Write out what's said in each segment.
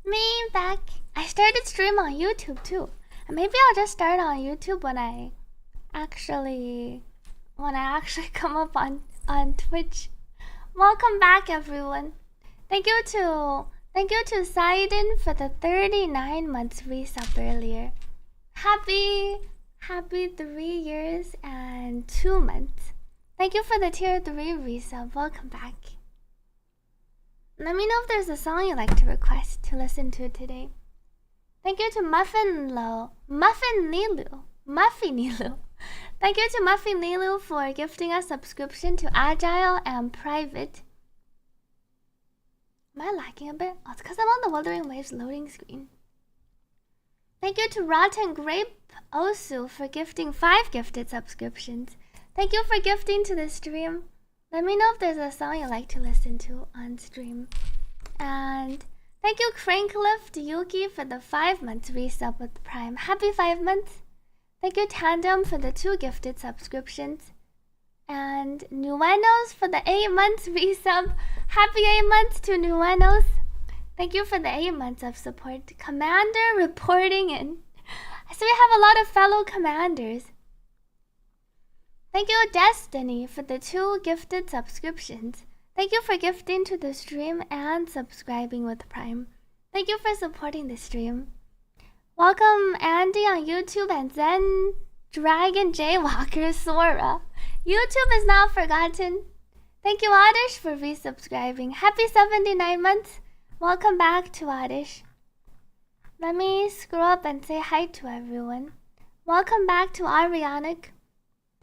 Me back. I started stream on YouTube too. And maybe I'll just start on YouTube when I actually come up on Twitch. Welcome back, everyone. Thank you to Saiden for the 39 months resub earlier. Happy 3 years and 2 months. Thank you for the tier 3 resub. Welcome back. Let me know if there's a song you'd like to request to listen to today. Thank you to Muffin Nilu. Thank you to Muffin Nilu for gifting a subscription to Agile and Private. Am I lagging a bit? Oh, it's because I'm on the Wuthering Waves loading screen. Thank you to Rotten Grape Osu for gifting 5 gifted subscriptions. Thank you for gifting to the stream. Let me know if there's a song you like to listen to on stream. And thank you Cranklift Yuki for the 5 months resub with Prime. Happy 5 months. Thank you Tandem for the 2 gifted subscriptions. And Nuenos for the 8 months resub. Happy 8 months to Nuenos. Thank you for the 8 months of support. Commander reporting in. So we have a lot of fellow commanders. Thank you Destiny for the 2 gifted subscriptions. Thank you for gifting to the stream and subscribing with Prime. Thank you for supporting the stream. Welcome Andy on YouTube and Zen Dragon Jaywalker Sora. YouTube is not forgotten. Thank you Oddish for resubscribing. Happy 79 months. Welcome back to Oddish. Let me scroll up and say hi to everyone. Welcome back to Arianic,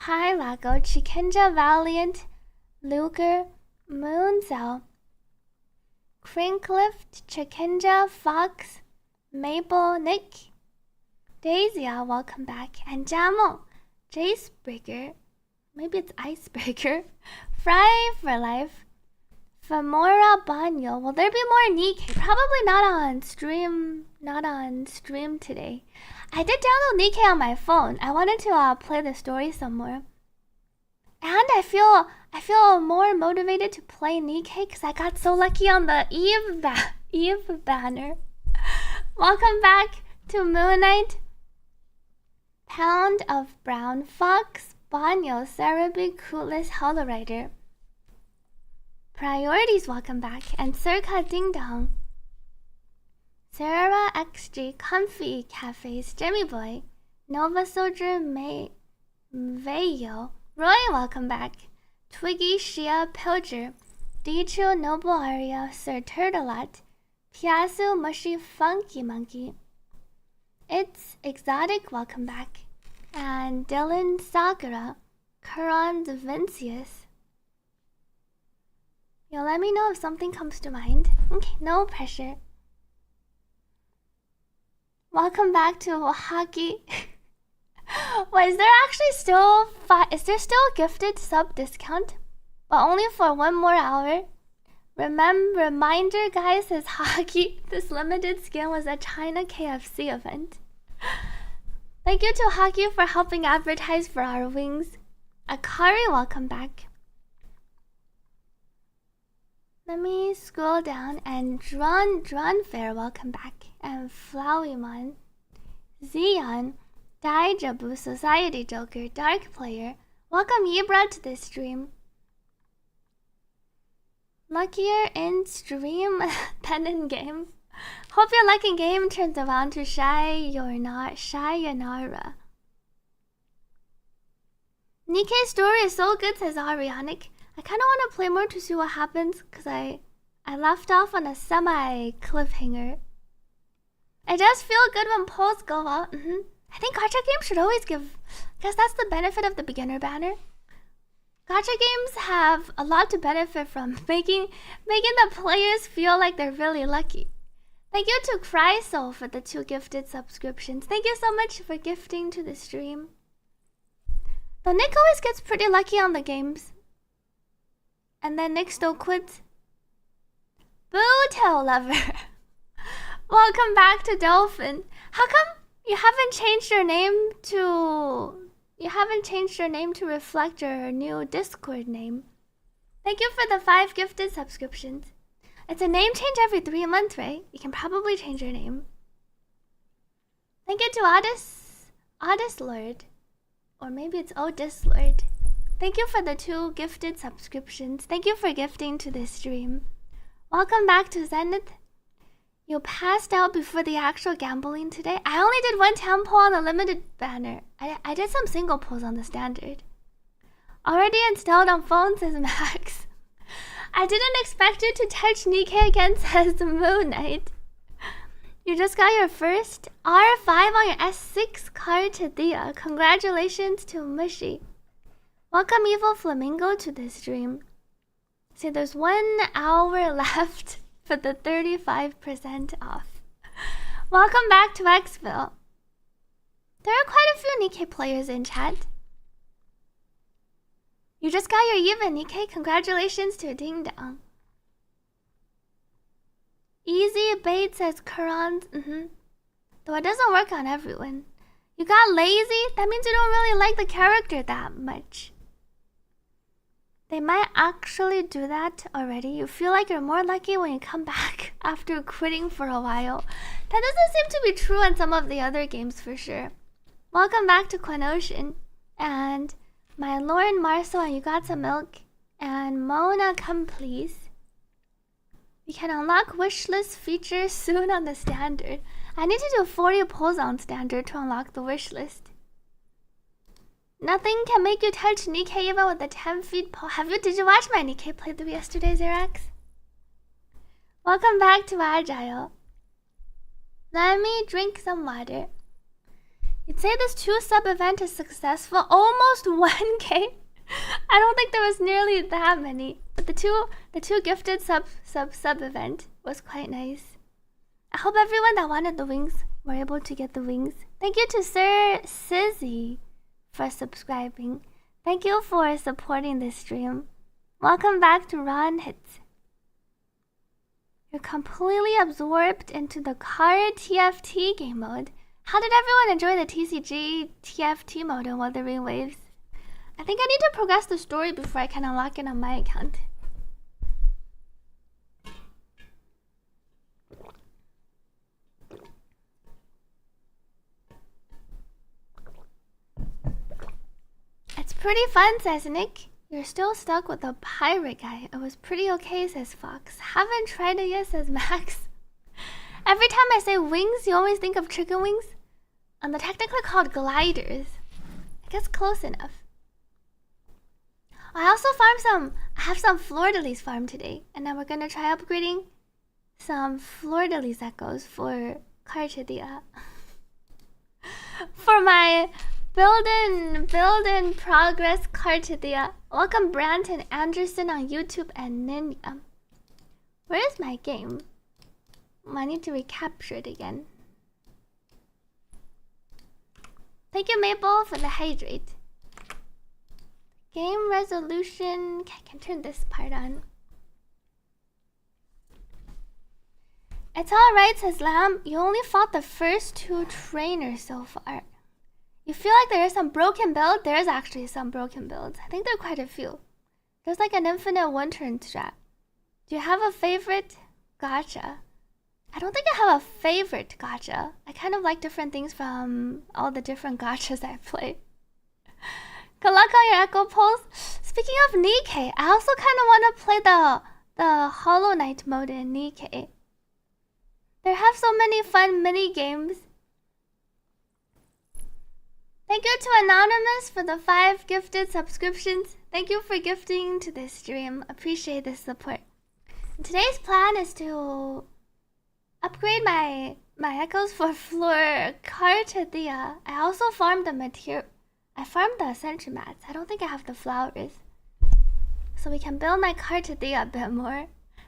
Pylago, Chikinja, Valiant, Luger, Moonzell, Cranklift, Chikinja, Fox, Maple, Nick, Daisia, welcome back, and Jamo, Jacebreaker, maybe it's Icebreaker, Fry for Life, Famora Banyo. Will there be more Nikkei? Probably not on stream today. I did download Nikkei on my phone. I wanted to play the story some more. And I feel more motivated to play Nikkei because I got so lucky on the Eve banner. Welcome back to Moon Knight, Pound of Brown, Fox, Banyo, Cerebi, Coolest, Holorider. Priorities, welcome back. And Circa Ding Dong, Sarah XG, Comfy Cafes, Jimmy Boy, Nova Soldier, Veyo, Roy, welcome back. Twiggy, Shia, Pilger, Dichu, Noble Aria, Sir Turtlelot, Piasu, Mushy, Funky Monkey. It's Exotic, welcome back. And Dylan Sakura, Kuran Vincius. Yo, let me know if something comes to mind. Okay, no pressure. Welcome back to hockey. Wait, is there actually still gifted sub discount? But only for 1 more hour. Reminder guys, says hockey. This limited skin was a China KFC event. Thank you to hockey for helping advertise for our wings. Akari, welcome back. Let me scroll down and Drawn Fair, welcome back. And Flowymon, Zeon, Daijabu, Society Joker, Dark Player. Welcome Yibra to this stream. Luckier in stream than in game. Hope your luck in game turns around to Shayanara. Nikkei's story is so good, says Arianic. I kind of want to play more to see what happens because I left off on a semi-cliffhanger. It does feel good when polls go out. I think gacha games should always give... I guess that's the benefit of the beginner banner. Gacha games have a lot to benefit from, making the players feel like they're really lucky. Thank you to Crysoul for the 2 gifted subscriptions. Thank you so much for gifting to the stream. Though Nick always gets pretty lucky on the games. And then Nick still quits. Bootail Lover. Welcome back to Dolphin. How come you haven't changed your name to reflect your new Discord name? Thank you for the 5 gifted subscriptions. It's a name change every 3 months, right? You can probably change your name. Thank you to Odys Lord. Or maybe it's Odys Lord. Thank you for the 2 gifted subscriptions. Thank you for gifting to this stream. Welcome back to Zenith. You passed out before the actual gambling today. I only did 1 town poll on the limited banner. I did some single polls on the standard. Already installed on phone, says Max. I didn't expect you to touch Nikkei again, says Moon Knight. You just got your first R5 on your S6 Carte. Congratulations to Mushy. Welcome Evil Flamingo to this stream. See, there's 1 hour left for the 35% off. Welcome back to Xville. There are quite a few Nikkei players in chat. You just got your even, Nikkei. Congratulations to Ding Dong. Easy bait says Kurans. Though it doesn't work on everyone. You got lazy? That means you don't really like the character that much. They might actually do that already. You feel like you're more lucky when you come back after quitting for a while. That doesn't seem to be true on some of the other games for sure. Welcome back to Quinocean. And my Lauren Marceau and You Got Some Milk. And Mona, come please. We can unlock wishlist features soon on the standard. I need to do 40 polls on standard to unlock the wishlist. Nothing can make you touch Nikkei even with a 10 feet pole. Did you watch my Nikkei playthrough yesterday, Xerax? Welcome back to Agile. Let me drink some water. You'd say this 2 sub event is successful. Almost 1K. I don't think there was nearly that many. But the two gifted sub event was quite nice. I hope everyone that wanted the wings were able to get the wings. Thank you to Sir Sizzy for subscribing. Thank you for supporting this stream. Welcome back to Ron Hits. You're completely absorbed into the Carte TFT game mode. How did everyone enjoy the TCG TFT mode in Wuthering Waves? I think I need to progress the story before I can unlock it on my account. It's pretty fun, says Nick. You're still stuck with the pirate guy. It was pretty okay, says Fox. Haven't tried it yet, says Max. Every time I say wings, you always think of chicken wings. And they're technically called gliders. I guess close enough. I also have some fleur-de-lis farmed today. And now we're gonna try upgrading some fleur-de-lis echoes for Carte. For my build in progress Carte. Welcome Branton Anderson on YouTube and Ninja. Where is my game? I need to recapture it again. Thank you, Maple, for the hydrate. Game resolution. I can turn this part on. It's alright, says Lamb. You only fought the first 2 trainers so far. You feel like there is some broken build? There is actually some broken builds. I think there are quite a few. There's like an infinite 1-turn strat. Do you have a favorite gacha? I don't think I have a favorite gacha. I kind of like different things from all the different gachas I play. Good luck on your echo polls. Speaking of Nikkei, I also kind of want to play the Hollow Knight mode in Nikkei. There have so many fun mini games. Thank you to Anonymous for the 5 gifted subscriptions. Thank you for gifting to this stream. Appreciate the support. And today's plan is to upgrade my echoes for floor Carte. I also farmed the material. I farmed the ascension mats. I don't think I have the flowers. So we can build my Carte a bit more.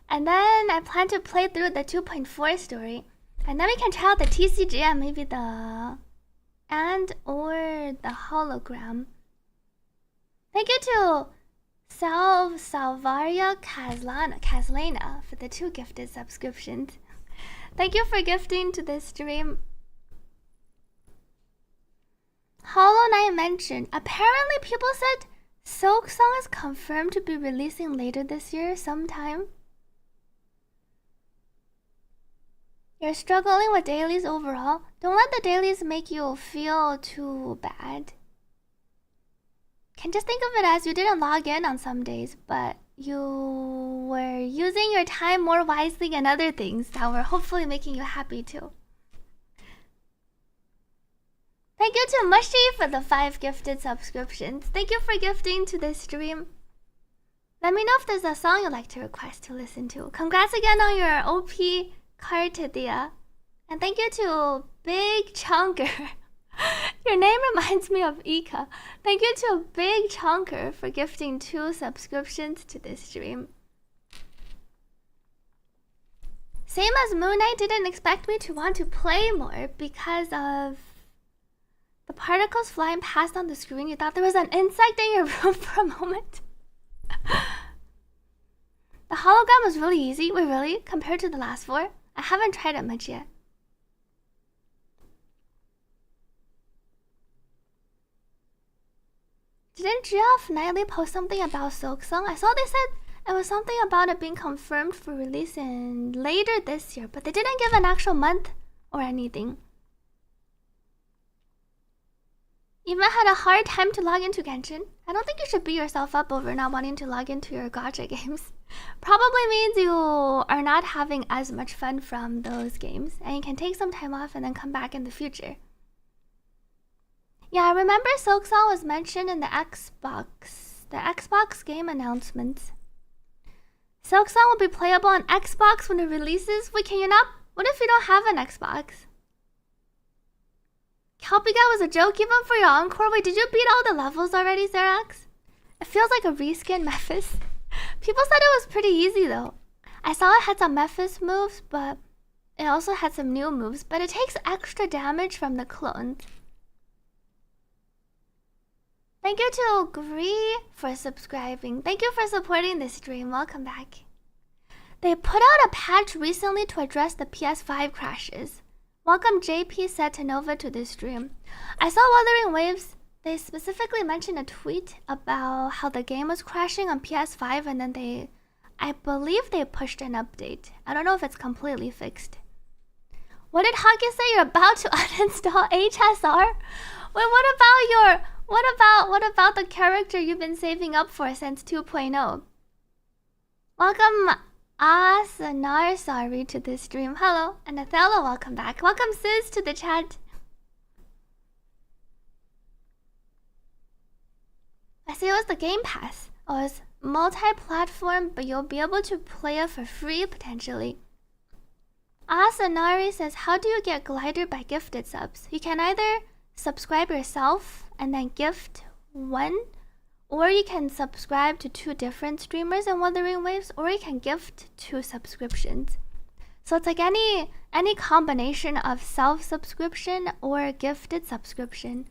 And then I plan to play through the 2.4 story. And then we can try out the TCG and maybe the or the hologram. Thank you to Salvaria Caslana for the 2 gifted subscriptions. Thank you for gifting to this stream. Hollow Knight mentioned. Apparently people said Silk Song is confirmed to be releasing later this year sometime. You're struggling with dailies overall. Don't let the dailies make you feel too bad. Can just think of it as you didn't log in on some days, but you were using your time more wisely and other things that were hopefully making you happy too. Thank you to Mushy for the 5 gifted subscriptions. Thank you for gifting to this stream. Let me know if there's a song you'd like to request to listen to. Congrats again on your OP Carte, Dia. And thank you to Big Chunker. Your name reminds me of Ika. Thank you to Big Chunker for gifting 2 subscriptions to this stream. Same as Moon Knight didn't expect me to want to play more because of the particles flying past on the screen. You thought there was an insect in your room for a moment. The hologram was really easy. Wait, really? Compared to the last 4? I haven't tried it much yet. Didn't Geoff Knightley post something about Silksong? I saw they said it was something about it being confirmed for release in later this year, but they didn't give an actual month or anything. Even had a hard time to log into Genshin. I don't think you should beat yourself up over not wanting to log into your gacha games. Probably means you are not having as much fun from those games, and you can take some time off and then come back in the future. Yeah, I remember Silksong was mentioned in the Xbox game announcements. Silksong will be playable on Xbox when it releases. Wait, can you not? What if you don't have an Xbox? Kelpie Guy was a joke even for your encore. Wait, did you beat all the levels already, Xerax? It feels like a reskin Mephis. People said it was pretty easy though. I saw it had some Mephis moves, but it also had some new moves. But it takes extra damage from the clones. Thank you to Gree for subscribing. Thank you for supporting this stream. Welcome back. They put out a patch recently to address the PS5 crashes. Welcome JP Satanova to this stream. I saw Wuthering Waves. They specifically mentioned a tweet about how the game was crashing on PS5 and then I believe they pushed an update. I don't know if it's completely fixed. What did Haki say? You're about to uninstall HSR? Wait, what about the character you've been saving up for since 2.0? Welcome Asanar, sorry, to this stream. Hello, and Othello, welcome back. Welcome Sis to the chat. I see it was the Game Pass. Oh, it's multi-platform, but you'll be able to play it for free potentially. Asanari says, how do you get glider by gifted subs? You can either subscribe yourself and then gift 1, or you can subscribe to 2 different streamers in Wuthering Waves, or you can gift 2 subscriptions. So it's like any combination of self-subscription or gifted subscription.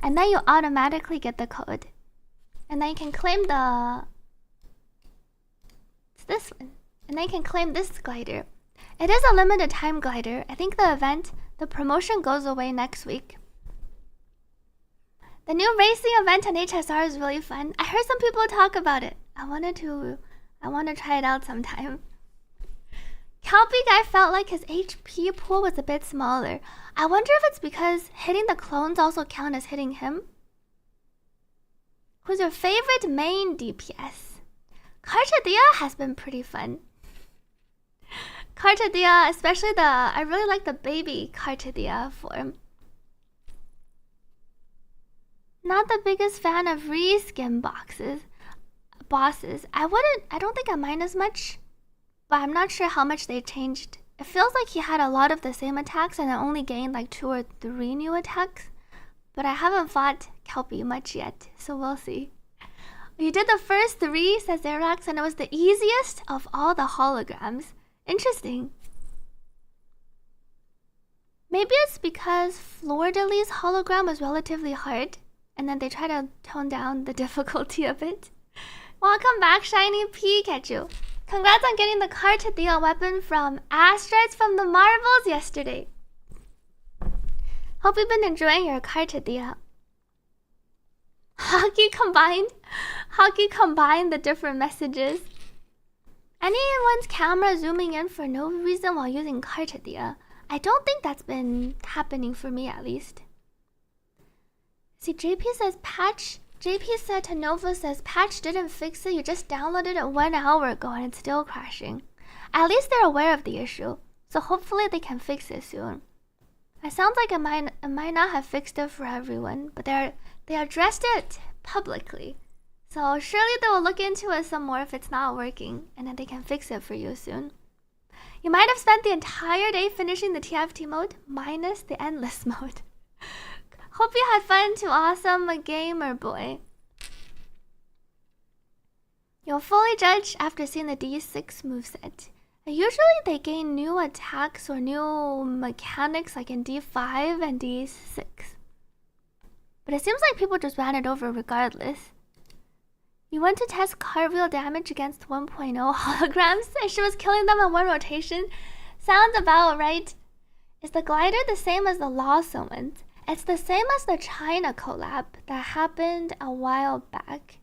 And then you automatically get the code. And then you can claim it's this one. And then you can claim this glider. It is a limited time glider. I think the promotion goes away next week. The new racing event on HSR is really fun. I heard some people talk about it. I want to try it out sometime. Kelpie Guy felt like his HP pool was a bit smaller. I wonder if it's because hitting the clones also count as hitting him. Who's your favorite main DPS? Carchadia has been pretty fun. Carchadia, especially I really like the baby Carchadia form. Not the biggest fan of reskin bosses. I don't think I mind as much, but I'm not sure how much they changed. It feels like he had a lot of the same attacks and I only gained like 2 or 3 new attacks. But I haven't fought Kelpie much yet, so we'll see. You did the first 3, says Xerax, and it was the easiest of all the holograms. Interesting. Maybe it's because Fleur-de-Lis's hologram was relatively hard, and then they try to tone down the difficulty a bit. Welcome back, Shiny Pikachu. Congrats on getting the Carte weapon from Astrites from the Marvels yesterday. Hope you've been enjoying your Carte. Hockey combined the different messages. Anyone's camera zooming in for no reason while using Carte. I don't think that's been happening for me, at least. See, JP says patch. JP said to Nova says patch didn't fix it. You just downloaded it 1 hour ago and it's still crashing. At least they're aware of the issue, so hopefully they can fix it soon. It sounds like it might not have fixed it for everyone, but they addressed it publicly. So surely they will look into it some more if it's not working, and then they can fix it for you soon. You might have spent the entire day finishing the TFT mode, minus the endless mode. Hope you had fun to awesome gamer boy. You'll fully judge after seeing the D6 moveset. Usually they gain new attacks or new mechanics like in D5 and D6. But it seems like people just ran it over regardless. You went to test cartwheel damage against 1.0 holograms and she was killing them in one rotation? Sounds about right. Is the glider the same as the Law Summons? It's the same as the China collab that happened a while back.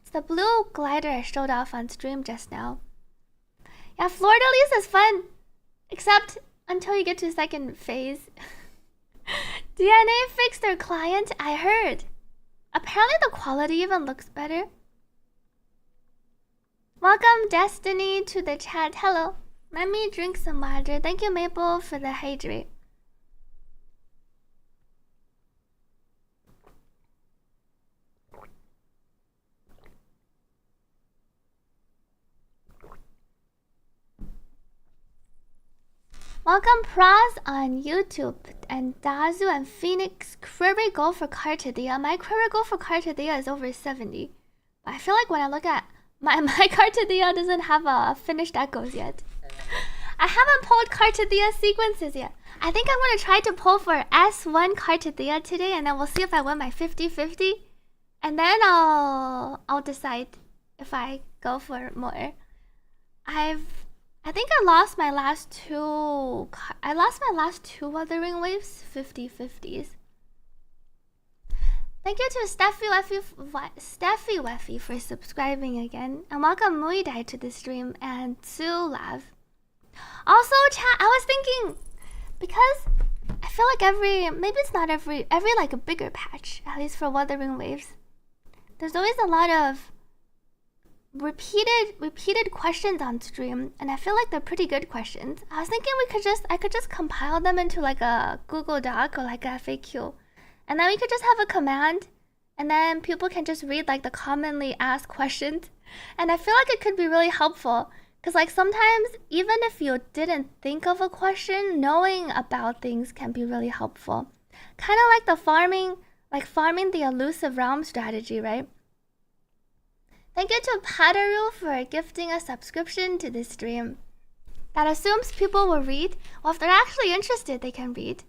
It's the blue glider I showed off on stream just now. Yeah, Florida Lease is fun. Except until you get to the second phase. DNA fixed their client, I heard. Apparently the quality even looks better. Welcome Destiny to the chat. Hello. Let me drink some water. Thank you Maple for the hydrate. Welcome Praz on YouTube and Dazu and Phoenix. Query goal for Carte. My query goal for Carte is over 70. But I feel like when I look at my Carte doesn't have finished echoes yet. I haven't pulled Carte sequences yet. I think I'm gonna try to pull for S1 Carte today, and then we'll see if I win my 50-50. And then I'll decide if I go for more. I think I lost my last two. I lost my last two Wuthering Waves 50-50s. Thank you to Steffi Weffy for subscribing again, and welcome Muidai to the stream and Sulav. Also, chat, I was thinking, because I feel like maybe it's not every like a bigger patch, at least for Wuthering Waves. There's always a lot of repeated questions on stream, and I feel like they're pretty good questions. I was thinking I could just compile them into like a Google Doc or like a FAQ, and then we could just have a command, and then people can just read like the commonly asked questions. And I feel like it could be really helpful, because like sometimes even if you didn't think of a question, knowing about things can be really helpful. Kind of like the farming the elusive realm strategy, right? Thank you to Padaru for gifting a subscription to this stream. That assumes people will read. Well, if they're actually interested, they can read.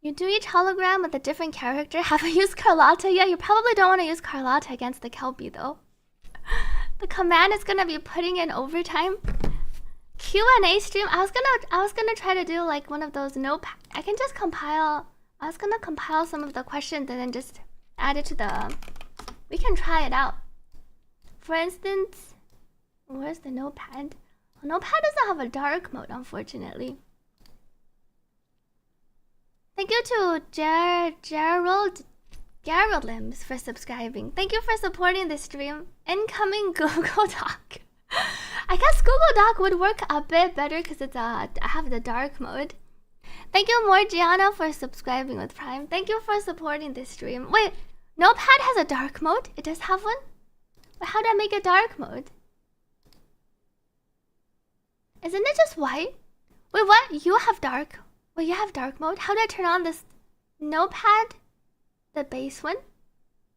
You do each hologram with a different character. Have you used Carlotta? Yeah, you probably don't want to use Carlotta against the Kelpie, though. The command is gonna be putting in overtime. Q&A stream. I was gonna try to do like one of those notepad. I can just compile. I was gonna compile some of the questions and then just add it to the. We can try it out. For instance, where's the notepad? Well, notepad doesn't have a dark mode, unfortunately. Thank you to Gerald Limbs for subscribing. Thank you for supporting the stream. Incoming Google Doc. I guess Google Doc would work a bit better because it's I have the dark mode. Thank you, Morgiana, for subscribing with Prime. Thank you for supporting this stream. Wait, Notepad has a dark mode? It does have one? But how do I make a dark mode? Isn't it just white? Wait, what? You have dark. Wait, you have dark mode? How do I turn on this Notepad? The base one?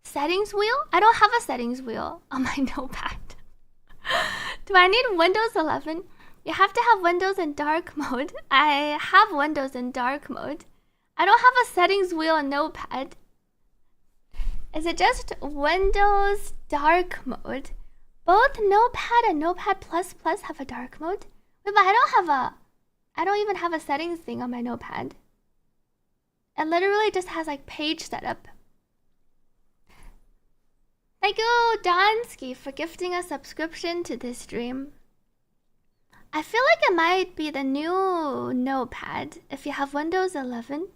Settings wheel? I don't have a settings wheel on my Notepad. Do I need Windows 11? You have to have Windows in dark mode. I have Windows in dark mode. I don't have a settings wheel in Notepad. Is it just Windows dark mode? Both Notepad and Notepad++ have a dark mode? Wait, but I don't even have a settings thing on my Notepad. It literally just has like page setup. Thank you, Donsky, for gifting a subscription to this stream. I feel like it might be the new Notepad. If you have Windows 11,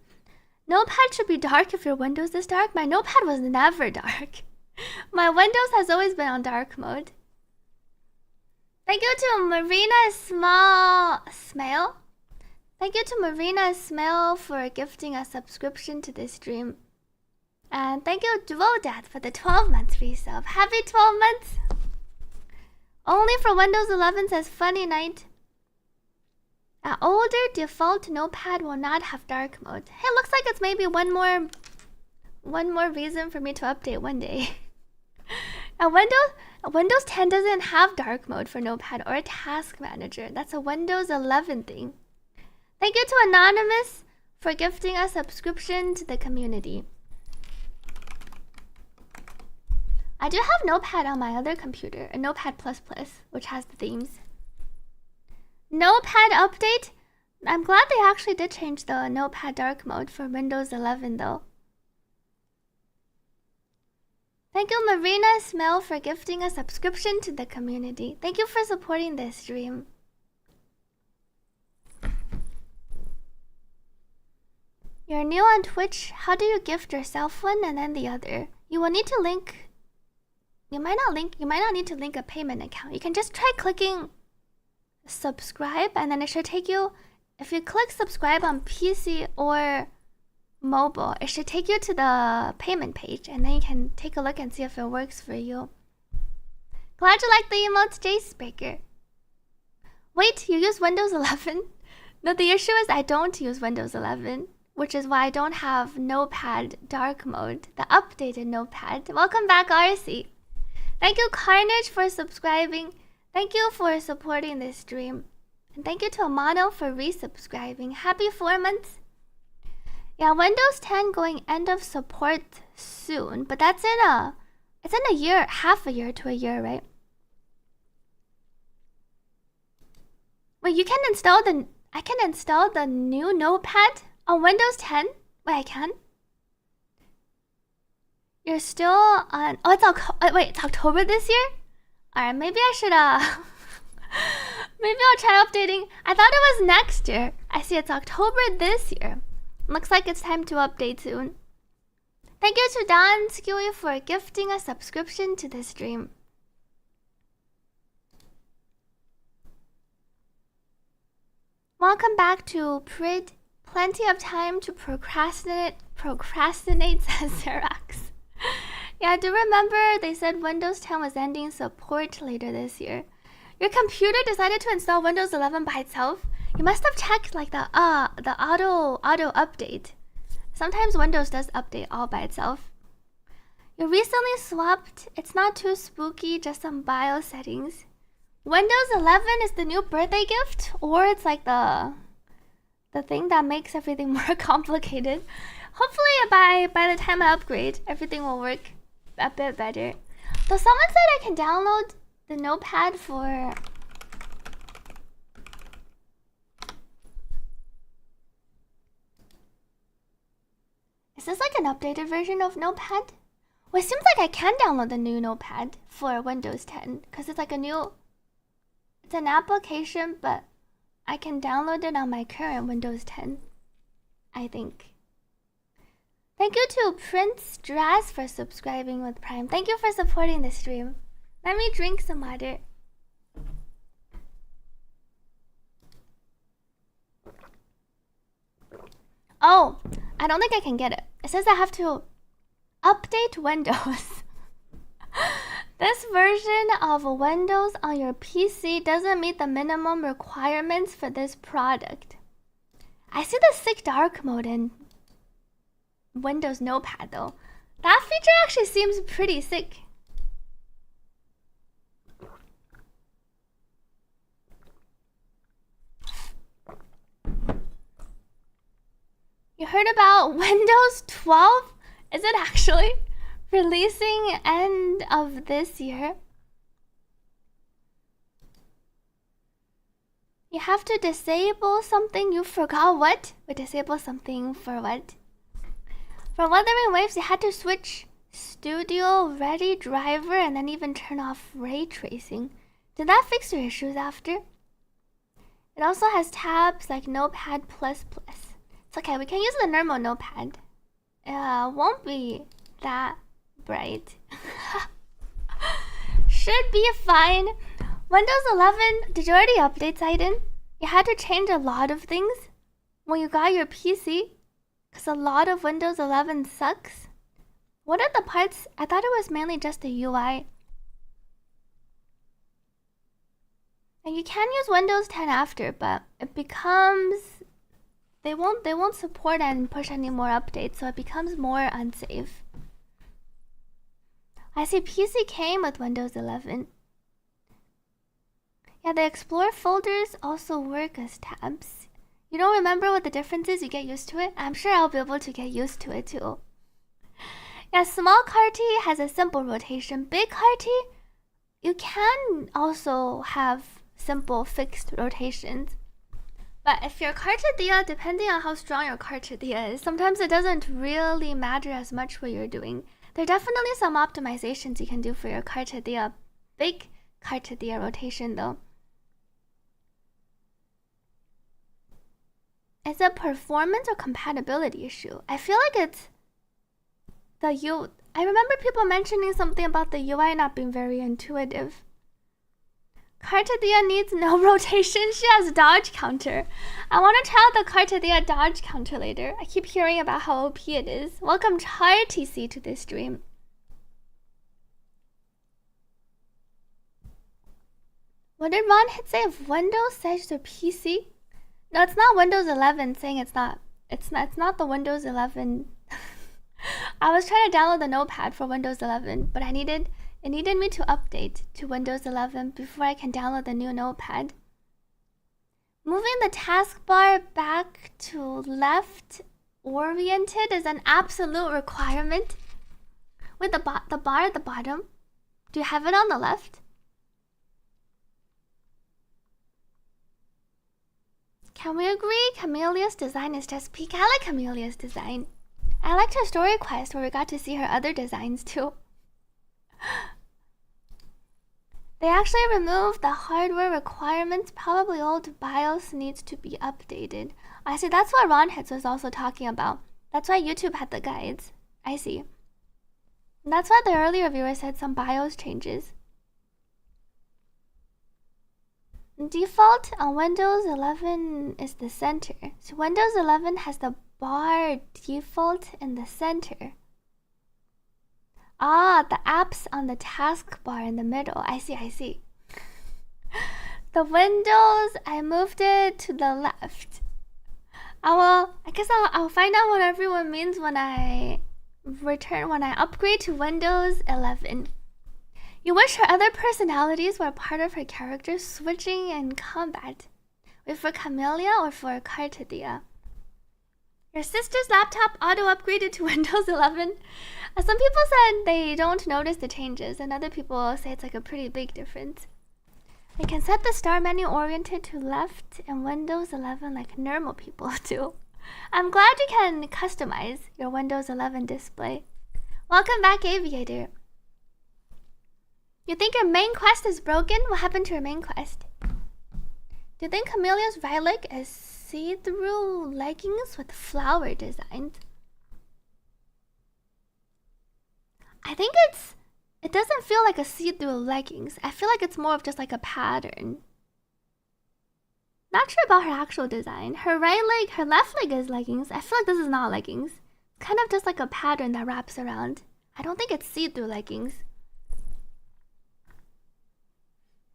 Notepad should be dark if your Windows is dark. My Notepad was never dark. My Windows has always been on dark mode. Thank you to Marina Smile. Thank you to Marina Smile for gifting a subscription to this stream. And thank you Duodad for the 12 months resub. Happy 12 months! Only for Windows 11 says Funny Night. An older default Notepad will not have dark mode. Hey, looks like it's maybe one more reason for me to update one day. And Windows 10 doesn't have dark mode for Notepad or Task Manager. That's a Windows 11 thing. Thank you to Anonymous for gifting a subscription to the community. I do have Notepad on my other computer, a Notepad++, which has the themes. Notepad update? I'm glad they actually did change the Notepad dark mode for Windows 11 though. Thank you Marina Smell for gifting a subscription to the community. Thank you for supporting this stream. You're new on Twitch. How do you gift yourself one and then the other? You will need to link. You might not need to link a payment account. You can just try clicking subscribe and then it should take you, if you click subscribe on PC or mobile, it should take you to the payment page and then you can take a look and see if it works for you. Glad you like the emotes, Jacebreaker. Wait, you use Windows 11? No, the issue is I don't use Windows 11, which is why I don't have Notepad dark mode, the updated Notepad. Welcome back, RC. Thank you, Carnage, for subscribing. Thank you for supporting this stream. And thank you to Amano for resubscribing. Happy 4 months. Yeah, Windows 10 going end of support soon, but it's in a year, half a year to a year, right? Wait, I can install the new Notepad on Windows 10? Wait, I can? You're still on, wait, it's October this year? Alright, maybe I should, maybe I'll try updating. I thought it was next year. I see it's October this year. Looks like it's time to update soon. Thank you to Don Skewy for gifting a subscription to this stream. Welcome back to Prid. Plenty of time to procrastinate, says Xerox. Yeah, I do remember they said Windows 10 was ending support later this year. Your computer decided to install Windows 11 by itself? You must have checked like the auto update. Sometimes Windows does update all by itself. You recently swapped. It's not too spooky, just some BIOS settings. Windows 11 is the new birthday gift, or it's like the thing that makes everything more complicated. Hopefully by the time I upgrade, everything will work a bit better. Though someone said I can download the Notepad for... Is this like an updated version of Notepad? Well, it seems like I can download the new Notepad for Windows 10, because it's like a new... It's an application, but I can download it on my current Windows 10, I think. Thank you to Prince Draz for subscribing with Prime. Thank you for supporting the stream. Let me drink some water. Oh, I don't think I can get it. It says I have to update Windows. This version of Windows on your PC doesn't meet the minimum requirements for this product. I see the sick dark mode in Windows Notepad though. That feature actually seems pretty sick. You heard about Windows 12? Is it actually releasing end of this year? You have to disable something. You forgot what? Wait, disable something for what? For Wuthering Waves, you had to switch Studio Ready driver and then even turn off ray tracing. Did that fix your issues after? It also has tabs like Notepad++. It's okay, we can use the normal Notepad. Won't be that bright. Should be fine. Windows 11, did you already update Zaiden? You had to change a lot of things when you got your PC, because a lot of Windows 11 sucks. What are the parts? I thought it was mainly just the UI. And you can use Windows 10 after, but it becomes... They won't support and push any more updates, so it becomes more unsafe. I see PC came with Windows 11. Yeah, the Explore folders also work as tabs. You don't remember what the difference is? You get used to it? I'm sure I'll be able to get used to it too. Yeah, small Carte has a simple rotation. Big Carte, you can also have simple fixed rotations. But if your Carte Dia, depending on how strong your Carte Dia is, sometimes it doesn't really matter as much what you're doing. There are definitely some optimizations you can do for your Carte Dia. Big Carte Dia rotation though. Is it performance or compatibility issue? I feel like it's the I remember people mentioning something about the UI not being very intuitive. Carte Dia needs no rotation. She has dodge counter. I want to try out the Carte Dia dodge counter later. I keep hearing about how OP it is. Welcome CharTC to this stream. What did Ron hit say? If Windows says their PC? No, it's not Windows 11 saying it's not. It's not the Windows 11. I was trying to download the Notepad for Windows 11, but it needed me to update to Windows 11 before I can download the new Notepad. Moving the taskbar back to left oriented is an absolute requirement. With the bar at the bottom, do you have it on the left? Can we agree Camelia's design is just peak? I like Camelia's design. I liked her story quest where we got to see her other designs too. They actually removed the hardware requirements. Probably old BIOS needs to be updated. I see, that's what Ron Hits was also talking about. That's why YouTube had the guides. I see. And that's why the earlier viewer said some BIOS changes. Default on Windows 11 is the center. So Windows 11 has the bar default in the center. Ah, the apps on the taskbar in the middle. I see. The Windows, I moved it to the left. I guess I'll find out what everyone means when I upgrade to Windows 11. You wish her other personalities were part of her character switching in combat. Wait for Camellia or for Carte Dia? Your sister's laptop auto-upgraded to Windows 11? Some people said they don't notice the changes, and other people say it's like a pretty big difference. You can set the star menu oriented to left in Windows 11 like normal people do. I'm glad you can customize your Windows 11 display. Welcome back, Aviator. You think your main quest is broken? What happened to your main quest? Do you think Camelia's right leg is see-through leggings with flower designs? I think it doesn't feel like a see-through leggings. I feel like it's more of just like a pattern. Not sure about her actual design. Her left leg is leggings. I feel like this is not leggings. It's kind of just like a pattern that wraps around. I don't think it's see-through leggings.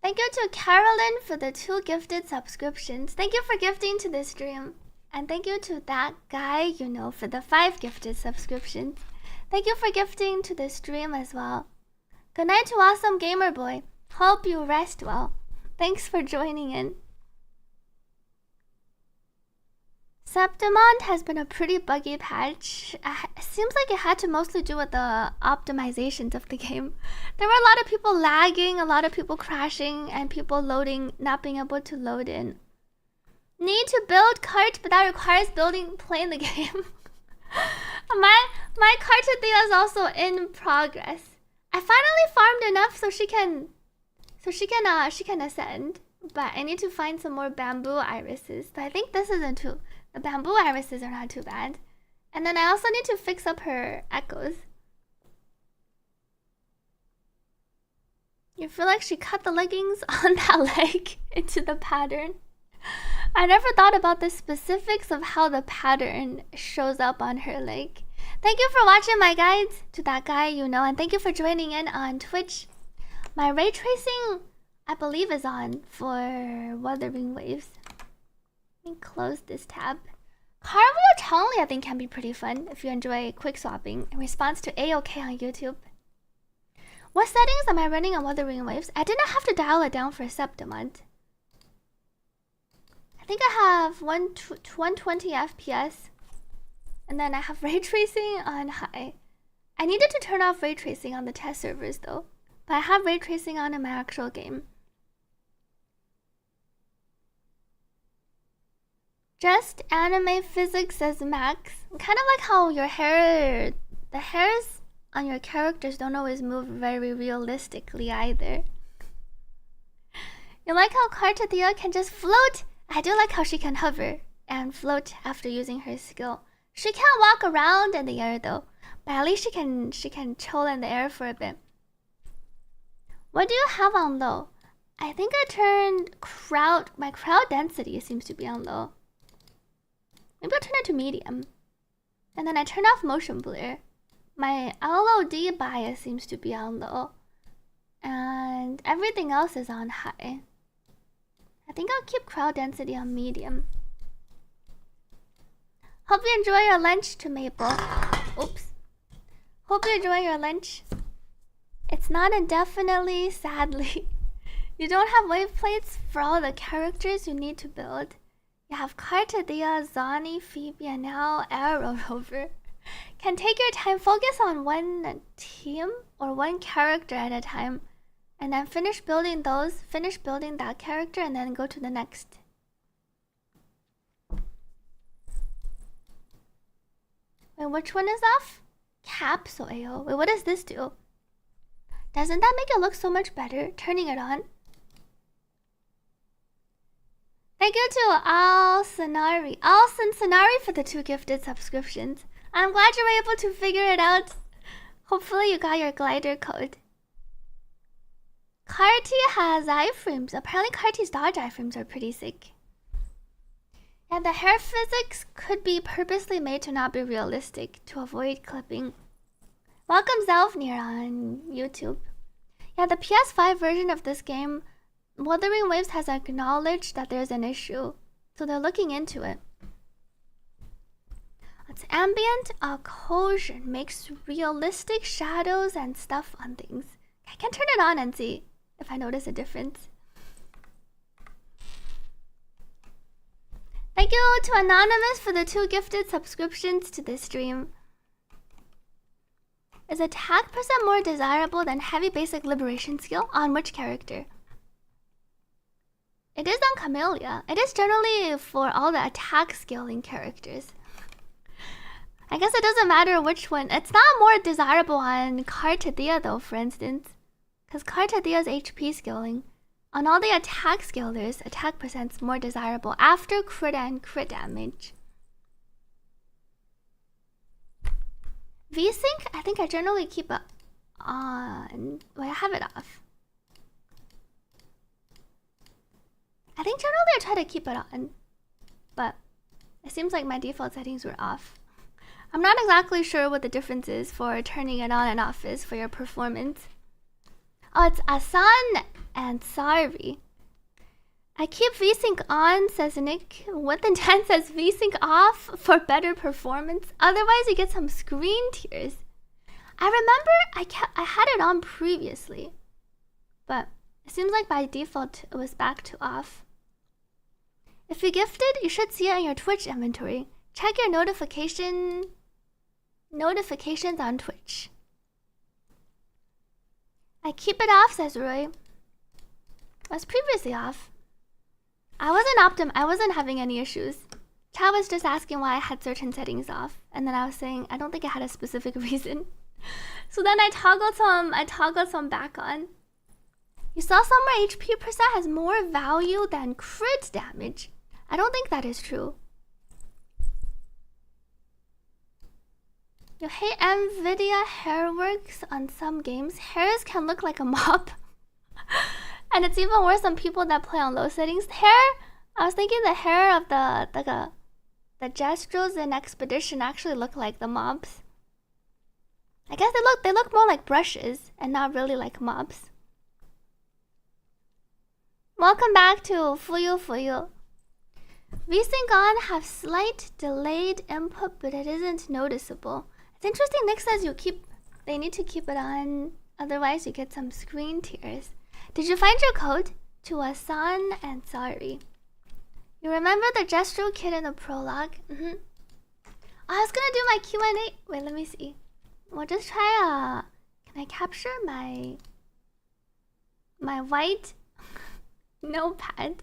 Thank you to Carolyn for the 2 gifted subscriptions. Thank you for gifting to this stream. And thank you to that guy, you know, for the 5 gifted subscriptions. Thank you for gifting to the stream as well. Good night to Awesome Gamer Boy. Hope you rest well. Thanks for joining in. Septimond has been a pretty buggy patch. It seems like it had to mostly do with the optimizations of the game. There were a lot of people lagging, a lot of people crashing, and people not being able to load in. Need to build cart, but that requires playing the game. my cart thing is also in progress. I finally farmed enough so she can ascend. But I need to find some more bamboo irises. So I think this isn't too... The bamboo irises are not too bad. And then I also need to fix up her echoes. You feel like she cut the leggings on that leg into the pattern. I never thought about the specifics of how the pattern shows up on her leg. Thank you for watching my guides to that guy you know, and thank you for joining in on Twitch. My ray tracing, I believe, is on for Wuthering Waves. Let me close this tab. Cartwheel Chongli, I think, can be pretty fun if you enjoy quick swapping in response to AOK on YouTube. What settings am I running on Wuthering Waves? I didn't have to dial it down for Septimont. I think I have 120 FPS. And then I have ray tracing on high. I needed to turn off ray tracing on the test servers though. But I have ray tracing on in my actual game. Just anime physics as max. Kind of like how your hair... The hairs on your characters don't always move very realistically either. You like how Carte can just float? I do like how she can hover and float after using her skill. She can't walk around in the air though, but at least she can chill in the air for a bit. What do you have on low? I think I turned my crowd density seems to be on low. Maybe I'll turn it to medium. And then I turn off motion blur. My LOD bias seems to be on low. And everything else is on high. I think I'll keep crowd density on medium. Hope you enjoy your lunch to Maple. Oops. Hope you enjoy your lunch. It's not indefinitely, sadly. You don't have wave plates for all the characters you need to build. You have Carte, Zani, Phoebe, and now Arrow Rover. Can take your time, focus on one team or one character at a time. And then finish building that character and then go to the next. Wait, which one is off? Capsule AO. Wait, what does this do? Doesn't that make it look so much better, turning it on? Thank you to Alson Sanari for the 2 gifted subscriptions. I'm glad you were able to figure it out. Hopefully you got your glider code. Carte has iframes. Apparently Carte's dodge iframes are pretty sick. Yeah, the hair physics could be purposely made to not be realistic to avoid clipping. Welcome Zelfnir on YouTube. Yeah, the PS5 version of this game, Wuthering Waves has acknowledged that there's an issue, so they're looking into it. It's ambient occlusion, makes realistic shadows and stuff on things. I can turn it on and see if I notice a difference. Thank you to Anonymous for the 2 gifted subscriptions to this stream. Is attack percent more desirable than heavy basic liberation skill? On which character? It is on Camellia. It is generally for all the attack scaling characters. I guess it doesn't matter which one. It's not more desirable on Carte though, for instance. Because Carte is HP scaling. On all the attack scalers, attack percent's more desirable after crit and crit damage. VSync, I think I generally keep it on. Wait, I have it off. I think generally I try to keep it on. But it seems like my default settings were off. I'm not exactly sure what the difference is for turning it on and off is for your performance. Oh, it's Asan and Sari. I keep VSync on, says Nick. With intent says VSync off for better performance. Otherwise, you get some screen tears. I remember I had it on previously, but it seems like by default it was back to off. If you gifted, you should see it in your Twitch inventory. Check your notifications on Twitch. I keep it off, says Roy. It was previously off. I wasn't having any issues. Chat was just asking why I had certain settings off, and then I was saying I don't think I had a specific reason. So then I toggled some back on. You saw somewhere HP percent has more value than crit damage. I don't think that is true. You hate NVIDIA hair works on some games. Hairs can look like a mop. And it's even worse on people that play on low settings. Hair, I was thinking the hair of the Jestros in Expedition actually look like the mobs. I guess they look more like brushes and not really like mobs. Welcome back to Fuyu. VSync on have slight delayed input, but it isn't noticeable. It's interesting. Nick says they need to keep it on, otherwise you get some screen tears. Did you find your code? To Asan and sorry. You remember the Jestro kid in the prologue? I was gonna do my Q&A. Wait, let me see. We'll just try can I capture my white notepad?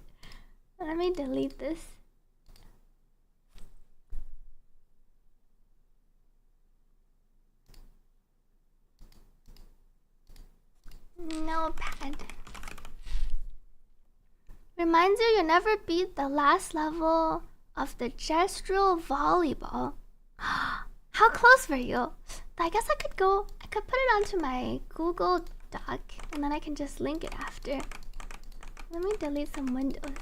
Let me delete this. Notepad. Reminds you never beat the last level of the Jestro volleyball. How close were you? I guess I could put it onto my Google Doc and then I can just link it after. Let me delete some windows.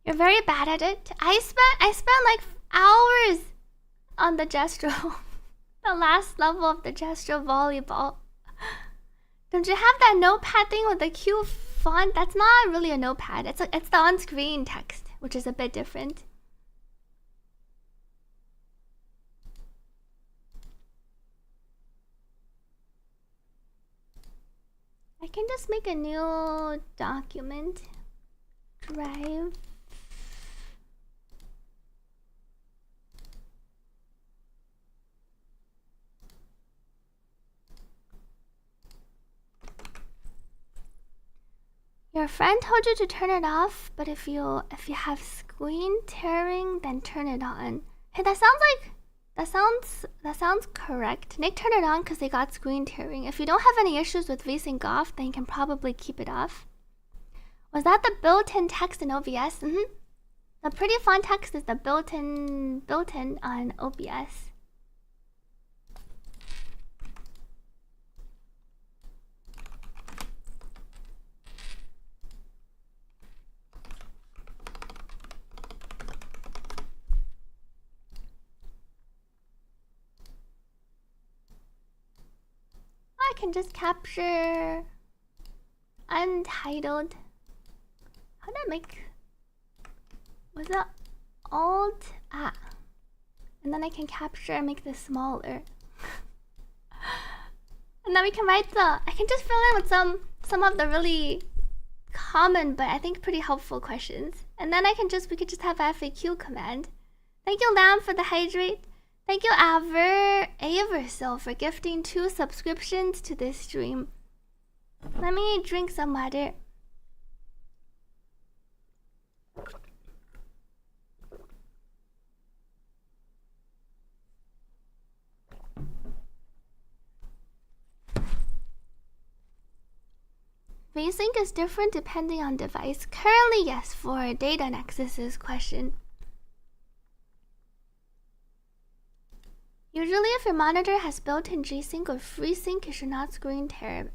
You're very bad at it. I spent like hours on the Jestro. The last level of the Jestro volleyball. Don't you have that notepad thing with the cute font? That's not really a notepad. It's the on-screen text, which is a bit different. I can just make a new document. Drive. Your friend told you to turn it off, but if you have screen tearing, then turn it on. Hey, that sounds correct. Nick turned it on because they got screen tearing. If you don't have any issues with VSync off, then you can probably keep it off. Was that the built-in text in OBS? The pretty font text is the built-in on OBS. I can just capture untitled. How did I make? Was that Alt? And then I can capture and make this smaller. And then we can write I can just fill in with some of the really common but I think pretty helpful questions. And then we could just have a FAQ command. Thank you, Lamb, for the hydrate. Thank you, Aversil, for gifting 2 subscriptions to this stream. Let me drink some water. VSync is different depending on device. Currently, yes, for data nexus's question. Usually, if your monitor has built-in G-Sync or FreeSync, you should not screen tear.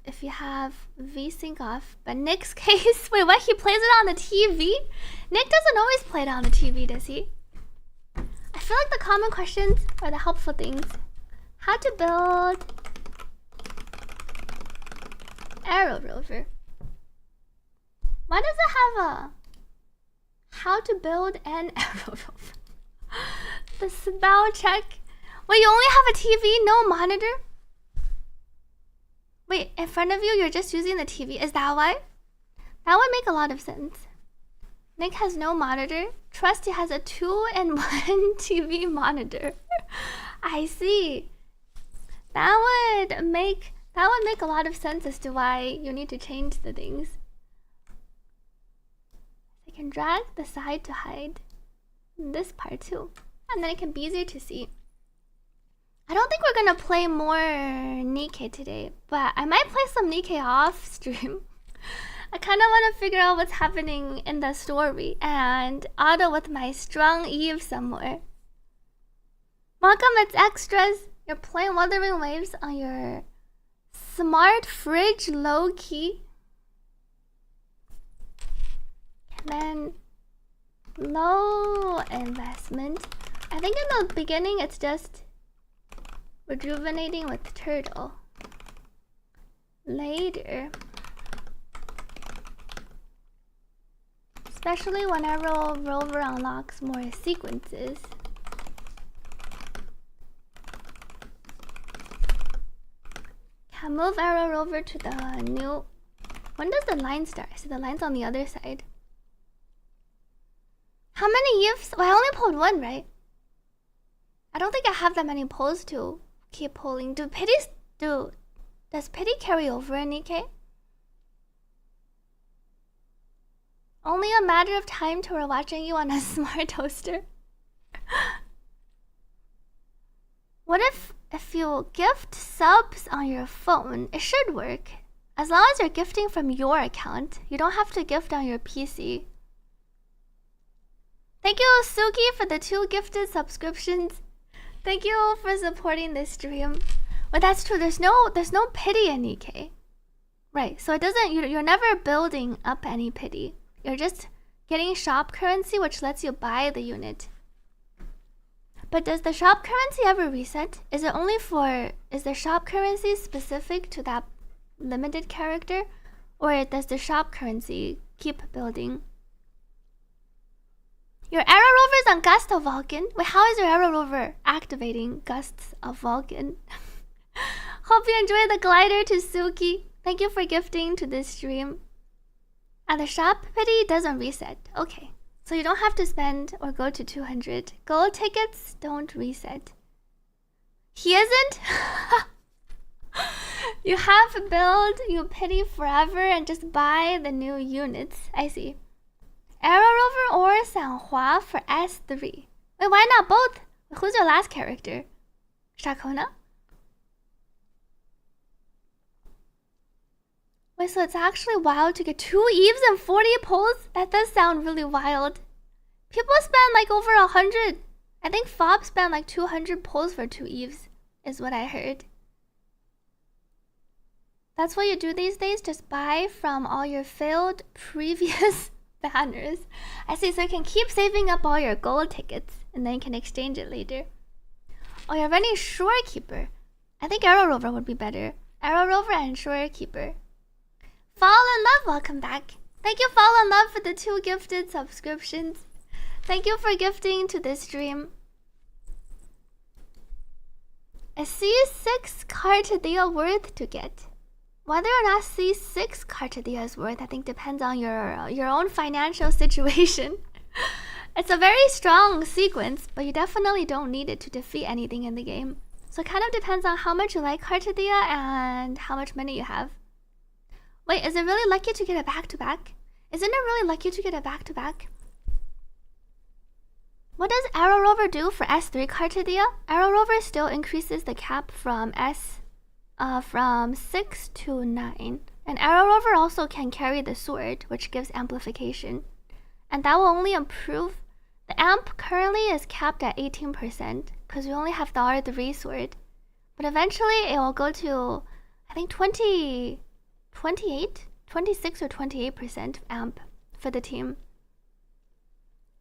If you have VSync off. But Nick's case, wait, what? He plays it on the TV? Nick doesn't always play it on the TV, does he? I feel like the common questions are the helpful things. How to build Arrow Rover. Why does it have a how to build an Arrow Rover? The spell check. Wait, you only have a TV, no monitor? Wait, in front of you, you're just using the TV. Is that why? That would make a lot of sense. Nick has no monitor. Trusty has a 2-in-1 TV monitor. I see. That would make a lot of sense as to why you need to change the things. can drag the side to hide this part too. And then it can be easier to see. I don't think we're gonna play more Nikkei today, but I might play some Nikkei off stream. I kind of want to figure out what's happening in the story and auto with my strong Eve somewhere. Welcome, it's extras. You're playing Wuthering Waves on your smart fridge low key. And then low investment. I think in the beginning it's just rejuvenating with turtle. Later, especially when Arrow Rover unlocks more sequences. Can move Arrow Rover to the new. When does the line start? I see the line's on the other side. How many Eves? Well, I only pulled one, right? I don't think I have that many pulls to keep pulling. Does pity carry over in Nikkei? Only a matter of time till we're watching you on a smart toaster. What if you gift subs on your phone? It should work. As long as you're gifting from your account, you don't have to gift on your PC. Thank you, Suki, for the 2 gifted subscriptions. Thank you for supporting this stream. But that's true. There's no pity in Nikkei, right? So it doesn't. You're never building up any pity. You're just getting shop currency, which lets you buy the unit. But does the shop currency ever reset? Is the shop currency specific to that limited character, or does the shop currency keep building? Your Arrow Rover is on Gust of Vulcan. Wait, how is your Arrow Rover activating Gusts of Vulcan? Hope you enjoy the glider to Suki. Thank you for gifting to this stream. And the shop pity doesn't reset. Okay, so you don't have to spend or go to 200. Gold tickets don't reset. He isn't? You have to build, you pity forever and just buy the new units. I see. Arrow Rover or Sanhua for S3. Wait, why not both? Who's your last character? Shakona? Wait, so it's actually wild to get 2 Eves and 40 pulls? That does sound really wild. People spend like over 100. I think Fob spent like 200 pulls for 2 Eves, is what I heard. That's what you do these days? Just buy from all your failed previous banners. I see, so you can keep saving up all your gold tickets and then you can exchange it later. Oh, you're running Shorekeeper. I think Arrow Rover would be better. Arrow Rover and Shorekeeper. Fall in Love, welcome back. Thank you, Fall in Love, for the 2 gifted subscriptions. Thank you for gifting to this stream. A C6 Carte worth to get. Whether or not C6 Carte is worth, I think depends on your own financial situation. It's a very strong sequence, but you definitely don't need it to defeat anything in the game. So it kind of depends on how much you like Carte and how much money you have. Wait, is it really lucky to get a back-to-back? Isn't it really lucky to get a back-to-back? What does Arrow Rover do for S3 Carte? Arrow Rover still increases the cap from 6 to 9. And Arrow Rover also can carry the sword, which gives amplification. And that will only improve. The amp currently is capped at 18%, because we only have the R3 sword. But eventually it will go to, I think 26 or 28% amp for the team.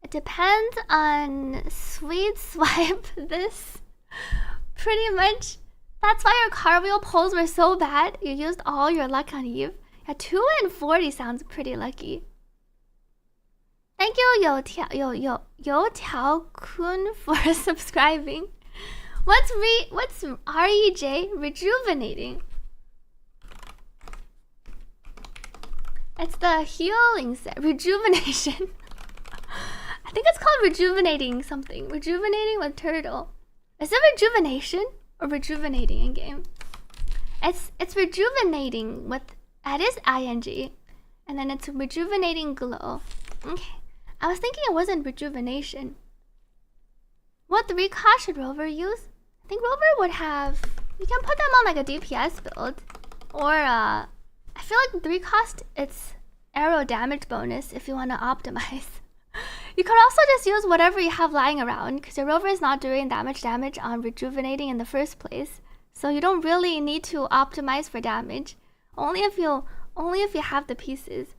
It depends on Sweet Swipe this. Pretty much. That's why your car wheel pulls were so bad. You used all your luck on Eve. Yeah, 2 and 40 sounds pretty lucky. Thank you, Yo Tiao Kun, for subscribing. What's REJ? Rejuvenating. It's the healing set. Rejuvenation. I think it's called rejuvenating something. Rejuvenating with turtle. Is it rejuvenation or rejuvenating in game? It's rejuvenating with, it is ing, and then it's rejuvenating glow. Okay, I was thinking it wasn't rejuvenation. What 3 cost should Rover use? I think Rover would have... You can put them on like a DPS build. Or, I feel like 3 cost, it's arrow damage bonus if you want to optimize. You could also just use whatever you have lying around, because your Rover is not doing that much damage on rejuvenating in the first place. So you don't really need to optimize for damage. Only if you have the pieces.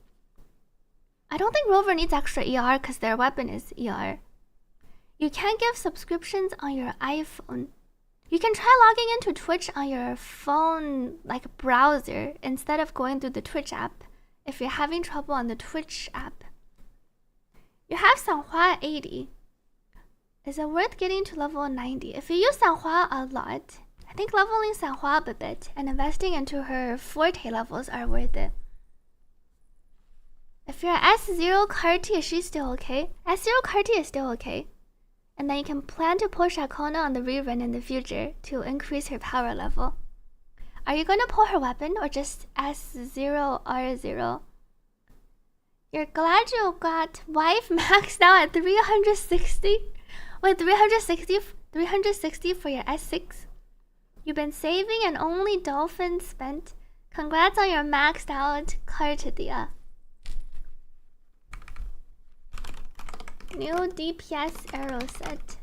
I don't think Rover needs extra ER because their weapon is ER. You can give subscriptions on your iPhone. You can try logging into Twitch on your phone, like browser, instead of going through the Twitch app, if you're having trouble on the Twitch app. You have Sanhua at 80. Is it worth getting to level 90? If you use Sanhua a lot, I think leveling Sanhua up a bit and investing into her forte levels are worth it. If you're S0 Carte, is she still okay? S0 Carte is still okay. And then you can plan to pull Shakona on the rerun in the future to increase her power level. Are you going to pull her weapon or just S0 R0? You're glad you got wife maxed out at 360? Wait, 360 for your S6? You've been saving and only dolphin spent. Congrats on your maxed out Carte Dia. New DPS arrow set.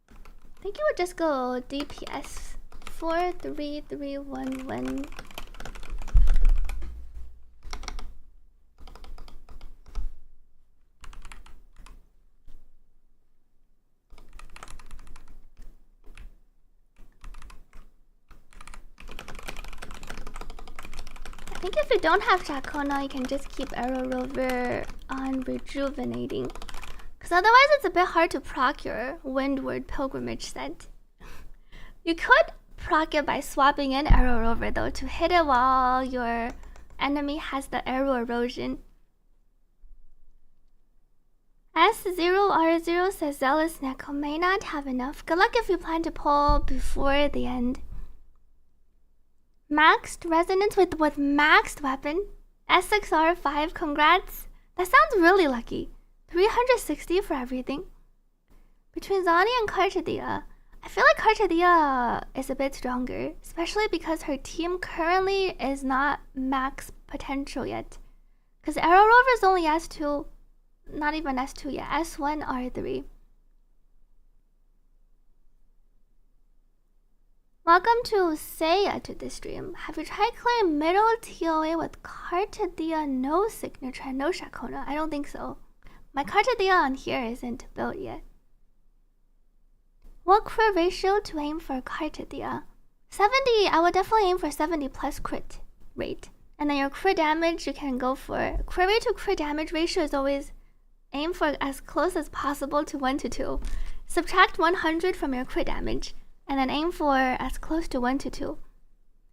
I think you would just go DPS 43311. I think if you don't have Chacona, you can just keep Arrow Rover on rejuvenating. Because otherwise it's a bit hard to proc your Windward Pilgrimage set. You could proc it by swapping in Arrow Rover though, to hit it while your enemy has the arrow erosion. S0R0 says Zealous Neko may not have enough. Good luck if you plan to pull before the end. Maxed resonance with maxed weapon. S6R5, congrats. That sounds really lucky. 360 for everything. Between Zani and Carchadia, I feel like Carchadia is a bit stronger, especially because her team currently is not max potential yet. Because Arrow Rover is only S2, not even S2 yet, S1 R3. Welcome to Seiya to this stream. Have you tried clearing middle TOA with Carchadia no signature and no Shakona? I don't think so. My Carchadia on here isn't built yet. What crit ratio to aim for Carchadia? 70, I would definitely aim for 70 plus crit rate. And then your crit damage you can go for. Crit rate to crit damage ratio is always aim for as close as possible to 1 to 2. Subtract 100 from your crit damage. And then aim for as close to 1 to 2.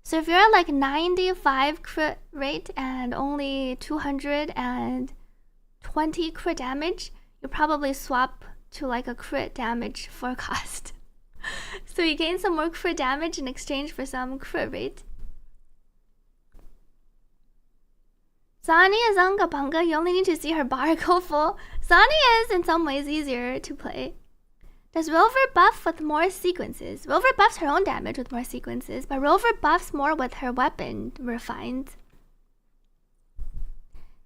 So if you're at like 95 crit rate and only 220 crit damage, you probably swap to like a crit damage forecast. So you gain some more crit damage in exchange for some crit rate. Zani is Anga Banga, you only need to see her bar go full. Zani is in some ways easier to play. Does Rover buff with more sequences? Rover buffs her own damage with more sequences, but Rover buffs more with her weapon refined.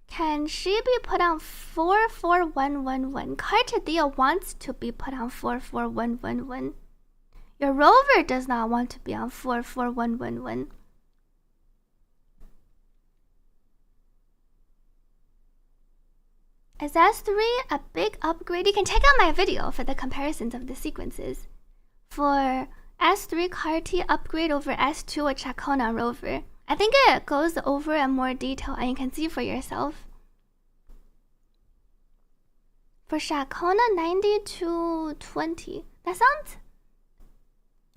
Can she be put on 44111? Carchadia wants to be put on 44111. Your Rover does not want to be on 44111. Is S3 a big upgrade? You can check out my video for the comparisons of the sequences. For S3 Carte upgrade over S2 with Chacona Rover, I think it goes over in more detail and you can see for yourself. For Chacona 90 to 20, that sounds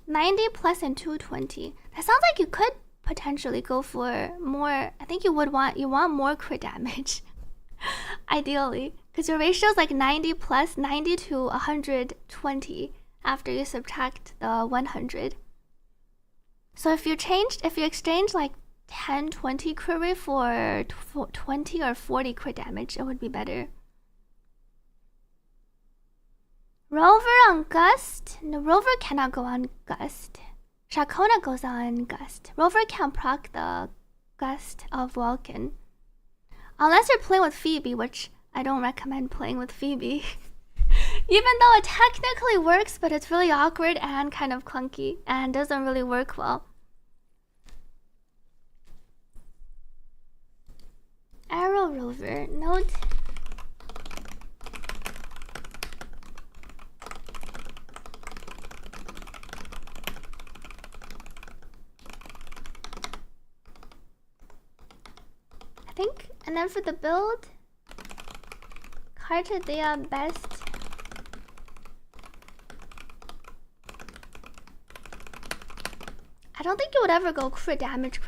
90 plus and 220. That sounds like you could potentially go for more. I think you want more crit damage. Ideally, because your ratio is like 90 plus 90 to 120 after you subtract the 100. So if you exchange like 10, 20 crit rate for 20 or 40 crit damage. It would be better. Rover on Gust? No, Rover cannot go on Gust. Shakona goes on Gust. Rover can't proc the Gust of Vulcan. Unless you're playing with Phoebe, which I don't recommend playing with Phoebe. Even though it technically works, but it's really awkward and kind of clunky and doesn't really work well. Arrow Rover, note. I think, and then for the build, Carte best. I don't think you would ever go crit damage.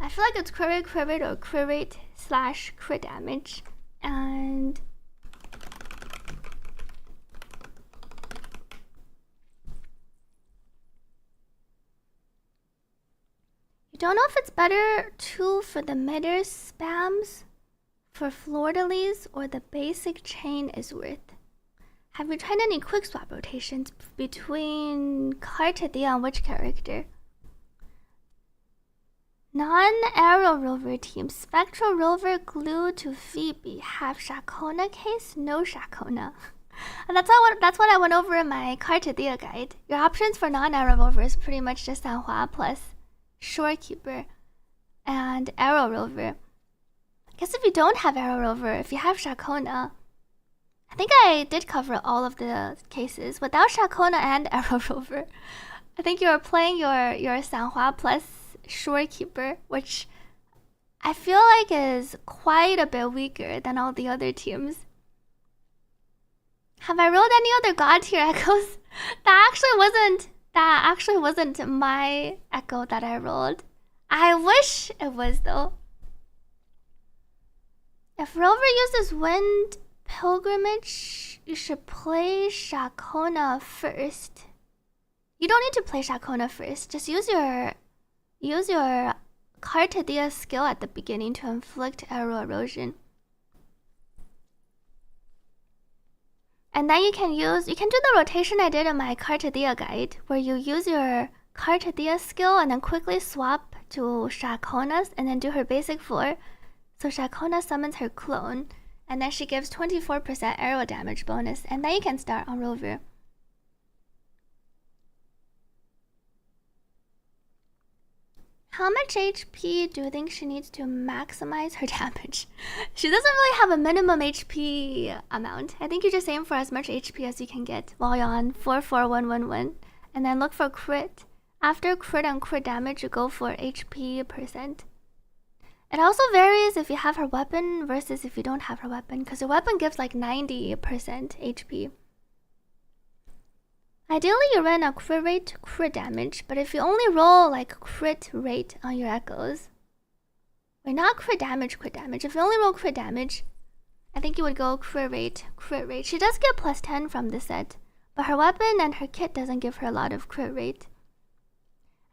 I feel like it's crit rate, or crit rate / crit damage. And you don't know if it's better too for the mid-air spams for fleur-de-lis or the basic chain is worth. Have you tried any quick swap rotations between Carte and which character? Non-Arrow Rover team. Spectral Rover glued to Phoebe. Have Shakona case? No Shakona. And that's what I went over in my Carte guide. Your options for non-Arrow Rover is pretty much just Sanhua plus Shorekeeper and Arrow Rover. I guess if you don't have Arrow Rover, if you have Shakona, I think I did cover all of the cases. Without Shakona and Arrow Rover, I think you're playing your Sanhua plus Shorekeeper, which I feel like is quite a bit weaker than all the other teams. Have I rolled any other God tier echoes? That actually wasn't my echo that I rolled. I wish it was though. If Rover uses Wind Pilgrimage, you should play Shakona first. You don't need to play Shakona first. Just use your Carte skill at the beginning to inflict arrow erosion. And then you can do the rotation I did in my Carte guide, where you use your Carte skill and then quickly swap to Shakona's and then do her basic floor. So Shakona summons her clone, and then she gives 24% arrow damage bonus, and then you can start on Rover. How much HP do you think she needs to maximize her damage? She doesn't really have a minimum HP amount. I think you just aim for as much HP as you can get while you're on 44111, and then look for crit. After crit and crit damage, you go for HP %. It also varies if you have her weapon versus if you don't have her weapon, because her weapon gives like 90% HP. Ideally, you run a crit rate, crit damage, but if you only roll like crit rate on your echoes, wait, not crit damage. If you only roll crit damage, I think you would go crit rate. She does get +10 from this set, but her weapon and her kit doesn't give her a lot of crit rate.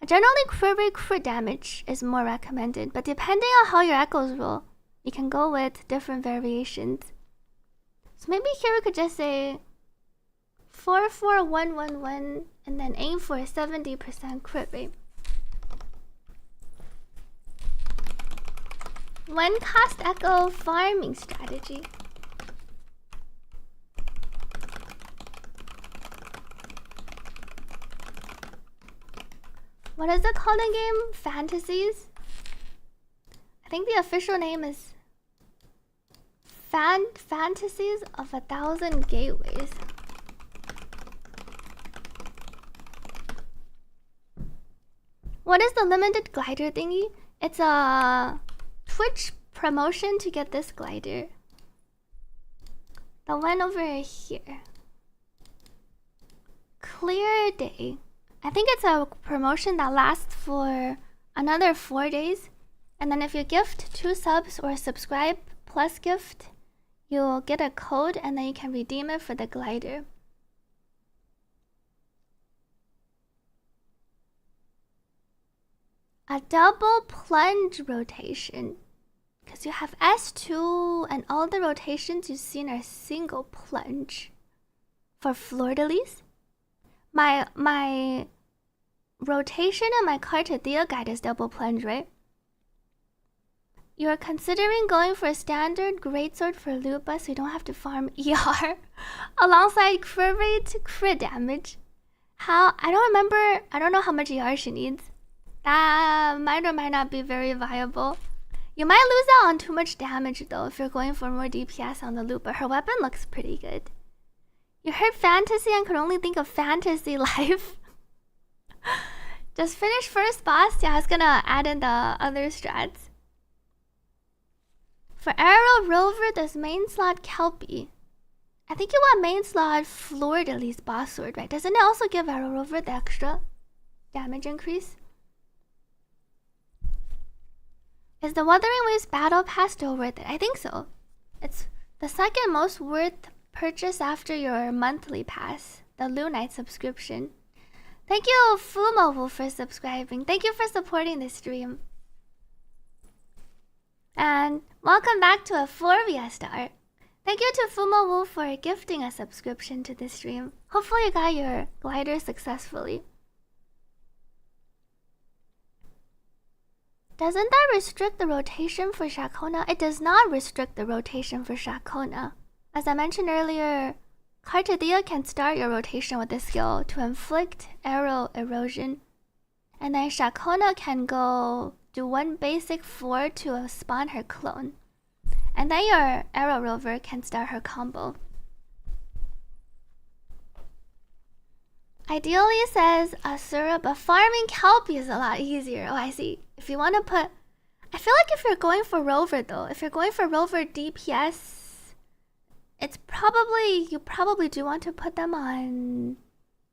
Generally, crit rate, crit damage is more recommended, but depending on how your echoes roll, you can go with different variations. So maybe here we could just say 44111 and then aim for a 70% crit rate. One cost echo farming strategy. What is it called in game? Fantasies? I think the official name is Fantasies of 1,000 Gateways. What is the limited glider thingy? It's a Twitch promotion to get this glider. The one over here. Clear Day. I think it's a promotion that lasts for another 4 days. And then if you gift 2 subs or subscribe plus gift, you'll get a code and then you can redeem it for the glider. a double plunge rotation. Because you have S2 and all the rotations you've seen are single plunge. For fleur-de-lis, my rotation and my Carte guide is double plunge, right? You're considering going for a standard greatsword for Lupa so you don't have to farm ER alongside crit rate, crit damage. I don't know how much ER she needs. That might or might not be very viable. You might lose out on too much damage though if you're going for more DPS on the loop, but her weapon looks pretty good. You heard fantasy and could only think of fantasy life. Just finish first boss. Yeah, I was gonna add in the other strats. For Arrow Rover, there's main slot Kelpie. I think you want main slot Fleur-de-Lis boss sword, right? Doesn't it also give Arrow Rover the extra damage increase? Is the Wuthering Waves Battle Pass still worth it? I think so. It's the second most worth purchase after your monthly pass, the Lunite subscription. Thank you, Fumowu, for subscribing. Thank you for supporting this stream. And welcome back to a 4 star. Thank you to Fumowu for gifting a subscription to this stream. Hopefully you got your glider successfully. Doesn't that restrict the rotation for Shakona? It does not restrict the rotation for Shakona. As I mentioned earlier, Carte can start your rotation with the skill to inflict arrow erosion. And then Shakona can go do one basic 4 to spawn her clone. And then your Arrow Rover can start her combo. Ideally says Asura, but farming Kelpie is a lot easier. Oh, I see. If you want to put... I feel like if you're going for Rover though, if you're going for Rover DPS, it's probably... You probably do want to put them on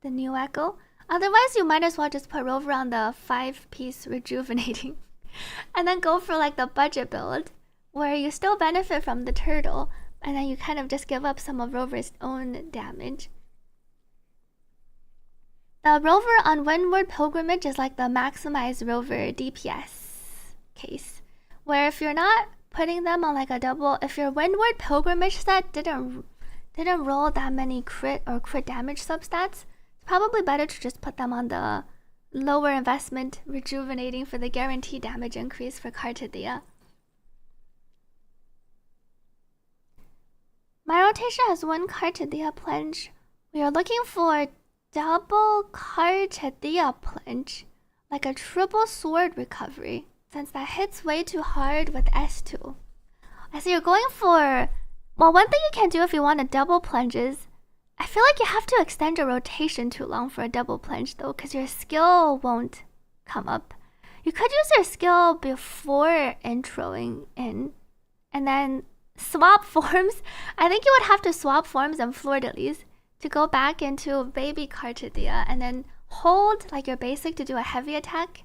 the new Echo. Otherwise, you might as well just put Rover on the 5-piece rejuvenating. And then go for like the budget build, where you still benefit from the turtle, and then you kind of just give up some of Rover's own damage. The Rover on Windward Pilgrimage is like the maximized Rover DPS case, where if you're not putting them on like a double, if your Windward Pilgrimage set didn't roll that many crit or crit damage substats, it's probably better to just put them on the lower investment rejuvenating for the guaranteed damage increase for Carte. My rotation has one Carte plunge. We are looking for double Carte plunge, like a triple sword recovery, since that hits way too hard with S2. I see you're going for... Well, one thing you can do if you want a double plunge is, I feel like you have to extend your rotation too long for a double plunge though, because your skill won't come up. You could use your skill before introing in, and then swap forms. I think you would have to swap forms and Fleur-de-Lis to go back into baby Carte, and then hold like your basic to do a heavy attack,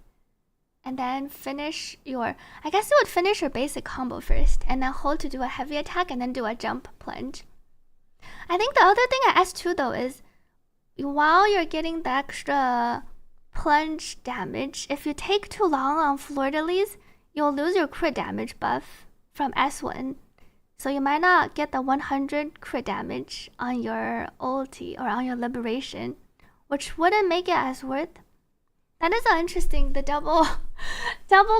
and then finish your... I guess you would finish your basic combo first, and then hold to do a heavy attack, and then do a jump plunge. I think the other thing at S2 though is, while you're getting the extra plunge damage, if you take too long on Fleur-de-Lis, you'll lose your crit damage buff from S1. So you might not get the 100 crit damage on your ulti or on your liberation, which wouldn't make it as worth. That is so interesting, the double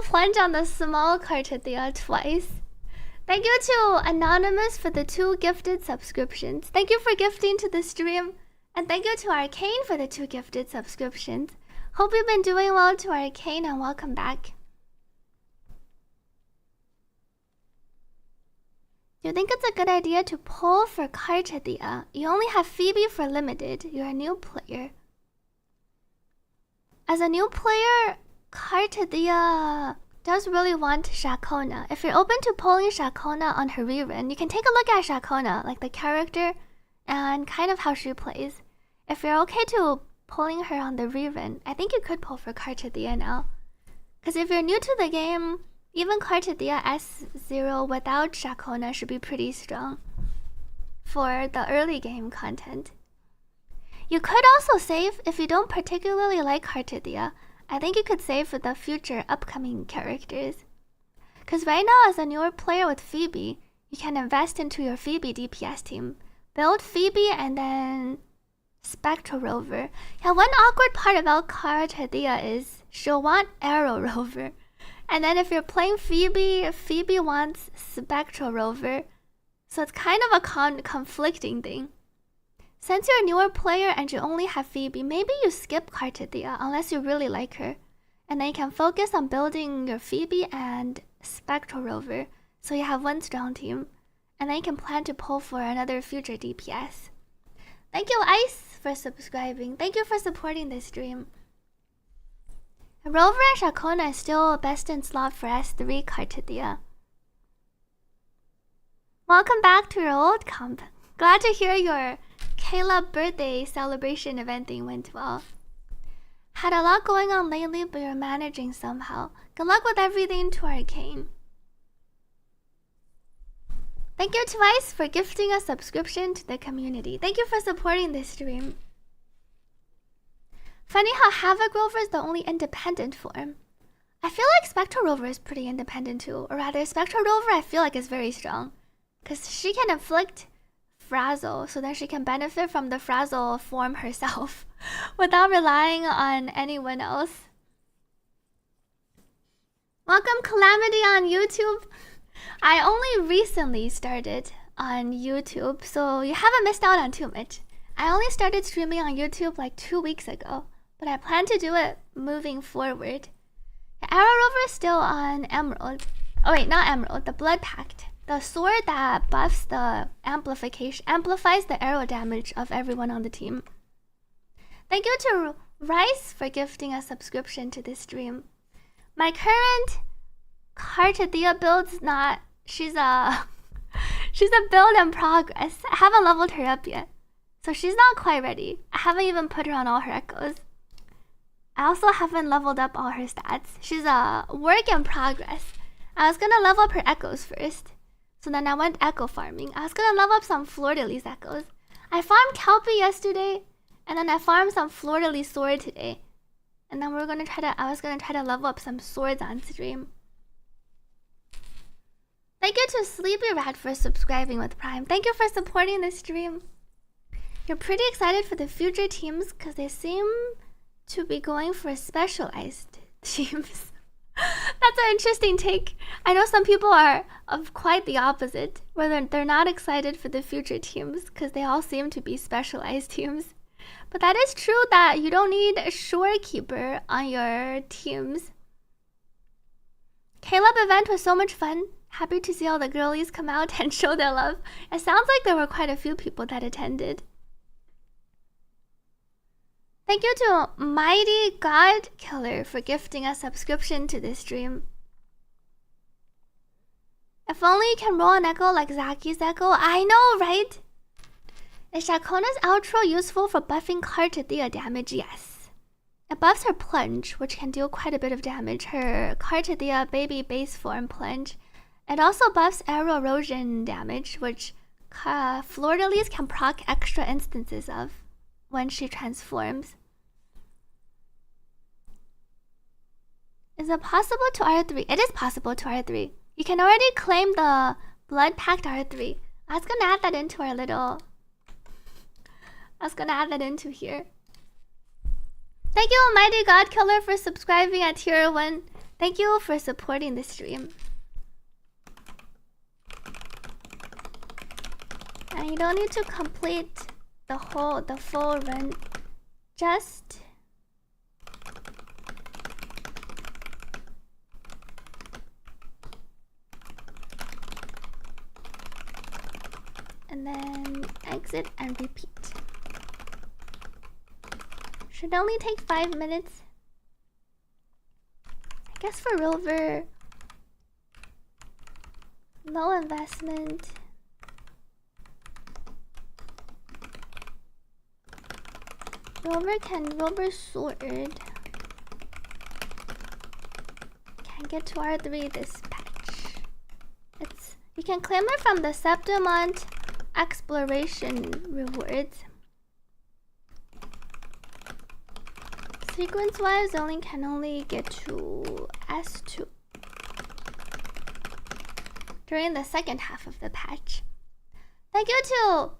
plunge on the small Carte twice. Thank you to Anonymous for the 2 gifted subscriptions. Thank you for gifting to the stream. And thank you to Arcane for the 2 gifted subscriptions. Hope you've been doing well to Arcane, and welcome back. Do you think it's a good idea to pull for Carte? You only have Phoebe for limited. You're a new player. As a new player, Carte does really want Shakona. If you're open to pulling Shakona on her rerun, you can take a look at Shakona, like the character and kind of how she plays. If you're okay to pulling her on the rerun, I think you could pull for Carte now. Because if you're new to the game, even Carte S0 without Shakona should be pretty strong for the early game content. You could also save if you don't particularly like Carte. I think you could save for the future upcoming characters. Because right now, as a newer player with Phoebe, you can invest into your Phoebe DPS team. Build Phoebe and then Spectral Rover. Yeah, one awkward part about Carte is she'll want Arrow Rover. And then if you're playing Phoebe, Phoebe wants Spectral Rover. So it's kind of a conflicting thing. Since you're a newer player and you only have Phoebe, maybe you skip Carte unless you really like her. And then you can focus on building your Phoebe and Spectral Rover. So you have one strong team. And then you can plan to pull for another future DPS. Thank you, Ice, for subscribing. Thank you for supporting this stream. Rover and Shakona is still best in slot for S3 Carte. Welcome back to your old comp. Glad to hear your Caleb birthday celebration event thing went well. Had a lot going on lately, but you're managing somehow. Good luck with everything to Arcane. Thank you to Ice for gifting a subscription to the community. Thank you for supporting this stream. Funny how Havoc Rover is the only independent form. I feel like Spectral Rover is pretty independent too. Or rather, Spectral Rover I feel like is very strong. Because she can inflict Frazzle, so then she can benefit from the Frazzle form herself without relying on anyone else. Welcome Calamity on YouTube. I only recently started on YouTube, so you haven't missed out on too much. I only started streaming on YouTube like 2 weeks ago, but I plan to do it moving forward. Arrow Rover is still on Emerald. Oh wait, not Emerald, the Blood Pact. The sword that buffs the amplifies the arrow damage of everyone on the team. Thank you to Rice for gifting a subscription to this stream. My current Carte build's not... She's a build in progress. I haven't leveled her up yet. So she's not quite ready. I haven't even put her on all her echoes. I also haven't leveled up all her stats. She's a work in progress. I was gonna level up her echoes first. So then I went echo farming. I was gonna level up some Fleur-de-Lis echoes. I farmed Kelpie yesterday, and then I farmed some Fleur-de-Lis sword today. And then I was gonna try to level up some swords on stream. Thank you to Sleepy Rat for subscribing with Prime. Thank you for supporting this stream. You're pretty excited for the future teams because they seem to be going for specialized teams. That's an interesting take. I know some people are of quite the opposite, where they're not excited for the future teams because they all seem to be specialized teams. But that is true that you don't need a shorekeeper on your teams. Caleb event was so much fun. Happy to see all the girlies come out and show their love. It sounds like there were quite a few people that attended. Thank you to Mighty God Killer for gifting a subscription to this stream. If only you can roll an echo like Zaki's echo. I know, right? Is Shakona's outro useful for buffing Carte damage? Yes. It buffs her plunge, which can deal quite a bit of damage. Her Carte baby base form plunge. It also buffs arrow erosion damage, which Fleur-de-Lis can proc extra instances of when she transforms. Is it possible to R3? It is possible to R3. You can already claim the Blood Pact R3. I was gonna add that into our little... I was gonna add that into here. Thank you, Mighty God Killer, for subscribing at tier 1. Thank you for supporting the stream. And you don't need to complete the full run. Just and then exit and repeat. Should only take 5 minutes. I guess for Rover, low investment. Rover sword can get to R3 this patch. You can claim it from the Septimont exploration rewards. Sequence-wise, only can only get to S2 during the second half of the patch. Thank you to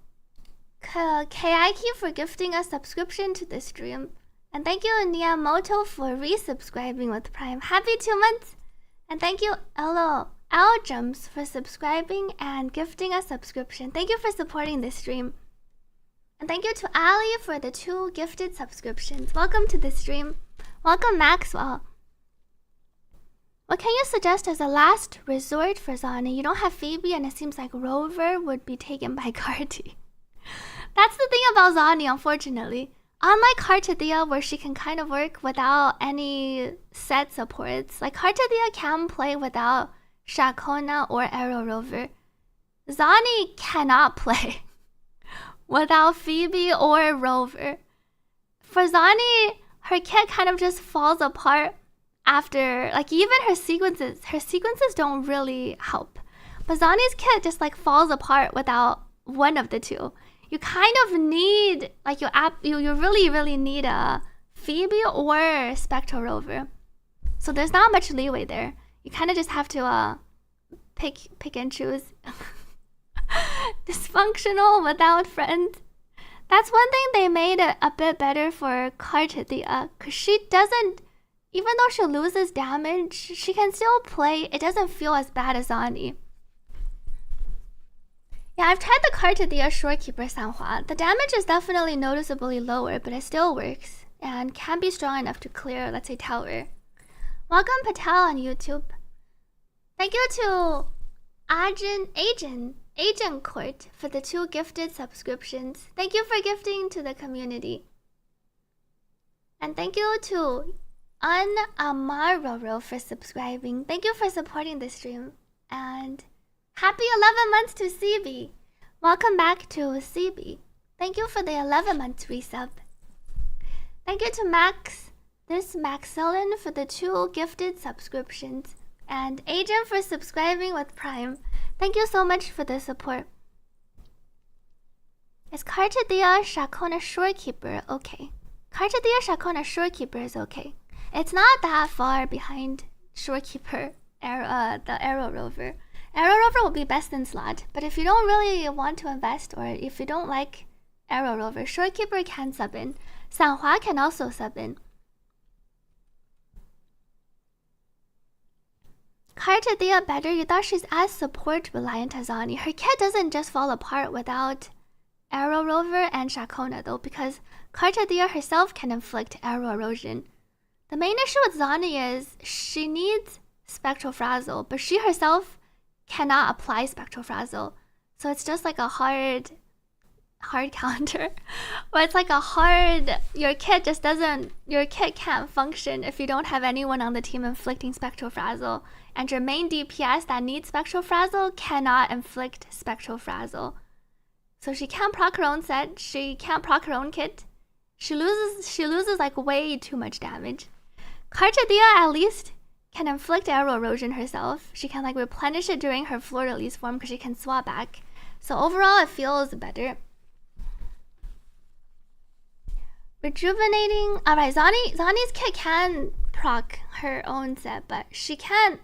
Kaiki for gifting a subscription to the stream. And thank you Niamoto for resubscribing with Prime. Happy 2 months! And thank you Aljums for subscribing and gifting a subscription. Thank you for supporting this stream. And thank you to Ali for the 2 gifted subscriptions. Welcome to the stream. Welcome Maxwell. What can you suggest as a last resort for Zani? You don't have Phoebe and it seems like Rover would be taken by Carte. That's the thing about Zani, unfortunately. Unlike Carte where she can kind of work without any set supports, like Carte can play without Shakona or Arrow Rover. Zani cannot play without Phoebe or Rover. For Zani, her kit kind of just falls apart after, like, even her sequences don't really help. But Zani's kit just like falls apart without one of the two. You kind of need, like, you really need a Phoebe or Spectral Rover. So there's not much leeway there. You kind of just have to pick and choose. Dysfunctional without friends. That's one thing they made a bit better for Carte, because she doesn't, even though she loses damage, she can still play. It doesn't feel as bad as Zani. Yeah, I've tried the Carte Shorekeeper Sanhua. The damage is definitely noticeably lower, but it still works and can be strong enough to clear, let's say, tower. Welcome Patel on YouTube. Thank you to Agent Court for the 2 gifted subscriptions. Thank you for gifting to the community. And thank you to Amaroro for subscribing. Thank you for supporting the stream. And happy 11 months to CB. Welcome back to CB. Thank you for the 11 months resub. Thank you to Maxillen for the 2 gifted subscriptions. And Agent for subscribing with Prime. Thank you so much for the support. Is Carte Shakona Shorekeeper okay? Carte Shakona Shorekeeper is okay. It's not that far behind Shorekeeper, the Arrow Rover. Arrow Rover will be best in slot, but if you don't really want to invest or if you don't like Arrow Rover, Shorekeeper can sub in. Sanhua can also sub in. Carte better, you thought she's as support reliant as Zani. Her kit doesn't just fall apart without Arrow Rover and Shakona though, because Carte herself can inflict arrow erosion. The main issue with Zani is she needs Spectral Frazzle, but she herself cannot apply Spectral Frazzle. So it's just like a hard counter. Or it's like a hard, your kit can't function if you don't have anyone on the team inflicting Spectral Frazzle. And your main DPS that needs Spectral Frazzle cannot inflict Spectral Frazzle. So she can't proc her own set, she can't proc her own kit. She loses like way too much damage. Carte at least can inflict arrow erosion herself. She can like replenish it during her floor release form because she can swap back. So overall it feels better. Rejuvenating. Alright, Zani's kit can proc her own set, but she can't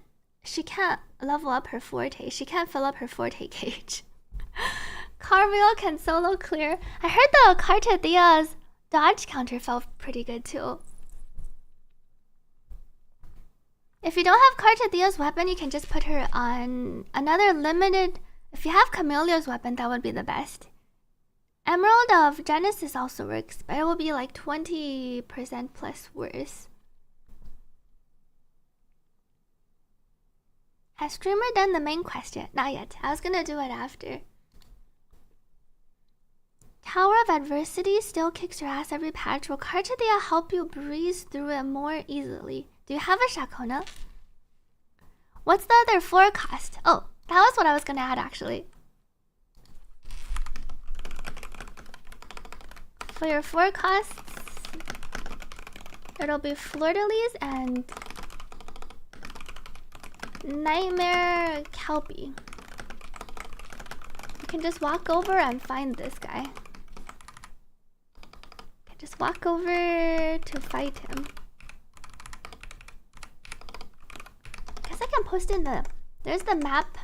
level up her forte. She can't fill up her forte cage. Carville can solo clear. I heard the Carte Dia's dodge counter felt pretty good too. If you don't have Carte Dia's weapon, you can just put her on another limited. If you have Camellia's weapon, that would be the best. Emerald of Genesis also works, but it will be like 20% plus worse. Has streamer done the main quest yet? Not yet. I was gonna do it after. Tower of Adversity still kicks your ass every patch. Will Carte Dia help you breeze through it more easily? Do you have a Shakona? What's the other forecast? Oh, that was what I was gonna add actually. For your forecasts, it'll be Fleur-de-Lis and Nightmare Kelpie. You can just walk over and find this guy. Just walk over to fight him. Guess I can post in the... There's the map.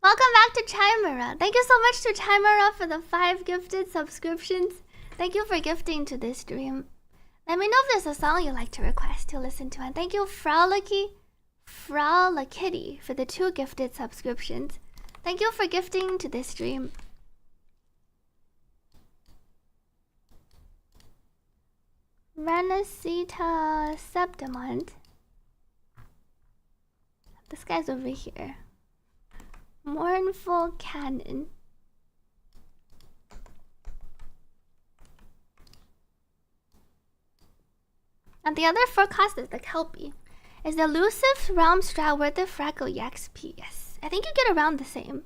Welcome back to Chimera. Thank you so much to Chimera for the 5 gifted subscriptions. Thank you for gifting to this stream. Let me know if there's a song you'd like to request to listen to. And thank you, Fraulicky for the 2 gifted subscriptions. Thank you for gifting to this stream. Renacita Septimont. This guy's over here. Mournful Cannon. And the other forecast is the Kelpie. Is the elusive realm strat worth the Fractal EXP? Yes. I think you get around the same.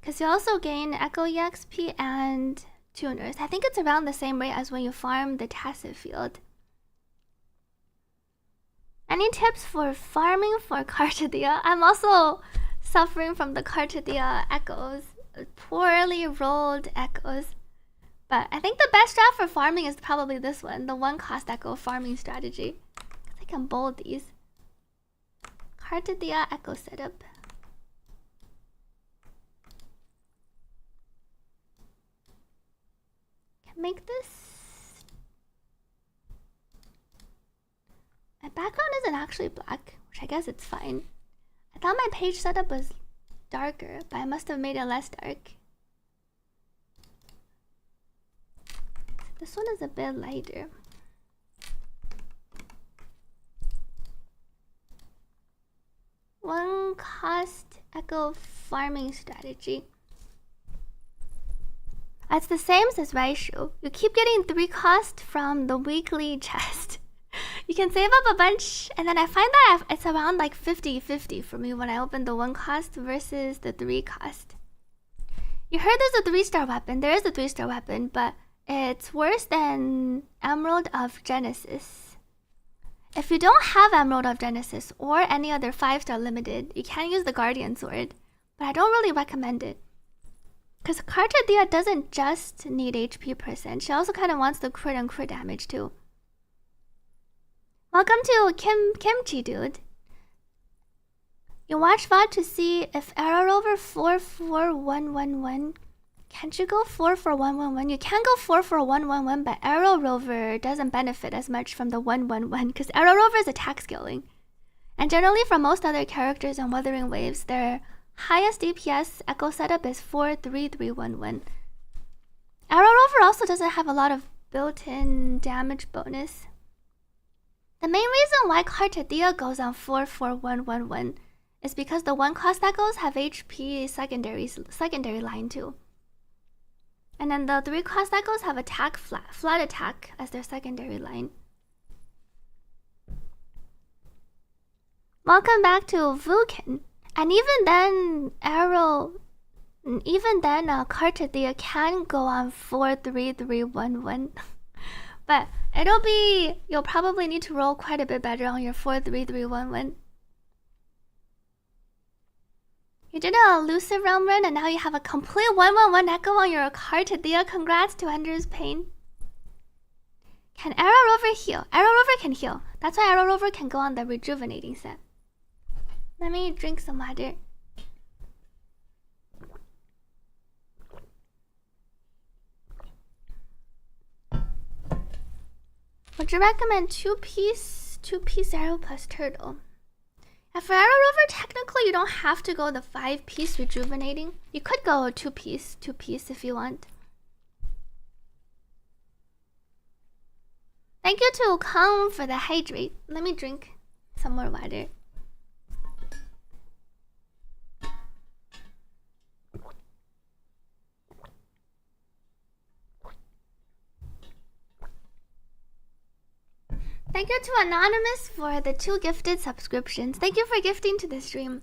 Because you also gain Echo EXP and tuners. I think it's around the same rate as when you farm the Tacit Field. Any tips for farming for Carte? I'm also suffering from the Carte echoes. Poorly rolled echoes. But I think the best strat for farming is probably this one. The 1 cost echo farming strategy. I can bold these. Carte echo setup. Can make this. My background isn't actually black, which I guess it's fine. I thought my page setup was darker, but I must have made it less dark. This one is a bit lighter. One cost echo farming strategy. It's the same as Raishu. You keep getting 3 cost from the weekly chest. You can save up a bunch, and then I find that it's around like 50-50 for me when I open the 1 cost versus the 3 cost. You heard there's a 3-star weapon. There is a 3-star weapon, but it's worse than Emerald of Genesis. If you don't have Emerald of Genesis or any other 5-star limited, you can use the Guardian Sword, but I don't really recommend it. Because Carte doesn't just need HP %, she also kind of wants the crit and crit damage too. Welcome to Kimchi Dude. You watch VOD to see if Arrow Rover 44111. Can't you go 44111? You can go 44111, but Arrow Rover doesn't benefit as much from the 111 because Arrow Rover is attack scaling. And generally for most other characters in Wuthering Waves, their highest DPS echo setup is 43311. Arrow Rover also doesn't have a lot of built-in damage bonus. The main reason why Carte goes on 44111 is because the 1 cost echoes have HP secondary line too. And then the 3 cost echoes have attack flat attack as their secondary line. Welcome back to Vuken. And even then, Carte can go on 43311. But you'll probably need to roll quite a bit better on your 43311. You did a elusive realm run and now you have a complete 111 echo on your Carte. Congrats to Ender's Pain. Can Arrow Rover heal? Arrow Rover can heal. That's why Arrow Rover can go on the rejuvenating set. Let me drink some water. Would you recommend two-piece arrow plus turtle? And for Arrow Rover, technically you don't have to go the 5-piece rejuvenating. You could go 2-piece if you want. Thank you to Kong for the hydrate. Let me drink some more water. Thank you to Anonymous for the 2 gifted subscriptions. Thank you for gifting to the stream.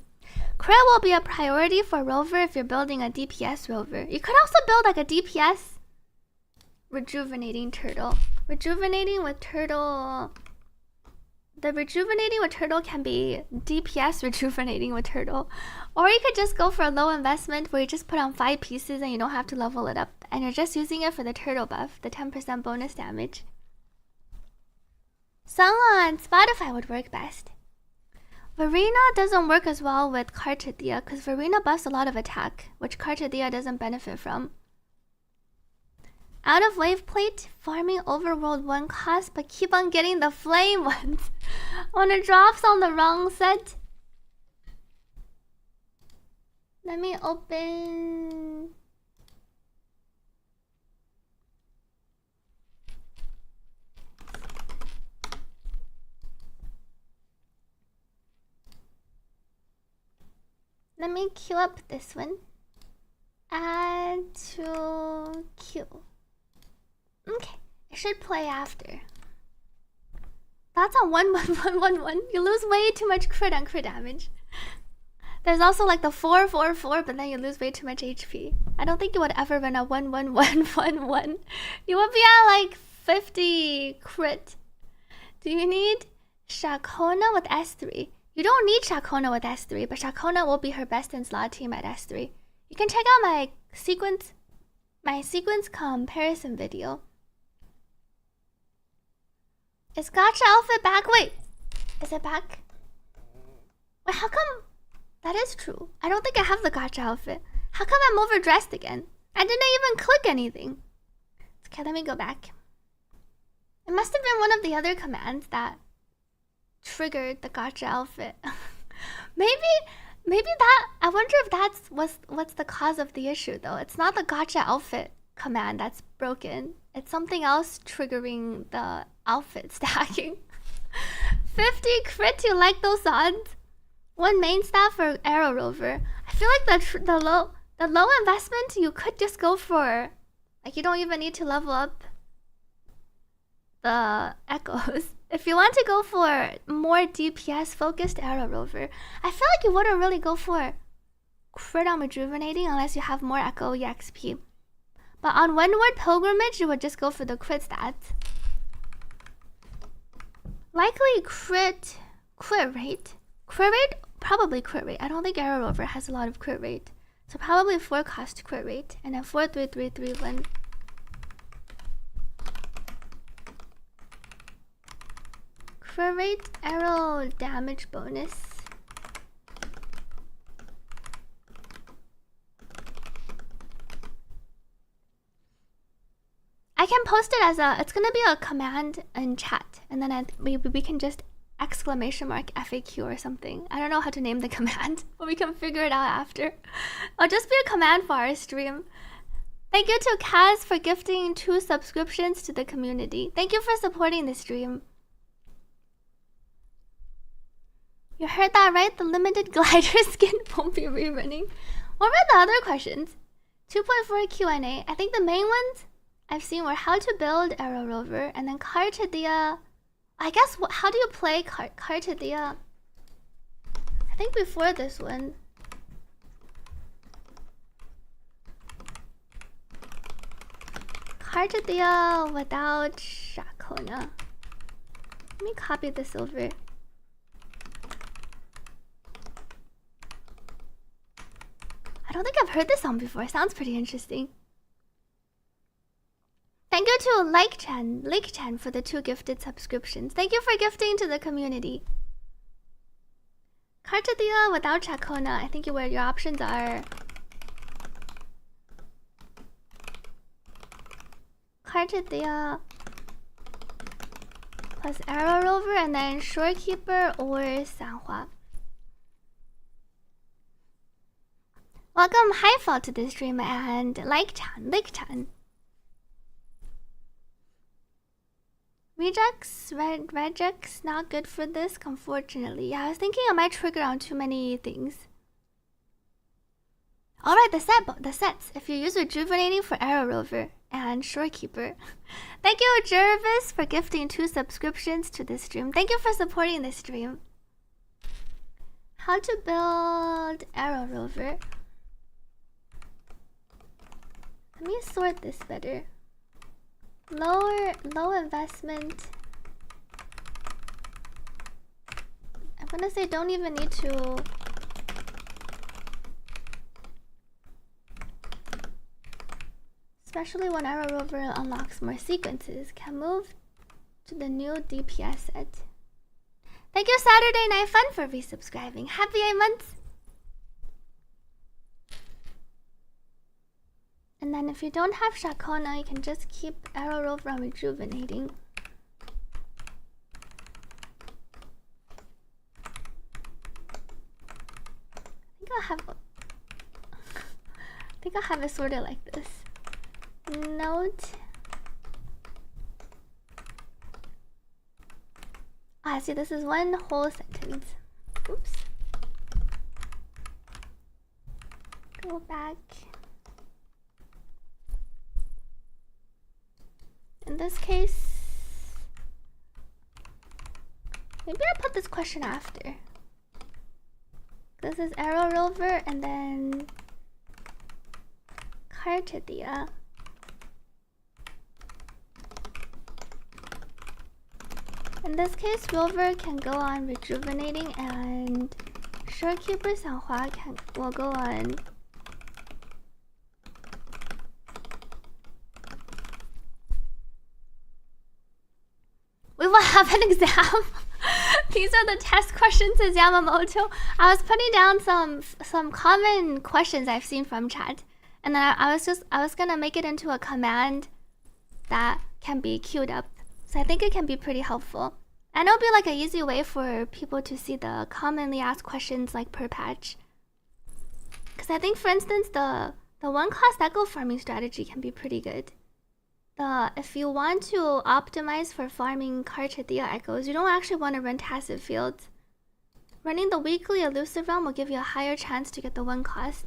Crit will be a priority for Rover if you're building a DPS Rover. You could also build like a DPS rejuvenating turtle. Rejuvenating with turtle The rejuvenating with turtle can be DPS rejuvenating with turtle. Or you could just go for a low investment where you just put on 5 pieces and you don't have to level it up. And you're just using it for the turtle buff, the 10% bonus damage. Song on Spotify would work best. Verena doesn't work as well with Carte because Verena buffs a lot of attack, which Carte doesn't benefit from. Out of wave plate, farming overworld 1 cost, but keep on getting the flame ones. When it drops on the wrong set. Let me open. Let me queue up this one. Add to queue. Okay, it should play after. That's on 11111. You lose way too much crit on crit damage. There's also like the 444, but then you lose way too much HP. I don't think you would ever run a 11111. You would be at like 50 crit. Do you need Shakona with S3? You don't need Shakona with S3, but Shakona will be her best in slot team at S3. You can check out my sequence comparison video. Is Gacha outfit back? Wait, is it back? Wait, how come? That is true. I don't think I have the Gacha outfit. How come I'm overdressed again? I didn't even click anything. Okay, let me go back. It must have been one of the other commands that triggered the Gacha outfit. maybe that, I wonder if that's what's the cause of the issue though. It's not the Gacha outfit command that's broken. It's something else triggering the outfit stacking. 50 crit, you like those odds? 1 main staff for Arrow Rover. I feel like the low investment you could just go for, like you don't even need to level up the echoes. If you want to go for more DPS focused Arrow Rover, I feel like you wouldn't really go for crit on rejuvenating unless you have more Echo EXP. But on Windward Pilgrimage, you would just go for the crit stats. Likely crit rate. Crit rate? Probably crit rate. I don't think Arrow Rover has a lot of crit rate. So probably 4 cost crit rate. And then 43331. Crit rate, arrow damage bonus. I can post it as it's gonna be a command in chat, and then we can just exclamation mark FAQ or something. I don't know how to name the command, but we can figure it out after. It'll just be a command for our stream. Thank you to Kaz for gifting 2 subscriptions to the community. Thank you for supporting the stream. You heard that right? The limited glider skin won't be rerunning. What were the other questions? 2.4 Q&A. I think the main ones I've seen were how to build Arrow Rover, and then Carte. I guess, how do you play Carte? I think before this one. Carte without Shakona. Let me copy this over. I don't think I've heard this song before. Sounds pretty interesting. Thank you to Lake-chan for the 2 gifted subscriptions. Thank you for gifting to the community. Carte without Chacona. I think your options are Carte plus Arrow Rover and then Shorekeeper or Sanhua. Welcome Haifal to the stream and Lake-chan. Regex not good for this, unfortunately. Yeah, I was thinking I might trigger on too many things. Alright, the sets. If you use Rejuvenating for Arrow Rover and Shorekeeper. Thank you, Jervis, for gifting 2 subscriptions to this stream. Thank you for supporting this stream. How to build Arrow Rover. Let me sort this better. Low investment. I'm gonna say don't even need to. Especially when Arrow Rover unlocks more sequences, can move to the new DPS set. Thank you, Saturday Night Fun, for resubscribing. Happy 8 months! And then if you don't have Shakona, you can just keep Arrow Rover on rejuvenating. I think I'll have it sorted like this. Note. Ah, see, this is one whole sentence. Oops. Go back. In this case, maybe I'll put this question after. This is Arrow Rover and then Carte. In this case, Rover can go on rejuvenating and Shorekeeper Sanhua will go on we will have an exam. These are the test questions, says Yamamoto. I was putting down some common questions I've seen from chat, and then I was gonna make it into a command that can be queued up. So I think it can be pretty helpful. And it'll be like an easy way for people to see the commonly asked questions like per patch. Because I think, for instance, the one-cost echo farming strategy can be pretty good. If you want to optimize for farming Carte echoes, you don't actually want to run passive fields. Running the weekly elusive realm will give you a higher chance to get the one cost.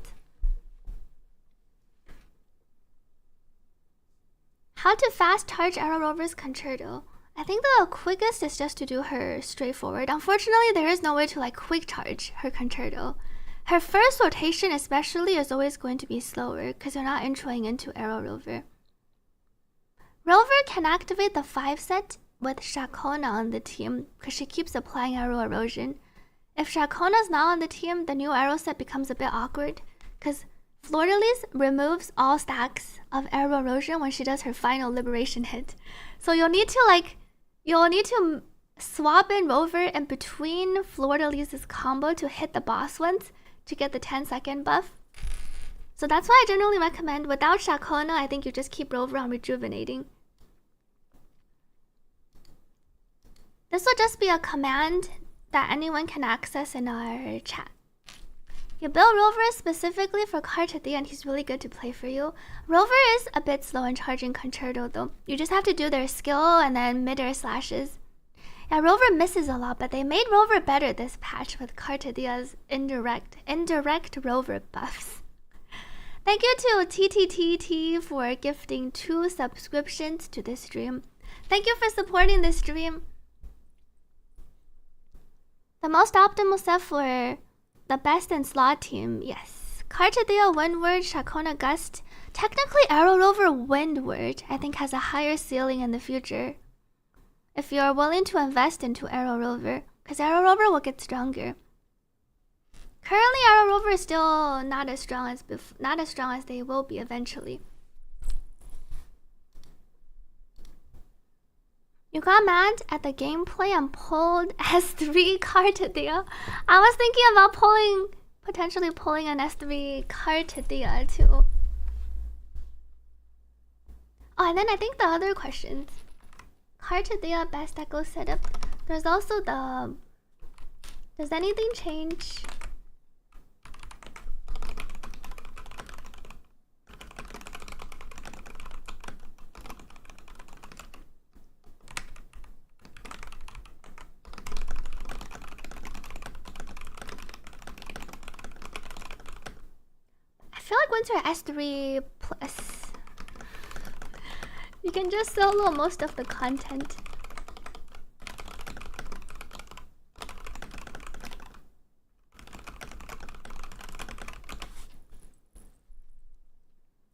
How to fast charge Arrow Rover's Concerto. I think the quickest is just to do her straightforward. Unfortunately, there is no way to like quick charge her Concerto. Her first rotation especially is always going to be slower because you're not introing into Arrow Rover. Rover can activate the 5 set with Shakona on the team because she keeps applying arrow erosion. If Shakona's not on the team, the new arrow set becomes a bit awkward because Flordelis removes all stacks of arrow erosion when she does her final liberation hit. So you'll need to swap in Rover in between Flordelis' combo to hit the boss ones to get the 10-second buff. So that's why I generally recommend without Shakona, I think you just keep Rover on rejuvenating. This will just be a command that anyone can access in our chat. You build Rover specifically for Carte and he's really good to play for you. Rover is a bit slow in charging Concerto though. You just have to do their skill and then mid-air slashes. Yeah, Rover misses a lot, but they made Rover better this patch with Carte's indirect Rover buffs. Thank you to TTTT for gifting 2 subscriptions to this stream. Thank you for supporting this stream. The most optimal set for the best in slot team, yes. Cartedea Windward, Shakona Gust. Technically, Arrow Rover Windward, I think, has a higher ceiling in the future. If you are willing to invest into Arrow Rover, because Arrow Rover will get stronger. Currently, Arrow Rover is still not as strong as they will be eventually. You got mad at the gameplay and pulled S3 Cartedea. I was thinking about potentially pulling an S3 Cartedea too. Oh, and then I think the other questions. Cartedea best echo setup. There's also the... Does anything change? I feel like once you're S3 plus, you can just solo most of the content.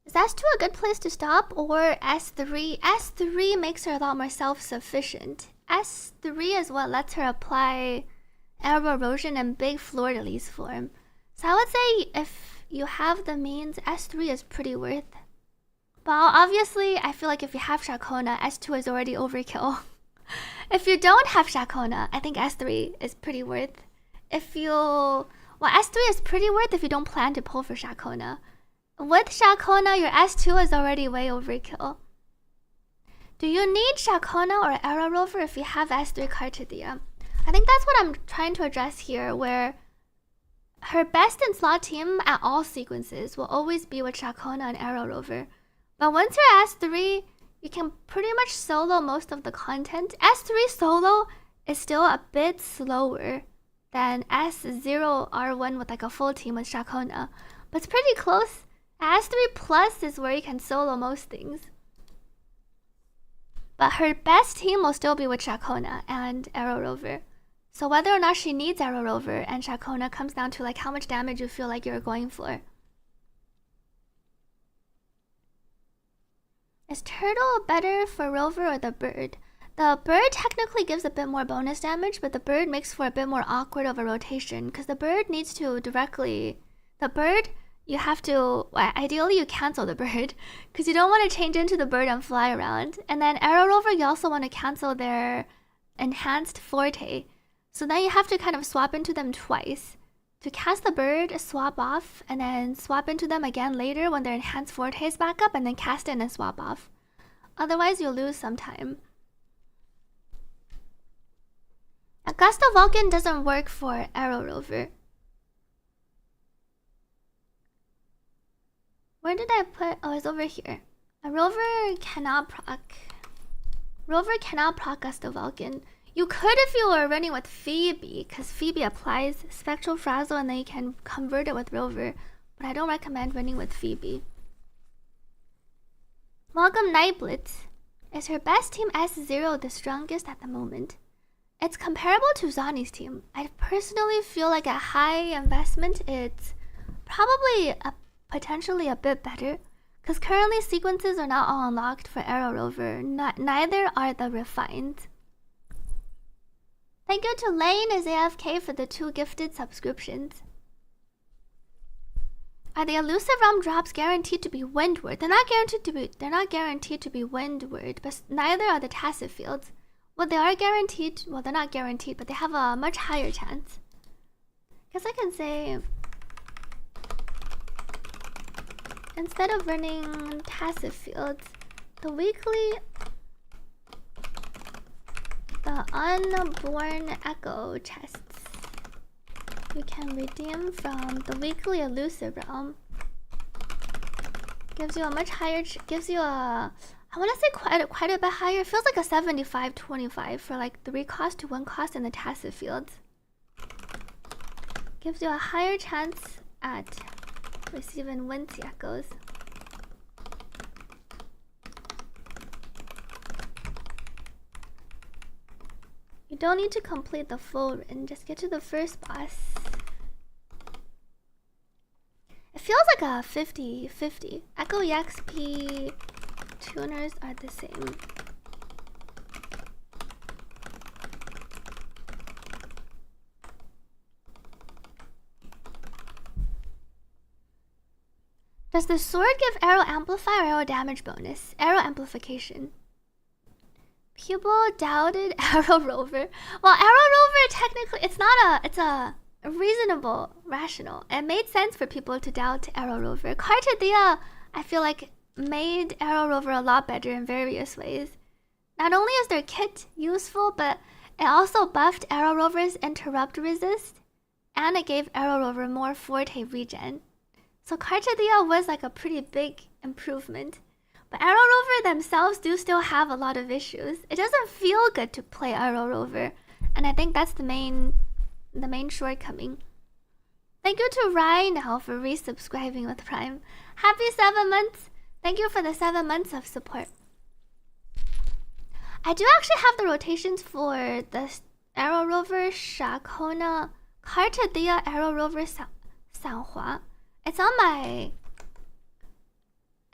Is S2 a good place to stop or S3? S3 makes her a lot more self-sufficient. S3 is what lets her apply Arrow Erosion, and big Fleur-de-Lis form. So I would say if you have the means, S3 is pretty worth. But obviously, I feel like if you have Shakona, S2 is already overkill. If you don't have Shakona, I think S3 is pretty worth. Well, S3 is pretty worth if you don't plan to pull for Shakona. With Shakona, your S2 is already way overkill. Do you need Shakona or Arrow Rover if you have S3 Carte? I think that's what I'm trying to address here, where her best in slot team at all sequences will always be with Shakona and Arrow Rover. But once you're S3, you can pretty much solo most of the content. S3 solo is still a bit slower than S0 R1 with like a full team with Shakona. But it's pretty close. S3 Plus is where you can solo most things. But her best team will still be with Shakona and Arrow Rover. So whether or not she needs Arrow Rover and Shakona comes down to like how much damage you feel like you're going for. Is Turtle better for Rover or the Bird? The Bird technically gives a bit more bonus damage, but the Bird makes for a bit more awkward of a rotation because the Bird needs to directly... The Bird, you have to... Well, ideally, you cancel the Bird because you don't want to change into the Bird and fly around. And then Arrow Rover, you also want to cancel their enhanced Forte. So then you have to kind of swap into them twice. To cast the Bird, swap off, and then swap into them again later when their enhanced Forte is back up, and then cast it and then swap off. Otherwise, you'll lose some time. Augusta Vulcan doesn't work for Arrow Rover. Where did I put... Oh, it's over here. A Rover cannot proc Augusta Vulcan. You could if you were running with Phoebe, because Phoebe applies Spectral Frazzle and then you can convert it with Rover. But I don't recommend running with Phoebe. Welcome Nightblitz. Is her best team S0 the strongest at the moment? It's comparable to Zani's team. I personally feel like at high investment, it's probably potentially a bit better. Because currently sequences are not all unlocked for Arrow Rover. Neither are the refined. Thank you to Lane as AFK for the 2 gifted subscriptions. Are the elusive realm drops guaranteed to be windward? They're not guaranteed to be windward, but neither are the tacit fields. Well, they are guaranteed. Well, they're not guaranteed, but they have a much higher chance. Guess I can say instead of running tacit fields, the Unborn Echo chests you can redeem from the weekly elusive realm. Gives you a much higher, I want to say quite a bit higher. It feels like a 75-25 for like 3 cost to 1 cost in the tacit fields. Gives you a higher chance at receiving Wincy Echoes. You don't need to complete the full run, just get to the first boss. It feels like a 50-50. Echo EXP tuners are the same. Does the sword give arrow amplify or arrow damage bonus? Arrow amplification. People doubted Arrow Rover. Well, Arrow Rover technically, it's a reasonable, rational. It made sense for people to doubt Arrow Rover. Carte, I feel like made Arrow Rover a lot better in various ways. Not only is their kit useful, but it also buffed Arrow Rover's interrupt resist, and it gave Arrow Rover more Forte regen. So Carte was like a pretty big improvement. But Arrow Rover themselves do still have a lot of issues. It doesn't feel good to play Arrow Rover, and I think that's the main shortcoming. Thank you to Ryan now for resubscribing with Prime. Happy 7 months. Thank you for the 7 months of support. I do actually have the rotations for the Arrow Rover, Shakona, Carte, Arrow Rover, Sanhua.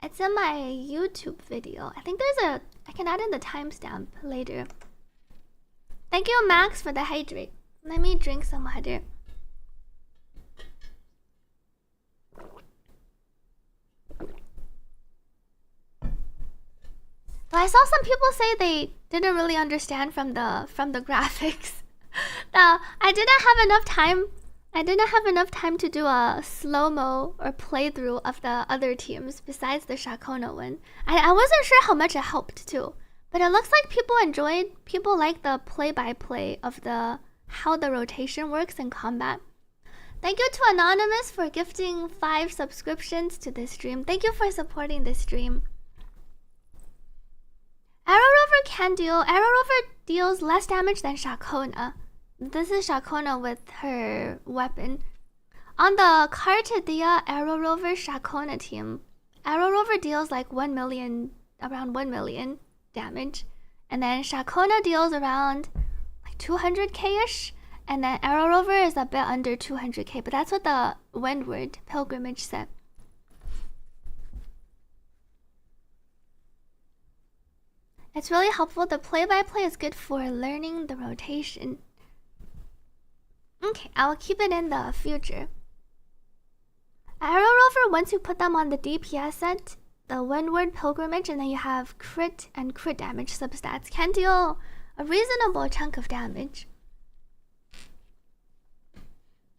It's in my YouTube video. I think I can add in the timestamp later. Thank you, Max, for the hydrate. Let me drink some water. But I saw some people say they didn't really understand from the graphics. I didn't have enough time. I didn't have enough time to do a slow-mo or playthrough of the other teams besides the Shakona one. I wasn't sure how much it helped too. But it looks like people like the play-by-play of how the rotation works in combat. Thank you to Anonymous for gifting 5 subscriptions to this stream. Thank you for supporting this stream. Arrow Rover deals less damage than Shakona. This is Shakona with her weapon. On the Carte Arrow Rover Shakona team, Arrow Rover deals like around 1 million damage. And then Shakona deals around like 200k-ish. And then Arrow Rover is a bit under 200k. But that's what the Windward Pilgrimage said. It's really helpful. The play-by-play is good for learning the rotation. Okay, I will keep it in the future. Arrow Rover, once you put them on the DPS set, the Windward Pilgrimage, and then you have crit and crit damage substats, can deal a reasonable chunk of damage.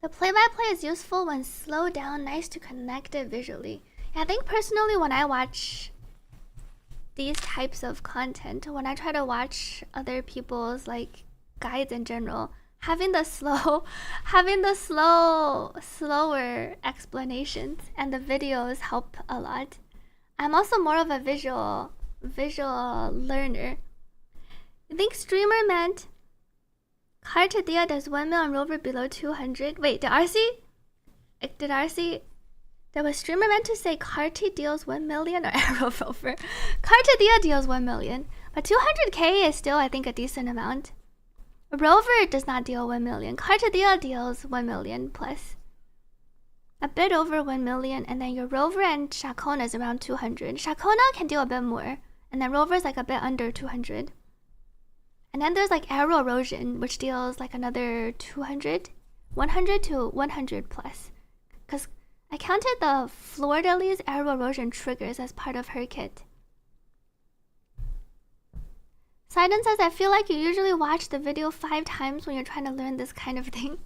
The play-by-play is useful when slowed down, nice to connect it visually. Yeah, I think personally when I watch these types of content, when I try to watch other people's like guides in general, having the slower explanations and the videos help a lot. I'm also more of a visual learner. I think streamer meant Carte does 1 mil on Rover below 200. Wait, did RC? There was streamer meant to say Carte deals 1 million or Arrow Rover. Carte deals 1 million, but 200k is still, I think, a decent amount. Rover does not deal 1 million. Carte deals 1 million plus. A bit over 1 million, and then your Rover and Shakona is around 200. Shakona can deal a bit more, and then Rover is like a bit under 200. And then there's like Arrow Erosion, which deals like another 200, 100 to 100 plus. Because I counted the Fleur-de-Lis's Arrow Erosion triggers as part of her kit. Sidon says, I feel like you usually watch the video 5 times when you're trying to learn this kind of thing.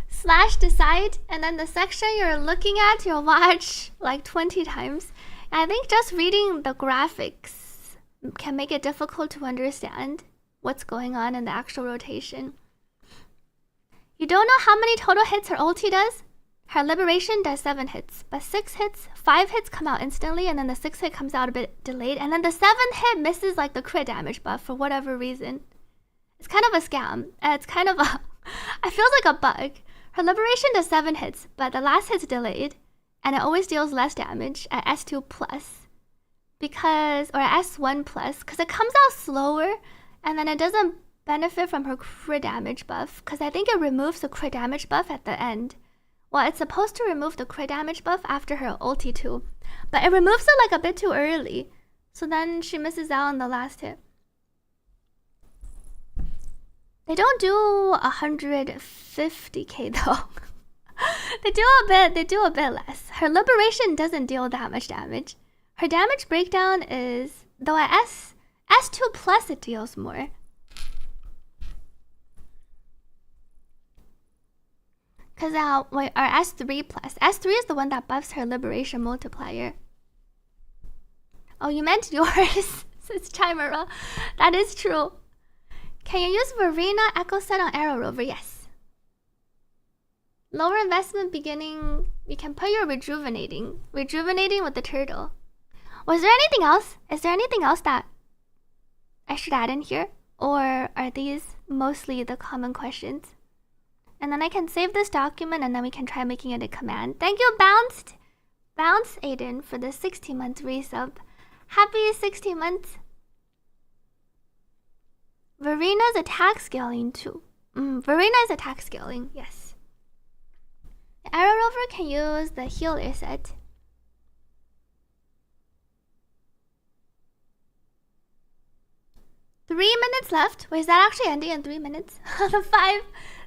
Slash decide, and then the section you're looking at, you'll watch like 20 times. And I think just reading the graphics can make it difficult to understand what's going on in the actual rotation. You don't know how many total hits her ulti does? Her Liberation does 7 hits, but 6 hits, 5 hits come out instantly, and then the 6th hit comes out a bit delayed, and then the 7th hit misses like the crit damage buff for whatever reason. It's kind of a scam, and it's kind of a... it feels like a bug. Her Liberation does 7 hits, but the last hit's delayed, and it always deals less damage at S2 plus, because, or at S1 plus, because it comes out slower, and then it doesn't benefit from her crit damage buff, because I think it removes the crit damage buff at the end. Well, it's supposed to remove the crit damage buff after her ulti too, but it removes it like a bit too early, so then she misses out on the last hit. They don't do 150k though. They do a bit less. Her Liberation doesn't deal that much damage. Her damage breakdown is, though at S2 plus it deals more. Because or S3 plus. S3 is the one that buffs her Liberation multiplier. Oh, you meant yours, says Chimera. That is true. Can you use Verena Echo Set on Arrow Rover? Yes. Lower investment beginning. You can put your rejuvenating with the turtle. Was there anything else? Is there anything else that I should add in here? Or are these mostly the common questions? And then I can save this document and then we can try making it a command. Thank you, Bounce Aiden, for the 60-month resub. Happy 60 months. Verena's attack scaling too. Verena's attack scaling, yes. The Arrow Rover can use the healer set. "3 minutes left." Wait, is that actually ending in 3 minutes?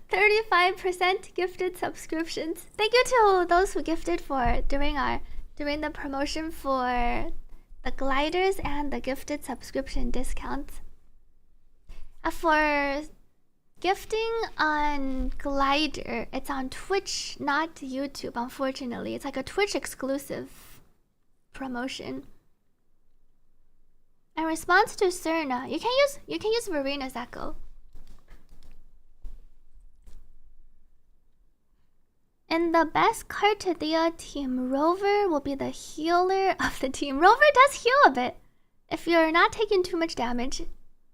35% gifted subscriptions. Thank you to those who gifted for during the promotion for the gliders and the gifted subscription discounts. For gifting on glider, it's on Twitch, not YouTube, unfortunately. It's like a Twitch exclusive promotion. In response to Serna, you can use Verina's echo. In the best Carte team, Rover will be the healer of the team. Rover does heal a bit. If you're not taking too much damage,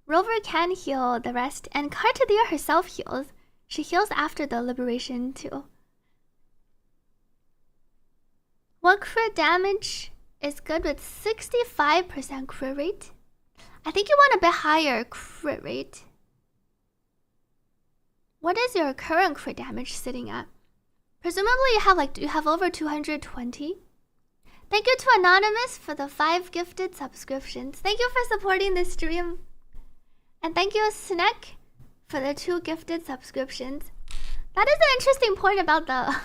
Rover can heal the rest, and Carte herself heals. She heals after the liberation too. What crit damage is good with 65% crit rate? I think you want a bit higher crit rate. What is your current crit damage sitting at? Presumably you have over 220. Thank you to Anonymous for the 5 gifted subscriptions. Thank you for supporting this stream. And thank you, Snack, for the 2 gifted subscriptions. That is an interesting point about the...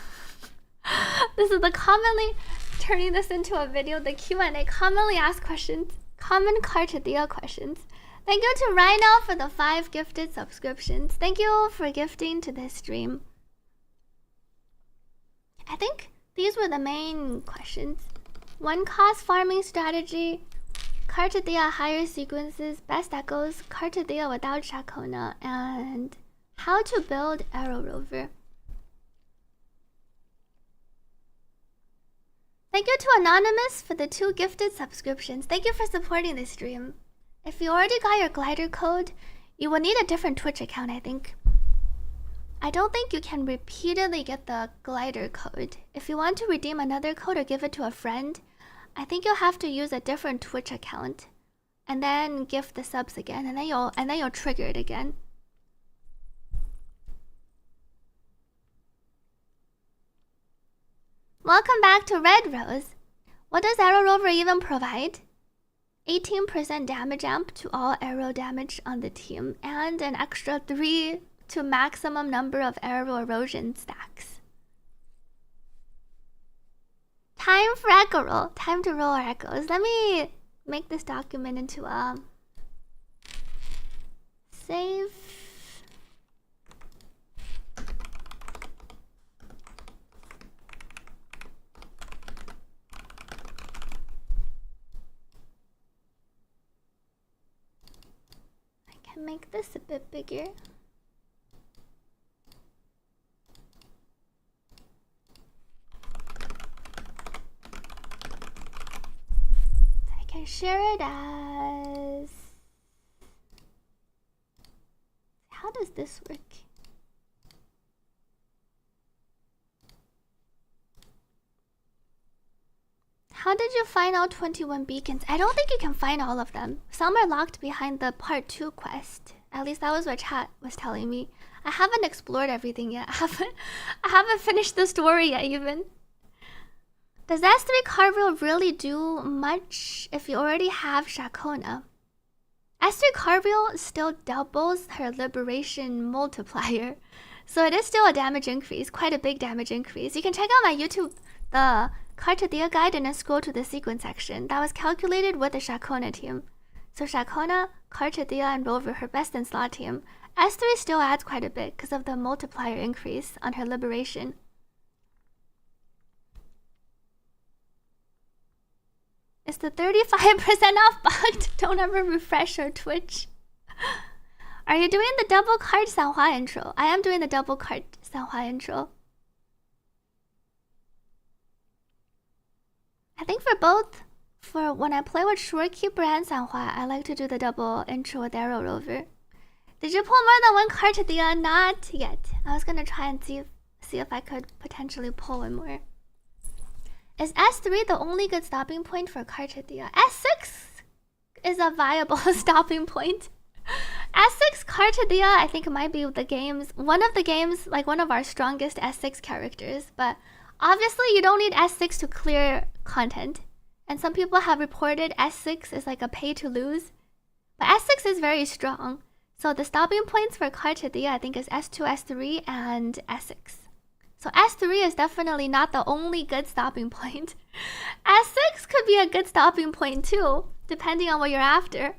This is the commonly... Turning this into a video, the Q&A. Commonly asked questions. Common Carte questions. Thank you to Rhino for the 5 gifted subscriptions. Thank you for gifting to this stream. I think these were the main questions. 1 cost farming strategy. Carte higher sequences, best echoes, Carte without Shakona, and how to build Arrow Rover. Thank you to Anonymous for the 2 gifted subscriptions. Thank you for supporting this stream. If you already got your glider code, you will need a different Twitch account, I think. I don't think you can repeatedly get the glider code. If you want to redeem another code or give it to a friend, I think you'll have to use a different Twitch account and then gift the subs again, and then you'll trigger it again. Welcome back to Red Rose. What does Arrow Rover even provide? 18% damage amp to all arrow damage on the team, and an extra 3 to maximum number of arrow erosion stacks. Time for echo roll. Time to roll our echoes. Let me make this document into a save. I can make this a bit bigger. I share it as... How does this work? How did you find all 21 beacons? I don't think you can find all of them. Some are locked behind the part 2 quest. At least that was what chat was telling me. I haven't explored everything yet. I haven't finished the story yet even. Does S3 cartwheel really do much if you already have Shakona? S3 cartwheel still doubles her liberation multiplier. So it is still a damage increase, quite a big damage increase. You can check out my YouTube, the Carte guide, and then scroll to the sequence section. That was calculated with the Shakona team. So Shakona, Carte, and Rover, her best in slot team. S3 still adds quite a bit because of the multiplier increase on her liberation. Is the 35% off bugged? Don't ever refresh your Twitch. Are you doing the double card Sanhua intro? I am doing the double card Sanhua intro. I think for both, for when I play with Shorekeeper and Sanhua, I like to do the double intro with Arrow Rover. Did you pull more than 1 card to the Not yet. I was gonna try and see if I could potentially pull 1 more. Is S3 the only good stopping point for Carte? S6 is a viable stopping point. S6 Carte, I think, might be one of the games, like one of our strongest S6 characters. But obviously, you don't need S6 to clear content. And some people have reported S6 is like a pay to lose. But S6 is very strong. So the stopping points for Carte, I think, is S2, S3, and S6. So S3 is definitely not the only good stopping point. S6 could be a good stopping point too, depending on what you're after.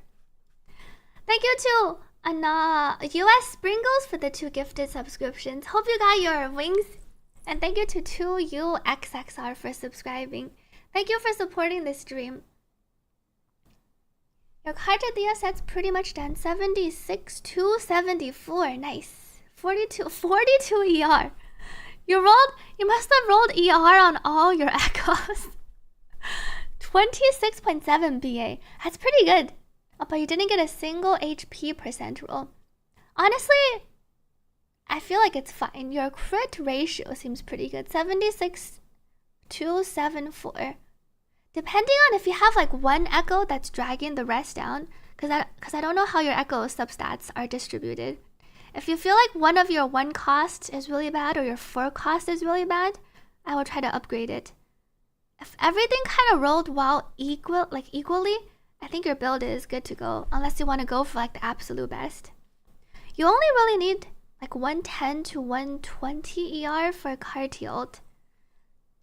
Thank you to US Springles for the 2 gifted subscriptions. Hope you got your wings. And thank you to 2UXXR for subscribing. Thank you for supporting this stream. Your Carte set's pretty much done. 76 to 74. Nice. 42 ER. You must have rolled ER on all your echoes. 26.7 BA. That's pretty good. Oh, but you didn't get a single HP percent roll. Honestly, I feel like it's fine. Your crit ratio seems pretty good. 76 to 74. Depending on if you have like one echo that's dragging the rest down, because I don't know how your echo substats are distributed. If you feel like one of your 1 cost is really bad or your 4 cost is really bad, I will try to upgrade it. If everything kind of rolled equally, I think your build is good to go, unless you want to go for like the absolute best. You only really need like 110 to 120 ER for Carte ult.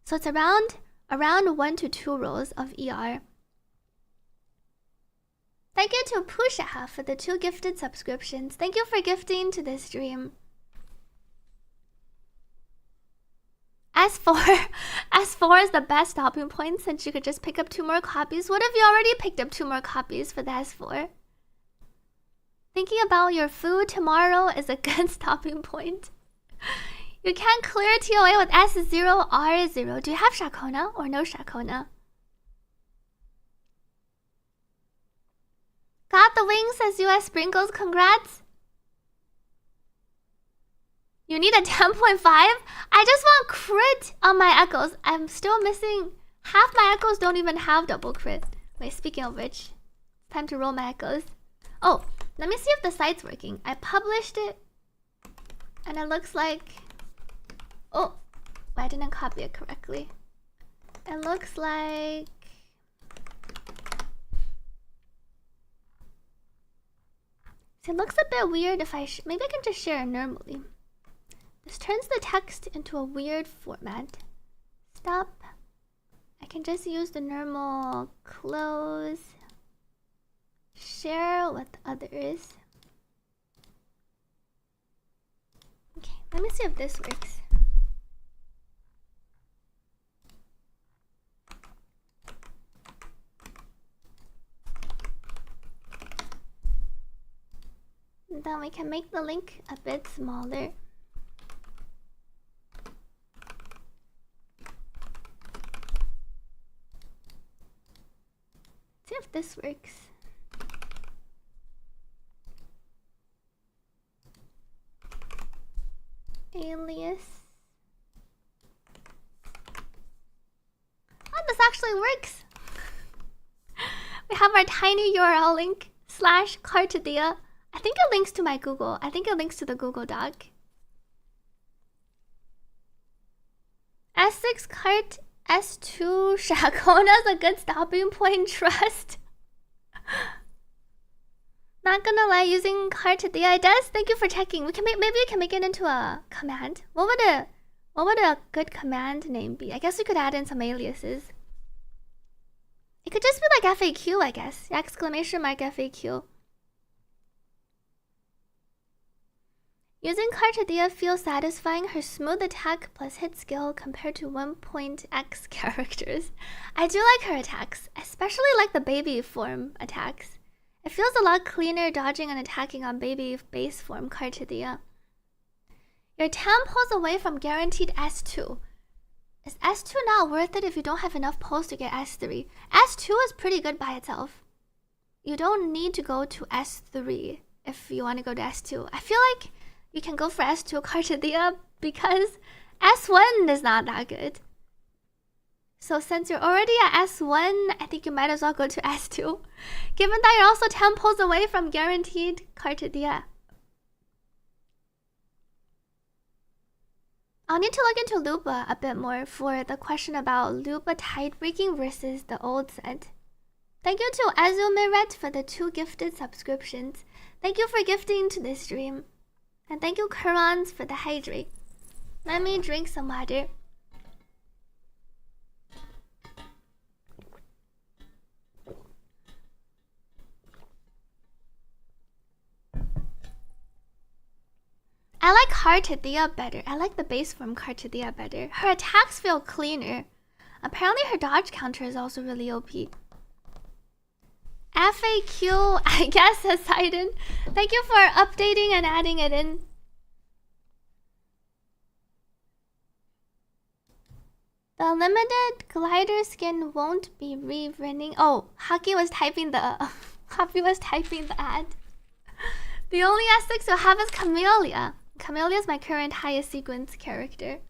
So it's around 1 to 2 rolls of ER. Thank you to Pusha for the 2 gifted subscriptions. Thank you for gifting to this stream. S4 is the best stopping point since you could just pick up 2 more copies. What if you already picked up 2 more copies for the S4? Thinking about your food tomorrow is a good stopping point. You can't clear TOA with S0, R0. Do you have Shakona or no Shakona? Got the wings, says US Sprinkles. Congrats. You need a 10.5? I just want crit on my echoes. I'm still missing. Half my echoes don't even have double crit. Wait, speaking of which, time to roll my echoes. Oh, let me see if the site's working. I published it, and it looks like... Oh, I didn't copy it correctly. It looks like... So it looks a bit weird if I... Maybe I can just share it normally. This turns the text into a weird format. Stop. I can just use the normal close. Share with others. Okay, let me see if this works. And then we can make the link a bit smaller. See if this works. Alias. Oh, this actually works. We have our tiny URL link / Cartadia. I think it links to my Google. I think it links to the Google Doc. S6 Carte, S2 Shakona's a good stopping point. Trust. Not gonna lie, using Cartadia does. Thank you for checking. We can maybe we can make it into a command. What would a good command name be? I guess we could add in some aliases. It could just be like FAQ, I guess. Exclamation mark FAQ. Using Cartadia feels satisfying. Her smooth attack plus hit skill compared to 1.x characters. I do like her attacks, especially like the baby form attacks. It feels a lot cleaner dodging and attacking on baby base form Cartadia. Your TAM pulls away from guaranteed S2. Is S2 not worth it if you don't have enough pulls to get S3? S2 is pretty good by itself. You don't need to go to S3 if you want to go to S2. I feel like you can go for S2 Cartadia because S1 is not that good. So since you're already at S1, I think you might as well go to S2. Given that you're also 10 pulls away from guaranteed Cartadia. I'll need to look into Lupa a bit more for the question about Lupa tide breaking versus the old set. Thank you to Azumiret for the 2 gifted subscriptions. Thank you for gifting to this stream. And thank you, Kurans, for the hydrate. Let me drink some water. I like Carte better. I like the base form Carte better. Her attacks feel cleaner. Apparently her dodge counter is also really OP. FAQ, I guess, Poseidon. Thank you for updating and adding it in. The limited glider skin won't be re-running. Oh, Haki was typing the Haki was typing the ad. The only S6 you'll have is Camellia. Camellia is my current highest sequence character.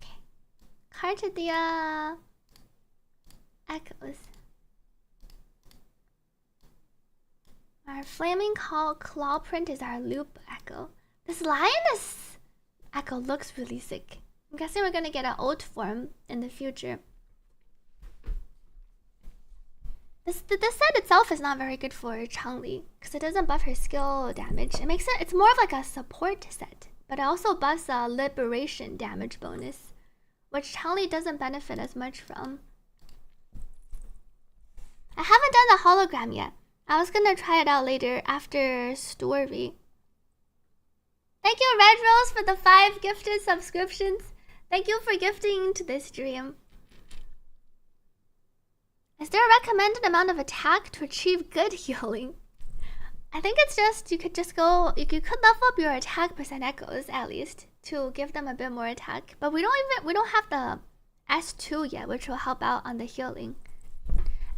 Okay. Cartadia Echoes. Our flaming claw print is our loop echo. This lioness echo looks really sick. I'm guessing we're gonna get an oat form in the future. This set itself is not very good for Changli because it doesn't buff her skill damage. It makes it's more of like a support set, but it also buffs a liberation damage bonus, which Changli doesn't benefit as much from. I haven't done the hologram yet. I was gonna try it out later after story. Thank you, Red Rose, for the 5 gifted subscriptions. Thank you for gifting to this stream. Is there a recommended amount of attack to achieve good healing? I think it's just you could level up your attack percent echoes at least to give them a bit more attack. But we don't have the S2 yet, which will help out on the healing.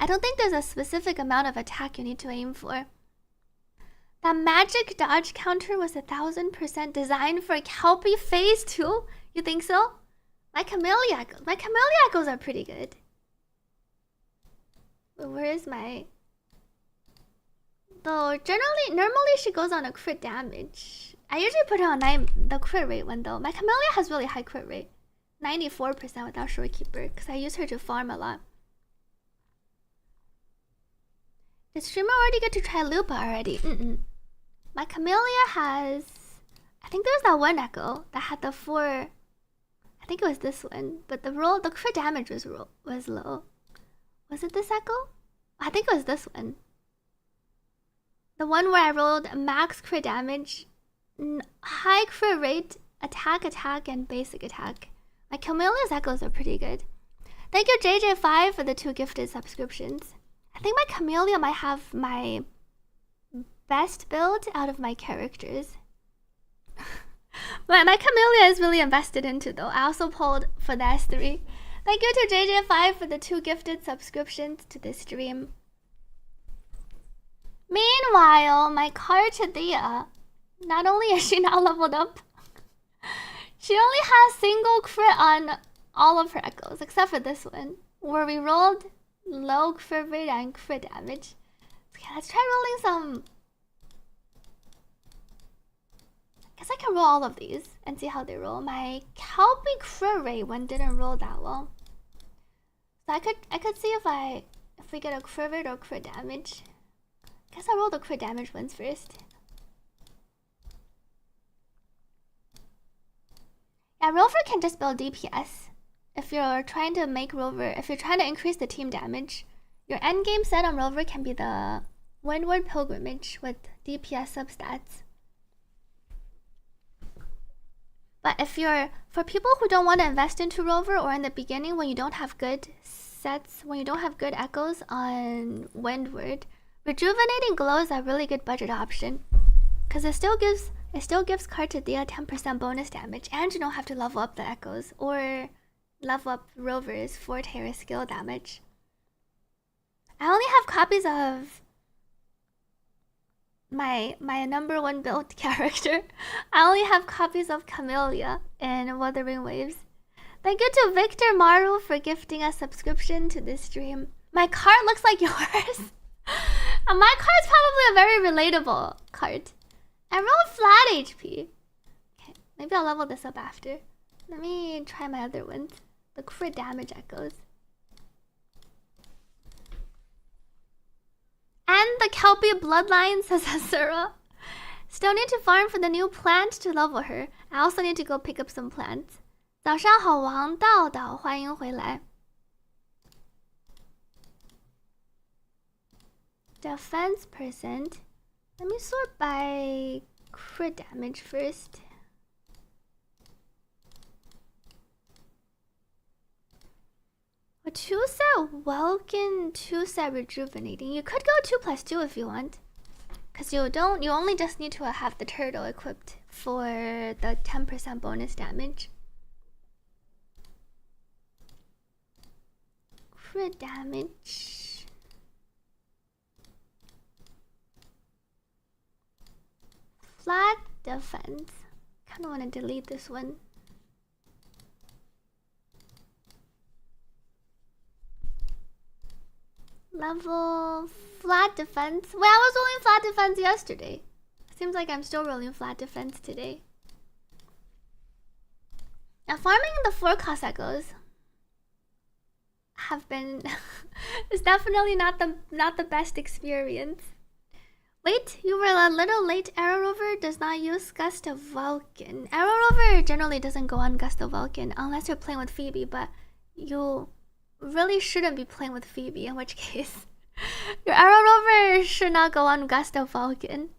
I don't think there's a specific amount of attack you need to aim for. That magic dodge counter was 1000% designed for Kelpie phase 2? You think so? My Camellia echoes are pretty good. But where is my... Though normally she goes on a crit damage. I usually put her on the crit rate one though. My Camellia has really high crit rate. 94% without Shorekeeper, because I use her to farm a lot. Did streamer already get to try Lupa already? My Camellia has... I think there was that one echo that had the 4... I think it was this one. But the crit damage was low. Was it this echo? I think it was this one. The one where I rolled max crit damage, high crit rate, attack, and basic attack. My Camellia's echoes are pretty good. Thank you, JJ5, for the 2 gifted subscriptions. I think my Camellia might have my best build out of my characters. My Camellia is really invested into though. I also pulled for the S3. Thank you to JJ5 for the 2 gifted subscriptions to this stream. Meanwhile, my Cartadia, not only is she now leveled up, she only has single crit on all of her echoes, except for this one, where we rolled low crit rate and crit damage. Okay, let's try rolling some... I guess I can roll all of these and see how they roll. My Kelpie crit rate one didn't roll that well. So I could see if we get a crit rate or crit damage. I guess I'll roll the crit damage ones first. Yeah, Rover can just build DPS. If you're trying to increase the team damage, your endgame set on Rover can be the Windward Pilgrimage with DPS substats. But for people who don't want to invest into Rover, or in the beginning when you don't have good sets, when you don't have good echoes on Windward, Rejuvenating Glow is a really good budget option. Because it still gives Cartadia 10% bonus damage, and you don't have to level up the echoes, or level up Rover's 4 tier skill damage. I only have copies of my number 1 build character. I only have copies of Camellia and Wuthering Waves. Thank you to Victor Maru for gifting a subscription to this stream. My card looks like yours. And my card's probably a very relatable card. I rolled flat HP. Okay, maybe I'll level this up after. Let me try my other ones. The crit damage echoes. Kelpie bloodline, says Asura. Still need to farm for the new plant to level her. I also need to go pick up some plants. 早上好，王道道，欢迎回来。Defense percent. Let me sort by crit damage first. A 2-set Welkin, 2-set rejuvenating. You could go 2+2 if you want. Because you only just need to have the turtle equipped for the 10% bonus damage. Crit damage. Flat defense. Kinda wanna delete this one. Level flat defense. Well, I was rolling flat defense yesterday. Seems like I'm still rolling flat defense today. Now farming in the 4 Cosacos have been it's definitely not the best experience. Wait, you were a little late. Arrow Rover does not use Gust of Vulcan. Arrow Rover generally doesn't go on Gust of Vulcan unless you're playing with Phoebe, but you really shouldn't be playing with Phoebe, in which case your Arrow Rover should not go on Gust of Vulcan.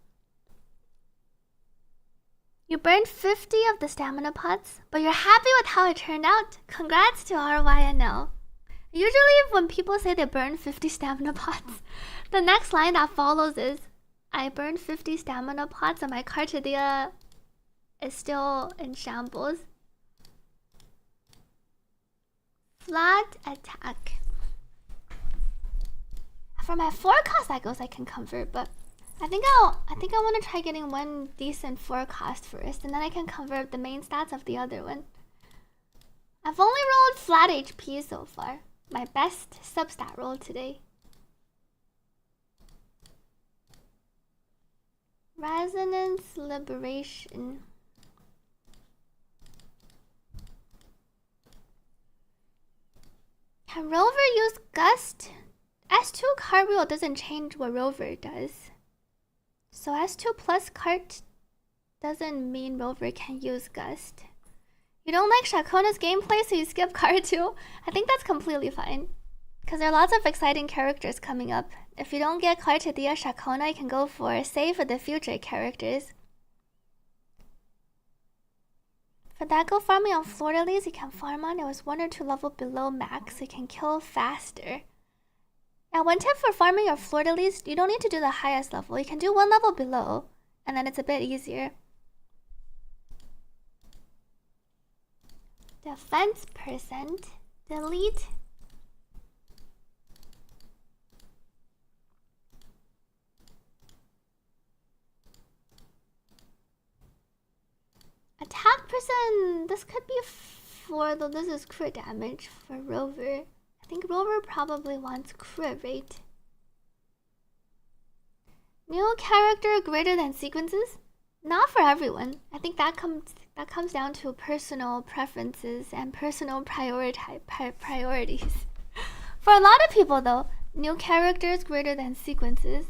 You burned 50 of the stamina pots, but you're happy with how it turned out. Congrats to RYNL. Usually when people say they burn 50 stamina pots, the next line that follows is, I burned 50 stamina pots and my Carte is still in shambles. Flat attack. For my 4 Cosacos I can convert, but I think I want to try getting one decent 4 cost first, and then I can convert the main stats of the other one. I've only rolled flat HP so far. My best substat roll today. Resonance Liberation. Can Rover use Gust? S2 cartwheel doesn't change what Rover does. So S2 plus cart doesn't mean Rover can use Gust. You don't like Shakona's gameplay, so you skip Carte too? I think that's completely fine. Because there are lots of exciting characters coming up. If you don't get Carte via Shakona, you can go for save for the future characters. For that, go farming on Florida Leaves you can farm on. It was 1 or 2 level below max, so you can kill faster. Now, one tip for farming your Florida Leaves, you don't need to do the highest level. You can do 1 level below, and then it's a bit easier. Defense percent. Delete. Attack percent. This could be for, though this is crit damage for Rover. I think Rover probably wants crit rate. New character greater than sequences? Not for everyone. I think that comes down to personal preferences and personal priorities. For a lot of people though, new characters greater than sequences.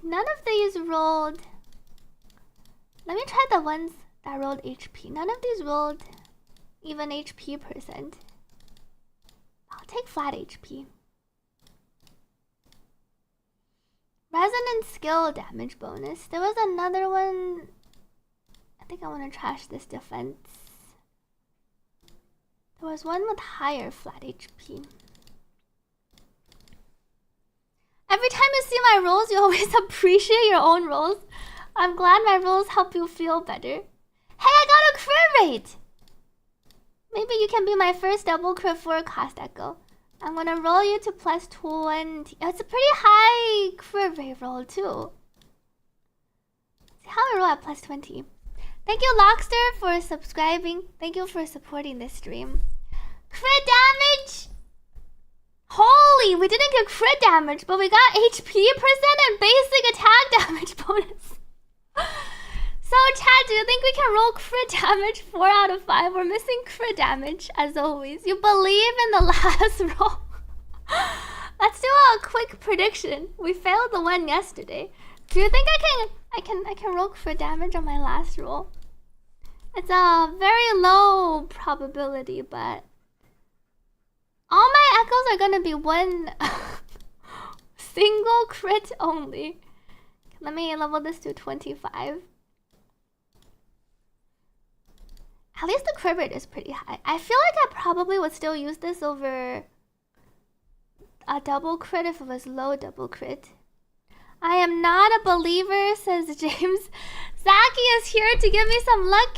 None of these rolled. Let me try the ones that rolled HP. None of these rolled even HP percent. I'll take flat HP. Resonant skill damage bonus. There was another one. I think I want to trash this defense. There was one with higher flat HP. Every time you see my rolls, you always appreciate your own rolls. I'm glad my rolls help you feel better. Hey, I got a crit rate! Maybe you can be my first double crit 4 cost echo. I'm gonna roll you to plus 20. It's a pretty high crit rate roll too. See how I roll at plus 20. Thank you, Lockster, for subscribing. Thank you for supporting this stream. Crit damage! Holy, we didn't get crit damage, but we got HP percent and basic attack damage bonus. So, chat, do you think we can roll crit damage 4 out of 5? We're missing crit damage, as always. You believe in the last roll. Let's do a quick prediction. We failed the one yesterday. Do you think I can roll crit damage on my last roll? It's a very low probability, but all my echoes are gonna be one single crit only. Let me level this to 25. At least the crit rate is pretty high. I feel like I probably would still use this over a double crit if it was low double crit. I am not a believer, says James. Zaki is here to give me some luck.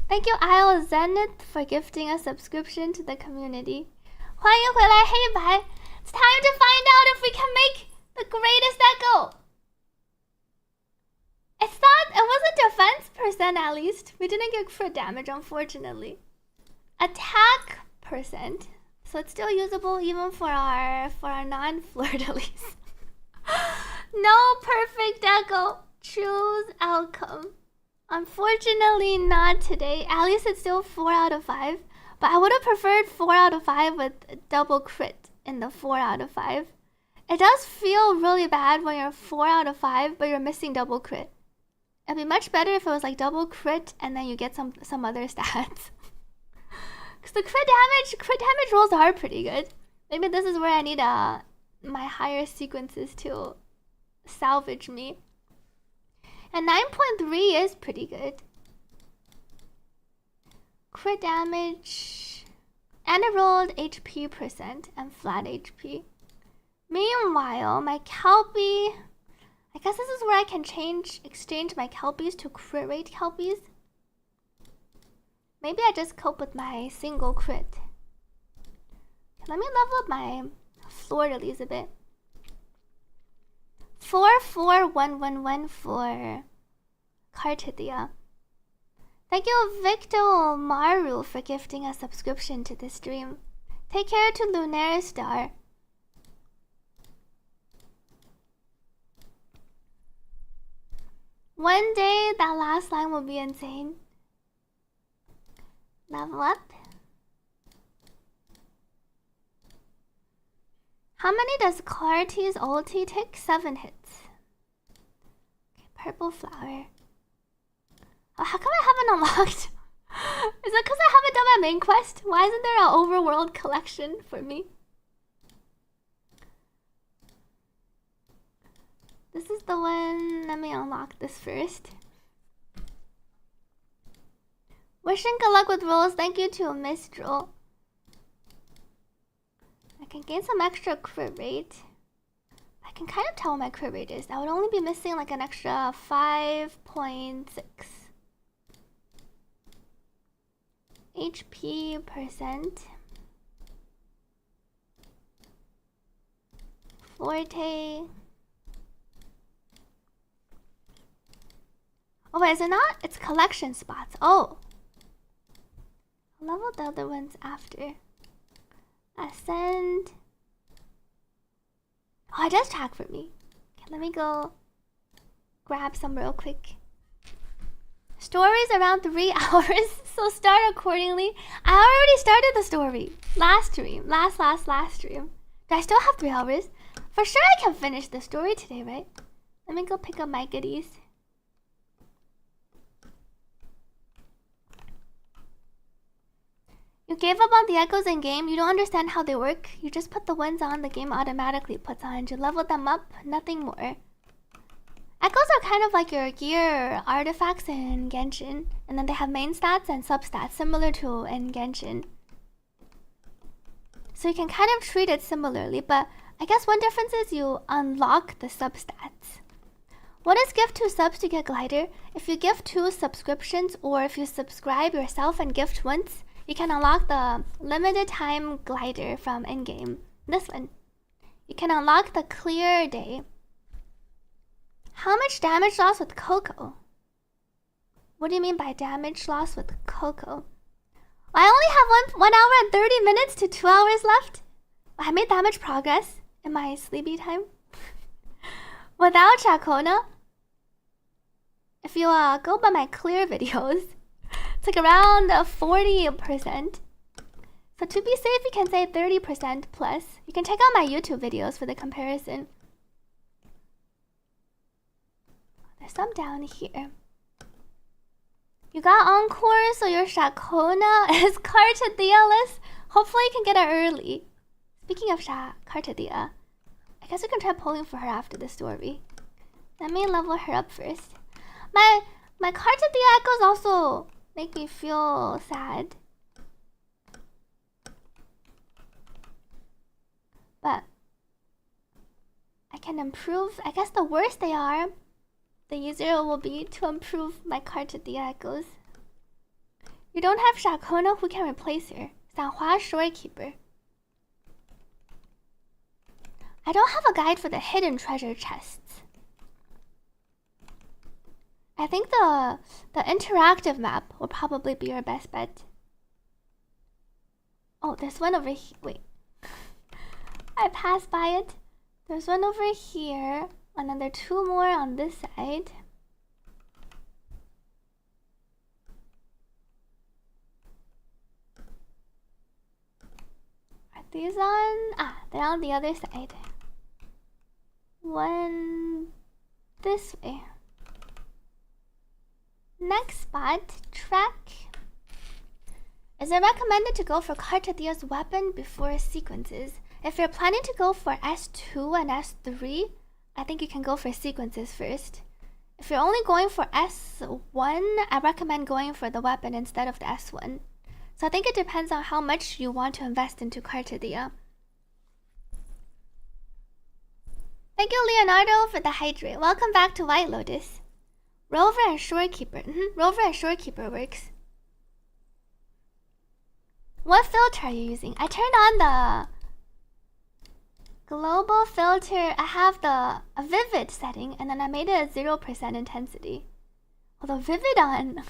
Thank you, Isle Zenith, for gifting a subscription to the community. 欢迎回来，黑白。It's time to find out if we can make the greatest echo. It's not. It was a defense percent at least. We didn't get crit damage, unfortunately. Attack percent, so it's still usable even for our non-fleur-de-lis. No perfect echo. Choose outcome. Unfortunately, not today. At least it's still 4 out of 5. But I would have preferred 4 out of 5 with double crit in the 4 out of 5. It does feel really bad when you're 4 out of 5, but you're missing double crit. It'd be much better if it was like double crit and then you get some other stats. Because the crit damage rolls are pretty good. Maybe this is where I need my higher sequences to salvage me. And 9.3 is pretty good. Crit damage. And it rolled HP percent and flat HP. Meanwhile, my Kelpie... I guess this is where I can exchange my Kelpies to crit rate Kelpies. Maybe I just cope with my single crit. Let me level up my fleur-de-lis a bit. 44111 for Carte. Thank you, Victor Maru, for gifting a subscription to this stream. Take care to Lunaire Star. One day, that last line will be insane. Level up. How many does Carte's ulti take? 7 hits. Okay, purple flower. Oh, how come I haven't unlocked? Is it because I haven't done my main quest? Why isn't there an overworld collection for me? This is the one. Let me unlock this first. Wishing good luck with rolls. Thank you to Mistral. I can gain some extra crit rate. I can kind of tell what my crit rate is. I would only be missing like an extra 5.6. HP percent. Forte. Oh wait, is it not? It's collection spots. Oh. I'll level the other ones after. Ascend. Oh, it does track for me. Okay, let me go grab some real quick. Story's around 3 hours, so start accordingly. I already started the story. Last stream. Last stream. Do I still have 3 hours? For sure I can finish the story today, right? Let me go pick up my goodies. You gave up on the echoes in game. You don't understand how they work. You just put the ones on, the game automatically puts on. You level them up, nothing more. Echoes are kind of like your gear artifacts in Genshin. And then they have main stats and substats, similar to in Genshin. So you can kind of treat it similarly, but I guess one difference is you unlock the substats. What is gift 2 subs to get glider? If you gift 2 subscriptions, or if you subscribe yourself and gift once, you can unlock the limited time glider from in-game. This one. You can unlock the clear day. How much damage loss with Coco? What do you mean by damage loss with Coco? I only have 1 hour and 30 minutes to 2 hours left. I made that much progress in my sleepy time. Without Chacona, if you go by my clear videos, it's like around 40%. So to be safe, you can say 30% plus. You can check out my YouTube videos for the comparison. There's some down here. You got Encore, so your Shakona is Carte Dia-less. Hopefully you can get it early. Speaking of Carte Dia, I guess we can try pulling for her after the story. Let me level her up first. My Carte Dia echoes also make me feel sad. But I can improve. I guess the worse they are, the easier it will be to improve my Carte Dia echoes. You don't have Shakona, who can replace her? Sanhua Shorekeeper. I don't have a guide for the hidden treasure chests. I think the interactive map will probably be your best bet. Oh, there's one over here. Wait. I passed by it. There's one over here. And then there are two more on this side. Are these on? Ah, they're on the other side. One this way. Next spot, track. Is it recommended to go for Carte Dia's weapon before sequences? If you're planning to go for S2 and S3, I think you can go for sequences first. If you're only going for S1, I recommend going for the weapon instead of the S1. So I think it depends on how much you want to invest into Carte Dia. Thank you, Leonardo, for the hydrate. Welcome back to White Lotus. Rover and Shorekeeper. Rover and Shorekeeper works. What filter are you using? I turned on the global filter. I have a vivid setting, and then I made it a 0% intensity. Although vivid on,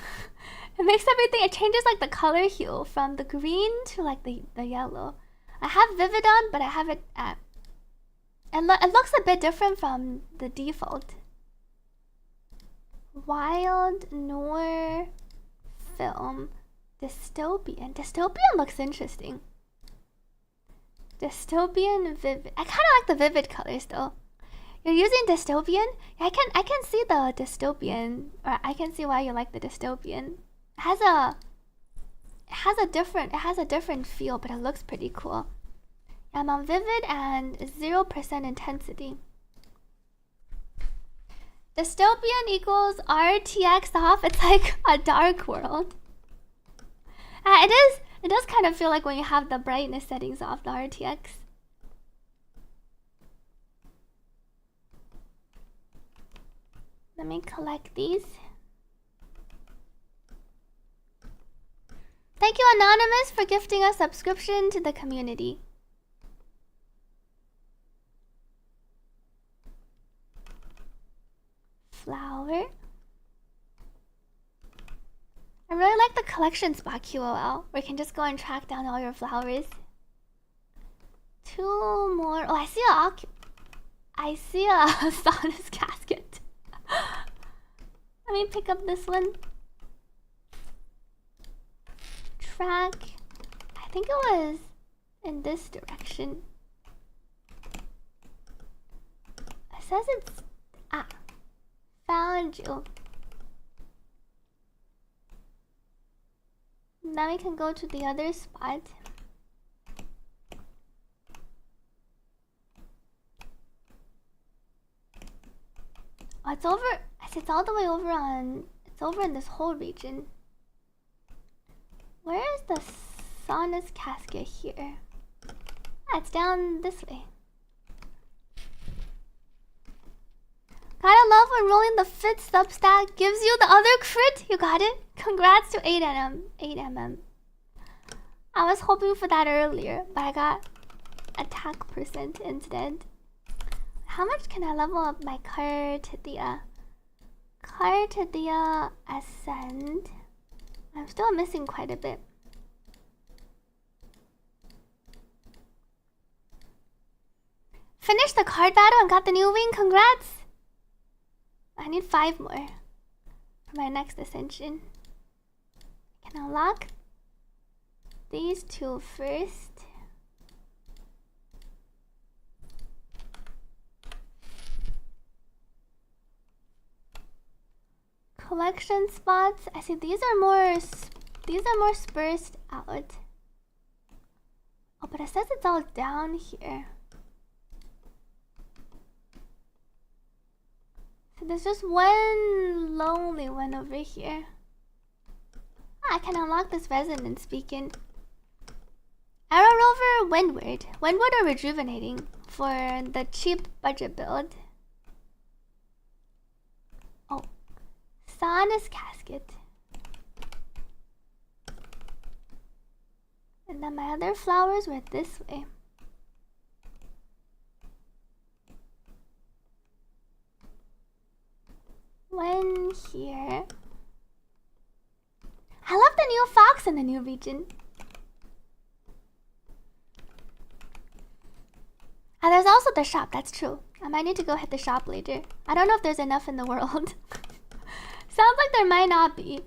it makes everything, it changes like the color hue from the green to like the yellow. I have vivid on, but I have it at, it looks a bit different from the default. Wild Noir Film Dystopian. Dystopian looks interesting. Dystopian Vivid. I kind of like the vivid colors though. You're using dystopian? Yeah, I can see the dystopian, or I can see why you like the dystopian. It has a different feel, but it looks pretty cool. I'm on vivid and 0% intensity. Dystopian equals RTX off. It's like a dark world. It does kind of feel like when you have the brightness settings off, the RTX. Let me collect these. Thank you, Anonymous, for gifting a subscription to the community. Flower. I really like the collection spot QOL, where you can just go and track down all your flowers. Two more. Oh, I see a Saunus casket. Let me pick up this one. Track. I think it was in this direction. It says it's... Ah. Found you. Now we can go to the other spot. Oh, it's over. It's all the way over on. It's over in this whole region. Where is the Saunus casket here? Ah, it's down this way. Gotta love when rolling the fit substack gives you the other crit. You got it. Congrats to 8mm. I was hoping for that earlier, but I got attack percent instead. How much can I level up my Carte Dia? Carte Dia Ascend. I'm still missing quite a bit. Finished the card battle and got the new wing. Congrats! I need 5 more for my next ascension. I can unlock these two first. Collection spots. I see these are more spaced out. Oh, but it says it's all down here. So there's just one lonely one over here. I can unlock this resonance beacon. Arrow Rover, Windward. Windward or Rejuvenating for the cheap budget build. Oh. Saunus Casket. And then my other flowers were this way. One here. I love the new fox in the new region. And there's also the shop, that's true. I might need to go hit the shop later. I don't know if there's enough in the world. Sounds like there might not be.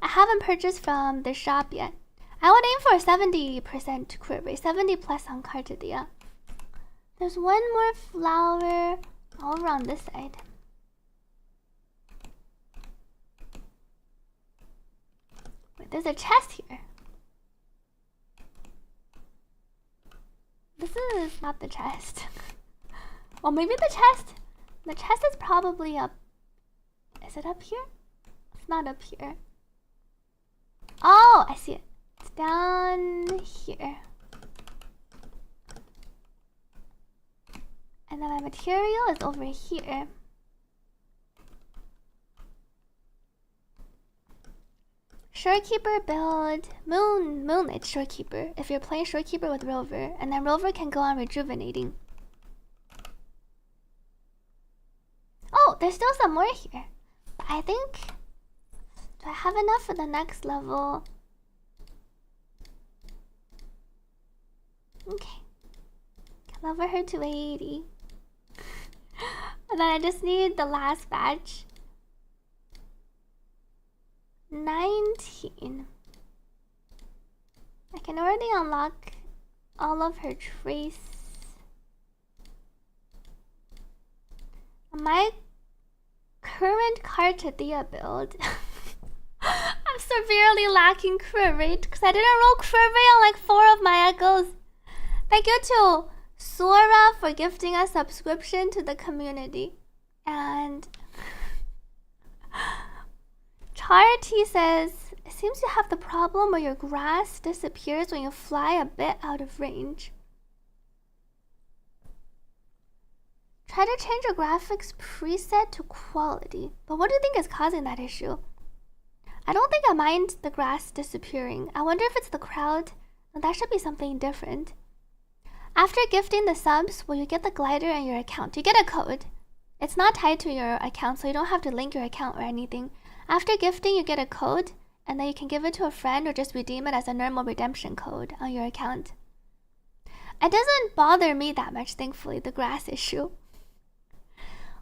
I haven't purchased from the shop yet. I would aim for a 70% crit rate, 70 plus on Carte. There's one more flower all around this side. Wait, there's a chest here. This is not the chest. Oh, maybe the chest. The chest is probably up. Is it up here? It's not up here. Oh, I see it. It's down here. And then my material is over here. Shorekeeper build Moonlit Shorekeeper if you're playing Shorekeeper with Rover, and then Rover can go on Rejuvenating. Oh, there's still some more here. But I think, do I have enough for the next level? Okay. Can level her to 80. And then I just need the last batch. 19. I can already unlock all of her traits. My current Carte build. I'm severely lacking crit rate because I didn't roll crit rate on like 4 of my echoes. Thank you to Sora for gifting a subscription to the community. And Carte says, it seems you have the problem where your grass disappears when you fly a bit out of range. Try to change your graphics preset to quality. But what do you think is causing that issue? I don't think I mind the grass disappearing. I wonder if it's the crowd. That should be something different. After gifting the subs, will you get the glider in your account? You get a code. It's not tied to your account, so you don't have to link your account or anything. After gifting, you get a code, and then you can give it to a friend or just redeem it as a normal redemption code on your account. It doesn't bother me that much, thankfully, the grass issue.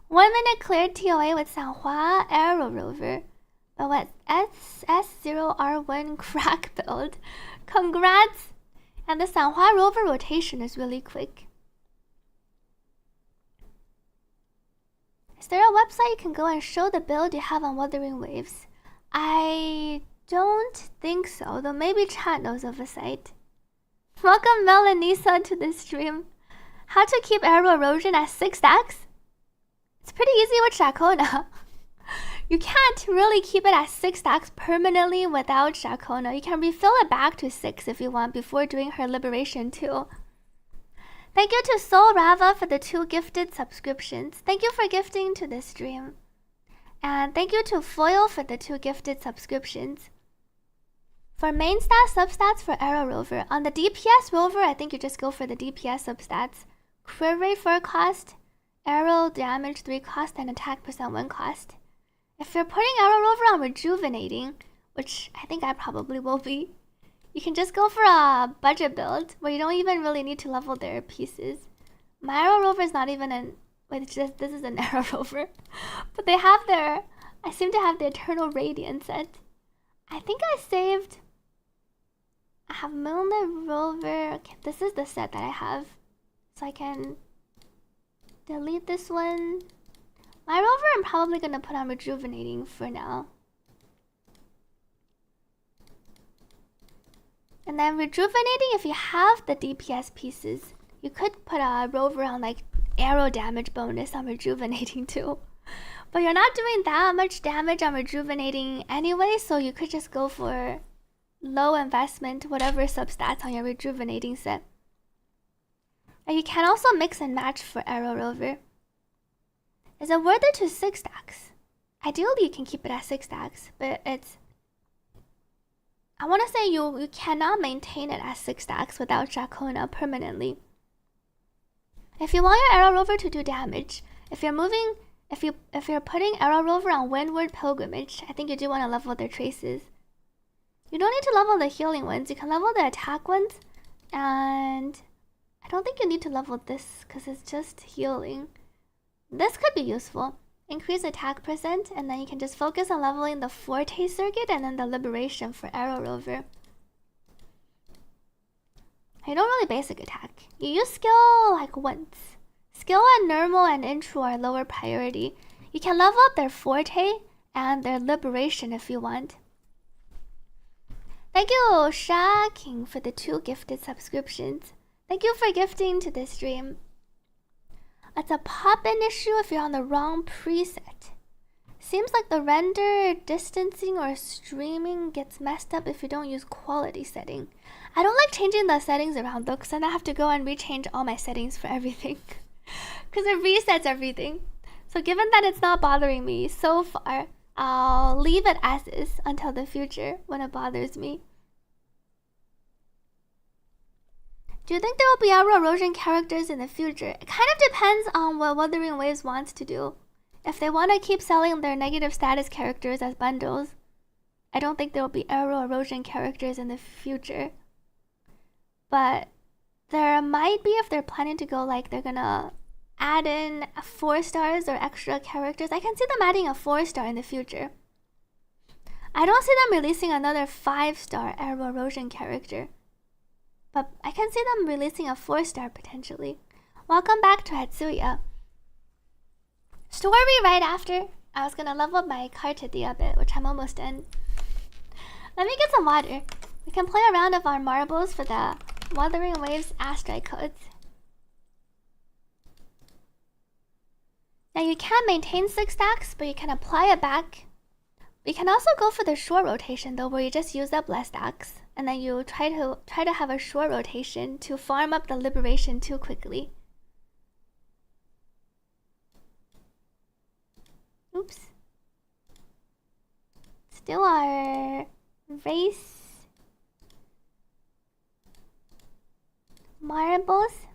1 minute cleared TOA with Sanhua Arrow Rover. But what SS0R1 crack build. Congrats! And the Sanhua Rover rotation is really quick. Is there a website you can go and show the build you have on Wuthering Waves? I don't think so, though maybe chat knows of a site. Welcome Mel and Nisa to the stream. How to keep arrow erosion at 6 stacks? It's pretty easy with Shakona. You can't really keep it at 6 stacks permanently without Shakona. You can refill it back to 6 if you want before doing her liberation too. Thank you to Soul Rava for the 2 gifted subscriptions. Thank you for gifting to the stream. And thank you to Foil for the 2 gifted subscriptions. For main stats, substats for Arrow Rover. On the DPS Rover, I think you just go for the DPS substats. Crit rate 4 cost, arrow damage 3 cost, and attack percent 1 cost. If you're putting Arrow Rover on Rejuvenating, which I think I probably will be, you can just go for a budget build where you don't even really need to level their pieces. My Arrow Rover is not even an... Wait, this is an Arrow Rover. But they have their... I seem to have the Eternal Radiant set. I think I saved... I have Moonlit Rover. Okay, this is the set that I have. So I can delete this one. My rover I'm probably gonna put on Rejuvenating for now. And then Rejuvenating, if you have the DPS pieces, you could put a rover on like arrow damage bonus on Rejuvenating too. But you're not doing that much damage on Rejuvenating anyway, so you could just go for low investment, whatever substats on your Rejuvenating set. And you can also mix and match for Arrow Rover. Is it worth it to 6 stacks? Ideally you can keep it at 6 stacks, but it's... I want to say you cannot maintain it at 6 stacks without Dracona permanently. If you want your Arrow Rover to do damage, if you're putting Arrow Rover on Windward Pilgrimage, I think you do want to level their traces. You don't need to level the healing ones, you can level the attack ones, and I don't think you need to level this because it's just healing. This could be useful. Increase attack percent, and then you can just focus on leveling the Forte circuit and then the Liberation for Arrow Rover. You don't really basic attack. You use skill like once. Skill and normal and intro are lower priority. You can level up their Forte and their Liberation if you want. Thank you, Sha King, for the 2 gifted subscriptions. Thank you for gifting to this stream. It's a pop-in issue if you're on the wrong preset. Seems like the render, distancing, or streaming gets messed up if you don't use quality setting. I don't like changing the settings around though, because then I have to go and rechange all my settings for everything. Because it resets everything. So given that it's not bothering me so far, I'll leave it as is until the future when it bothers me. Do you think there will be Arrow Erosion characters in the future? It kind of depends on what Wuthering Waves wants to do. If they want to keep selling their negative status characters as bundles, I don't think there will be Arrow Erosion characters in the future. But there might be if they're planning to go like they're gonna add in 4 stars or extra characters. I can see them adding a 4-star in the future. I don't see them releasing another 5-star Arrow Erosion character. But I can see them releasing a 4-star potentially. Welcome back to Hatsuya. Story right after. I was gonna level up my Carte a bit, which I'm almost done. Let me get some water. We can play a round of our marbles for the Wuthering Waves Astrite codes. Now you can maintain 6 stacks, but you can apply it back. You can also go for the short rotation though, where you just use up less stacks, and then you try to have a short rotation to farm up the Liberation too quickly. Oops. Still our race marbles.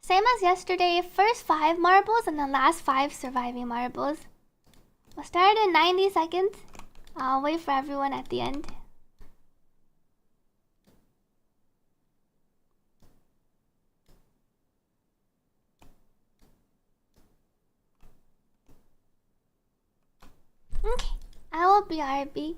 Same as yesterday, first 5 marbles and then last 5 surviving marbles. We'll start in 90 seconds. I'll wait for everyone at the end. Okay, I will be RB.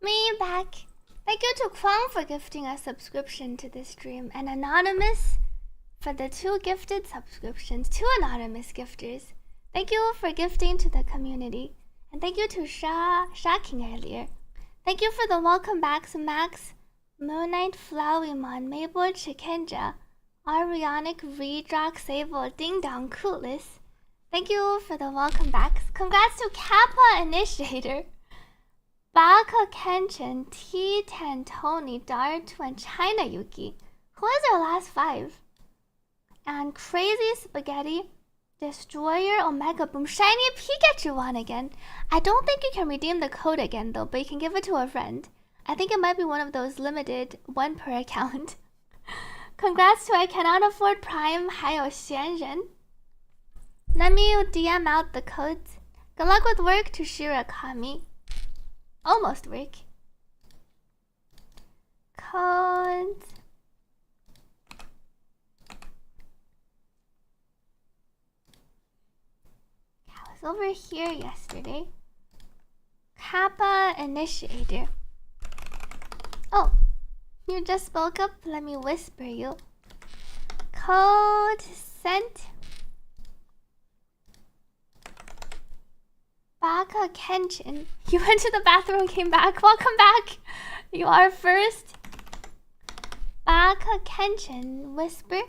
Me back. Thank you to Kwang for gifting a subscription to this stream, and Anonymous for the 2 gifted subscriptions. 2 anonymous gifters. Thank you for gifting to the community. And thank you to King earlier. Thank you for the welcome backs, Max, Moon Knight, Flowymon, Mabel, Chikenja, Arianic, Redrock, Sable, Ding Dong, Coolest. Thank you for the welcome backs. Congrats to Kappa Initiator, Baka Kenshin, T10 Tony, Dartu, and China Yuki. Who is our last 5? And Crazy Spaghetti, Destroyer, Omega Boom, Shiny Pikachu won again. I don't think you can redeem the code again though, but you can give it to a friend. I think it might be one of those limited 1 per account. Congrats to I Cannot Afford Prime, 还有闲人. Let me DM out the codes. Good luck with work to Shirakami. Almost work. Codes. I was over here yesterday. Kappa Initiator. Oh, you just spoke up. Let me whisper you. Code sent. Baka Kenshin. You went to the bathroom, came back. Welcome back. You are first. Baka Kenshin. Whisper.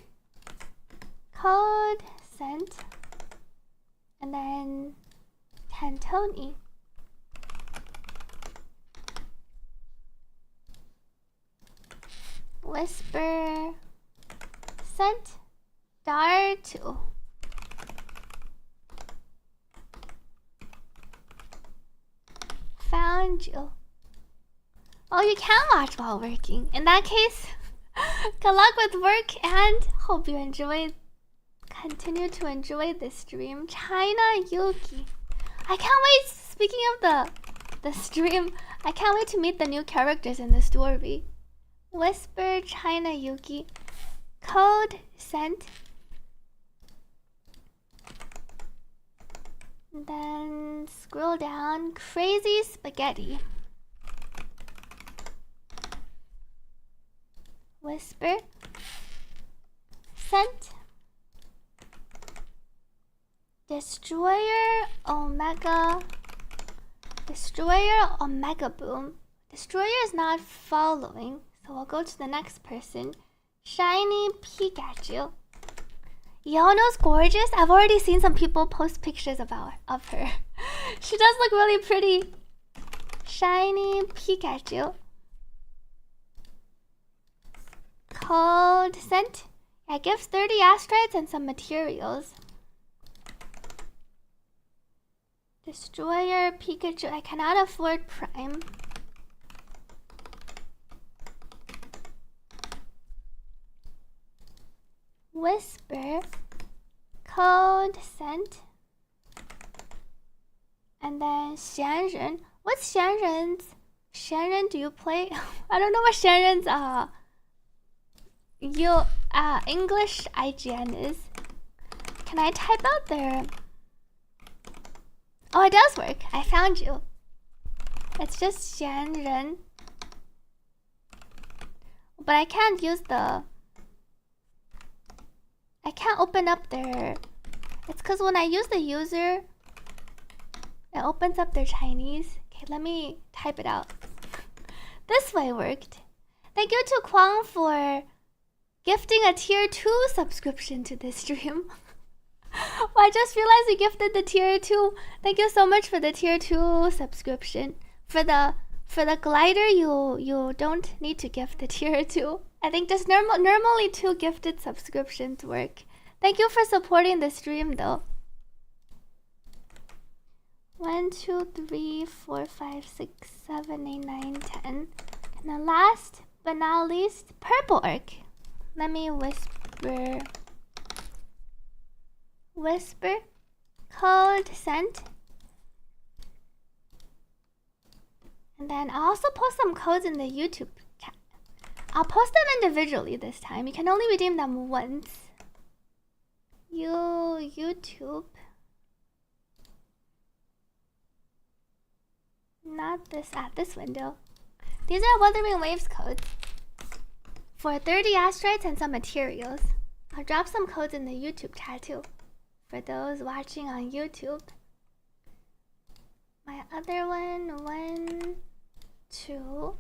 Code sent. And then Tantoni. Whisper. Sent. Dartu. Found you. Oh, you can watch while working. In that case, good luck with work and hope you continue to enjoy this stream. China Yuki. I can't wait. Speaking of the stream, I can't wait to meet the new characters in the story. Whisper, China Yuki. Code sent. Then scroll down. Crazy Spaghetti. Whisper. Sent. Destroyer Omega. Destroyer Omega Boom. Destroyer is not following, so we'll go to the next person. Shiny Pikachu. Yono's gorgeous. I've already seen some people post pictures of her. She does look really pretty. Shiny Pikachu. Code sent. Yeah, gives 30 astrites and some materials. Destroyer Pikachu. I cannot afford Prime. Whisper. Code sent. And then Xianren. What's Xianren's? Xianren, do you play? I don't know what Xianren's English IGN is. Can I type out their... Oh, it does work. I found you. It's just Xianren. But I can't use the... I can't open up their... It's because when I use the user, it opens up their Chinese. Okay, let me type it out. This way worked. Thank you to Kwang for gifting a tier 2 subscription to this stream. Well, I just realized you gifted the tier 2. Thank you so much for the tier 2 subscription. For the glider, you don't need to gift the tier 2. I think just normally 2 gifted subscriptions work. Thank you for supporting the stream though. 1, 2, 3, 4, 5, 6, 7, 8, 9, 10. And then last but not least, Purple Orc. Let me whisper. Whisper. Code sent. And then I'll also post some codes in the YouTube chat. I'll post them individually this time. You can only redeem them once. YouTube. Not this at this window. These are Wuthering Waves codes for 30 asteroids and some materials. I'll drop some codes in the YouTube chat too for those watching on YouTube. My other one, 2.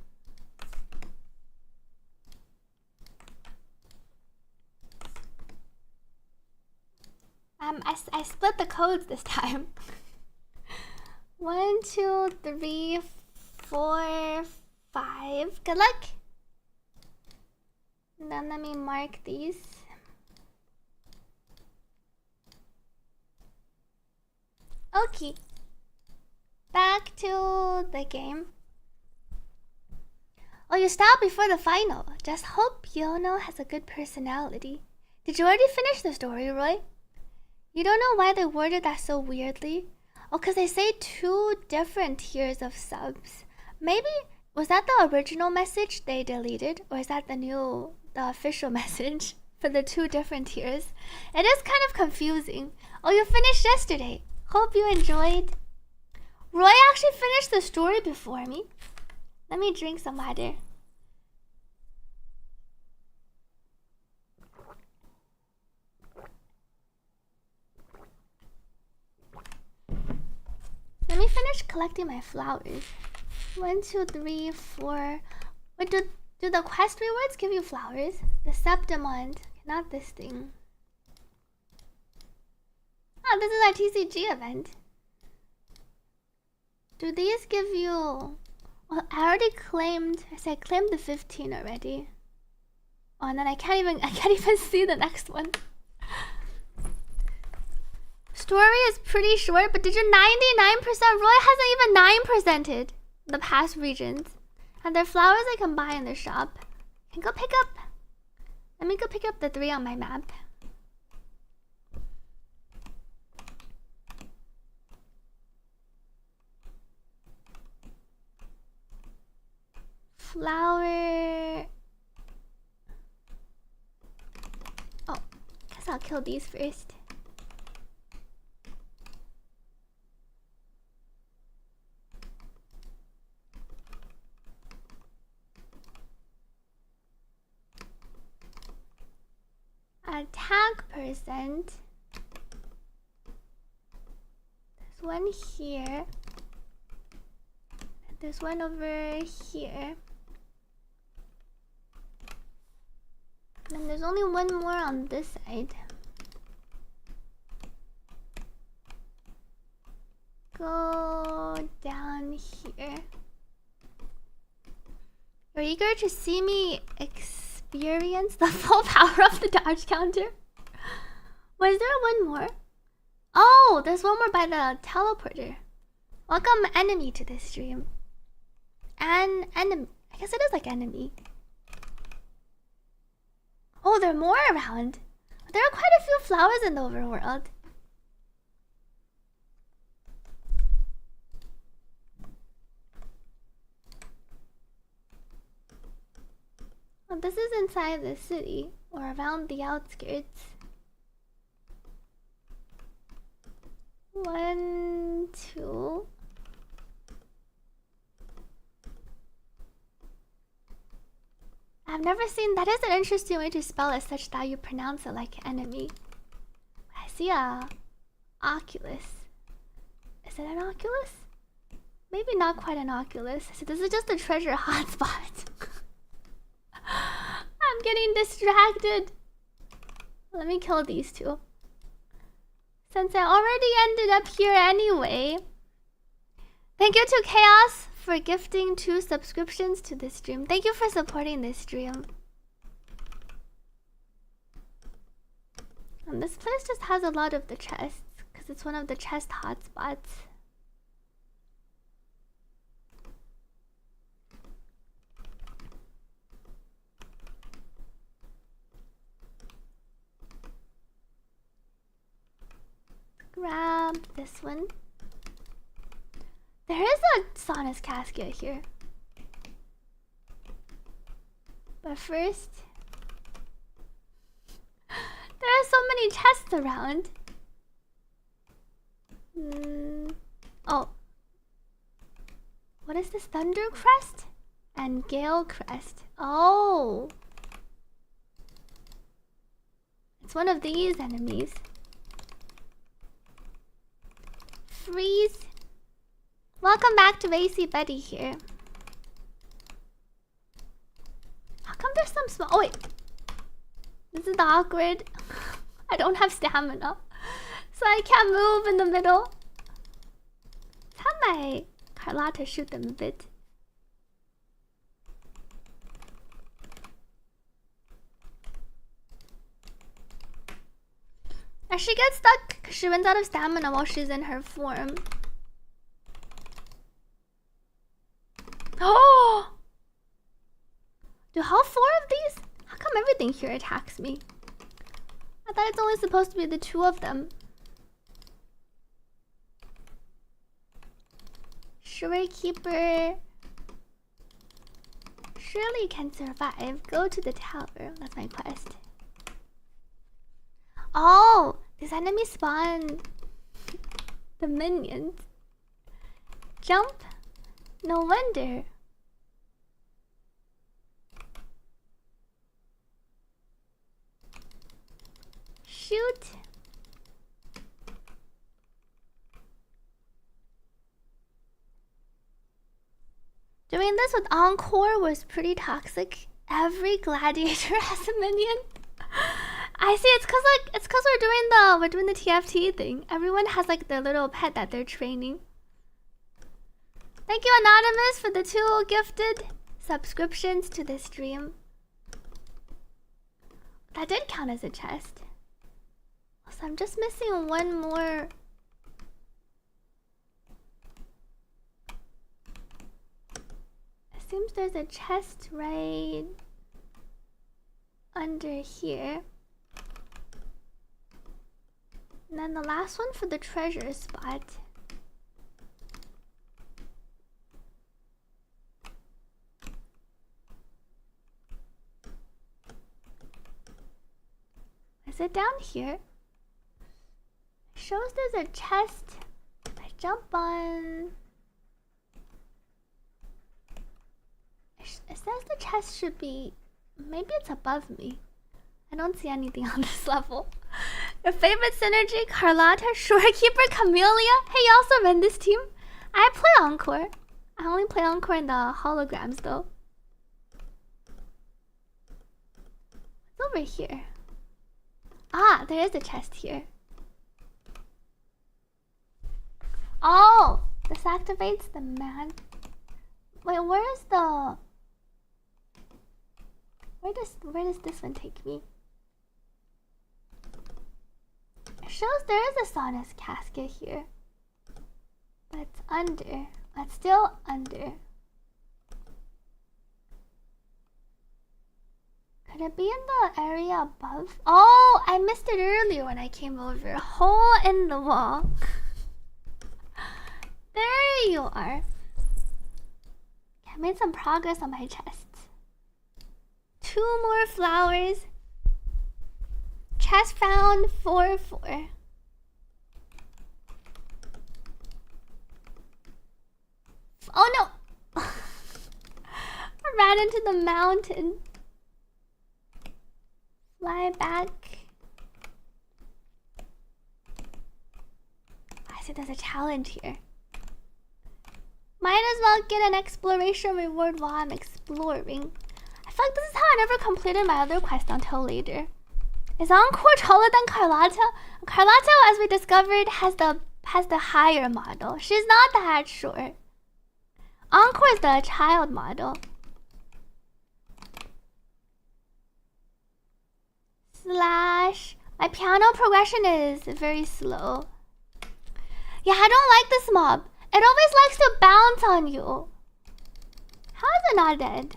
I split the codes this time. 1, 2, 3, 4, 5. Good luck. And then let me mark these. Okay. Back to the game. Oh, you stopped before the final. Just hope Yono has a good personality. Did you already finish the story, Roy? You don't know why they worded that so weirdly? Oh, because they say 2 different tiers of subs. Maybe, was that the original message they deleted? Or is that the official message for the 2 different tiers? It is kind of confusing. Oh, you finished yesterday. Hope you enjoyed. Roy actually finished the story before me. Let me drink some water. Let me finish collecting my flowers. 1, 2, 3, 4. Wait, do the quest rewards give you flowers? The Septimond, not this thing. Oh, this is our TCG event. Do these give you... Well, I already claimed... I claimed the 15 already. Oh, and then I can't even see the next one. Story is pretty short, but did you 99%? Roy hasn't even 9%ed the past regions. And their flowers I can buy in their shop. I can go pick up... Let me go pick up the 3 on my map. Flower... Oh, guess I'll kill these first. Attack percent. There's one here. There's one over here. And there's only one more on this side. Go down here. You're eager to see me experience the full power of the dodge counter? Was there one more? Oh, there's one more by the teleporter. Welcome enemy to this stream. An enemy. I guess it is like enemy. Oh, there are more around. There are quite a few flowers in the overworld. Oh, this is inside the city or around the outskirts. 1, 2. I've never seen... That is an interesting way to spell it such that you pronounce it like enemy. I see a oculus. Is it an oculus? Maybe not quite an oculus. So this is just a treasure hotspot. I'm getting distracted. Let me kill these 2. Since I already ended up here anyway. Thank you to Chaos for gifting 2 subscriptions to this stream. Thank you for supporting this stream. And this place just has a lot of the chests, because it's one of the chest hotspots. Grab this one. There is a Saunus casket here. But first... There are so many chests around. Oh. What is this? Thunder Crest? And Gale Crest. Oh! It's one of these enemies. Freeze. Welcome back to AC Betty here. How come there's some small... Oh wait. This is awkward. I don't have stamina. So I can't move in the middle. Let's have my Carlotta shoot them a bit. And she gets stuck because she runs out of stamina while she's in her form. Oh! Do all 4 of these? How come everything here attacks me? I thought it's only supposed to be the 2 of them. Sure, Keeper. Surely you can survive. Go to the tower. That's my quest. Oh! These enemies spawn the minions. Jump? No wonder. Shoot. Doing this with Encore was pretty toxic. Every gladiator has a minion. I see. It's cause we're doing the TFT thing. Everyone has like their little pet that they're training. Thank you, Anonymous, for the 2 gifted subscriptions to this stream. That did count as a chest. So I'm just missing one more. It seems there's a chest right under here. And then the last one for the treasure spot. Is it down here? It shows there's a chest. I jump on. It says the chest should be... Maybe it's above me. I don't see anything on this level. Your favorite synergy? Carlotta, Shorekeeper, Camellia? Hey, you also run this team? I play Encore. I only play Encore in the holograms though. What's over here? Ah, there is a chest here. Oh! This activates the man. Wait, where is the... Where does this one take me? It shows there is a Saunus casket here. But it's under. It's still under. Could it be in the area above? Oh, I missed it earlier when I came over. Hole in the wall. There you are. I made some progress on my chest. 2 more flowers. Chest found 4-4. Oh no! I ran into the mountain. Fly back. I see there's a challenge here. Might as well get an exploration reward while I'm exploring. I feel like this is how I never completed my other quest until later. Is Encore taller than Carlotta? Carlotta, as we discovered, has the higher model. She's not that short. Encore is the child model. Slash. My piano progression is very slow. Yeah, I don't like this mob. It always likes to bounce on you. How is it not dead?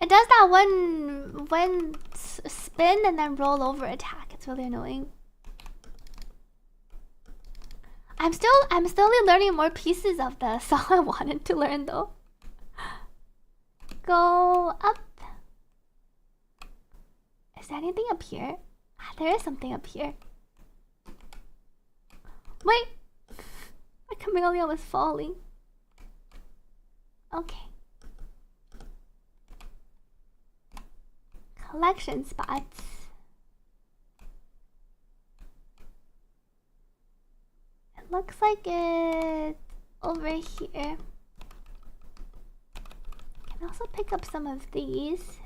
It does that one spin and then roll over attack. It's really annoying. I'm slowly learning more pieces of the song I wanted to learn though. Go up. Is there anything up here? Ah, there is something up here. Wait! My camellia was falling. Okay. Collection spots. It looks like it's over here. Can also pick up some of these.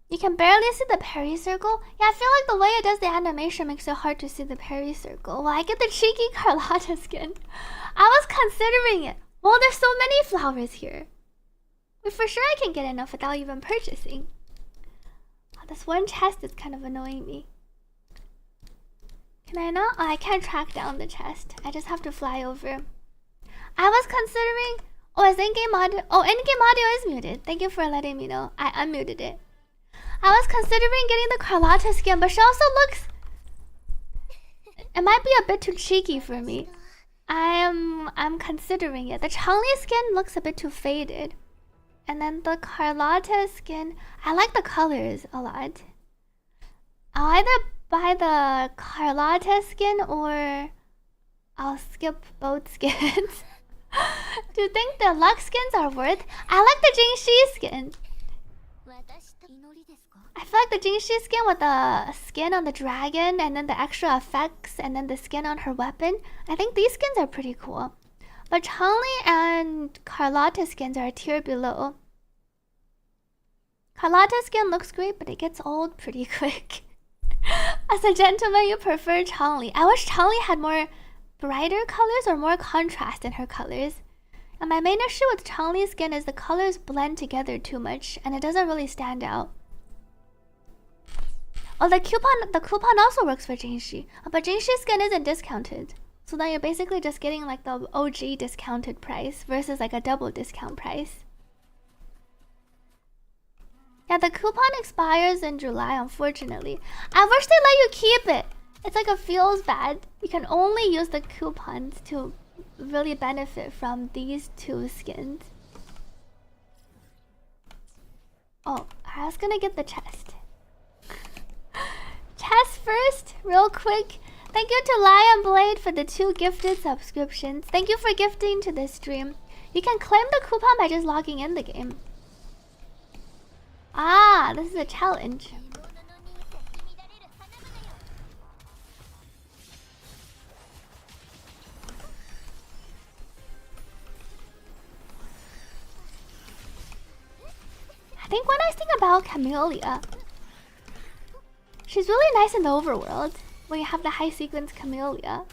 You can barely see the parry circle. Yeah, I feel like the way it does the animation makes it hard to see the parry circle. Well, I get the cheeky Carlotta skin. I was considering it. Well, there's so many flowers here. But for sure I can get enough without even purchasing. Oh, this one chest is kind of annoying me. Can I not? Oh, I can't track down the chest. I just have to fly over. I was considering... Oh, is in-game audio... Oh, in-game audio is muted. Thank you for letting me know. I unmuted it. I was considering getting the Carlotta skin, but she also looks... It might be a bit too cheeky for me. I'm considering it. The Changli skin looks a bit too faded. And then the Carlotta skin... I like the colors a lot. I'll either buy the Carlotta skin or I'll skip both skins. Do you think the Lux skins are worth? I like the Jingxi skin. I feel like the Jingxi skin with the skin on the dragon and then the extra effects and then the skin on her weapon. I think these skins are pretty cool. But Changli and Carlotta skins are a tier below. Carlotta skin looks great, but it gets old pretty quick. As a gentleman, you prefer Changli. I wish Changli had more brighter colors or more contrast in her colors. And my main issue with Changli's skin is the colors blend together too much and it doesn't really stand out. Oh, the coupon also works for Jingxi. But Jingxi's skin isn't discounted. So then you're basically just getting like the OG discounted price versus like a double discount price. Yeah, the coupon expires in July, unfortunately. I wish they let you keep it. It's like it feels bad. You can only use the coupons to really benefit from these two skins. Oh, I was gonna get the chest. Chest first, real quick. Thank you to Lion Blade for the 2 gifted subscriptions. Thank you for gifting to this stream. You can claim the coupon by just logging in the game. Ah, this is a challenge. I think one nice thing about Camellia, she's really nice in the overworld when you have the high sequence Camellia.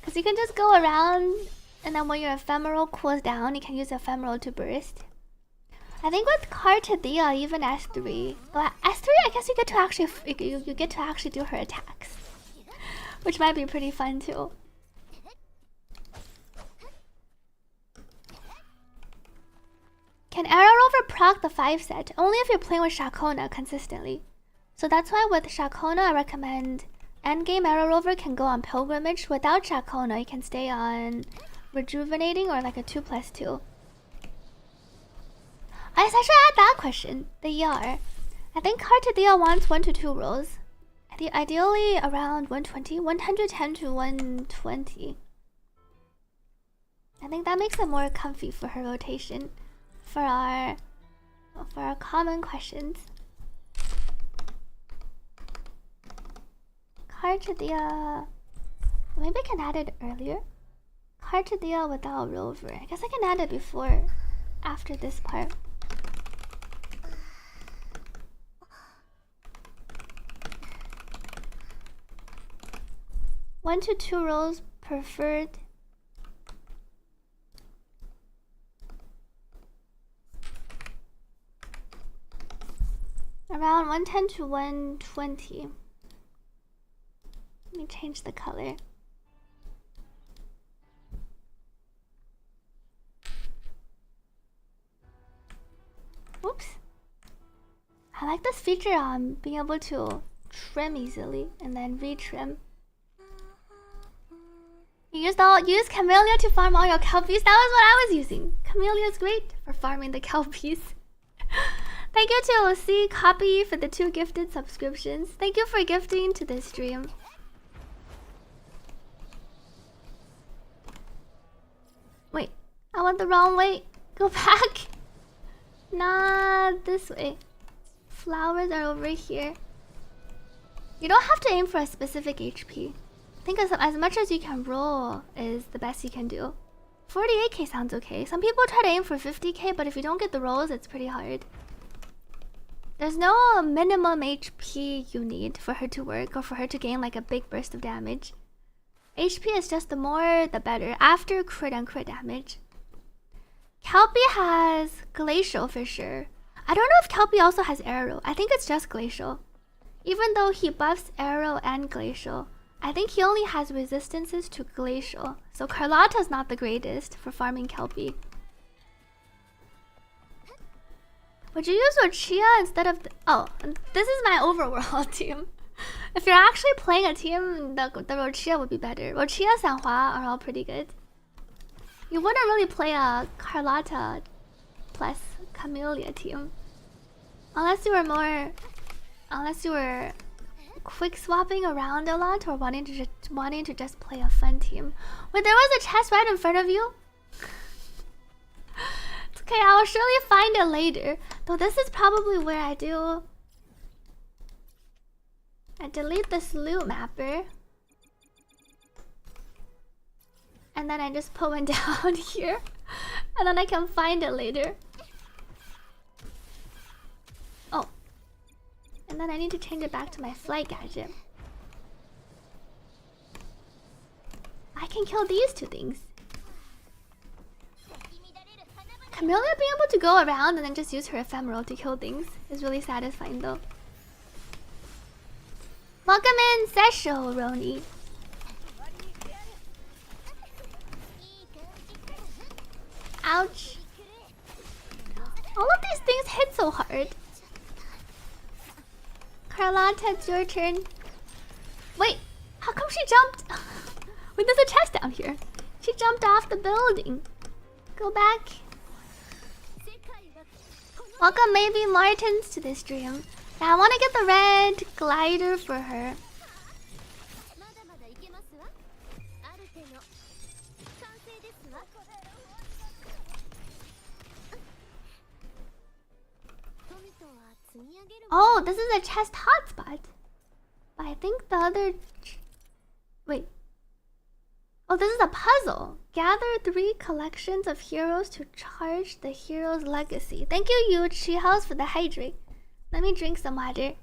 Because you can just go around and then when your ephemeral cools down, you can use ephemeral to burst. I think with Carte even S3. But S3 I guess you get to actually you get to actually do her attacks. Which might be pretty fun too. Can Arrow Rover proc the 5 set? Only if you're playing with Shakona consistently. So that's why with Shakona I recommend endgame Arrow Rover can go on Pilgrimage. Without Shakona you can stay on Rejuvenating or like a 2+2. I should add that question. The ER. I think Carte wants 1 to 2 rolls. Ideally around 120. 110 to 120. I think that makes it more comfy for her rotation. For our common questions. Carte, maybe I can add it earlier. Carte without Rover. I guess I can add it before, after this part. One to 2 rolls preferred. Around 110 to 120. Let me change the color. Oops. I like this feature on being able to trim easily and then retrim. You use Camellia to farm all your kelpies. That was what I was using. Camellia is great for farming the kelpies. Thank you to C Copy for the 2 gifted subscriptions. Thank you for gifting to this stream. I went the wrong way. Go back. Not this way. Flowers are over here. You don't have to aim for a specific HP. I think as much as you can roll is the best you can do. 48k sounds okay. Some people try to aim for 50k, but if you don't get the rolls, it's pretty hard. There's no minimum HP you need for her to work or for her to gain like a big burst of damage. HP is just the more the better after crit and crit damage. Kelpie has Glacial for sure. I don't know if Kelpie also has Arrow. I think it's just Glacial. Even though he buffs Arrow and Glacial, I think he only has resistances to Glacial. So Carlotta's not the greatest for farming Kelpie. Would you use Rochia instead of... Oh, this is my overworld team. If you're actually playing a team, the Rochia would be better. Rochia, Sanhua are all pretty good. You wouldn't really play a Carlotta plus Camellia team. Unless you were quick swapping around a lot or wanting to just play a fun team. Wait, there was a chest right in front of you? It's okay, I'll surely find it later. Though this is probably where I delete this loot mapper. And then I just put one down here. And then I can find it later. Oh. And then I need to change it back to my flight gadget. I can kill these two things. Camellia being able to go around and then just use her ephemeral to kill things is really satisfying though. Welcome in, Sesho, Roni. Ouch. All of these things hit so hard. Carlotta, it's your turn. Wait, how come she jumped? Wait, there's a chest down here. She jumped off the building. Go back. Welcome maybe Martins to this stream. Yeah, I want to get the red glider for her. Oh, this is a chest hotspot. But I think the other... Wait. Oh, this is a puzzle. Gather 3 collections of heroes to charge the hero's legacy. Thank you, Yuchi House, for the hydrate. Let me drink some water.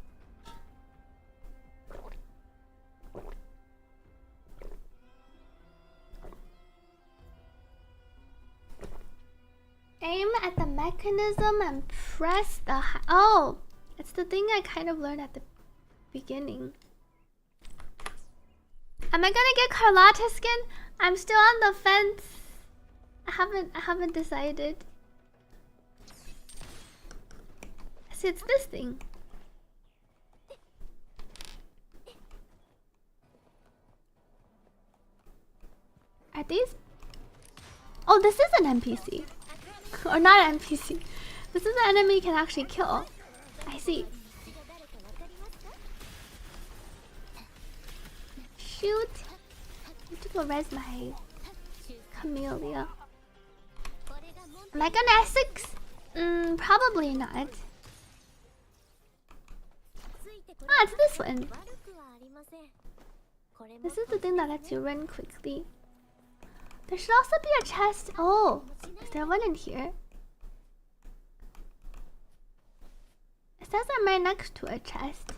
Aim at the mechanism and press the... Oh! It's the thing I kind of learned at the beginning. Am I gonna get Carlotta skin? I'm still on the fence. I haven't decided. See, it's this thing. Are these? Oh, this is an NPC. Or not an NPC. This is an enemy you can actually kill. I see. Shoot. I need to go res my Camellia. Am I gonna Essex? Probably not. Ah, it's this one. This is the thing that lets you run quickly. There should also be a chest. Oh, is there one in here? It says I'm right next to a chest.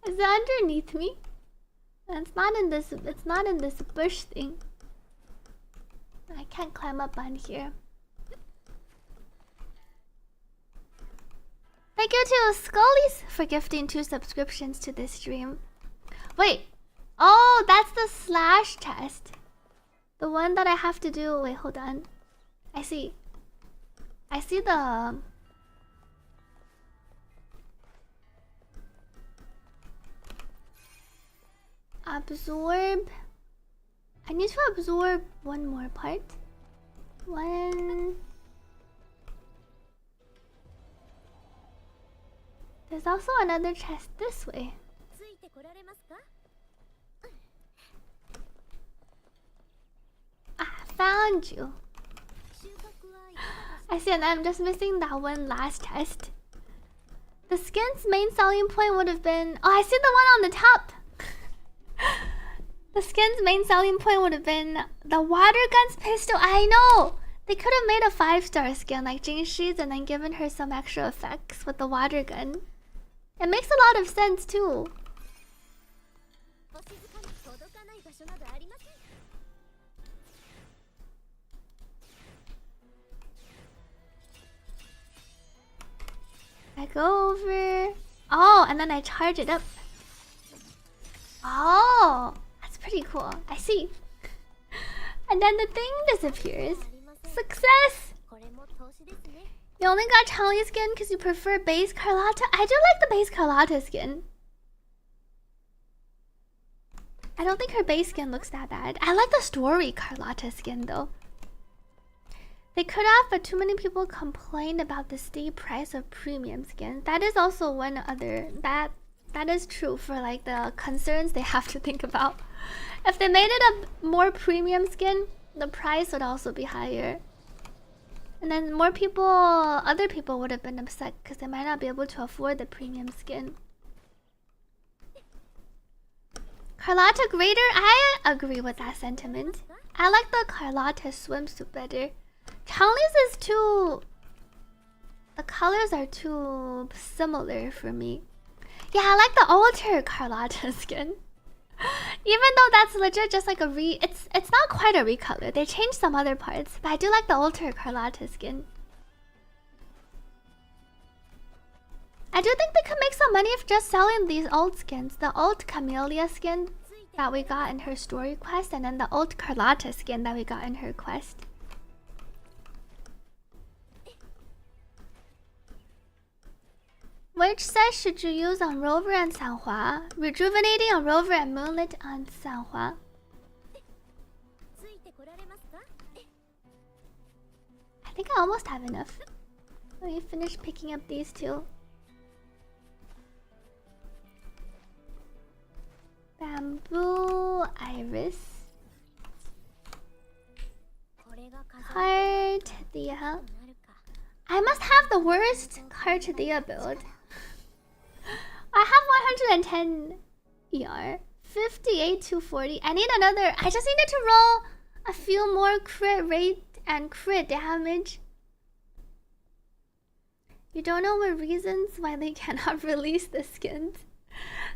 Is it underneath me? It's not in this. It's not in this bush thing. I can't climb up on here. Thank you to Scully's for gifting 2 subscriptions to this stream. Wait. Oh, that's the slash chest. The one that I have to do. Wait, hold on. I see. I see the... Absorb. I need to absorb one more part. One. There's also another chest this way. Ah, found you. I see, and I'm just missing that one last test. The skin's main selling point would have been... Oh, I see the one on the top. The skin's main selling point would have been the water gun's pistol. I know! They could have made a 5-star skin like Jinshi's and then given her some extra effects with the water gun. It makes a lot of sense too. I go over... Oh, and then I charge it up. Oh, that's pretty cool. I see. And then the thing disappears. Success! You only got Charlie skin because you prefer base Carlotta? I do like the base Carlotta skin. I don't think her base skin looks that bad. I like the story Carlotta skin though. They could have, but too many people complained about the steep price of premium skins. That is also one other... That is true for like the concerns they have to think about. If they made it a more premium skin, the price would also be higher. And then more people, other people would have been upset because they might not be able to afford the premium skin. Carlotta Greater, I agree with that sentiment. I like the Carlotta swimsuit better. Changli's is too... The colors are too similar for me. Yeah, I like the older Carlotta skin. Even though that's legit just like a it's not quite a recolor. They changed some other parts, but I do like the older Carlotta skin. I do think they could make some money if just selling these old skins. The old Camellia skin that we got in her story quest, and then the old Carlotta skin that we got in her quest. Which set should you use on Rover and Sanhua? Rejuvenating on Rover and Moonlit on Sanhua. I think I almost have enough. Let me finish picking up these two. Bamboo, Iris. Carte, Dia. I must have the worst Carte Dia build. I have 110 ER, 58 240. I need another. I just needed to roll a few more crit rate and crit damage. You don't know what reasons why they cannot release the skins.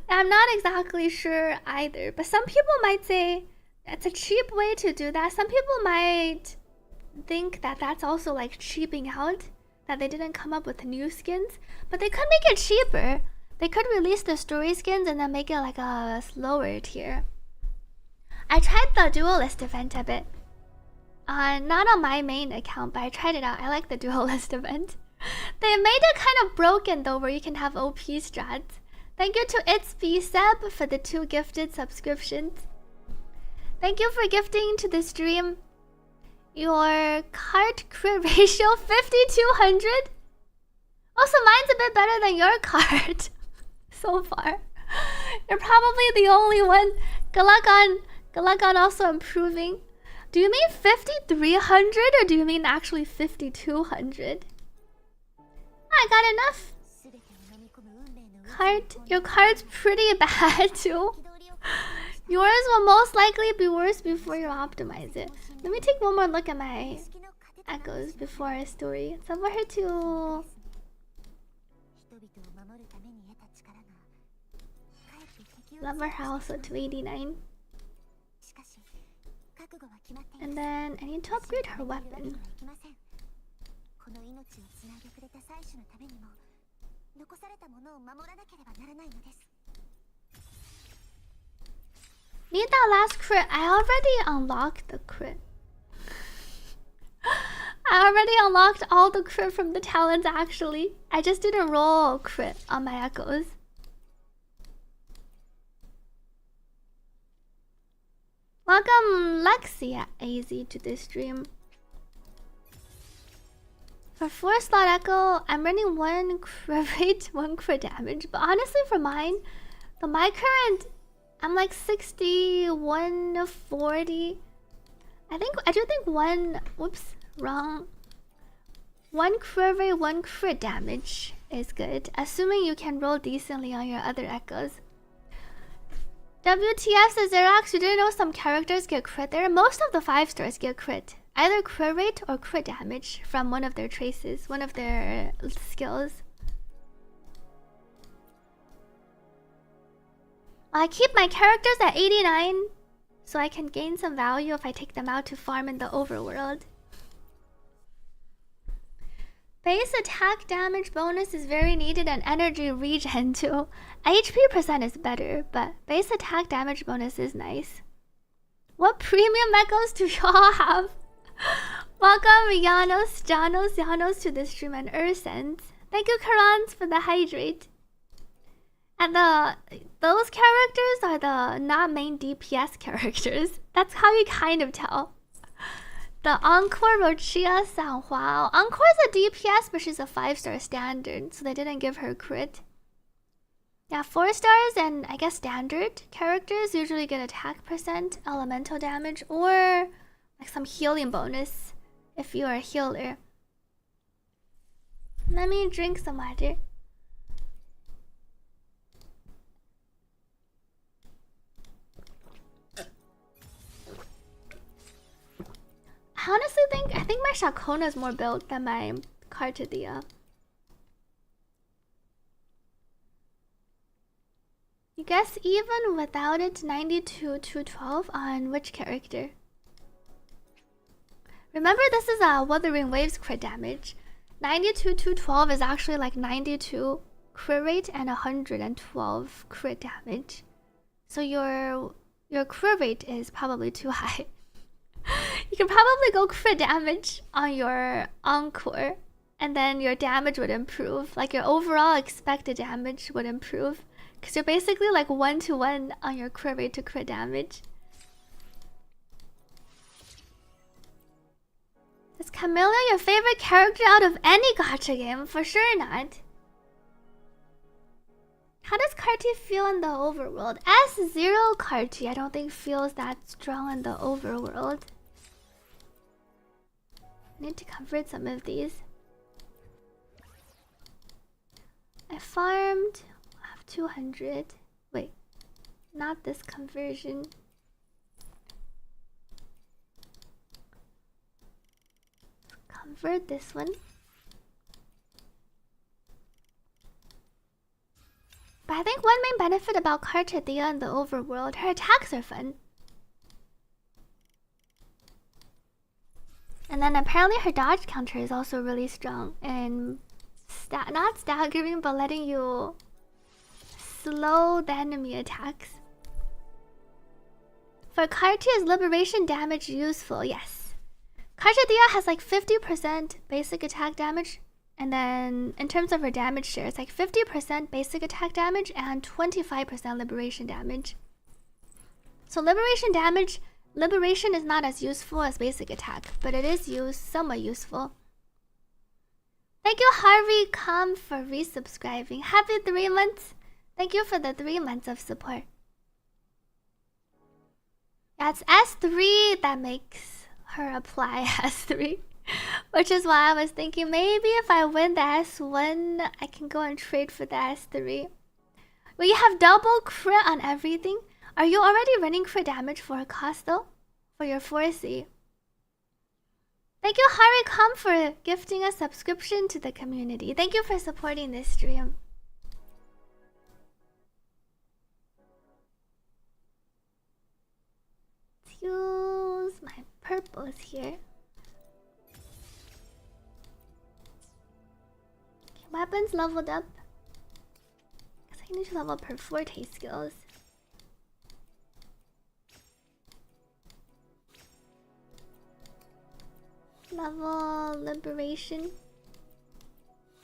I'm not exactly sure either, but some people might say that's a cheap way to do that. Some people might think that that's also like cheaping out, that they didn't come up with new skins, but they could make it cheaper. They could release the story skins and then make it like a slower tier. I tried the duelist event a bit. Not on my main account, but I tried it out. I like the duelist event. They made it kind of broken though, where you can have OP strats. Thank you to It's B Seb for the 2 gifted subscriptions. Thank you for gifting to the stream. Your card crit ratio 5200. Also, mine's a bit better than your card so far. You're probably the only one. Galagon also improving. Do you mean 5300 or do you mean actually 5200? I got enough. Your card's pretty bad too. Yours will most likely be worse before you optimize it. Let me take one more look at my echoes before our story. So for her to... Lover House at 289. And then I need to upgrade her weapon. Need that last crit. I already unlocked the crit. I already unlocked all the crit from the talents actually. I just didn't roll crit on my echoes. Welcome Lexia AZ to this stream. For 4-slot echo, I'm running 1 crit rate, 1 crit damage. But honestly for mine, my current, I'm like 61 to 40. I do think one. Whoops, wrong. One crit rate, one crit damage is good, assuming you can roll decently on your other echoes. WTF says Xerox, you didn't know some characters get crit there? Most of the 5 stars get crit. Either crit rate or crit damage from one of their traces, one of their skills. I keep my characters at 89 so I can gain some value if I take them out to farm in the overworld. Base attack damage bonus is very needed and energy regen too. HP percent is better, but base attack damage bonus is nice. What premium echoes do y'all have? Welcome Janos to the stream and Ursens. Thank you Karans for the hydrate. And those characters are the not main DPS characters. That's how you kind of tell. The Encore Rochia Sanhua. Encore is a DPS, but she's a 5-star standard, so they didn't give her crit. Yeah, 4 stars and I guess standard characters usually get attack percent, elemental damage, or like some healing bonus if you're a healer. Let me drink some water. I honestly think my Shakona is more built than my Carte. You guess even without it, 92 to 12 on which character? Remember, this is a Wuthering Waves crit damage. 92 to 12 is actually like 92 crit rate and 112 crit damage. So your crit rate is probably too high. You can probably go crit damage on your Encore, and then your damage would improve. Like your overall expected damage would improve. Because you're basically like 1-to-1 on your crit rate to crit damage. Is Camilla your favorite character out of any gacha game? For sure not. How does Carte feel in the overworld? S0 Carte I don't think feels that strong in the overworld. I need to convert some of these. I farmed 200. Wait, not this conversion. Convert this one. But I think one main benefit about Carte in the overworld, her attacks are fun. And then apparently her dodge counter is also really strong. And not staggering, but letting you slow the enemy attacks. For Carte, is liberation damage useful? Yes. Carte has like 50% basic attack damage. And then in terms of her damage share, it's like 50% basic attack damage and 25% liberation damage. So liberation is not as useful as basic attack, but it is somewhat useful. Thank you Harvey Kam for resubscribing. Happy 3 months. Thank you for the 3 months of support. That's S3 that makes her apply S3. Which is why I was thinking maybe if I win the S1, I can go and trade for the S3. Will you have double crit on everything? Are you already running crit damage for a cost though? For your 4C? Thank you Harry Kam for gifting a subscription to the community. Thank you for supporting this stream. Let's use my purples here. Weapons leveled up. Because I need to level up her forte skills. Level liberation.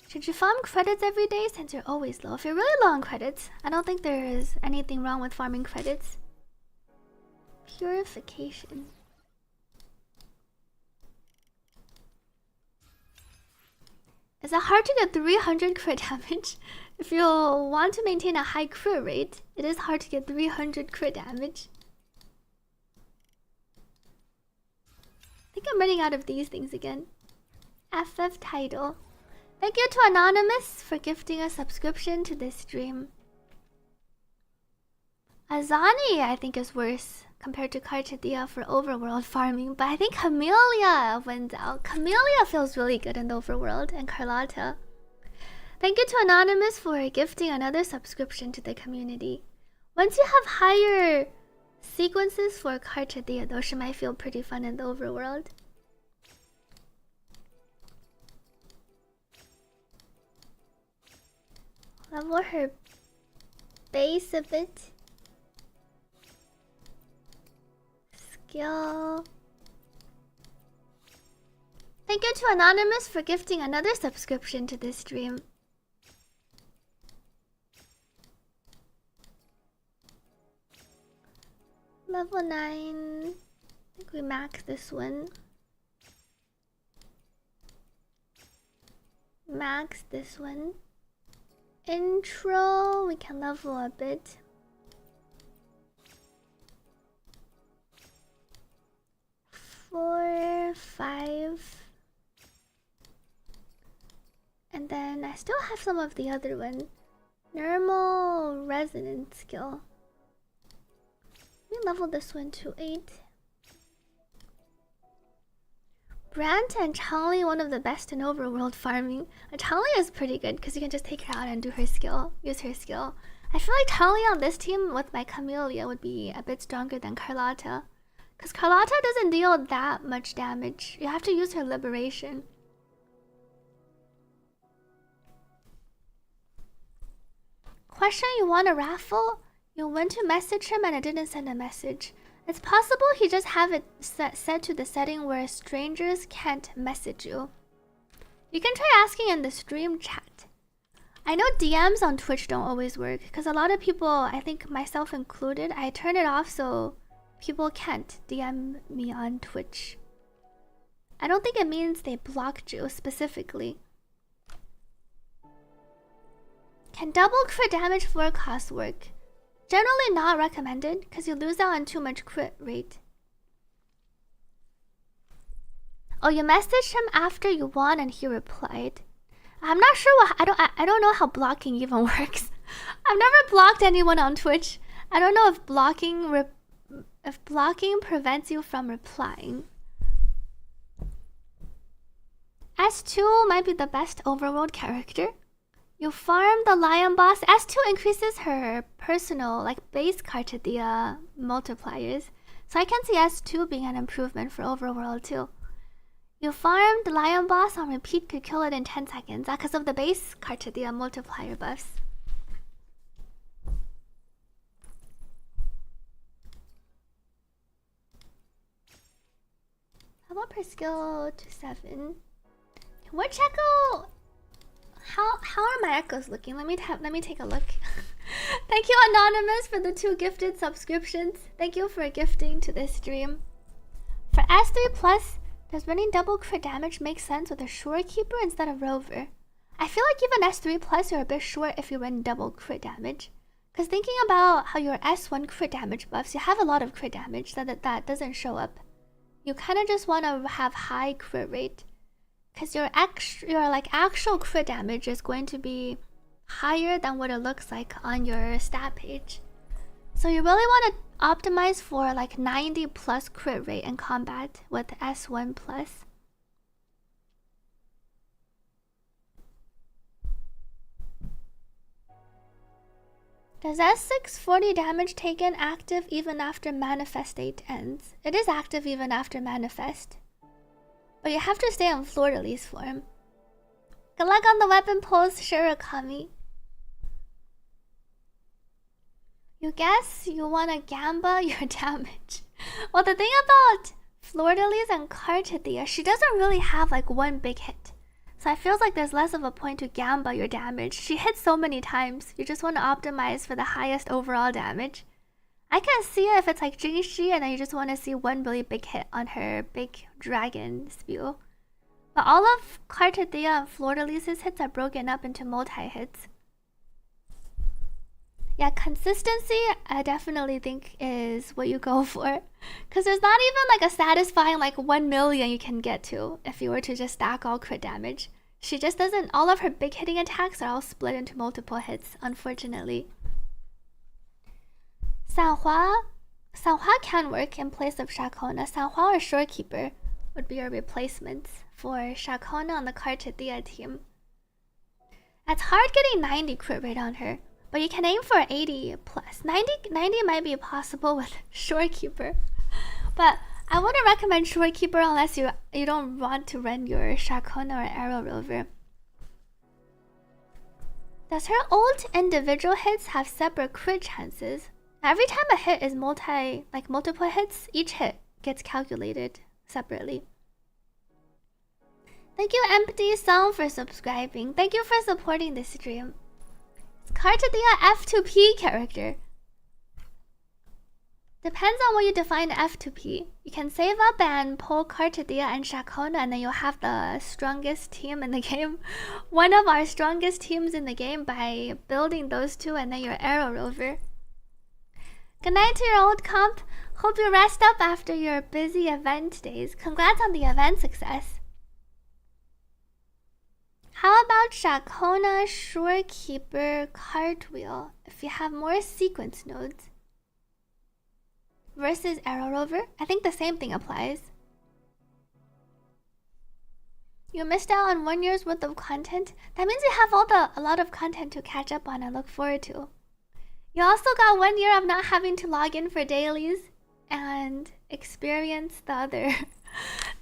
Should you farm credits every day since you're always low? If you're really low on credits, I don't think there is anything wrong with farming credits. Purification. Is it hard to get 300 crit damage? If you want to maintain a high crit rate, it is hard to get 300 crit damage. think I'm running out of these things again. FF title. Thank you to Anonymous for gifting a subscription to this stream. Azani, I think, is worse compared to Carte for overworld farming, but I think Camellia wins out. Camellia feels really good in the overworld, and Carlotta. Thank you to Anonymous for gifting another subscription to the community. Once you have higher sequences for Carte, those might feel pretty fun in the overworld. Level her base a bit. Skill. Thank you to Anonymous for gifting another subscription to this stream. Level 9. I think we max this one. Max this one. Intro, we can level a bit. Four, 5. And then I still have some of the other one. Normal resonance skill. Let me level this one to 8. Brant and Changli, one of the best in overworld farming. Changli is pretty good because you can just take her out and do her skill, use her skill. I feel like Changli on this team with my Camellia would be a bit stronger than Carlotta. Because Carlotta doesn't deal that much damage. You have to use her liberation. Question, you want a raffle? You went to message him and I didn't send a message. It's possible he just have it set to the setting where strangers can't message you. You can try asking in the stream chat. I know DMs on Twitch don't always work because a lot of people, I think myself included, I turn it off so people can't DM me on Twitch. I don't think it means they blocked you specifically. Can double crit damage forecast work? Generally not recommended because you lose out on too much crit rate. Oh, you messaged him after you won and he replied. I'm not sure what I don't know how blocking even works. I've never blocked anyone on Twitch. I don't know if blocking prevents you from replying. S2 might be the best overworld character. You farm the lion boss. S2 increases her personal, like base Carte multipliers. So I can see S2 being an improvement for overworld too. You farm the lion boss on repeat, could kill it in 10 seconds because of the base Carte multiplier buffs. How about per skill to 7? Which echo? How are my echoes looking? Let me take a look. Thank you Anonymous for the 2 gifted subscriptions. Thank you for gifting to this stream. For S3+, does running double crit damage make sense with a Shorekeeper instead of Rover? I feel like even S3+, you're a bit short if you run double crit damage. Because thinking about how your S1 crit damage buffs, you have a lot of crit damage so that doesn't show up. You kind of just want to have high crit rate. Because your actual crit damage is going to be higher than what it looks like on your stat page. So you really want to optimize for like 90 plus crit rate in combat with S1+. Does S6 40 damage taken active even after Manifest state ends? It is active even after Manifest. But you have to stay on Fleur-de-Lis for him. Good luck on the weapon pulls, Shirakami. You guess you wanna gamba your damage. Well, the thing about Fleur-de-Lis and Carte, she doesn't really have like one big hit. So I feel like there's less of a point to gamba your damage. She hits so many times, you just want to optimize for the highest overall damage. I can see it if it's like Jingxi and then you just want to see one really big hit on her big dragon spew. But all of Carte and Fleur-de-Lis's hits are broken up into multi-hits. Yeah, consistency, I definitely think is what you go for. Because there's not even like a satisfying like 1 million you can get to if you were to just stack all crit damage. She just doesn't, all of her big hitting attacks are all split into multiple hits, unfortunately. Sanhua can work in place of Shakona. Sanhua or Shorekeeper would be your replacements for Shakona on the Carte team. It's hard getting 90 crit rate on her, but you can aim for 80 plus. 90 might be possible with Shorekeeper, but I wouldn't recommend Shorekeeper unless you don't want to run your Shakona or Arrow Rover. Does her ult individual hits have separate crit chances? Every time a hit is multiple hits, each hit gets calculated separately. Thank you, Empty Song, for subscribing. Thank you for supporting this stream. It's Carte F2P character. Depends on what you define F2P. You can save up and pull Carte and Shakona, and then you'll have the strongest team in the game. One of our strongest teams in the game by building those two and then your Arrow Rover. Good night to your old comp. Hope you rest up after your busy event days. Congrats on the event success. How about Shakona, Shorekeeper, Cartwheel if you have more sequence nodes? Versus Arrow Rover? I think the same thing applies. You missed out on 1 year's worth of content. That means you have a lot of content to catch up on and look forward to. You also got 1 year of not having to log in for dailies and experience the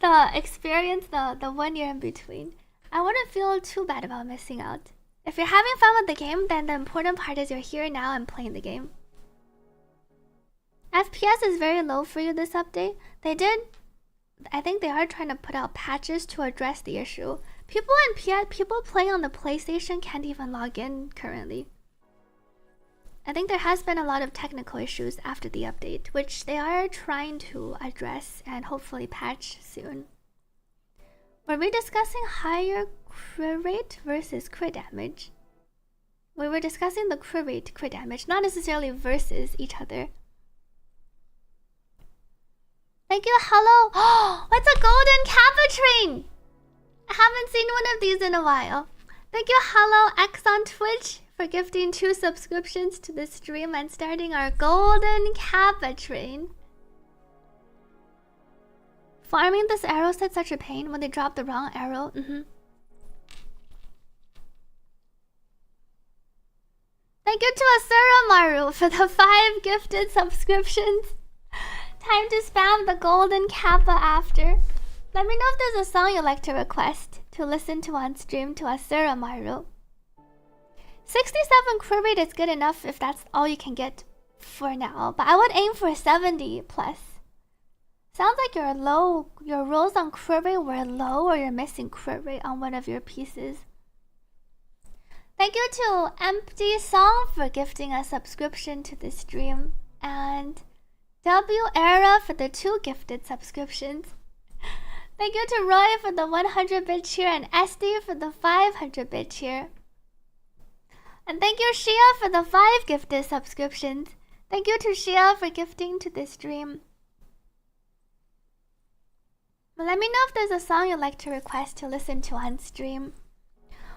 1 year in between. I wouldn't feel too bad about missing out. If you're having fun with the game, then the important part is you're here now and playing the game. FPS is very low for you this update. I think they are trying to put out patches to address the issue. People playing on the PlayStation can't even log in currently. I think there has been a lot of technical issues after the update, which they are trying to address and hopefully patch soon. Were we discussing higher crit rate versus crit damage? We were discussing the crit rate, crit damage, not necessarily versus each other. Thank you, hello. Oh, what's a golden Kappa train? I haven't seen one of these in a while. Thank you, hello X on Twitch, for gifting 2 subscriptions to the stream and starting our golden Kappa train. Farming this arrow set such a pain when they drop the wrong arrow. Thank you to Asura Maru for the 5 gifted subscriptions. Time to spam the golden Kappa after. Let me know if there's a song you'd like to request to listen to on stream to Asura Maru. 67 crit rate is good enough if that's all you can get for now, but I would aim for 70 plus. Sounds like your rolls on crit rate were low, or you're missing crit rate on one of your pieces. Thank you to Empty Song for gifting a subscription to the stream, and W Era for the 2 gifted subscriptions. Thank you to Roy for the 100-bit cheer and SD for the 500-bit cheer. And thank you Shia for the 5 gifted subscriptions. Thank you to Shia for gifting to this stream. But let me know if there's a song you'd like to request to listen to on stream.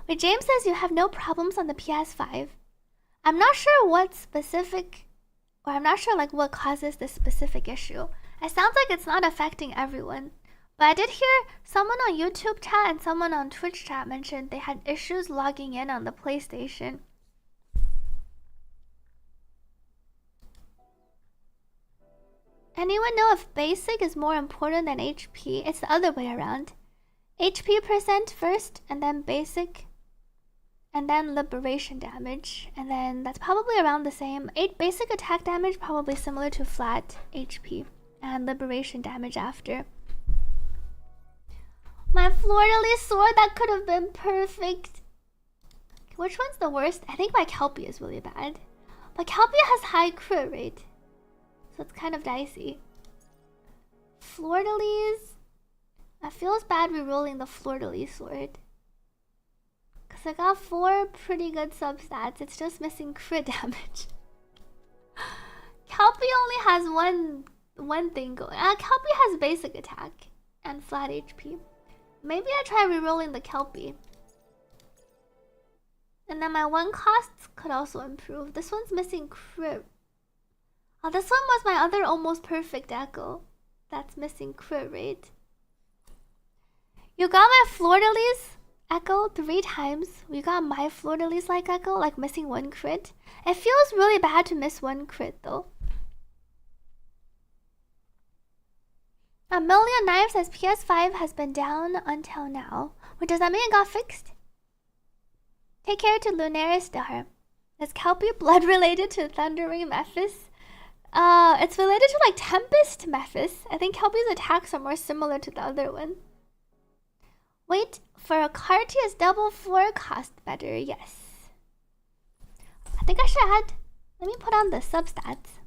Wait, James says you have no problems on the PS5. I'm not sure what specific, or I'm not sure like what causes this specific issue. It sounds like it's not affecting everyone. But I did hear someone on YouTube chat and someone on Twitch chat mentioned they had issues logging in on the PlayStation. Anyone know if basic is more important than HP? It's the other way around. HP percent first, and then basic, and then liberation damage, and then that's probably around the same. 8 basic attack damage, probably similar to flat HP, and liberation damage after. My fleur-de-lis sword, that could have been perfect. Which one's the worst? I think my Kelpie is really bad. But Kelpie has high crit rate, so it's kind of dicey. Fleur-de-lis, I feels bad rerolling the fleur-de-lis sword, cause I got 4 pretty good substats. It's just missing crit damage. Kelpie only has one thing going. Kelpie has basic attack and flat HP. Maybe I try rerolling the Kelpie. And then my 1 costs could also improve. This one's missing crit. Oh, this one was my other almost perfect echo. That's missing crit rate. You got my Fleur-de-Lis echo 3 times. You got my Fleur-de-Lis like echo, like missing 1 crit. It feels really bad to miss 1 crit though. A million knives as PS5 has been down until now. Wait, does that mean it got fixed? Take care to Lunaris Star. Is Kelpie blood related to Thundering Mephis? It's related to like Tempest Mephis. I think Kelpie's attacks are more similar to the other one. Wait, for a Carte is double 4 cost better, yes. I think I should add, let me put on the substats.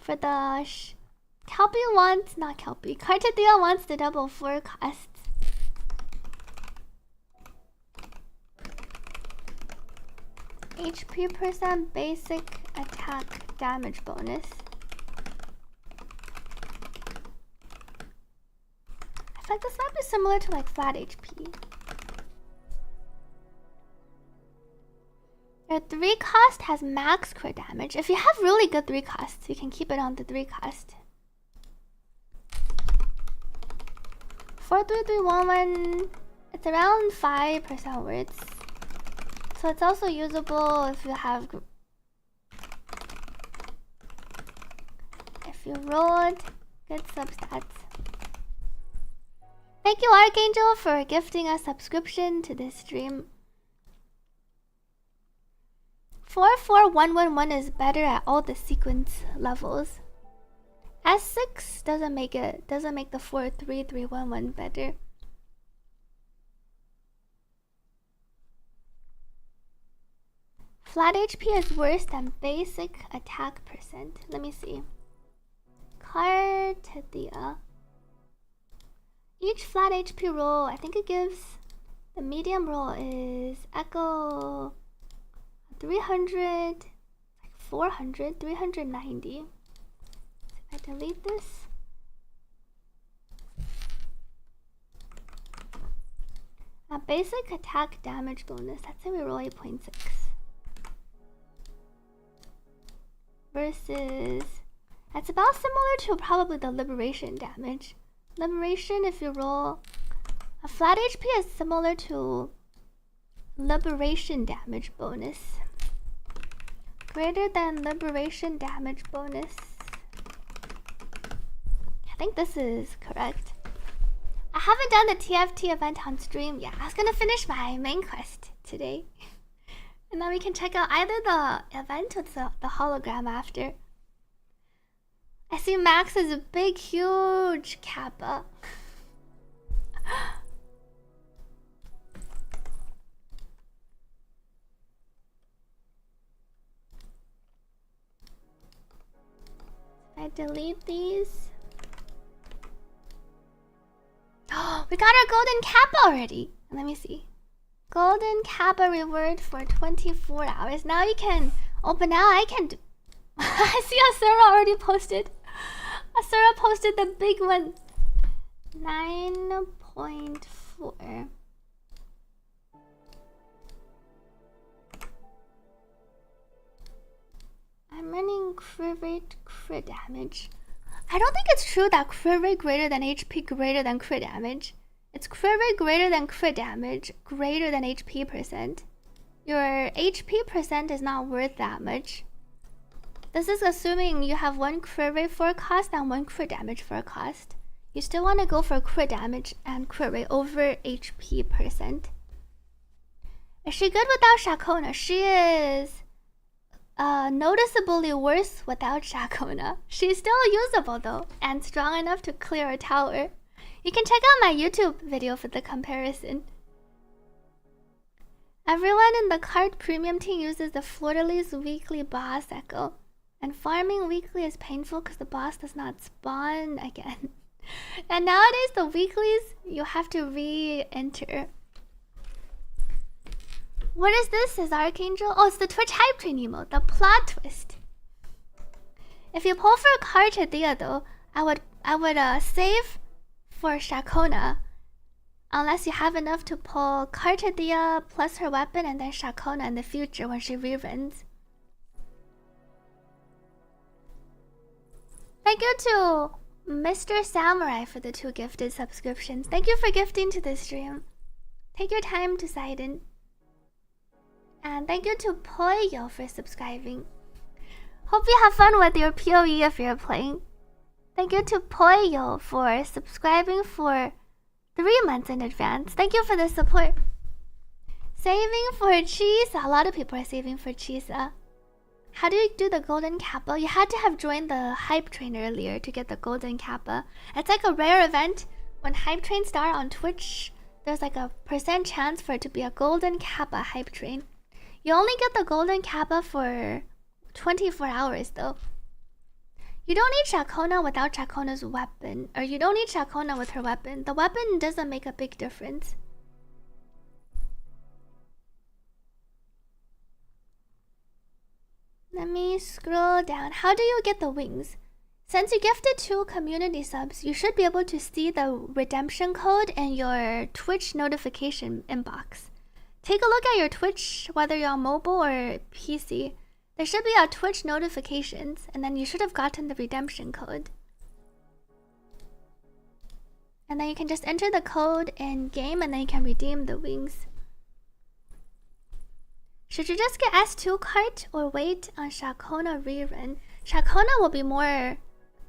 For the Kelpie wants, not Kelpie, Carte Theo wants the double 4 costs. HP percent basic attack damage bonus. I feel like this might be similar to like flat HP. Your 3 cost has max crit damage. If you have really good 3 costs, you can keep it on the 3 cost. 43311, it's around 5% words. So it's also usable if you have, if you rolled good substats. Thank you, Archangel, for gifting a subscription to this stream. 44111 is better at all the sequence levels. S6 doesn't make the 43311 better. Flat HP is worse than basic attack percent. Let me see. Carte. Each flat HP roll, I think it gives, the medium roll is echo 300, like 400, 390. If I delete this. A basic attack damage bonus, let's say we roll 8.6. Versus, that's about similar to probably the liberation damage. Liberation, if you roll a flat HP, is similar to liberation damage bonus. Greater than liberation damage bonus. I think this is correct. I haven't done the TFT event on stream yet. I was gonna finish my main quest today. And then we can check out either the event or the hologram after. I see Max is a big, huge Kappa. I delete these. Oh, we got our golden Kappa already. Let me see. Golden Kappa reward for 24 hours. Now you can open out. I can do. I see Asura already posted. Asura posted the big one. 9.4. I'm running crit rate, crit damage. I don't think it's true that crit rate greater than HP greater than crit damage. It's crit rate greater than crit damage, greater than HP percent. Your HP percent is not worth that much. This is assuming you have 1 crit rate for a cost and 1 crit damage for a cost. You still want to go for crit damage and crit rate over HP percent. Is she good without Shakona? She is noticeably worse without Shakona. She's still usable though, and strong enough to clear a tower. You can check out my YouTube video for the comparison. Everyone in the Carte Premium team uses the Fleur-de-Lis weekly boss echo. And farming weekly is painful because the boss does not spawn again. And nowadays the weeklies you have to re-enter. What is this? Says Archangel. Oh, it's the Twitch hype train emote. The plot twist. If you pull for Carte though, I would save for Shakona. Unless you have enough to pull Carte plus her weapon and then Shakona in the future when she reruns. Thank you to Mr. Samurai for the 2 gifted subscriptions. Thank you for gifting to this stream. Take your time to sign in. And thank you to Poyo for subscribing. Hope you have fun with your PoE if you're playing. Thank you to Poyo for subscribing for 3 months in advance. Thank you for the support. Saving for cheese. A lot of people are saving for cheese. How do you do the golden kappa? You had to have joined the hype train earlier to get the golden kappa. It's like a rare event. When hype trains start on Twitch, there's like a % chance for it to be a golden kappa hype train. You only get the golden kappa for 24 hours though. You don't need Shakona without Shakona's weapon, or you don't need Shakona with her weapon. The weapon doesn't make a big difference. Let me scroll down. How do you get the wings? Since you gifted 2 community subs, you should be able to see the redemption code in your Twitch notification inbox. Take a look at your Twitch, whether you're on mobile or PC. There should be a Twitch notifications, and then you should have gotten the redemption code. And then you can just enter the code in game, and then you can redeem the wings. Should you just get S2 cart or wait on Shakona rerun? Shakona will be more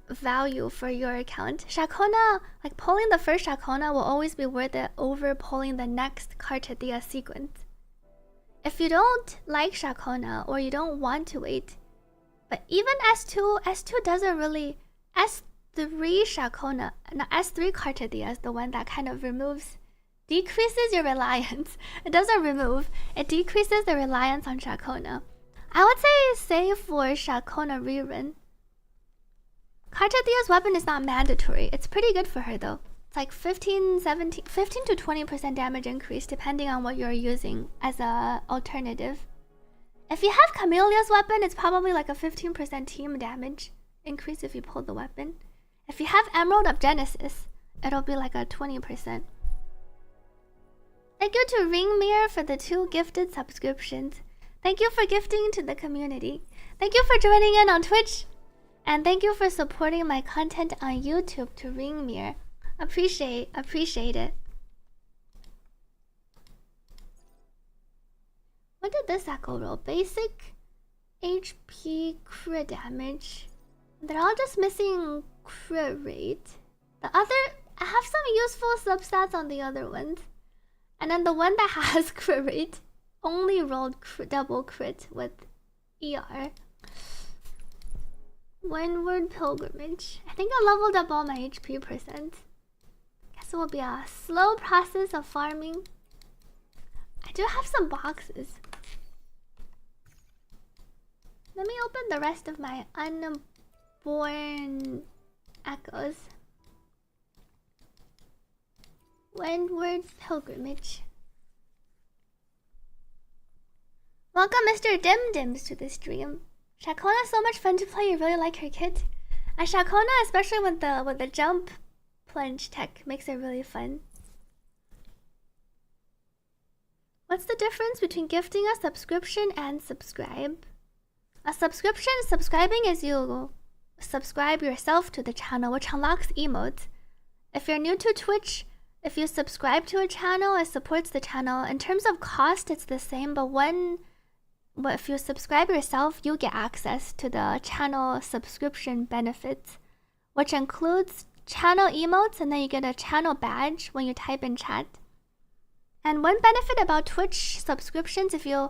value for your account. Shakona, like pulling the first Shakona will always be worth it over pulling the next Cartadia sequence. If you don't like Shakona or you don't want to wait, but even S2 doesn't really, S3 Shakona, no, S3 Cartadia is the one that kind of decreases your reliance. It doesn't remove, it decreases the reliance on Shakona. I would say save for Shakona rerun. Cartadia's weapon is not mandatory. It's pretty good for her though. It's like 15 to 20% damage increase depending on what you're using as a alternative. If you have Camellia's weapon, it's probably like a 15% team damage increase if you pull the weapon. If you have Emerald of Genesis, it'll be like a 20%. Thank you to Ringmere for the 2 gifted subscriptions. Thank you for gifting to the community. Thank you for joining in on Twitch. And thank you for supporting my content on YouTube to Ringmere. Appreciate it. What did this echo roll? Basic HP crit damage. They're all just missing crit rate. The other, I have some useful substats on the other ones. And then the one that has crit rate only rolled double crit with ER. Windward Pilgrimage. I think I leveled up all my HP %. Guess it will be a slow process of farming. I do have some boxes. Let me open the rest of my unborn echoes. Windward Pilgrimage. Welcome Mr. Dim Dims to the stream. Shakona is so much fun to play. You really like her kit. And Shakona, especially with the jump plunge tech, makes it really fun. What's the difference between gifting a subscription and subscribe? A subscription, subscribing is you subscribe yourself to the channel, which unlocks emotes. If you're new to Twitch, if you subscribe to a channel, it supports the channel. In terms of cost, it's the same, but if you subscribe yourself, you get access to the channel subscription benefits, which includes channel emotes, and then you get a channel badge when you type in chat. And one benefit about Twitch subscriptions, if you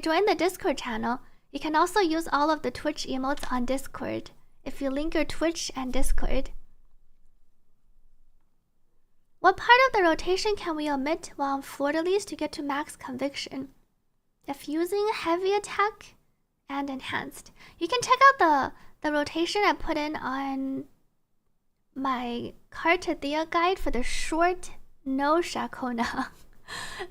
join the Discord channel, you can also use all of the Twitch emotes on Discord if you link your Twitch and Discord. What part of the rotation can we omit while on Fleur-de-Lis to get to max conviction? If using heavy attack and enhanced. You can check out the rotation I put in on my Carte guide for the short no Shakona.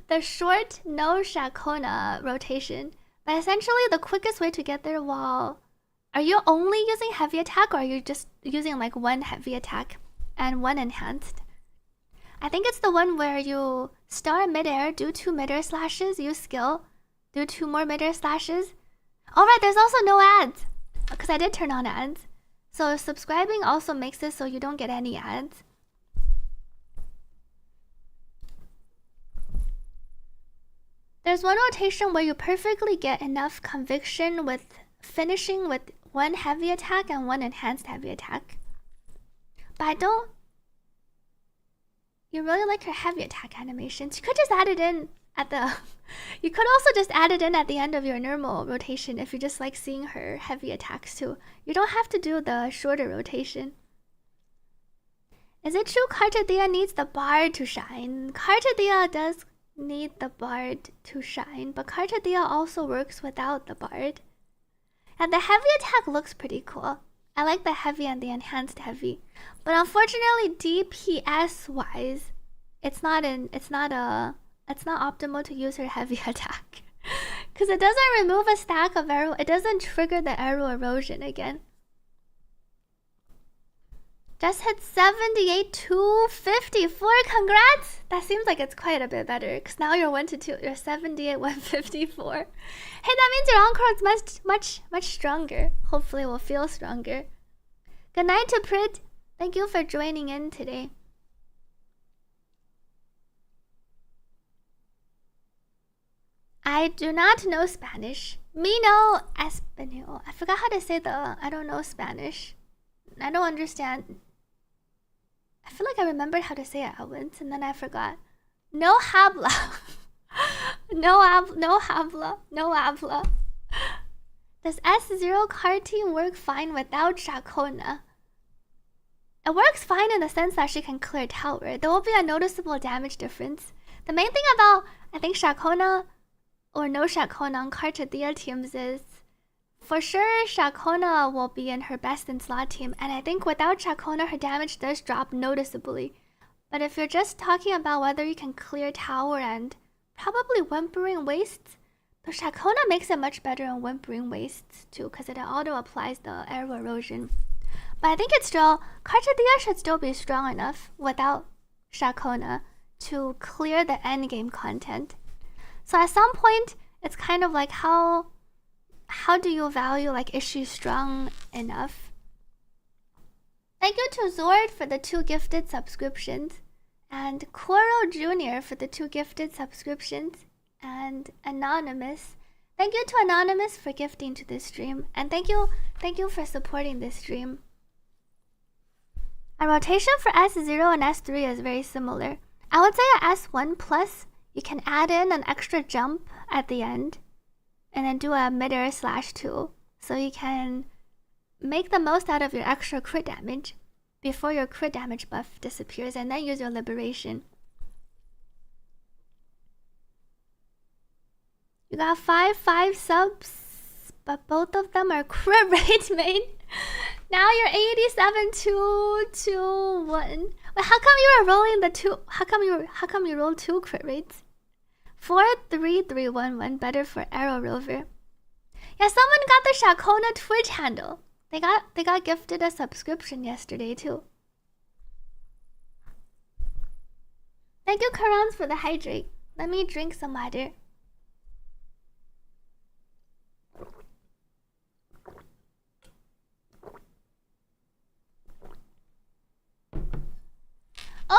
the short no Shakona rotation. But essentially the quickest way to get there while... Are you only using heavy attack or are you just using like one heavy attack and one enhanced? I think it's the one where you start midair, do 2 midair slashes, use skill, do 2 more midair slashes. Alright, there's also no ads. Because I did turn on ads. So subscribing also makes it so you don't get any ads. There's one rotation where you perfectly get enough conviction with finishing with one heavy attack and one enhanced heavy attack. But I don't... You really like her heavy attack animations. You could just add it in at the... You could also just add it in at the end of your normal rotation if you just like seeing her heavy attacks too. You don't have to do the shorter rotation. Is it true Carte needs the bard to shine? Carte does need the bard to shine, but Carte also works without the bard. And the heavy attack looks pretty cool. I like the heavy and the enhanced heavy. But unfortunately, DPS wise, it's not optimal to use her heavy attack. Because it doesn't remove a stack of arrow, it doesn't trigger the arrow erosion again. Just hit 78 to 54. Congrats! That seems like it's quite a bit better. Because now you're 1 to 2. You're 78, 154. Hey, that means your encore is much stronger. Hopefully it will feel stronger. Good night to Prit. Thank you for joining in today. I do not know Spanish. Me no español. I forgot how to say the... I don't know Spanish. I don't understand... I feel like I remembered how to say it once and then I forgot. No habla. No habla. Does S0 Carte work fine without Shakona? It works fine in the sense that she can clear tower. There will be a noticeable damage difference. The main thing about, I think, Shakona or no Shakona on Carte teams is for sure, Shakona will be in her best in slot team, and I think without Shakona, her damage does drop noticeably. But if you're just talking about whether you can clear tower and probably Whimpering Wastes, the Shakona makes it much better in Whimpering Wastes too, because it auto applies the arrow erosion. But I think it's still, Carte should still be strong enough without Shakona to clear the endgame content. So at some point, it's kind of like how do you value, like, is she strong enough? Thank you to Zord for the 2 gifted subscriptions, and Koro Jr. for the 2 gifted subscriptions, and Anonymous. Thank you to Anonymous for gifting to this stream, and thank you for supporting this stream. A rotation for S0 and S3 is very similar. I would say at S1 plus, you can add in an extra jump at the end, and then do a midair /2, so you can make the most out of your extra crit damage before your crit damage buff disappears, and then use your liberation. You got 5 subs, but both of them are crit rate main. Now you're 87 to 1. But how come you were rolling the 2? How come you rolled 2 crit rates? 43311, better for Arrow Rover. Yeah, someone got the Shakona Twitch handle. They got gifted a subscription yesterday too. Thank you, Karans, for the hydrate. Let me drink some water.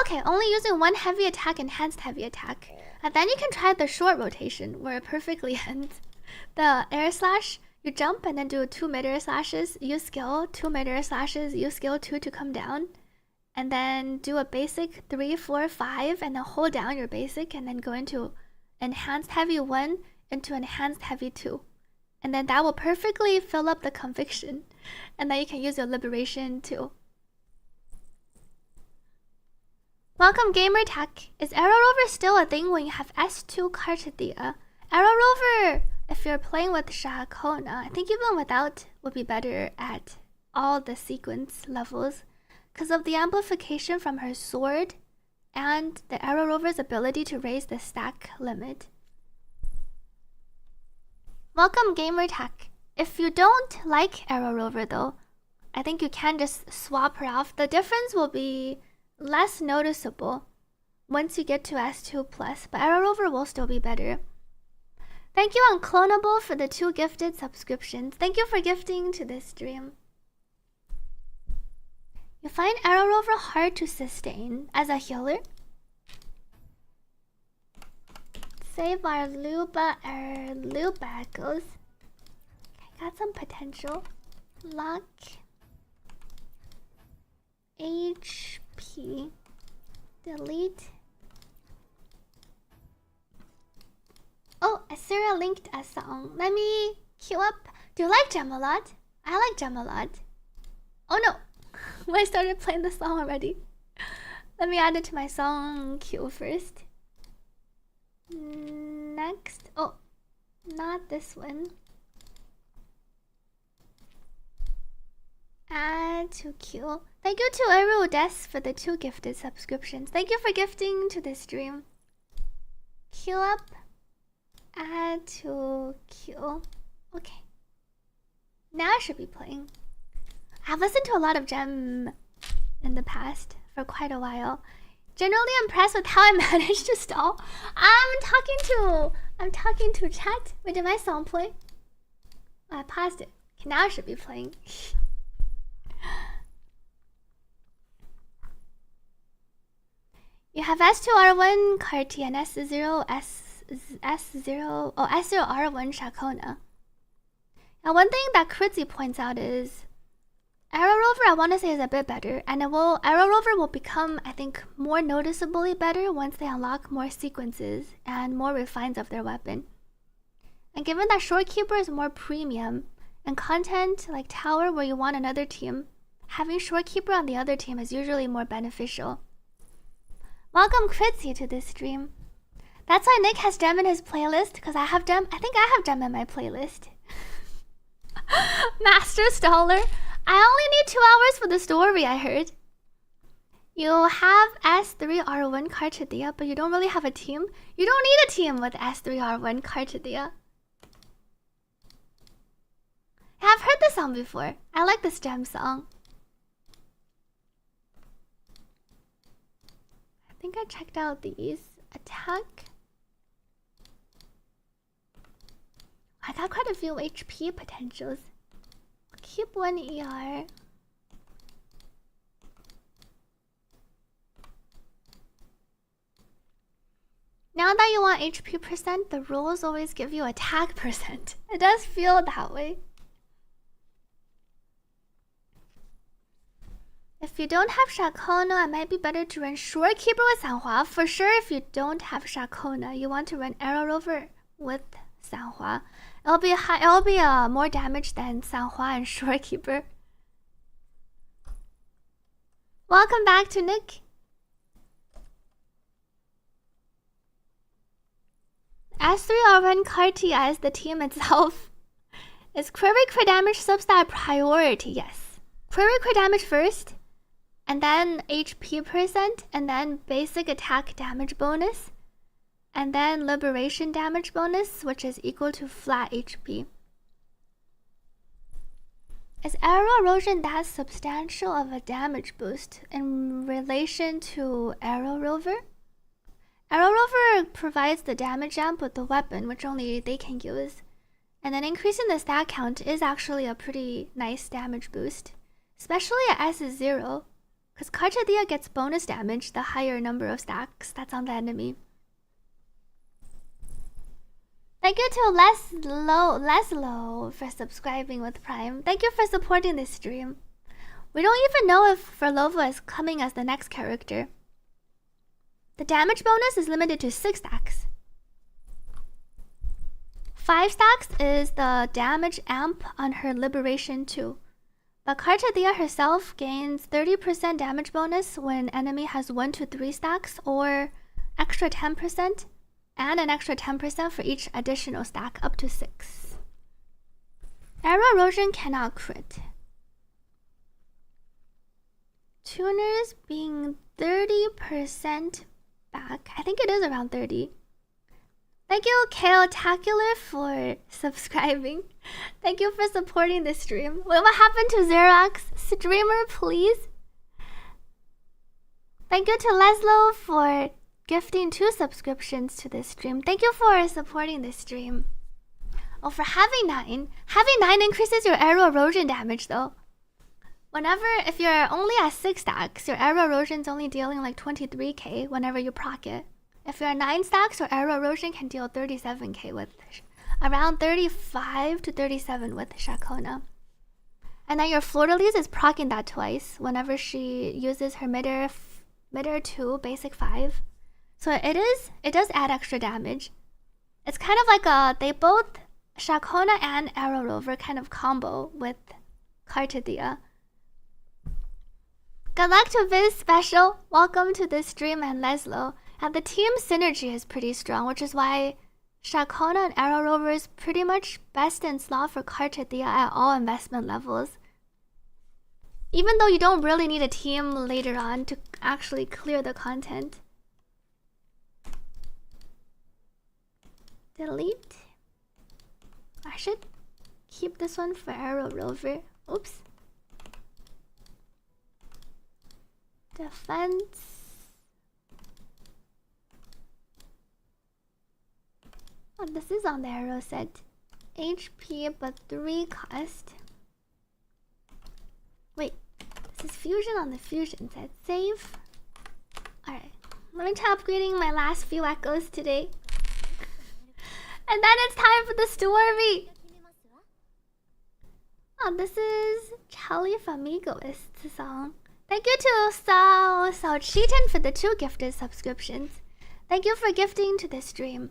Okay, only using one heavy attack, enhanced heavy attack. And then you can try the short rotation where it perfectly ends. The air slash, you jump and then do 2 mid-air slashes, use skill, 2 mid-air slashes, use skill 2 to come down. And then do a basic 3, 4, 5, and then hold down your basic and then go into enhanced heavy 1 into enhanced heavy 2. And then that will perfectly fill up the conviction. And then you can use your liberation too. Welcome, Gamer Tech. Is Arrow Rover still a thing when you have S2 Carte? Arrow Rover, if you're playing with Shakona, I think even without would be better at all the sequence levels because of the amplification from her sword and the Arrow Rover's ability to raise the stack limit. Welcome Gamertech. If you don't like Arrow Rover though, I think you can just swap her off. The difference will be less noticeable once you get to S2+, but Arrow Rover will still be better. Thank you Unclonable for the 2 gifted subscriptions. Thank you for gifting to this stream. You find Arrow Rover hard to sustain as a healer? Save our Luba goes. Okay, got some potential. Luck. HP. Delete. Oh, Assyria linked a song. Let me queue up. Do you like Gem a lot? I like Gem a lot. Oh no. I started playing the song already. Let me add it to my song queue first. Next. Oh, not this one. Add to queue. Thank you to Eru Des for the 2 gifted subscriptions. Thank you for gifting to this stream. Queue up. Add to queue. Okay. Now I should be playing. I've listened to a lot of Gem in the past for quite a while. Generally impressed with how I managed to stall. I'm talking to chat. Wait, did my song play? Oh, I paused it. Okay, now I should be playing. You have S2R1 Carte and S0 S0R1 Shakona. Now one thing that Kritzy points out is Arrow Rover I want to say is a bit better, and Arrow Rover will become, I think, more noticeably better once they unlock more sequences and more refines of their weapon. And given that Shorekeeper is more premium, and content like Tower where you want another team, having Shorekeeper on the other team is usually more beneficial. Welcome Kritzy to this stream. That's why Nick has Gem in his playlist, because I have Gem. I think I have Gem in my playlist. Master Staller. I only need 2 hours for the story, I heard. You have S3R1 Carchadia, but you don't really have a team. You don't need a team with S3R1 Carchadia. I've heard this song before. I like this Gem song. I think I checked out these. Attack. I got quite a few HP potentials. Keep 1 ER. Now that you want HP percent, the rules always give you attack percent. It does feel that way. If you don't have Shakona, it might be better to run Shorekeeper with Sanhua. For sure, if you don't have Shakona, you want to run Arrow Rover with Sanhua. It'll be more damage than Sanhua and Shorekeeper. Welcome back to Nick. S3R1 Carte as the team itself. Is query crit damage substat priority? Yes. Query crit damage first, and then HP percent, and then basic attack damage bonus, and then liberation damage bonus, which is equal to flat HP. Is arrow erosion that substantial of a damage boost in relation to Arrow Rover? Arrow Rover provides the damage amp with the weapon, which only they can use. And then increasing the stat count is actually a pretty nice damage boost, especially at S0, because Carchadia gets bonus damage the higher number of stacks that's on the enemy. Thank you to Less Low for subscribing with Prime. Thank you for supporting this stream. We don't even know if Verlova is coming as the next character. The damage bonus is limited to 6 stacks. 5 stacks is the damage amp on her Liberation 2. But Carchadia herself gains 30% damage bonus when enemy has 1 to 3 stacks, or extra 10%, and an extra 10% for each additional stack up to 6. Arrow erosion cannot crit. Tuners being 30% back. I think it is around 30. Thank you, Chaotacular, for subscribing. Thank you for supporting the stream. Wait, what happened to Xerox? Streamer, please. Thank you to Leslo for gifting 2 subscriptions to this stream. Thank you for supporting this stream. Oh, for having 9. Having 9 increases your arrow erosion damage, though. Whenever, if you're only at 6 stacks, your arrow erosion's only dealing like 23k whenever you proc it. If you're at 9 stacks, your arrow erosion can deal 37k with around 35 to 37 with Shakona. And then your Fleur-de-Lis is proccing that twice whenever she uses her mid-air 2, basic 5. So it does add extra damage. It's kind of like they both, Shakona and Arrow Rover, kind of combo with Carte. Good luck to Viz Special. Welcome to the stream, and Leslo. And the team synergy is pretty strong, which is why Shakona and Arrow Rover is pretty much best in slot for Carte at all investment levels. Even though you don't really need a team later on to actually clear the content. Delete. I should keep this one for Arrow Rover. Oops. Defense. Oh, this is on the arrow set. HP but 3 cost. Wait, this is fusion on the fusion set. Save. Alright, let me try upgrading my last few echoes today. And then it's time for the story. Oh, this is Charlie from Egoist's song. Thank you to Sao Cheaton for the 2 gifted subscriptions. Thank you for gifting to this stream.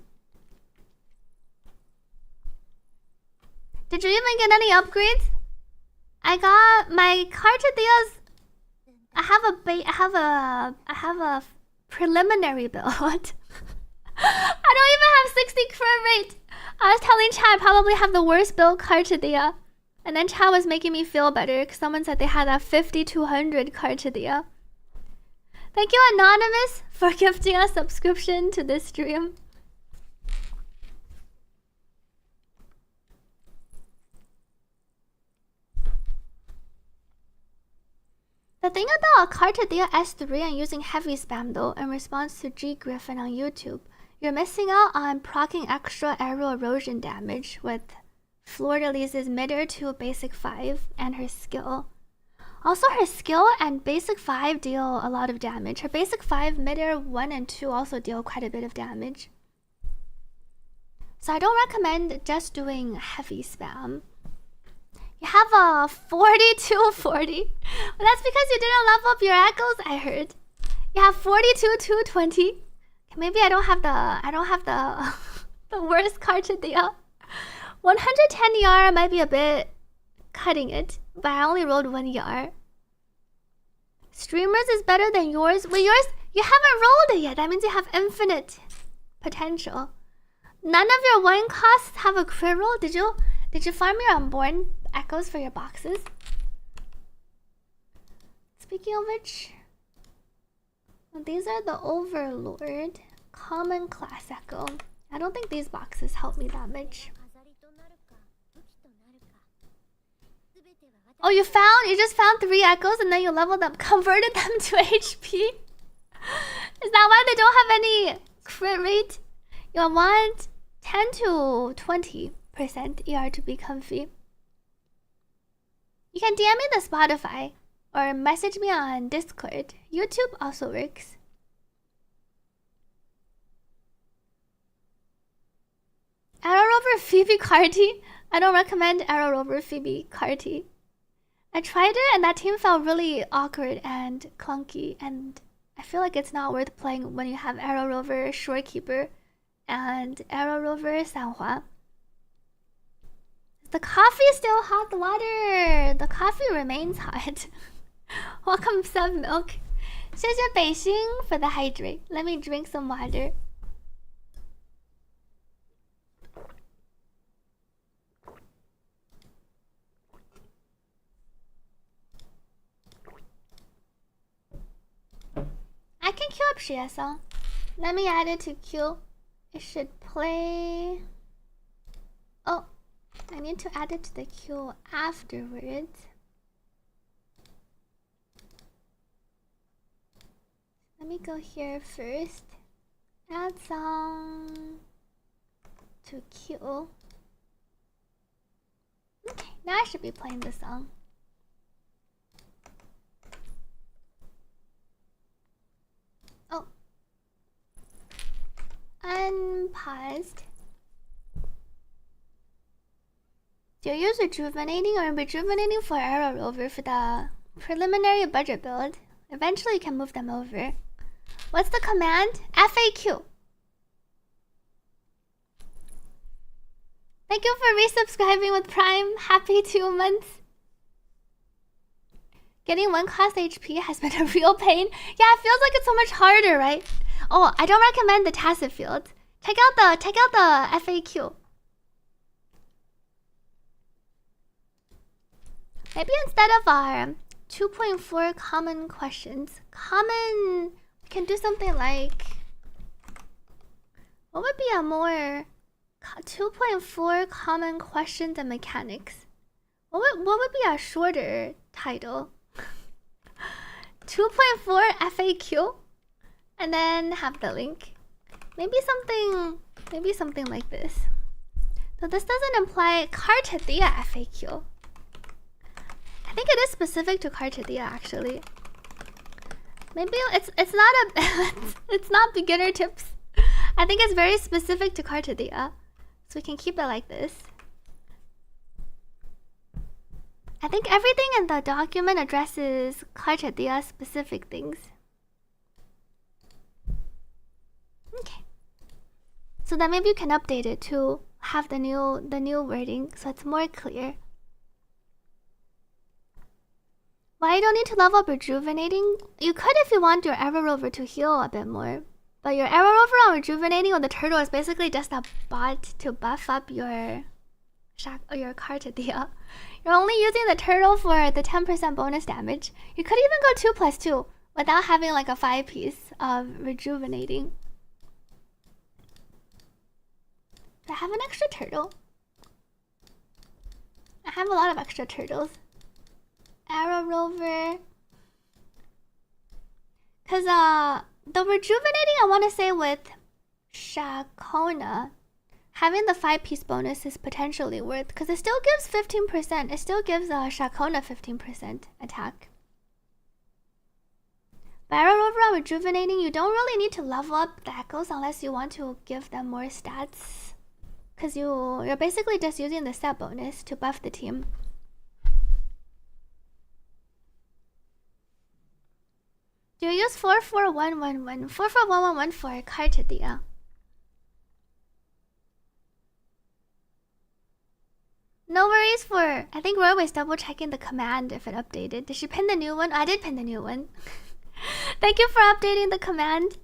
Did you even get any upgrades? I got my Cartadias. I have a preliminary build. I don't even have 60 crit rate. I was telling Chad I probably have the worst build Cartadia. And then Chad was making me feel better because someone said they had a 5200 Cartadia. Thank you, Anonymous, for gifting a subscription to this stream. The thing about Cartadia S3 and using heavy spam though in response to G Griffin on YouTube, you're missing out on proccing extra arrow erosion damage with Fleur-de-Lis's mid-air 2 basic 5 and her skill. Also, her skill and basic 5 deal a lot of damage. Her basic 5, mid-air 1 and 2 also deal quite a bit of damage. So I don't recommend just doing heavy spam. You have a 4240. Well, that's because you didn't level up your echoes, I heard. You have 42-220. Maybe I don't have the the worst card to deal. 110 ER might be a bit cutting it, but I only rolled 1 ER. Streamers is better than yours. Well, yours, you haven't rolled it yet. That means you have infinite potential. None of your 1 costs have a crit roll. Did you farm your unborn echoes for your boxes? Speaking of which, these are the Overlord common class echo. I don't think these boxes help me that much. Oh, you just found 3 echoes and then you leveled them, converted them to HP? Is that why they don't have any crit rate? You want 10 to 20% ER to be comfy. You can DM me the Spotify or message me on Discord. YouTube also works. Arrow Rover Phoebe Carty. I don't recommend Arrow Rover Phoebe Carty. I tried it and that team felt really awkward and clunky, and I feel like it's not worth playing when you have Arrow Rover Shorekeeper and Arrow Rover Sanhua. The coffee is still hot. The water, the coffee remains hot. Welcome, Sub Milk. 谢谢北星 for the hydrate. Let me drink some water. Shia song. Let me add it to queue. It should play. Oh, I need to add it to the queue afterwards. Let me go here first. Add song to queue. Okay, now I should be playing the song. Oh. Unpaused. Do you use rejuvenating or rejuvenating for Arrow Rover for the preliminary budget build? Eventually you can move them over. What's the command? FAQ. Thank you for resubscribing with Prime. Happy 2 months. Getting 1 cost HP has been a real pain. Yeah, it feels like it's so much harder, right? Oh, I don't recommend the tacit field. Check out the FAQ. Maybe instead of our 2.4 common questions, we can do something like, what would be a more 2.4 common questions and mechanics? What would be a shorter title? 2.4 FAQ, and then have the link. Maybe something like this. So this doesn't imply Carte FAQ. I think it is specific to Carte actually. Maybe it's not a it's not beginner tips. I think it's very specific to Carte, so we can keep it like this. I think everything in the document addresses Carte specific things. Okay. So then maybe you can update it to have the new wording so it's more clear. Why you don't need to level up rejuvenating? You could if you want your Arrow Rover to heal a bit more. But your Arrow Rover on rejuvenating with the turtle is basically just a bot to buff up your Carte. You're only using the turtle for the 10% bonus damage. You could even go 2+2 without having like a 5-piece of rejuvenating. I have an extra turtle. I have a lot of extra turtles. Arrow Rover. Cause the rejuvenating, I want to say with Shakona, having the 5-piece bonus is potentially worth, because it still gives 15%. It still gives Shakona 15% attack. But Arrow Rover on rejuvenating, you don't really need to level up the echoes unless you want to give them more stats, because you're basically just using the stat bonus to buff the team. Do you use 44111? 44111 for Carte. No worries for... I think Roy was double checking the command if it updated. Did she pin the new one? I did pin the new one. Thank you for updating the command.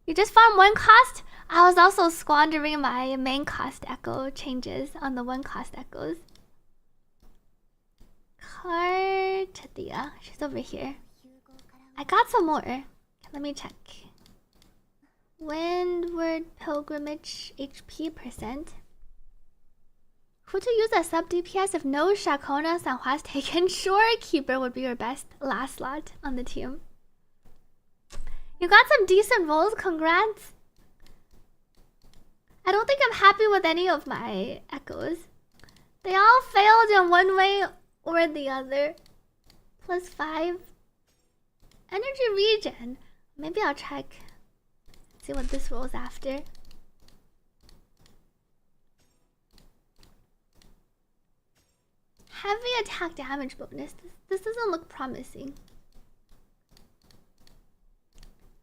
You just farmed 1 cost? I was also squandering my main cost echo changes on the 1 cost echoes. Carte. She's over here. I got some more. Let me check. Windward Pilgrimage HP %. Who to use as sub DPS if no Shakona Sanhua's taken? Sure, Keeper would be your best last slot on the team. You got some decent rolls, congrats. I don't think I'm happy with any of my echoes. They all failed in one way or the other. +5. Energy regen. Maybe I'll check. See what this rolls after. Heavy attack damage bonus. This doesn't look promising.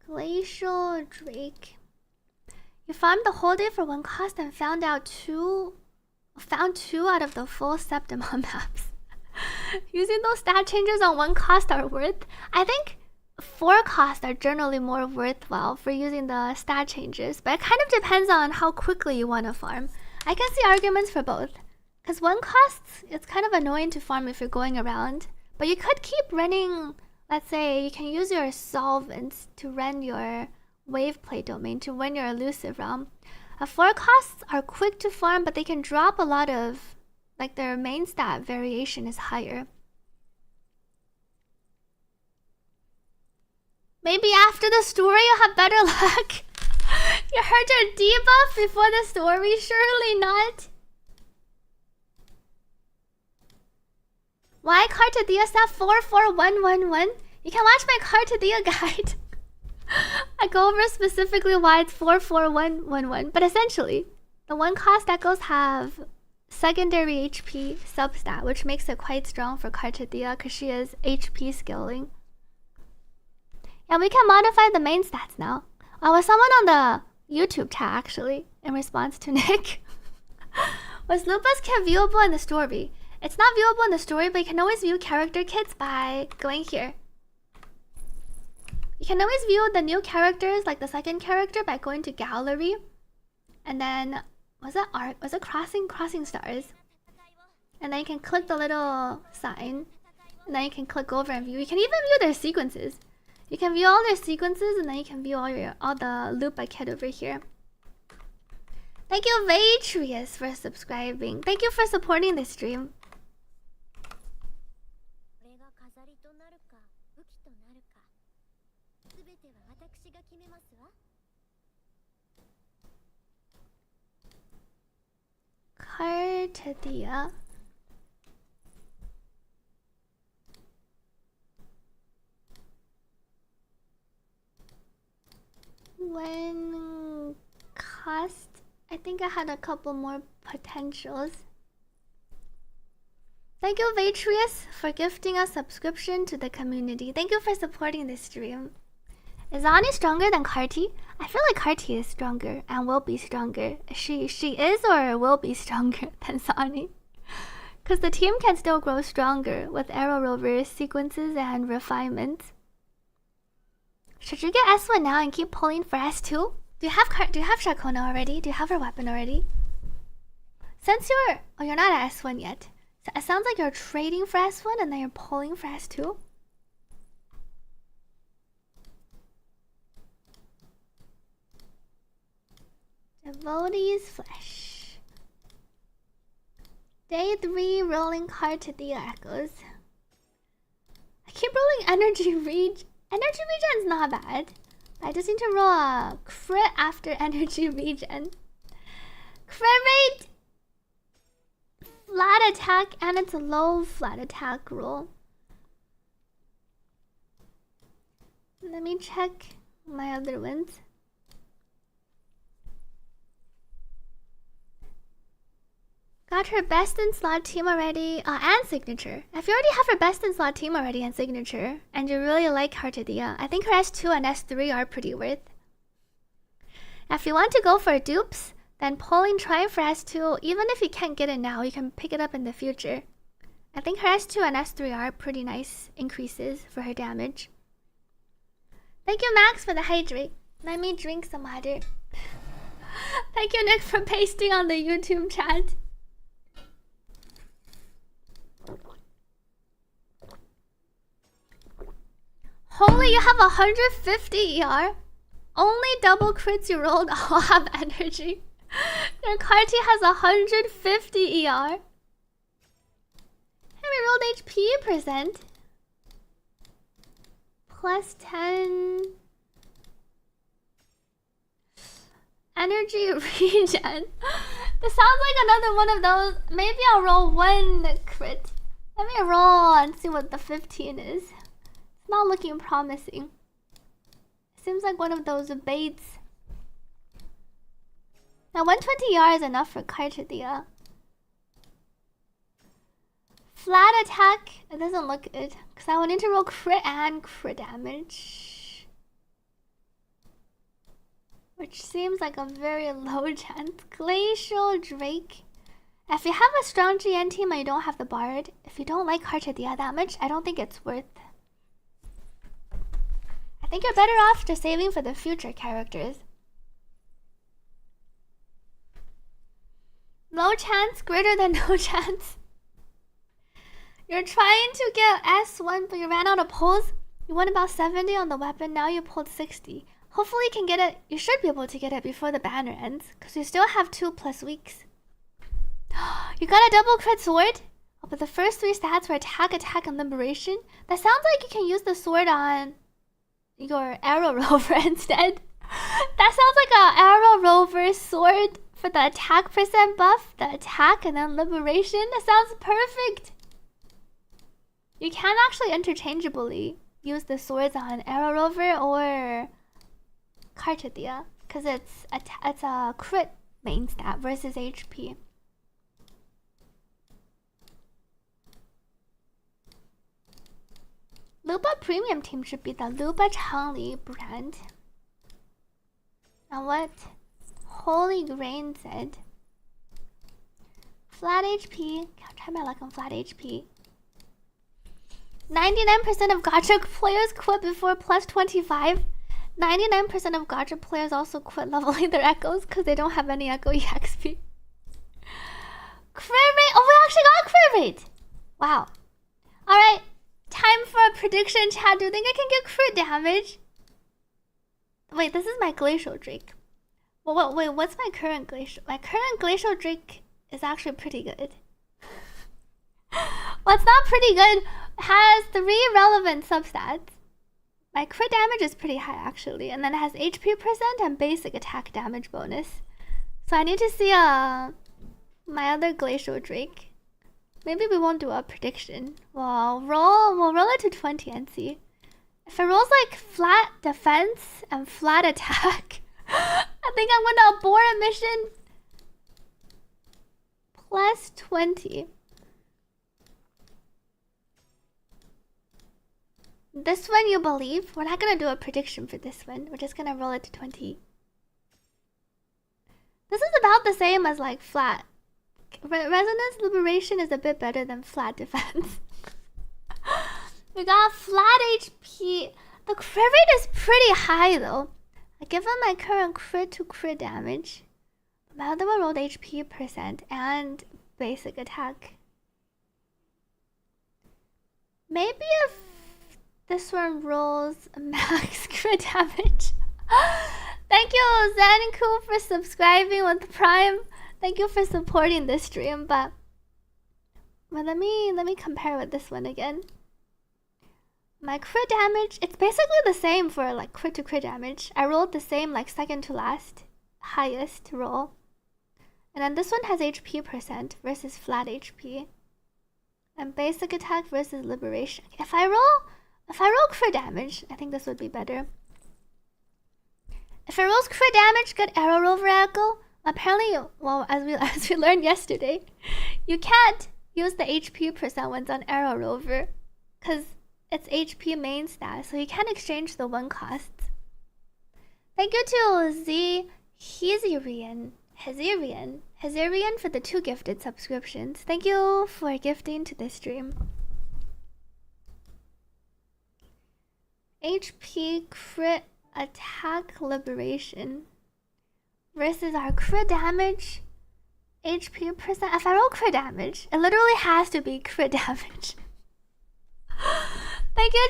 Glacial Drake. You farmed the whole day for 1 cost and found 2 out of the full Septimon maps. Using those stat changes on 1 cost are worth. I think 4 costs are generally more worthwhile for using the stat changes, but it kind of depends on how quickly you want to farm. I can see arguments for both, because 1 costs, it's kind of annoying to farm if you're going around, but you could keep running. Let's say you can use your solvents to run your wave play domain to win your elusive realm. 4 costs are quick to farm, but they can drop a lot of, like, their main stat variation is higher. Maybe after the story you'll have better luck. You heard your debuff before the story? Surely not. Why Carte stat 44111? You can watch my Carte guide. I go over specifically why it's 44111. But essentially, the 1 cost echoes have secondary HP substat, which makes it quite strong for Carte because she is HP scaling. Yeah, we can modify the main stats now. Was someone on the YouTube chat actually in response to Nick? Was Lupa's kit viewable in the story? It's not viewable in the story, but you can always view character kits by going here. You can always view the new characters, like the second character, by going to gallery. And then, was it art? Was it crossing stars? And then you can click the little sign. And then you can click over and view. You can even view their sequences. You can view all their sequences, and then you can view all the Lupa kit over here. Thank you, Vatrius, for subscribing. Thank you for supporting this stream. Carte. When cost, I think I had a couple more potentials. Thank you, Vatrius, for gifting a subscription to the community. Thank you for supporting this stream. Is Ani stronger than Carte? I feel like Carte is stronger and will be stronger. She is or will be stronger than Zani. Because the team can still grow stronger with Arrow Rover's sequences and refinements. Should you get S1 now and keep pulling for S2? Do you have Shakona already? Do you have her weapon already? Since you're not at S1 yet. So it sounds like you're trading for S1 and then you're pulling for S2. Devotee's Flesh. Day 3 rolling card to the echoes. I keep rolling energy regen. Energy regen's not bad. I just need to roll a crit after energy regen. Crit rate, flat attack, and it's a low flat attack roll. Let me check my other ones. Got her best in slot team already, and signature. If you already have her best in slot team already and signature, and you really like Cartadia, I think her S2 and S3 are pretty worth. If you want to go for dupes, then pulling trying for S2, even if you can't get it now, you can pick it up in the future. I think her S2 and S3 are pretty nice increases for her damage. Thank you, Max, for the hydrate. Let me drink some water. Thank you, Nick, for pasting on the YouTube chat. Holy, you have 150 ER? Only double crits you rolled all have energy. Your Carte has 150 ER. And we rolled HP percent. Plus 10. Energy regen. This sounds like another one of those. Maybe I'll roll one crit. Let me roll and see what the 15 is. Not looking promising. Seems like one of those baits. Now 120 ER is enough for Cartadia. Flat attack, it doesn't look good. Because I wanted to roll crit and crit damage. Which seems like a very low chance. Glacial Drake. If you have a strong GN team and you don't have the Bard, if you don't like Cartadia that much, I don't think it's worth. I think you're better off just saving for the future characters. Low chance, greater than no chance. You're trying to get S1, but you ran out of pulls. You won about 70 on the weapon, now you pulled 60. Hopefully you can get it. You should be able to get it before the banner ends, because you still have 2+ weeks. You got a double crit sword? Oh, but the first 3 stats were attack, attack, and liberation. That sounds like you can use the sword on your arrow rover instead. That sounds like a arrow rover sword for the attack percent buff, the attack, and then liberation. That sounds perfect. You can actually interchangeably use the swords on arrow rover or Carte, because it's a crit main stat versus HP. WUWA Premium Team should be the WUWA Changli brand. And what Holy Grain said. Flat HP. I'll try my luck on flat HP. 99% of Gacha players quit before +25. 99% of Gacha players also quit leveling their echoes because they don't have any echo EXP. Crit rate. Oh, we actually got crit rate. Wow. Alright. Time for a prediction, chat. Do you think I can get crit damage? Wait, this is my Glacial Drake. Well, wait, what's my current Glacial? My current Glacial Drake is actually pretty good. What's not pretty good has 3 relevant substats. My crit damage is pretty high actually, and then it has HP percent and basic attack damage bonus. So I need to see my other Glacial Drake. Maybe we won't do a prediction. We'll roll it to 20 and see. If it rolls like flat defense and flat attack, I think I'm gonna abort a mission. +20. This one you believe? We're not gonna do a prediction for this one. We're just gonna roll it to 20. This is about the same as like flat. Resonance liberation is a bit better than flat defense. We got flat HP. The crit rate is pretty high though. Given my current crit to crit damage, my other one rolled HP percent and basic attack. Maybe if this one rolls max crit damage. Thank you Zenku for subscribing with Prime. Thank you for supporting this stream, but let me compare with this one again. My crit damage, it's basically the same for like crit to crit damage. I rolled the same like second to last highest roll. And then this one has HP percent versus flat HP. And basic attack versus liberation. If I roll crit damage, I think this would be better. If it rolls crit damage, good arrow rover echo. Apparently, well, as we learned yesterday, you can't use the HP percent ones on arrow rover because it's HP main stat, so you can't exchange the 1 costs. Thank you to Hezirian for the 2 gifted subscriptions. Thank you for gifting to this stream. HP crit attack liberation versus our crit damage HP percent. If I roll crit damage, it literally has to be crit damage. Thank you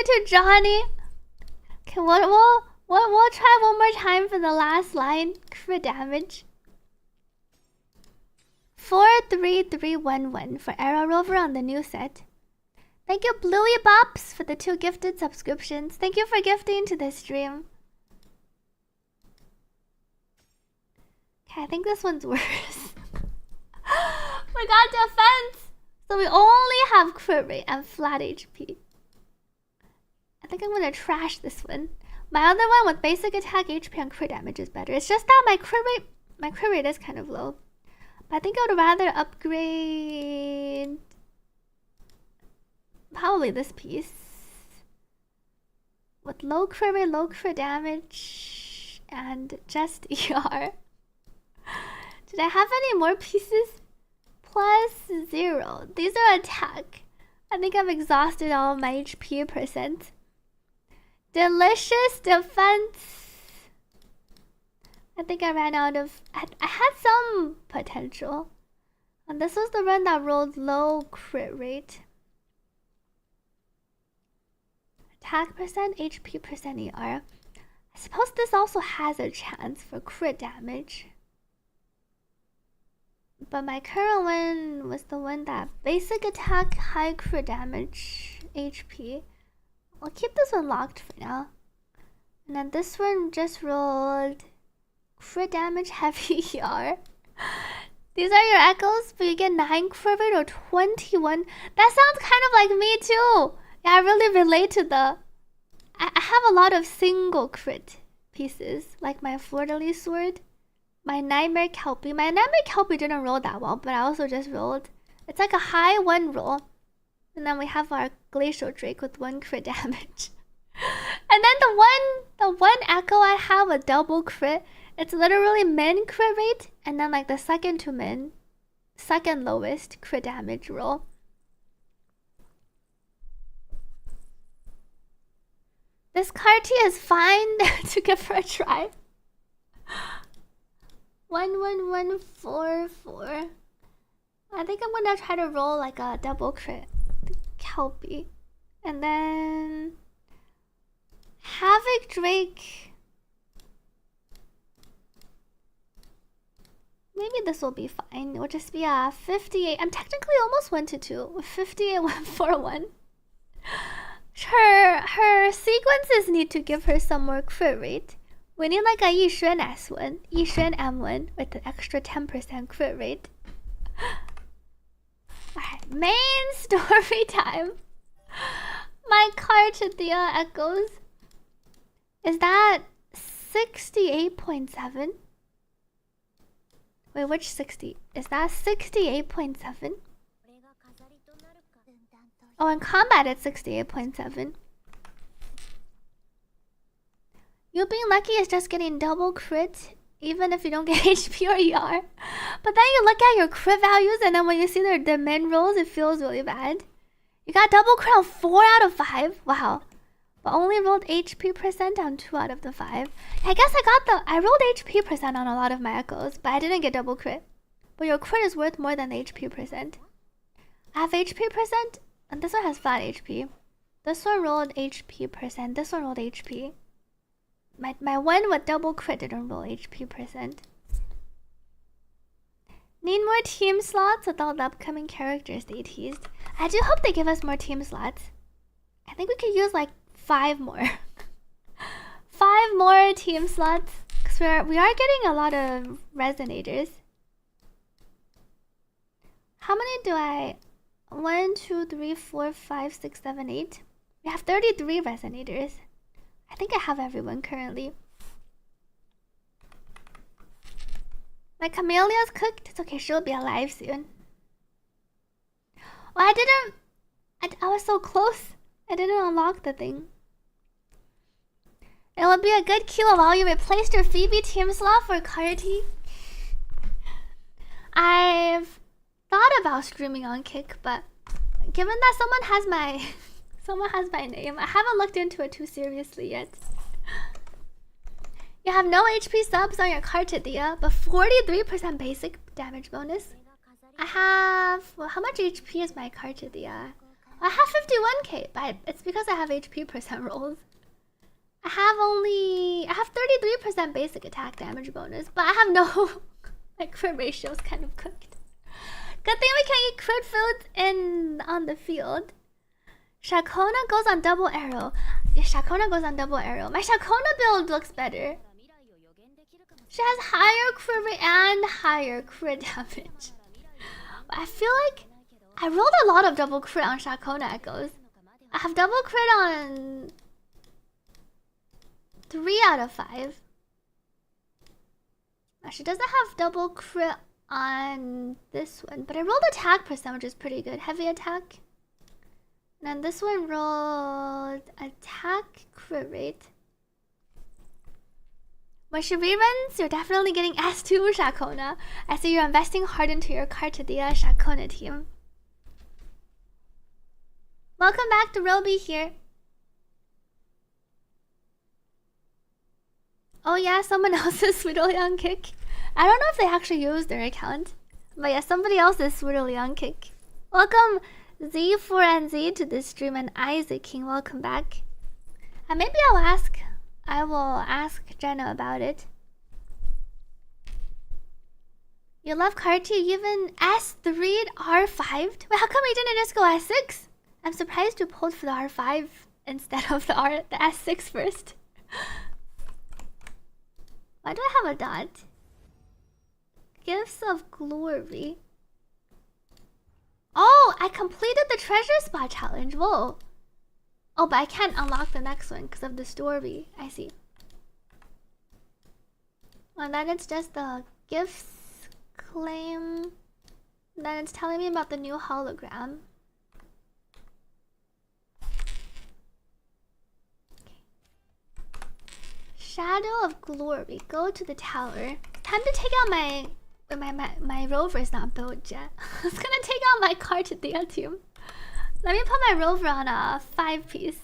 to Johnny. Okay, we'll try one more time for the last line. Crit damage. 43311 for Arrow Rover on the new set. Thank you Bluey Bops for the 2 gifted subscriptions. Thank you for gifting to this stream. Okay, I think this one's worse. We got defense, so we only have crit rate and flat HP. I think I'm gonna trash this one. My other one with basic attack, HP, and crit damage is better. It's just that my crit rate is kind of low. But I think I would rather upgrade probably this piece with low crit rate, low crit damage, and just ER. Did I have any more pieces? +0. These are attack. I think I've exhausted all of my HP percent. Delicious defense. I think I ran out of... I had some potential. And this was the run that rolled low crit rate. Attack percent, HP percent, ER. I suppose this also has a chance for crit damage. But my current one was the one that basic attack, high crit damage, HP. I'll keep this one locked for now. And then this one just rolled crit damage, heavy ER. These are your echoes, but you get 9 crit rate or 21. That sounds kind of like me too. Yeah, I really relate to the... I have a lot of single crit pieces, like my Fleur-de-Lis sword, my Nightmare Kelpie. My Nightmare Kelpie didn't roll that well, but I also just rolled. It's like a high 1 roll. And then we have our Glacial Drake with 1 crit damage. And then the one echo I have a double crit. It's literally min crit rate, and then like the second to min, second lowest crit damage roll. This Carte is fine to give her a try. 11144. I think I'm gonna try to roll like a double crit Kelpie, and then Havoc Drake. Maybe this will be fine. It will just be a 58. I'm technically almost 1-2 with 58-141. Her sequences need to give her some more crit rate. We need like a Yixuan S1, Yixuan M1 with an extra 10% crit rate. Alright, main story time. My Carte echoes. Is that 68.7? Wait, which 60? Is that 68.7? Oh, in combat it's 68.7. You being lucky is just getting double crit, even if you don't get HP or ER. But then you look at your crit values, and then when you see their min rolls, it feels really bad. You got double crit on 4 out of 5. Wow. But only rolled HP percent on 2 out of the 5. I guess I rolled HP percent on a lot of my echoes, but I didn't get double crit. But your crit is worth more than HP percent. I have HP percent, and this one has flat HP. This one rolled HP percent, this one rolled HP. My one with double crit didn't roll HP percent. Need more team slots with all the upcoming characters they teased. I do hope they give us more team slots. I think we could use like 5 more. 5 more team slots. Because we are getting a lot of resonators. How many do I... 1, 2, 3, 4, 5, 6, 7, 8. We have 33 resonators. I think I have everyone currently. My Camellia's cooked. It's okay, she'll be alive soon. Well, I was so close. I didn't unlock the thing. It would be a good kilo while you replaced your Phoebe team slot for Carte. I've thought about streaming on Kick, but given that someone has my name, I haven't looked into it too seriously yet. You have no HP subs on your Carte, Dia, but 43% basic damage bonus. I have... Well, how much HP is my Carte, Dia? I have 51k, but it's because I have HP percent rolls. I have 33% basic attack damage bonus, but I have no... My crit ratio is kind of cooked. Good thing we can eat crit foods on the field. Shakona goes on double arrow. Yeah, Shakona goes on double arrow. My Shakona build looks better. She has higher crit rate and higher crit damage. But I feel like I rolled a lot of double crit on Shakona echoes. I have double crit on 3 out of 5. She doesn't have double crit on this one, but I rolled attack percent, which is pretty good. Heavy attack. And then this one rolled attack crit rate. When she reruns, you're definitely getting S2 Shakona. I see you're investing hard into your Carte Dia Shakona team. Welcome back to Roby here. Oh yeah, someone else is Swiddly on Kick. I don't know if they actually use their account. But yeah, somebody else is Swiddly on Kick. Welcome Z4NZ to this stream, and Isaac King, welcome back. And maybe I'll ask I will ask Jenna about it. You love Carte, you even S3'd R5'd? Wait, how come you didn't just go S6? I'm surprised you pulled for the R5 instead of the S6 first. Why do I have a dot? Gifts of Glory. Oh, I completed the treasure spot challenge. Whoa. Oh, but I can't unlock the next one because of the story. I see. Well, then it's just the gifts claim. Then it's telling me about the new hologram. Shadow of Glory. Go to the tower. Time to take out my rover is not built yet. I was gonna take out my Carte team. Let me put my rover on a 5-piece.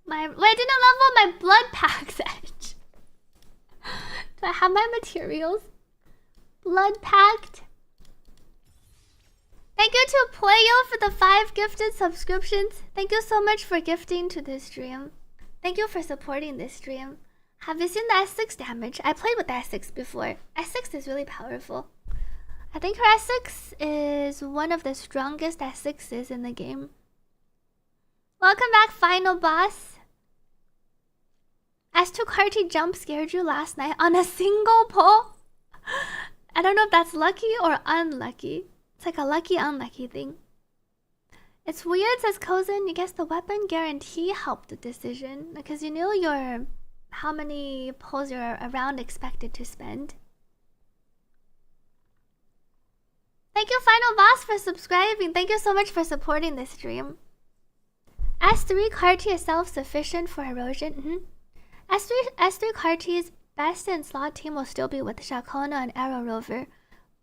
Wait, I didn't level my blood pack edge. Do I have my materials? Blood packed. Thank you to Playo for the 5 gifted subscriptions. Thank you so much for gifting to this stream. Thank you for supporting this stream. Have you seen the S6 damage? I played with the S6 before. S6 is really powerful. I think her S6 is one of the strongest S6s in the game. Welcome back, final boss. S2 Carte jump scared you last night on a single pull? I don't know if that's lucky or unlucky. It's like a lucky unlucky thing. It's weird, says Kozin. You guess the weapon guarantee helped the decision because you knew how many pulls you're around expected to spend. Thank you, Final Boss, for subscribing. Thank you so much for supporting this stream. S3 Carte is self-sufficient for erosion. S3 Carte's best in slot team will still be with Shakona and Arrow Rover.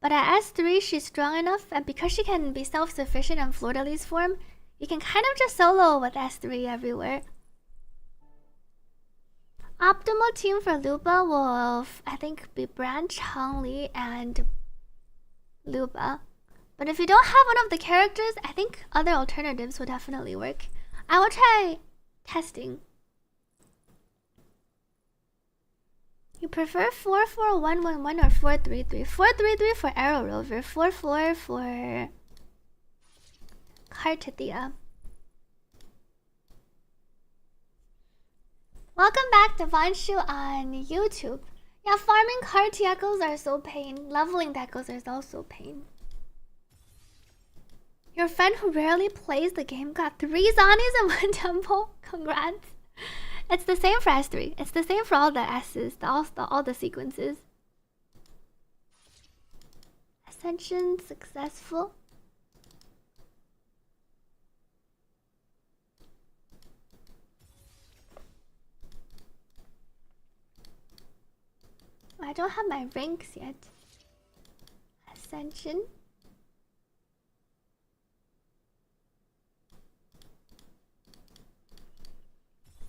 But at S3, she's strong enough, and because she can be self-sufficient in Fleur-de-Lis form, you can kind of just solo with S3 everywhere. Optimal team for Luba will, I think, be Branch, Hongli, and Luba. But if you don't have one of the characters, I think other alternatives would definitely work. I will try testing. You prefer 44111 or 433? 433 for Arrow Rover, 44 for Carte. Welcome back to Vanshu on YouTube. Yeah, farming Carte echoes are so pain. Leveling the echoes is also pain. Your friend who rarely plays the game got 3 Zanies in 1 temple. Congrats. It's the same for S3. It's the same for all the S's, all the sequences. Ascension successful. I don't have my ranks yet. Ascension.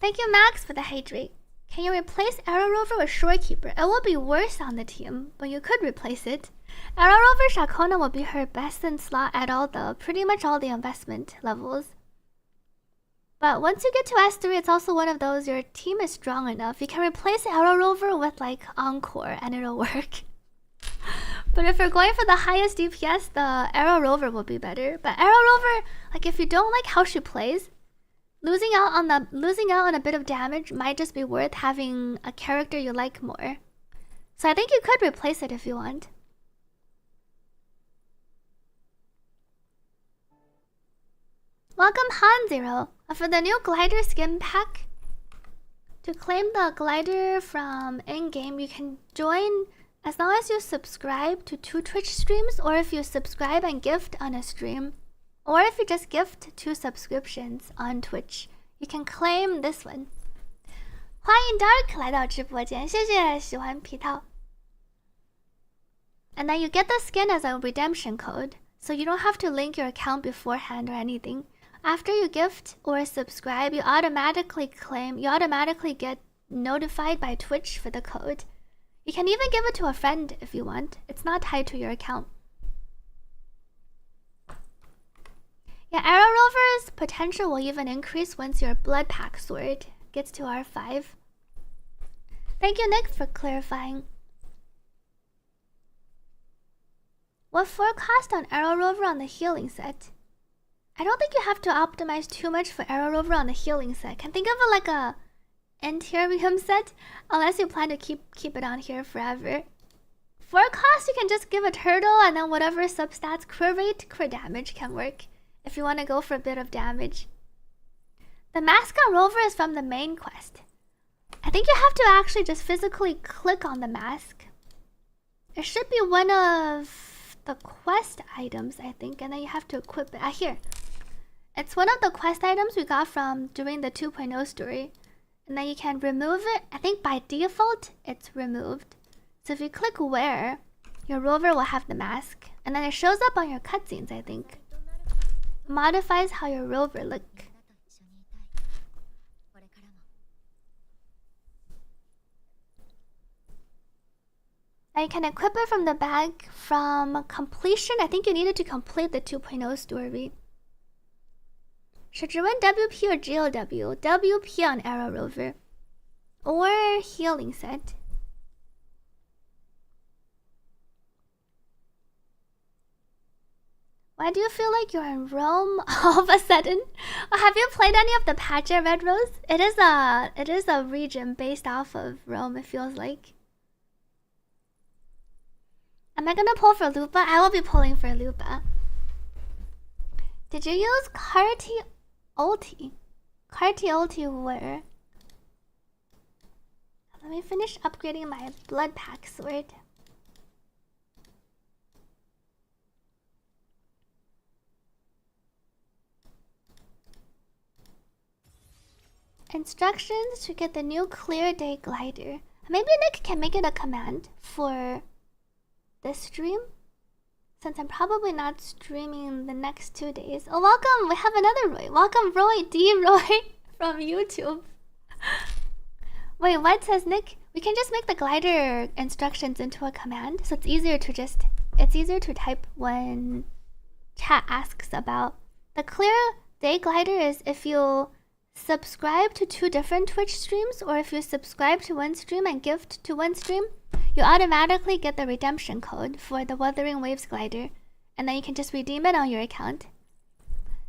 Thank you, Max, for the hydrate. Can you replace Arrow Rover with Shorekeeper? It will be worse on the team, but you could replace it. Arrow Rover Shakona will be her best in slot at pretty much all the investment levels. But once you get to S3, it's also one of those, your team is strong enough. You can replace Arrow Rover with like Encore and it'll work. But if you're going for the highest DPS, the Arrow Rover will be better. But Arrow Rover, like if you don't like how she plays, losing out on a bit of damage might just be worth having a character you like more. So I think you could replace it if you want. Welcome Hanzero. For the new glider skin pack, to claim the glider from in-game, you can join as long as you subscribe to 2 Twitch streams, or if you subscribe and gift on a stream. Or if you just gift 2 subscriptions on Twitch, you can claim this one. 欢迎 Dark 来到直播间，谢谢喜欢皮套。And then you get the skin as a redemption code, so you don't have to link your account beforehand or anything. After you gift or subscribe, you automatically get notified by Twitch for the code. You can even give it to a friend if you want. It's not tied to your account. Yeah, Arrow Rover's potential will even increase once your blood pack sword gets to R5. Thank you, Nick, for clarifying. What forecast on Arrow Rover on the healing set? I don't think you have to optimize too much for Arrow Rover on the healing set. Can think of it like a Entarium set, unless you plan to keep it on here forever. Forecast, you can just give a turtle and then whatever substats, crit rate, crit damage can work if you want to go for a bit of damage. The mask on Rover is from the main quest. I think you have to actually just physically click on the mask. It should be one of the quest items, I think, and then you have to equip it. Here. It's one of the quest items we got from doing the 2.0 story. And then you can remove it. I think by default, it's removed. So if you click wear, your rover will have the mask. And then it shows up on your cutscenes, I think. It modifies how your rover look. Now you can equip it from the bag from completion. I think you needed to complete the 2.0 story. Should you win WP or GLW? WP on Arrow Rover. Or healing set. Why do you feel like you're in Rome all of a sudden? Well, have you played any of the Pacha Red Rose? It is a region based off of Rome, it feels like. Am I gonna pull for Lupa? I will be pulling for Lupa. Did you use Carte ulti? Carte ulti where? Let me finish upgrading my blood pack sword. Instructions to get the new Clear Day glider. Maybe Nick can make it a command for this stream, since I'm probably not streaming the next 2 days. Oh, welcome! We have another Roy. Welcome, Roy D. Roy from YouTube. Wait, what says Nick? We can just make the glider instructions into a command, so it's easier to type when chat asks about. The Clear Day glider is if you subscribe to 2 different Twitch streams, or if you subscribe to one stream and gift to one stream, you automatically get the redemption code for the Wuthering Waves glider, and then you can just redeem it on your account.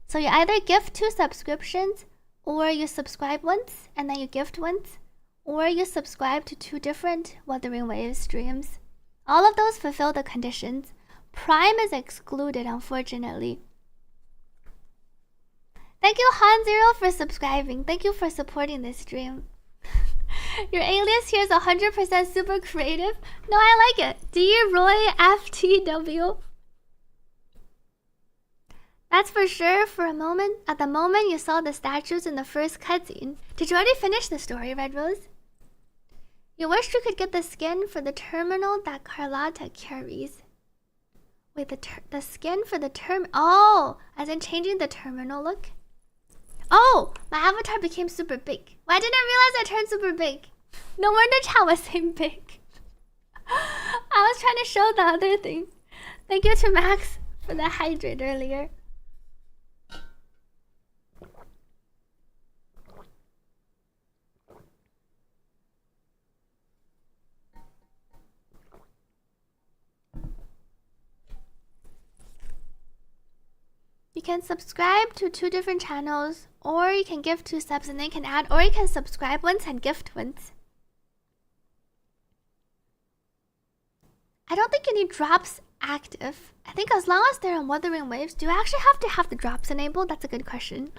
So you either gift 2 subscriptions, or you subscribe once and then you gift once, or you subscribe to 2 different Wuthering Waves streams. All of those fulfill the conditions. Prime is excluded, unfortunately. Thank you, Han0, for subscribing. Thank you for supporting this stream. Your alias here is 100% super creative. No, I like it. D. Roy FTW. That's for sure. For a moment, at the moment you saw the statues in the first cutscene. Did you already finish the story, Red Rose? You wished you could get the skin for the terminal that Carlotta carries. Wait, the skin for the Oh, as in changing the terminal look? Oh, my avatar became super big. Why didn't I realize I turned super big? No wonder chat was saying big. I was trying to show the other thing. Thank you to Max for the hydrate earlier. You can subscribe to 2 different channels, or you can gift 2 subs and then you can add, or you can subscribe once and gift once. I don't think you need drops active. I think as long as they're on Wuthering Waves, do you actually have to have the drops enabled? That's a good question.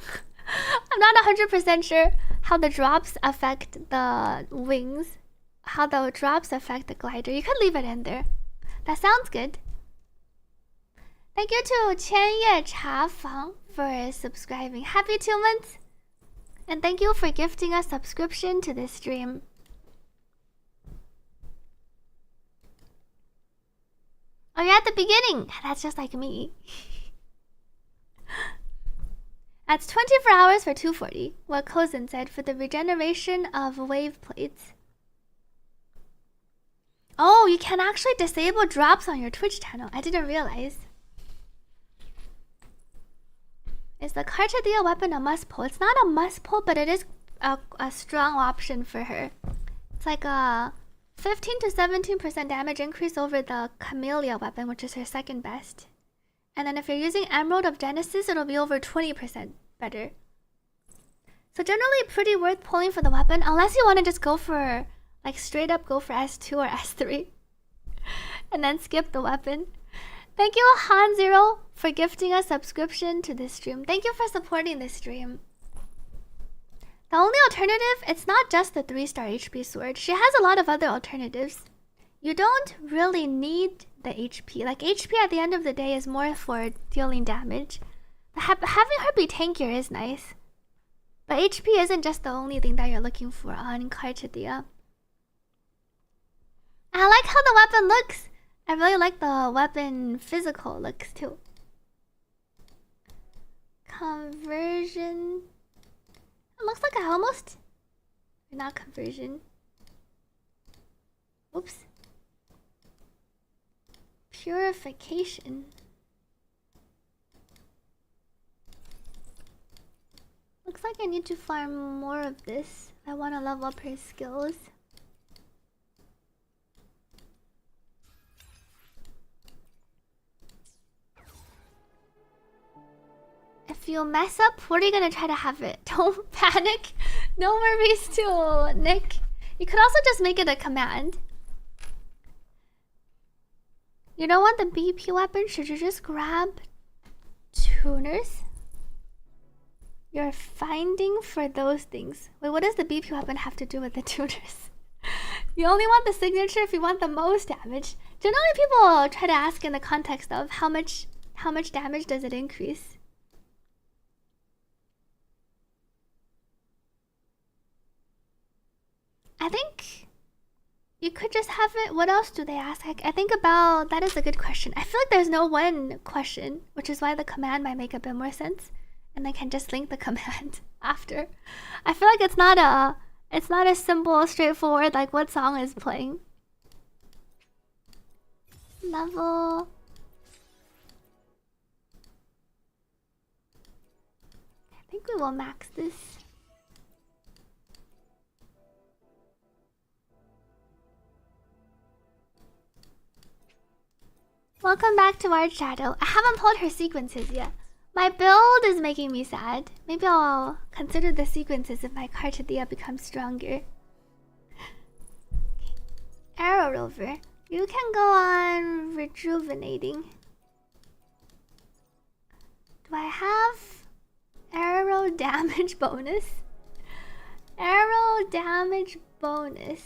I'm not 100% sure how the drops affect the wings, how the drops affect the glider. You could leave it in there. That sounds good. Thank you to 千叶茶坊 for subscribing. Happy 2 months! And thank you for gifting a subscription to this stream. Oh, you're at the beginning! That's just like me. That's 24 hours for 240, what Kozin said for the regeneration of wave plates. Oh, you can actually disable drops on your Twitch channel. I didn't realize. Is the Carte weapon a must pull? It's not a must pull, but it is a strong option for her. It's like a 15 to 17% damage increase over the Camellia weapon, which is her second best. And then if you're using Emerald of Genesis, it'll be over 20% better. So generally pretty worth pulling for the weapon, unless you want to just go for, like straight up go for S2 or S3. And then skip the weapon. Thank you Han0 for gifting a subscription to this stream. Thank you for supporting this stream. The only alternative, it's not just the 3-star HP sword. She has a lot of other alternatives. You don't really need the HP. Like HP at the end of the day is more for dealing damage. Having her be tankier is nice. But HP isn't just the only thing that you're looking for on Carte. I like how the weapon looks. I really like the weapon physical looks too. Conversion. It looks like I almost... Not conversion. Oops. Purification. Looks like I need to farm more of this. I want to level up her skills. If you mess up, what are you gonna try to have it? Don't panic. No worries too, Nick. You could also just make it a command. You don't want the BP weapon? Should you just grab tuners? You're finding for those things. Wait, what does the BP weapon have to do with the tuners? You only want the signature if you want the most damage. Generally people try to ask in the context of how much damage does it increase? I think you could just have it. What else do they ask? I think about that is a good question. I feel like there's no one question, which is why the command might make a bit more sense, and they can just link the command after. I feel like it's not a simple, straightforward like what song is playing. Level. I think we will max this. Welcome back to our shadow. I haven't pulled her sequences yet. My build is making me sad. Maybe I'll consider the sequences if my Carte becomes stronger. Okay. Arrow Rover. You can go on rejuvenating. Do I have arrow damage bonus? Arrow damage bonus.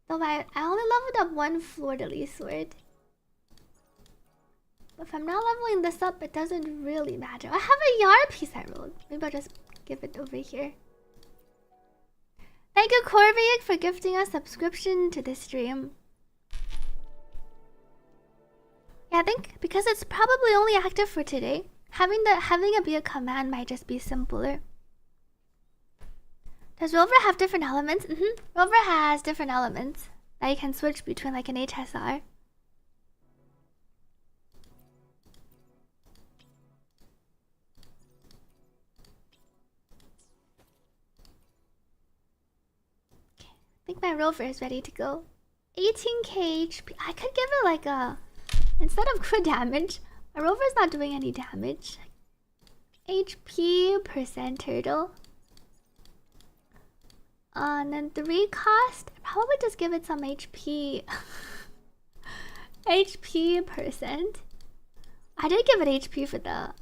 Though I only leveled up one fleur-de-lis sword. If I'm not leveling this up, it doesn't really matter. I have a yard piece I rolled. Maybe I'll just give it over here. Thank you, Corvic, for gifting a subscription to this stream. Yeah, I think because it's probably only active for today, having it be a command might just be simpler. Does Rover have different elements? Rover has different elements that you can switch between, like an HSR. I think my Rover is ready to go. 18k HP. I could give it like a... Instead of crit damage, my Rover's not doing any damage. HP % turtle. And then 3 cost. I'd probably just give it some HP. HP %. I did give it HP for the...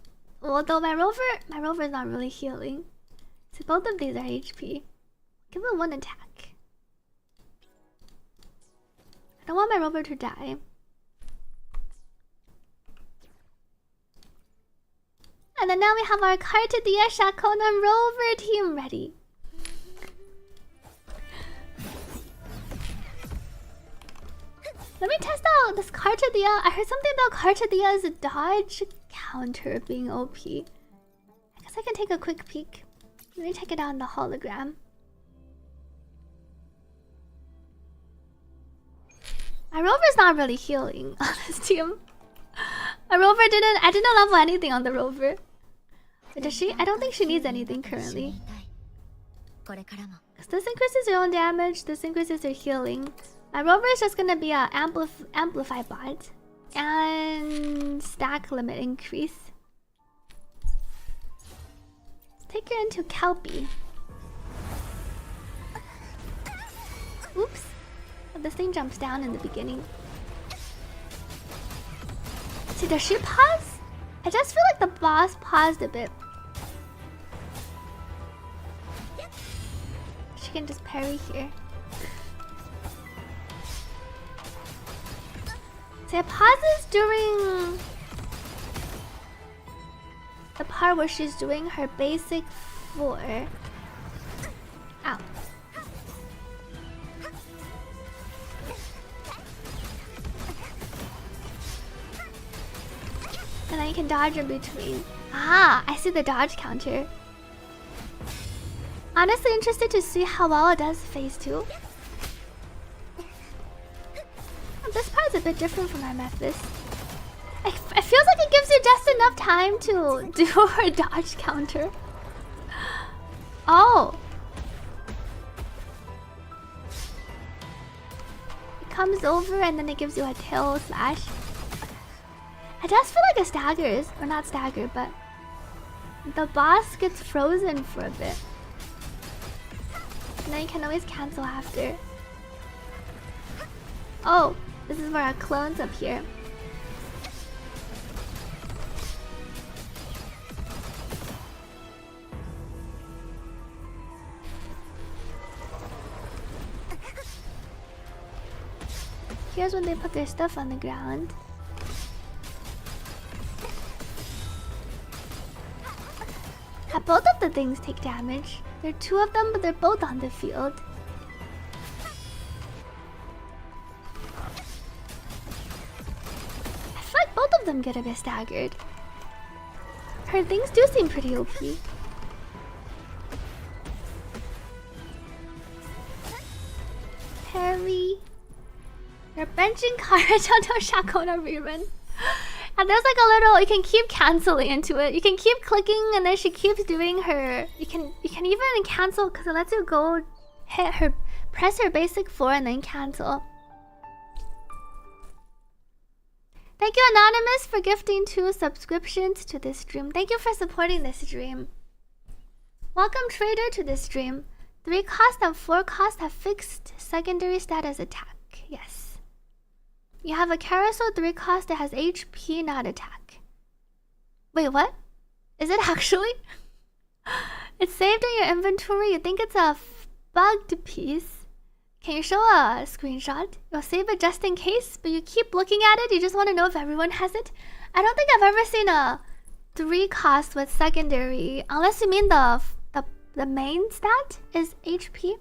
Although my Rover is not really healing. So both of these are HP. Give it 1 attack. I don't want my Rover to die. And then now we have our Carte Dia Shakona Rover team ready. Let me test out this Carte Dia. I heard something about Carte Dia's dodge counter being OP. I guess I can take a quick peek. Let me check it out in the hologram. My Rover's not really healing on this team. My Rover I didn't level anything on the Rover. But does she? I don't think she needs anything currently. This increases your own damage, this increases your healing. My rover is just gonna be a amplify bot. And stack limit increase. Take her into Kelpie. Oops. Oh, this thing jumps down in the beginning. See, does she pause? I just feel like the boss paused a bit. She can just parry here. See, it pauses during the part where she's doing her basic 4. Ow. And then you can dodge in between. Ah, I see the dodge counter. Honestly interested to see how well it does phase 2. This part's a bit different from Amethyst. It feels like it gives you just enough time to do her dodge counter. Oh. It comes over and then it gives you a tail slash. I just feel like it staggers. Or not stagger, but the boss gets frozen for a bit. And then you can always cancel after. Oh, this is where our clone's up here. Here's when they put their stuff on the ground. Both of the things take damage. There are 2 of them, but they're both on the field. I feel like both of them get a bit staggered. Her things do seem pretty OP. Parry. You're benching cards until Shakona rerun. And there's like a little, you can keep canceling into it. You can keep clicking and then she keeps doing her. You can even cancel because it lets you go hit her, press her basic 4 and then cancel. Thank you Anonymous for gifting 2 subscriptions to this stream. Thank you for supporting this stream. Welcome Trader to this stream. 3 cost and 4 cost have fixed secondary status attack. Yes. You have a carousel 3 cost that has HP, not attack. Wait, what? Is it actually? It's saved in your inventory. You think it's a bugged piece. Can you show a screenshot? You'll save it just in case, but you keep looking at it. You just want to know if everyone has it. I don't think I've ever seen a 3 cost with secondary, unless you mean the main stat is HP.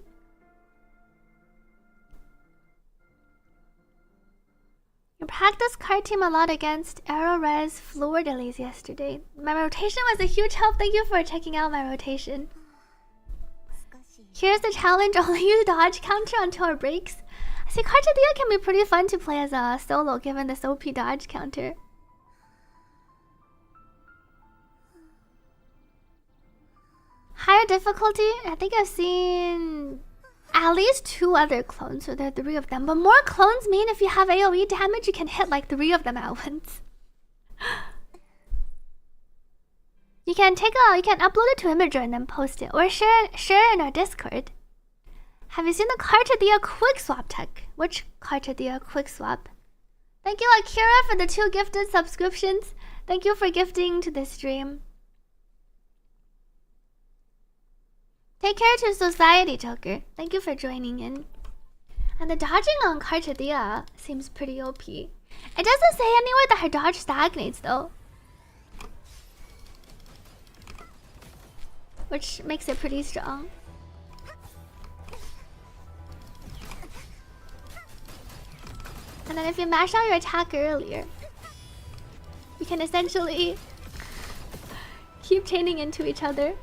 You practiced card team a lot against Aero Res Floor Delays yesterday. My rotation was a huge help. Thank you for checking out my rotation. Here's the challenge. Only use dodge counter until it breaks. I see Carte can be pretty fun to play as a solo given this OP dodge counter. Higher difficulty? I think I've seen at least 2 other clones, so there are 3 of them. But more clones mean if you have AoE damage, you can hit like 3 of them at once. You can upload it to Imager and then post it, or share in our Discord. Have you seen the Carte quick swap tech? Which Carte quick swap? Thank you Akira for the 2 gifted subscriptions. Thank you for gifting to this stream. Take care to society, Joker. Thank you for joining in. And the dodging on Carte seems pretty OP. It doesn't say anywhere that her dodge stagnates though, which makes it pretty strong. And then if you mash out your attack earlier, you can essentially keep chaining into each other.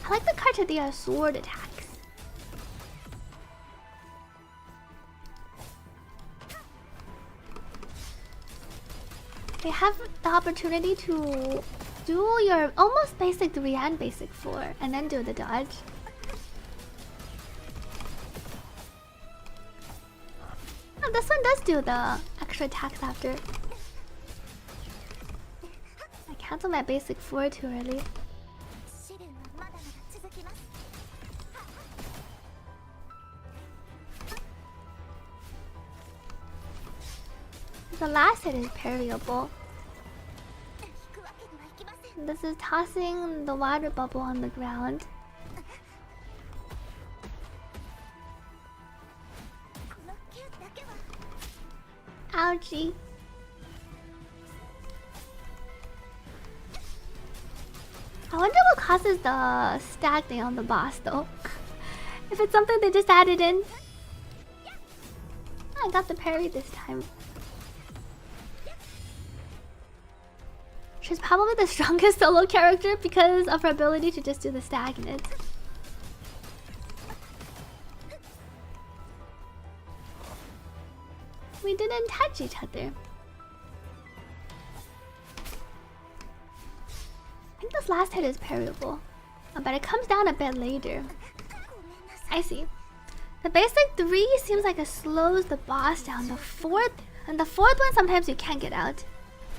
I like the Carte sword attacks. They have the opportunity to do your almost basic 3 and basic 4, and then do the dodge. Oh, this one does do the extra attacks after. I canceled my basic 4 too early. The last hit is parryable. This is tossing the water bubble on the ground. Ouchie. I wonder what causes the stacking on the boss though. If it's something they just added in. I got the parry this time. She's probably the strongest solo character because of her ability to just do the stagnant. We didn't touch each other. I think this last hit is parryable, but it comes down a bit later. I see. The basic 3 seems like it slows the boss down. The fourth one sometimes you can't get out.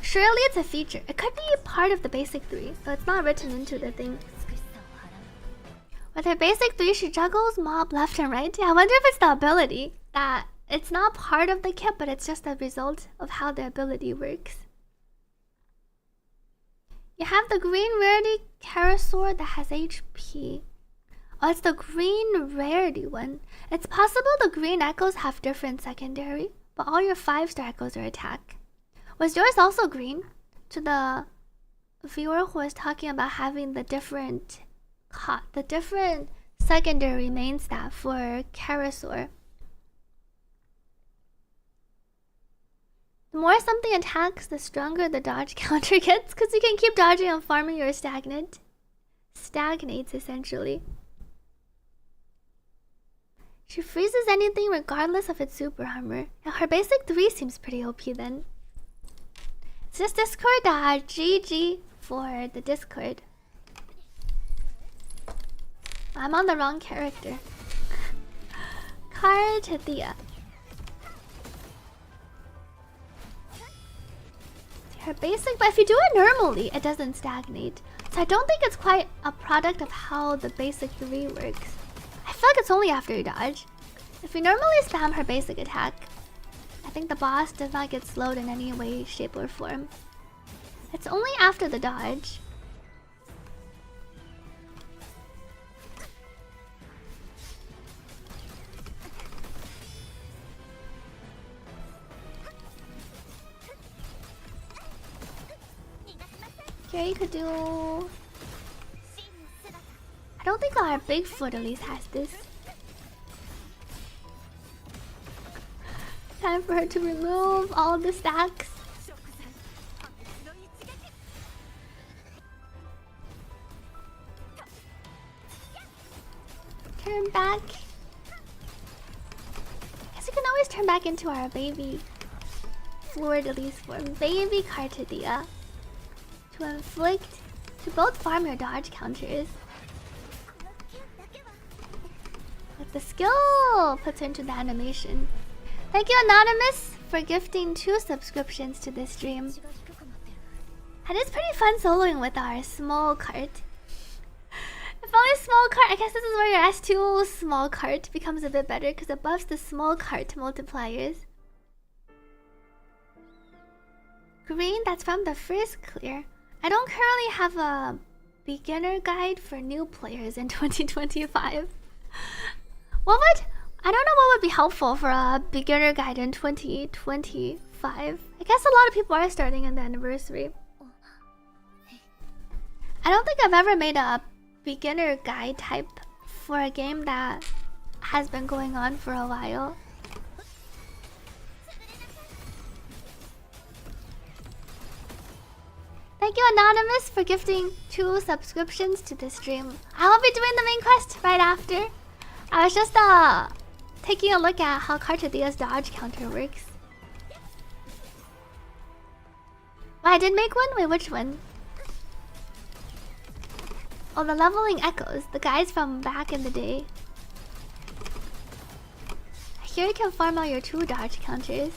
Surely it's a feature. It could be part of the basic 3, but it's not written into the thing. With her basic 3, she juggles mob left and right. Yeah, I wonder if it's the ability that it's not part of the kit, but it's just a result of how the ability works. You have the green rarity Karasaur that has HP. Oh, it's the green rarity one. It's possible the green echoes have different secondary, but all your 5-star echoes are attack. Was yours also green? To the viewer who was talking about having the different secondary main stat for Karasaur. The more something attacks, the stronger the dodge counter gets, because you can keep dodging and farming your stagnant. Stagnates essentially. She freezes anything regardless of its super armor. Now her basic 3 seems pretty OP then. It's just Discord, GG for the Discord. I'm on the wrong character. Carte. Her basic, but if you do it normally, it doesn't stagnate. So I don't think it's quite a product of how the basic 3 works. I feel like it's only after you dodge. If you normally spam her basic attack, I think the boss does not get slowed in any way, shape, or form. It's only after the dodge. Here you could do... I don't think our Bigfoot at least has this. Time for her to remove all the stacks. Turn back. Guess we can always turn back into our baby fleur-de-lis form. Baby Carte. To inflict, to both farm your dodge counters. But the skill puts her into the animation. Thank you, Anonymous, for gifting 2 subscriptions to this stream. And it's pretty fun soloing with our small cart. If only small cart, I guess this is where your S2 small cart becomes a bit better because it buffs the small cart multipliers. Green, that's from the first clear. I don't currently have a beginner guide for new players in 2025. I don't know what would be helpful for a beginner guide in 2025. I guess a lot of people are starting in the anniversary. I don't think I've ever made a beginner guide type for a game that has been going on for a while. Thank you, Anonymous, for gifting 2 subscriptions to this stream. I'll be doing the main quest right after. I was just taking a look at how Carte's dodge counter works. Well, I did make one? Wait, which one? Oh, the leveling echoes. The guys from back in the day. Here you can farm out your 2 dodge counters.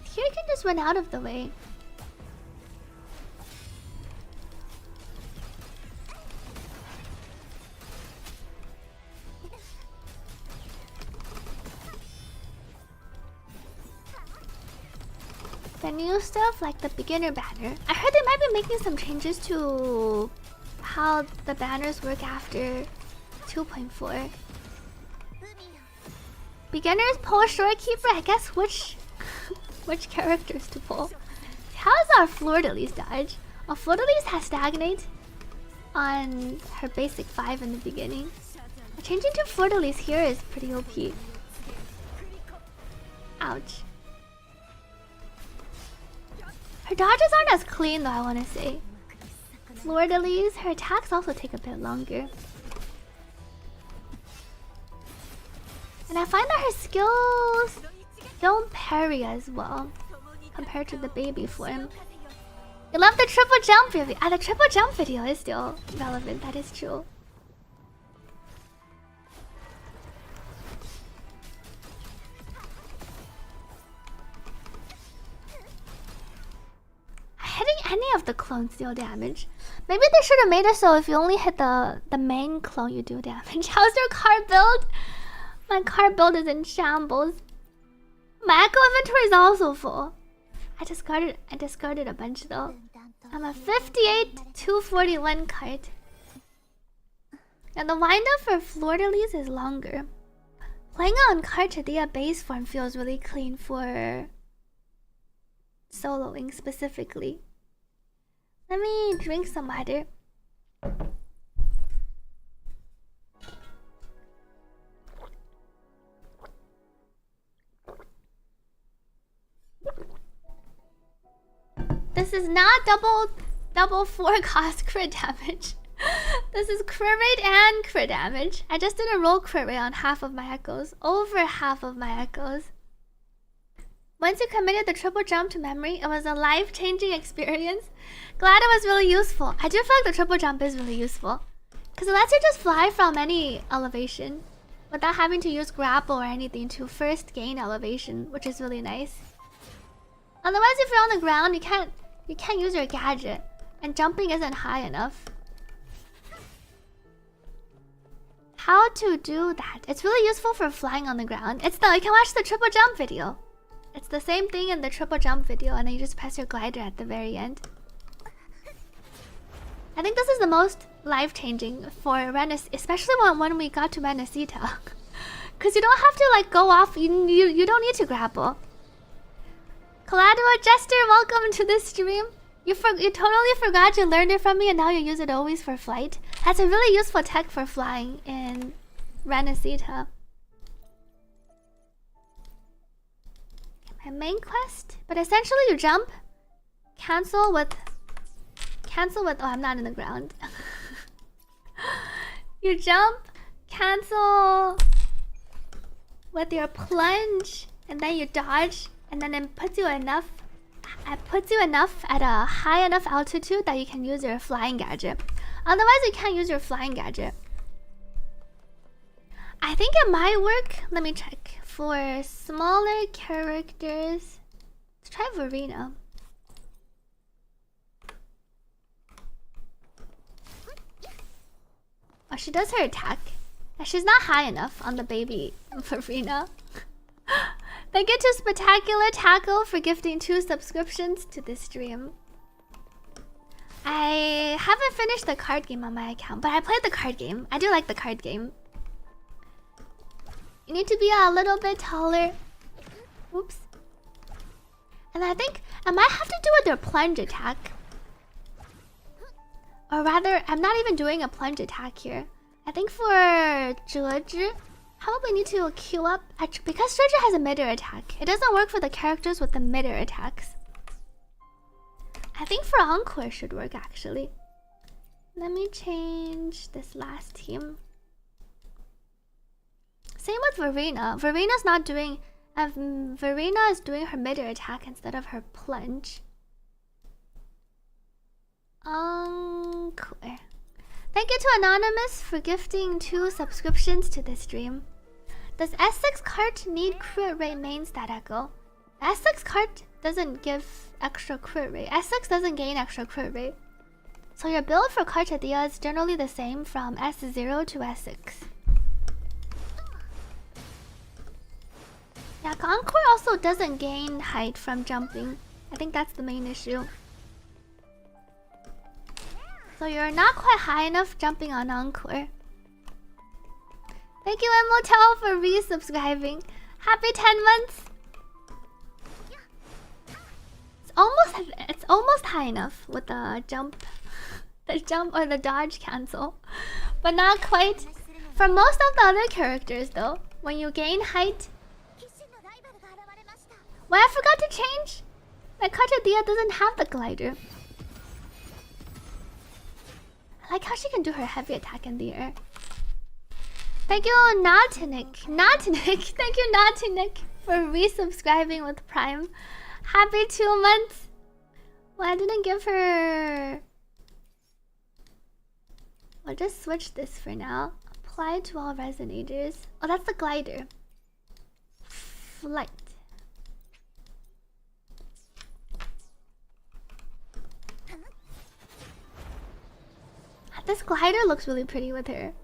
Here you can just run out of the way. The new stuff, like the beginner banner. I heard they might be making some changes to how the banners work after 2.4. Beginners pull Shorekeeper. I guess which which characters to pull. How's our Fleur-de-Lis dodge? Well, Fleur-de-Lis has stagnate on her basic 5 in the beginning. Changing to Fleur-de-Lis here is pretty OP. Ouch. Her dodges aren't as clean though, I want to say. Fleur-de-Lis, her attacks also take a bit longer. And I find that her skills don't parry as well compared to the baby form. You love the triple jump video. The triple jump video is still relevant, that is true. Hitting any of the clones deal damage. Maybe they should have made it so if you only hit the main clone you do damage. How's your car build? My car build is in shambles. My echo inventory is also full. I discarded a bunch though. I'm a 58 241 cart. And the windup for Fleur-de-Lis is longer. Playing on Carte base form feels really clean for soloing specifically. Let me drink some water. This is not double 4 cost crit damage. This is crit rate and crit damage. I just did a roll crit rate on half of my echoes. Over half of my echoes. Once you committed the triple jump to memory, it was a life-changing experience. Glad it was really useful. I do feel like the triple jump is really useful, because it lets you just fly from any elevation without having to use grapple or anything to first gain elevation, which is really nice. Otherwise, if you're on the ground, you can't use your gadget, and jumping isn't high enough. How to do that? It's really useful for flying on the ground. You can watch the triple jump video. It's the same thing in the triple jump video, and then you just press your glider at the very end. I think this is the most life-changing for Renaissance, especially when we got to Renacita. Because you don't have to like go off, you don't need to grapple. Collateral Jester, welcome to this stream. You totally forgot you learned it from me, and now you use it always for flight. That's a really useful tech for flying in Renacita. My main quest, but essentially you jump, cancel with oh, I'm not in the ground. You jump, cancel with your plunge, and then you dodge, and then it puts you enough at a high enough altitude that you can use your flying gadget. Otherwise you can't use your flying gadget. I think it might work. Let me check. For smaller characters, let's try Verena. Oh, she does her attack. She's not high enough on the baby Verena. Thank you to Spectacular Tackle for gifting 2 subscriptions to this stream. I haven't finished the card game on my account, but I played the card game. I do like the card game. You need to be a little bit taller. Oops. And I think I might have to do with their plunge attack. Or rather, I'm not even doing a plunge attack here. I think for Zhezhi, probably need to queue up. Because Zhezhi has a mid-air attack. It doesn't work for the characters with the mid-air attacks. I think for Encore should work actually. Let me change this last team. Same with Verena. Verena's not doing Verena is doing her mid-air attack instead of her plunge. Unclear. Thank you to Anonymous for gifting 2 subscriptions to this stream. Does S6 Carte need crit rate main stat echo? S6 Carte doesn't give extra crit rate. S6 doesn't gain extra crit rate. So your build for Carte is generally the same from S0 to S6. Yeah, Encore also doesn't gain height from jumping. I think that's the main issue. So you're not quite high enough jumping on Encore. Thank you, Emotel, for resubscribing. Happy 10 months. It's almost high enough with the jump or the dodge cancel, but not quite. For most of the other characters, though, when you gain height. Well, I forgot to change. My Carte doesn't have the glider. I like how she can do her heavy attack in the air. Thank you, Natinik. Thank you, Natinik, for resubscribing with Prime. Happy 2 months. Well, I didn't give her. We'll just switch this for now. Apply to all resonators. Oh, that's the glider. Flight. This glider looks really pretty with her.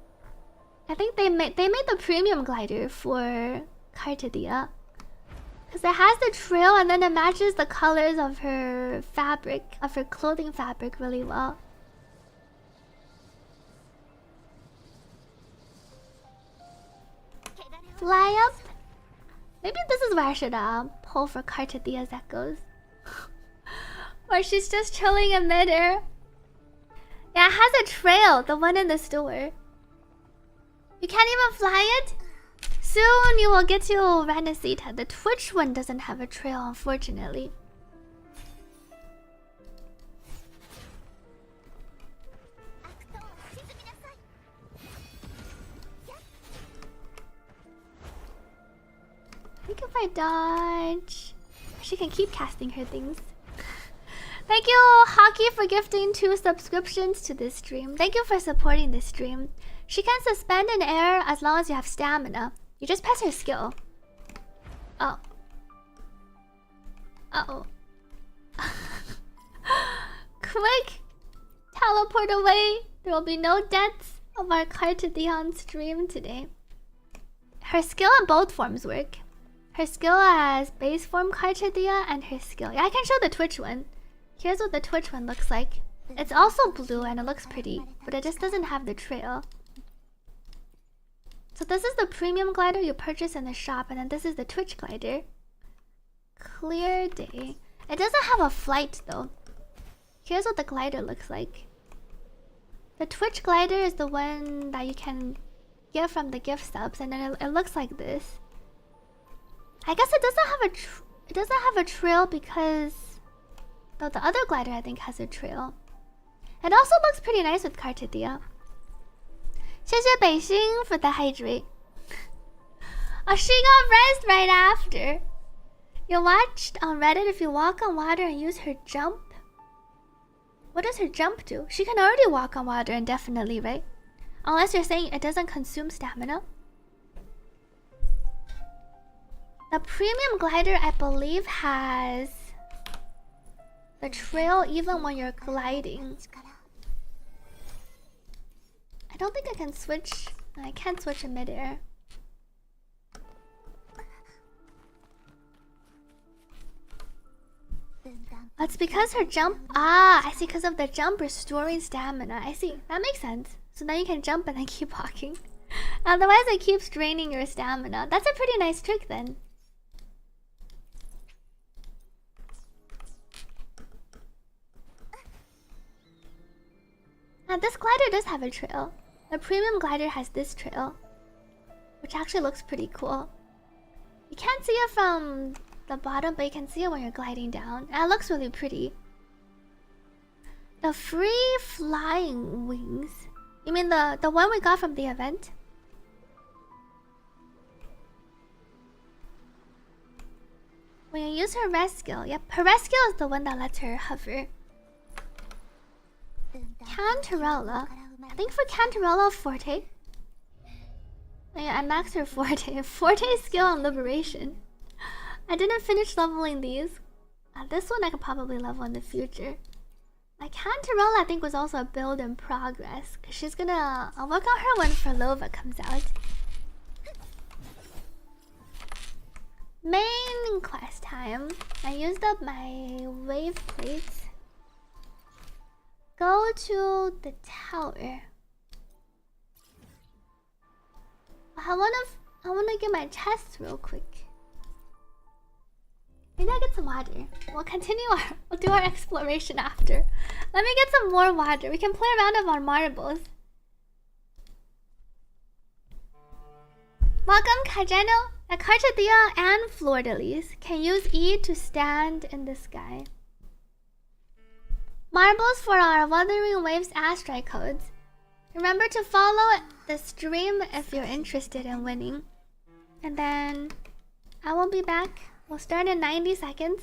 I think they made the premium glider for Carte, because it has the trail and then it matches the colors of her fabric, of her clothing fabric really well. Fly up. Maybe this is where I should pull for Carte echoes. Where she's just chilling in midair. Yeah, it has a trail, the one in the store. You can't even fly it? Soon you will get to Renacita. The Twitch one doesn't have a trail, unfortunately. I think if I dodge, she can keep casting her things. Thank you, Hockey, for gifting 2 subscriptions to this stream. Thank you for supporting this stream. She can suspend in air as long as you have stamina. You just press her skill. Oh. Uh-oh. Quick! Teleport away! There will be no deaths of our Carte on stream today. Her skill in both forms work. Her skill as base form Carte and her skill. Yeah, I can show the Twitch one. Here's what the Twitch one looks like. It's also blue and it looks pretty, but it just doesn't have the trail. So this is the premium glider you purchase in the shop, and then this is the Twitch glider. Clear day. It doesn't have a flight though. Here's what the glider looks like. The Twitch glider is the one that you can get from the gift subs, and then it looks like this. I guess it doesn't have a trail because though the other glider I think has a trail. It also looks pretty nice with Carte. 谢谢北星 for the hydrate. Oh, she got rezzed right after. You watched on Reddit if you walk on water and use her jump. What does her jump do? She can already walk on water indefinitely, right? Unless you're saying it doesn't consume stamina. The premium glider, I believe, has the trail even when you're gliding. I don't think I can switch. I can't switch in midair. That's because her jump. Ah, I see. Because of the jump restoring stamina. I see. That makes sense. So now you can jump and then keep walking. Otherwise, it keeps draining your stamina. That's a pretty nice trick then. Now this glider does have a trail. The premium glider has this trail, which actually looks pretty cool. You can't see it from the bottom, but you can see it when you're gliding down. And it looks really pretty. The free flying wings. You mean the one we got from the event? When you use her rest skill, yep, her rest skill is the one that lets her hover. Cantarella. I think for Cantarella, Forte. Yeah, I maxed her Forte. Forte skill on Liberation. I didn't finish leveling these. This one I could probably level in the future. Like Cantarella, I think was also a build in progress. Cause she's gonna. I'll work on her when Ferlova comes out. Main quest time. I used up my wave plates. Go to the tower. I wanna get my chest real quick. Maybe I'll get some water. We'll do our exploration after. Let me get some more water. We can play around with our marbles. Welcome, Kajeno. Carte and Fleur-de-Lis can use E to stand in the sky. Marbles for our Wuthering Waves Astrite codes. Remember to follow the stream if you're interested in winning. And then I will be back. We'll start in 90 seconds.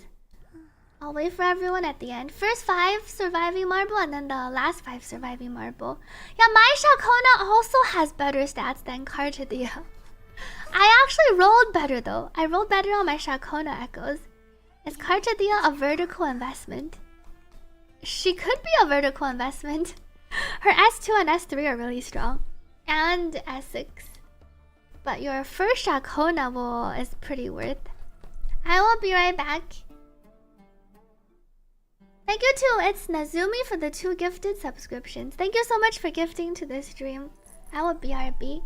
I'll wait for everyone at the end. First 5 surviving marble and then the last 5 surviving marble. Yeah, my Shakona also has better stats than Carte. I actually rolled better though. I rolled better on my Shakona echoes. Is Carte a vertical investment? She could be a vertical investment. Her S2 and S3 are really strong. And S6. But your first Shakona is pretty worth. I will be right back. Thank you to It's Nazumi for the 2 gifted subscriptions. Thank you so much for gifting to this stream. I will BRB.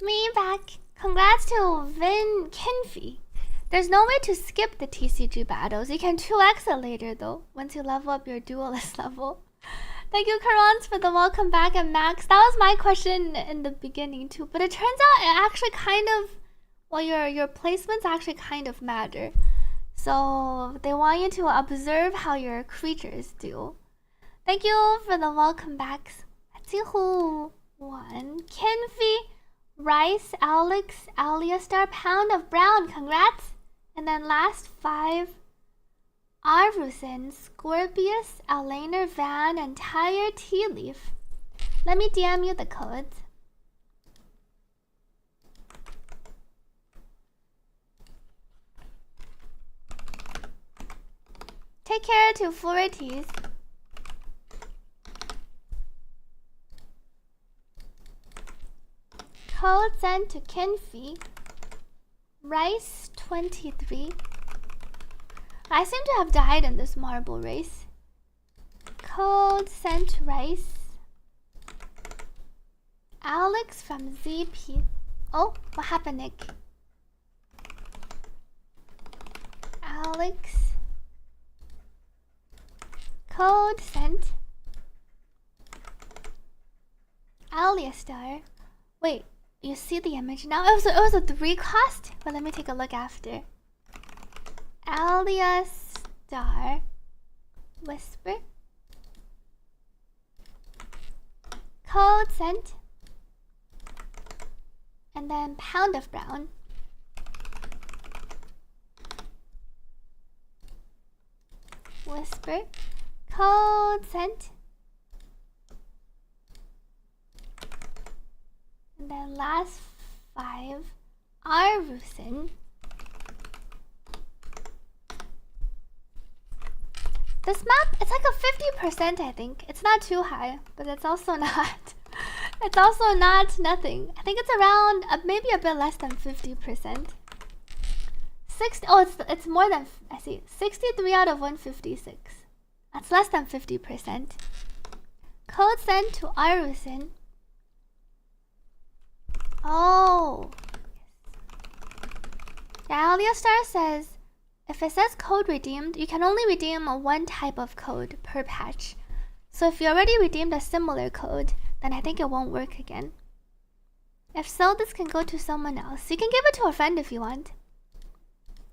Me back. Congrats to Vin Kinfy. There's no way to skip the TCG battles. You can 2x it later though, once you level up your duelist level. Thank you, Karons, for the welcome back, and Max. That was my question in the beginning too, but it turns out it actually kind of, well, your placements actually kind of matter. So they want you to observe how your creatures do. Thank you for the welcome backs. Let's see who won. Kinfy, Rice, Alex, Aliastar, Pound of Brown. Congrats. And then last 5, Arvusin, Scorpius, Alainer, Van, and Tire Tea Leaf. Let me DM you the codes. Take care to Florities. Code sent to Kinfy. Rice 23. I seem to have died in this marble race. Code sent to Rice. Alex from ZP. Oh, what happened, Nick? Alex. Code sent. Aliastar. Wait, you see the image now? It was a 3 cost? But let me take a look after. Aliastar. Whisper. Code sent. And then Pound of Brown. Whisper. Code sent. And then last 5, Arvusin. This map, it's like a 50%, I think. It's not too high, but it's also not. It's also not nothing. I think it's around maybe a bit less than 50%. It's more than, I see, 63 out of 156. That's less than 50%. Code sent to Arvusin. Oh, yes. Yeah, Aliastar says, if it says code redeemed, you can only redeem one type of code per patch. So if you already redeemed a similar code, then I think it won't work again. If so, this can go to someone else. You can give it to a friend if you want.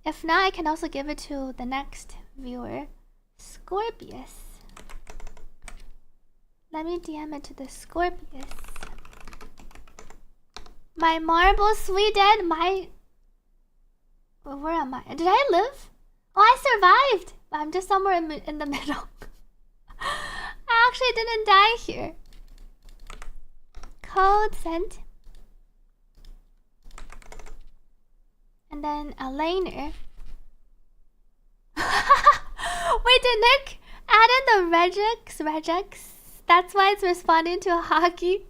If not, I can also give it to the next viewer, Scorpius. Let me DM it to the Scorpius. My marble Sweden, where am I? Did I live? Oh, I survived! But I'm just somewhere in the middle. I actually didn't die here. Code sent. And then Alainer. Wait, did Nick add in the regex? That's why it's responding to a hockey.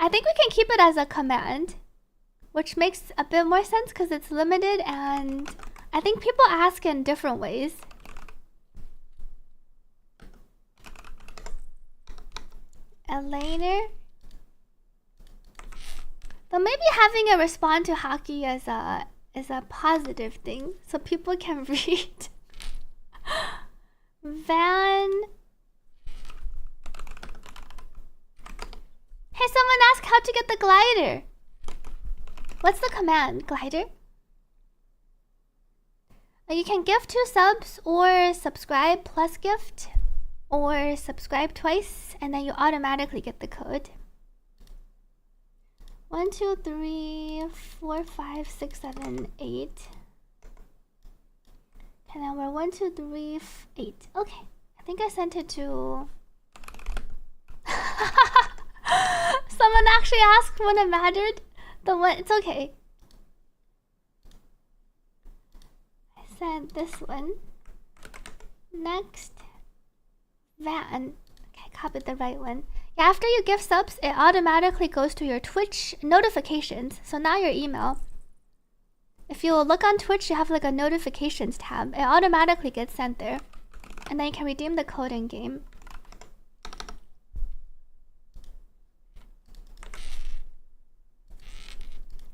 I think we can keep it as a command, which makes a bit more sense because it's limited, and I think people ask in different ways. Alainer. Though maybe having it respond to hockey is a positive thing, so people can read. Van. Hey, someone asked how to get the glider. What's the command? Glider? You can gift 2 subs or subscribe plus gift, or subscribe twice and then you automatically get the code. 1, 2, 3, 4, 5, 6, 7, 8. And then we're 1, 2, 3, 8. Okay, I think I sent it to. Someone actually asked when it mattered. It's okay. I sent this one. Next, Van. Okay, I copied the right one. Yeah, after you gift subs, it automatically goes to your Twitch notifications. So not your email. If you look on Twitch, you have like a notifications tab. It automatically gets sent there. And then you can redeem the code in game.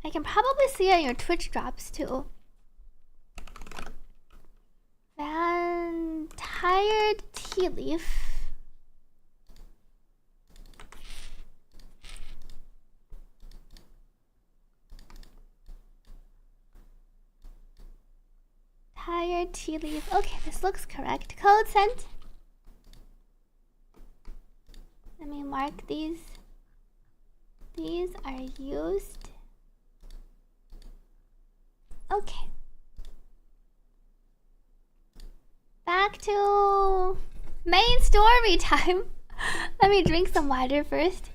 I can probably see it in your Twitch drops too. Then tired tea leaf. Tired tea leaf. Okay, this looks correct. Code sent. Let me mark these. These are used. Okay. Back to main story time. Let me drink some water first.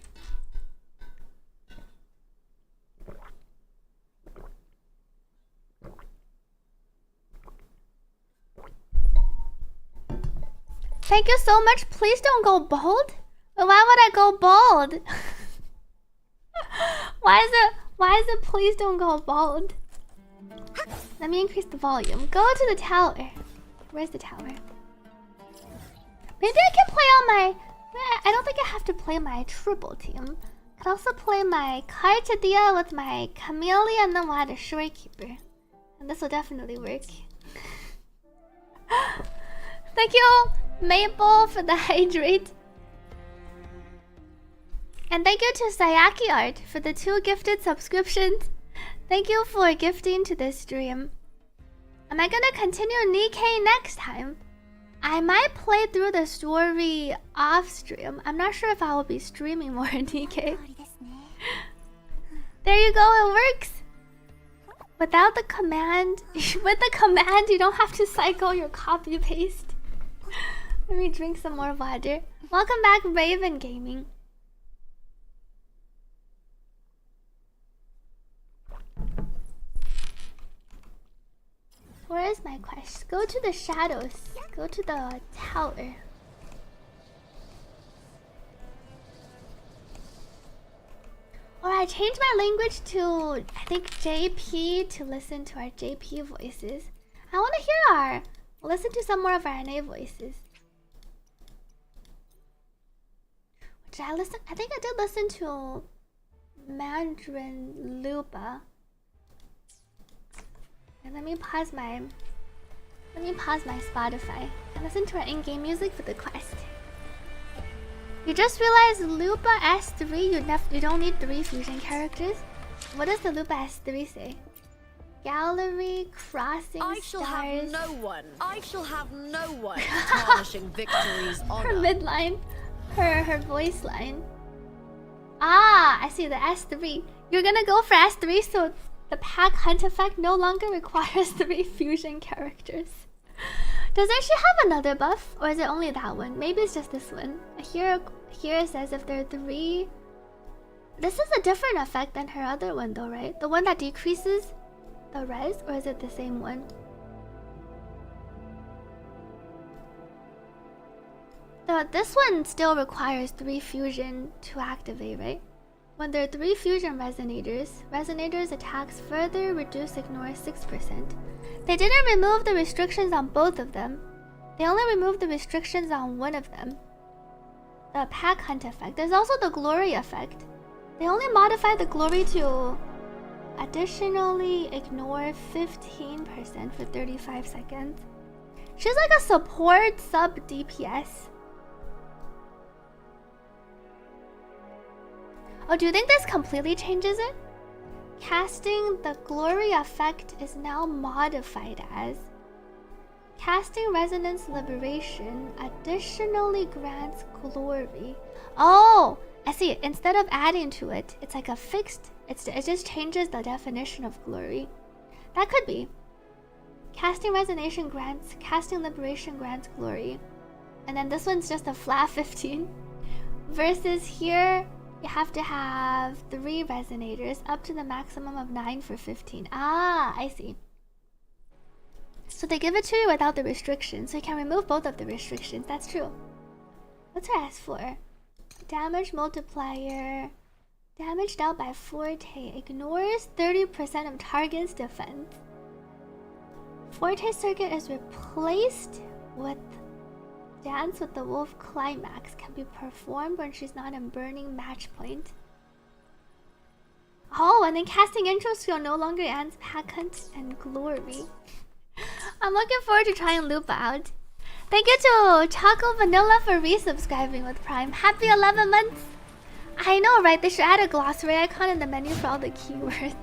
Thank you so much. Please don't go bald. Why would I go bald? Why is it please don't go bald? Let me increase the volume. Go to the tower. Where's the tower? Maybe I can play on my... I don't think I have to play my triple team. I could also play my Carte with my Camellia and then we'll add a Shorekeeper. And this will definitely work. Thank you, Maple, for the hydrate. And thank you to Sayaki Art for the 2 gifted subscriptions. Thank you for gifting to this stream. Am I gonna continue Nikkei next time? I might play through the story off stream. I'm not sure if I will be streaming more Nikkei. There you go, it works. Without the command, with the command, you don't have to cycle your copy paste. Let me drink some more water. Welcome back, Raven Gaming. Where is my quest? Go to the shadows. Go to the tower. Or I changed my language to, I think, JP to listen to our JP voices. I want to hear listen to some more of our NA voices. Did I listen? I think I did listen to Mandarin Lupa. And let me pause my Spotify and listen to our in-game music for the quest. You just realized Lupa S3 you don't need 3 fusion characters? What does the Lupa S3 say? Gallery, crossing, I shall stars. I shall have no one tarnishing victory's honor. Her midline, her voice line. Ah, I see the S3. You're gonna go for S3 so the pack hunt effect no longer requires 3 fusion characters. Doesn't she have another buff? Or is it only that one? Maybe it's just this one. Here it says if there are 3... This is a different effect than her other one though, right? The one that decreases the res? Or is it the same one? This one still requires 3 fusion to activate, right? When there are 3 fusion resonators attacks further reduce ignore 6%. They didn't remove the restrictions on both of them. They only removed the restrictions on one of them. The pack hunt effect. There's also the glory effect. They only modified the glory to additionally ignore 15% for 35 seconds. She's like a support sub DPS. Oh, do you think this completely changes it? Casting the glory effect is now modified as casting resonance liberation additionally grants glory. Oh, I see. Instead of adding to it, it's like a fixed. It just changes the definition of glory. That could be. Casting resonation grants, casting liberation grants glory, and then this one's just a flat 15. Versus here. You have to have 3 resonators up to the maximum of 9 for 15. Ah, I see. So they give it to you without the restrictions, so you can remove both of the restrictions. That's true. What's her S4? Damage multiplier. Damage dealt by Forte. Ignores 30% of target's defense. Forte circuit is replaced with Dance with the Wolf climax can be performed when she's not in burning match point. Oh, and then casting intro skill no longer ends pack hunt and glory. I'm looking forward to trying Lupa out. Thank you to Choco Vanilla for resubscribing with Prime. Happy 11 months! I know, right? They should add a glossary icon in the menu for all the keywords.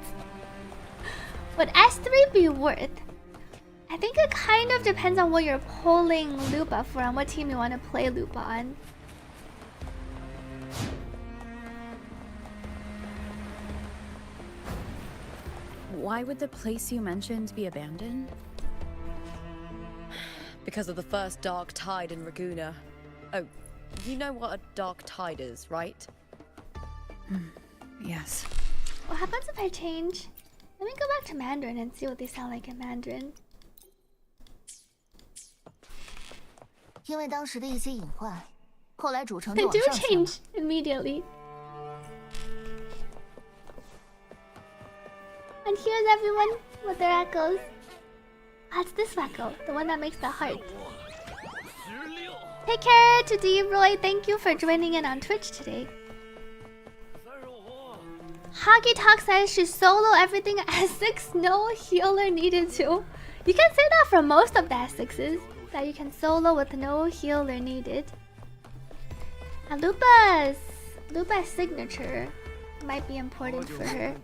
Would S3 be worth? I think it kind of depends on what you're polling Lupa for and what team you want to play Lupa on. Why would the place you mentioned be abandoned? Because of the first dark tide in Raguna. Oh, you know what a dark tide is, right? Yes. What happens if I change? Let me go back to Mandarin and see what they sound like in Mandarin. 因为当时的一些隐患，后来主城 They 就往 do 上升了。 change immediately. And here's everyone with their echoes. That's this echo, the one that makes the heart. Take care to D-Roy. Thank you for joining in on Twitch today. Hockey Talk says she solo everything at S6, no healer needed to. You can say that for most of the S6s, that you can solo with no healer needed. And Lupa's signature might be important for her.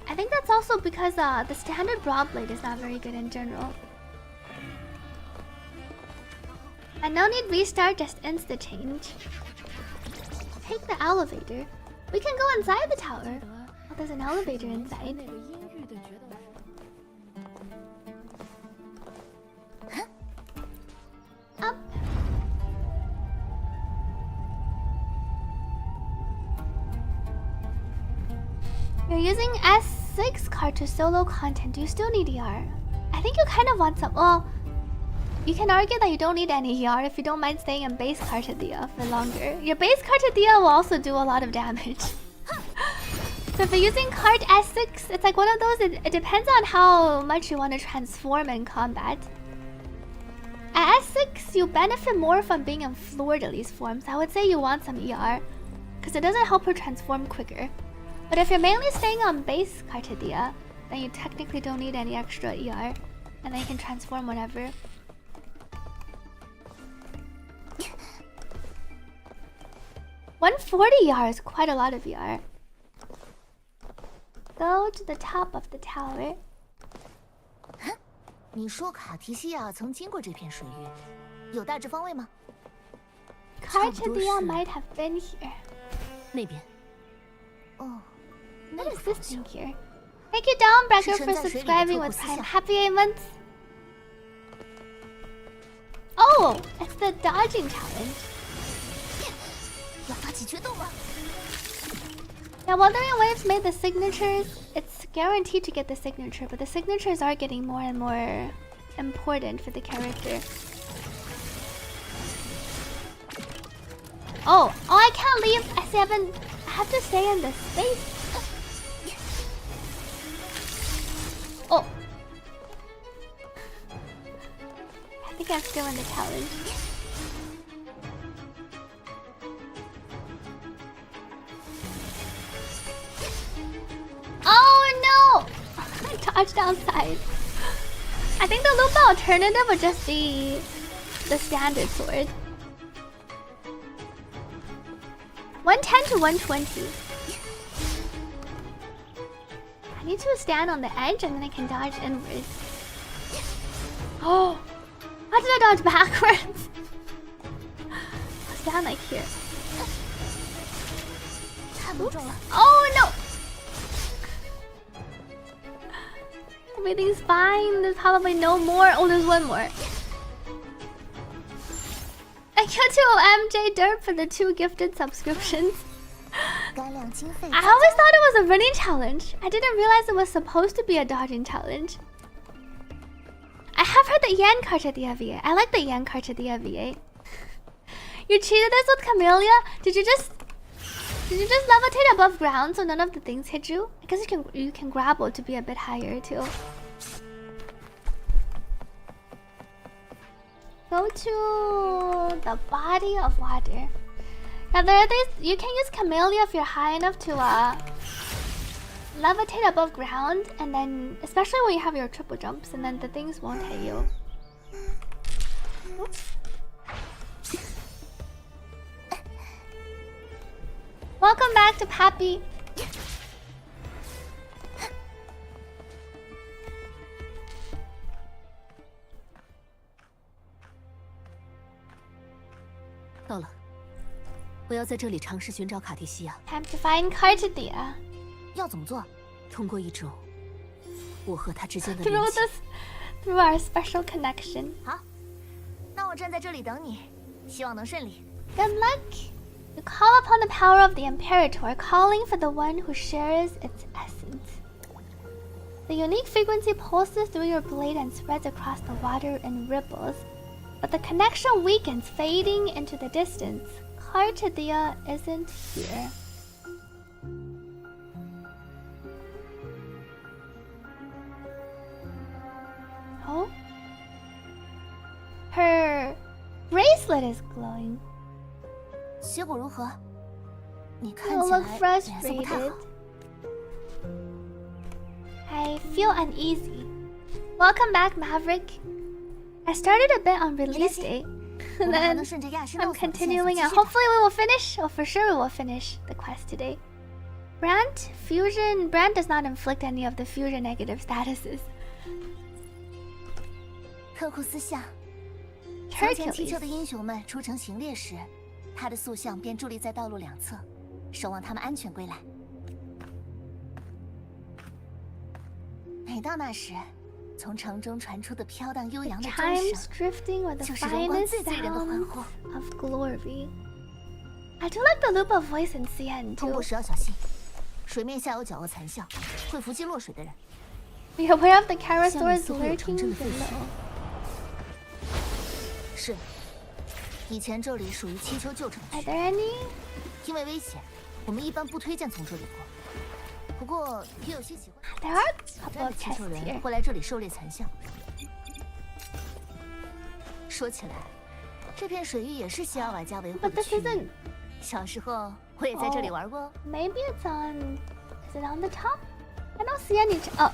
I think that's also because the standard broad blade is not very good in general. And no need restart, just insta change. Take the elevator. We can go inside the tower. Oh, there's an elevator inside. Up. You're using S6 card to solo content. Do you still need ER? I think you kind of want some. Well, you can argue that you don't need any ER if you don't mind staying in base Cartadia for longer. Your base Cartadia will also do a lot of damage. So if you're using card S6, it's like one of those, it depends on how much you want to transform in combat. At S6, you benefit more from being in Fleur-de-Lis form, so I would say you want some ER, because it doesn't help her transform quicker. But if you're mainly staying on base Cartadia, then you technically don't need any extra ER, and then you can transform whenever. $140 ER is quite a lot of ER. Go to the top of the tower. 你说卡提西亚曾经过这片水域，有大致方位吗？ Cartadia might have been here. 那边。哦， What is this thing here? Thank you, Downbreaker, for subscribing with Prime. Happy 8 months. Oh, it's the dodging challenge. 要发起决斗吗？ Now, Wuthering Waves made the signatures. It's guaranteed to get the signature, but the signatures are getting more and more important for the character. Oh, I can't leave. I have to stay in this space. Oh. I think I'm still in the challenge. Oh no! I dodged outside. I think the Lupa alternative would just be the standard sword. 110 to 120. I need to stand on the edge and then I can dodge inwards. Oh! How did I dodge backwards? I'll stand like here. Oops. Oh no! Everything's fine. There's probably no more. Oh, there's one more. Thank you to MJ Derp for the 2 gifted subscriptions. I always thought it was a running challenge. I didn't realize it was supposed to be a dodging challenge. I have heard the Yen Cartadia VA. I like the Yen Cartadia VA. You cheated us with Camellia? Did you just levitate above ground so none of the things hit you? I guess you can grapple to be a bit higher too. Go to the body of water. Yeah, there are these. You can use Camellia if you're high enough to levitate above ground, and then especially when you have your triple jumps, and then the things won't hit you. Oops. Welcome back to Pappy.到了，我要在这里尝试寻找卡蒂西亚。 Time to find Carte. 要怎么做？通过一种我和他之间的 Through 联系。 this, through our special connection. 好，那我站在这里等你，希望能顺利。 Good luck. You call upon the power of the Imperator, calling for the one who shares its essence. The unique frequency pulses through your blade and spreads across the water in ripples, but the connection weakens, fading into the distance. Carte isn't here. Oh? Her bracelet is glowing. 结果如何？你看 You 起 look 来脸色不太 frustrated. 好。 I feel uneasy. Welcome back, Maverick. I started a bit on release day, 我 and 们还 then 能顺着亚视 I'm 闹索的线索 continuing 继 it. 续找 Hopefully we will finish. Oh, for sure we will finish the quest today. Brand does not inflict any of the fusion negative statuses. 特库斯像，从前踢球的 Hercules. 英雄们出城行猎时，他的塑像便伫立在道路两侧，守望他们安全归来。每到那时，从城中传出的飘荡悠扬的钟 Chimes 声， drifting with the 就是荣光 finest 最醉人的欢 sounds 呼。 of glory. I do like the loop of voice in CN 通 too. 过时要小心，水面下有狡恶残像，会伏击落水的人。 Be aware of the Kara 下面 stores 似乎有 lurking 城镇的废 below. 墟。是，以前这里属于七丘旧城 Are 区， there any? 因为危险，我们一般不推荐从这里过。不过也有些奇怪， There are a 挑 couple 战的 of 七丘 chests 人 here. 会来这里狩猎残像。说起来，这片水域也是希尔瓦家维护 But 的 this 区域。 isn't. 小时候我也在这里玩过。 Maybe it's on. Is it on the top? I don't see any. Oh.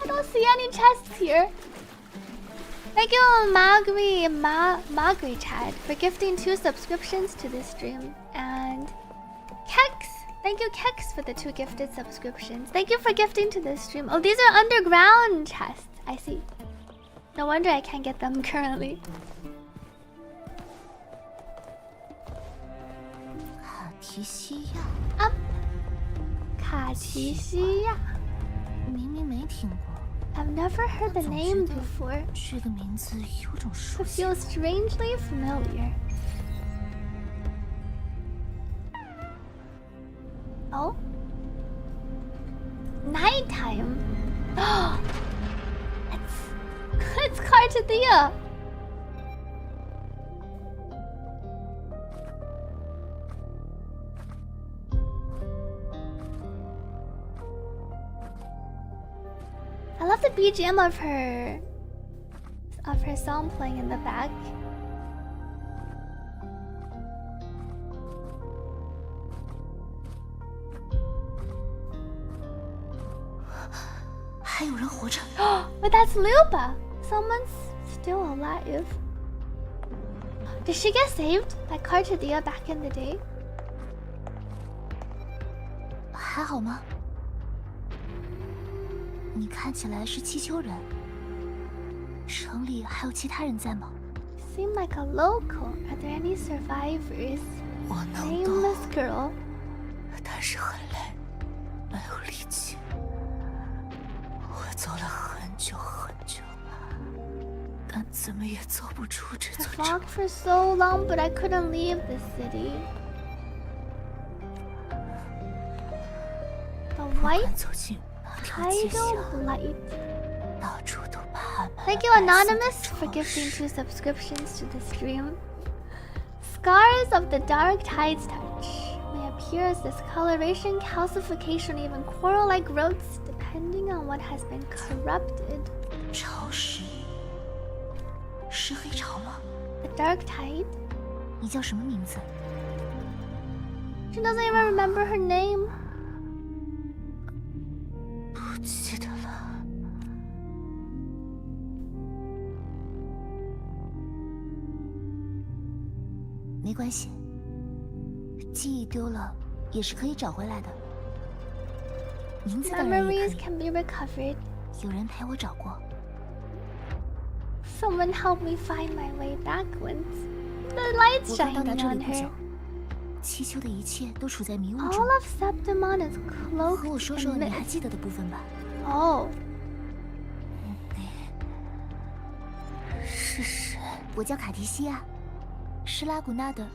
I don't see any chests here. Thank you, Magri Chad, for gifting 2 subscriptions to this stream. And Kex. Thank you, Kex, for the 2 gifted subscriptions. Thank you for gifting to this stream. Oh, these are underground chests. I see. No wonder I can't get them currently. 卡提西亚， Up. 卡奇西亚。明明没听过， I've never heard the 总 name 觉得 before. 这个名字有种熟 It 悉。 feels strangely familiar. Oh? Nighttime? It's Cartathea! I love the BGM of her song playing in the back. 还有人活着。 But that's Lupa! Someone's still alive. Did she get saved by Cartathea back in the day? 还好吗？你看起来是七丘人，城里还有其他人在吗？ Seem like a local. Are there any survivors? 我能动， Nameless girl. 但是很累，没有力气。我走了很久很久，但怎么也走不出这 I 座城。 walked for so long, but I couldn't leave the city. The 不 white 敢走进那条街巷， tidal light. 到处都爬满了 Thank you, 白色的 Anonymous, for 潮 gifting 2 湿 subscriptions to the stream. Scars of the dark tide's touch may appear as discoloration, calcification, even coral-like growths, depending on what has been corrupted. 潮湿，是黑潮吗？ The dark tide? 你叫什么名字？ She doesn't even remember her name. 不记得了。没关系，记忆丢了也是可以找回来的。名字当然也 Memories 可以。 can be recovered. 有人陪我找过。 Someone help me find my way back once. The light's 我刚到达 shining 这里 on 不久 her.，祈求的一切都处在迷雾中。 All of Septimon is 和我 cloaked 说说 in 你还 mist. 记得的部分吧。 Oh, 是神，我叫卡迪西亚，施拉古纳的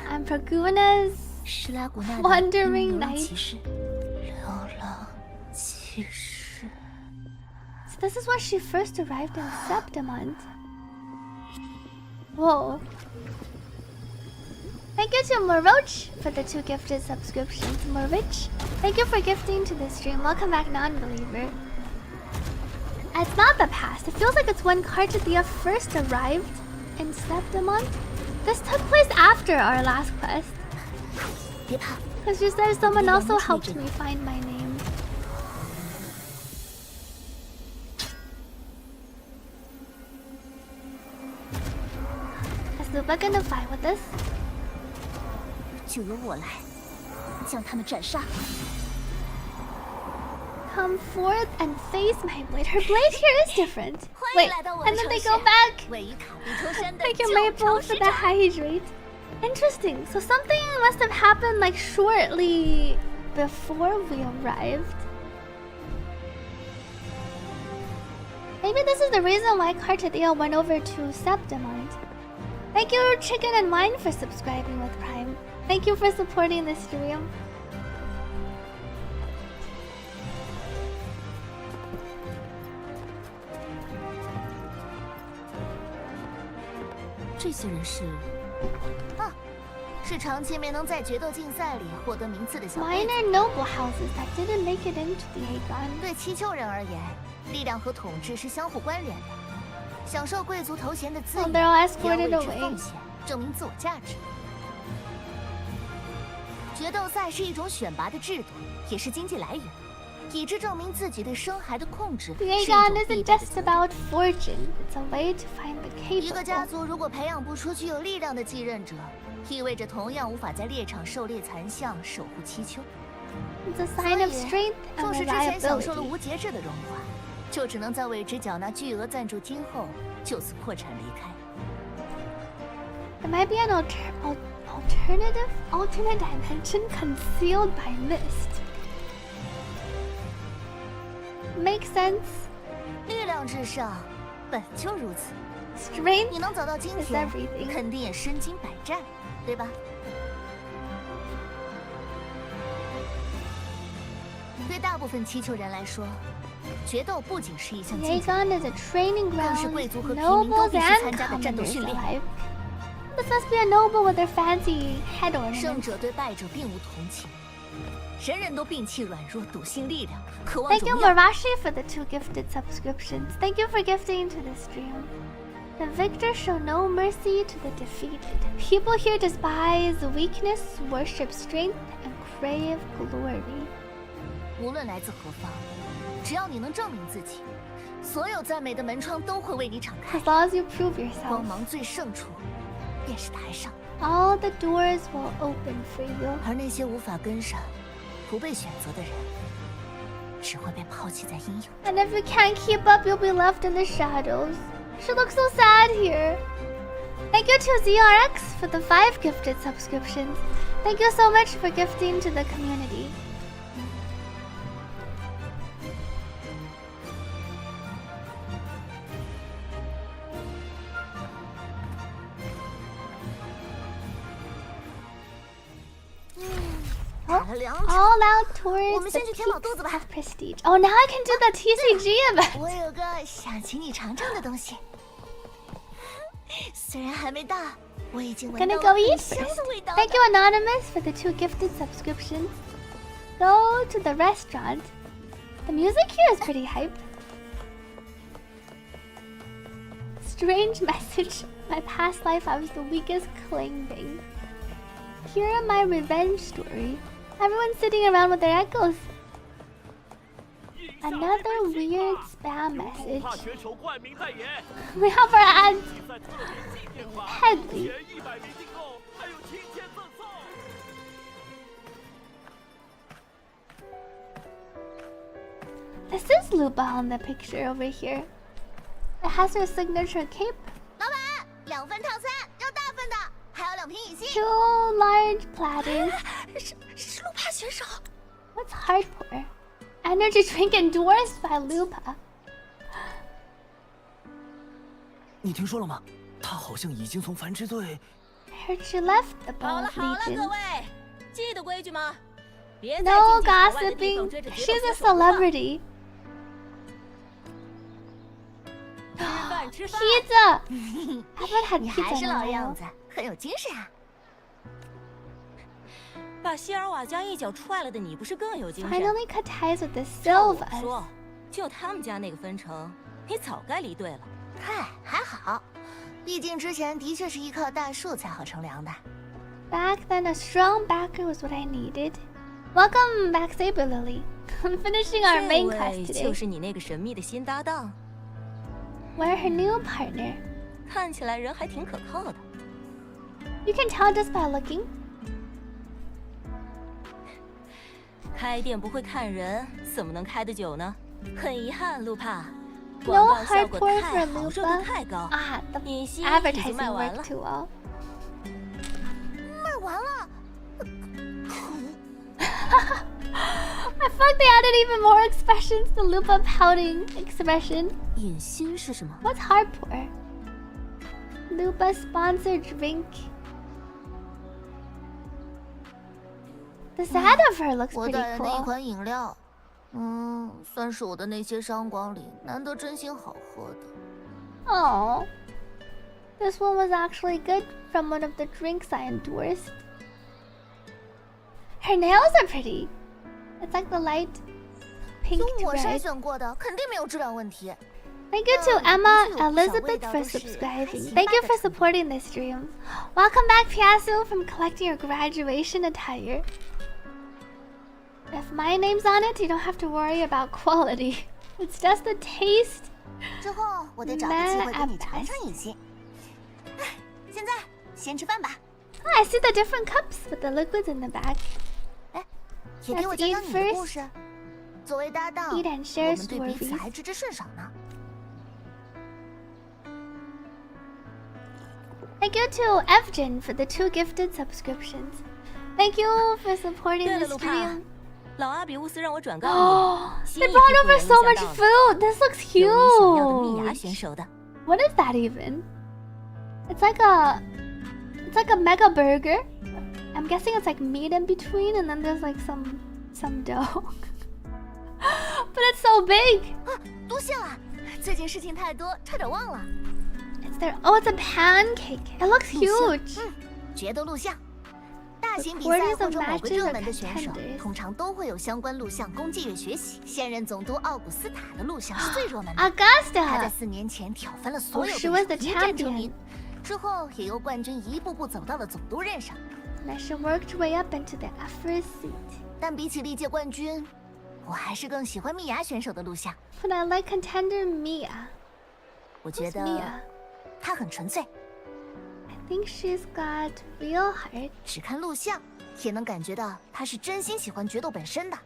I'm Praguna's 施拉古纳的 Wandering 流浪 Knight. 骑士。流浪骑士。 So this is when she first arrived in Septimon. Whoa. Thank you to Moroch for the 2 gifted subscriptions. Moroch, thank you for gifting to the stream. Welcome back, non-believer. It's not the past. It feels like it's when Carte first arrived in Septimon. This took place after our last quest. 别怕， Because you said someone also helped me find my name. Is Lupa gonna fight with us? 就由我来将他们斩杀。 Come forth and face my blade. Her blade here is different. 欢 Wait, 迎来到我的 and then 城 they 市 go back. 位于卡比托山的 Thank you, 旧 Maple, 城 for 市 the 长。 hydrate. Interesting. So something must have happened like shortly before we arrived. Maybe this is the reason why Cartadilla went over to Septimond. Thank you, Chicken and Wine, for subscribing with Prime. Thank you for supporting the stream. 这些人是啊，是长期没能在决斗竞赛里获得名次的小辈子。 Minor noble houses that didn't make it into the Aegon. 对七丘人而言，力量和统治是相互关联的。享受贵族头衔的资 Oh, 源， they're all 也要 escorted 为之 away. 奉献，证明自我价值。决斗赛是一种选拔的制度，也是经济来源，以之证明自己对生孩的控制 The 是一种 Aegon 必 isn't 备的 just 责任。 about fortune, it's a way to find the 一个家 capable. 族如果培养不出具有力量的继任者，意味着同样无法在猎场狩猎残象，守护七丘。 It's a sign of 所以 strength 纵 and 使之前享受了 reliability. 无节制的荣华，就只能在为之缴纳巨额赞助金后，就此破产离开。 There might be an alternate dimension concealed by mist. Makes sense. 力量至上，本就如此。 Strength 你能走到今 is 天， everything. 肯定也身经百战，对吧？对大部分七丘人来说，决斗不仅是一项 The 竞技， Aegon is a training 更是 ground 贵族和 for 平民都 nobles 必须 and 参加的战斗 commoners 训练。 alive. This must be a noble with their fancy head 胜 ornament. 者对败者并无同情，人人都摒弃软弱，笃信力量，渴望 Thank you, 荣耀。 Marashi, for the 2 gifted subscriptions. Thank you for gifting to the stream. The victor show no mercy to the defeated. People here despise weakness, worship strength, and crave glory. 无论来自何方，只要你能证明自己，所有赞美的门窗都会为你敞开。 As long as you prove 光 yourself, 芒最盛处，便是台上。 all the doors will open for you. 而那些无法跟上、不被选择的人，只会被抛弃在阴影。 And if you can't keep up, you'll be left in the shadows. She looks so sad here. Thank you to ZRX for the 5 gifted subscriptions. Thank you so much for gifting to the community. Oh, 打了2场， all out 我 towards 们 the 先去填饱肚子 peaks 吧。 of prestige. Oh, now I can do the TCG event. 我有个想请你尝尝的东西，虽然还没到，我已经闻 Gonna 到 go 了 eat 很香 first. 的味道 Thank you, Anonymous, for the 2 gifted subscriptions. Go to the restaurant. The music here is pretty hype. Strange message. My past life, I was the weakest clanging. Here my revenge story. Everyone's sitting around with their echoes. Another weird spam message. We have our ads. Headley. This is Lupa on the picture over here. It has her signature cape. 老板，2份套餐，要大份的，还有2瓶乙烯。 Two large platters. 是路帕选手。 What's hardcore? Energy drink endorsed by Lupa. 你听说了吗？他好像已经从繁殖队。 I heard she left the 好 Ball 了 of 好了，各 Legion. 位，记得规矩吗？别在 No 竞技场外的地方 gossiping. 追着决斗 She's a 选手不放 celebrity. 吃饭吃饭。 Pizza. I haven't had 你 pizza 还是 in a 老样 while. 子，很有精神啊。把希尔瓦家一脚踹了的你，不是更有精神？ Finally cut ties with the 照我 Silvas. 说，就他们家那个分成，你早该离队了。嗨，还好，毕竟之前的确是依靠大树才好乘凉的。 Back then, a strong backer was what I needed. Welcome back, Saber Lily. I'm finishing our 这 main 位 quest 就 today. 是你那个神秘的新搭档， We're her new partner. 看起来人还挺可靠的。 You can tell just by looking. 开店不会看人，怎么能开得久呢？很遗憾，路帕， No 广告效果 hardcore 太 for 好，热 Lupa. 度太高。 Ah, the 你心已经 advertising 卖完 worked 了。 too well. 卖完了， I thought they added even more expressions to Lupa pouting expression. 隐心是什么？ What's hardcore? Lupa sponsored drink. The side of her looks 我 pretty 带来的一 cool. 款饮料，算是我的那些商光里难得真心好喝的。 Oh, this one was actually good from one of the drinks I endorsed. Her nails are pretty. It's like the light pink 由 to 我筛 red. 选过的，肯定没有质量问题。 Thank you to Emma 的确有不少 Elizabeth 味道 for 都是 subscribing. 还行 Thank you 吧 for 的程度。 supporting this stream. Welcome back, Piasu, from collecting your graduation attire. If my name's on it, you don't have to worry about quality. It's just a taste. 之后我得找个机会给你尝尝乙烯。唉，现在先吃饭吧。 Oh, I see the different cups with the liquids in the back. 哎，也给我讲讲你的故事。作为搭档， Eat and share 我们对彼此 stories. 还知之甚少呢。 Thank you to Evgen for the 2 gifted subscriptions. Thank you for supporting 对 the 了，路帕 stream. 老阿比乌斯让我转告 Oh, 你， they 新一批 brought 会 over 员 so 录像 much 到了， food. This looks 有你想要的蜜芽 huge. 选手的。 What is that even? It's like a mega burger. I'm guessing it's like meat in between, and then there's like some dough. But it's so big. 啊，多谢了！最近事情太多，差点忘了。 It's a pancake. It looks 录像 huge. 决斗录像。大型比 Recordings 赛 of 或者某个 matches 热 or 门的选手， contenders. 通常都会有相关录像供继续学习。现任总督奥古斯塔的录像是最热门的。他在 Augusta. 4年前挑翻了所有 Oh, 对 she was 手， the 一战成 champion. 名。之后也由冠军一步步走到了总督任上。 And she worked way up into the first seat. 但比起历届冠军，我还是更喜欢蜜芽选手的录像。 But I like contender Mia. 我觉 Who's 得 Mia? 她很纯粹， I think she's got real heart. 只看录像也能感觉到她是真心喜欢决斗本身的。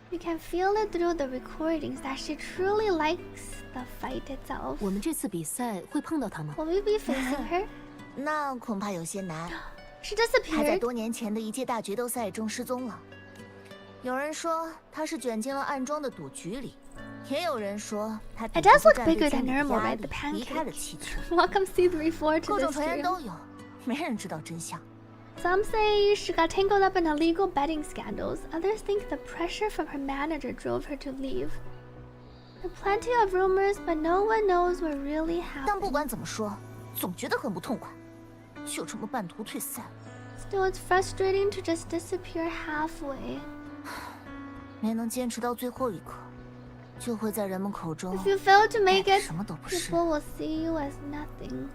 You can feel it through the recordings that she truly likes the fight itself. 我们这次比赛会碰到他吗？ Will we be facing her? 那恐怕有些难。 She 她在 disappeared. 多年前的一届大决斗赛中失踪了。有人说她是卷进了暗中的赌局里，也有人说她 It does look 战队 bigger 经 than 理的 normal, 压 right? 力 The 离开了 pancake. 气球。 Welcome C34 to 各种 this 传言 stream. 都有，没人知道真相。 Some say she got tangled up in illegal betting scandals. Others think the pressure from her manager drove her to leave. There are plenty of rumors, but no one knows what really 但不 happened. 管怎么说，总觉得很不痛快，就这么半途退赛， Still, it's frustrating to just disappear halfway. 没能坚持到最后一刻，就会在人们口中 If you fail to make 变得 it, 什么都不是。 people will see you as nothing.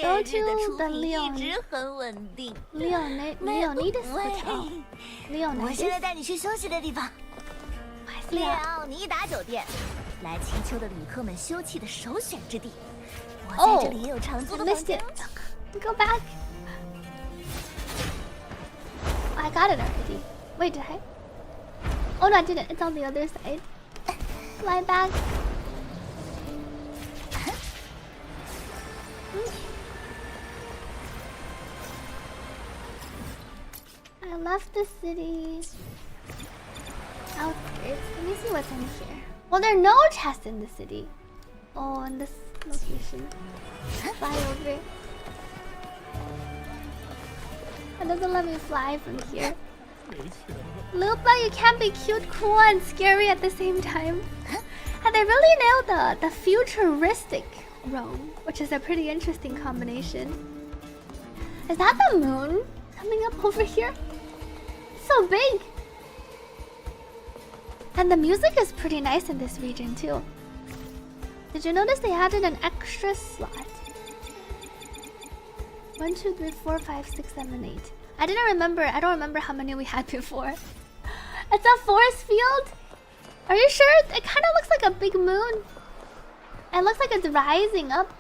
烈日的出 the 品 Leon 一直很稳定。 Leonidas Hotel. 我 Leonidas. 现在带你去休息的地方，列奥尼达酒店，来祈求的旅客们休憩的首选之地。我在这里也有长租的房 Missed 间 it. Go back. I got it already. Wait, did I? Oh no, I didn't. It's on the other side. Fly back. I left the city. Outskirts. Let me see what's in here. Well, there are no chests in the city. Oh, in this location. Fly over. It doesn't let me fly from here. Lupa, you can't be cute, cool, and scary at the same time. And they really nailed the futuristic Rome, which is a pretty interesting combination. Is that the moon coming up over here? So big! And the music is pretty nice in this region too. Did you notice they added an extra slot? 1, 2, 3, 4, 5, 6, 7, 8. I don't remember how many we had before. It's a force field? Are you sure? It kind of looks like a big moon. It looks like it's rising up.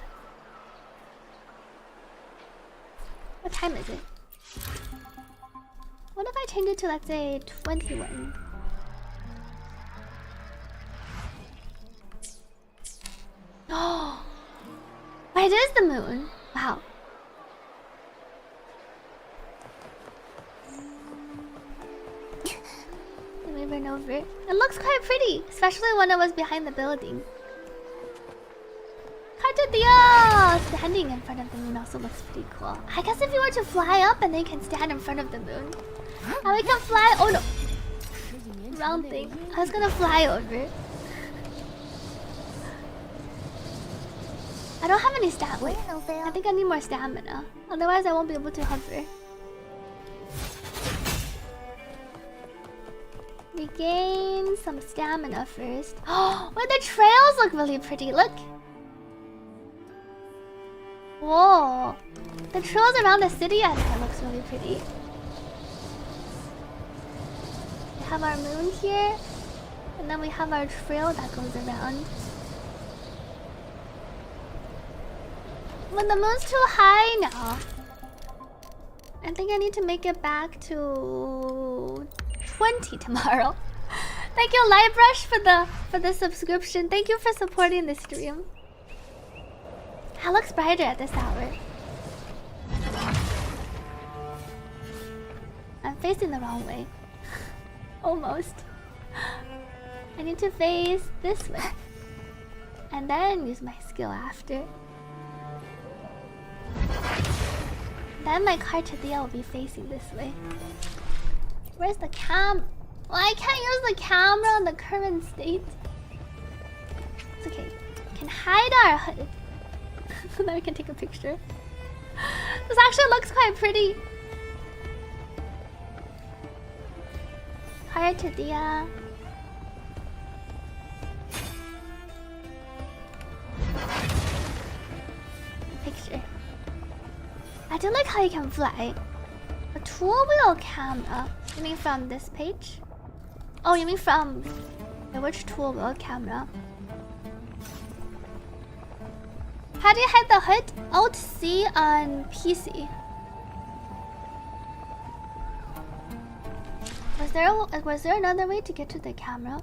What time is it? What if I change it to, let's say, 21? Oh, it is the moon. Wow. Let me run over. It looks quite pretty, especially when I was behind the building. Carte Dios! Standing in front of the moon also looks pretty cool. I guess if you were to fly up and then you can stand in front of the moon. And we can fly. Oh no! Round thing. I was gonna fly over. I don't have any stamina. Wait, I think I need more stamina. Otherwise, I won't be able to hover. Regain some stamina first. Oh, wait, the trails look really pretty. Look. Whoa. The trails around the city I think looks really pretty. We have our moon here. And then we have our trail that goes around. But the moon's too high now. I think I need to make it back to 20 tomorrow. Thank you, Lightbrush, for the subscription. Thank you for supporting the stream. It looks brighter at this hour. I'm facing the wrong way. Almost. I need to face this way. And then use my skill after. Then my Carte will be facing this way. Where's the cam? Well, I can't use the camera in the current state. It's okay. We can hide our hood. Then we can take a picture. This actually looks quite pretty. Carte Dia. Picture. I do like how you can fly. A tool wheel camera. You mean from this page? Oh, you mean from which tool wheel camera? How do you hide the hood? Alt C on PC. Was there another way to get to the camera?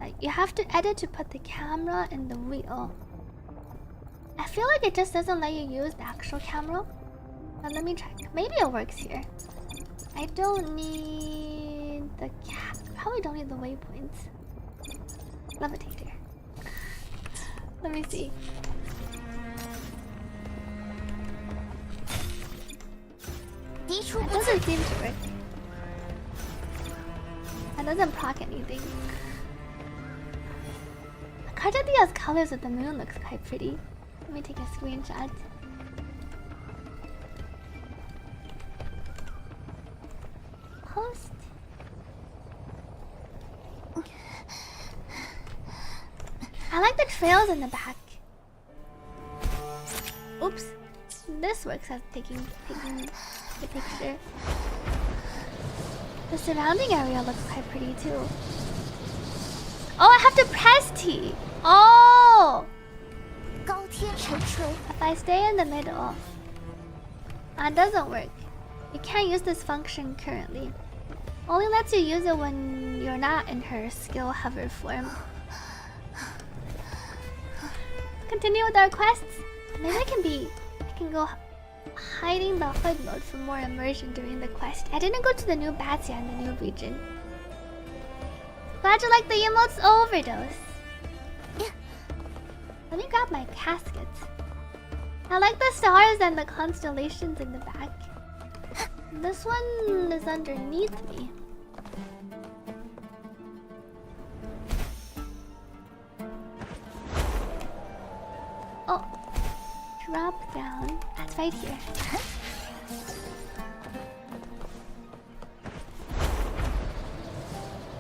Like you have to edit to put the camera in the wheel. I feel like it just doesn't let you use the actual camera. But let me check. Maybe it works here. I don't need the probably don't need the waypoints. Levitator. Let me see. It doesn't seem to work. It doesn't proc anything. Carte Dia's colors of the moon looks quite pretty. Let me take a screenshot. Post. I like the trails in the back. Oops. this works as taking the picture. The surrounding area looks quite pretty too. Oh, I have to press T. Oh! 高天沉垂。 If I stay in the middle, it doesn't work. You can't use this function currently. Only lets you use it when you're not in her skill hover form. Continue with our quests. Maybe I can go hiding the hood mode for more immersion during the quest. I didn't go to the new bats yet in the new region. Glad you like the emotes overdose. Let me grab my casket. I like the stars and the constellations in the back. This one is underneath me. Oh, drop down. That's right here.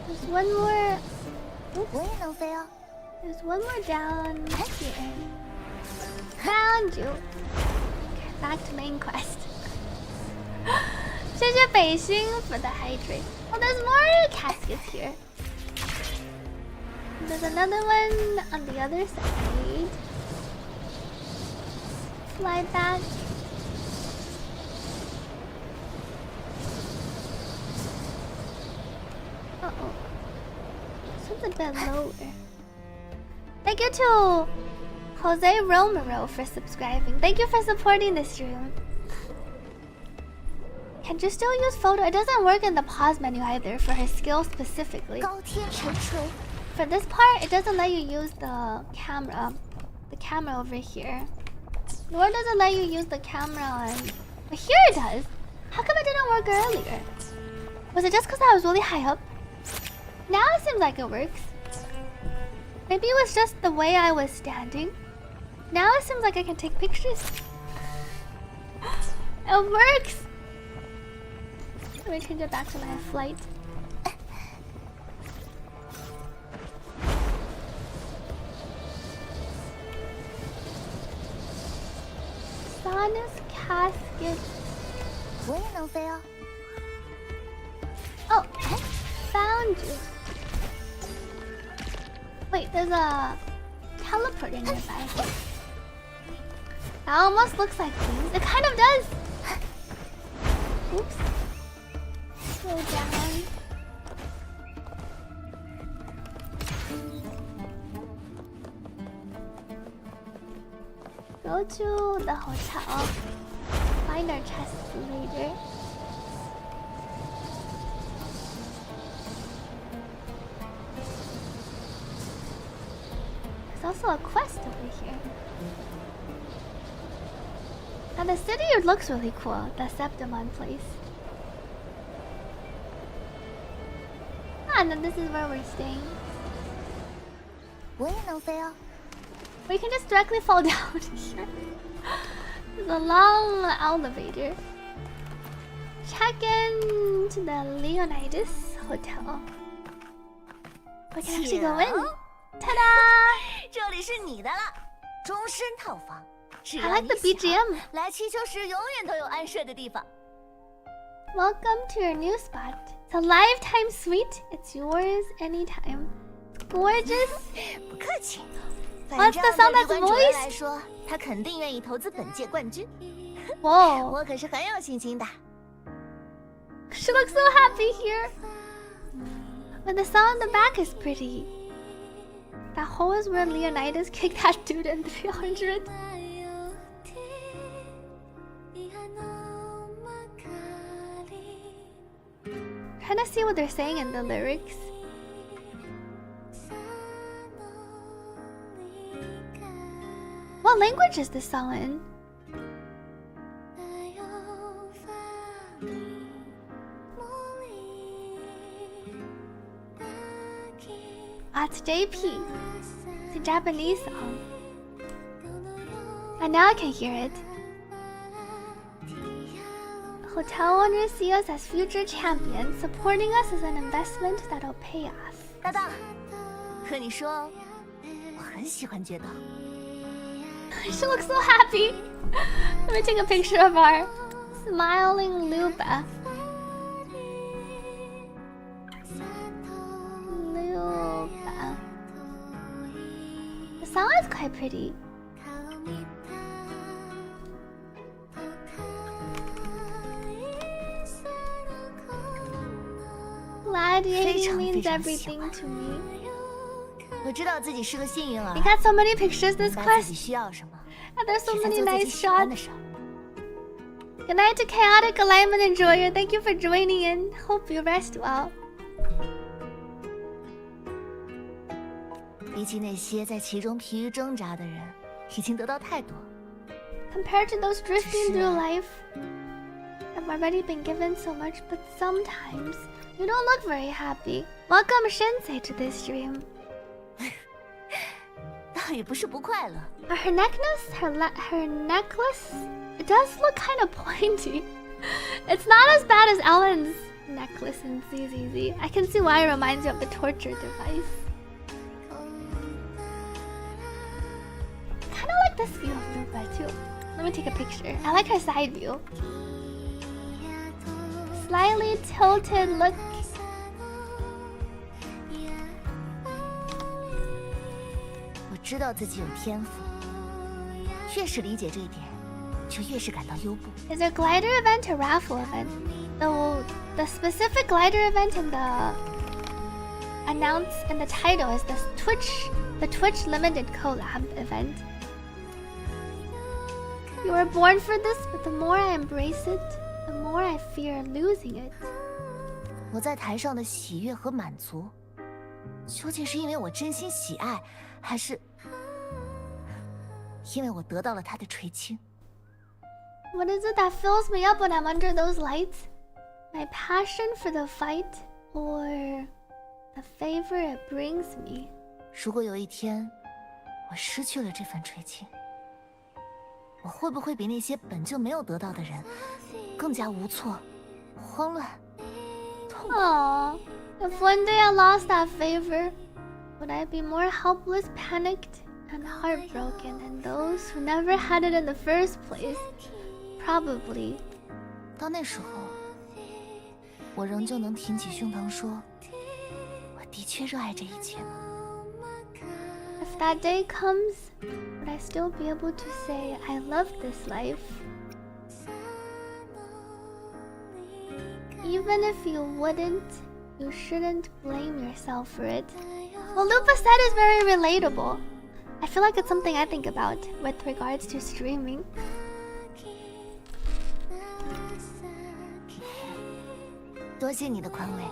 There's one more. Oops. 我也能飞哦。 There's one more down here. Found you. Okay, back to main quest. 谢谢北星 for the hydrate. Oh, there's more caskets here. There's another one on the other side. Fly back. Uh-oh. This one's a bit lower. Thank you to Jose Romero for subscribing. Thank you for supporting the stream. Can you still use photo? It doesn't work in the pause menu either for her skill specifically. 高天沉垂。 For this part, it doesn't let you use the camera over here. Nor does it let you use the camera on... But here it does. How come it didn't work earlier? Was it just because I was really high up? Now it seems like it works. Maybe it was just the way I was standing. Now it seems like I can take pictures. It works! Let me change it back to my flight. Sana's casket. 我也能飞哦。 Oh, found you. Wait, there's a teleporter nearby. That almost looks like wings. It kind of does. Oops. Slow down. Go to the hotel. Find our chests later. There's also a quest over here. Now the city looks really cool, the Septimon place. Ah, and then this is where we're staying. 我也能飞哦。 We can just directly fall down here. There's a long elevator. Check in to the Leonidas Hotel. We can actually go in. Ta-da! 这里是你的了，终身套房。只 I 要 like 你 the 想 BGM. 来祈求时永远都有安睡的地方。 Welcome to your new spot. It's a lifetime suite. It's yours anytime. It's gorgeous. 不客气。 What's 反 the 正 sound 对 that's 旅馆主人 voiced? 来说，他肯定愿意投资本届冠军。 Whoa. 我可是很有信心的。 She looks so happy here. But the sound in the back is pretty. That hole is where Leonidas kicked that dude in 300. Trying to see what they're saying in the lyrics. What language is this song in? Ah, it's JP. It's a Japanese song. And now I can hear it. Hotel owners see us as future champions. Supporting us is an investment that'll pay off. 搭档，和你说，我很喜欢决斗。She looks so happy. Let me take a picture of our smiling Luba. Luba. The song is quite pretty. Gladiating means everything to me. 我知道自己是个幸运儿。 We got so many pictures this 明白自己 quest, 需要什么， and there's so 只在 many 做自 nice 己喜欢的 shots. 事儿。 Good night to Chaotic Alignment Enjoyer. Thank you for joining in. Hope you rest well. 比起那些在其中疲于挣扎的人，已经得到太多。 Compared to those drifting through life, I've already been given so much, but sometimes you don't look very happy. Welcome Shinsei to this stream. 倒也不是不快乐， Her necklace, her necklace, it does look kind of pointy. It's not as bad as Ellen's necklace in ZZZ. I can see why it reminds you of the torture device. Kind of like this view of Luba too. Let me take a picture. I like her side view. Slightly tilted look. 我知道自己有天赋，越是理解这一点，就越是感到忧怖。 Is there a glider event or raffle event? The specific glider event in the the title is the Twitch limited collab event. You were born for this, but the more I embrace it, the more I fear losing it. 我在台上的喜悦和满足，究竟是因为我真心喜爱，还是因为我得到了他的垂青？ What is it that fills me up when I'm under those lights? My passion for the fight, or the favor it brings me? 如果有一天我失去了这份垂青，我会不会比那些本就没有得到的人更加无措、慌乱、痛苦？ Aww, if one day I lost that favor, would I be more helpless, panicked, and heartbroken than those who never had it in the first place? Probably. 到那时候，我仍旧能挺起胸膛说，我的确热爱这一切吗？ If that day comes, would I still be able to say I love this life? Even if you wouldn't, you shouldn't blame yourself for it. What Lupa said is very relatable. I feel like it's something I think about with regards to streaming. 多谢你的宽慰，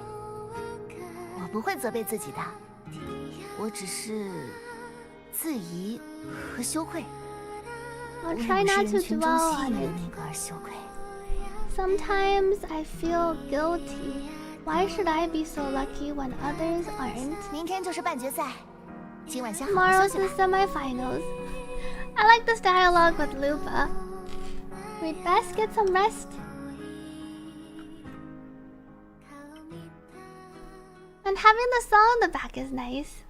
我不会责备自己的，我只是自疑和羞愧。 I'll 为 try 我是 not 人 to 群中 dwell 吸 on 引的 it. 那个而羞愧。 Sometimes I feel guilty. Why should I be so lucky when others aren't? 明天就是半决赛，今晚先好好 Tomorrow's 休息 the 吧。 semifinals. I like this dialogue with Lupa. We'd best get some rest. And having the song in the back is nice.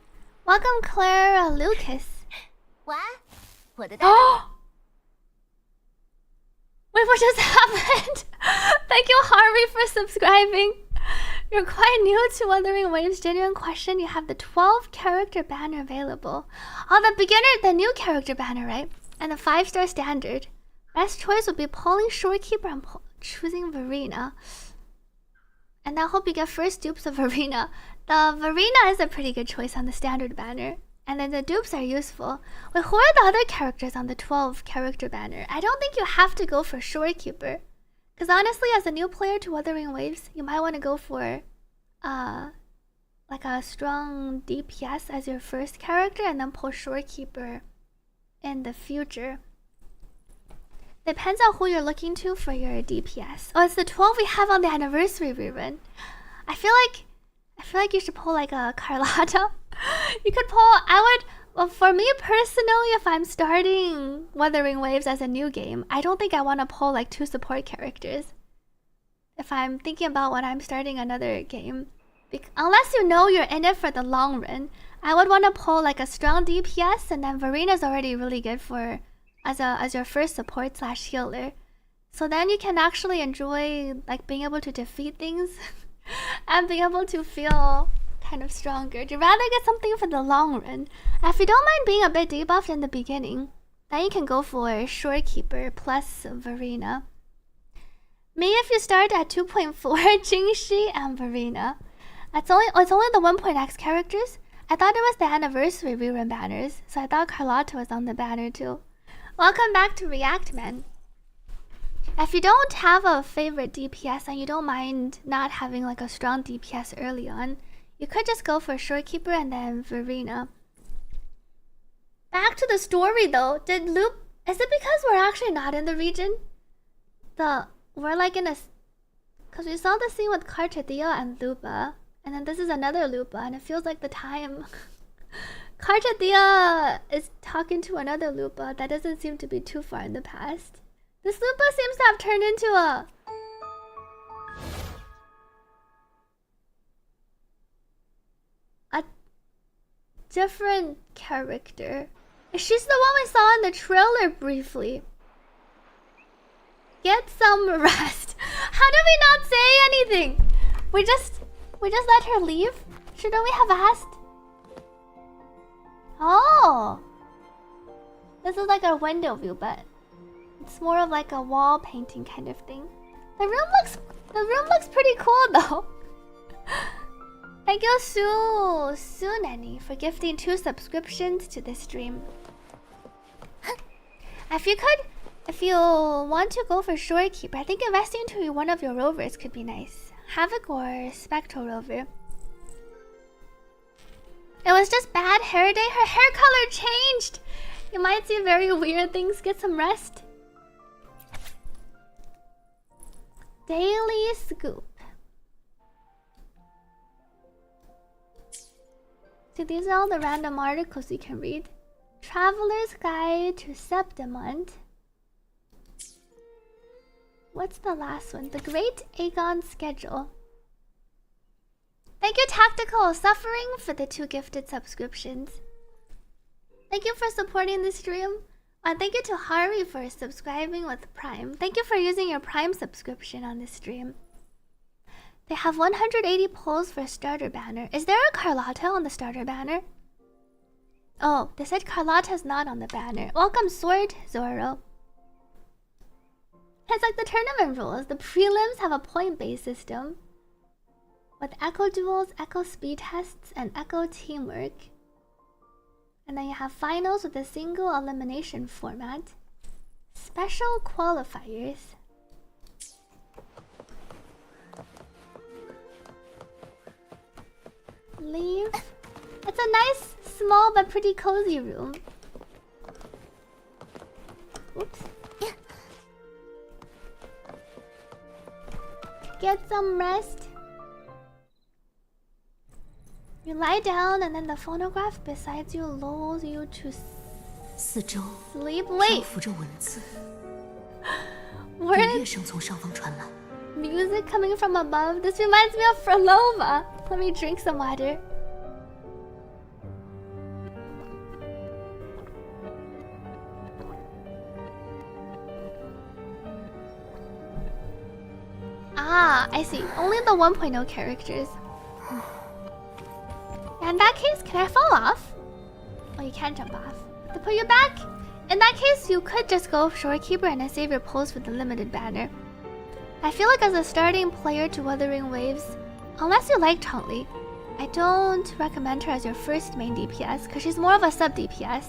Welcome, Clara Lucas. 晚安，我的大大。 Wait, what just happened? Thank you, Harvey, for subscribing. You're quite new to Wuthering Waves. Genuine question. You have the 12 character banner available. Oh, the beginner, the new character banner, right? And the 5-star standard. Best choice would be pulling Shorekeeper and choosing Verena. And I hope you get first dupes of Verena. The Verena is a pretty good choice on the standard banner. And then the dupes are useful. Wait, who are the other characters on the 12 character banner? I don't think you have to go for Shorekeeper. Because honestly, as a new player to Wuthering Waves, you might want to go for like a strong DPS as your first character and then pull Shorekeeper in the future. Depends on who you're looking to for your DPS. Oh, it's the 12 we have on the anniversary rerun. I feel like you should pull like a Carlotta. You could pull, well, for me personally, if I'm starting Wuthering Waves as a new game, I don't think I want to pull like 2 support characters. If I'm thinking about when I'm starting another game. Unless you know you're in it for the long run, I would want to pull like a strong DPS, and then Verena's already really good for as your first support / healer. So then you can actually enjoy like being able to defeat things and being able to feel kind of stronger. You'd rather get something for the long run. If you don't mind being a bit debuffed in the beginning, then you can go for Shorekeeper plus Verena. Me if you start at 2.4 Jingshi and Verena. It's only the 1.x characters. I thought it was the anniversary rerun banners, so I thought Carlotta was on the banner too. Welcome back to React, man. If you don't have a favorite DPS and you don't mind not having like a strong DPS early on, you could just go for Shorekeeper and then Verena. Back to the story though. Is it because we're actually not in the region? We're like in a... Because we saw the scene with Carte and Lupa. And then this is another Lupa, and it feels like the time. Carte is talking to another Lupa that doesn't seem to be too far in the past. This Lupa seems to have turned into a different character. She's the one we saw in the trailer briefly. Get some rest. How did we not say anything? We just let her leave? Shouldn't we have asked? Oh, this is like a window view, but it's more of like a wall painting kind of thing. The room looks pretty cool though. Thank you, Sue Nanny, for gifting 2 subscriptions to this stream. If you want to go for Shorekeeper, I think investing into one of your rovers could be nice. Havoc or Spectral Rover. It was just bad hair day. Her hair color changed. You might see very weird things. Get some rest. Daily Scoop. So these are all the random articles you can read. Traveler's Guide to Septimont. What's the last one? The Great Aegon Schedule. Thank you, Tactical Suffering, for the 2 gifted subscriptions. Thank you for supporting the stream. And thank you to Hari for subscribing with Prime. Thank you for using your Prime subscription on this stream. They have 180 polls for a starter banner. Is there a Carlotta on the starter banner? Oh, they said Carlotta's not on the banner. Welcome, Sword Zoro. It's like the tournament rules. The prelims have a point-based system with echo duels, echo speed tests, and echo teamwork. And then you have finals with a single elimination format. Special qualifiers. Leave. It's a nice, small, but pretty cozy room. Oops. Get some rest. You lie down and then the phonograph beside you lulls you to sleep. Wait. Where's music coming from above? This reminds me of Frolova. Let me drink some water. Ah, I see. Only the 1.0 characters. In that case, can I fall off? Oh, you can't jump off. To put you back? In that case, you could just go Shorekeeper and then save your pose for the limited banner. I feel like as a starting player to Wuthering Waves, unless you like Chun-Li, I don't recommend her as your first main DPS, because she's more of a sub-DPS.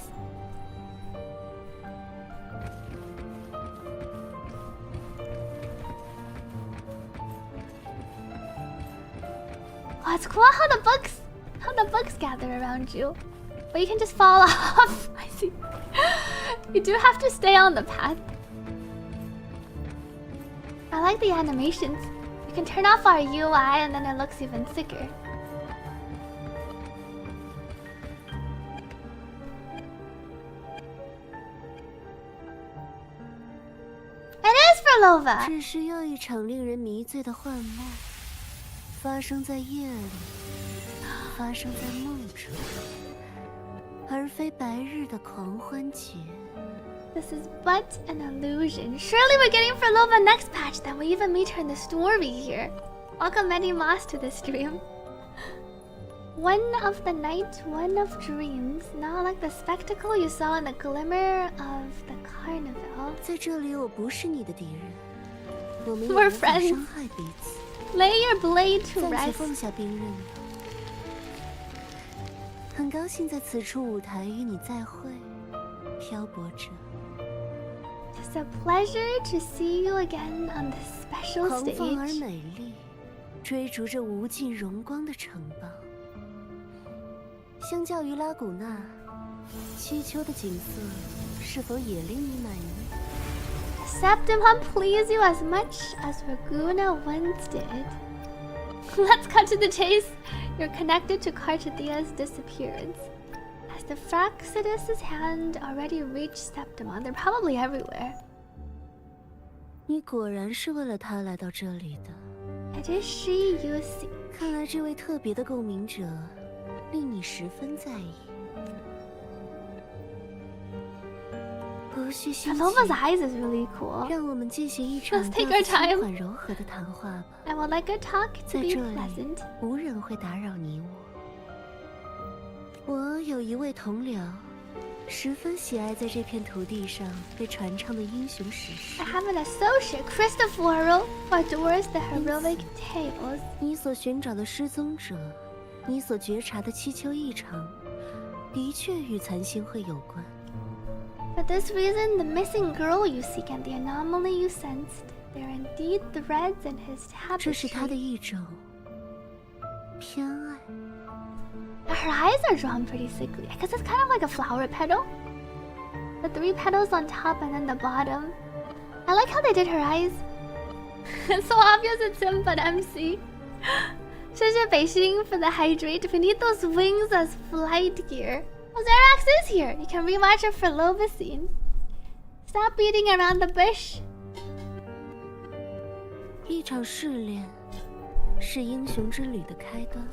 Oh, it's cool how the books gather around you. But you can just fall off. I see. You do have to stay on the path. I like the animations. You can turn off our UI and then it looks even sicker. It is for Lova. 只是又一场令人迷醉的幻梦，发生在夜里，发生在梦中，而非白日的狂欢节。This is but an illusion. Surely we're getting Frolova next patch, then we even meet her in the story here. Welcome Many Moss to the stream. One of the night, one of dreams. Not like the spectacle you saw in the glimmer of the carnival. 在这里，我不是你的敌人，我们 We're 也无法 friends. 伤害彼此。 Lay your blade to 暂且 rest. 放下兵刃吧。很高兴在此处舞台与你再会，漂泊者。 It's a pleasure to see you again on this special 狂放而 stage. 美丽，追逐着无尽荣光的城堡。相较于拉古纳，七丘的景色是否也令你满意？ Septimum please you as much as Raguna once did. Let's cut to the chase. You're connected to Carte's disappearance. Has the Fraxidus' hand already reached Septimum? They're probably everywhere. 你果然是为了他来到这里的。 It is she you seek. 看来这位特别的共鸣者令你十分在意。不需心急， Frolova's eyes is really cool. 让我们进行一场 Let's take 调 our 子 time. 轻缓柔和的谈话吧。 I would like our talk to 在 be 这里 pleasant. 无人会打扰你我。我有一位同僚，十分喜爱在这片土地上被传唱的英雄史诗 I。have an associate, Christopher, who adores the heroic tales. 你所寻找的失踪者，你所觉察的七丘异常，的确与残星会有关。 For this reason, the missing girl you seek and the anomaly you sensed, they're indeed threads in his 这是他的 tapestry. 一种偏爱。 Her eyes are drawn pretty sickly. I guess it's kind of like a flower petal. The 3 petals on top and then the bottom. I like how they did her eyes. It's so obvious it's him, but MC. 谢谢北星 for the hydrate. We need those wings as flight gear. Oh, Xerax is here. You can rewatch it for Lova scene. Stop beating around the bush. 一场试炼，是英雄之旅的开端。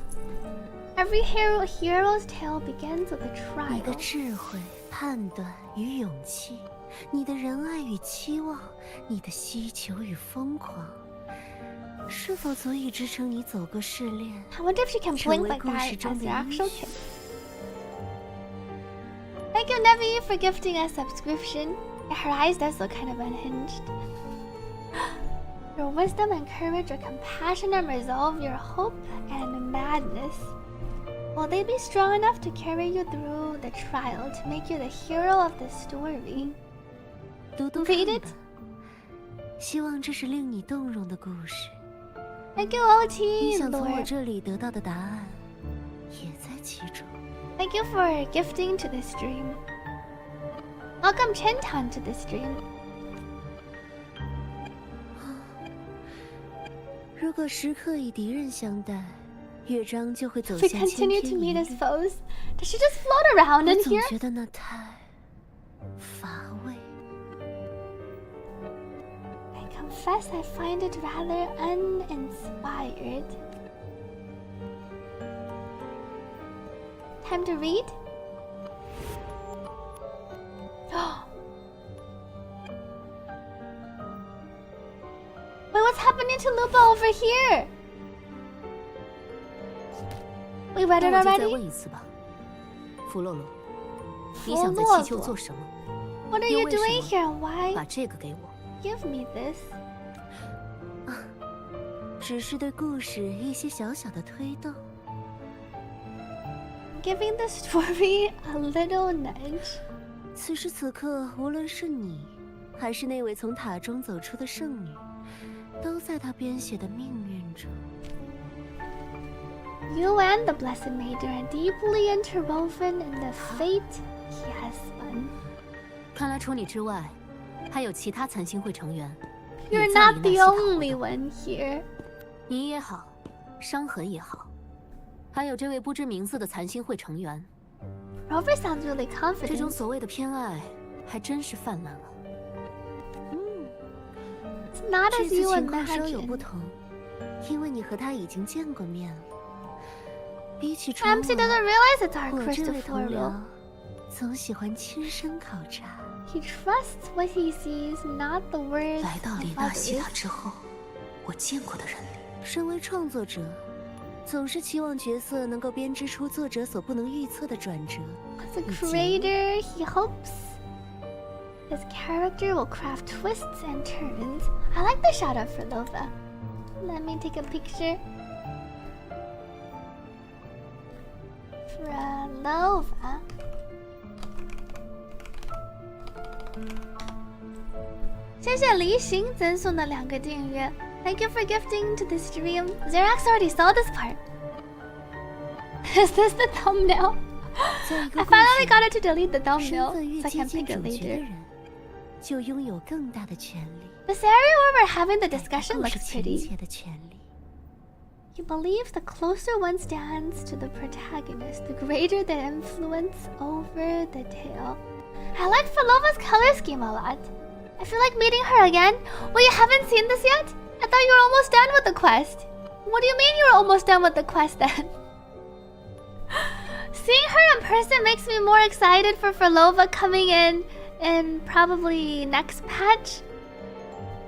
Every hero's tale begins with a 你的 trial. 智慧、判断与勇气，你的仁爱与期望，你的希求与疯狂，是否足以支撑你走过试炼？ I wonder if she can 成 blink 为 like 故事 that 中 as 的 your 英 actual 雄 kid. Thank you, Nevi, for gifting a subscription. Yeah, her eyes does look kind of unhinged. Your wisdom and courage, your compassion and resolve, your hope and madness. Will they be strong enough to carry you through the trial, to make you the hero of the story? 读读 Read 看 it. 吧，希望这是令你动容的故事。 Thank you, 你 OT 想从我 Lord. 这里得到的答案，也在其中。 Thank you for gifting to the stream. Welcome Chentan to the stream. 如果时刻以敌人相待，乐章就会走 We 向千 continue 篇 to 一 meet as 律。 foes. Does she just float around 我 in 总 here? 觉得那太乏味。 I confess I find it rather uninspired. Time to read? Wait, what's happening to Lupa over here? We read 那 it 我就再 already? 问一次吧，弗洛洛，你弗想在洛气球洛做什么？ What are 又 you 为什 doing 么 here and why 把这个给我。 give me this? 只是对故事一些小小的推动。 Giving the story a little nudge. 此时此刻，无论是你，还是那位从塔中走出的圣女，都在他编写的命运中。 You and the Blessed Maiden are deeply interwoven in the fate he has spun. 看来除你之外，还有其他残星会成员。 You're 也在 not 里 the 纳西塔活 only 动 one here. 你也好，伤痕也好，还有这位不知名字的残星会成员， Rover sounds really 这种 confident. 所谓的偏爱，还真是泛滥了。 It's not 这 as 次 you 情况稍有不 imagine. 同，因为你和他已经见过面了。比起传 MC 闻， doesn't realize it's our 我这位同 Christopher. 僚总喜欢亲身考察。He trusts what he sees, not the words 来到 of 里纳西 others. 塔之后，我见过的人里，身为创作者，总是期望角色能够编织出作者所不能预测的转折。 As a creator, he hopes his character will craft twists and turns. I like the shot of Frolova. Let me take a picture. Frolova. 谢谢离行赠送的2个订阅。Thank you for gifting to the stream. Xerax already saw this part. Is this the thumbnail? 在一 I 个故 finally 事 got it to delete the 身 thumbnail 份越 so I 接 can 近 pick it 主角的 later. 人，就拥有更大的权利。 This area where we're having the 改变 discussion 故事 looks 情 pretty. 节的权利。 He believes the closer one stands to the protagonist, the greater the influence over the tale. I like Frolova's color scheme a lot. I feel like meeting her again. Well, you haven't seen this yet? I thought you were almost done with the quest. What do you mean you were almost done with the quest then? Seeing her in person makes me more excited for Frolova coming in probably next patch.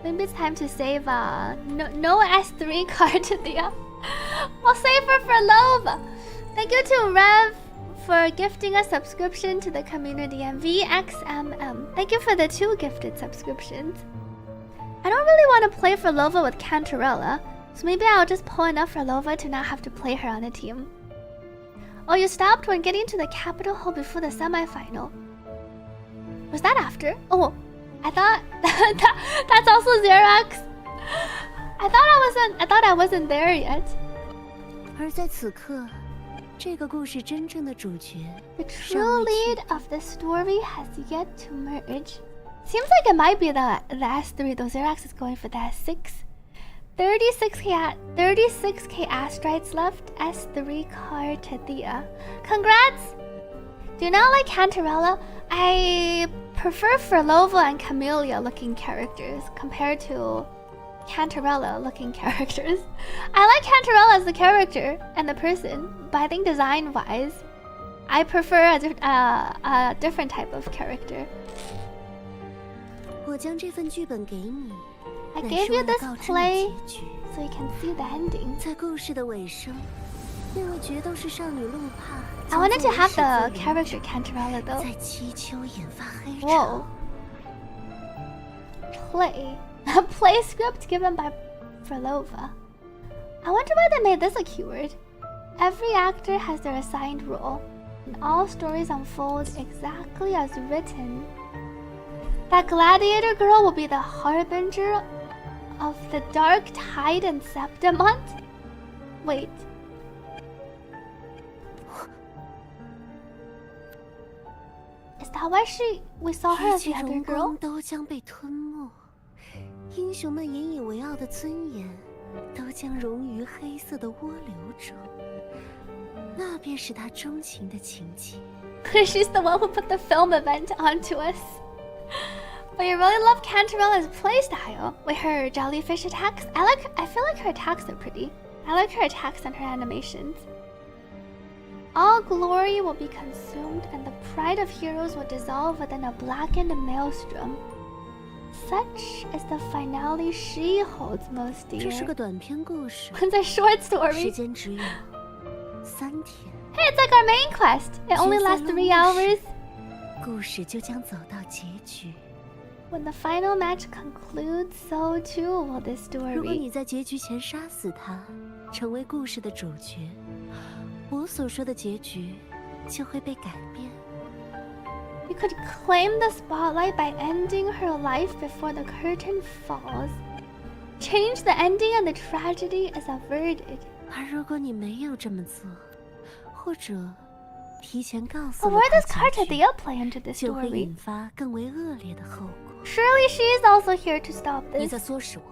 Maybe it's time to save no S3 card to the We'll save her for Frolova. Thank you to Rev for gifting a subscription to the community and VXMM. Thank you for the 2 gifted subscriptions. I don't really want to play Frolova with Cantarella, so maybe I'll just pull enough Frolova to not have to play her on a team. Oh, you stopped when getting to the Capitol Hall before the semi-final. Was that after? Oh, I thought that's also Xerax. I thought I wasn't there yet. 而在此刻，这个故事真正的主角 The true lead of the story has yet to merge. Seems like it might be the S3, though Xerax is going for the S6. 36k astrites left, S3 card to Thea. Congrats! Do you not like Cantarella? I prefer Frolova and Camellia looking characters compared to Cantarella looking characters. I like Cantarella as the character and the person, but I think design wise, I prefer a different type of character. 我将这份剧本给你， I 乃 gave 是 you 为了 this 告知你 play 结局。 so you can see the ending. 在故事的尾声，那位决斗士少女路帕 I wanted to have the 将作为始作俑者 character Cantarella though. 在七丘引发黑 Whoa. 潮。 Play. A play script given by Frolova. I wonder why they made this a keyword. Every actor has their assigned role, and all stories unfold exactly as written. That gladiator girl will be the harbinger of the dark tide in Septimont? Wait. Is that why we saw her 一 as 切 the other 荣 girl? 光都将被吞没，英雄们引以为傲的尊严都将融于黑色的涡流中。那便是他钟情的情节。 She's the one who put the film event onto us. But you really love Cantarella's playstyle with her jellyfish attacks. I feel like her attacks are pretty. I like her attacks and her animations. All glory will be consumed and the pride of heroes will dissolve within a blackened maelstrom. Such is the finale she holds most 这 dear. 是个短篇故事， It's a short 时 story. 间只有3天， Hey, it's like our main quest. It only lasts 3 hours. 故事就将走到结局。 When the final match concludes, so too will this 如果 story. 你在结局前杀死他，成为故事的主角，我所说的结局就会被改变。 You could claim the spotlight by ending her life before the curtain falls. Change the ending and the tragedy is averted. 而如果你没有这么做，或者提前告诉 But 了 where 他 does Carte 结局， play into this 就会 story? 引发更为恶劣的后果。 Surely she is also here to stop 你 this. 在唆使我，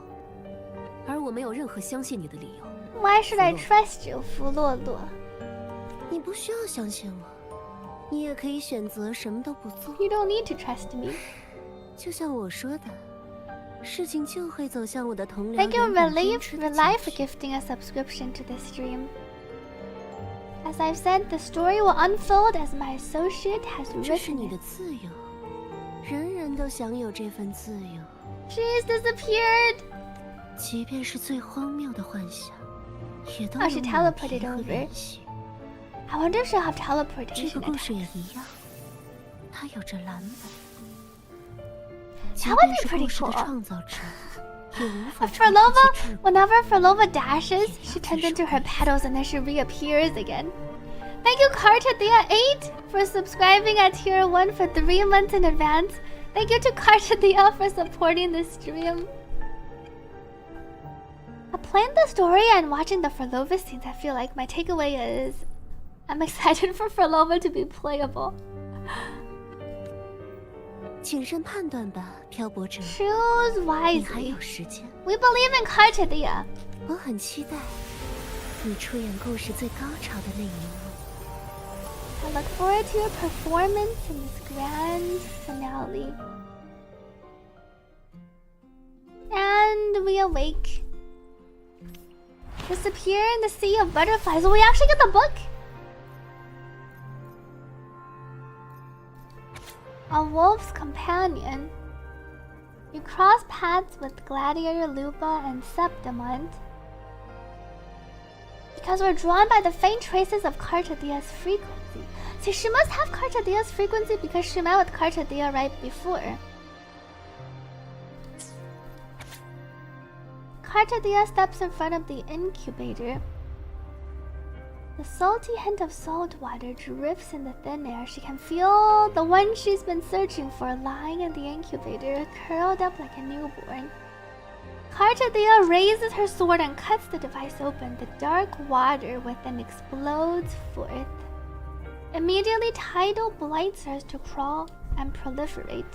而我没有任何相信你的理由。 Why should I trust you, 弗洛洛？你不需要相信我，你也可以选择什么都不做。 You don't need to trust me. 就像我说的，事情就会走向我的同僚 Thank you, 原本编织的 Relief, for 结局。 gifting a subscription to this stream. As I've said, the story will unfold as my associate has 这是 written 你 it. 的自由，人人都享有这份自由。 She's disappeared. 即便是最荒谬的幻想，也都 Oh, she 有 teleported 和 over. 允许。 I wonder if she'll have 这 teleportation. 个故事也一样，它有着蓝本。即 That 便 would 是 be 故 pretty 事的 cool. 创造者，也无法 If 超过 Frolova, 其桎梏。 whenever Frolova dashes, she turns into her petals and then she reappears again. Thank you, Cartadia8, for subscribing at tier 1 for 3 months in advance. Thank you to Cartadia for supporting the stream. Playing the story and watching the Frolova scenes, I feel like my takeaway is I'm excited for Frolova to be playable. 谨慎判断吧，漂泊者。 Choose 你还 wisely. 有时间。 We believe in Cartadia. 我很期待你出演故事最高潮的那一幕。 I look forward to your performance in this grand finale. And we awake. Disappear in the sea of butterflies. Will we actually get the book? A wolf's companion. You cross paths with Gladiator Lupa and Septimont. Because we're drawn by the faint traces of Cartadia's frequency. See, she must have Cartadia's frequency because she met with Cartadia right before. Cartadia steps in front of the incubator. The salty hint of salt water drifts in the thin air. She can feel the one she's been searching for lying in the incubator, curled up like a newborn. Cartadia raises her sword and cuts the device open. The dark water within explodes forth. Immediately, tidal blight starts to crawl and proliferate.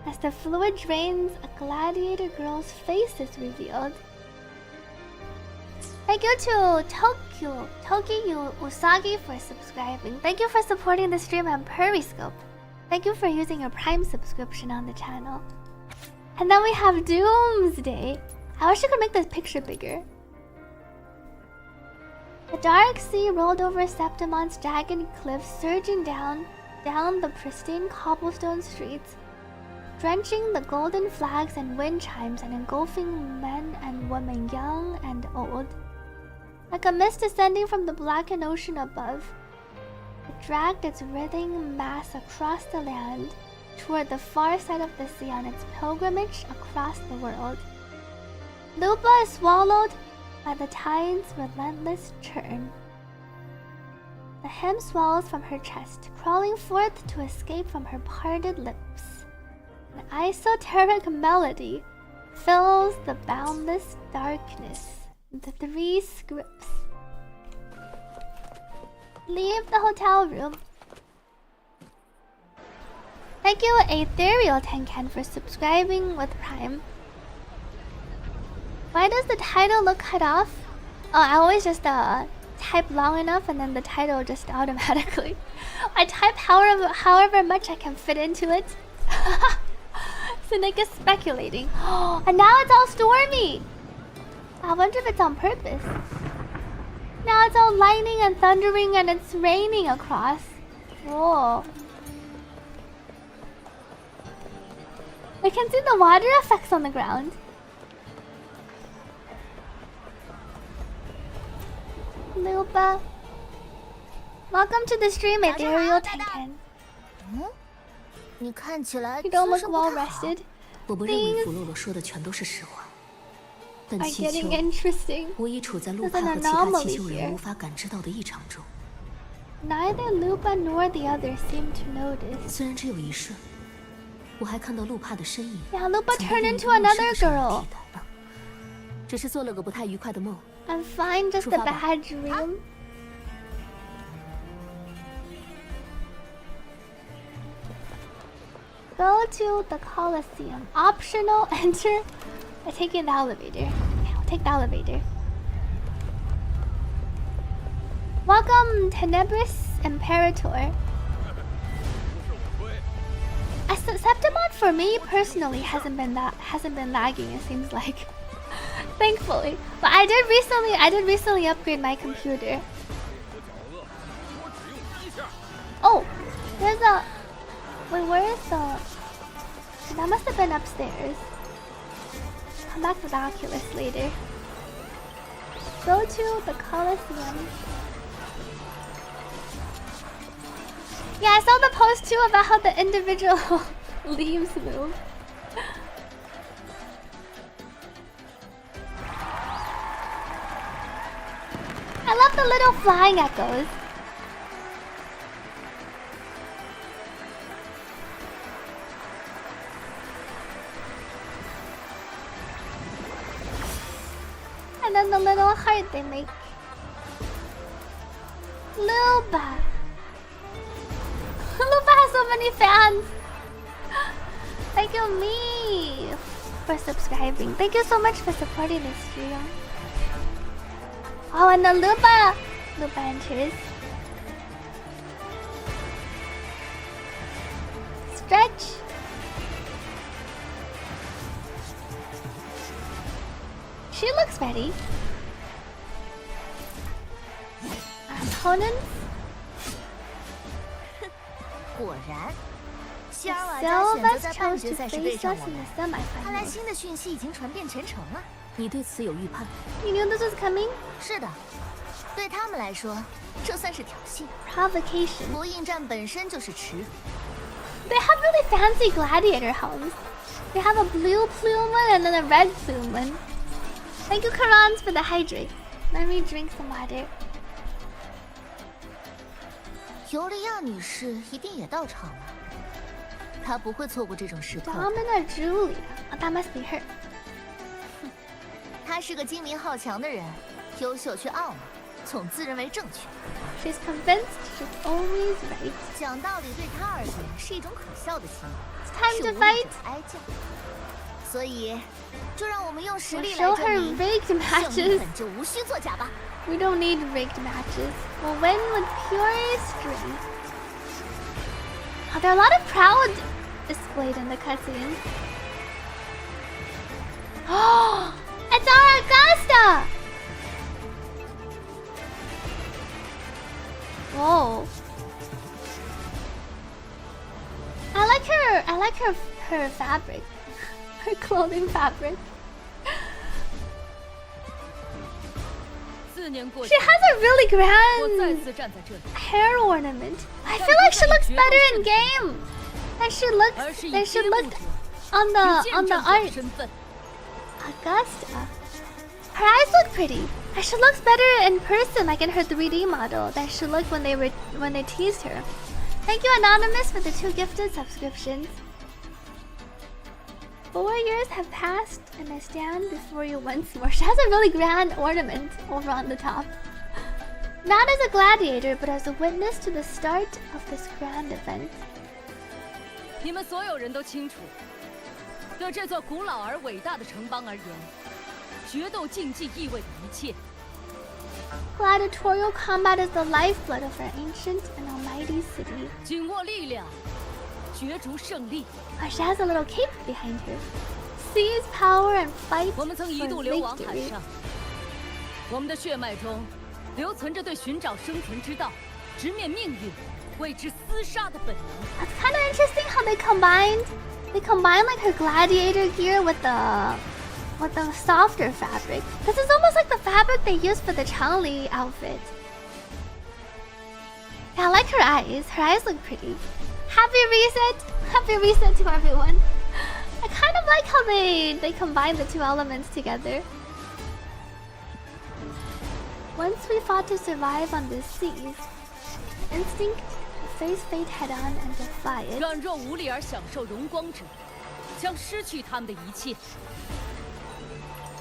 As the fluid drains, a gladiator girl's face is revealed. Thank you to Toki Usagi for subscribing. Thank you for supporting the stream on Periscope. Thank you for using your Prime subscription on the channel. And then we have Doomsday. I wish I could make this picture bigger. The dark sea rolled over Septimon's jagged cliffs, surging down the pristine cobblestone streets, drenching the golden flags and wind chimes and engulfing men and women, young and old. Like a mist descending from the blackened ocean above, it dragged its writhing mass across the land toward the far side of the sea on its pilgrimage across the world. Lupa is swallowed by the tide's relentless churn. The hem swells from her chest, crawling forth to escape from her parted lips. An esoteric melody fills the boundless darkness. The 3 scripts. Leave the hotel room. Thank you, Ethereal Tenkan, for subscribing with Prime. Why does the title look cut off? Oh, I always just type long enough and then the title just automatically. I type however much I can fit into it. So Nick is speculating. And now it's all stormy. I wonder if it's on purpose. Now it's all lightning and thundering and it's raining across. Whoa. We can see the water effects on the ground. Lupa. Welcome to the stream, Ethereal Tenkan. 你看起来 You don't 姿 look 势不 well 太好。 rested. 我不认为弗洛洛说的全都是实话。本 Are 气 getting 球 interesting. 无疑处在路 There's 帕 an 和其他 anomaly 气球 here. 人无法感知到的异常中。 Neither Lupa nor the others seem to notice. 虽然只有一瞬，我还看到路帕的身影。 Yeah, Lupa 从 turned 另一 into 个陌生 another 的少年 girl. 替代只是做了个不太愉快的梦。 I'm fine, just a 出发吧。 bad dream. Go to the Colosseum. Optional enter by taking the elevator. Okay, we'll take the elevator. Welcome, Tenebris Imperator. Septimon for me personally hasn't been lagging, it seems like. Thankfully. But I did recently upgrade my computer. Oh, there's a... Wait, where is the... That must have been upstairs. Come back with the Oculus later. Go to the Coliseum. Yeah, I saw the post too about how the individual leaves move. I love the little flying echoes. And then the little heart they make. Luba. Luba has so many fans. Thank you, me, for subscribing. Thank you so much for supporting this stream. Oh, and the Luba enters. Stretch. She looks ready. Opponents. 果然，希尔瓦 So 加选择 let's 在半 chose 决 to 赛时 face 对 us 上 in 我 the 们。看来 semifinals. 新的讯息已经传遍全城了。你对此有预判？ You knew this was coming? 是的，对他们来说，这算是挑衅。 Provocation. 不应战本身就是耻辱。 They have really fancy gladiator helms. They have a blue plume one and then a red plume one. Thank you, Karans, for the hydrate. Let me drink some water. 尤利亚女士一定也到场了，她不会错过这种时刻。 Domina Julia. Oh, that must be her. 她是个精明好强的人，优秀却傲慢，总自认为正确。 She's convinced she's always right. 讲道理对她而言是一种可笑的行为， It's time 是 to 无理 fight. 者的哀叫。所以，就让我们用实 We'll 力来 show 证 her 明， rigged 胜利 matches. 本就无需作假吧。 We don't need rigged matches. We'll win with pure strength. Oh, there are a lot of proud displayed in the cutscenes. Oh, it's our Augusta! Whoa. I like her fabric. Her clothing fabric. 4年过 She 去， has a really 我再 grand 次站在这里， hair ornament. I feel like she looks better in game than she 而是以 looked 揭幕者 on 与 the 见证者的 art. 身份， Augusta. Her eyes look pretty. And she looks better in person, like in her 3D model, than she looked when they teased her. Thank you, Anonymous, for the 2 gifted subscriptions. 4 years have passed, and I stand before you once more. She has a really grand ornament over on the top. Not as a gladiator, but as a witness to the start of this grand event. 你们所有人都清楚，对这座古老而伟大的城邦而言，决斗竞技意味着一切。 Gladiatorial combat is the lifeblood of our ancient and almighty city. 紧握力量，角逐胜利。 Oh, she has a little cape behind her. Seize power and fight 我们曾一度 for 流亡海 victory. 上，我们的血脉中留存着对寻找生存之道、直面命运、为之厮杀的本能。 That's kind of interesting how they combined like her gladiator gear with the softer fabric. This is almost like the fabric they used for the Changli outfit. Yeah, I like her eyes. Her eyes look pretty. Happy reset! Happy reset to everyone. I kind of like how they combine the 2 elements together. Once we fought to survive on this seas, instinct to face fate head on and defy it. 软弱无力而享受荣光者，将失去他们的一切。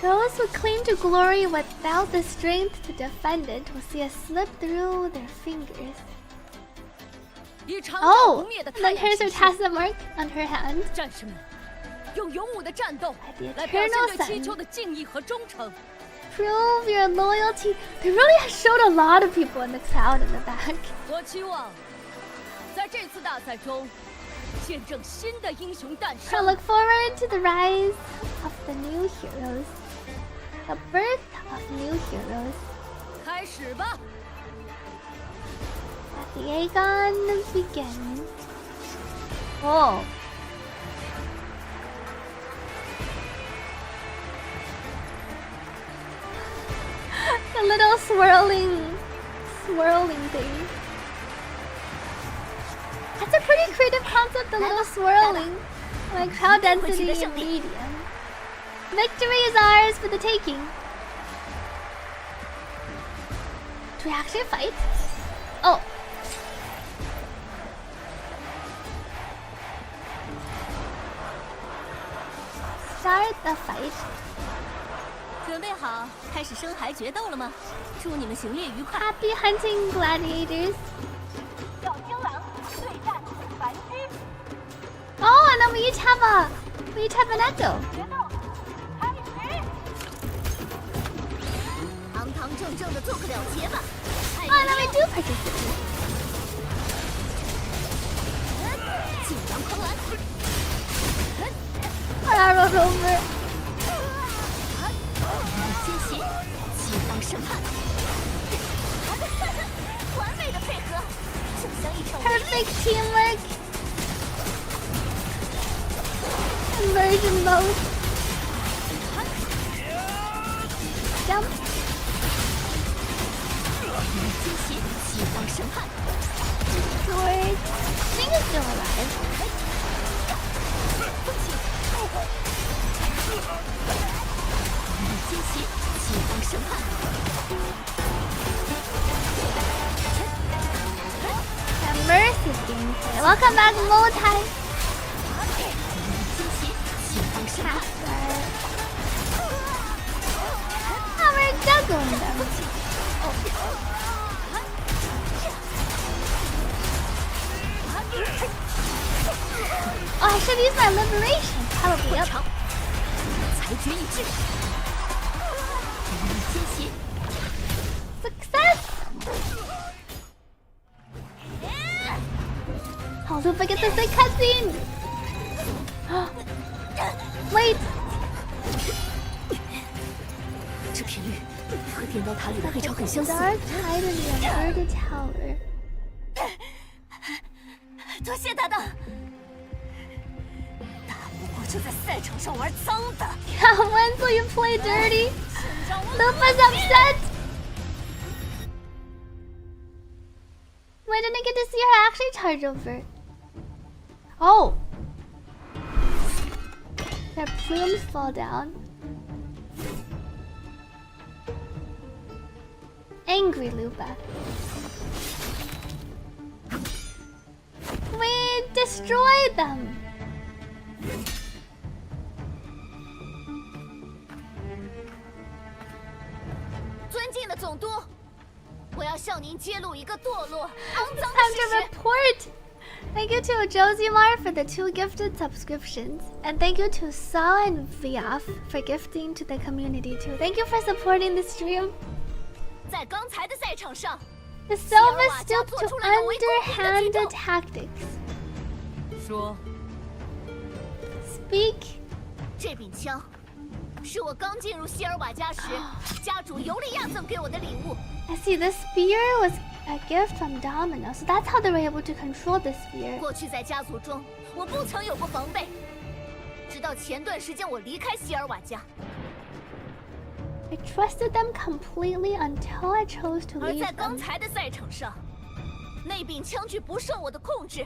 Those who cling to glory without the strength to defend it will see it slip through their fingers. 以长照 Oh, 不灭的 and 太 then 阳 here's 骑 her 士， tassel mark on her hand. 战士们，用勇武的战斗 the 来表现 eternal 对祈 sun. 求的敬意和忠诚。 Prove your loyalty. They really have showed a lot of people in the crowd in the back. 我期望在这次大赛中见证新的英雄诞 I 生。 look forward to the rise of the new heroes. The birth of new heroes. 开始吧！ Let the Aegon begin. Oh. The little swirling thing. That's a pretty creative concept, the little swirling. Like crowd density and medium. Victory is ours for the taking. Do we actually fight? Oh. Start the fight. 准备好开始生孩决斗了吗？祝你们行猎愉快。 Happy hunting, gladiators. 小精狼对战凡居， Oh, and then we each have an echo. 决斗开始。堂堂正正的做个了结吧。 Oh, and then we do participate. 锦囊狂澜， I rolled over. 惊喜，激方审判，完美的配合，就像一场 Perfect teamwork. Immersion mode. Jump. 惊喜，激方审判， Sword. Thing is still alive. 惊喜，激方审判， Immersive gameplay. Welcome back, Motai. 惊喜，激方审判， Oh, we're juggling them. Oh, I should use my liberation. Probably up. 裁决一致，惊喜， Success! Oh, don't forget the sick cutscene! Wait! 这频率和电刀塔里的黑潮很相似。 Dark Tide in the inverted tower. 多谢搭档，打不过就在赛场上玩脏的。 When will you play dirty? Lupa's upset! Why didn't I get to see her actually charge over? Oh! Their plumes fall down. Angry Lupa. We destroyed them! 尊敬的总督，我要向您揭露一个堕落、肮脏 Time 的 to 事实。 report! Thank you to Josimar for the 2 gifted subscriptions. And thank you to Sa and Viaf for gifting to the community too. Thank you for supporting the stream. 在刚才的赛场上， The Silva stooped to underhanded tactics. 说， Speak. 这柄枪是我刚进入希尔瓦家时，家主尤利亚赠给我的礼物。 I see the spear was a gift from Domino, so that's how they were able to control the spear. 过去在家族中，我不曾有过防备，直到前段时间我离开希尔瓦家， I trusted them completely until I chose to 而 leave 在刚 them. 才的赛场上，那柄枪具不受我的控制，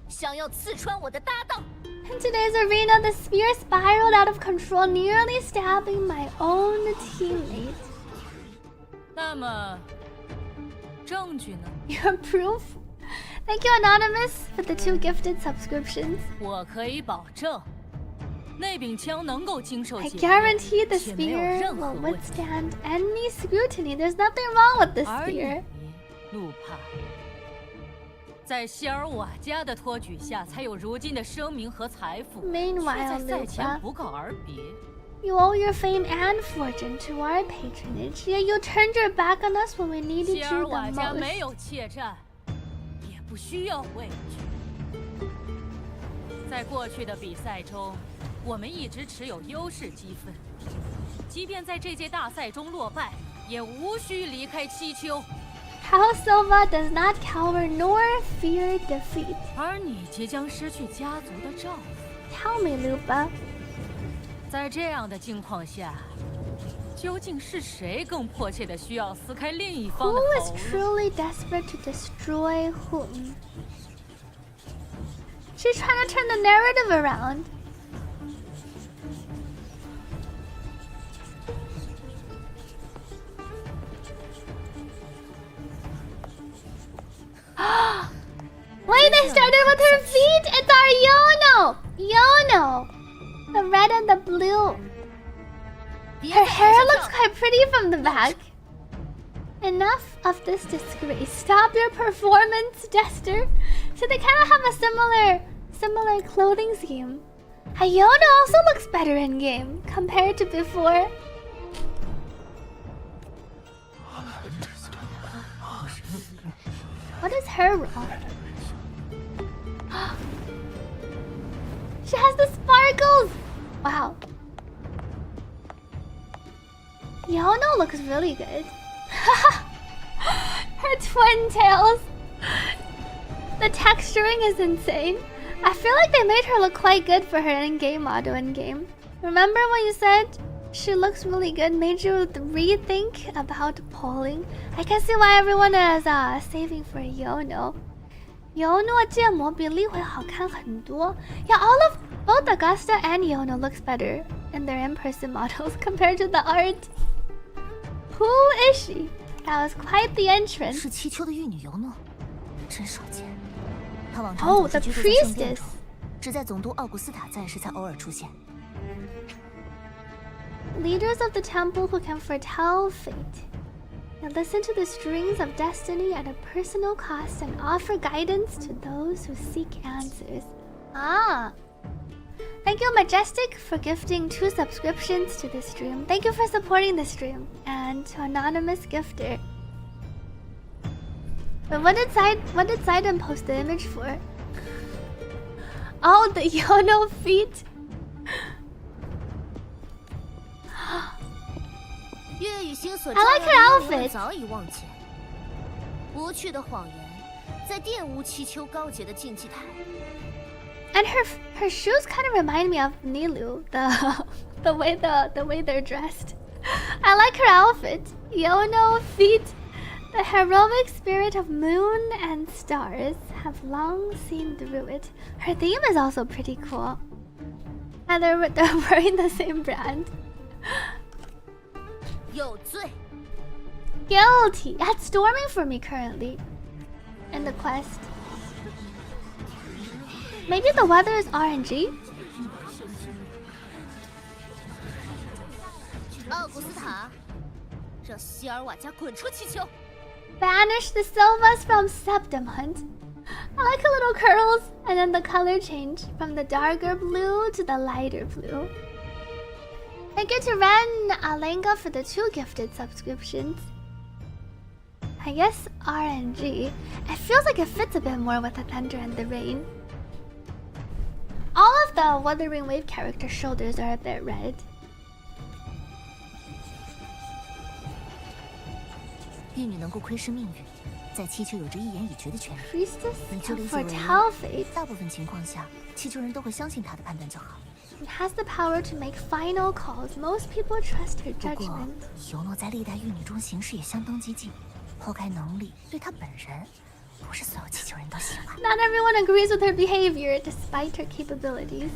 想要刺穿我的搭档。 In today's arena, the spear spiraled out of control, nearly stabbing my own teammate. 那么证据呢？ Your proof? Thank you, Anonymous, for the 2 gifted subscriptions. 我可以保证，那柄枪能够经受 I 检验， guarantee the 且没有 spear 任何 will 问题。 withstand any scrutiny. There's nothing wrong with the 而你 spear.，路帕，在希尔瓦家的托举下，才有如今的声名和财富，却 Meanwhile, 在赛前 Lupa, 不告而别。 you owe your fame and fortune to our patronage. Yet you turned your back on us when we needed 希 you 尔 the 瓦家 most. 没有怯战，也不需要畏惧。在过去的比赛中，我们一直持有优势积分，即便在这届大赛中落败，也无需离开七丘。 House Silva does not cower nor fear defeat. 而你即将失去家族的照顾。 Tell me, Lupa. 在这样的境况下，究竟是谁更迫切的需要撕开另一方 Who 的 is 头颅？ truly desperate to destroy whom? She's trying to turn the narrative around. Wait, they started with her feet? It's our Yono! Yono! The red and the blue. Her hair looks quite pretty from the back. Enough of this disgrace. Stop your performance, Jester. So they kind of have a similar clothing scheme. Yono also looks better in game compared to before. What is her role? She has the sparkles! Wow. Yono looks really good. Her twin tails. The texturing is insane. I feel like they made her look quite good for her in-game auto in-game. Remember when you said she looks really good, made you rethink about polling? I can see why everyone is saving for Yono. Yono 建模比立回好看很多. Yeah, all of both Augusta and Yono looks better in their in-person models compared to the art. Who is she? That was quite the entrance. 是七丘的玉女尤诺，真少见。她往常 Oh, 总 the 是居住在圣殿 priestess. 中，只在总督奥古斯塔在时才偶尔出现。 Leaders of the temple who can foretell fate. Now listen to the strings of destiny at a personal cost and offer guidance to those who seek answers. Ah. Thank you, Majestic, for gifting 2 subscriptions to this stream. Thank you for supporting the stream. And to Anonymous Gifter. But what did Sidon post the image for? Oh, the Yono feet. 月与星所 I like her outfit. 早已忘记。无趣的谎言，在玷污七丘高洁的竞技台。 And her shoes kind of remind me of Nilu, the way they're dressed. I like her outfit. Yono feet. The heroic spirit of moon and stars have long seen through it. Her theme is also pretty cool. And they're wearing the same brand. 有罪。 Guilty. That's storming for me currently. In the quest. Maybe the weather is RNG? 奥古斯塔，让希尔瓦家滚出气球。 Banish the Silvas from Septum Hunt. I like her little curls and then the color change from the darker blue to the lighter blue. Thank you to Ren Alenga for the 2 gifted subscriptions. I guess RNG. It feels like it fits a bit more with the thunder and the rain. All of the Wuthering Wave character shoulders are a bit red. 玉女能够窥视命运，在七丘有着一言以决的权利。 Priestess 你就 can 理解为 foretell fate. 大部分情况下，七丘人都会相信她的判断就好。 It has the power to make final calls. Most people trust her 不过 judgment.，尤诺在历代玉女中行事也相当激进，抛开能力，对她本人，不是所有七丘人都喜欢。 Not everyone agrees with her behavior despite her capabilities.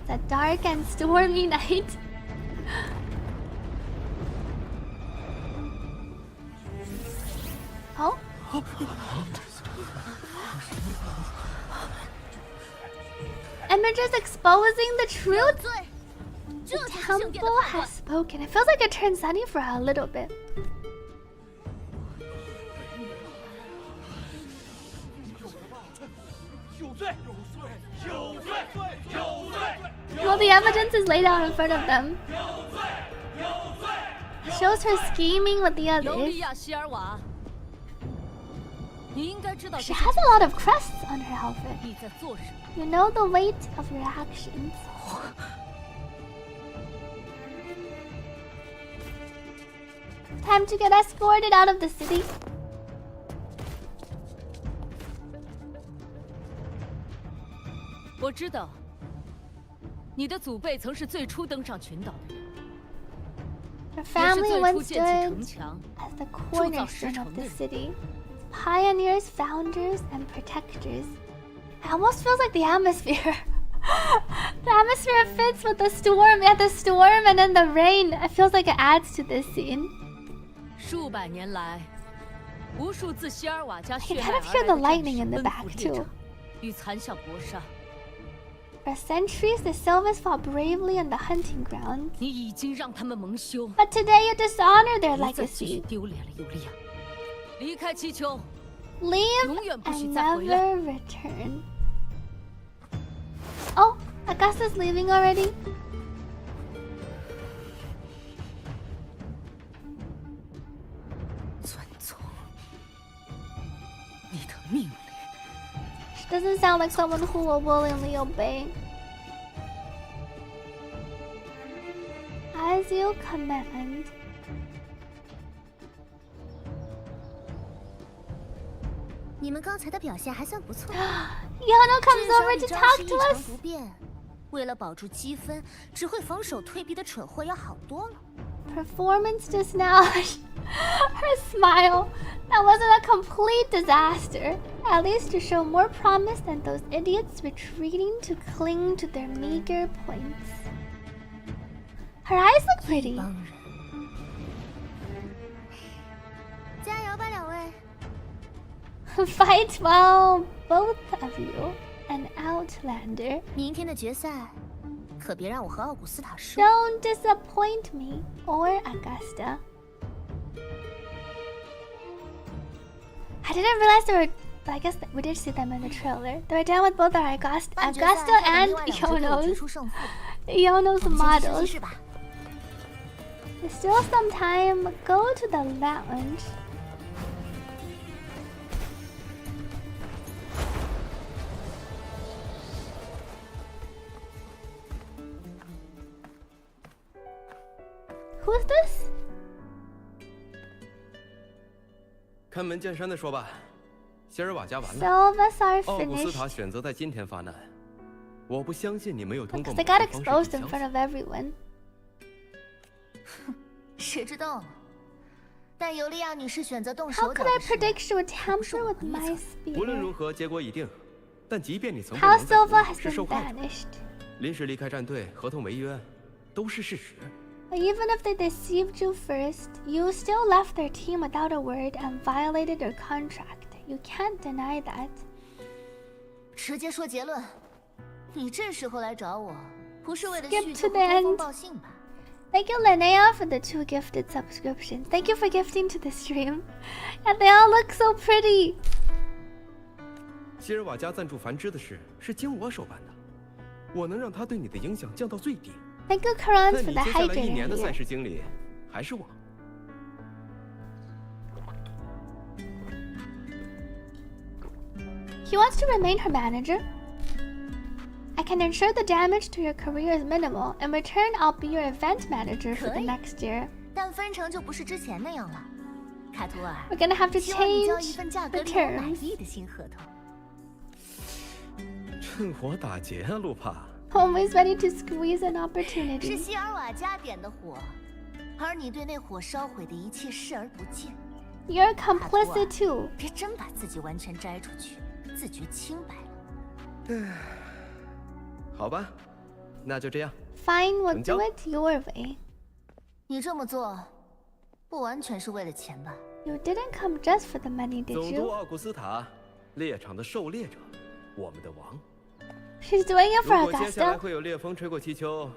It's a dark and stormy night. Oh? Images exposing the truth? The temple has spoken. It feels like it turned sunny for a little bit. Well, the evidence is laid out in front of them. Shows her scheming with the 尤 others. 利亚·希尔瓦，你应该知道 She 这件 has 事 a lot of crests on her outfit. 你在做什么。 You know the weight of your actions. Time to get escorted out of the city. 我知道，你的祖辈曾是最初登上群岛的人。 Her family once stood as the cornerstone of the city. Pioneers, founders, and protectors. It almost feels like the atmosphere. The atmosphere fits with the storm. Yeah, the storm and then the rain. It feels like it adds to this scene. 数百年来，无数自希尔瓦家血脉 I can 而 kind of 来 hear 的 the 战 lightning 士 in the 奔 back 赴列 too. 场，与残响搏杀。 For centuries, the Silvers fought bravely on the hunting grounds. 你已经让他们蒙羞， But today you dishonor their 不再继续 legacy. 丢脸了，尤利亚。离开七丘， Leave 永远不许 and 再回来。 never return. Oh, Augusta's leaving already? 遵从你的命令。 She doesn't sound like someone who will willingly obey. As you command. 你们刚才的表现还算不错。 Yono comes over to 至少 talk 比 to 招式一 us. 成不变，为了保住积分，只会防守退避的蠢货要好多了。 Performance just now. Her smile. That wasn't a complete disaster. At least to show more promise than those idiots retreating to cling to their meager points. Her eyes look pretty. 帮人，加油吧，两位！ Fight well, both of you. An outlander. 明天的决赛，可别让我和奥古斯塔输。 Don't disappoint me or Augusta. I didn't realize they were. But I guess we did see them in the trailer. They were down with both our Augusta 半决赛 and 还等另外两支队伍决 Yono's 出胜负。 Yono's 我们先去休息 models. 室吧。 There's still some time. Go to the lounge. Who's this? 开门见山的说吧，希尔瓦家完了， Silvers are 奥古斯塔 finished. 选择在今天发难。我不相信你没有通过 Because 某 they got 种方式 exposed 抵 in 消 front of everyone. 谁知道呢？但尤利亚女士选择动 How 手脚 could I 的事， predict she would tamper with my 无论 spear? 如何，结果已定。但即便你曾不 How 能在 Silva 国 has 里是受 been 害者， banished. 临时离开战队、合同违约，都是事实。 But even if they deceived you first, you still left their team without a word and violated their contract. You can't deny that. 直接说结论。你这时候来找我，不是为了 Skip 叙 to 旧 the 和通 end. 风报信吧？ Thank you, Linnea, for the 2 gifted subscriptions. Thank you for gifting to the stream. And they all look so pretty. 希尔瓦家赞助繁殖的事是经我手办的，我能让他对你的影响降到最低。 Thank you, Karan, 那 for 你 the 接下来1 hydrator 年的赛 here. 事经理还是我。 He wants to remain her manager. I can ensure the damage to your career is minimal. In return, I'll be your event manager for the 可以。 next year. 但分成就不是之前那样了。卡图尔， We're gonna have to 希望你交一 change 份价 the 格令我满 terms. 意的新合同。趁火打劫啊，路帕！ Always ready to squeeze an 是 opportunity. 希尔瓦家点的火，而你对那火烧毁的一切视而不见。 You're complicit too. 别真把自己完全摘出去，自觉清白了。好吧，那就这样。 Fine, we'll 成交。 do it your way. 你这么做，不完全是为了钱吧？ You didn't come just for the money, did 总督 you? 奥古斯塔，猎场的狩猎者，我们的王。 She's doing it 如 for 果接下来 Augusta. 会有烈风吹过七丘，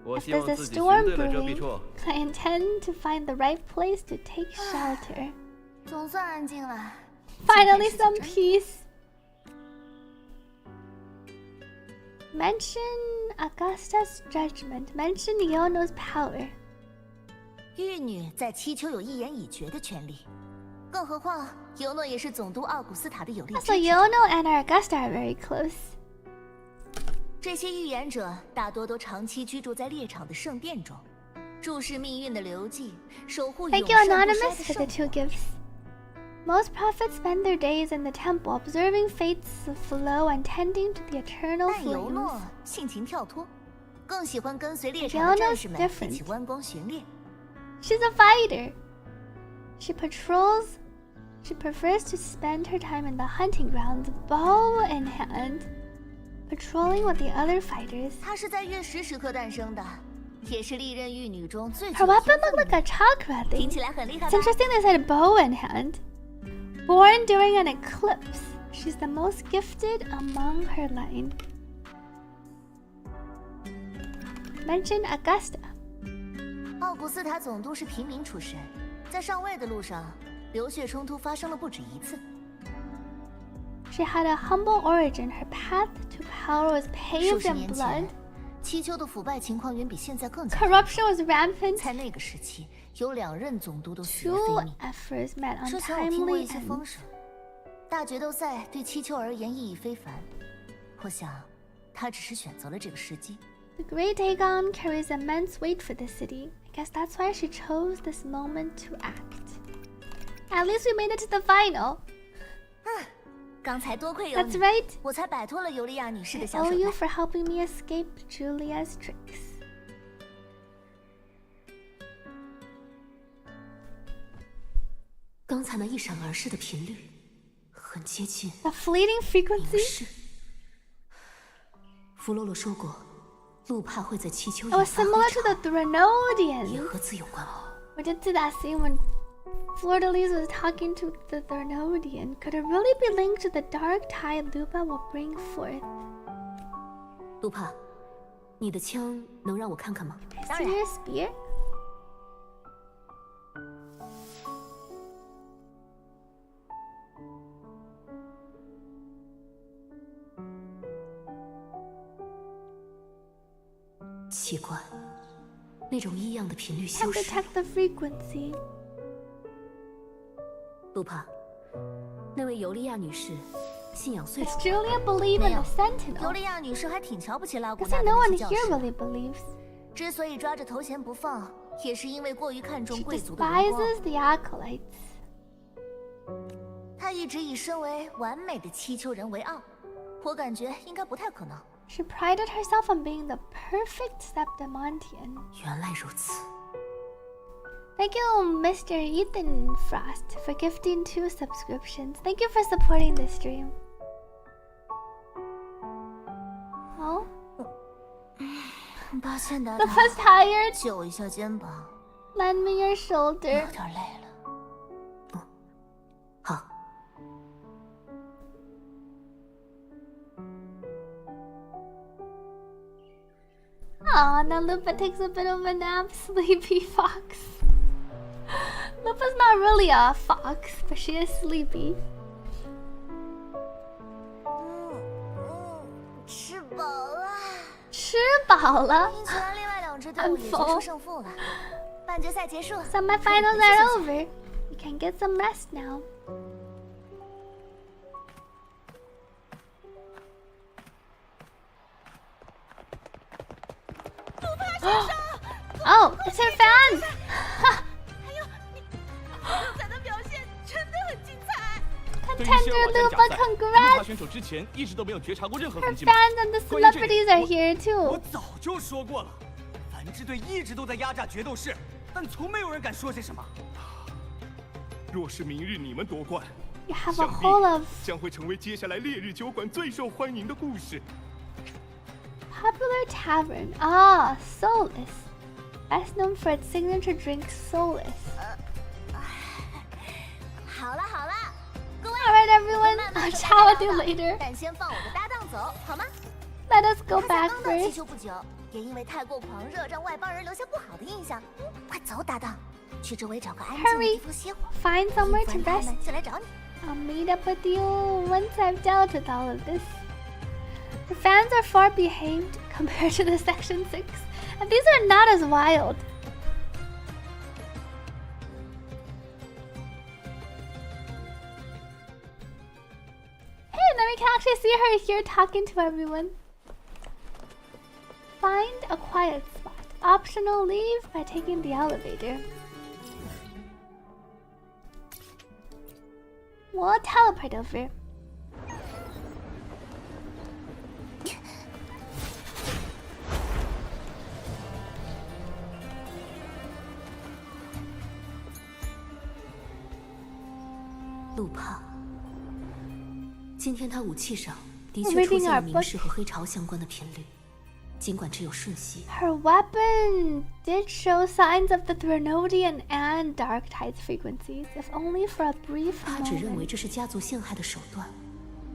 我 If 希 there's 望 a 自己寻 storm 对了遮蔽 brewing, 处。 I intend to find the right place to take shelter. 总算安静了。 Finally, 今天 some 是真的 peace. Mention Augusta's judgment. Mention Yono's power. 玉女在七丘有一言以决的权利，更何况尤诺也是总督奥古斯塔的有力支 So 持者。 Yono and Augusta are very close. 这些预言者大多都长期居住在猎场的圣殿中，注视命运的流迹，守护永 Thank you, 盛不衰 Anonymous, 的 for the 圣 2 火。 gifts. Most prophets spend their days in the temple, observing fate's flow and tending to the eternal 但尤 flames. 诺性情跳脱，更喜欢跟随猎场的战士们一起弯弓寻猎。 She's a fighter. She prefers to spend her time in the hunting grounds, bow in hand, patrolling with the other fighters. 她是在月食时刻诞生的，也是历任玉女中最具 Her 有 weapon 天分 looked 的 like a chakra 听 thing. 起来很厉害 It's 吧？ interesting they said bow in hand. Born during an eclipse, she's the most gifted among her line. Mention Augusta. 奥古斯塔总督是平民出身，在上位的路上，流血冲突发生了不止一次。 She had a humble origin. Her path to power was 数 paved 十 in 年 blood. 前，七丘的腐败情况远比现在更加。 Corruption was rampant. 在那个时期，有2任总督都死于非 Two 命。 efforts met 之前我听过一 untimely 些风 ends. 声，大决斗赛对七丘而言意义非凡。我想，他只是选择了这个时机。 The Great Dagon carries immense weight for the city. I guess that's why she chose this moment to act. At least we made it to the final. 刚才多亏有 That's 你， right. 我才摆脱了尤利亚女士的 I 小 owe 手 you 段。 for helping me escape Julia's tricks. 刚才那一闪而逝的频率，很接近 The fleeting 凝 frequency. 视。弗洛洛说过，路帕会在七丘 It 引 was 发 similar 黑 to the 潮，也 Threnodians. 和自有关吗？ We did see that scene when Fleur-de-Lis was talking to the Threnodian. Could it really be linked to the dark tide Lupa will bring forth? 路帕，你的枪能让我看看吗？ See your spear? 奇怪，那种异样的频率 Can 消失了。 detect the frequency. 路帕，那位尤利亚女士信仰岁 Does 数， Julia believe in 没有 the Sentinel? 尤利亚女士还挺瞧不起拉古 Guess 纳 I 的 no 那 one 些教 here 士。 really believes. 之所以抓着头衔不放，也是因为过于看重 She 贵族的荣光。 despises the acolytes. 她一直以身为完美的七丘人为傲，我感觉应该不太可能。 She prided herself on being the perfect Septimontian. 原来如此。 Thank you, Mr. Ethan Frost, for gifting 2 subscriptions. Thank you for supporting this stream. Oh, 抱歉，达 the 达， bus tired. 借我一下肩膀， Lend me your 有 shoulder. 点累了。好， Aw, now Lupa takes a bit of a nap. Sleepy fox. Lupa's not really a fox, but she is sleepy. 吃饱了。吃饱了。听起来另外2支队伍也决出胜负了。半决赛结束， Semifinals are over. You can get some rest now. Oh, it's her fans! 牛仔的表现真的很精彩。对于希尔 Contender 瓦加 Lupa, 奖赛，路帕 congrats! 选手之前一直都没有觉察过任何 Her 痕迹吗？ fans and the 关于这 celebrities 点 are here 我 too. 早就说过了，繁殖队一直都在压榨决斗士，但从没有人敢说些什么。若是明日你们夺冠， You have a 想必 whole of 将会成为接下来烈日酒馆最受欢迎的故事。 popular tavern. Ah, Solus. Best known for its signature drink, Solus. 好了好了，各位， Alright, everyone. 慢慢 I'll 地 chat with 大 you 家 later. 但先放我的搭档走，好吗？ Let us go 他才 back 刚到气 first. 球不久，也因为太过狂热，让外邦人留下不好的印象。快走，搭档，去周围找个安静的地方歇会儿。 Find somewhere 不 to 然他 rest. 们就来找你。 I'll meet up with you once I've dealt with all of this. The fans are far behaved compared to the Section 6, and these are not as wild. Hey, then we can actually see her here talking to everyone. Find a quiet spot. Optional leave by taking the elevator. We'll teleport over.路帕，今天他武器上的确出现了明示和黑潮相关的频率，尽管只有瞬息。Her weapon did show signs of the Threnodian and Dark Tides frequencies, if only for a brief 他只认为 moment. 这是家族陷害的手段，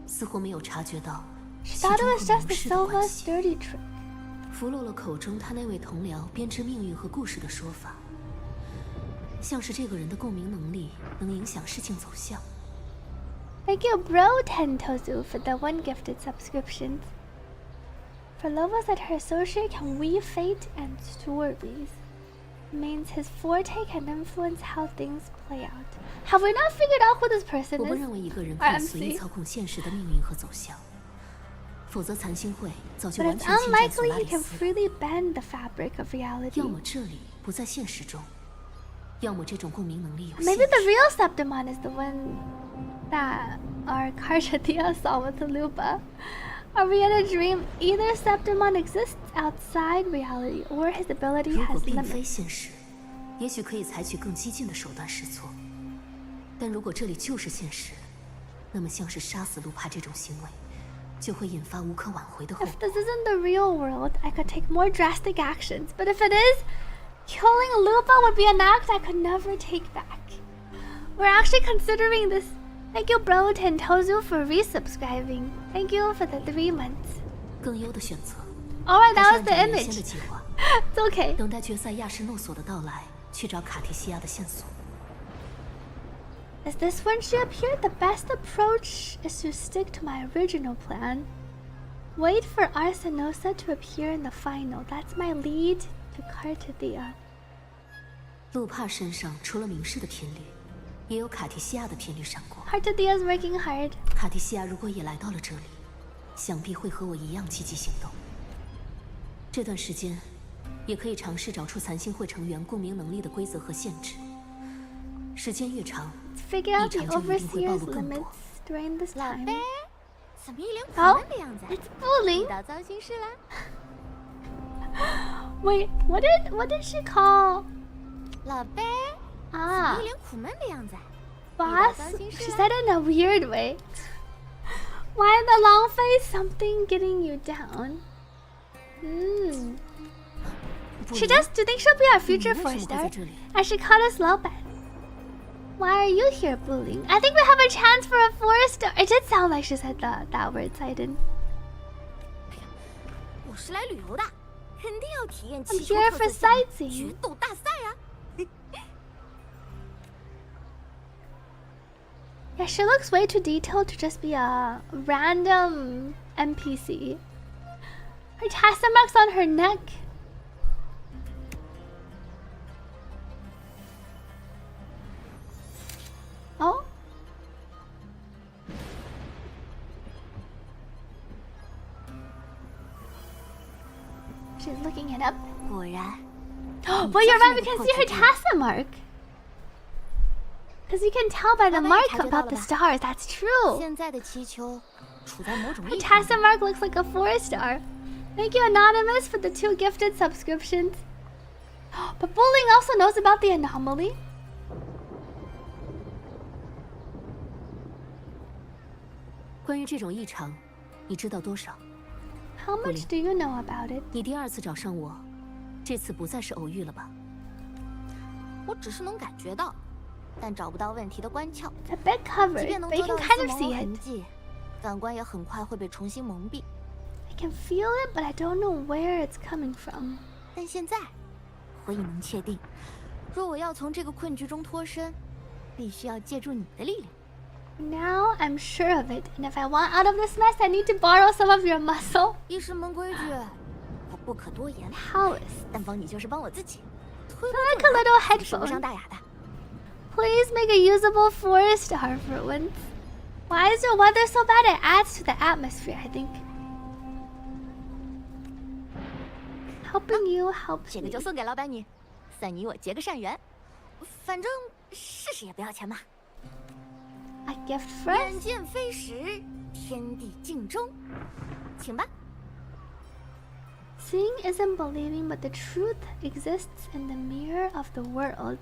似乎没有察觉到 She 其中 thought it 和 was just 明 the 示的关 Silva's 系。 dirty trick. 俘虏了口中他那位同僚编织命运和故事的说法，像是这个人的共鸣能力能影响事情走向。 Thank you, Bro Tentozu, for the 1 gifted subscriptions. For Lova said her associate can weave fate and stories. Means his forte can influence how things play out. Have we not figured out who this person 我不 is? 认为一个人可以随意操控现实的命运和走向，否则残星会早就 But 完 it's 全侵占索 unlikely 拉 he 里 can 斯。 freely bend the fabric of 要 reality. 么这里不在现实中，要么这种共鸣能力有 Maybe 限 the 制。 real Septimon is the one that our Carte saw with the Lupa. Are we in a dream? Either Septimon exists outside reality, or his ability 如果 has 并非 limits. 现实，也许可以采取更激进的手段试错。但如果这里就是现实，那么像是杀死卢帕这种行为，就会引发无可挽回的后 If 果。 this isn't the real world, I could take more drastic actions. But if it is, killing Lupa would be an act I could never take back. We're actually considering this. Thank you, Bro Tentozu, for resubscribing. Thank you for the 3 months. 更优的选择， Alright, 还 that 是 was 按 the 照原先的 image. 计划， It's okay. 等待决赛亚什诺索的到来，去找卡提西亚的线索。 Is this when she appeared? The best approach is to stick to my original plan. Wait for Arsenosa to appear in the final. That's my lead to Carte. 路帕身上除了明示的频率，也有卡提西亚的频率闪过。 Cartedia's working hard. 卡提西亚如果也来到了这里，想必会和我一样积极行动。这段时间，也可以尝试找出残星会成员共鸣能力的规则和限制。时间越长， Figure out the 异常就一定会暴 overseer's 露更 limits 多。 during this 老 time. 贝，怎么一脸苦 Oh, 闷的样子？ it's bullying. 遇到糟心事啦？ Wait, what did she call? 老贝，怎么 Ah, 一脸苦闷的样子？ boss. She said it in a weird way. Why in the long face? Something getting you down. Hmm. 不 She 然 does. Do you think she'll be our future 你为 4 什么会 star? 在这里？ And she called us Lopez. Why are you here, bullying? I think we have a chance for a 4 star. It did sound like she said that word, so I didn't. 我是来旅游的，肯定要体验 I'm 气球 here 特 for 色项目 sightseeing. 决斗大赛啊！ Yeah, she looks way too detailed to just be a random NPC. Her tassel marks on her neck. Oh? She's looking it up. 果然， Well, you're right, we can see her tassel mark. Because you can tell by the mark about the stars, that's true. 现在的气球处在某种 Her 异常 tassel mark looks like a 4 star. Thank you, Anonymous, for the 2 gifted subscriptions. But Bowling also knows about the anomaly. 关于这种异常，你知道多少？ How much do you know about it? 你第2次找上我，这次不再是偶遇了吧？我只是能感觉到，但找不到问题的关窍。 It's a bit 即 covered, 便能 but you 做 can 到 kind 自 of 蒙 see 痕 it. 迹，感官也很快会被重新蒙蔽。 I can feel it, but I don't know where it's coming from. 但现在，我已能确定，若我要从这个困局中脱身，必须要借助你的力量。 Now I'm sure of it, and if I want out of this mess, I need to borrow some of your muscle. 一是门规矩，我不可多言。 Powers. 但帮你就是帮我自己，推 Like a little 不是无伤 headphone. 大雅的。 Please make a usable 4 star for once. Why is the weather so bad? It adds to the atmosphere, I think. Helping you helps 这 me. 个就送给老板你，算你我结个善缘。反正试试也不要钱嘛。a gift 眼 first? 见飞时，天地镜中，请吧。 Seeing isn't believing, but the truth exists in the mirror of the world.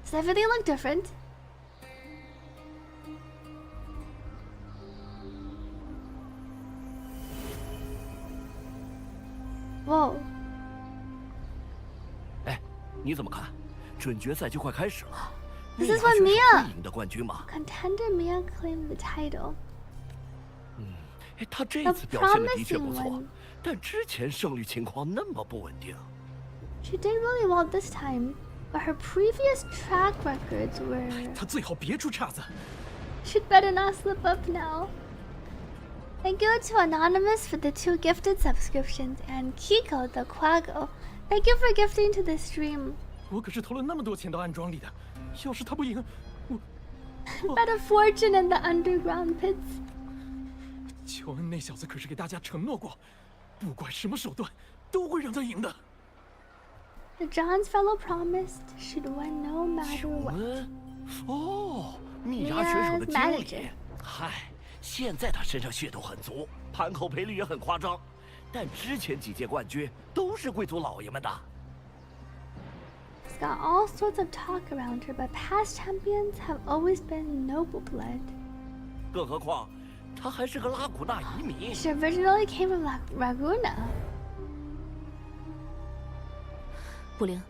Does everything look different? Whoa. 哎，你怎么看？准决赛就快开始了。 This is what 会 Mia. 赢得冠军吗？ Contender Mia claimed the title. 哎，他这 The 次表现的的确 promising 不错 one.，但之前胜率情况那么不稳定。 She did really well this time, but her previous track records were. 他最好别出岔子。 She'd better not slip up now. Thank you to Anonymous for the 2 gifted subscriptions and Kiko the Quago. Thank you for gifting to the stream. 我可是投了那么多钱到暗桩里的，要是他不赢，我 Bet a fortune in the underground pits. 乔恩那小子可是给大家承诺过，不管什么手段，都会让他赢的。 The John's fellow promised she'd win no matter 乔 what. 恩，哦，蜜芽选手的经 Mia's 理 manager.。嗨，现在他身上血统很足，盘口赔率也很夸张，但之前几届冠军都是贵族老爷们的。 She's got all sorts of talk around her, but past champions have always been noble blood. 更何况，他还是个拉古纳移民。 She originally came from Raguna. 布灵，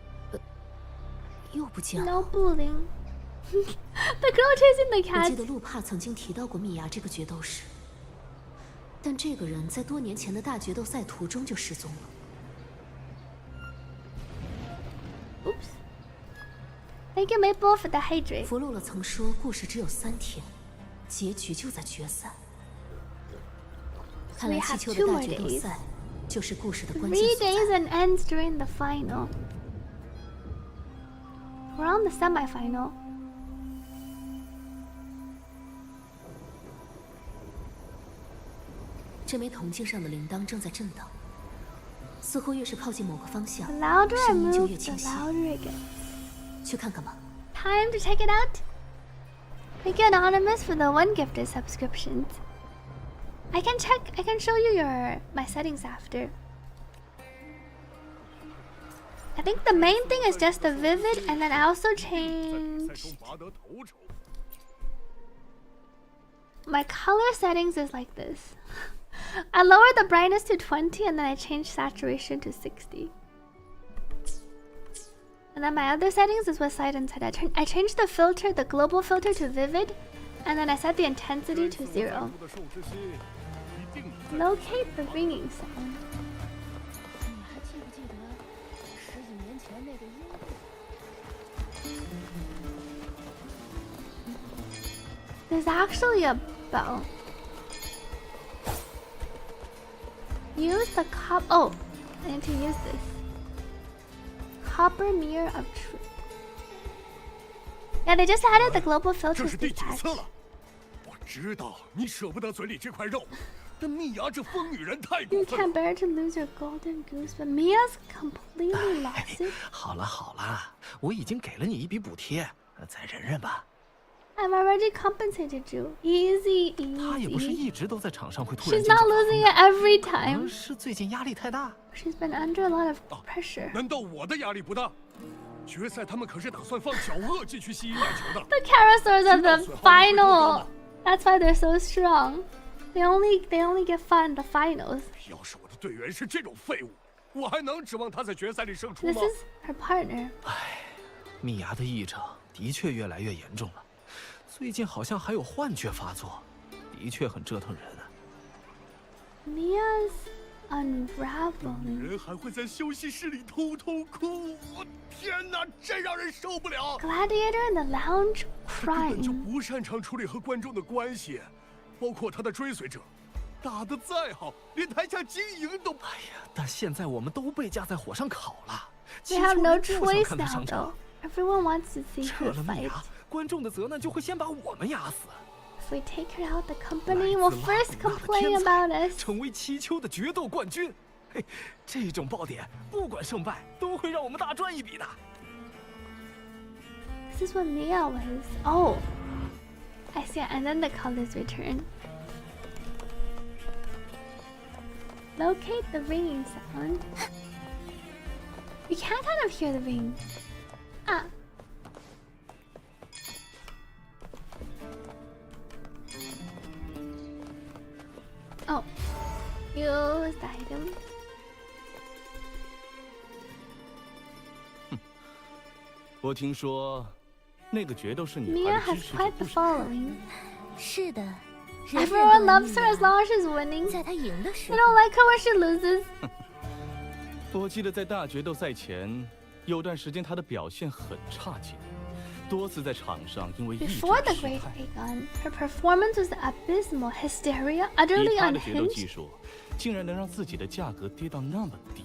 又不见了。 No bullying. The girl chasing the 我 cat. 记得路帕曾经提到过蜜芽这个决斗士，但这个人在多年前的大决斗赛途中就失踪了。 Oops. Thank you, Maple, for the hydrate. 弗洛勒曾说，故事只有3天，结局就在决赛。看来 We 气 have 球 2的大 more 决斗 days. 赛就是故事的关键 3所 days 在。 and ends during the final. We're on the semifinal. 这枚铜镜上的铃铛正在震荡，似乎越是靠近某个方向 The，louder I 声音就 move, 越 the 清晰。 louder it gets. 去看看吧。 Time to check it out. Thank you, Anonymous, for the 1 gifted subscriptions. I can show you my settings after. I think the main thing is just the vivid, and then I also 在比赛 changed 中拔得头筹。 my color settings is like this. I lowered the brightness to 20 and then I changed saturation to 60. And then my other settings is what side and side. I changed the filter, the global filter to vivid, and then I set the intensity to 0. 的受之心一定在 Locate the ringing sound. 你还记不记得10几年前那个英国？ There's actually a bell. Use the oh, I need to use this. Copper mirror of truth. Yeah, they just added the global 这 filters 是第 to 几 patch. 次了？我知道你舍不得嘴里这块肉，但蜜芽这疯女人太过 You 分了 can't。bear to lose your golden goose, but Mia's completely lost it. 好了好了，我已经给了你一笔补贴，再忍忍吧。 I've already compensated you. Easy, 他也不是 easy. 一直都在场上会突然 She's 间 not 就发 losing 疯 it every 可 time. 能是最近压力太大。 She's been under a lot of pressure. 难道我的压力不大？决赛他们可是打算放小鳄进去吸引眼球的。 The Karasaurs are the final. That's why they're so strong. They only get fought in the finals. 要是我的队员是这种废物，我还能指望他在决赛里胜出 This 吗？ is her partner. 蜜芽的异常的确越来越严重了，最近好像还有幻觉发作，的确很折腾人啊。 Mia's unraveling. 人还会在休息室里偷偷哭，我天哪，真让人受不了！ Gladiator in the lounge 根本就 crying. 不擅长处理和观众的关系，包括他的追随者，打得再好，连台下经营都……哎呀，但现在我们都被架在火上烤了， We have no 气球人就想 choice 看他 now, 上 though. 场。 Everyone wants to see 撤 her 了蜜 fight. 芽，观众的责难就会先把我们压死。 If we take her out, the company 来 will 自拉 first 古纳的 complain 天才 about us. 成为七丘的决斗冠军。嘿，这种爆点，不管胜败，都会让我们大赚一笔的。 This is what Mia was. Oh. I see, and then the colors return. Locate the ringing sound. You can't kind of hear the ring. Ah. Oh. Use the item. 我听说，那个决斗是女 Mia 孩的 has 支持者 quite the 不少。 following. 是的， Everyone loves her as long as she's winning. 在她赢的时 They 候， don't like her when she loses. 我记得在大决斗赛前，有段时间她的表现很差劲，多次在场上因为意志 Before the 失 Great 态。 Aegon, her performance was abysmal, hysteria, 以 utterly 她的决斗技 unhinged. 术，竟然能让自己的价格跌到那么低。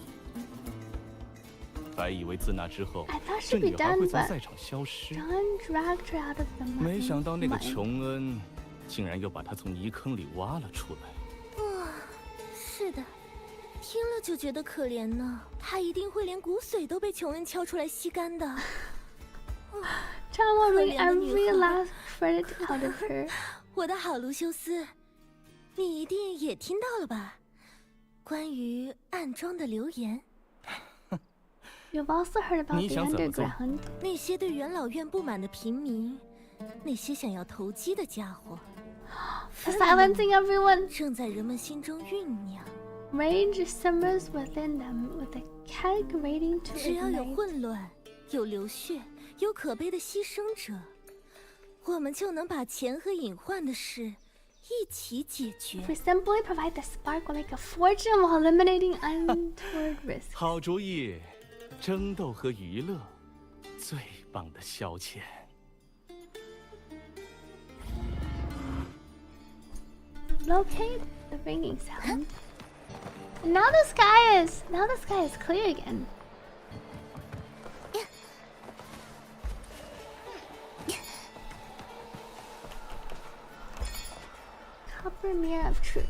白以为自那之后， I thought 这 she'd be 女孩 done, 会从 but 赛场消失。 John dragged her out of the mud. 没想到那个琼恩，竟然又把她从泥坑里挖了出来。哇，是的，听了就觉得可怜呢。她一定会连骨髓都被琼恩敲出来吸干的。 John will wring 可怜的女 every 孩。 last credit out of her. 我的好卢修斯，你一定也听到了吧？关于暗装的流言， You've also heard about 你 the 想怎么做？ underground. 那些对元老院不满的平民，那些想要投机的家伙， For silencing everyone, 正在人们心中酝酿。 rage simmers within them with a keg waiting to 只要有 ignite. 混乱，有流血，有可悲的牺牲者，我们就能把钱和隐患的事一起解决。 We simply provide the spark will make a fortune while eliminating untoward risks. 好主意，争斗和娱乐，最棒的消遣。 Locate the ringing sound. And now the sky is clear again. Copper mirror of truth.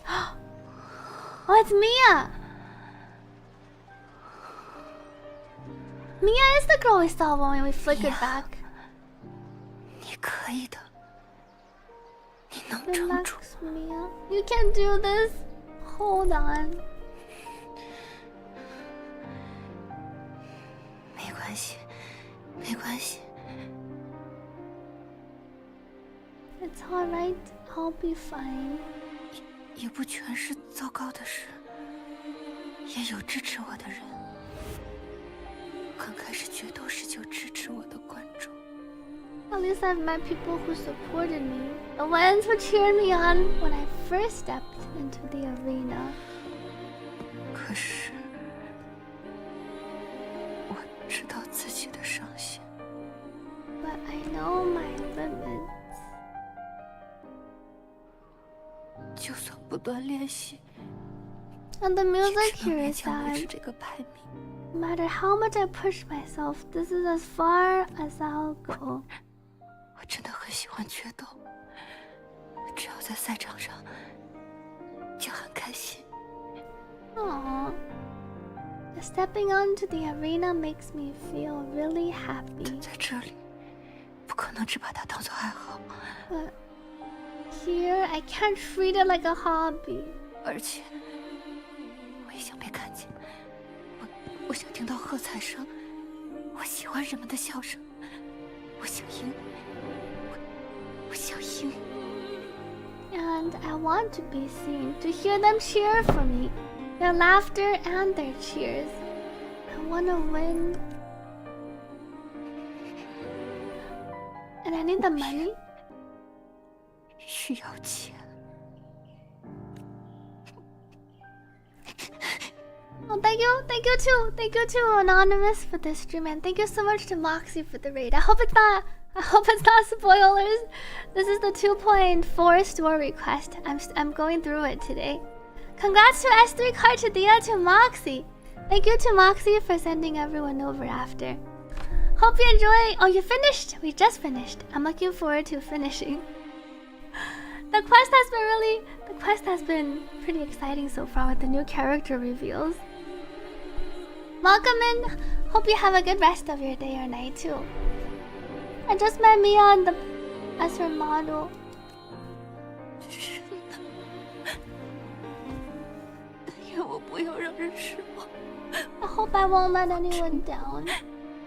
Oh, it's Mia! Mia is the girl we saw when we flickered back. 你可以的，你能撑 Relax, 住。 Mia. You can do this. Hold on. 没关系，没关系。 It's alright. I'll be fine. 也不全是糟糕的事，也有支持我的人。刚开始决斗时就支持我的观众。 At least I've met people who supported me. The ones who cheered me on when I first stepped into the arena. 可是，我知道自己的上限。 But I know my limits. 就算不断练习， And the 也 music 只能 here 勉 is 强维持 sad. 这个排名。 No matter how much I push myself, this is as far as I'll go. 我真的很喜欢决斗，只要在赛场上，就很开心。 Aww. Stepping onto the arena makes me feel really happy. 在这里，不可能只把它当做爱好， But here, I can't treat it like a hobby. 而且我也想被看见。我想听到喝彩声，我喜欢人们的笑声，我想赢，我想赢。 And I want to be seen, to hear them cheer for me, their laughter and their cheers. I want to win. And I need the money. 需要钱。 Oh, thank you too, Anonymous for the stream, and thank you so much to Moxie for the raid. I hope it's not spoilers. This is the 2.4 store request. I'm going through it today. Congrats to S3 Carte to Moxie. Thank you to Moxie for sending everyone over after. Hope you enjoy. Oh, you finished? We just finished. I'm looking forward to finishing. The quest has been pretty exciting so far with the new character reveals. Welcome in. Hope you have a good rest of your day or night too. I just met Mia as her model. 是的，但愿我不要让人失望。I hope I won't let anyone down.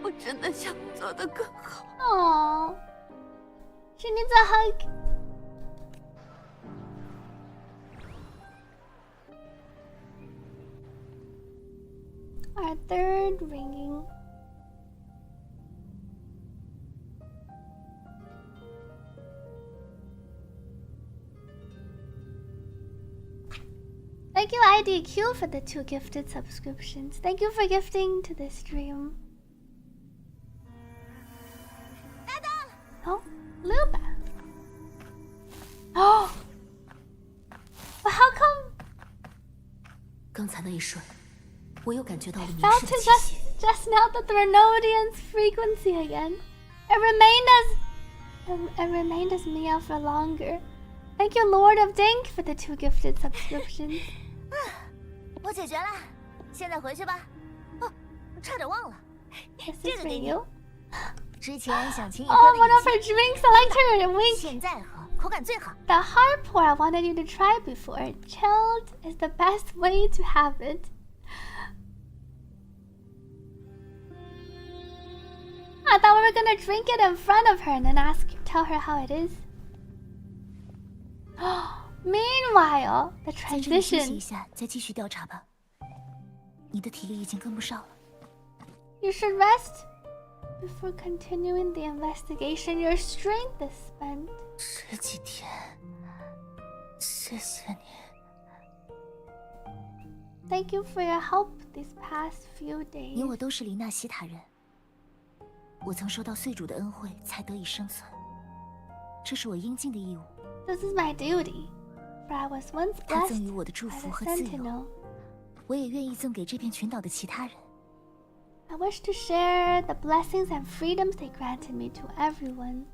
我真的想做得更好。Aww. She needs a hug. Our third ringing. Thank you IDQ for the 2 gifted subscriptions. Thank you for gifting to this stream. Oh, Luba. Oh. But how come? 刚才那一瞬，我又感觉到了凝 Felt 视 it 的气息。 just now that the Renodian's frequency again. It remained as Mia for longer. Thank you, Lord of Dink, for the 2 gifted subscriptions. 我解决了，现在回去吧。哦，差点忘了， This 这 is 个 for 给你。 you. 之前想请你喝 Oh, 的 one 饮 of her 料， drinks. I liked her wink. 现在喝口感最好。 The hard pour I wanted you to try before. Chilled is the best way to have it. I thought we were gonna drink it in front of her and then tell her how it is. Meanwhile, the 在这里休息 transition. 一下，再继续调查吧。你的体力已经跟不上了。 You should rest before continuing the investigation. Your strength is spent. 这几天，谢谢你。 Thank you for your help these past few days. 你我都是林纳西塔人，我曾受到岁主的恩惠才得以生存，这是我应尽的义务。 This is my duty, for I was once 他 blessed 赠予我的祝 by 福 the 和自由， Sentinel. 我也愿意赠给这片群岛的其他人。 I wish to share the blessings and freedoms they granted me to everyone.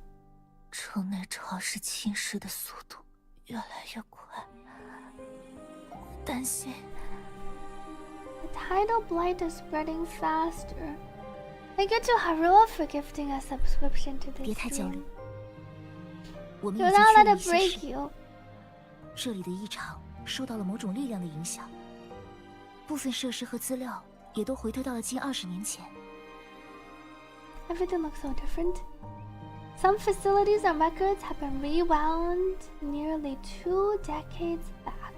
城内潮湿侵蚀的速度越来越快，我担心。 The tidal blight is spreading faster. Thank you to Harua for gifting a subscription to 别 this 太焦虑 stream. 我们已 Do 经 not 确 let 认 it 一些 break 事， you. 这里的异常受到了某种力量的影响，部分设施和资料也都回退到了近20年前。 Everything looks so different. Some facilities and records have been rewound nearly 2 decades back.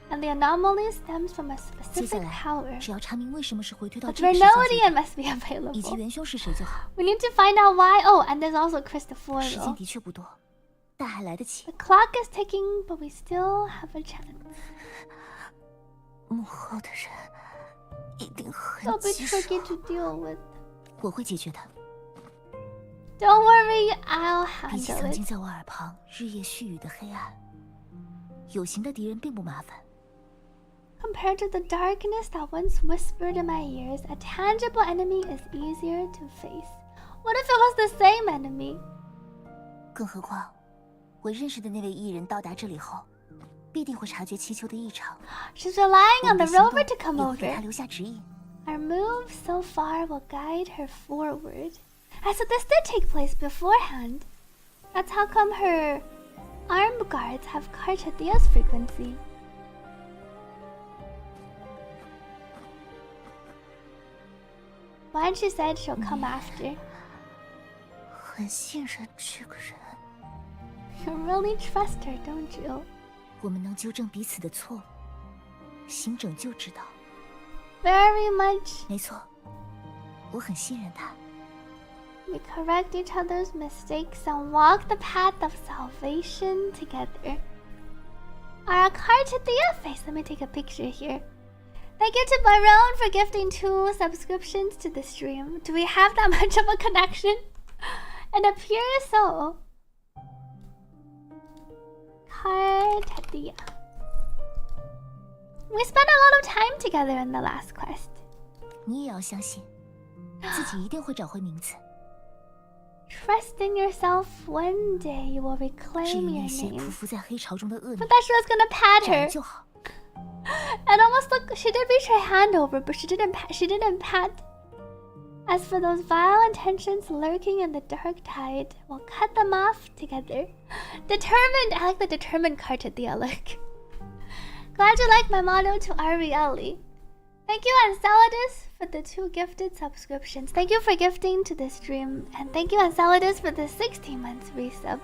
And the anomaly stems from a 接下 specific 来 power. 只要查明为什么是回退到 But 这个时间节 Renodian 点， must be 以及 available. 元凶是谁就好。 We need to find out why. Oh, and there's also 时间 Cristoforo. 的确不多，但还来得及 The。clock is ticking, but we still have a chance. 幕后的人一定很 It'll be 棘手， tricky to deal with. 我会解决的。 Don't worry, I'll 比起 handle 曾经 it. 在我耳旁日夜絮语的黑暗，有形的敌人并不麻烦。 Compared to the darkness that once whispered in my ears, a tangible enemy is easier to face. What if it was the same enemy? 更何况，我认识的那位艺人到达这里后，必定会察觉祈求的异常。 She's relying 我 on 们 the 的行 rover 动 to come 也会给 over. 他留下指引。 Our moves so far will guide her forward. As if this did take place beforehand. That's how come her armed guards have Carte's frequency. When she said she'll come after. 很信任这个人， You really trust her, don't you? 我们能纠正彼此的错误，行拯救之道。 Very much. 没错，我很信任他。 We correct each other's mistakes and walk the path of salvation together. Our Carte face. Let me take a picture here. Thank you to Barone for gifting 2 subscriptions to the stream. Do we have that much of a connection? It appears so. Carte. We spent a lot of time together in the last quest. 你也要相信，自己一定会找回名字。 Trust in yourself. One day you will 至 reclaim 于 your 那些 name. 匍匐在黑潮中的恶 I 女， thought she was gonna pat 找人 her. 就好。 It almost looked. She did reach her hand over, but she didn't. She didn't pat. As for those vile intentions lurking in the dark tide, we'll cut them off together. Determined! I like the determined Carte dialogue. Glad you like my motto to Arieli. Thank you, Enceladus, for the 2 gifted subscriptions. Thank you for gifting to the stream. And thank you, Enceladus, for the 16 months resub.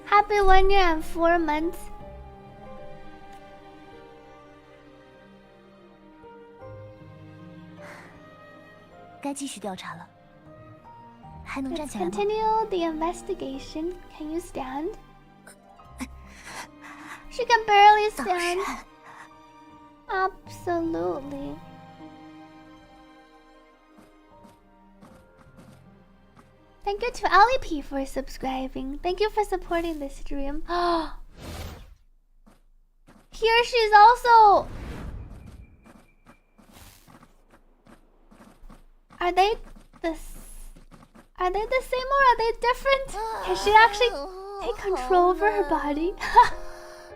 Happy 1 year and 4 months. Let's continue the investigation. Can you stand? She can barely stand. Absolutely. Thank you to Ali P for subscribing. Thank you for supporting the stream. Here she's also. Are they the same or are they different? Can she actually take control over her body?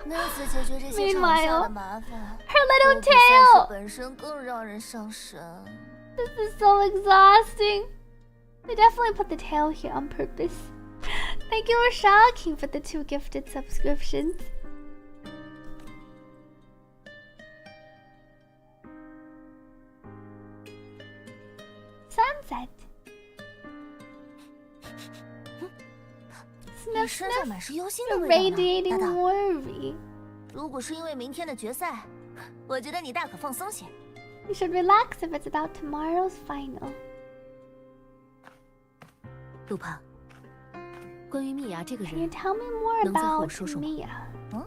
Meanwhile, her little tail. This is so exhausting. They definitely put the tail here on purpose. Thank you, Rashaki, for the 2 gifted subscriptions. Sunset. Sniff, sniff. Radiating worry. You should relax if it's about tomorrow's final. 路旁，关于蜜芽这个 Can you 人， tell me more 能再和我 about 说说吗？ Mia? 嗯，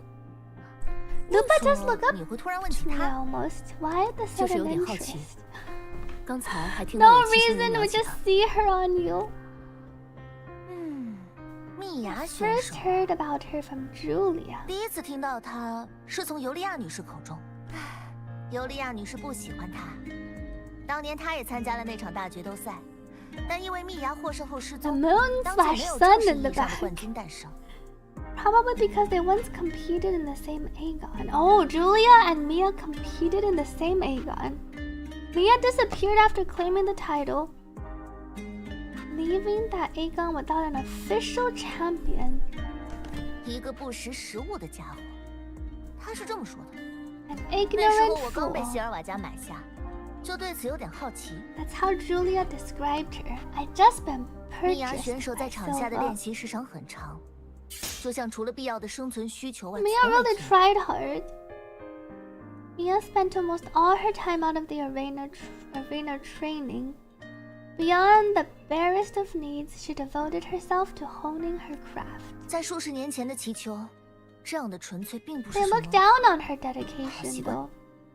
Lupa just look up 你会突然问起 to me 他？ almost. Why the 就是 sudden 有点好奇。 interest? 刚才还听到 No 有七星人 reason, 聊 we 起 just 他。 see her on you. 蜜芽选 First 手， heard about her from Julia. 第一次听到她是从尤利亚女士口中。尤利亚女士不喜欢她，当年她也参加了那场大决斗赛，但因为蜜芽获胜后失 The 踪， moon 当前 slash 没有 sun 正式 in 意 the 义上的 back. 冠军诞生。 Probably because they once competed in the same Aegon. Oh, Julia and Mia competed in the same Aegon. Mia disappeared after claiming the title, leaving that Aegon without an official champion. 一个不识时务的家伙，他是这么说的。 An 那时 ignorant 候我刚被希 fool. 尔瓦家买下，就对此有点好奇。 That's how Julia described her. I'd just been 蜜芽 purchased 选手 by 在场下的练 Silva. 习时长很长，就像除了必要的生存需求外， Mia 从未 really 停。 tried hard. Mia spent almost all her time out of the arena training. Beyond the barest of needs, she devoted herself to honing her craft. 在数十年前的祈求，这样的纯粹并不是 They 什 look 么。 down on her dedication, 习惯 though.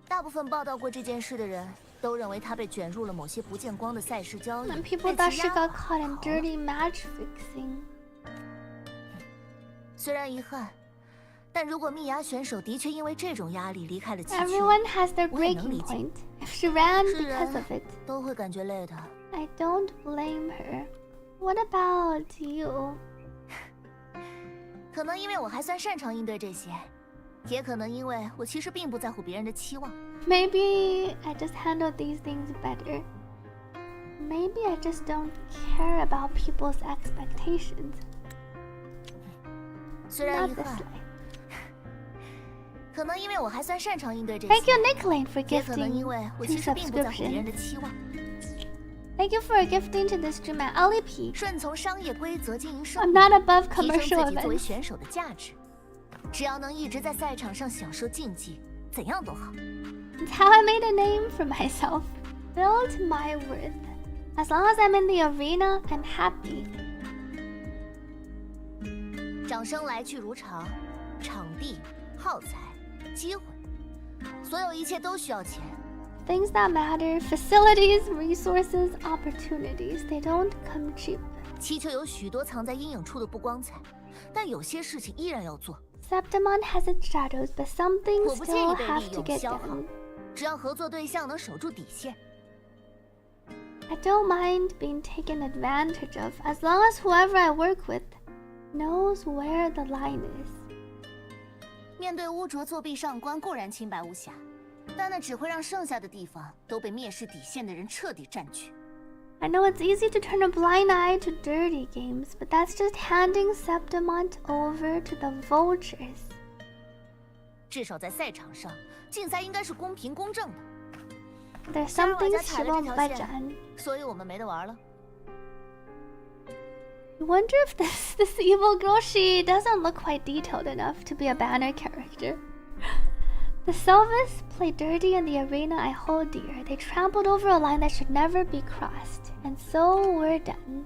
大部分报道过这件事的人都认为她被卷入了某些不见光的赛事交易， And people 被 thought 其 she 压 got 垮 caught in 逃了。 dirty match fixing. 虽然遗憾，但如果蜜芽选手的确因为这种压力离开了祈求， Everyone has their 我也能 breaking 理解。 point. If she ran 是 because 人 of it, 都会感觉累的。 I don't blame her. What about you? 可能因为我还算擅长应对这些，也可能因为我其实并不在乎别人的期望。 Maybe I just handle these things better. Maybe I just don't care about people's expectations. 虽然 Not 遗 this 憾， life. 可能因为我还算擅长应对这 Thank 些 you, Nick Lane, for 也可能 gifting 因为我 two 其实并不在乎别人 subscriptions. 的期望。 Thank you for gifting to the stream at Ali P. 顺从商业规则经营生 I'm 活， not above 提升 commercial 自己作为 events. 选手的价值。只要能一直在赛场上享受竞技，怎样都好。 It's how I made a name for myself. Build my worth. As long as I'm in the arena, I'm happy. 掌声来去如常，场地、耗材、机会，所有一切都需要钱。 Things that matter, facilities, resources, opportunities. They don't come cheap. 祈求有许多藏在阴影处的不光彩，但有些事情依然要做。 Septimon has its shadows, but some 我 things 不介意 still 被 have 利 to 用 get 消耗 done.，只要合作对象能守住底线。 I don't mind being taken advantage of as long as whoever I work with knows where the line is. 面对污浊作弊上官固然清白无瑕，但那只会让剩下的地方都被蔑视底线的人彻底占据。I know it's easy to turn a blind eye to dirty games, but that's just handing Septimont over to the vultures. 至少在赛场上，竞赛应该是公平公正的。There's something she won't budge on. 所以我们没得玩了。I wonder if this evil girl, she doesn't look quite detailed enough to be a banner character. The Selvas play dirty in the arena I hold dear. They trampled over a line that should never be crossed, and so we're done.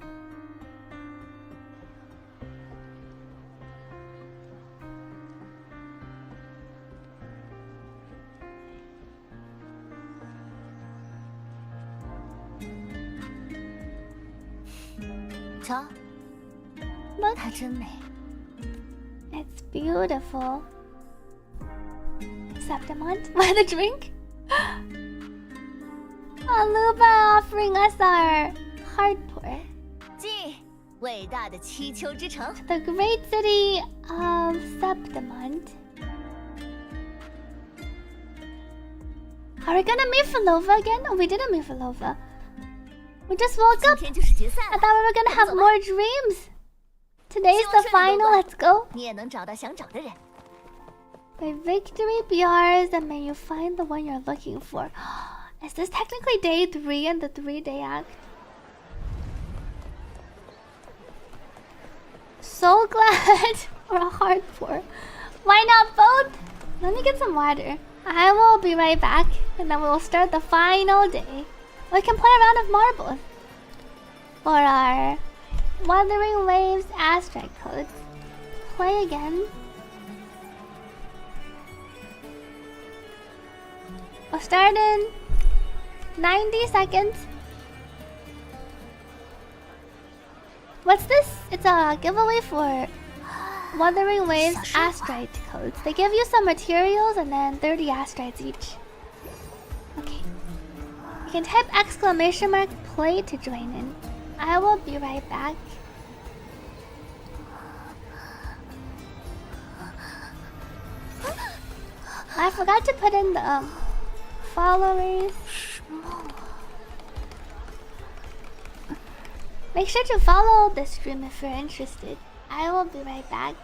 Look, 她真美。 It's beautiful. Septimont, why the drink? Aluba offering us our heart pour. 进伟大的七丘之城 The great city of Septimont. Are we gonna meet Filova again? Oh, we didn't meet Filova. We just woke up. 今天就是决赛 I thought we were gonna have more dreams. Today's the final. Let's go. 你也能找到想找的人。 May victory be ours, and may you find the one you're looking for. Is this technically day 3 in the 3-day act? So glad for a hard pour. Why not both? Let me get some water. I will be right back, and then we will start the final day. We can play a round of marbles for our Wuthering Waves Astrite codes. Play again. We'll start in 90 seconds. What's this? It's a giveaway for Wuthering Waves Astrite codes. They give you some materials and then 30 Astrites each. Okay. You can type !play to join in. I will be right back. I forgot to put in the followers. Make sure to follow the stream if you're interested. I will be right back.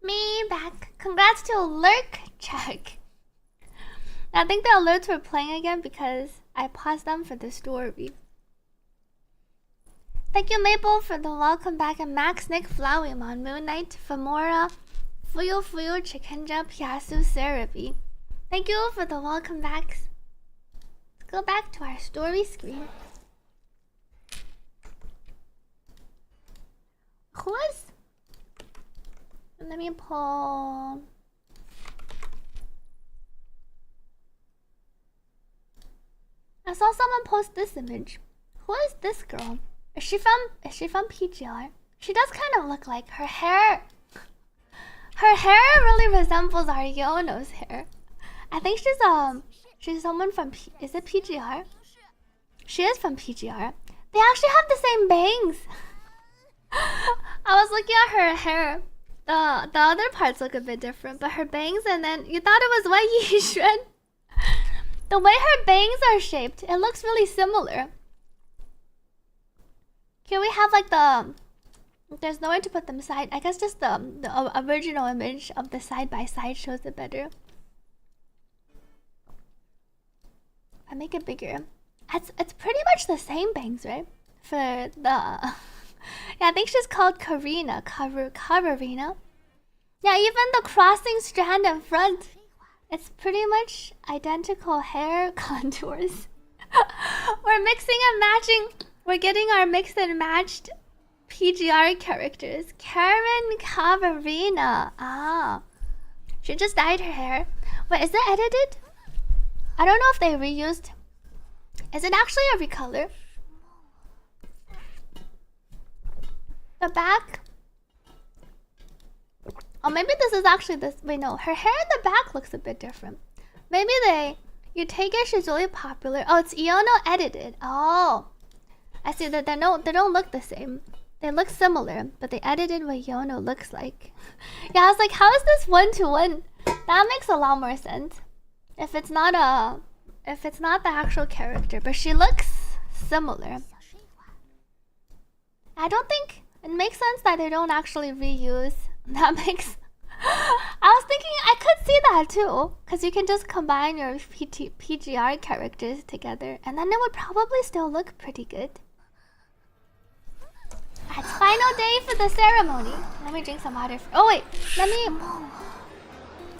Me back. Congrats to Lurk Check. I think the alerts were playing again because I paused them for the story. Thank you, Maple, for the welcome back, and Max, Nick, Flowymon, Moon Knight, Famora, Fuyo Fuyo, Chikenja, Piasu, Cerebi. Thank you for the welcome backs. Let's go back to our story screen. Who was? Let me pull. I saw someone post this image. Who is this girl? Is she from PGR? She does kind of look like her hair. Her hair really resembles our Yono's hair. I think she's someone from is it PGR? She is from PGR. They actually have the same bangs. I was looking at her hair. The other parts look a bit different, but her bangs, and then you thought it was Wei Yixuan. The way her bangs are shaped, it looks really similar. Here we have like there's nowhere to put them side. I guess just the original image of the side by side shows it better. I make it bigger. It's pretty much the same bangs, right? For the yeah, I think she's called Karina. Karina. Yeah, even the crossing strand in front, it's pretty much identical hair contours. We're mixing and matching. We're getting our mixed and matched PGR characters. Karen Kavarina. Ah. She just dyed her hair. Wait, is it edited? I don't know if they reused. Is it actually a recolor? The back. Oh, maybe this is actually this. Wait, no. Her hair in the back looks a bit different. Maybe you take it, she's really popular. Oh, it's Iono edited. Oh. I see that they don't look the same. They look similar, but they edited what Iono looks like. Yeah, I was like, how is this 1-to-1? That makes a lot more sense. If it's not the actual character, but she looks similar. I don't think it makes sense that they don't actually reuse. That makes. I was thinking I could see that too, because you can just combine your PGR characters together, and then it would probably still look pretty good. It's final day for the ceremony. Let me drink some water. Oh wait,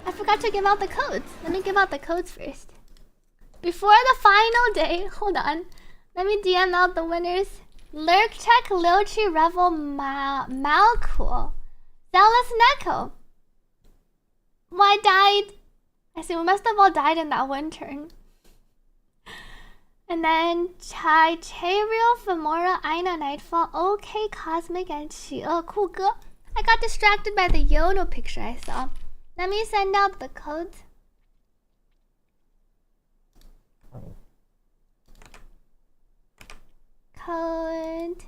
I forgot to give out the codes. Let me give out the codes first. Before the final day, hold on. Let me DM out the winners. Lurkcheck, Lilchi, Revel, Malcool, Zealous Neko. Why died? I see, we must have all died in that one turn. And then Chai, Cheryl, Femora, Aina, Nightfall, OK, Cosmic, and Chio, cool girl. I got distracted by the Yono picture I saw. Let me send out the codes. Code.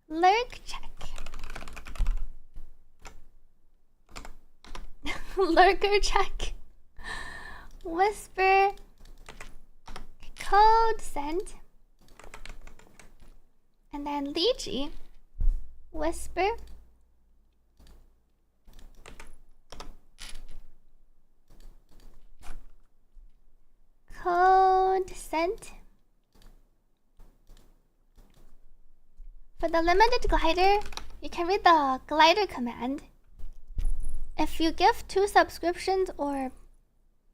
Lurk check. Lurker check. Whisper. Code sent. And then Lychee. Whisper. Code sent. For the limited glider, you can read the glider command. If you gift 2 subscriptions or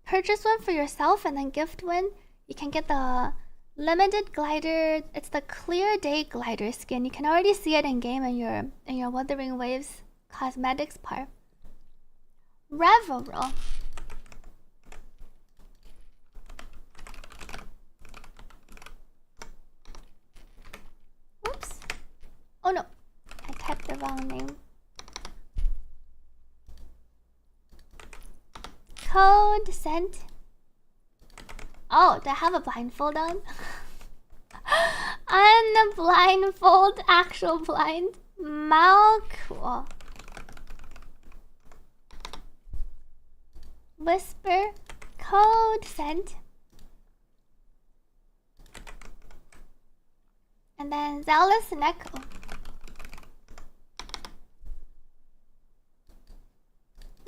purchase one for yourself and then gift one, you can get the limited glider. It's the clear day glider skin. You can already see it in game in your Wuthering Waves cosmetics part. Reveral. Oops. Oh no, I typed the wrong name. Code sent. Oh, do I have a blindfold on? I'm the blindfold, actual blind. Malcool. Whisper. Code sent. And And then Zealous and Echo.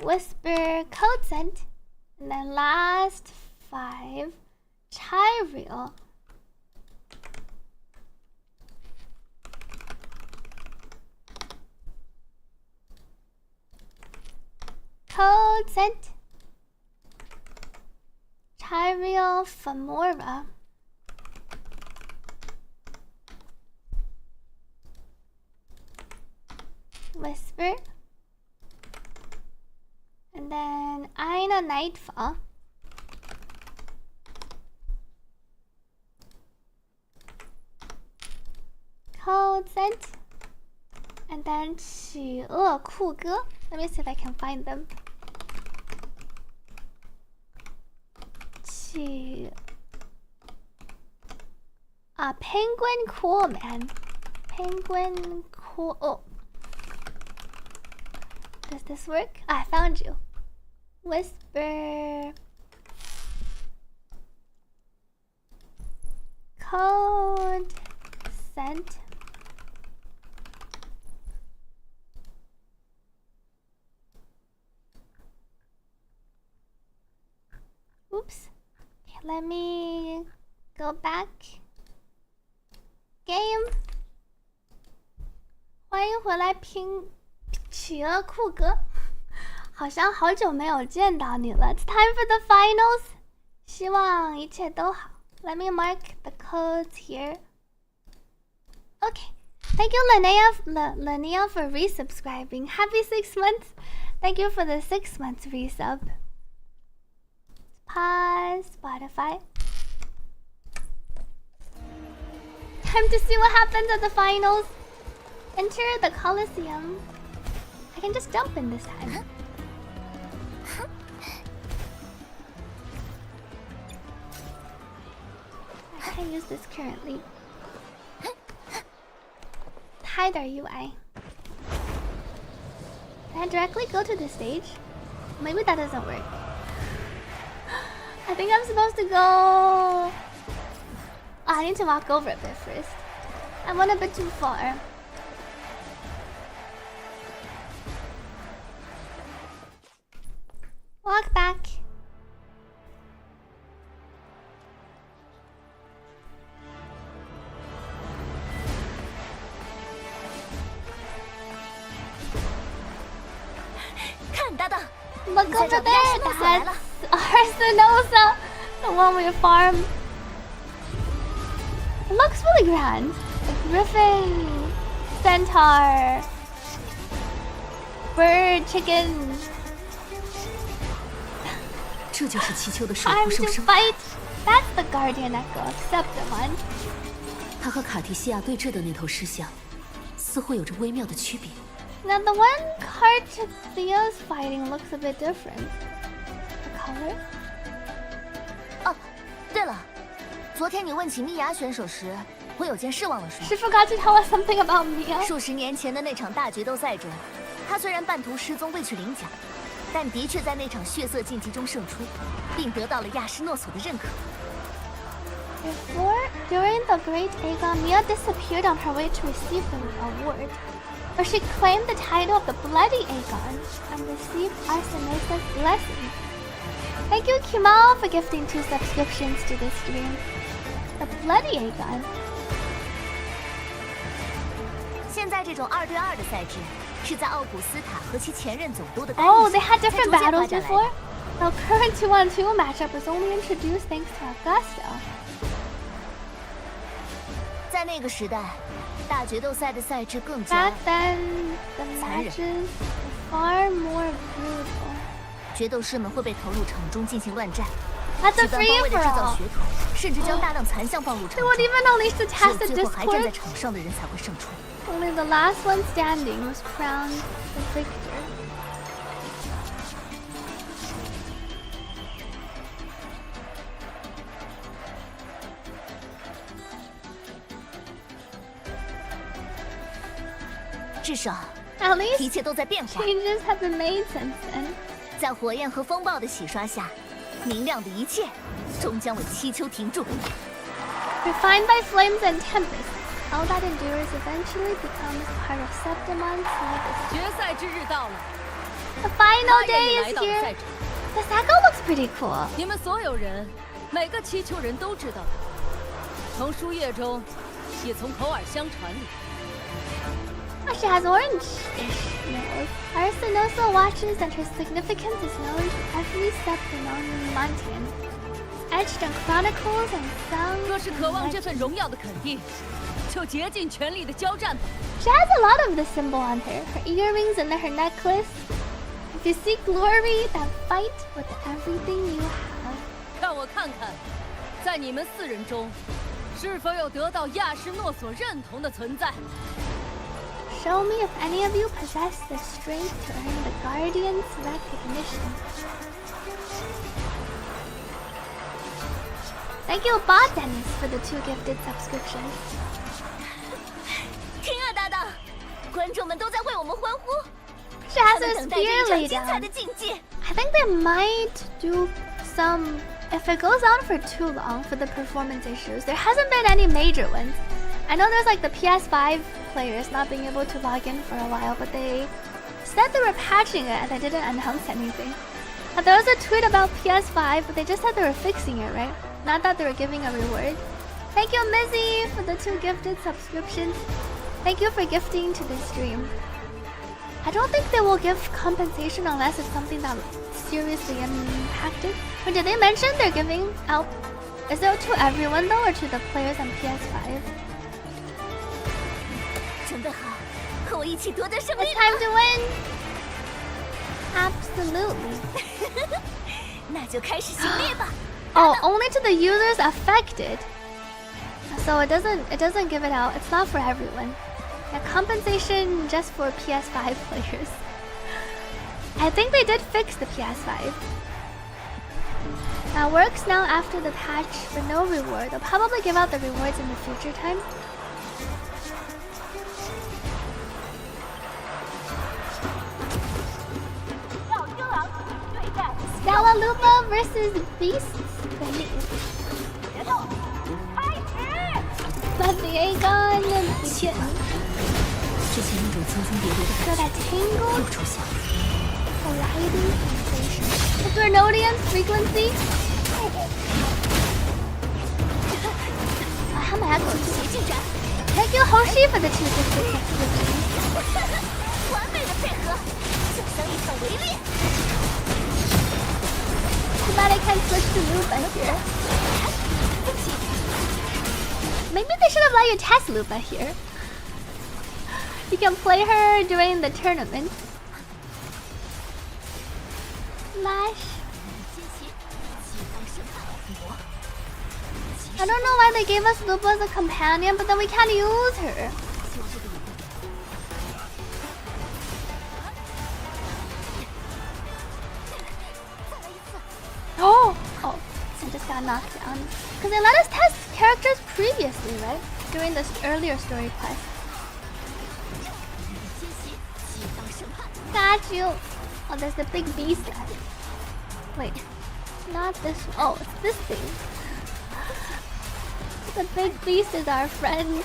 Whisper, Code Scent. And then last 5, Tyrael. Code Scent. Tyrael, Famora. Whisper. And then Aina Nightfall. Code Scent. And then 企鹅酷哥. Let me see if I can find them. Penguin Cool Man. Penguin Cool. Oh. Does this work? I found you. Whisper. Code Scent. Oops. Okay, let me go back. Game. 欢迎回来拼企鹅酷哥，好像好久没有见到你了。It's time for the finals. 希望一切都好。Let me mark the codes here. Okay. Thank you, Linnea, for resubscribing. Happy 6 months. Thank you for the 6 months resub. Pause Spotify. Time to see what happens at the finals. Enter the Coliseum. I can just jump in this time. I can't use this currently. Hide our UI. Can I directly go to the stage? Maybe that doesn't work. I think I'm supposed to go... Oh, I need to walk over a bit first. I went a bit too far. Walk back. Look over there, that's Arsenosa, the one we farm. It looks really grand. A griffin, centaur, bird, chicken. Time to fight. That's the guardian echo, except the one. 他和卡提西亚对峙的那头狮象，似乎有着微妙的区别。 Now the one Carte Theo's fighting looks a bit different. The color? 哦，对了，昨天你问起蜜芽选手时，我有件事忘了说。She forgot to tell us something about Mia. 数十年前的那场大决斗赛中，他虽然半途失踪未去领奖，但的确在那场血色竞技中胜出，并得到了亚什诺索的认可。 During the Great Aegon, Mia disappeared on her way to receive the award. Where she claimed the title of the Bloody Aegon and received Arsenosa's blessing. Thank you, Kimal, for gifting 2 subscriptions to this stream. The Bloody Aegon. 现在这种2对2的赛制是在奥古斯塔和其前任总督的干预 Oh, 下 they had 才 different 逐渐发 battles 展来 before? 的。 The current 2-on-2 matchup was only introduced thanks to Augusta. 在那个时代，大决斗赛的赛制更加 Back then, the matches were far more brutal. 决斗士们会被投入场中进行乱战， That's 极 a 端方位的制造 free-for-all. 血统，甚至将大量残像放入场 They 中。 won't even unleash the 只 test 有 of 最后还站在 discord. 场上的人才会胜出。 Only the last one standing was crowned the victor. At least 一切都在变化。 changes have been made since then. 在火焰和风暴的洗刷下，明亮的一切终将为七丘停住。 Refined by flames and tempests, All that endures eventually becomes part of Septimon's legacy. 决赛之日到了， The final 他也 day 来 is 到了 here. 赛场。 The Sacco looks pretty cool. 你们所有人，每个祈求人都知道，从书页中，也从口耳相传里。 Oh, she has orange-ish nose. Arsenosa watches and her significance is known to every Septimontian. Etched on chronicles and sung. 若是渴望这份荣耀的肯定，就竭尽全力的交战吧。 She has a lot of the symbol on her. Her earrings and her necklace. If you seek glory, then fight with everything you have. 让我看看，在你们4人中，是否有得到亚什诺所认同的存在。 Show me if any of you possess the strength to earn the Guardian's recognition. Thank you, Bot Dennis, for the 2 gifted subscriptions. 天啊，搭档，观众们都在为我们欢呼。 She has 他 her 们等待着一 spear 场 laid 精彩 down. 的竞技。 I think they might do some... If it goes on for too long for the performance issues, there hasn't been any major ones. I know there's like the PS5 players not being able to log in for a while, but they said they were patching it and they didn't announce anything. And there was a tweet about PS5, but they just said they were fixing it, right? Not that they were giving a reward. Thank you, Mizzy, for the 2 gifted subscriptions. Thank you for gifting to this stream. I don't think they will give compensation unless it's something that seriously impacted. Or did they mention they're giving out? Is it to everyone though, or to the players on PS5? 准备好，和我一起夺得胜利 It's time to win! Absolutely. 那就开始行列吧。 Oh, only to the users affected. So it doesn't give it out. It's not for everyone. A compensation just for PS5 players. I think they did fix the PS5. Now works now after the patch for no reward. They'll probably give out the rewards in the future time. Stella Lupa versus Beasts Beneath. Let the Aegon begin. 之前那种层层叠叠的 So that tingle 又出现了。 colliding sensation. The Grenodian frequency. How am I going to? Thank you, Hoshi, for the 2 gifted subscriptions. 完美的配合，就像一场围猎。 Too bad I can't switch to Lupa here. Maybe they should have let you test Lupa here. You can play her during the tournament. Slash. I don't know why they gave us Lupa as a companion, but then we can't use her. Oh, I just got knocked down. Because they let us test characters previously, right? During this earlier story quest. Got you. Oh, there's the big beast guy. Wait, not this one. Oh, it's this thing. The big beast is our friend.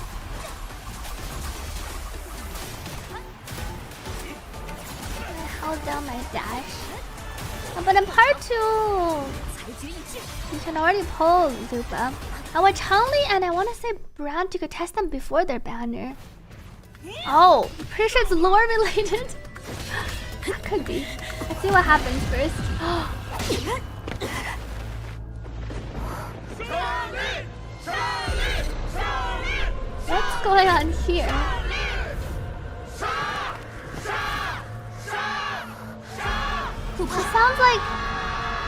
I held down my dash. Oh, but in part 2, you can already pull Zupa. I want Changli and I want to say Brand, you could test them before their banner. Oh, pretty sure it's lore related. That could be. Let's see what happens first. What's going on here? It sounds like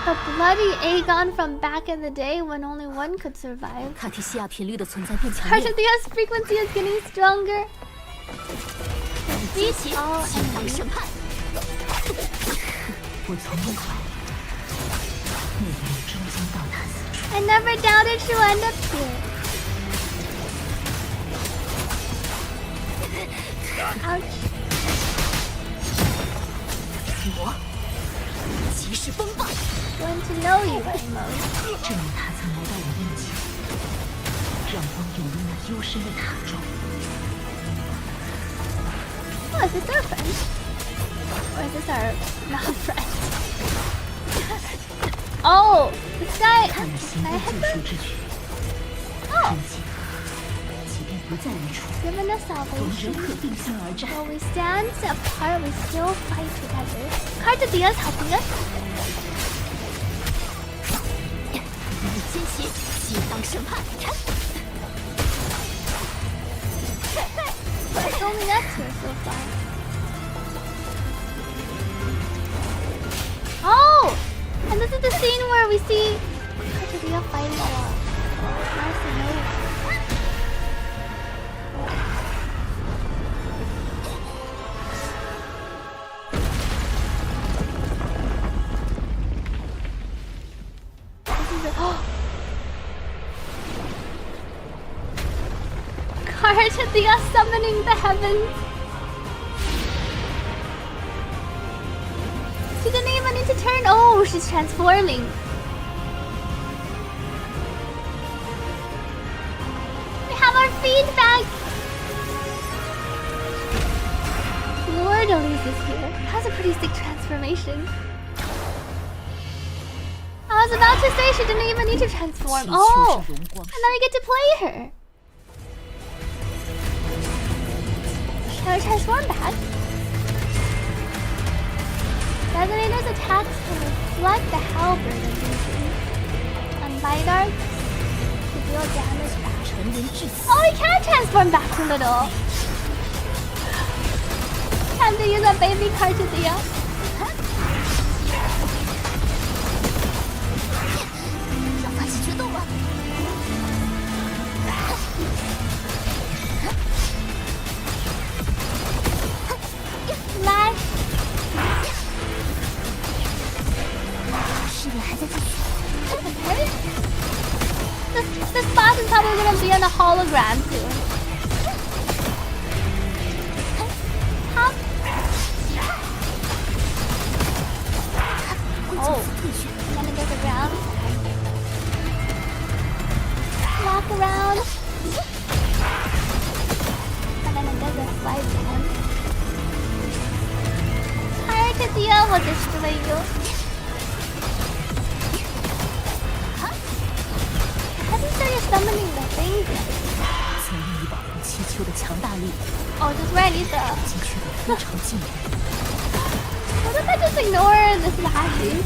the bloody Aegon from back in the day when only one could survive. 卡提西亚频率的存在变强烈。 Cartidia's frequency is getting stronger. Beat all enemies. 我从未怀疑那个人终将到达此处。 I never doubted she would end up here. Ouch. 我即是风暴。 Want to know you, Emo. 证明他曾来到我面前，让光永永远幽深的塔中。Oh, is this our friend? Or is this our not friend? Oh, this guy. Oh. Given us salvation, while we stand apart, we still fight together. Carte Diaz helping us. It's only us here so far. Oh! And this is the scene where we see Carte Diaz fighting a lot. Nice to know. Carte Diaz summoning the heavens. She didn't even need to turn. Oh, she's transforming. We have our feedback. Lord Elise is here. Has a pretty sick transformation. I was about to say she didn't even need to transform. Oh, and now we get to play her. Can we transform back? Resonator's attacks can reflect the halberd of using. And bite arcs to deal damage back. Oh, we can transform back to little. Time to use a baby Carte Diaz. Slash. This boss is probably gonna be on a hologram soon. Hop. Oh, and then it goes around. Walk around. And then it does a slide down. Carte Diaz will destroy you. Hasn't started summoning the things yet. Oh, just where I need the... What if I just ignore the slashing?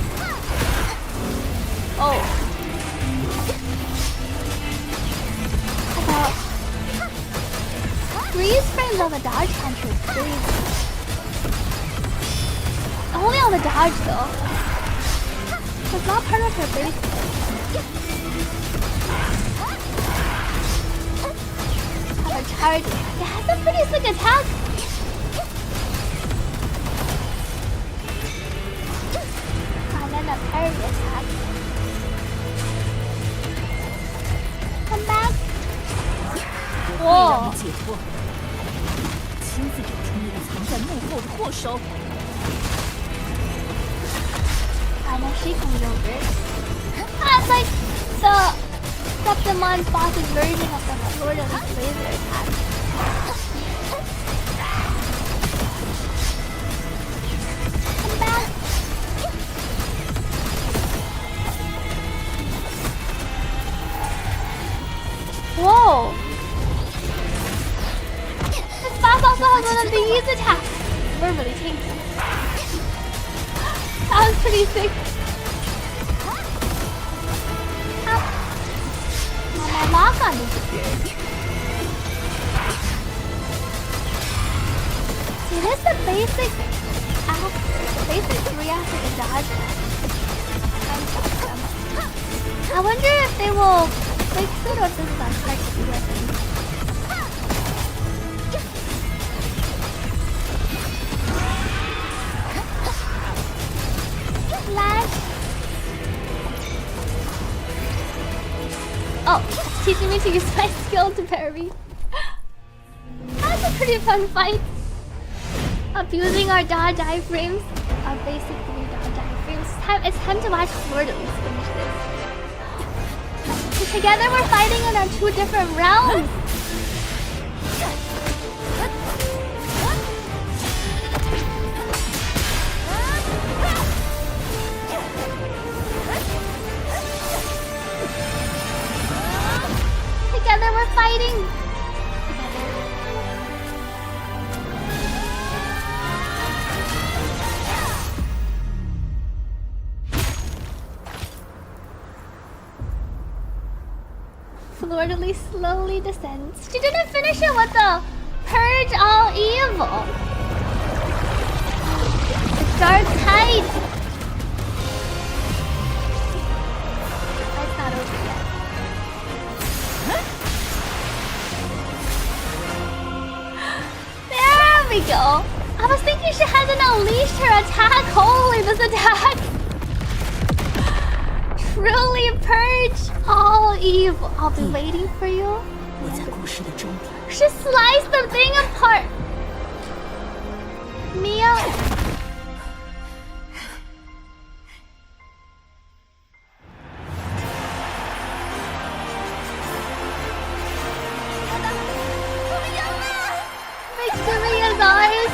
Oh. About... Freeze frames on the dodge counter is crazy. Only on the dodge though. It's not part of her base. Have a charge. It has a pretty sick attack. And then a parry attack. Come back. Whoa. And then she comes over. That's like the Septimon boss's version of the Lord of the Laser attack. Come back. Whoa. This boss also has one of these attacks. We're really tanky. That was pretty sick. My lock-on disappeared. See, this is the basic three-acid dodge. I wonder if they will fix it or if this is on Carte Diaz. Slash. Oh, it's teaching me to use my skill to parry. That's a pretty fun fight. Abusing our dodge iframes. Our basic 3 dodge iframes. It's time to watch Lord at least finish this. So together we're fighting in our 2 different realms. totally slowly descends. She didn't finish it with the purge all evil. The dark tide. That's not over yet. There we go. I was thinking she hasn't unleashed her attack. Holy, this attack. Truly purge all evil. I'll be waiting for you. She sliced the thing apart. Mia. Victory is ours.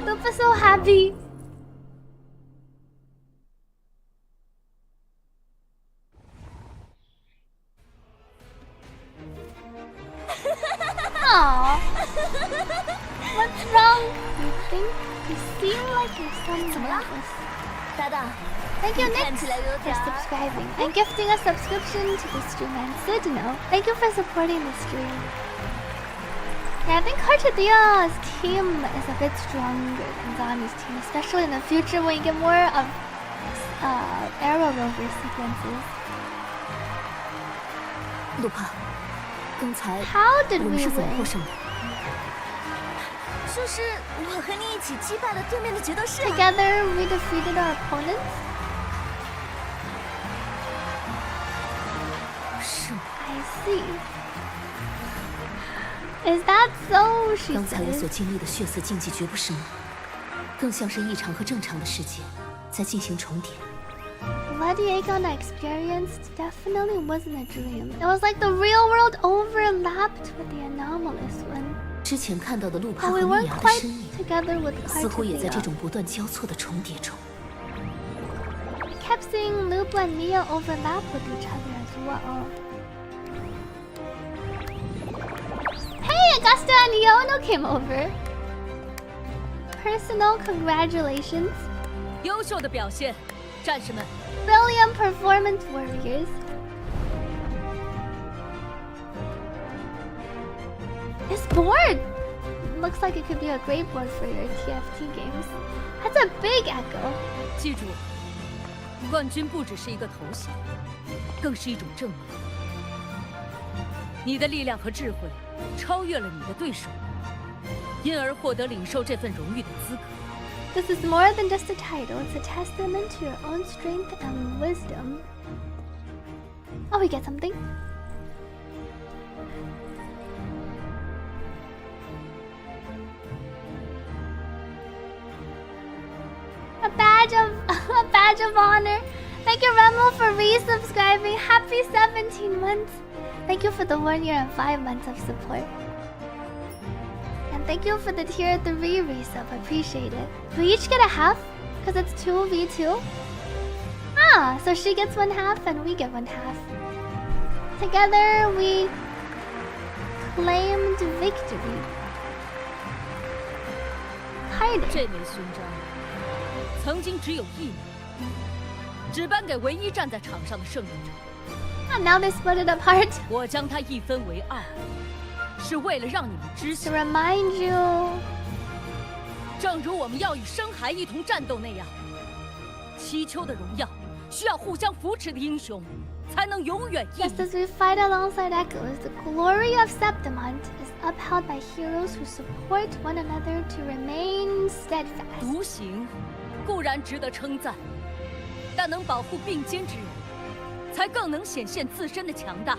Lupa's so happy. Aww. What's wrong? You think? You seem like you're something else. Thank you, Nick, for subscribing and gifting a subscription to the stream. And Sidno, thank you for supporting the stream. Yeah, I think Carte's team is a bit stronger than Zani's team, especially in the future when you get more of arrow rover sequences. How did we win? 就是我和你一起击败了对面的决斗士。Together we defeated our opponents. 是吗？ I see. Is that so? She 刚才我 says. 所经历的血色竞技绝不是梦，更像是异常和正常的世界在进行重叠。 What Diego experienced definitely wasn't a dream. It was like the real world overlapped with the anomalous one. 之前看到的路帕 But 和 we 米 weren't 娅的 quite 身影， together with 似乎也在这 Carte. 种不断交错的重叠中。 I kept seeing Lupa and Mia overlap with each other as well. Hey, Augusta and Iono came over. Personal congratulations. 优秀的表现，战士们。 Brilliant performance, warriors. This board looks like it could be a great board for your TFT games. That's a big echo. 记住，冠军不只是一个头衔，更是一种证明。你的力量和智慧超越了你的对手，因而获得领受这份荣誉的资格。 This is more than just a title, it's a testament to your own strength and wisdom. Oh, we get something. A badge of honor. Thank you, Remo, for resubscribing. Happy 17 months. Thank you for the 1 year and 5 months of support. And thank you for the tier 3 resub. I appreciate it. We each get a half because it's 2v2. Ah, so she gets 1/2 and we get 1/2. Together we claimed victory. Hide 这枚勋章曾经只有一枚，只颁给唯一站在场上的胜利者。 And now they split it apart. 我将它一分为二，是为了让你们知 To 晓， remind you. 正如我们要与深海一同战斗那样，七丘的荣耀需要互相扶持的英雄，才能永远屹 Just 立。 as we fight alongside echoes, the glory of Septimont is upheld by heroes who support one another to remain steadfast. 独行固然值得称赞，但能保护并肩之人，才更能显现自身的强大。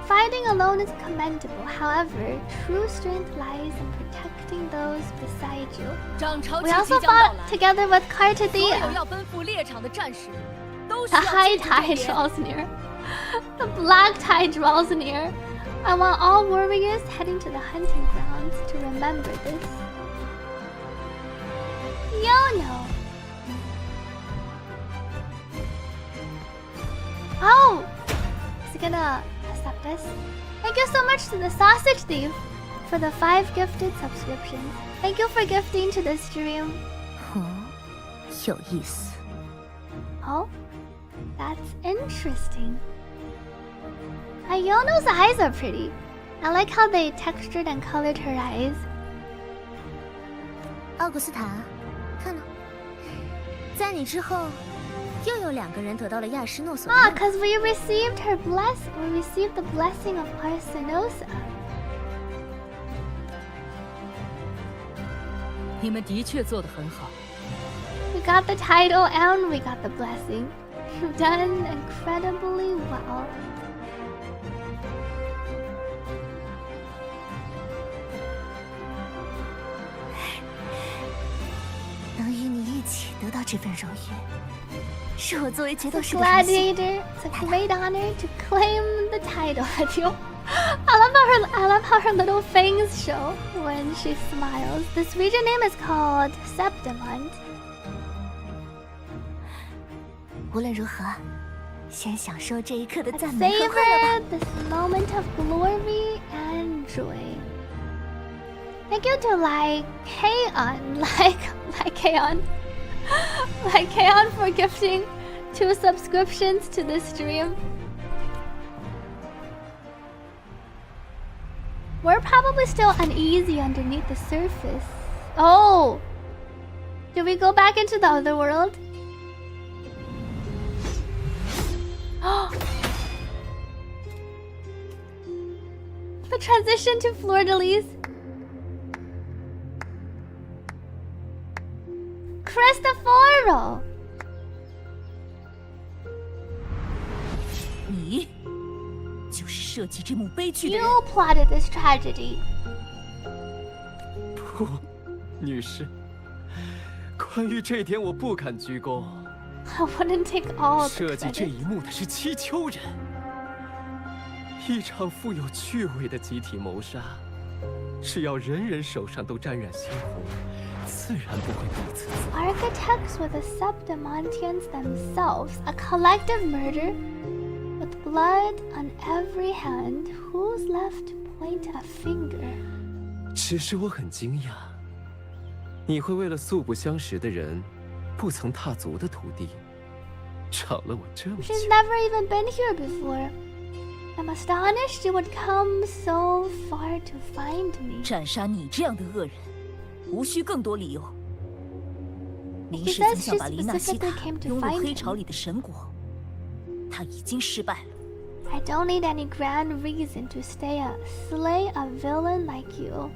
Fighting alone is commendable. However, true strength lies in protecting those beside you. 涨潮 We 期 also 即将到 fought 来， together with Carte 所有要奔赴猎场的战士都需 The 要 high 记住这 tide 点。 draws near. The black tide draws near. I want all warriors heading to the hunting grounds to remember this. Yono. Oh! Is he gonna accept us? Thank you so much to the Sausage Thief for the 5 gifted subscriptions. Thank you for gifting to the stream. 有意思。 Oh? That's interesting. Iono's eyes are pretty. I like how they textured and colored her eyes. 奥古斯塔，看了，在你之后，又有2个人得到了亚什诺所。Ah, cause we received the blessing of Arsenosa. 你们的确做得很好。We got the title and we got the blessing. You've done incredibly well. 能与你一起得到这份荣誉，是我作为决斗 The 士的荣幸。 gladiator, it's a great honor to claim the title. I love how her little fangs show when she smiles. This region name is called Septimont. 无论如何，先享受这一刻的赞美和快乐 Savor 吧。 this moment of glory and joy. Thank you to Kaon for gifting 2 subscriptions to this stream. We're probably still uneasy underneath the surface. Oh! Did we go back into the other world? The transition to Fleur-de-Lis. Cristoforo! 你就是设计这幕悲剧的人。 You plotted this tragedy. 不，女士，关于这点我不敢居功。 I wouldn't take all the 设计这 credit. 一幕的是七丘人，一场富有趣味的集体谋杀，只要人人手上都沾染鲜红，自然不会彼此。 Architects were the Septimontians themselves, a collective murder with blood on every hand. Who's left to point a finger? 只是我很惊讶，你会为了素不相识的人，不曾踏足的土地，找了我这么久。 She's never even been here before. I'm astonished you would come so far to find me. 斩杀你这样的恶人，无需更多理由。明 He 世曾 says 想 she 把黎娜西塔 specifically came to 拥入 find 黑潮 him. 里的神国，他已经失败了。 I don't need any grand reason to slay a villain like you.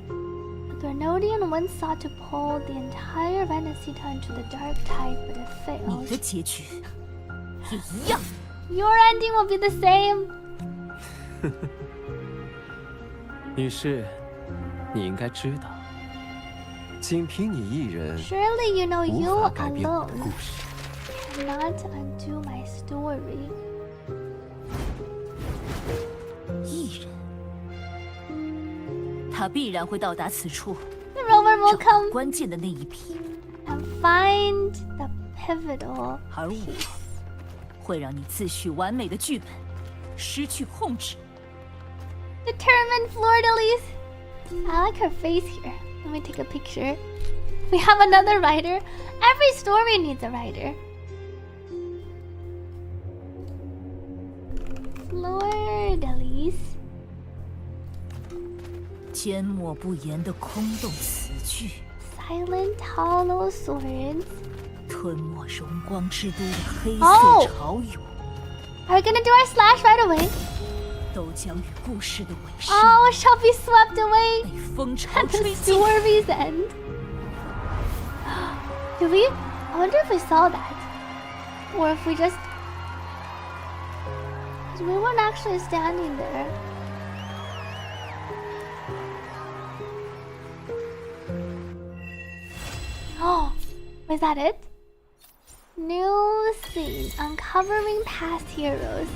The Renodian once sought to pull the entire Renacita into the dark tide, but it 你的 failed. 结局也一样。 Your ending will be the same. 女士，你应该知道，仅凭你一人， Surely you know 无 you 法改变我 alone 的故事。 cannot undo my story. 艺人，他必然会到达此处， The rover will 找到 come 关键的那一笔， and find the pivotal 而我 piece. 会让你自诩完美的剧本失去控制。 Determined Fleur-de-Lis. I like her face here. Let me take a picture. We have another writer. Every story needs a writer. Fleur-de-Lis. 缄默不言的空洞词句， Silent hollow swords. 吞没荣光之都的黑哦色潮涌， Are we gonna do our slash right away? 都将与故事的尾声 Oh, shall be swept away 被风潮 at the 吹尽。 story's end. Did we? I wonder if we saw that. Or if we just... 'Cause we weren't actually standing there. Oh, was that it? New scene. Uncovering past heroes.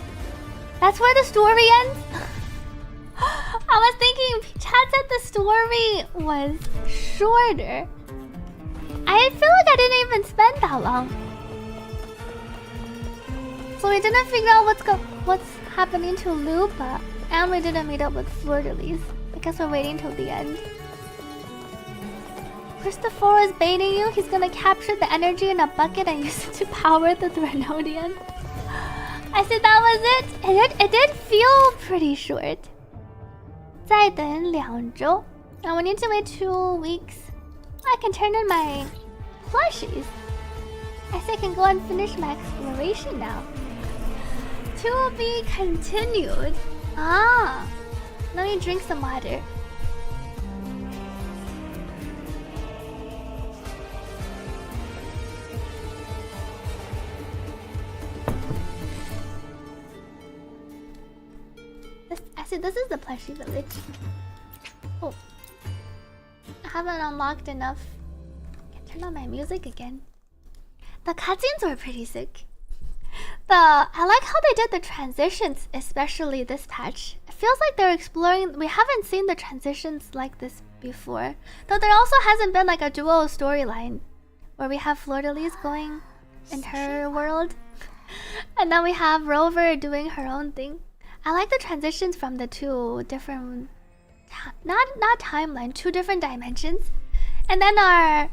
That's where the story ends? I was thinking, chat said the story was shorter. I feel like I didn't even spend that long. So we didn't figure out what's happening to Lupa, and we didn't meet up with Fleur-de-Lis. I guess we're waiting till the end. Christopher is baiting you. He's gonna capture the energy in a bucket and use it to power the Threnodian. I said that was it. It did feel pretty short. 再等2周. Now we need to wait 2 weeks. I can turn in my plushies. I say I can go and finish my exploration now. To be continued. Ah, let me drink some water. I said this is the plushie village. Oh, I haven't unlocked enough. I can turn on my music again. The cutscenes were pretty sick. I like how they did the transitions, especially this patch. It feels like they're exploring. We haven't seen the transitions like this before. Though there also hasn't been like a duo storyline where we have Fleur-de-Lis going in her world, and then we have Rover doing her own thing. I like the transitions from the two different, not timeline, 2 different dimensions, and then our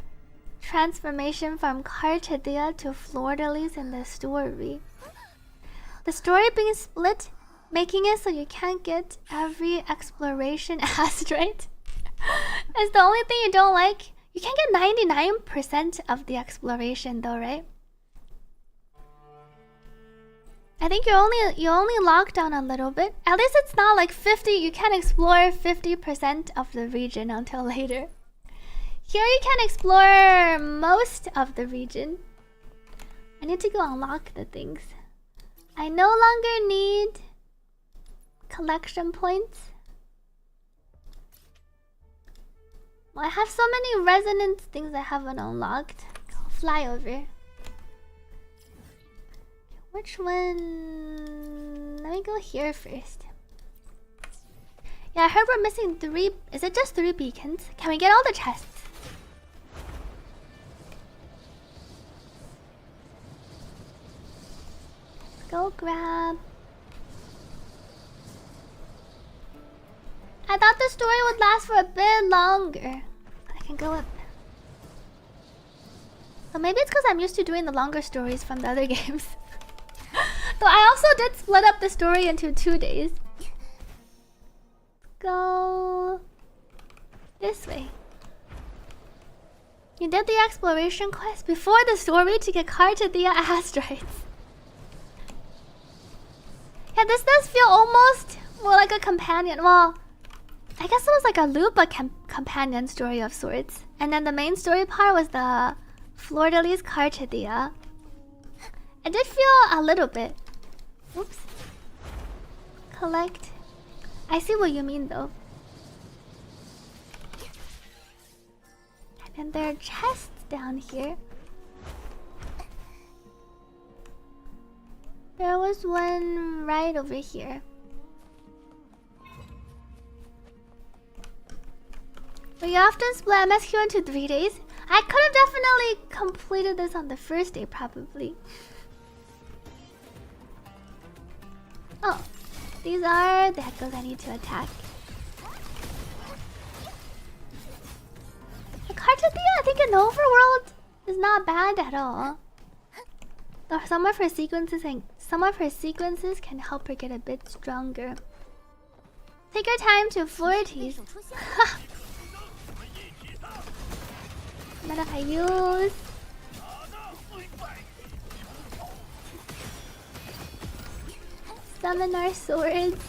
transformation from Carte to Fleur-de-Lis in the story. The story being split, making it so you can't get every exploration asteroid is the only thing you don't like. You can't get 99% of the exploration though, right? I think you only lock down a little bit. At least it's not like 50. You can't explore 50% of the region until later. Here you can explore most of the region. I need to go unlock the things. I no longer need collection points. Well, I have so many resonance things I haven't unlocked. I'll fly over. Which one? Let me go here first. Yeah, I heard we're missing 3. Is it just 3 beacons? Can we get all the chests? Go grab. I thought the story would last for a bit longer. I can go up. So maybe it's because I'm used to doing the longer stories from the other games. Though I also did split up the story into 2 days. Go this way. You did the exploration quest before the story to get Carte asteroids. Yeah, this does feel almost more like a companion. Well, I guess it was like a Lupa companion story of sorts. And then the main story part was the Fleur-de-Lis Carte. It did feel a little bit. Oops. Collect. I see what you mean though. And then there are chests down here. There was one right over here. We often split MSQ into 3 days. I could have definitely completed this on the first day, probably. Oh, these are the echoes I need to attack. The Carte, I think in the overworld is not bad at all. Though some of her sequences can help her get a bit stronger. Take your time to Fleur-de-Lis. What if I use? Summon our swords.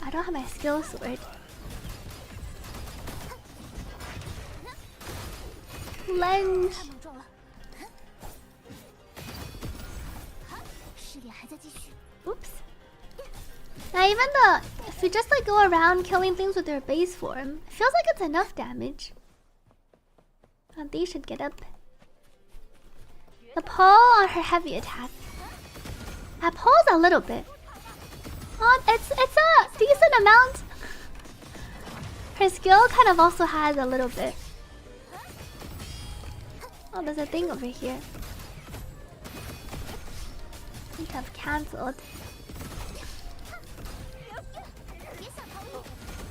I don't have my skill sword. Lunge. Oops. Now even if you just like go around killing things with their base form, it feels like it's enough damage. And these should get up. The pole on her heavy attack. That pulls a little bit. Oh, it's a decent amount. Her skill kind of also has a little bit. Oh, there's a thing over here. I think I've cancelled.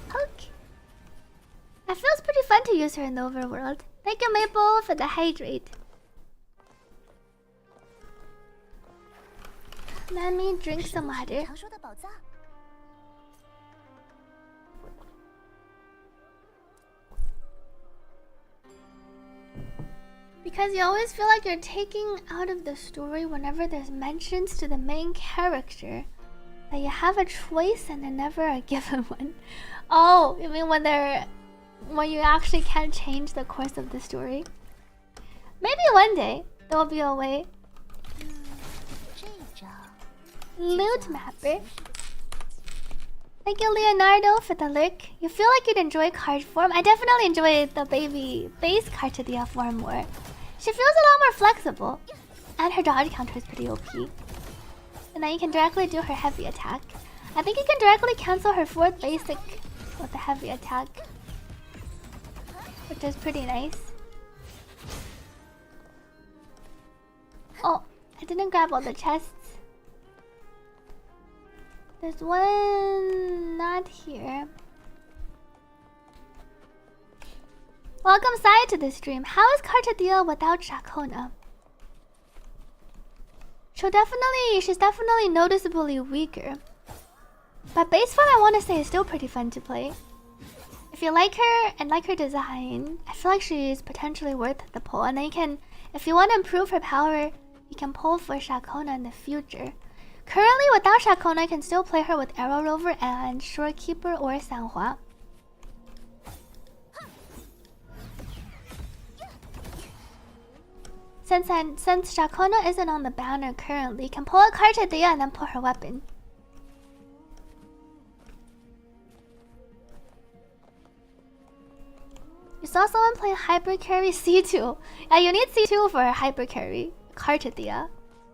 Poke. That feels pretty fun to use her in the overworld. Thank you, Maple, for the hydrate. Let me drink some water. Because you always feel like you're taking out of the story whenever there's mentions to the main character that you have a choice and then never a given one. Oh, you mean when you actually can't change the course of the story? Maybe one day there will be a way. Loot mapper. Thank you, Leonardo, for the lick. You feel like you'd enjoy card form? I definitely enjoy the baby base Carte form more. She feels a lot more flexible. And her dodge counter is pretty OP. And then you can directly do her heavy attack. I think you can directly cancel her 4th basic with the heavy attack. Which is pretty nice. Oh, I didn't grab all the chests. There's one not here. Welcome Sai to the stream. How is Carte without Shakona? She's definitely noticeably weaker. But base form I want to say is still pretty fun to play. If you like her and like her design, I feel like she's potentially worth the pull. And then you can, if you want to improve her power, you can pull for Shakona in the future. Currently, without Shakona, I can still play her with Arrow Rover and Shorekeeper or Sanhua. Since Shakona isn't on the banner currently, you can pull a Carte and then put her weapon. You saw someone playing Hyper Carry C2. Yeah, you need C2 for Hyper Carry Carte,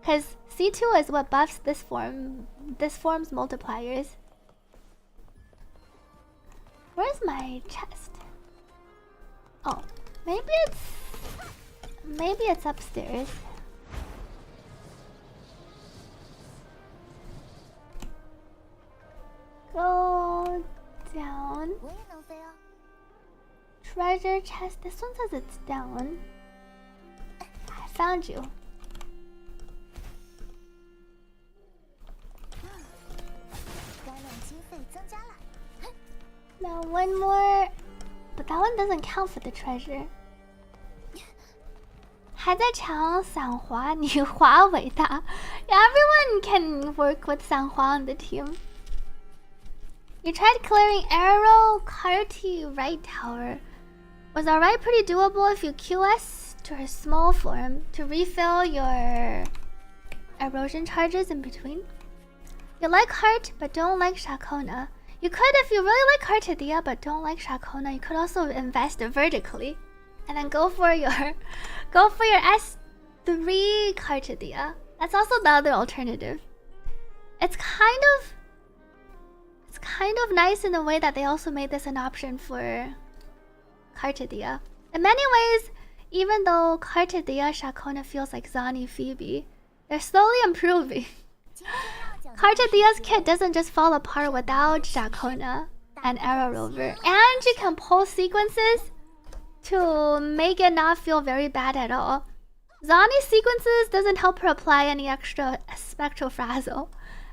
because C2 is what buffs this form's multipliers. Where's my chest? Oh, maybe it's upstairs. Go down. Treasure chest. This one says it's down. I found you. Now one more, but that one doesn't count for the treasure. 还在抢伞华，你华伟大。Yeah, everyone can work with 伞华 on the team. You tried clearing Arrow, Carte, right tower. Was alright pretty doable if you QS to her small form to refill your erosion charges in between? You like Carte but don't like Shakona. You could, if you really like Carte but don't like Shakona, you could also invest vertically and then go for your S3 Carte. That's also the other alternative. It's kind of nice in the way that they also made this an option for Carte. In many ways, even though Carte Shakona feels like Zani Phoebe, they're slowly improving. Carte's kit doesn't just fall apart without Shakona and Arrow Rover, and you can pull sequences to make it not feel very bad at all. Zani's sequences doesn't help her apply any extra Spectral Frazzle,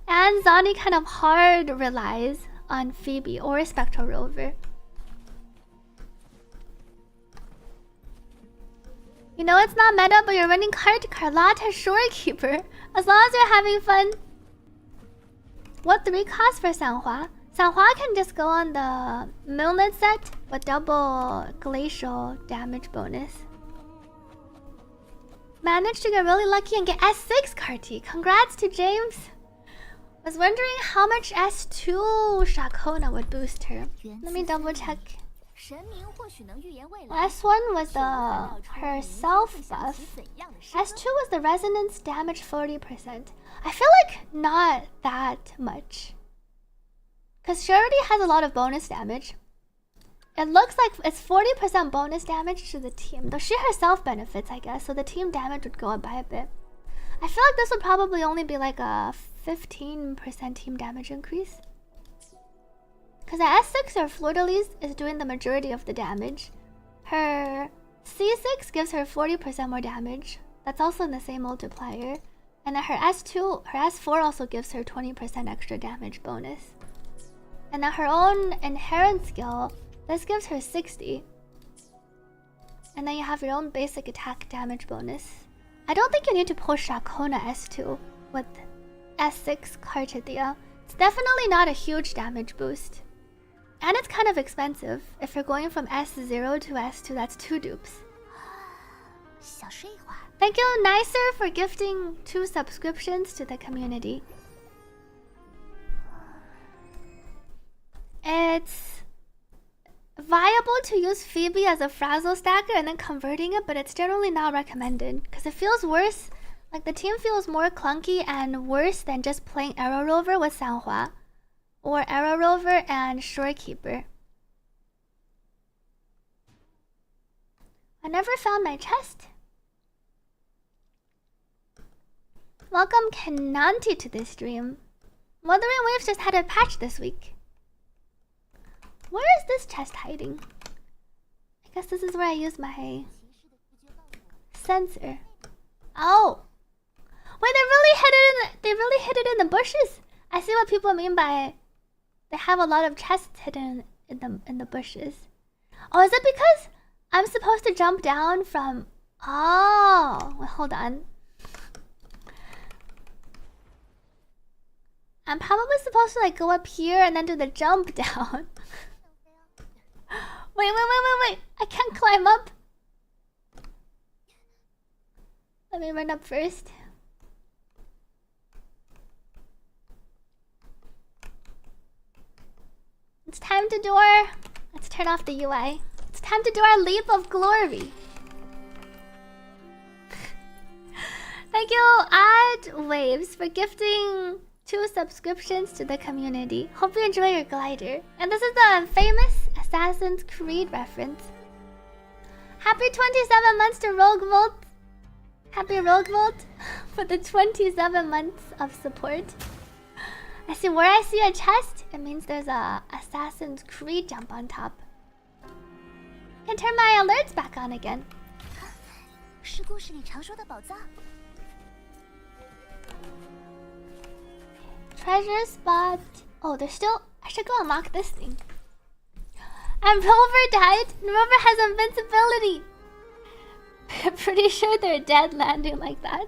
and Zani kind of hard relies on Phoebe or Spectral Rover. You know it's not meta, but you're running Carte, Carlotta, Shorekeeper. As long as you're having fun. What 3 costs for Sanhua? Sanhua can just go on the Milnet set with double glacial damage bonus. Managed to get really lucky and get S6 Carte. Congrats to James. Was wondering how much S2 Shakona would boost her. Let me double check. Last one was her self buff. S2 was the resonance damage 40%. I feel like not that much, because she already has a lot of bonus damage. It looks like it's 40% bonus damage to the team, though she herself benefits, I guess, so the team damage would go up by a bit. I feel like this would probably only be like a 15% team damage increase, because the S6 or Fleur-de-Lis is doing the majority of the damage. Her C6 gives her 40% more damage. That's also in the same multiplier. And then her S2, her S4 also gives her 20% extra damage bonus. And then her own inherent skill, this gives her 60. And then you have your own basic attack damage bonus. I don't think you need to push Shakona S2 with S6 Carte. It's definitely not a huge damage boost. And it's kind of expensive. If you're going from S0 to S2, that's 2 dupes. Thank you, Nicer, for gifting 2 subscriptions to the community. It's viable to use Phoebe as a Frazzle stacker and then converting it, but it's generally not recommended because it feels worse. Like the team feels more clunky and worse than just playing Arrow Rover with Sanhua or Arrow Rover and Shorekeeper. I never found my chest. Welcome Kenanti to this stream. Wuthering Waves just had a patch this week. Where is this chest hiding? I guess this is where I use my sensor. Oh! Wait, they really hid it in the bushes. I see what people mean by they have a lot of chests hidden in the bushes. Oh, is it because I'm supposed to jump down from... Oh, wait, hold on. I'm probably supposed to like go up here and then do the jump down. Wait. I can't climb up. Let me run up first. It's time to do our... Let's turn off the UI. It's time to do our leap of glory. Thank you, Ad Waves, for gifting 2 subscriptions to the community. Hope you enjoy your glider. And this is the famous Assassin's Creed reference. Happy 27 months to Rogue Volt. Happy Rogue Volt for the 27 months of support. I see where I see a chest, it means there's a Assassin's Creed jump on top. I can turn my alerts back on again. Treasure spot. Oh, there's still... I should go unlock this thing. And Rover died. Rover has invincibility. Pretty sure they're dead landing like that.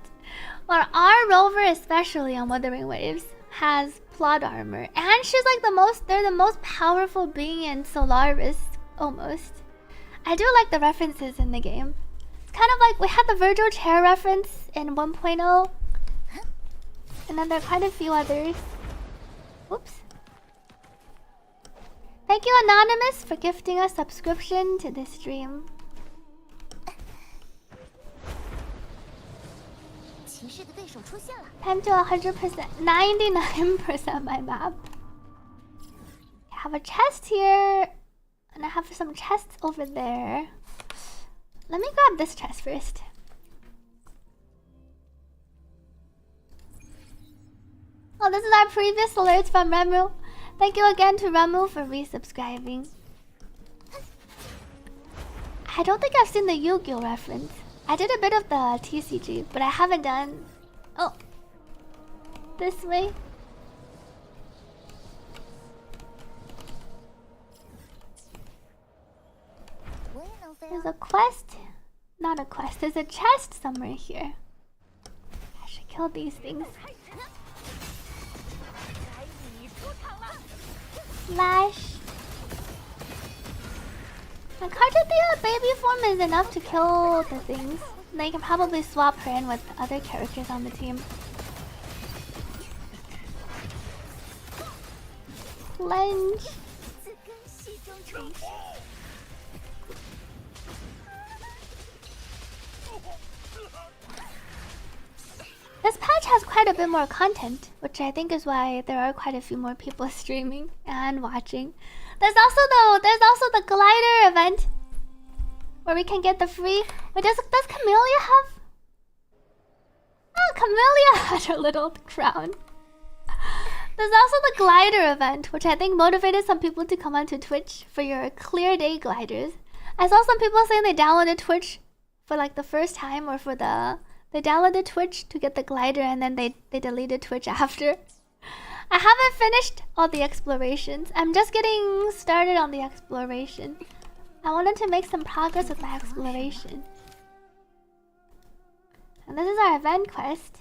Well, our Rover, especially on Wuthering Waves, has plot armor. And she's like they're the most powerful being in Solaris, almost. I do like the references in the game. It's kind of like we had the Virgil Chair reference in 1.0. And then there are quite a few others. Whoops. Thank you, Anonymous, for gifting a subscription to this stream. Time to 100%, 99% my map. I have a chest here, and I have some chests over there. Let me grab this chest first. Oh, this is our previous alerts from Remu. Thank you again to Remu for resubscribing. I don't think I've seen the Yu-Gi-Oh reference. I did a bit of the TCG, but I haven't done... Oh. This way. There's a quest. Not a quest. There's a chest somewhere here. I should kill these things. Flash. And Carte baby form is enough to kill the things. And they can probably swap her in with other characters on the team. Plunge. This patch has quite a bit more content, which I think is why there are quite a few more people streaming and watching. There's also the glider event where we can get the free. Wait, does Camellia have? Oh, Camellia had her little crown. There's also the glider event, which I think motivated some people to come onto Twitch for your clear day gliders. I saw some people saying they downloaded Twitch for like the first time or for the They downloaded Twitch to get the glider and then they deleted Twitch after. I haven't finished all the explorations. I'm just getting started on the exploration. I wanted to make some progress with my exploration. And this is our event quest.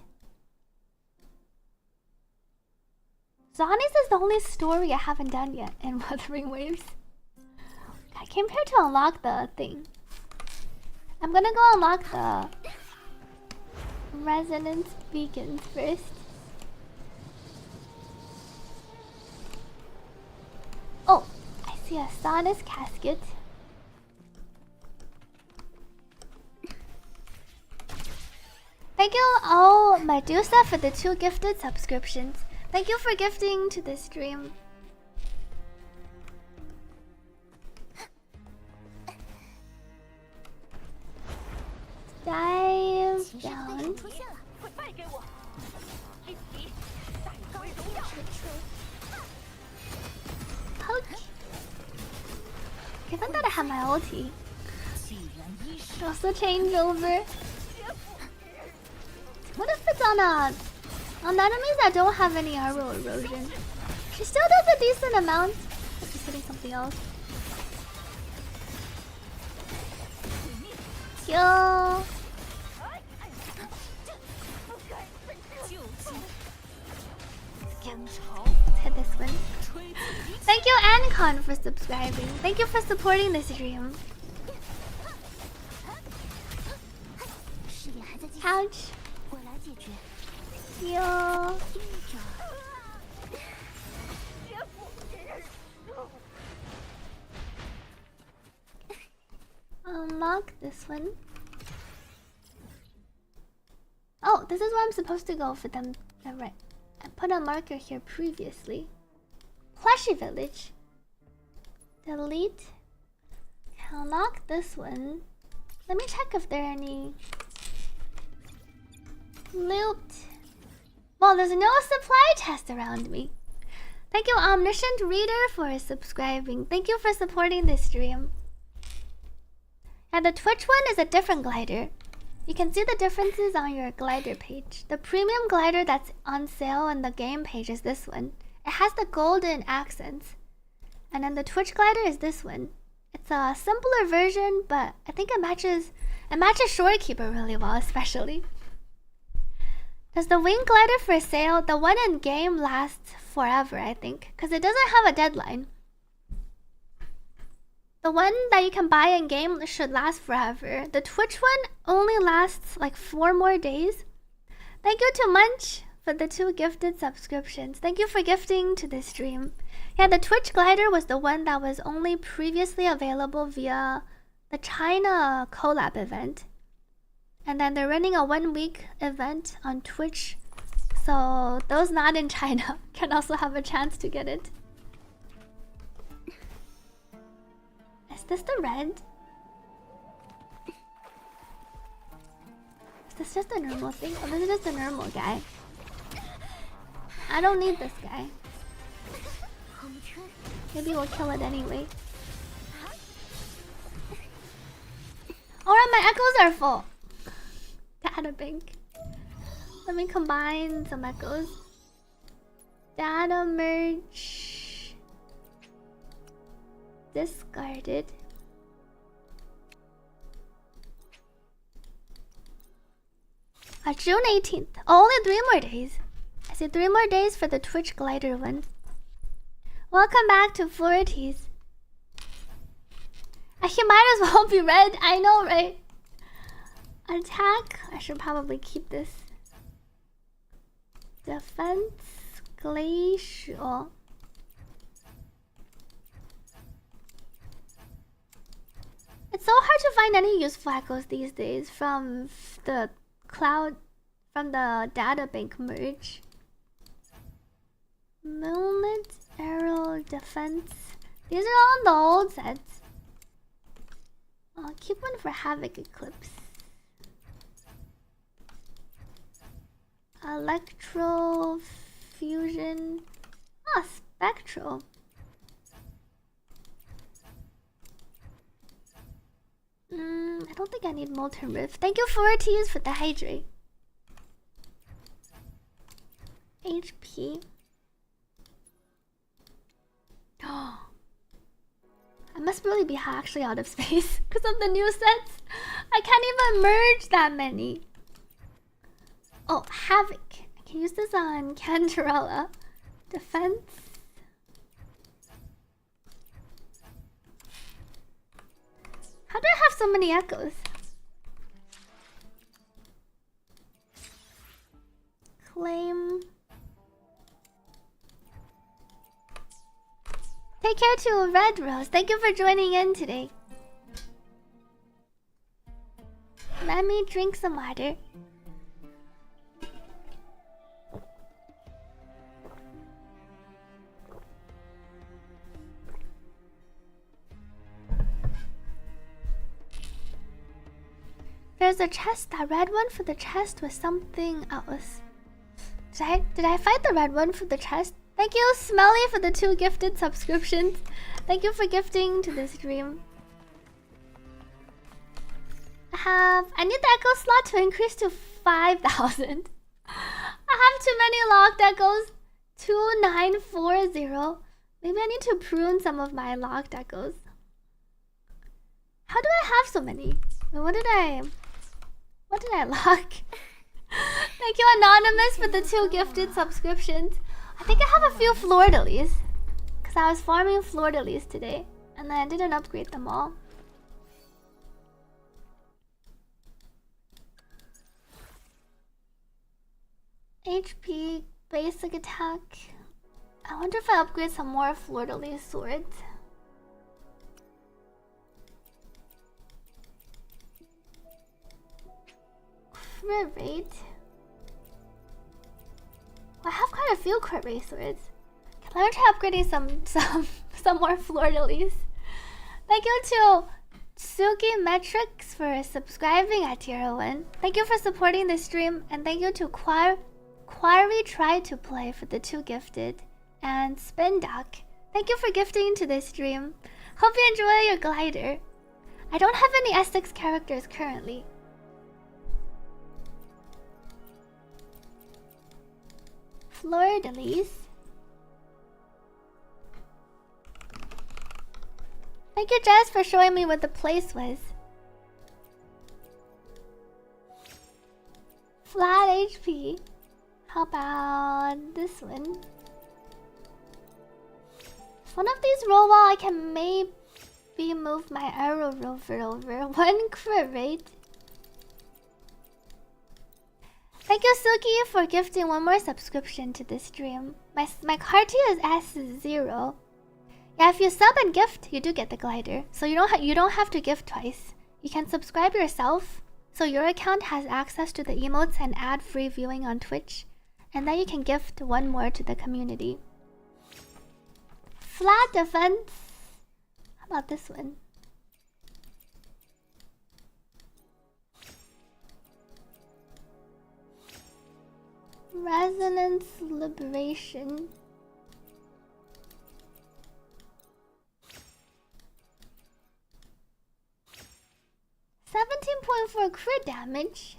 Zani's is the only story I haven't done yet in Wuthering Waves. I came here to unlock the thing. I'm gonna go unlock the resonance beacons first. Oh, I see a Sanis casket. Thank you, oh Medusa, for the 2 gifted subscriptions. Thank you for gifting to the stream. Dive down. Given that I have my ulti, also change over. What if it's on enemies that don't have any arrow erosion? She still does a decent amount. But she's hitting something else. Yo. Let's hit this one. Thank you, Ancon, for subscribing. Thank you for supporting this stream. Ouch. Yo. Unlock this one. Oh, this is where I'm supposed to go for them. Right. I put a marker here previously. Plushy Village. Delete. Unlock this one. Let me check if there are any loot. Well, there's no supply chest around me. Thank you, Omniscient Reader, for subscribing. Thank you for supporting this stream. And the Twitch one is a different glider. You can see the differences on your glider page. The premium glider that's on sale on the game page is this one. It has the golden accents. And then the Twitch glider is this one. It's a simpler version, but I think it matches Shorekeeper really well, especially. Does the wing glider for sale, the one in game, lasts forever, I think, because it doesn't have a deadline. The one that you can buy in game should last forever. The Twitch one only lasts like 4 more days. Thank you to Munch for the 2 gifted subscriptions. Thank you for gifting to this stream. Yeah, the Twitch glider was the one that was only previously available via the China collab event. And then they're running a 1-week event on Twitch. So those not in China can also have a chance to get it. Is this the red? Is this just a normal thing? Oh, this is just a normal guy. I don't need this guy. Maybe we'll kill it anyway. Alright, my echoes are full. Data bank. Let me combine some echoes. Data merge. Discarded. June 18th. Only 3 more days. I see 3 more days for the Twitch glider one. Welcome back to Florities. He might as well be red. I know, right? Attack. I should probably keep this. Defense. Glacial. It's so hard to find any useful echoes these days from the cloud, from the data bank merge. Moonlit, arrow, defense. These are all in the old sets. I'll keep one for Havoc Eclipse. Electro, fusion. Ah, spectral. I don't think I need Molten Rift. Thank you, 4Ts, for the hydrate. HP. Oh, I must really be actually out of space because of the new sets. I can't even merge that many. Oh, Havoc. I can use this on Cantarella. Defense. How do I have so many echoes? Claim. Take care to Red Rose. Thank you for joining in today. Let me drink some water. There's a chest. That red one for the chest was something else. Did I find the red one for the chest? Thank you, Smelly, for the 2 gifted subscriptions. Thank you for gifting to this stream. I need the echo slot to increase to 5,000. I have too many locked echoes. 2940. Maybe I need to prune some of my locked echoes. How do I have so many? What did I lock? Thank you, Anonymous, for the 2 gifted subscriptions. I think I have a few fleur-de-lis because I was farming fleur-de-lis today and then I didn't upgrade them all. HP, basic attack. I wonder if I upgrade some more fleur-de-lis swords. Crit rate. I have quite a few crit rate swords. Let me try upgrading some more fleur-de-lis. Thank you to Suki Metrics for subscribing at tier 1. Thank you for supporting the stream, and thank you to Quarry Try to Play for the 2 gifted, and Spindock. Thank you for gifting to this stream. Hope you enjoy your glider. I don't have any S6 characters currently. Fleur-de-lis. Thank you, Jess, for showing me what the place was. Flat HP. How about this one? One of these roll while I can maybe move my arrow rover over. 1 crit rate. Thank you, Suki, for gifting 1 more subscription to this stream. My Carte is S0. Yeah, if you sub and gift, you do get the glider. So you don't have to gift twice. You can subscribe yourself, so your account has access to the emotes and ad-free viewing on Twitch, and then you can gift 1 more to the community. Flat defense. How about this one? Resonance Liberation. 17.4 crit damage.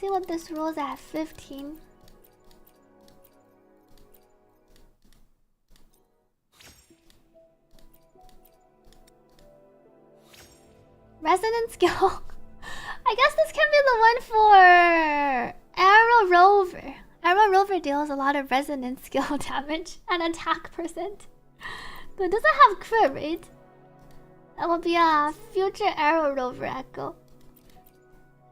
See what this rolls at 15. Resonance skill. I guess this can be the one for Arrow Rover. Arrow Rover deals a lot of resonance skill damage and attack percent. But it doesn't have crit rate. That will be a future Arrow Rover Echo.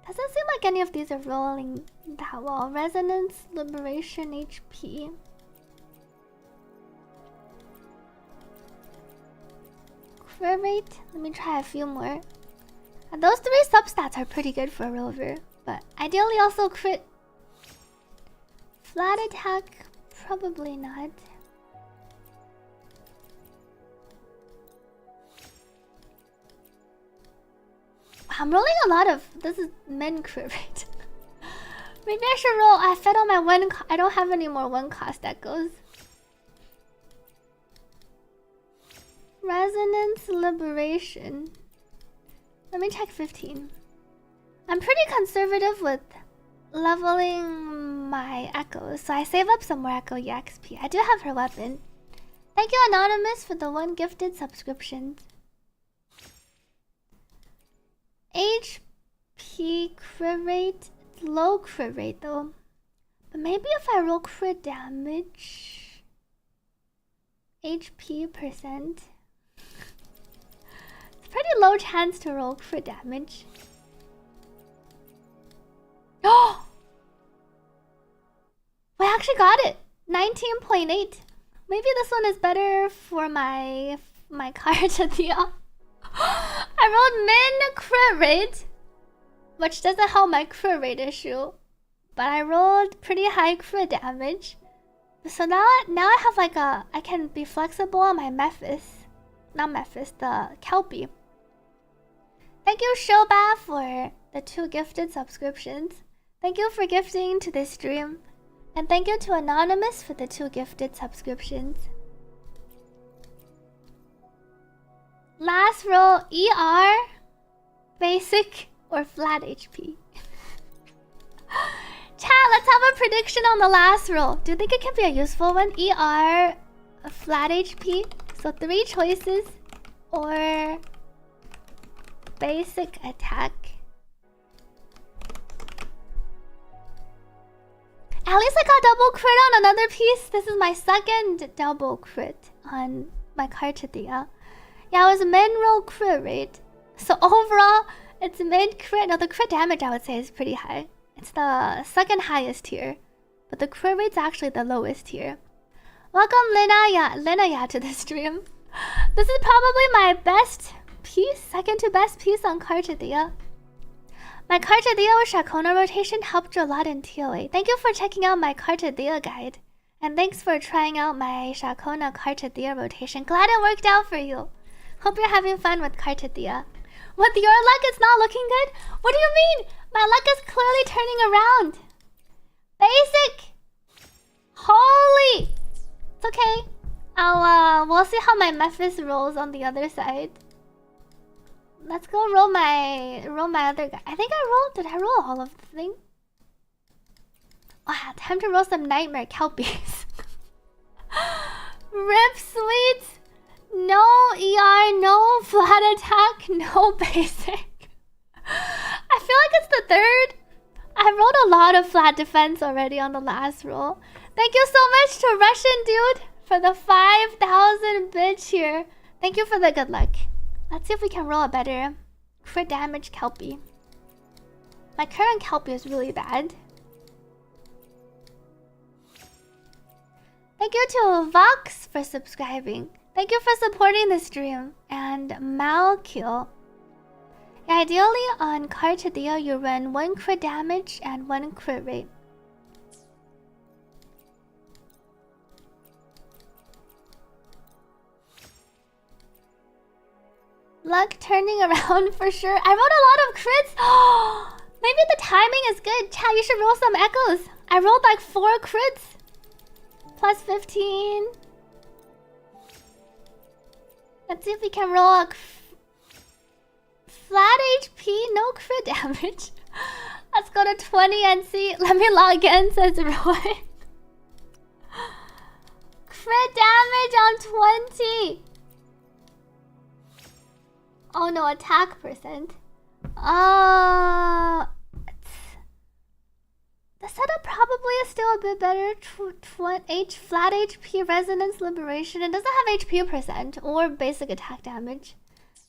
Doesn't seem like any of these are rolling that well. Resonance, Liberation, HP. Crit rate? Let me try a few more. And those 3 substats are pretty good for a rover, but ideally also crit. Flat attack? Probably not. I'm rolling a lot of... This is min crit rate. Maybe I should roll... I fed on my 1... I don't have any more 1 cost echoes. Resonance, Liberation. Let me check 15. I'm pretty conservative with leveling my echoes, so I save up some more echo EXP. I do have her weapon. Thank you, Anonymous, for the 1 gifted subscription. HP crit rate, low crit rate though. But maybe if I roll crit damage, HP percent. It's pretty low chance to roll crit damage. Oh! We actually got it! 19.8. Maybe this one is better for my Carte deal. I rolled min crit rate, which doesn't help my crit rate issue. But I rolled pretty high crit damage. So now I have like I can be flexible on my the Kelpie. Thank you, Shoba, for the 2 gifted subscriptions. Thank you for gifting to this stream. And thank you to Anonymous for the 2 gifted subscriptions. Last roll, ER, basic, or flat HP. Chat, let's have a prediction on the last roll. Do you think it can be a useful one? ER, a flat HP. So 3 choices, or basic attack. At least I got double crit on another piece. This is my 2nd double crit on my Carte deal. Yeah, it was min roll crit rate. So overall, it's mid crit. No, the crit damage I would say is pretty high. It's the 2nd highest here, but the crit rate's actually the lowest here. Welcome, Linaya, to the stream. This is probably my best piece, 2nd to best piece on Carte deal. My Carte deal with Shakona rotation helped you a lot in TOA. Thank you for checking out my Carte deal guide, and thanks for trying out my Shakona Carte deal rotation. Glad it worked out for you. Hope you're having fun with Carte deal. With your luck, it's not looking good? What do you mean? My luck is clearly turning around. Basic. Holy. It's okay. We'll see how my Mephis rolls on the other side. Let's go roll my other guy. I think did I roll all of the thing? Wow, time to roll some Nightmare Kelpies. Rip sweet. No ER, no flat attack, no basic. I feel like it's the 3rd. I rolled a lot of flat defense already on the last roll. Thank you so much to Russian Dude for the 5,000 bits here. Thank you for the good luck. Let's see if we can roll a better crit damage Kelpie. My current Kelpie is really bad. Thank you to Vox for subscribing. Thank you for supporting the stream. And Malkill. Yeah, ideally on Carte deal you run 1 crit damage and 1 crit rate. Luck turning around for sure. I rolled a lot of crits. Maybe the timing is good. Chat, you should roll some echoes. I rolled like 4 crits. Plus 15. Let's see if we can roll a flat HP, no crit damage. Let's go to 20 and see. Let me log in, says Roy. Crit damage on 20. Oh no, attack percent. The setup probably is still a bit better. Flat HP resonance liberation. It doesn't have HP percent or basic attack damage.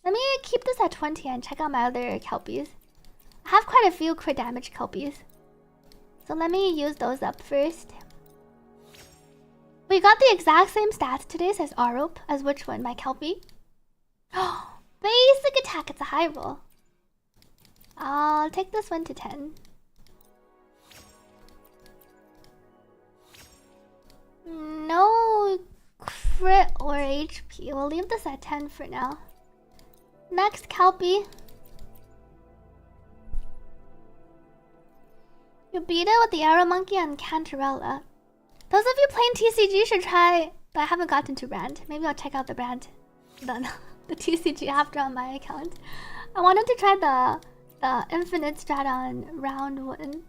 Let me keep this at 20 and check out my other Kelpies. I have quite a few crit damage Kelpies, so let me use those up first. We got the exact same stats today, says Arup. As which one? My Kelpie? Basic attack, it's a high roll. I'll take this one to 10. No crit or HP. We'll leave this at 10 for now. Next, Kelpie. You beat it with the Arrow Monkey and Cantarella. Those of you playing TCG should try, but I haven't gotten to brand. Maybe I'll check out the brand. The TCG after on my account. I wanted to try the infinite strat on round 1.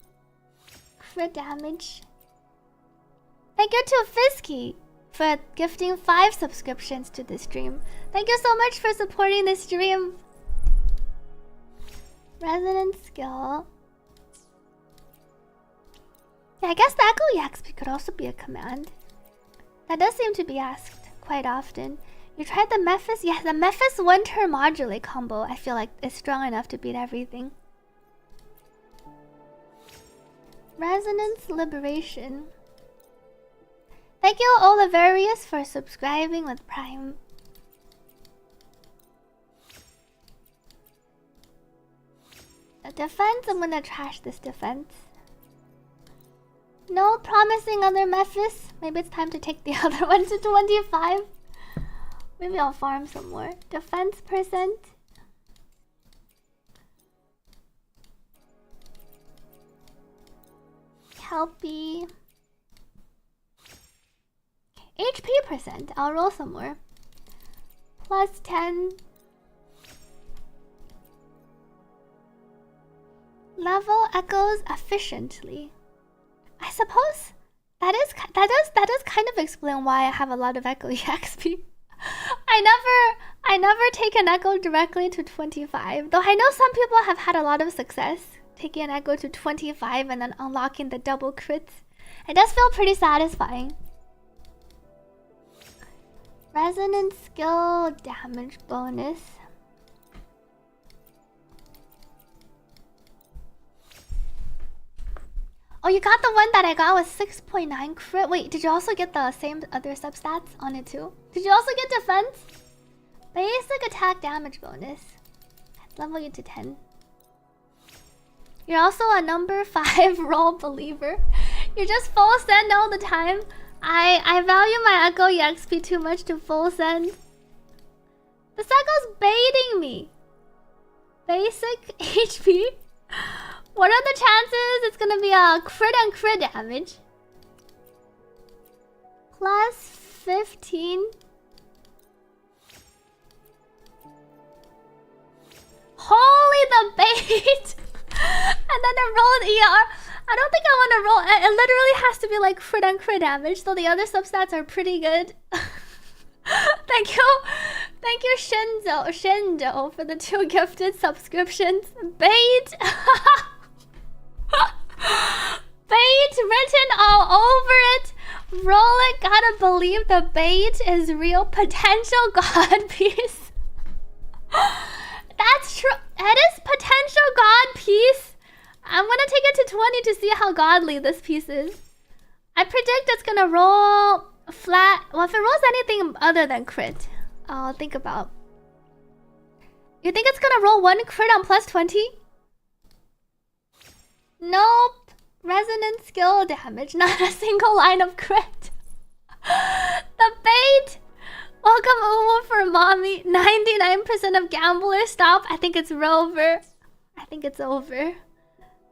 crit damage. Thank you to Fisky for gifting 5 subscriptions to the stream. Thank you so much for supporting the stream. Resonant skill. Yeah, I guess the Echo Yaxp could also be a command. That does seem to be asked quite often. You tried the Mephis? Yeah, the Mephis Winter Modulate combo I feel like is strong enough to beat everything. Resonance Liberation. Thank you Oliverius for subscribing with Prime. The defense, I'm gonna trash this defense. No promising other Mephis. Maybe it's time to take the other one to 25. Maybe I'll farm some more. Defense percent. Kelpie. HP percent. I'll roll some more. Plus 10. Level echoes efficiently. I suppose that does kind of explain why I have a lot of Echo EXP. I never take an Echo directly to 25. Though I know some people have had a lot of success taking an Echo to 25 and then unlocking the double crits. It does feel pretty satisfying. Resonant skill damage bonus. Oh, you got the one that I got with 6.9 crit. Wait, did you also get the same other substats on it too? Did you also get defense? Basic attack damage bonus. Let's level you to 10. You're also a number 5 roll believer. You're just full send all the time. I value my Echo EXP too much to full send. This Echo's baiting me. Basic HP. What are the chances it's gonna be a crit and crit damage? Plus 15. Holy the bait! And then I rolled ER. I don't think I want to roll. It literally has to be like crit and crit damage, so the other substats are pretty good. Thank you Shinjo for the 2 gifted subscriptions. Bait! Bait written all over it. Roll it, gotta believe the bait is real. Potential god piece. That's true. It is potential god piece. I'm gonna take it to 20 to see how godly this piece is. I predict it's gonna roll flat. Well, if it rolls anything other than crit, I'll think about. You think it's gonna roll 1 crit on plus 20? Nope. Resonant skill damage, not a single line of crit. The bait. Welcome WUWA for mommy. 99% of gamblers stop. I think it's over. I think it's over.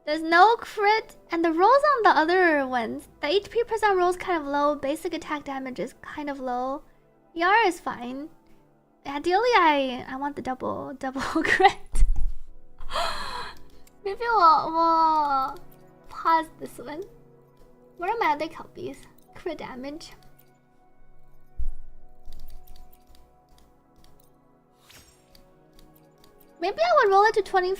There's no crit, and the rolls on the other ones, the HP percent rolls kind of low. Basic attack damage is kind of low. ER is fine. Ideally, I want the double crit. Maybe we'll pause this one. Where are my other kelpies? Crit damage. Maybe I would roll it to 20.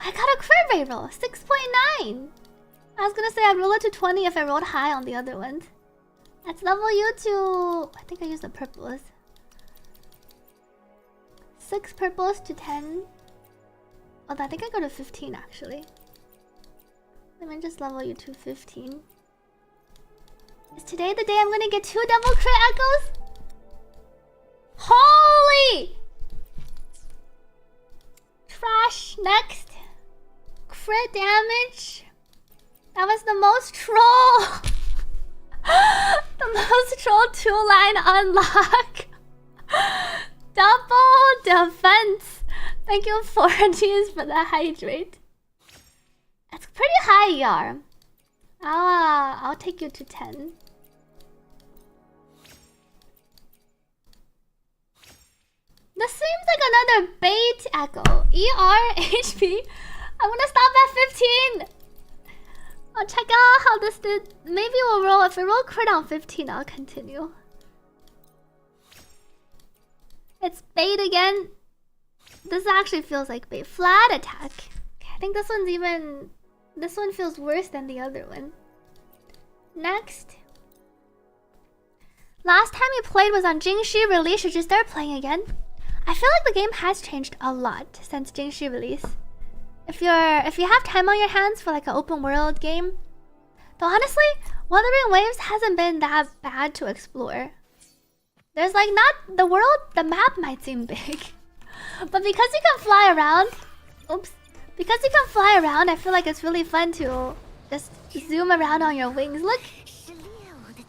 I got a crit rate roll, 6.9. I was gonna say I'd roll it to 20 if I rolled high on the other ones. Let's level you to... I think I used the purples. 6 purples to 10. Oh, I think I go to 15 actually. Let me just level you to 15. Is today the day I'm gonna get 2 double crit echoes? Holy! Trash next. Crit damage. That was the most troll. The most troll 2-line unlock. Double defense. Thank you 4Gs for the hydrate. That's pretty high ER. I'll take you to 10. This seems like another bait echo. ER, HP. I'm gonna stop at 15. I'll check out how this did. Maybe we'll roll. If we roll crit on 15, I'll continue. It's bait again. This actually feels like bait. Flat attack. Okay, I think this one's even... This one feels worse than the other one. Next. Last time we played was on Jingxi release. Should you start playing again? I feel like the game has changed a lot since Jingxi release. If you have time on your hands for like an open world game, though honestly, Wuthering Waves hasn't been that bad to explore. There's like not the world, the map might seem big, but because you can fly around, because you can fly around, I feel like it's really fun to just zoom around on your wings. Look,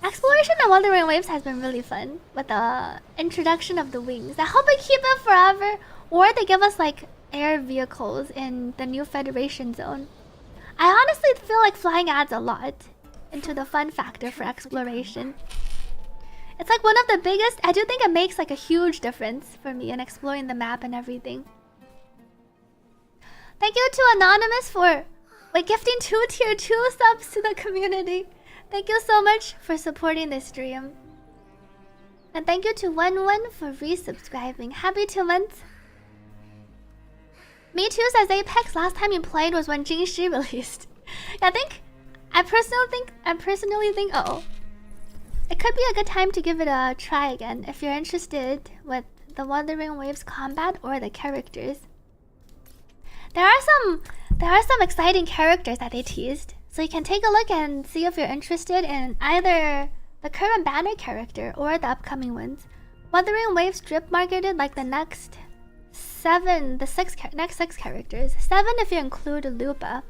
exploration of Wuthering Waves has been really fun with the introduction of the wings. I hope they keep it forever, or they give us like air vehicles in the new Federation zone. I honestly feel like flying adds a lot into the fun factor for exploration. It's like one of the biggest. I do think it makes like a huge difference for me in exploring the map and everything. Thank you to Anonymous for gifting 2 tier 2 subs to the community. Thank you so much for supporting this stream. And thank you to 11 for resubscribing. Happy 2 months. Me too, says Apex. Last time you played was when Jingxi released. I personally think oh, it could be a good time to give it a try again if you're interested with the Wuthering Waves combat or the characters. There are some exciting characters that they teased, so you can take a look and see if you're interested in either the current banner character or the upcoming ones. Wuthering Waves drip marketed like the next 7, next 6 characters. 7 if you include Lupa.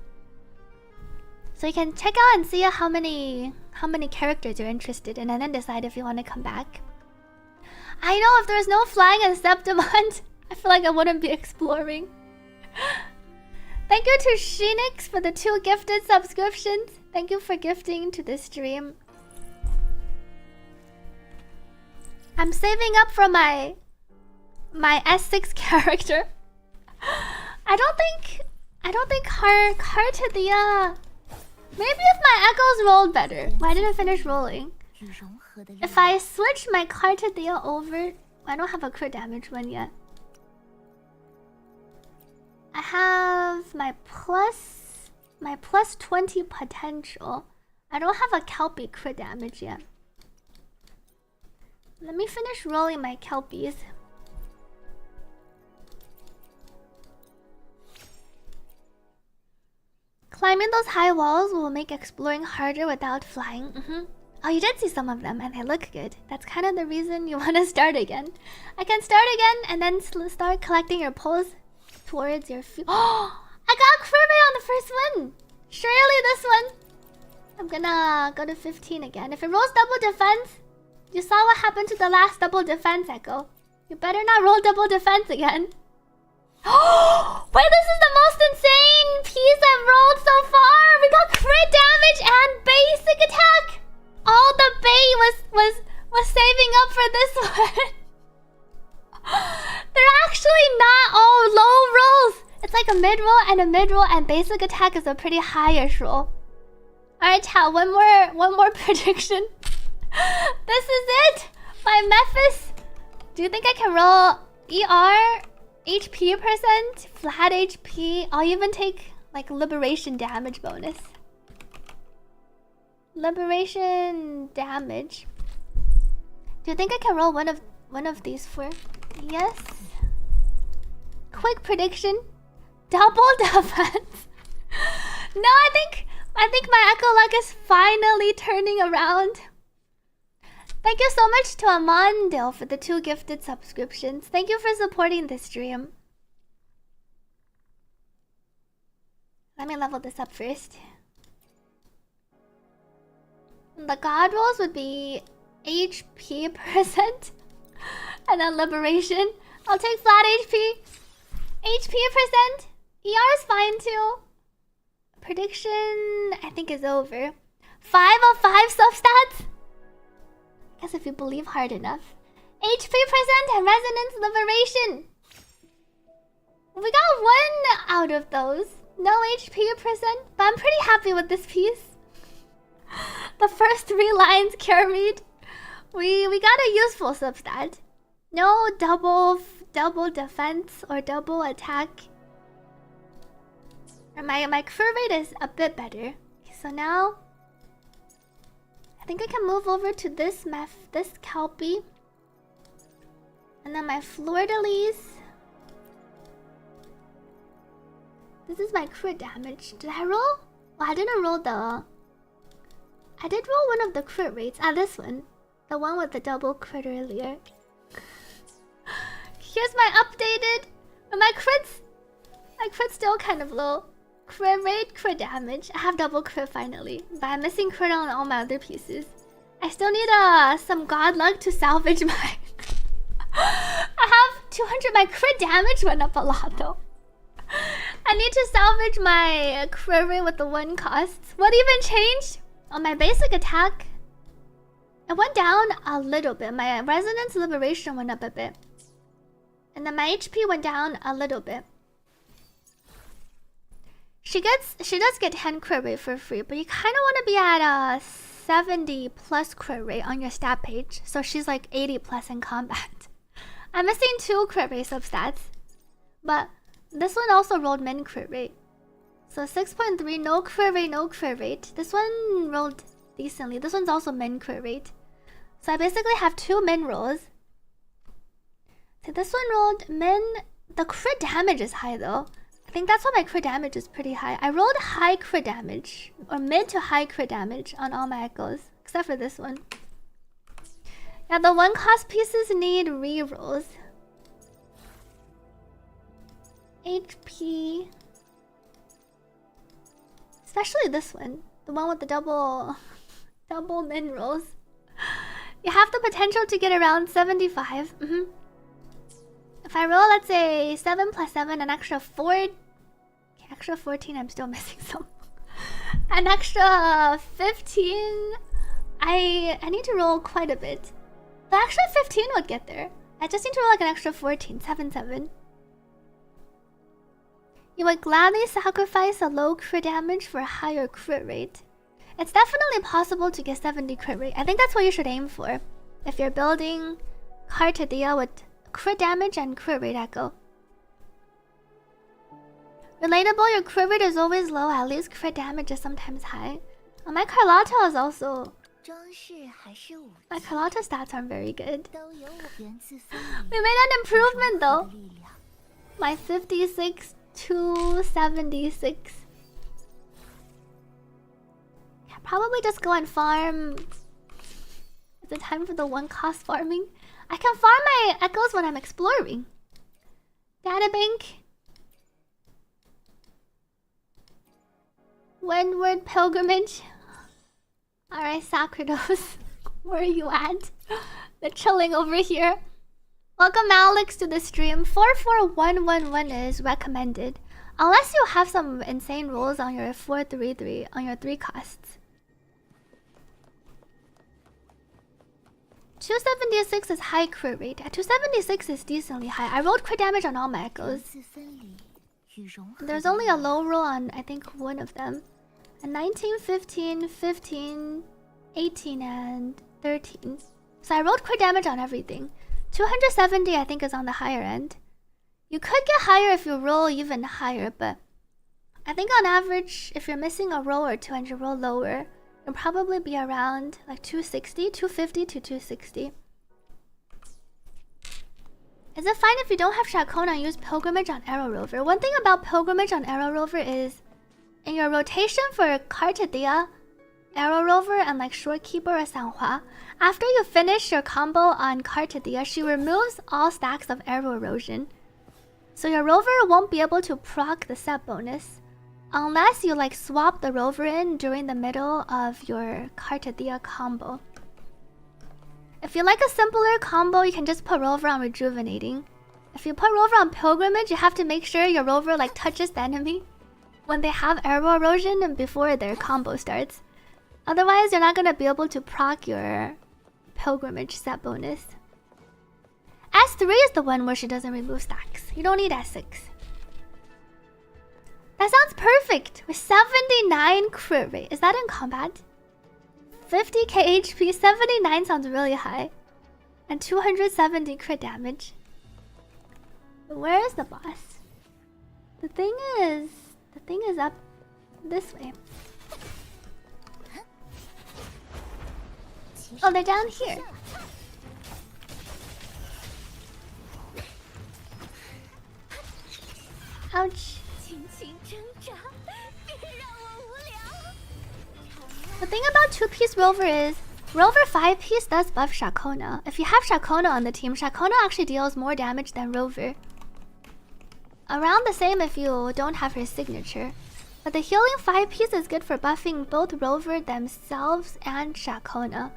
So you can check out and see how many characters you're interested in, and then decide if you want to come back. I know if there's no flying in Septimont, I feel like I wouldn't be exploring. Thank you to Shinix for the 2 gifted subscriptions. Thank you for gifting to this stream. I'm saving up for my S6 character. I don't think Carte the maybe if my echoes rolled better. Why didn't it finish rolling? If I switch my Carte the over, I don't have a crit damage one yet. I have my plus 20 potential. I don't have a Kelpie crit damage yet. Let me finish rolling my Kelpies. Climbing those high walls will make exploring harder without flying. Oh, you did see some of them and they look good. That's kind of the reason you want to start again. I can start again and then start collecting your pulls towards your feet. Oh, I got crit rate on the first one. Surely this one. I'm gonna go to 15 again. If it rolls double defense, you saw what happened to the last double defense, Echo. You better not roll double defense again. Oh, wait, this is the most insane piece I've rolled so far. We got crit damage and basic attack. All the bait was saving up for this one. They're actually not all low rolls. It's like a mid roll and a mid roll, and basic attack is a pretty highish roll. Alright, chat, one more prediction. This is it. My Mephis. Do you think I can roll ER, HP percent, flat HP? I'll even take like liberation damage bonus. Liberation damage. Do you think I can roll one of these four? Yes. Quick prediction. Double defense. No, I think my Echo luck is finally turning around. Thank you so much to Amandil for the 2 gifted subscriptions. Thank you for supporting this stream. Let me level this up first. The god rolls would be HP percent and then liberation. I'll take flat HP. HP percent. ER is fine too. Prediction, I think, is over. 5 of 5 substats? I guess if you believe hard enough. HP percent and resonance liberation. We got 1 out of those. No HP prison, but I'm pretty happy with this piece. The first 3 lines carried. We got a useful substat. No double defense or double attack. And my crit rate is a bit better. So now I think I can move over to this Kelpie. And then my fleur-de-lis. This is my crit damage. Did I roll? Oh, I didn't roll the... I did roll one of the crit rates. Ah, this one. The one with the double crit earlier. Here's my updated... My crit's still kind of low. Crit rate, crit damage. I have double crit finally. But I'm missing crit on all my other pieces. I still need some god luck to salvage my... I have 200. My crit damage went up a lot though. I need to salvage my crit rate with the 1 costs. What even changed? On my basic attack, it went down a little bit. My resonance liberation went up a bit. And then my HP went down a little bit. She does get 10 crit rate for free, but you kind of want to be at a 70 plus crit rate on your stat page. So she's like 80 plus in combat. I'm missing 2 crit rate substats. But this one also rolled min crit rate. So 6.3, no crit rate, no crit rate. This one rolled decently. This one's also min crit rate. So I basically have 2 min rolls. So this one rolled min. The crit damage is high though. I think that's why my crit damage is pretty high. I rolled high crit damage, or mid to high crit damage on all my echoes, except for this one. Yeah, the 1 cost pieces need rerolls. HP. Especially this one. The one with the double min rolls. You have the potential to get around 75. If I roll, let's say 7 plus 7, an extra 4. Okay, extra 14, I'm still missing some. An extra 15. I need to roll quite a bit. The extra 15 would get there. I just need to roll like an extra 14. 7, 7. You would gladly sacrifice a low crit damage for a higher crit rate. It's definitely possible to get 70 crit rate. I think that's what you should aim for. If you're building Carte with crit damage and crit rate echo. Relatable, your crit rate is always low, at least crit damage is sometimes high. My Carlotta is also... My Carlotta stats aren't very good. We made an improvement though. My 56 to 76. Yeah, probably just go and farm. Is it time for the 1 cost farming? I can farm my echoes when I'm exploring. Databank. Windward pilgrimage. Alright, Sacridos. Where are you at? They're chilling over here. Welcome Alex to the stream. 44111 is recommended. Unless you have some insane rolls on your 433 on your 3 costs. 276 is high crit rate. 276 is decently high. I rolled crit damage on all my echoes. There's only a low roll on I think one of them. A 19, 15, 15, 18, and 13. So I rolled crit damage on everything. 270 I think is on the higher end. You could get higher if you roll even higher, but I think on average, if you're missing a roll or 2 and you roll lower, you'll probably be around like 260, 250 to 260. Is it fine if you don't have Chacon and use Pilgrimage on Arrow Rover? One thing about Pilgrimage on Arrow Rover is in your rotation for Carte, Arrow Rover, and like Shorekeeper or Sanhua, after you finish your combo on Carte, she removes all stacks of arrow erosion. So your rover won't be able to proc the set bonus unless you like swap the rover in during the middle of your Carte combo. If you like a simpler combo, you can just put rover on rejuvenating. If you put rover on pilgrimage, you have to make sure your rover like touches the enemy when they have arrow erosion and before their combo starts. Otherwise, you're not gonna be able to proc your pilgrimage set bonus. S3 is the one where she doesn't remove stacks. You don't need S6. That sounds perfect. With 79 crit rate. Is that in combat? 50k HP, 79 sounds really high. And 270 crit damage. Where is the boss? The thing is up this way. Oh, they're down here. Ouch. The thing about 2-piece Rover is, Rover 5-piece does buff Shakona. If you have Shakona on the team, Shakona actually deals more damage than Rover. Around the same if you don't have her signature. But the healing 5-piece is good for buffing both Rover themselves and Shakona.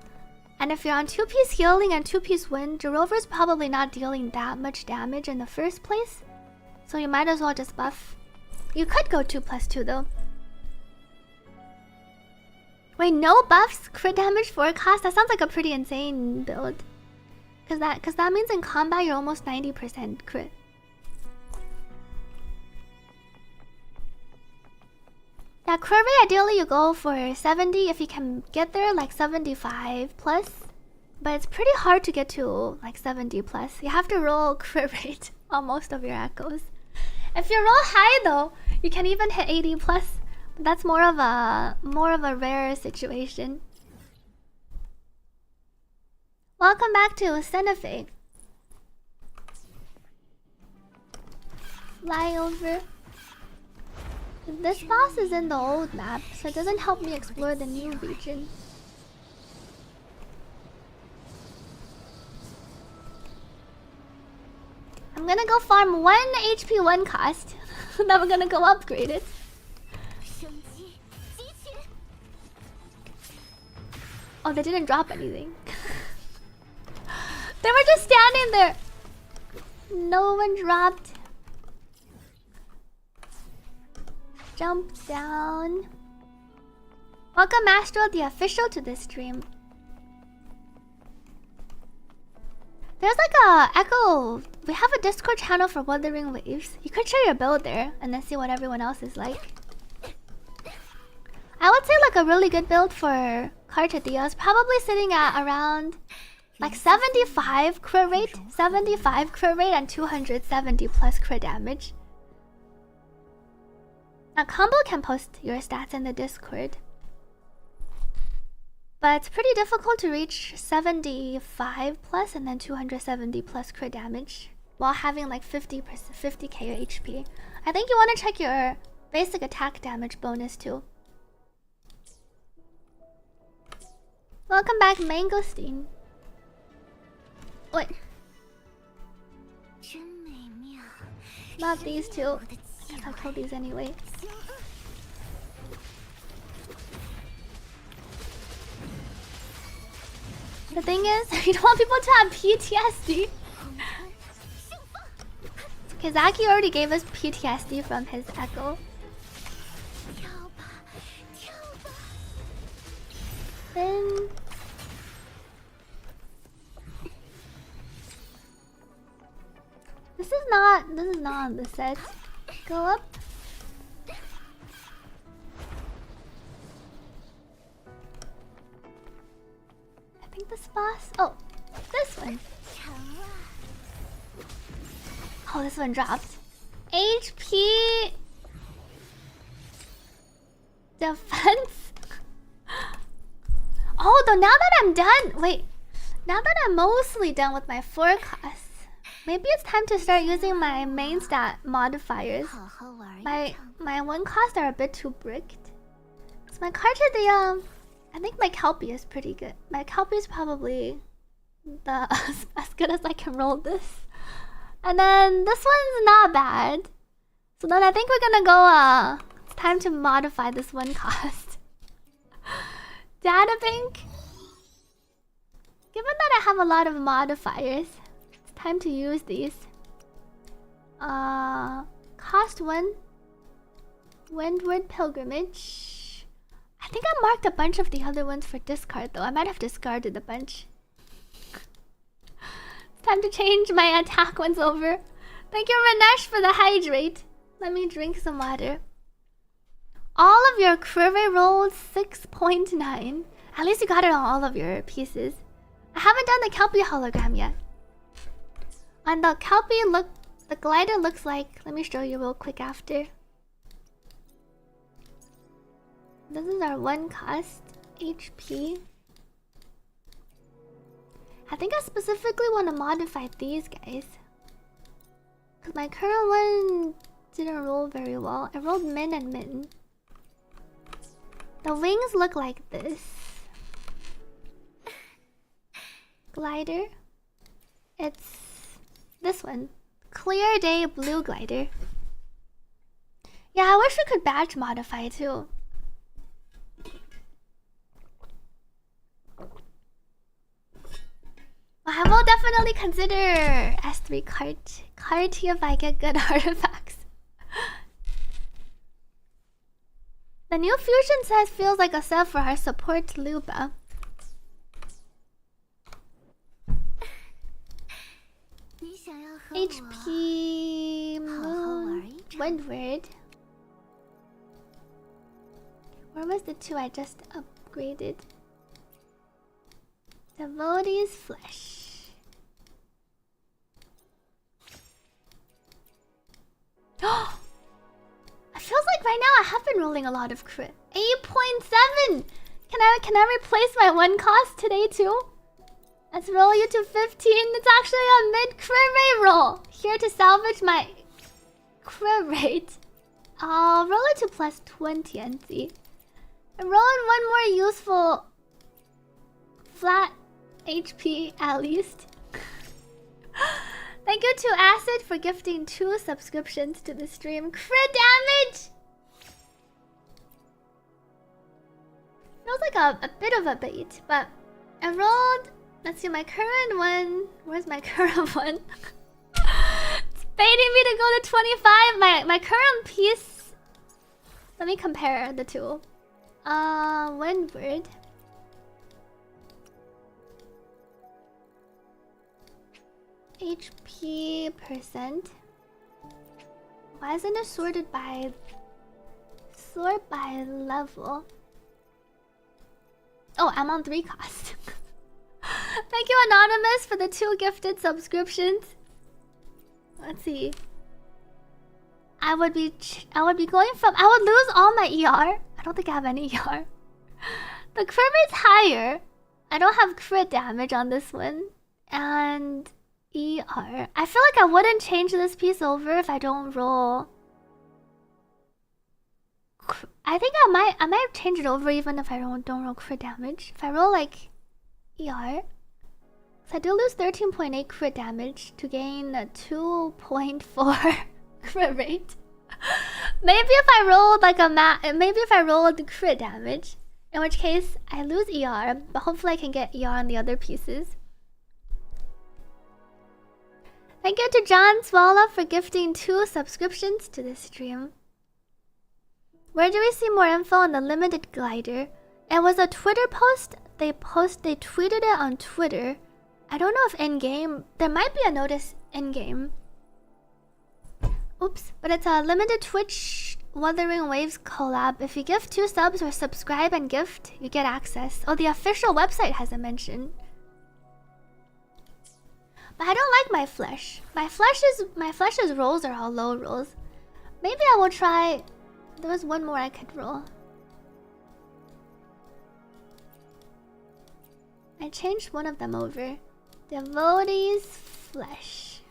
And if you're on 2-piece healing and 2-piece wind, your Rover's probably not dealing that much damage in the first place. So you might as well just buff. You could go 2+2 though. Wait, no buffs? Crit damage forecast? That sounds like a pretty insane build. Cause that means in combat you're almost 90% crit. Yeah, crit rate ideally you go for 70 if you can get there, like 75 plus. But it's pretty hard to get to like 70 plus. You have to roll crit rate on most of your echoes. If you roll high though, you can even hit 80 plus. But that's more of a rare situation. Welcome back to Senefe. Fly over. This boss is in the old map, so it doesn't help me explore the new region. I'm gonna go farm 1 HP 1 cost. Then we're gonna go upgrade it. Oh, they didn't drop anything. They were just standing there. No one dropped. Jump down. Welcome Astro the official to this stream. There's like a echo. We have a Discord channel for Wuthering Waves. You could share your build there and then see what everyone else is like. I would say like a really good build for Carte is probably sitting at around like 75 crit rate, and 270 plus crit damage. Now Combo can post your stats in the Discord. But it's pretty difficult to reach 75 plus and then 270 plus crit damage while having like 50k HP. I think you want to check your basic attack damage bonus too. Welcome back, Mangosteen. Wait. Not these two. I guess I'll kill these anyway. The thing is, you don't want people to have PTSD. Okay, Zaki already gave us PTSD from his echo. Then this is not on the set. Go up. I think this boss. Oh, this one. Oh, this one dropped. HP defense. Oh, though now that I'm done, wait. Now that I'm mostly done with my forecasts, maybe it's time to start using my main stat modifiers. My one costs are a bit too bricked. So my Carte, I think my Kelpie is pretty good. My Kelpie is probably as good as I can roll this. And then this one's not bad. So then I think we're gonna go, it's time to modify this one cost. Data bank. Given that I have a lot of modifiers, it's time to use these. Cost 1. Windward Pilgrimage. I think I marked a bunch of the other ones for discard though. I might have discarded a bunch. It's time to change my attack once over. Thank you, Ranesh, for the hydrate. Let me drink some water. all of your crit rate rolled 6.9. At least you got it on all of your pieces. I haven't done the Kelpie hologram yet. And the Kelpie the glider looks like, let me show you real quick after. This is our 1 cost HP. I think I specifically want to modify these guys. Because my current one didn't roll very well. I rolled min and min. The wings look like this. Glider. It's this one. Clear Day Blue Glider. Yeah, I wish we could batch modify too. I will definitely consider S3 Carte if I get good artifacts. The new fusion set feels like a set for our support Luba. HP Windward. Where was the 2 I just upgraded? Devotee's Flesh. It feels like right now I have been rolling a lot of crit. 8.7! Can I replace my 1 cost today too? Let's roll you to 15. It's actually a mid crit rate roll. Here to salvage my crit rate. I'll roll it to plus 20 and see. I'm rolling one more useful flat HP at least. Thank you to Acid for gifting 2 subscriptions to the stream. Crit damage! Feels like a bit of a bait, but I rolled. Let's see, my current one. Where's my current one? It's baiting me to go to 25. My current piece. Let me compare the 2. Windward. HP percent. Why isn't it sorted by level? Oh, I'm on 3 cost. Thank you, Anonymous, for the 2 gifted subscriptions. Let's see. I would be going from. I would lose all my ER. I don't think I have any ER. The crit rate's higher. I don't have crit damage on this one, and ER. I feel like I wouldn't change this piece over if I don't roll. I think I might change it over even if I don't roll crit damage. If I roll like ER, so I do lose 13.8 crit damage to gain a 2.4 crit rate. Maybe if I rolled like maybe if I rolled the crit damage, in which case I lose ER, but hopefully I can get ER on the other pieces. Thank you to John Swalla for gifting 2 subscriptions to this stream. Where do we see more info on the limited glider? It was a Twitter post. They tweeted it on Twitter. I don't know if in-game. There might be a notice in-game. Oops. But it's a limited Twitch Wuthering Waves collab. If you give 2 subs or subscribe and gift, you get access. Oh, the official website hasn't mentioned. But I don't like my flesh. My flesh's rolls are all low rolls. Maybe I will try. There was one more I could roll. I changed one of them over. Devotee's Flesh.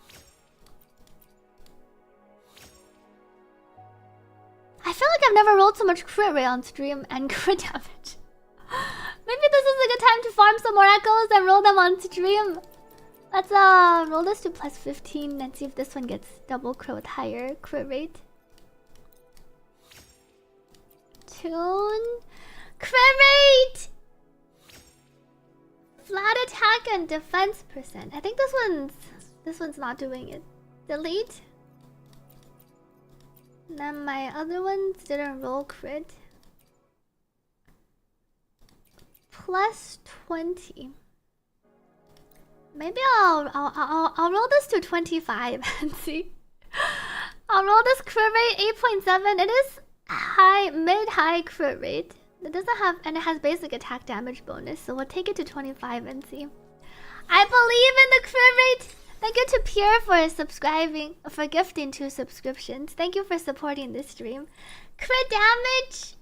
I feel like I've never rolled so much crit rate on stream and crit damage. Maybe this is a good time to farm some more echoes and roll them on stream. Let's roll this to plus 15 and see if this one gets double crit with higher crit rate. Tune. Crit rate! Flat attack and defense percent. I think this one's not doing it. Delete. And then my other ones didn't roll crit. Plus 20. Maybe I'll roll this to 25 and see. I'll roll this crit rate 8.7. It is. mid-high crit rate. It doesn't have, and it has basic attack damage bonus, so we'll take it to 25 and see. I believe in the crit rate. Thank you to Pierre for gifting 2 subscriptions. Thank you for supporting this stream. Crit damage.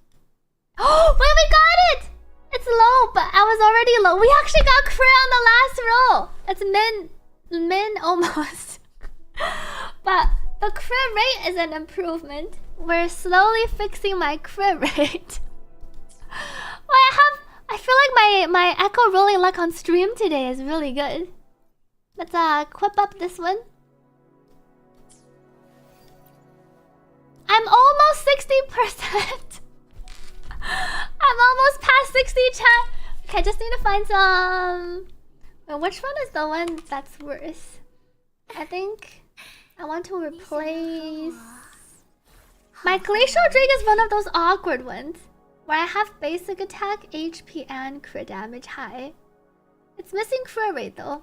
Oh, wait, we got it. It's low, but I was already low. We actually got crit on the last roll. It's min almost. But the crit rate is an improvement. We're slowly fixing my crit rate. Well, I feel like my echo rolling luck on stream today is really good. Let's equip up this one. I'm almost 60%. I'm almost past 60, chat. Okay, I just need to find some. Wait, which one is the one that's worse? I think I want to replace. My Glacial Drake is one of those awkward ones where I have basic attack, HP, and crit damage high. It's missing crit rate though.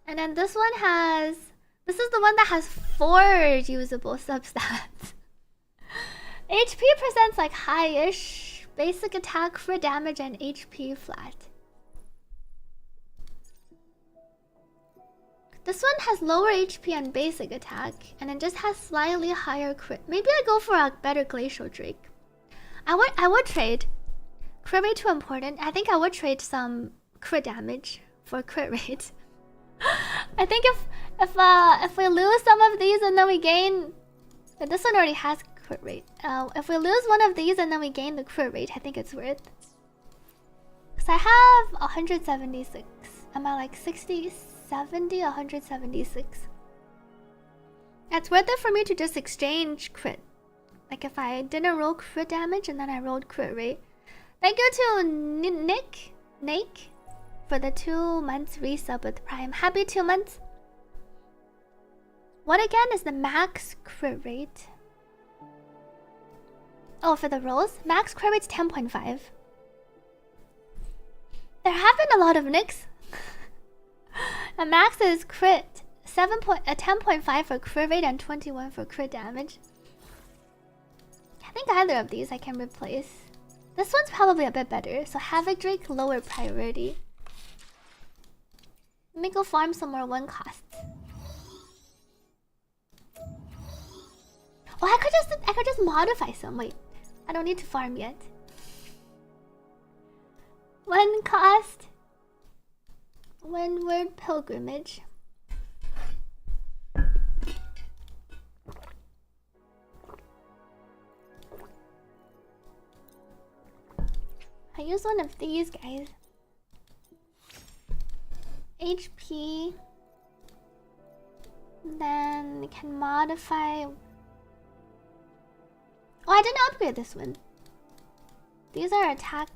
And then this one has. This is the one that has 4 usable substats. HP percent's like high-ish. Basic attack, crit damage, and HP flat. This one has lower HP and basic attack, and it just has slightly higher crit. Maybe I go for a better Glacial Drake. I would trade. Crit rate too important. I think I would trade some crit damage for crit rate. I think if we lose some of these and then we gain, but this one already has crit rate. If we lose one of these and then we gain the crit rate, I think it's worth. Cause I have 176. Am I like 60, 70, 176? It's worth it for me to just exchange crit. Like if I didn't roll crit damage and then I rolled crit rate. Thank you to Nick, for the 2 months resub with Prime. Happy 2 months. What again is the max crit rate? Oh, for the rolls? Max crit rate's 10.5. There have been a lot of nicks. The max is crit. 10.5 for crit rate and 21 for crit damage. I think either of these I can replace. This one's probably a bit better, so Havoc Drake lower priority. Let me go farm some more 1 costs. Oh, I could just modify some. Wait, I don't need to farm yet. 1 cost. 1 word pilgrimage. I use one of these guys. HP. Then can modify. Oh, I didn't upgrade this one. These are attack.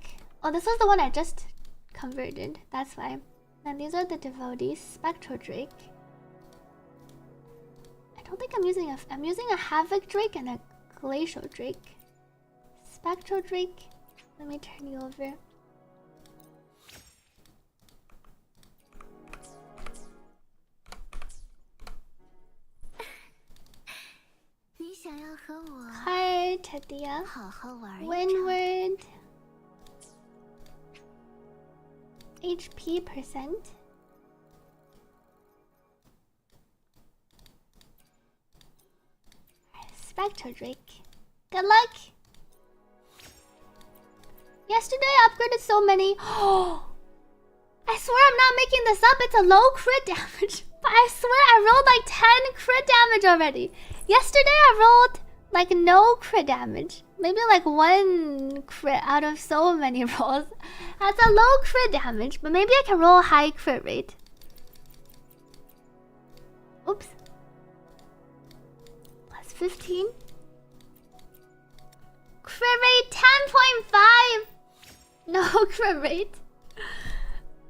Oh, this was the one I just converted. That's why. And these are the devotees. Spectral Drake. I don't think I'm using a. I'm using a Havoc Drake and a Glacial Drake. Spectral Drake. Let me turn you over. Carte, Windward. HP percent. Spectral Drake. Good luck. Yesterday I upgraded so many. Oh, I swear I'm not making this up. It's a low crit damage. But I swear I rolled like 10 crit damage already. Yesterday I rolled like no crit damage. Maybe like 1 crit out of so many rolls. That's a low crit damage. But maybe I can roll high crit rate. Oops. Plus 15. Crit rate 10.5. No crit rate.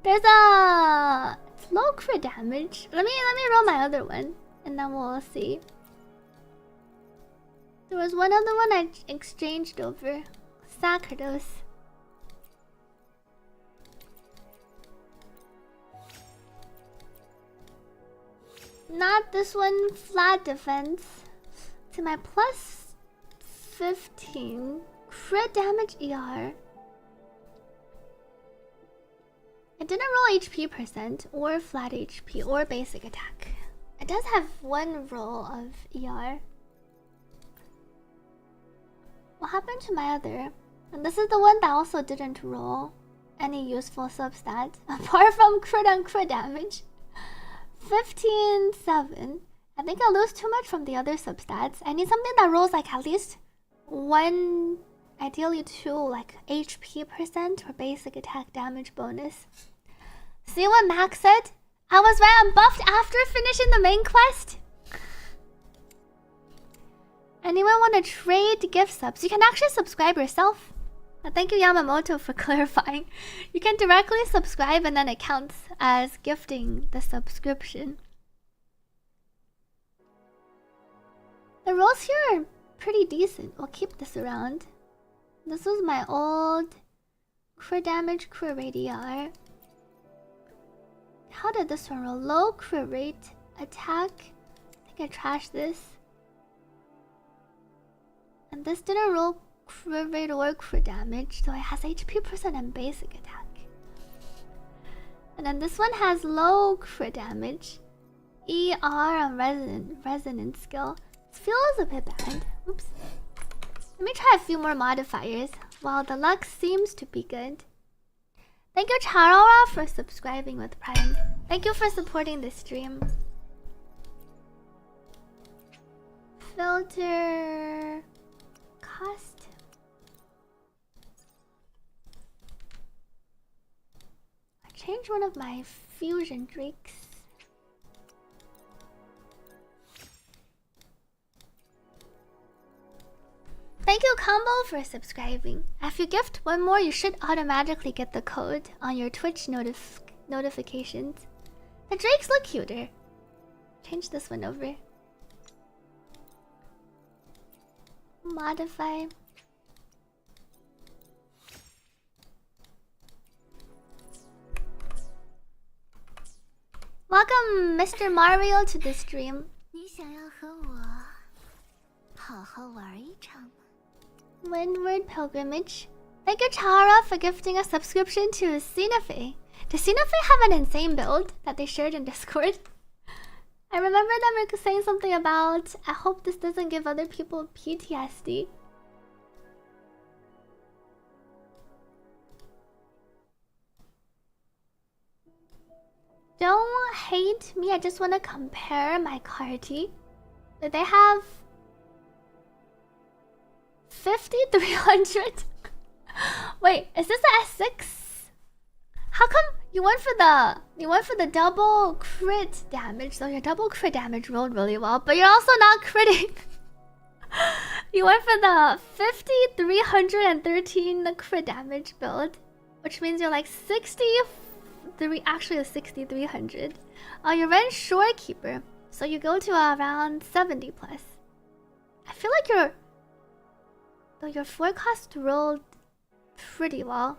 There's a it's low crit damage. Let me roll my other one and then we'll see. There was one other one I exchanged over. Sacerdos. Not this one. Flat defense. To my plus 15 crit damage ER. It didn't roll HP percent or flat HP or basic attack. It does have one roll of ER. What happened to my other? And this is the one that also didn't roll any useful substat apart from crit and crit damage. 15-7. I think I lose too much from the other substats. I need something that rolls like at least 1, ideally 2, like HP percent or basic attack damage bonus. See what Max said? I was right, I'm buffed after finishing the main quest. Anyone want to trade gift subs? You can actually subscribe yourself. Thank you Yamamoto for clarifying. You can directly subscribe and then it counts as gifting the subscription. The rolls here are pretty decent. We'll keep this around. This was my old crit damage, crit rate ER. How did this one roll? Low crit rate, attack. I think I trashed this. And this didn't roll crit rate or crit damage, so it has HP percent and basic attack. And then this one has low crit damage, ER and resonance skill. This feels a bit bad. Oops. Let me try a few more modifiers while the luck seems to be good. Thank you Charora for subscribing with Prime. Thank you for supporting the stream. Filter cost. I changed one of my fusion drakes. Thank you Combo for subscribing. If you gift one more, you should automatically get the code on your Twitch notifications. The drakes look cuter. Change this one over. Modify. Welcome Mr. Mario to the stream. 你想要和我好好玩一场吗？ Windward Pilgrimage. Thank you Chara for gifting a subscription to Sinafe. Does Sinafe have an insane build that they shared in Discord? I remember them saying something about, I hope this doesn't give other people PTSD. Don't hate me, I just want to compare my Carte. They have 5300. Wait, is this the S6? How come you went for the double crit damage? So your double crit damage rolled really well, but you're also not critting. You went for the 5313 crit damage build, which means you're like 63, actually 6300. Oh, you're Ren Shorekeeper, so you go to around 70 plus. I feel like your forecast rolled pretty well.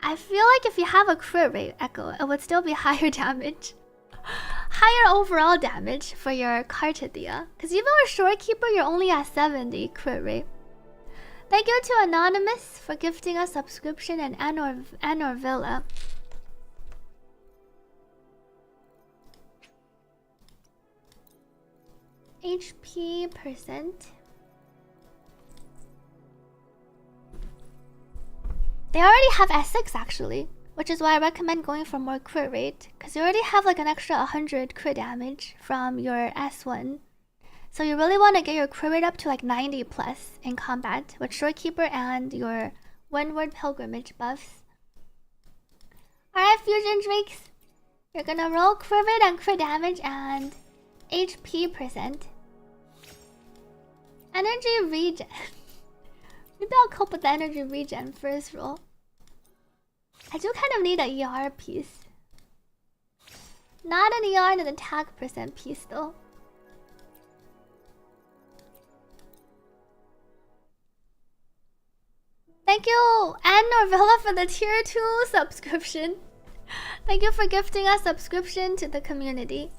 I feel like if you have a crit rate echo, it would still be higher damage. Higher overall damage for your Cartethia. Because even with Shorekeeper, you're only at 70 crit rate. Thank you to Anonymous for gifting a subscription in Anor Villa. HP percent. They already have S6 actually, which is why I recommend going for more crit rate, because you already have like an extra 100 crit damage from your S1. So you really want to get your crit rate up to like 90 plus in combat with Shorekeeper and your Windward Pilgrimage buffs. Alright Fusion Drakes, you're gonna roll crit rate and crit damage and HP percent. Energy regen. Maybe I'll cope with the energy regen first roll. I do kind of need an ER piece. Not an ER and an attack percent piece though. Thank you Anne Norvilla for the tier 2 subscription. Thank you for gifting a subscription to the community.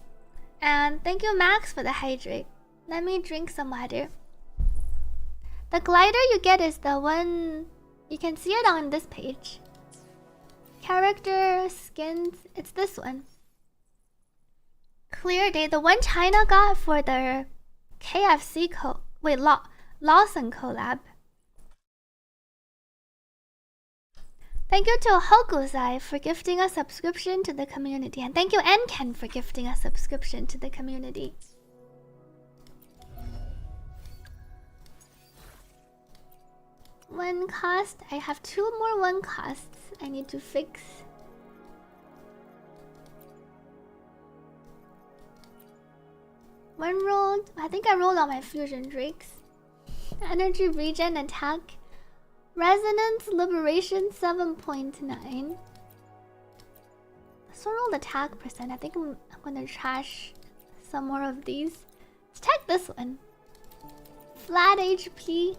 And thank you Max for the hydrate. Let me drink some water. The glider you get is the one... You can see it on this page. Character, skins, it's this one. Clear Day, the one China got for their KFC Lawson collab. Thank you to Hokuzai for gifting a subscription to the community. And thank you Enken for gifting a subscription to the community. One cost. I have 2 more one costs I need to fix. One rolled. I think I rolled all my fusion drakes. Energy regen attack. Resonance liberation 7.9. So rolled attack percent. I think I'm gonna trash some more of these. Let's check this one. Flat HP.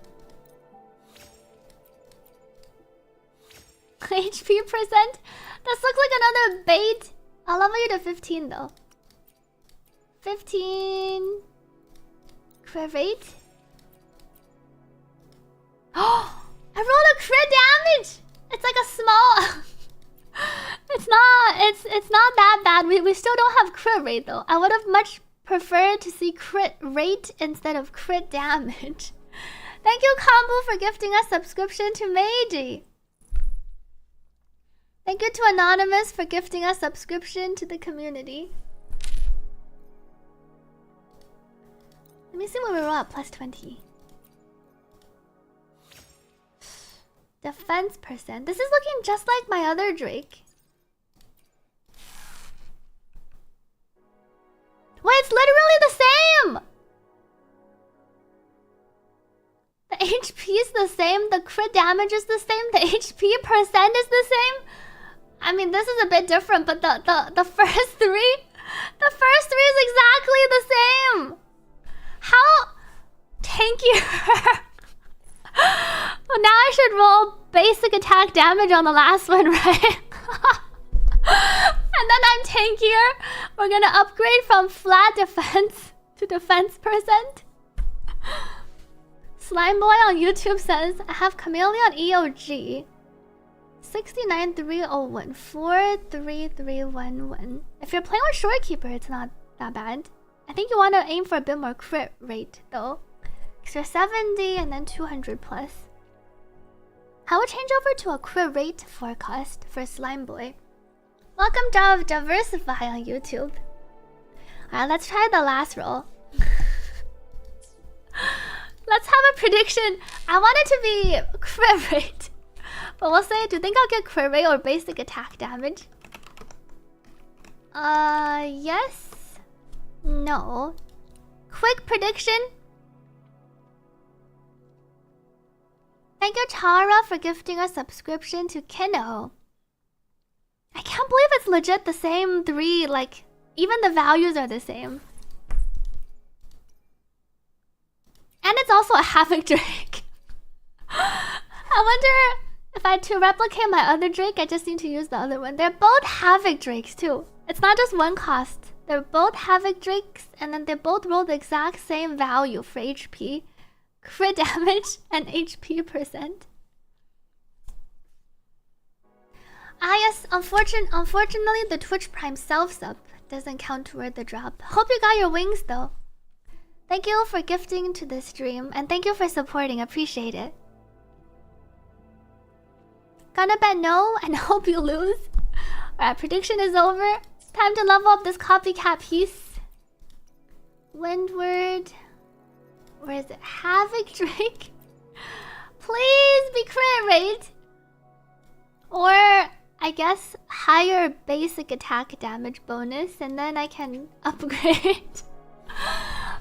HP percent. This looks like another bait. I'll level you to 15 though. 15. Crit rate. Oh, I rolled a crit damage. It's like a small. It's not that bad. We still don't have crit rate though. I would have much preferred to see crit rate instead of crit damage. Thank you Kambu for gifting a subscription to Meiji. Thank you to Anonymous for gifting a subscription to the community. Let me see what we roll at plus 20. Defense percent. This is looking just like my other Drake. Wait, it's literally the same! The HP is the same, the crit damage is the same, the HP percent is the same. I mean, this is a bit different, but the first three... The first three is exactly the same! How... tankier... Well, now I should roll basic attack damage on the last one, right? And then I'm tankier. We're gonna upgrade from flat defense to defense percent. Slimeboy on YouTube says, I have Chameleon EOG 69301 43311. If you're playing with Shorekeeper, it's not that bad. I think you want to aim for a bit more crit rate though. Because you're 70 and then 200 plus. I will change over to a crit rate forecast for Slimeboy. Welcome to Diversify on YouTube. Alright, let's try the last roll. Let's have a prediction. I want it to be crit rate. But we'll say, do you think I'll get crit rate or basic attack damage? Yes. No. Quick prediction. Thank you, Tara, for gifting a subscription to Kino. I can't believe it's legit the same three, like, even the values are the same. And it's also a Havoc Drake. I wonder if I had to replicate my other Drake, I just need to use the other one. They're both Havoc Drakes too. It's not just one cost. They're both Havoc Drakes, and then they both roll the exact same value for HP, crit damage, and HP percent. Ah yes, unfortunately the Twitch Prime self-sub doesn't count toward the drop. Hope you got your wings though. Thank you for gifting to the stream, and thank you for supporting, appreciate it. Gonna bet no, and hope you lose. Alright, prediction is over. Time to level up this copycat piece. Windward. Where is it? Havoc Drake? Please be crit rate. Or, I guess, higher basic attack damage bonus, and then I can upgrade.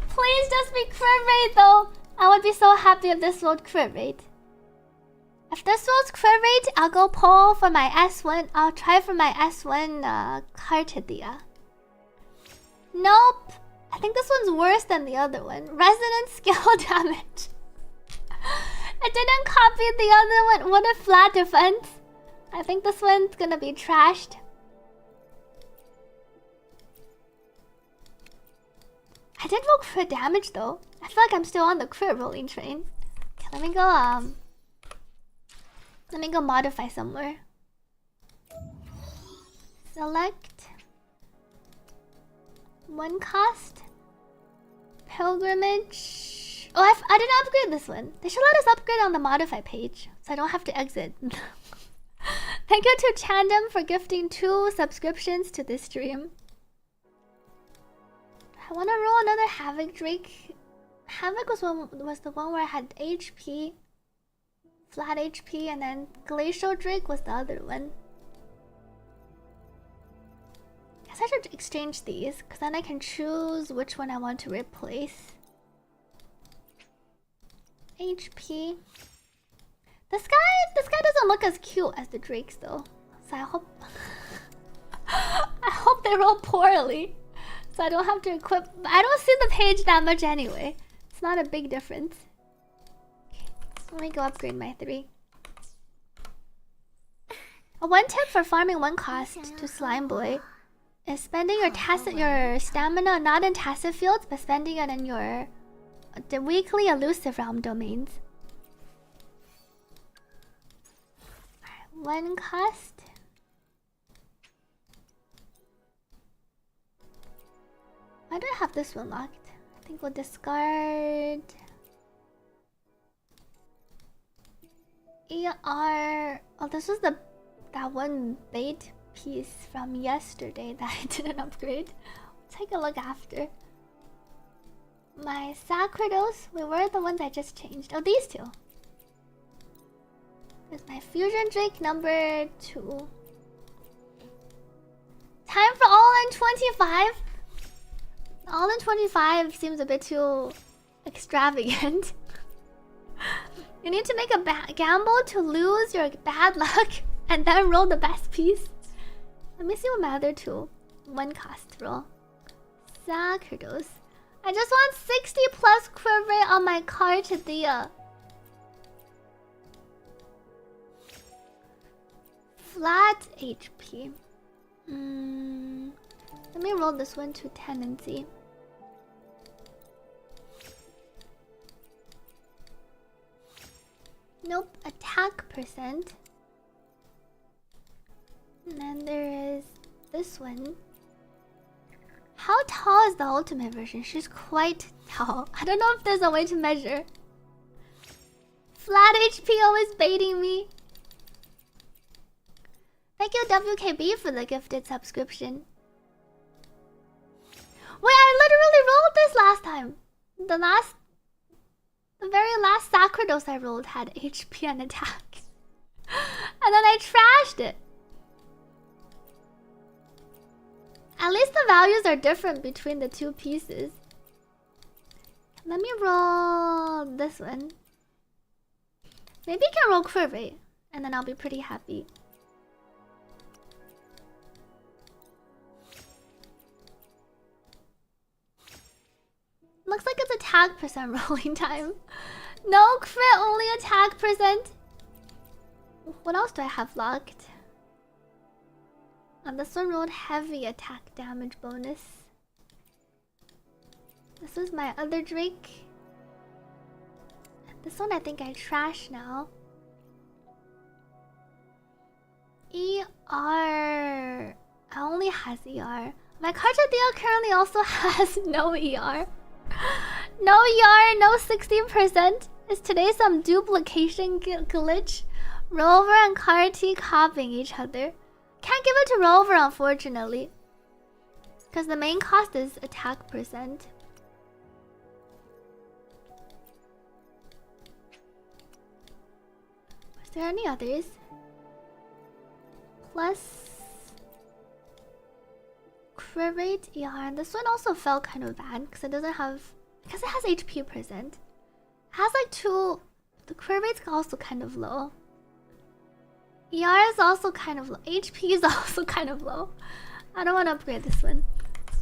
Please just be crit rate though. I would be so happy if this rolled crit rate. If this rolls crit rate, I'll go pull for my S1. I'll try for my S1 Carte. Nope. I think this one's worse than the other one. Resonant skill damage. It didn't copy the other one. What a flat defense. I think this one's gonna be trashed. I did roll crit damage though. I feel like I'm still on the crit rolling train. Okay, Let me go modify somewhere. Select one cost. Pilgrimage. Oh, I didn't upgrade this one. They should let us upgrade on the modify page, so I don't have to exit. Thank you to Chandem for gifting 2 subscriptions to this stream. I want to roll another Havoc Drake. Havoc was the one where I had HP, flat HP, and then Glacial Drake was the other one. Guess I should exchange these, because then I can choose which one I want to replace. HP. This guy doesn't look as cute as the Drakes though. So I hope I hope they roll poorly. So I don't have to equip. I don't see the page that much anyway. It's not a big difference. Okay, let me go upgrade my 3. One tip for farming 1 cost to Slime Boy is spending your stamina not in tacit fields, but spending it in the weekly elusive realm domains. 1 cost. Why do I have this one locked? I think we'll discard ER. Oh, this was that one bait piece from yesterday that I didn't upgrade. Take a look after. My Sacrados. Wait, where are the ones I just changed? Oh, these 2. There's my Fusion Drake number 2. Time for all in 25? All in 25 seems a bit too extravagant. You need to make a gamble to lose your bad luck and then roll the best piece. Let me see what my other 2 1 cost roll. Sacrados. I just want 60 plus quiver rate on my Carte. Flat HP. Let me roll this one to 10 and see. Nope, attack percent. And then there is this one. How tall is the ultimate version? She's quite tall. I don't know if there's a way to measure. Flat HP always baiting me. Thank you WKB for the gifted subscription. Wait, I literally rolled this last time. The very last Sacrados I rolled had HP and attack. And then I trashed it. At least the values are different between the 2 pieces. Let me roll this one. Maybe I can roll Quiver, and then I'll be pretty happy. Looks like it's attack percent rolling time. No crit, only attack percent. What else do I have locked? And this one rolled heavy attack damage bonus. This is my other Drake. This one I think I trash now. ER. I only has ER. My Carte currently also has no ER. No ER, no 60%. Is today some duplication glitch? Rover and Carte copying each other. Can't give it to Rover, unfortunately. Because the main cost is attack percent. Was there any others? Plus crit rate, ER. And this one also felt kind of bad because it doesn't have, because it has HP percent. It has like 2. The crit rate's also kind of low. ER is also kind of low. HP is also kind of low. I don't want to upgrade this one.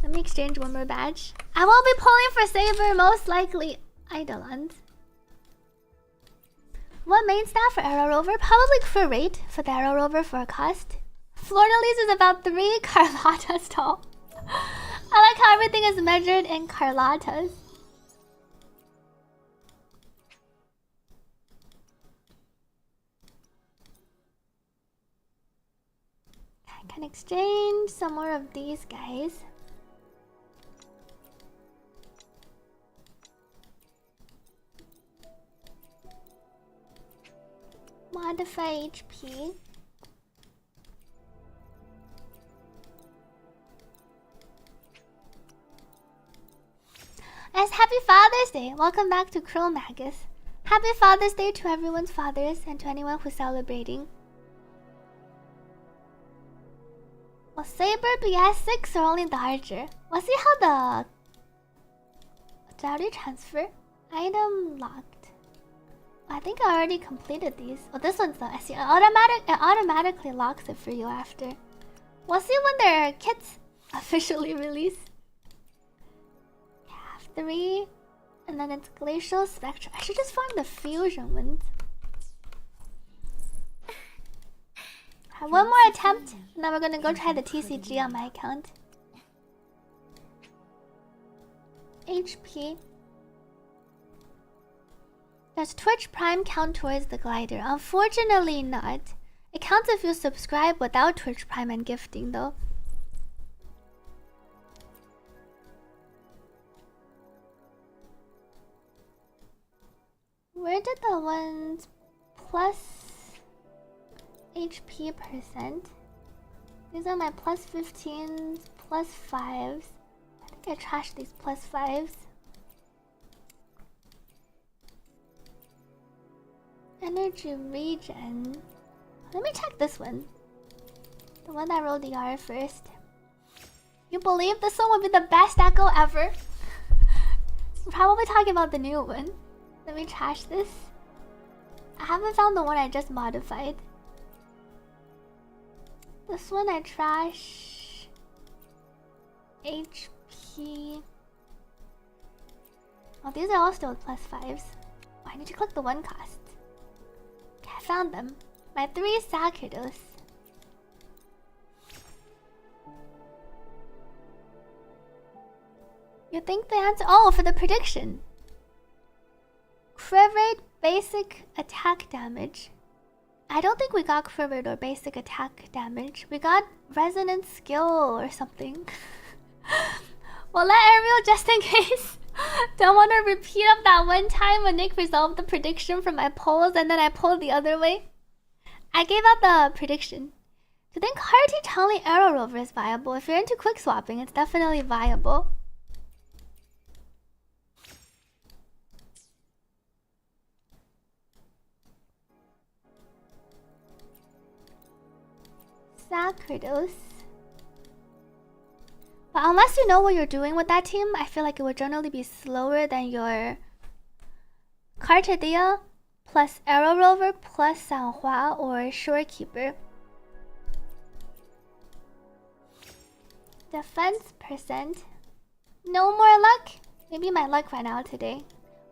Let me exchange one more badge. I won't be pulling for Saber, most likely Eidolon. What main stat for Arrow Rover? Probably crit rate for the Arrow Rover for a cost. Flornelise is about 3 Carlotas tall. I like how everything is measured in Carlotas. Can exchange some more of these guys. Modify HP. As happy Father's Day! Welcome back to Chromagus. Happy Father's Day to everyone's fathers and to anyone who's celebrating. Will Saber be S6 or only the Archer? We'll see how the... Did I already transfer? Item locked. I think I already completed these. Oh, this one's the... I see. It automatically locks it for you after. We'll see when their kits officially release. 3, and then it's Glacial Spectra. I should just farm the fusion ones. Have one more attempt, and then we're gonna go try the TCG on my account. HP. Does Twitch Prime count towards the glider? Unfortunately not. It counts if you subscribe without Twitch Prime and gifting though. Where did the ones plus HP percent? These are my plus 15s, plus 5s. I think I trashed these plus 5s. Energy regen. Let me check this one. The one that rolled the R first. You believe this one would be the best echo ever? We're probably talking about the new one. Let me trash this. I haven't found the one I just modified. This one I trash. HP. Oh, these are all still plus 5s. Oh, I need to click the one cost. Okay, I found them. My 3 Sacerdos. You think the answer? Oh, for the prediction. Crit rate, basic attack damage. I don't think we got crit rate or basic attack damage. We got resonant skill or something. Well, let Ariel, just in case, don't want to repeat of that one time when Nick resolved the prediction from my polls and then I pulled the other way. I gave out the prediction. Do you think Carte only Arrow Rover is viable? If you're into quick swapping, it's definitely viable. Sacerdos. But unless you know what you're doing with that team, I feel like it would generally be slower than your Carte plus Arrow Rover plus Sanhua or Shorekeeper. Defense percent. No more luck? Maybe my luck ran out today.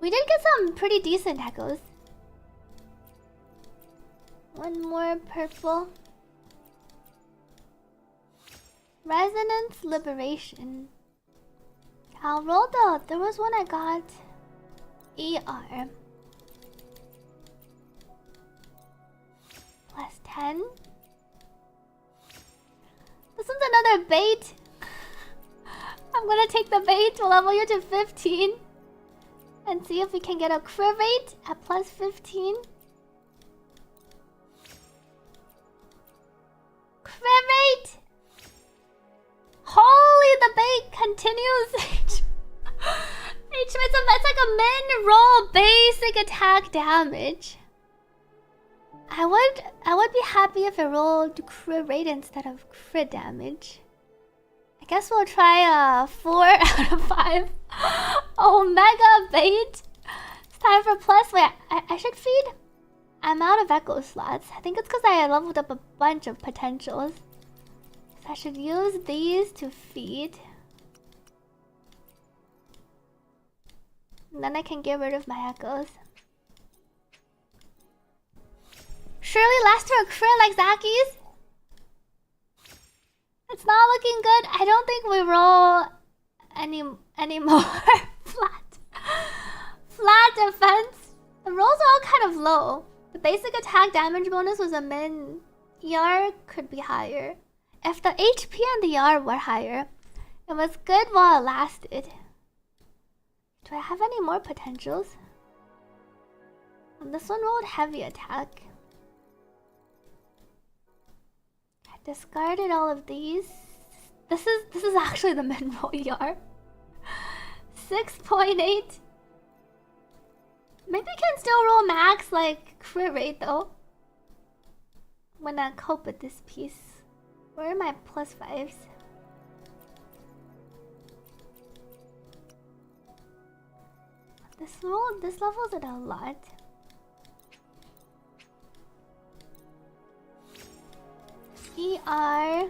We did get some pretty decent echoes. One more purple. Resonance Liberation. I'll roll the... There was one I got. ER. Plus 10. This one's another bait. I'm gonna take the bait to level you to 15. And see if we can get a crit rate at plus 15. Crit rate! Holy, the bait continues. It's like a min roll basic attack damage. I would be happy if it rolled crit rate instead of crit damage. I guess we'll try 4 out of 5. Omega bait. It's time for plus. Wait, I should feed. I'm out of echo slots. I think it's because I leveled up a bunch of potentials. I should use these to feed. And then I can get rid of my echoes. Surely last to a crit like Zaki's? It's not looking good. I don't think we roll any more. Flat defense. The rolls are all kind of low. The basic attack damage bonus was a min. ER could be higher. if the HP and the R were higher, it was good while it lasted. Do I have any more potentials? This one rolled heavy attack. I discarded all of these. This is actually the min-roll ER. 6.8. Maybe I can still roll max like crit rate though. When I cope with this piece. Where are my plus 5s? This levels it a lot. ER.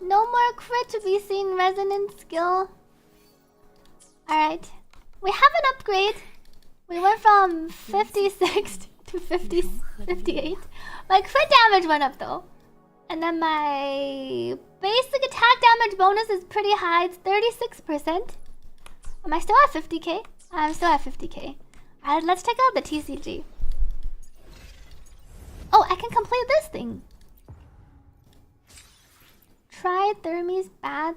No more crit to be seen. Resonant skill. Alright. We have an upgrade. We went from 56 to 58. My crit damage went up though. And then my basic attack damage bonus is pretty high. It's 36%. Am I still at 50k? I'm still at 50k. Alright, let's check out the TCG. Oh, I can complete this thing. Try Thermes Bath.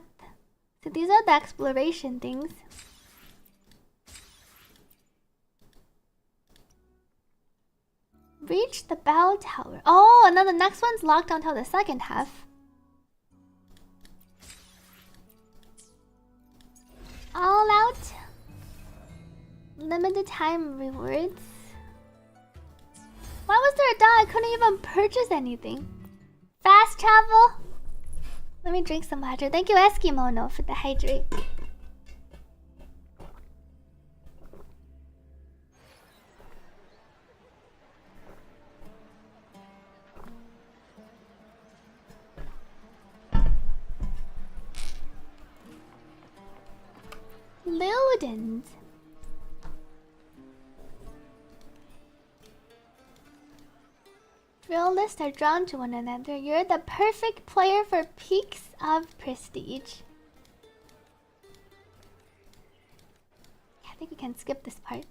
So these are the exploration things. Reach the bell tower. Oh, and then the next one's locked until the second half. All out. Limited time rewards. Why was there a dot? I couldn't even purchase anything. Fast travel. Let me drink some water. Thank you, Eskimono, for the hydrate. Ludens. Realists are drawn to one another. You're the perfect player for peaks of prestige. I think we can skip this part.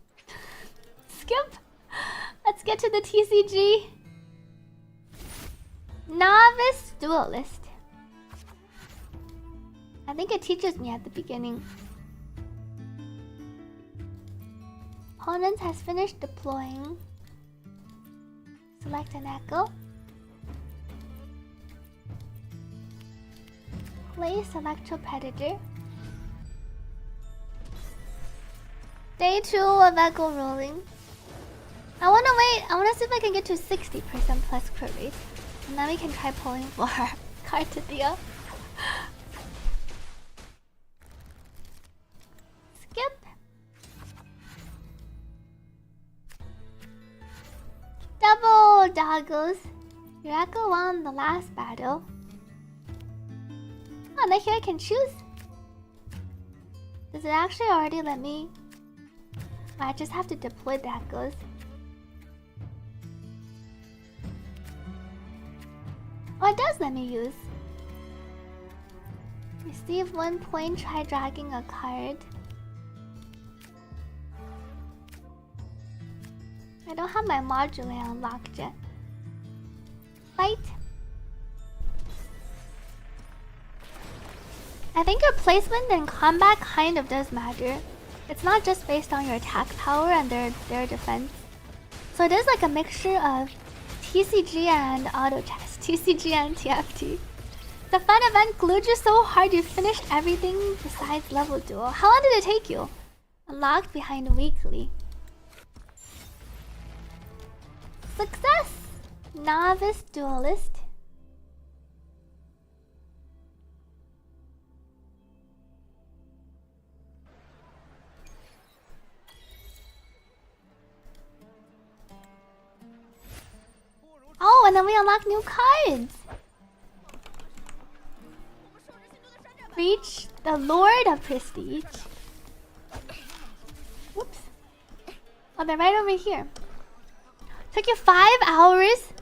Skip! Let's get to the TCG. Novice Duelist. I think it teaches me at the beginning. Opponent has finished deploying. Select an echo. Place Electro Predator. Day 2 of echo rolling. I wanna wait. I wanna see if I can get to 60% plus crit rate. And then we can try pulling for Carte. Skip. Double doggles. Your echo won the last battle. Oh, and here I can choose. Does it actually already let me? I just have to deploy the echoes. Oh, it does let me use. Receive 1 point, try dragging a card. I don't have my module unlocked yet. Fight. I think your placement in combat kind of does matter. It's not just based on your attack power and their defense. So it is like a mixture of TCG and auto chess, TCG and TFT. The fun event glued you so hard you finished everything besides level duel. How long did it take you? Unlocked behind weekly. Success! Novice Duelist. Oh, and then we unlock new cards. Reach the Lord of Prestige. Whoops. Oh, they're right over here. Took you 5 hours,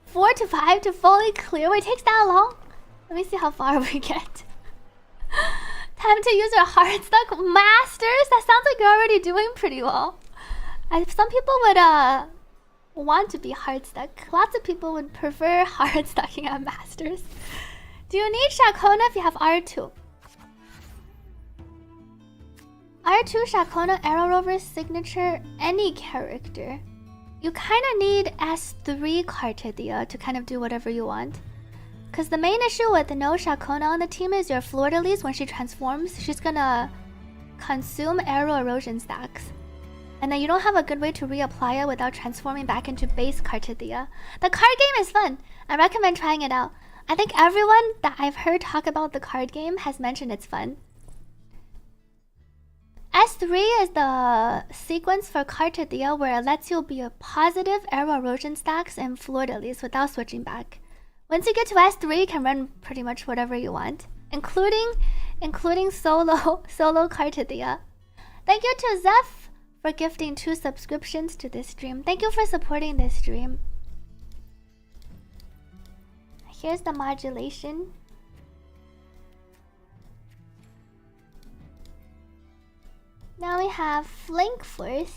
4 to 5 to fully clear. Wait, it takes that long? Let me see how far we get. Time to use your Heartstuck Masters. That sounds like you're already doing pretty well. Some people would want to be hard stuck. Lots of people would prefer hard stucking at masters. Do you need Shakona if you have R2? R2 Shakona Arrow Rover's signature, any character. You kind of need S3 Carte to kind of do whatever you want. Because the main issue with no Shakona on the team is your Fleur-de-Lis, when she transforms, she's gonna consume arrow erosion stacks. And then you don't have a good way to reapply it without transforming back into base Cartidia. The card game is fun. I recommend trying it out. I think everyone that I've heard talk about the card game has mentioned it's fun. S3 is the sequence for Cartidia where it lets you be a positive arrow erosion stacks and Fleur-de-Lis without switching back. Once you get to S3, you can run pretty much whatever you want, including solo Cartidia. Thank you to Zeph for gifting 2 subscriptions to this stream. Thank you for supporting this stream. Here's the modulation. Now we have Flank Force.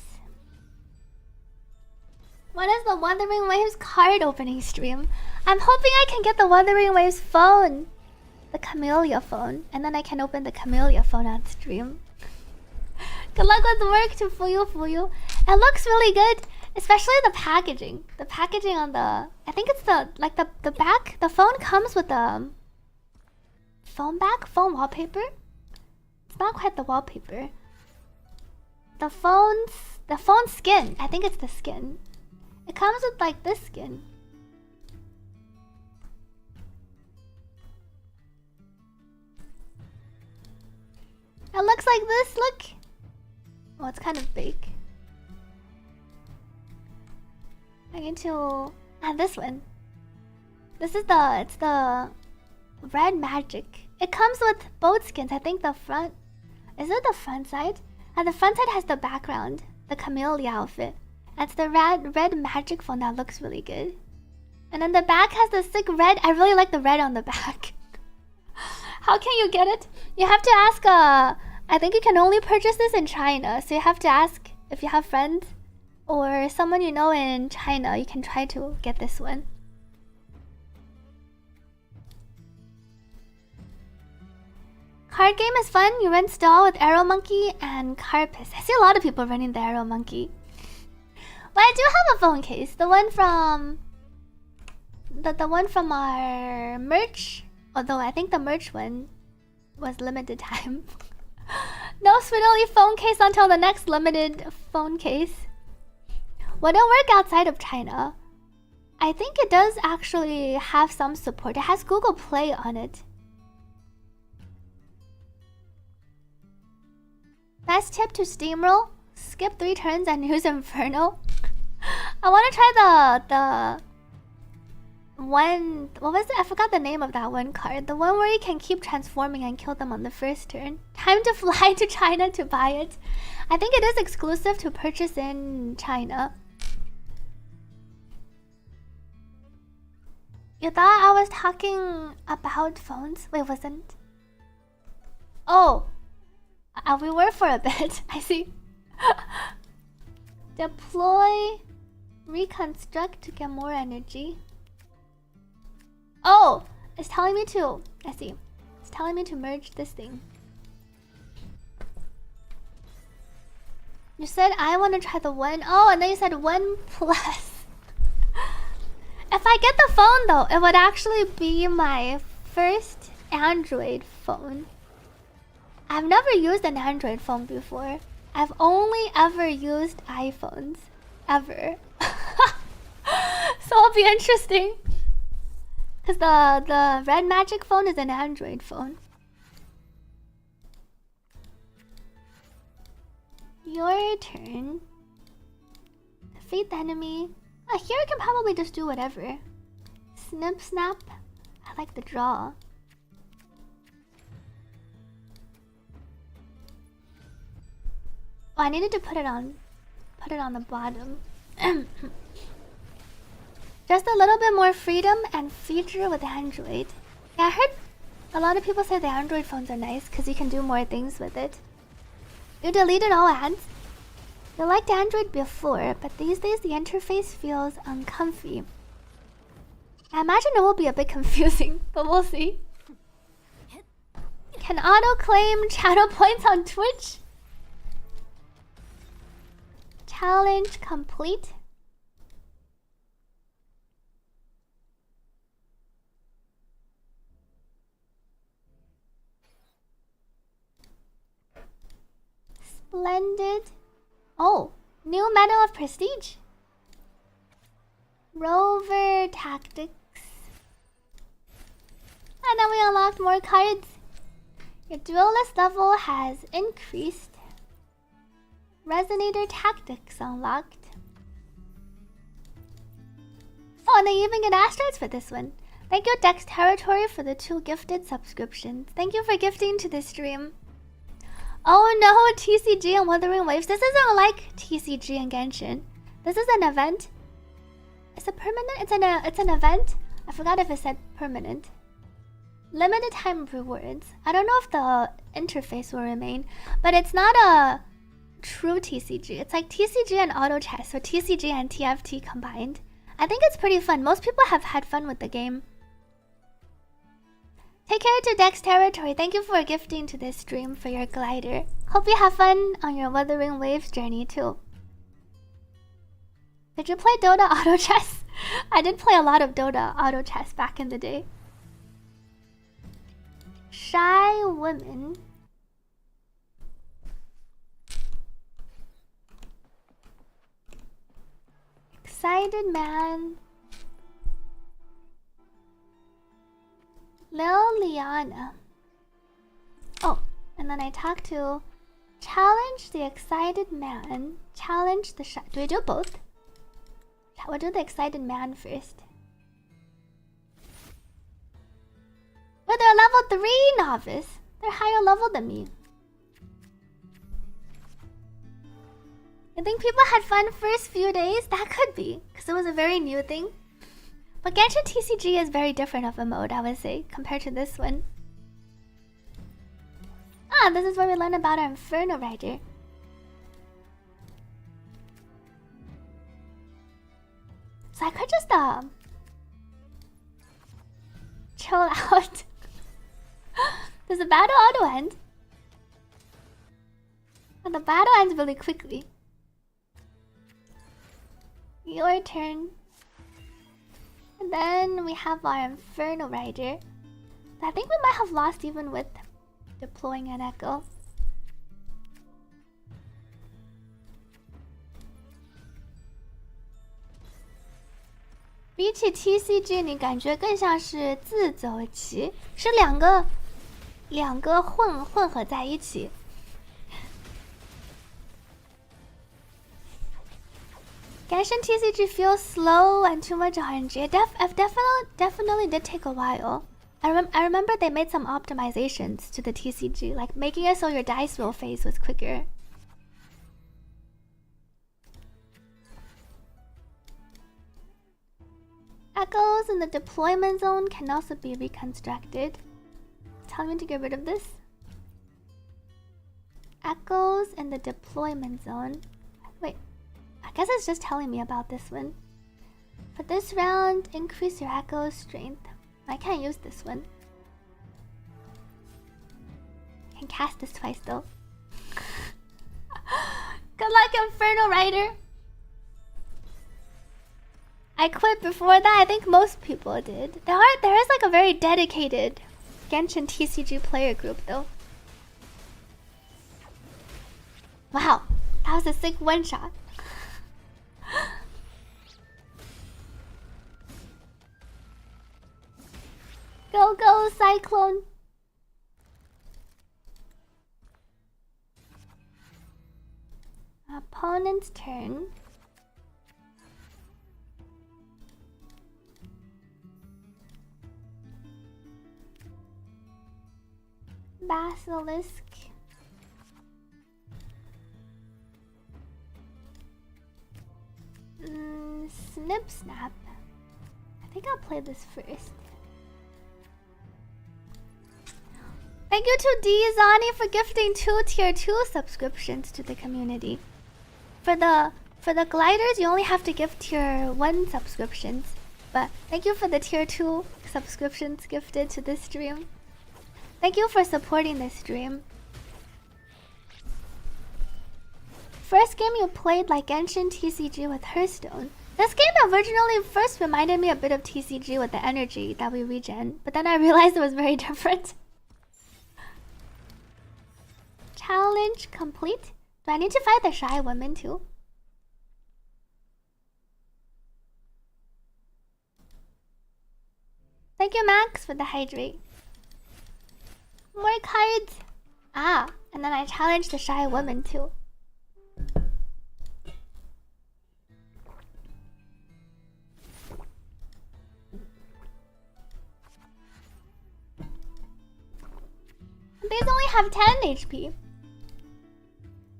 What is the Wuthering Waves card opening stream? I'm hoping I can get the Wuthering Waves phone. The Camellia phone. And then I can open the Camellia phone on stream. Good luck with the work to Fuyu. It looks really good. Especially the packaging. The packaging on the... I think it's the back. The phone comes with the... phone wallpaper? It's not quite the wallpaper. The phone skin. I think it's the skin. It comes with like this skin. It looks like this, look. Oh, it's kind of big. I need to add this one. It's the red magic. It comes with both skins. I think the front, is it the front side? And the front side has the background, the Camellia outfit. That's the red magic phone that looks really good. And then the back has the sick red. I really like the red on the back. How can you get it? You have to ask, I think you can only purchase this in China. So you have to ask if you have friends or someone you know in China. You can try to get this one. Card game is fun. You run stall with Arrow Monkey and Carpus. I see a lot of people running the Arrow Monkey. But I do have a phone case. The one from... The one from our merch. Although I think the merch one was limited time. No Swiddly phone case until the next limited phone case. Wouldn't work outside of China. I think it does actually have some support. It has Google Play on it. Best tip to steamroll: skip 3 turns and use Inferno. I want to try the one. What was it? I forgot the name of that one card. The one where you can keep transforming and kill them on the first turn. Time to fly to China to buy it. I think it is exclusive to purchase in China. You thought I was talking about phones? Wait, wasn't? Oh. We were for a bit. I see. Deploy, reconstruct to get more energy. Oh, it's telling me to. I see. It's telling me to merge this thing. You said I want to try the one. Oh, and then you said 1 plus. If I get the phone though, it would actually be my first Android phone. I've never used an Android phone before. I've only ever used iPhones. Ever. So it'll be interesting. Because the red magic phone is an Android phone. Your turn. Defeat the enemy. Here I can probably just do whatever. Snip snap. I like the draw. Oh, I needed to put it on the bottom. Just a little bit more freedom and feature with Android. Yeah, I heard a lot of people say the Android phones are nice because you can do more things with it. You deleted all ads? You liked Android before, but these days the interface feels uncomfy. I imagine it will be a bit confusing, but we'll see. Can auto-claim channel points on Twitch? Challenge complete. Splendid. Oh, new medal of prestige. Rover tactics. And then we unlocked more cards. Your duelist level has increased. Resonator tactics unlocked. Oh, and they even get asteroids for this one. Thank you, Dex Territory, for the 2 gifted subscriptions. Thank you for gifting to this stream. Oh no, TCG and Wuthering Waves. This isn't like TCG and Genshin. This is an event. It's a permanent. It's an event. I forgot if it said permanent. Limited time rewards. I don't know if the interface will remain, but it's not a true TCG. It's like TCG and auto chess, so TCG and TFT combined. I think it's pretty fun. Most people have had fun with the game. Take care to Dex Territory. Thank you for gifting to this stream for your glider. Hope you have fun on your Wuthering Waves journey too. Did you play Dota auto chess? I did play a lot of Dota auto chess back in the day. Shy women. Excited man. Liliana. Oh, and then I talked to challenge the excited man. Challenge the shy. Do we do both? We'll do the excited man first. But they're level 3 novice. They're higher level than me. I think people had fun first few days. That could be, because it was a very new thing. But Genshin TCG is very different of a mode, I would say, compared to this one. Ah, this is where we learn about our Inferno Rider. So I could just chill out. Does the battle auto end? And the battle ends really quickly. Your turn. And then we have our Inferno Rider. I think we might have lost even with deploying an Echo.比起 TCG 你感觉更像是自走棋，是两个混合在一起。Genshin TCG feels slow and too much RNG. It definitely did take a while. I remember they made some optimizations to the TCG, like making it so your dice roll phase was quicker. Echoes in the deployment zone can also be reconstructed. Tell me to get rid of this. Echoes in the deployment zone. Wait, I guess it's just telling me about this one. For this round, increase your echo strength. I can't use this one. I can cast this twice though. Good luck, Inferno Rider. I quit before that. I think most people did. There is like a very dedicated Genshin TCG player group though. Wow, that was a sick one shot. Go, go, Cyclone. Opponent's turn. Basilisk. Snip Snap. I think I'll play this first. Thank you to D Zani for gifting 2 tier 2 subscriptions to the community. For the gliders, you only have to give tier 1 subscriptions. But thank you for the tier 2 subscriptions gifted to this stream. Thank you for supporting this stream. First game you played like Genshin TCG with Hearthstone. This game originally first reminded me a bit of TCG with the energy that we regen, but then I realized it was very different. Challenge complete. Do I need to fight the shy woman too? Thank you, Max, for the hydrate. More cards. Ah, and then I challenged the shy woman too. These only have 10 HP.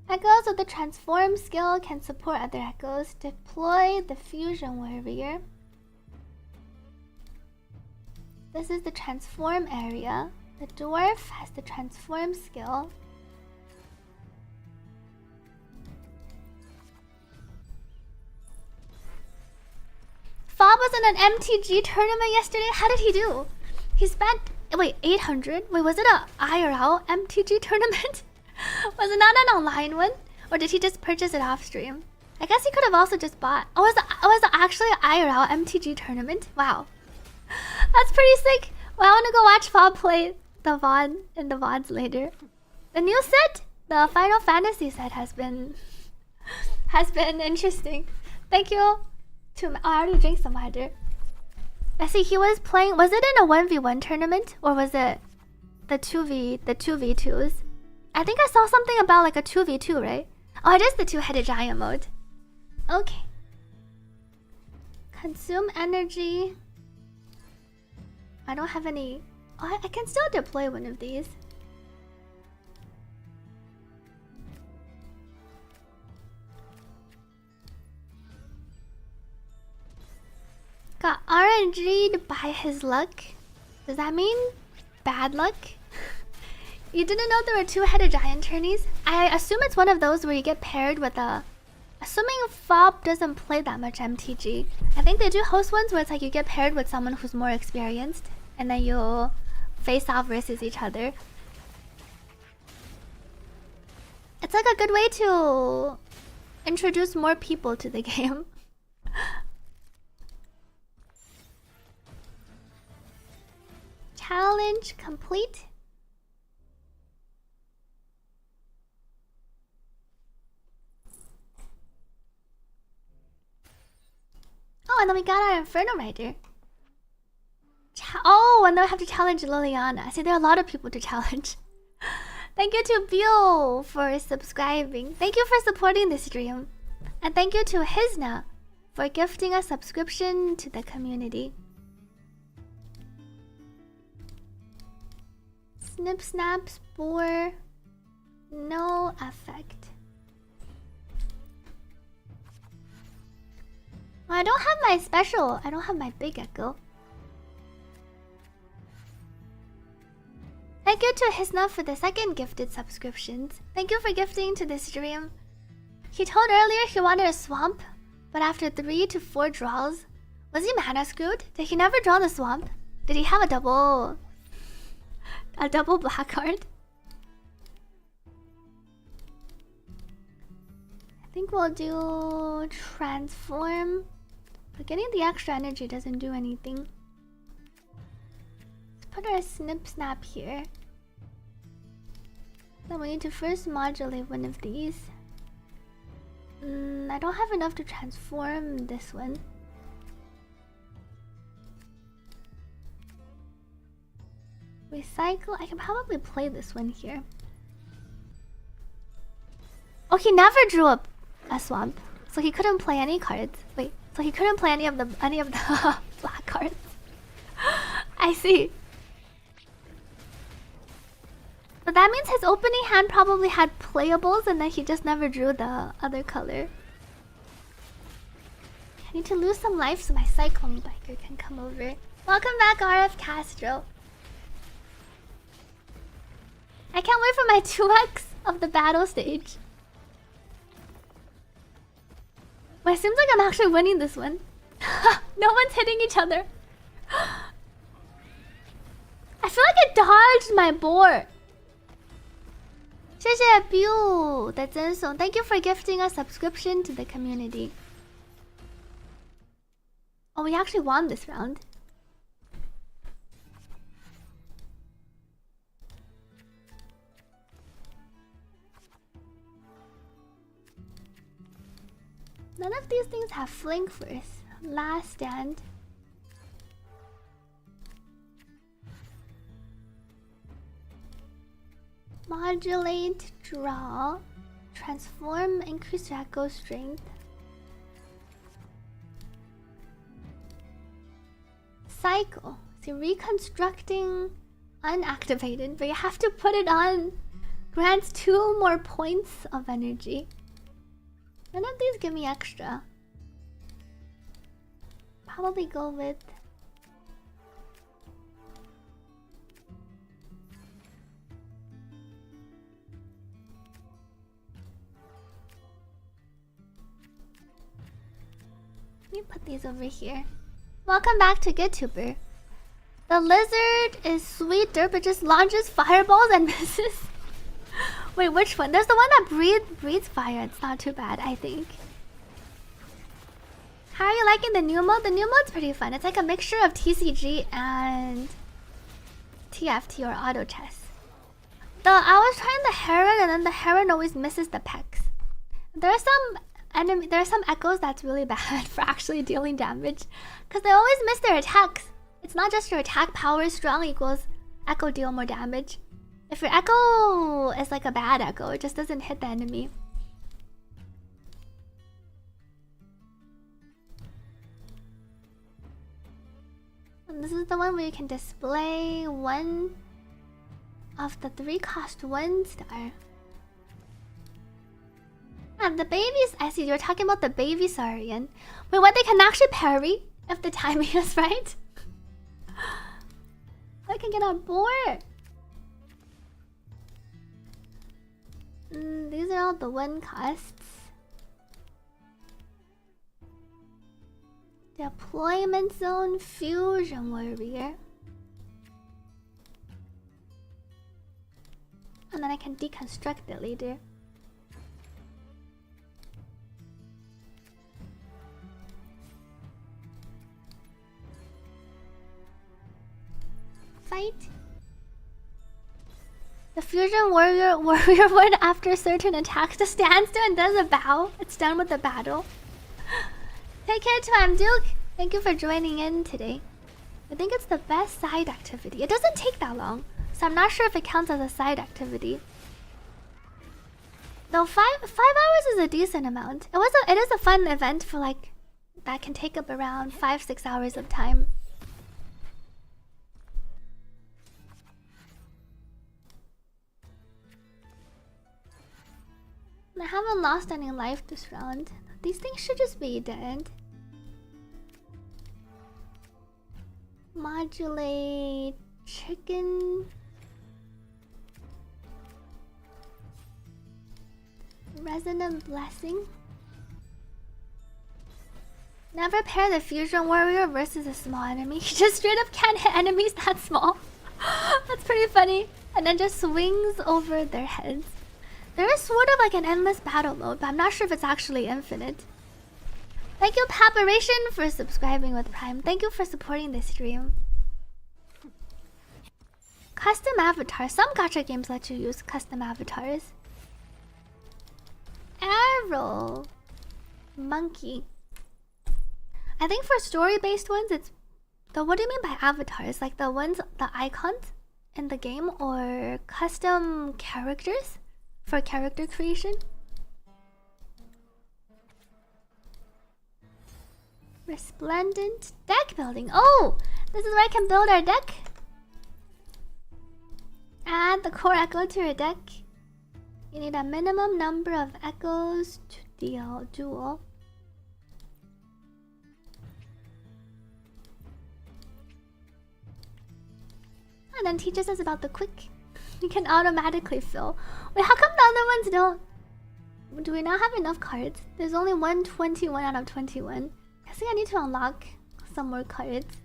Echoes with the transform skill can support other echoes. Deploy the fusion warrior. This is the transform area. The dwarf has the transform skill. Fob was in an MTG tournament yesterday. How did he do? He spent, wait, 800? Wait, was it a IRL MTG tournament? Was it not an online one? Or did he just purchase it off stream? I guess he could have also just bought. Oh, was it actually an IRL MTG tournament? Wow. That's pretty sick. Well, I want to go watch Fob play the VOD in the VODs later. The new set, the Final Fantasy set, has been interesting. Thank you to. Oh, I already drank some water. I see he was playing. Was it in a 1v1 tournament or was it the 2v2s? I think I saw something about like a 2v2, right? Oh, it is the two-headed giant mode. Okay. Consume energy. I don't have any. Oh, I can still deploy one of these. Got RNG'd by his luck. Does that mean bad luck? You didn't know there were two-headed giant tourneys? I assume it's one of those where you get paired with a... Assuming Fob doesn't play that much MTG. I think they do host ones where it's like you get paired with someone who's more experienced. And then you face off versus each other. It's like a good way to introduce more people to the game. Challenge complete. Oh, and then we got our Inferno Rider. Oh, and then I have to challenge Liliana. See, there are a lot of people to challenge. Thank you to Bio for subscribing. Thank you for supporting this stream. And thank you to Hisna for gifting a subscription to the community. Snip Snap Spore. No effect. I don't have my special. I don't have my big echo. Thank you to Hisna for the second gifted subscriptions. Thank you for gifting to this stream. He told earlier he wanted a swamp, but after 3 to 4 draws, was he mana screwed? Did he never draw the swamp? Did he have a double black card? I think we'll do transform. But getting the extra energy doesn't do anything. Let's put our Snip Snap here. Then we need to first modulate one of these. I don't have enough to transform this one. Recycle. I can probably play this one here. Oh, he never drew up a swamp, so he couldn't play any cards. Wait, so he couldn't play any of the black cards. I see. But that means his opening hand probably had playables, and then he just never drew the other color. I need to lose some life so my Cyclone Biker can come over. Welcome back, RF Castro. I can't wait for my 2x of the battle stage. Wait, it seems like I'm actually winning this one. No one's hitting each other. I feel like I dodged my board. 谢谢 Biu 的赠送 Thank you for gifting a subscription to the community. Oh, we actually won this round. None of these things have flank first. Last stand. Modulate, draw, transform, increase your echo strength. Cycle. So reconstructing unactivated, but you have to put it on. Grants 2 more points of energy. None of these give me extra. Probably go with let me put these over here. Welcome back to GoodTuber. The lizard is sweeter but just launches fireballs and misses. Wait, which one? There's the one that breathes fire. It's not too bad, I think. How are you liking the new mode? The new mode's pretty fun. It's like a mixture of TCG and TFT or auto chess. I was trying the Heron and then the Heron always misses the pecs. There are some echoes that's really bad for actually dealing damage because they always miss their attacks. It's not just your attack power strong equals echo deal more damage. If your echo is like a bad echo, it just doesn't hit the enemy. And this is the one where you can display one of the 3 cost 1 star. And the babies, I see you're talking about the baby Saurian. Wait, what? They can actually parry if the timing is right? I can get on board. These are all the 1 costs. Deployment zone, fusion warrior. And then I can deconstruct it later. Fight. The fusion warrior one after certain attacks just stands still and does a bow. It's done with the battle. Take care, Twam Duke. Thank you for joining in today. I think it's the best side activity. It doesn't take that long, so I'm not sure if it counts as a side activity. Though 5 hours is a decent amount. It is a fun event for like that can take up around 5-6 hours of time. I haven't lost any life this round. These things should just be dead. Modulate chicken. Resonant blessing. Never pair the fusion warrior versus a small enemy. He just straight up can't hit enemies that small. That's pretty funny. And then just swings over their heads. There is sort of like an endless battle mode, but I'm not sure if it's actually infinite. Thank you, Paparation, for subscribing with Prime. Thank you for supporting this stream. Custom avatars. Some gacha games let you use custom avatars. Arrow. Monkey. I think for story-based ones, it's the. What do you mean by avatars? Like the ones, the icons in the game, or custom characters for character creation? Resplendent deck building. Oh, this is where I can build our deck. Add the core echo to your deck. You need a minimum number of echoes to deal duel. And then teaches us about the quick. You can automatically fill. Wait, how come the other ones don't? Do we not have enough cards? There's only 121 out of 21. I think I need to unlock some more cards.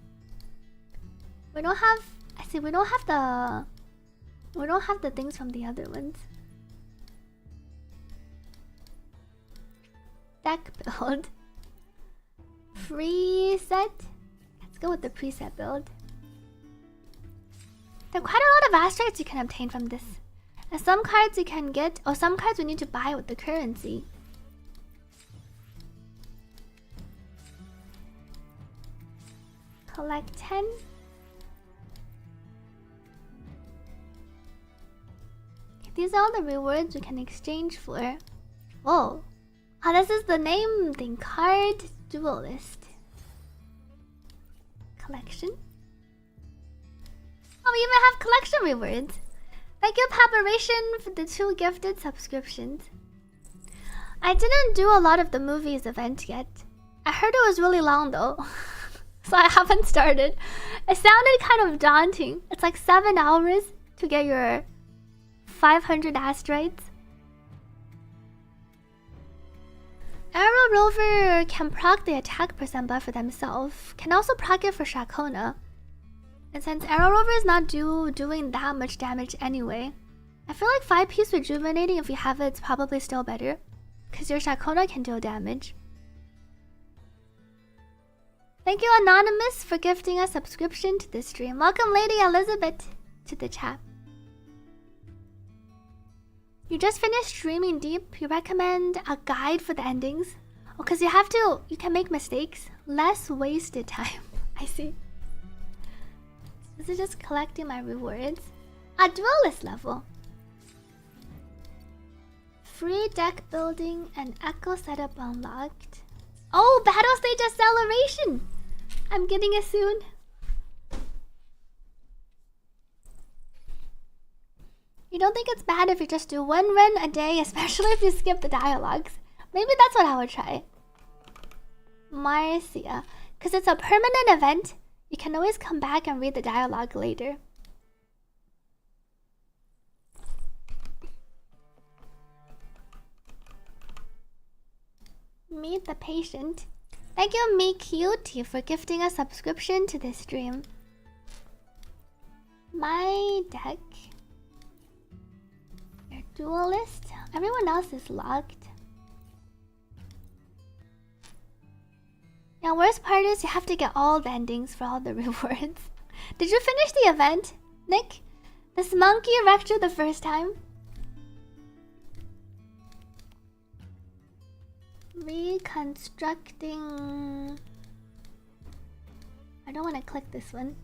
We don't have... I see, we don't have the... We don't have the things from the other ones. Deck build. Preset. Let's go with the preset build. There are quite a lot of asteroids you can obtain from this. And some cards you can get, or some cards we need to buy with the currency. Collect 10. These are all the rewards we can exchange for. Whoa. Oh, this is the name thing. Card Duelist. Collection. Oh, we even have collection rewards. Thank you, Paparation, for the 2 gifted subscriptions. I didn't do a lot of the movies event yet. I heard it was really long though. So I haven't started. It sounded kind of daunting. It's like 7 hours to get your 500 asteroids. Arrow Rover can proc the attack percent buff for themselves. Can also proc it for Shakona. And since Arrow Rover is not doing that much damage anyway, I feel like 5-piece rejuvenating, if you have it, it's probably still better. Because your Shakona can deal damage. Thank you, Anonymous, for gifting a subscription to this stream. Welcome, Lady Elizabeth, to the chat. You just finished streaming Deep. You recommend a guide for the endings? Oh, because you can make mistakes. Less wasted time. I see. This is just collecting my rewards. A duelist level. Free deck building and echo setup unlocked. Oh, battle stage acceleration! I'm getting it soon. You don't think it's bad if you just do 1 run a day, especially if you skip the dialogues? Maybe that's what I would try. Marcia. Because it's a permanent event, you can always come back and read the dialogue later. Meet the patient. Thank you, Mikyuti, for gifting a subscription to this stream. My deck. Your duelist. Everyone else is locked. Yeah, worst part is you have to get all the endings for all the rewards. Did you finish the event, Nick? This monkey wrecked you the first time? Reconstructing... I don't want to click this one.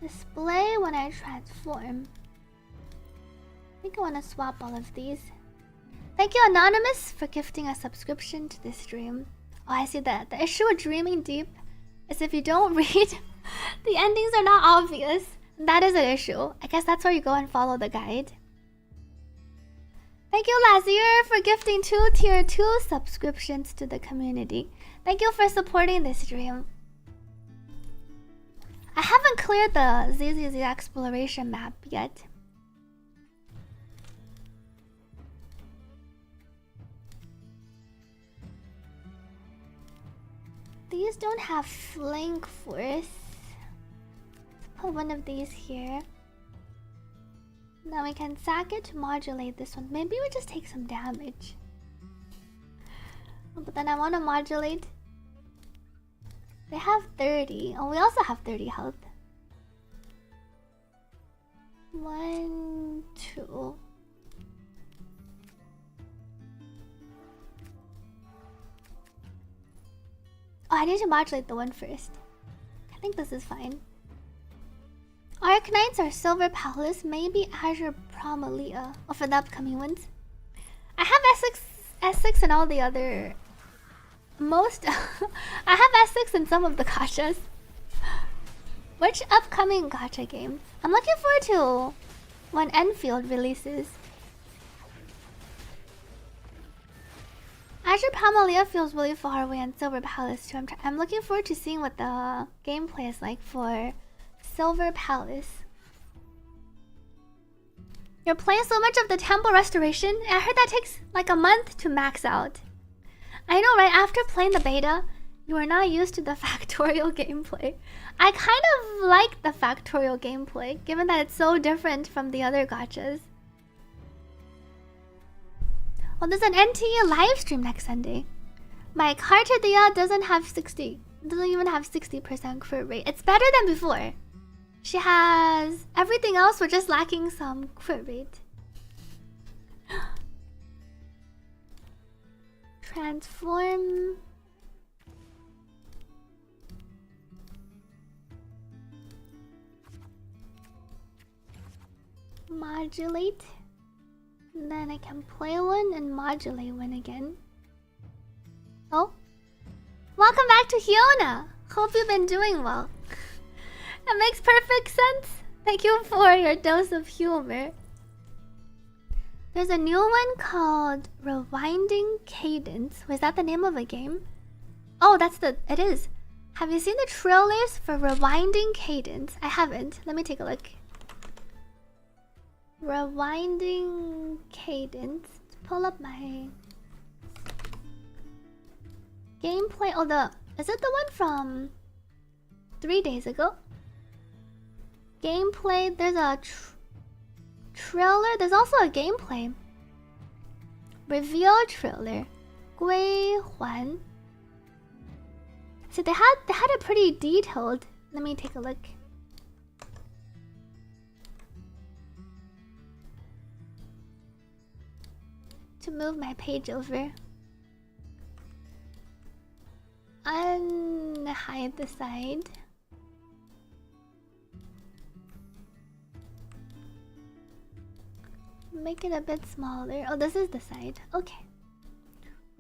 Display when I transform. I think I want to swap all of these. Thank you, Anonymous, for gifting a subscription to this stream. Oh, I see that. The issue with Dreaming Deep is if you don't read, the endings are not obvious. That is an issue. I guess that's where you go and follow the guide. Thank you, Lazier, for gifting 2 tier 2 subscriptions to the community. Thank you for supporting this stream. I haven't cleared the ZZZ exploration map yet. These don't have flank force. Let's put one of these here. Now we can sack it to modulate this one. Maybe we just take some damage. Oh, but then I want to modulate. They have 30. Oh, we also have 30 health. 1, 2. Oh, I need to modulate the one first. I think this is fine. Arcanites or Silver Palace, maybe Azure Promalia. Oh, for the upcoming ones. I have S6 and all the other... Most... I have S6 in some of the gachas. Which upcoming gacha game? I'm looking forward to when Enfield releases. Azure Promalia feels really far away and Silver Palace too. I'm looking forward to seeing what the gameplay is like for Silver Palace. You're playing so much of the temple restoration. I heard that takes like a month to max out. I know, right? After playing the beta, you are not used to the factorial gameplay. I kind of like the factorial gameplay, given that it's so different from the other gachas. Well, there's an NTE live stream next Sunday. My Carte doesn't have 60. Doesn't even have 60% crit rate. It's better than before. She has everything else, we're just lacking some crit rate. Transform. Modulate. And then I can play one and modulate one again. Oh. Welcome back to Hyona. Hope you've been doing well. That makes perfect sense. Thank you for your dose of humor. There's a new one called Rewinding Cadence. Was that the name of a game? Oh, it is. Have you seen the trailers for Rewinding Cadence? I haven't. Let me take a look. Rewinding Cadence. Let's pull up my gameplay. Oh, is it the one from 3 days ago? Gameplay. There's a trailer. There's also a gameplay. Reveal trailer. Gui Huan. So they had a pretty detailed. Let me take a look. To move my page over. Unhide the side. Make it a bit smaller. Oh, this is the side. Okay.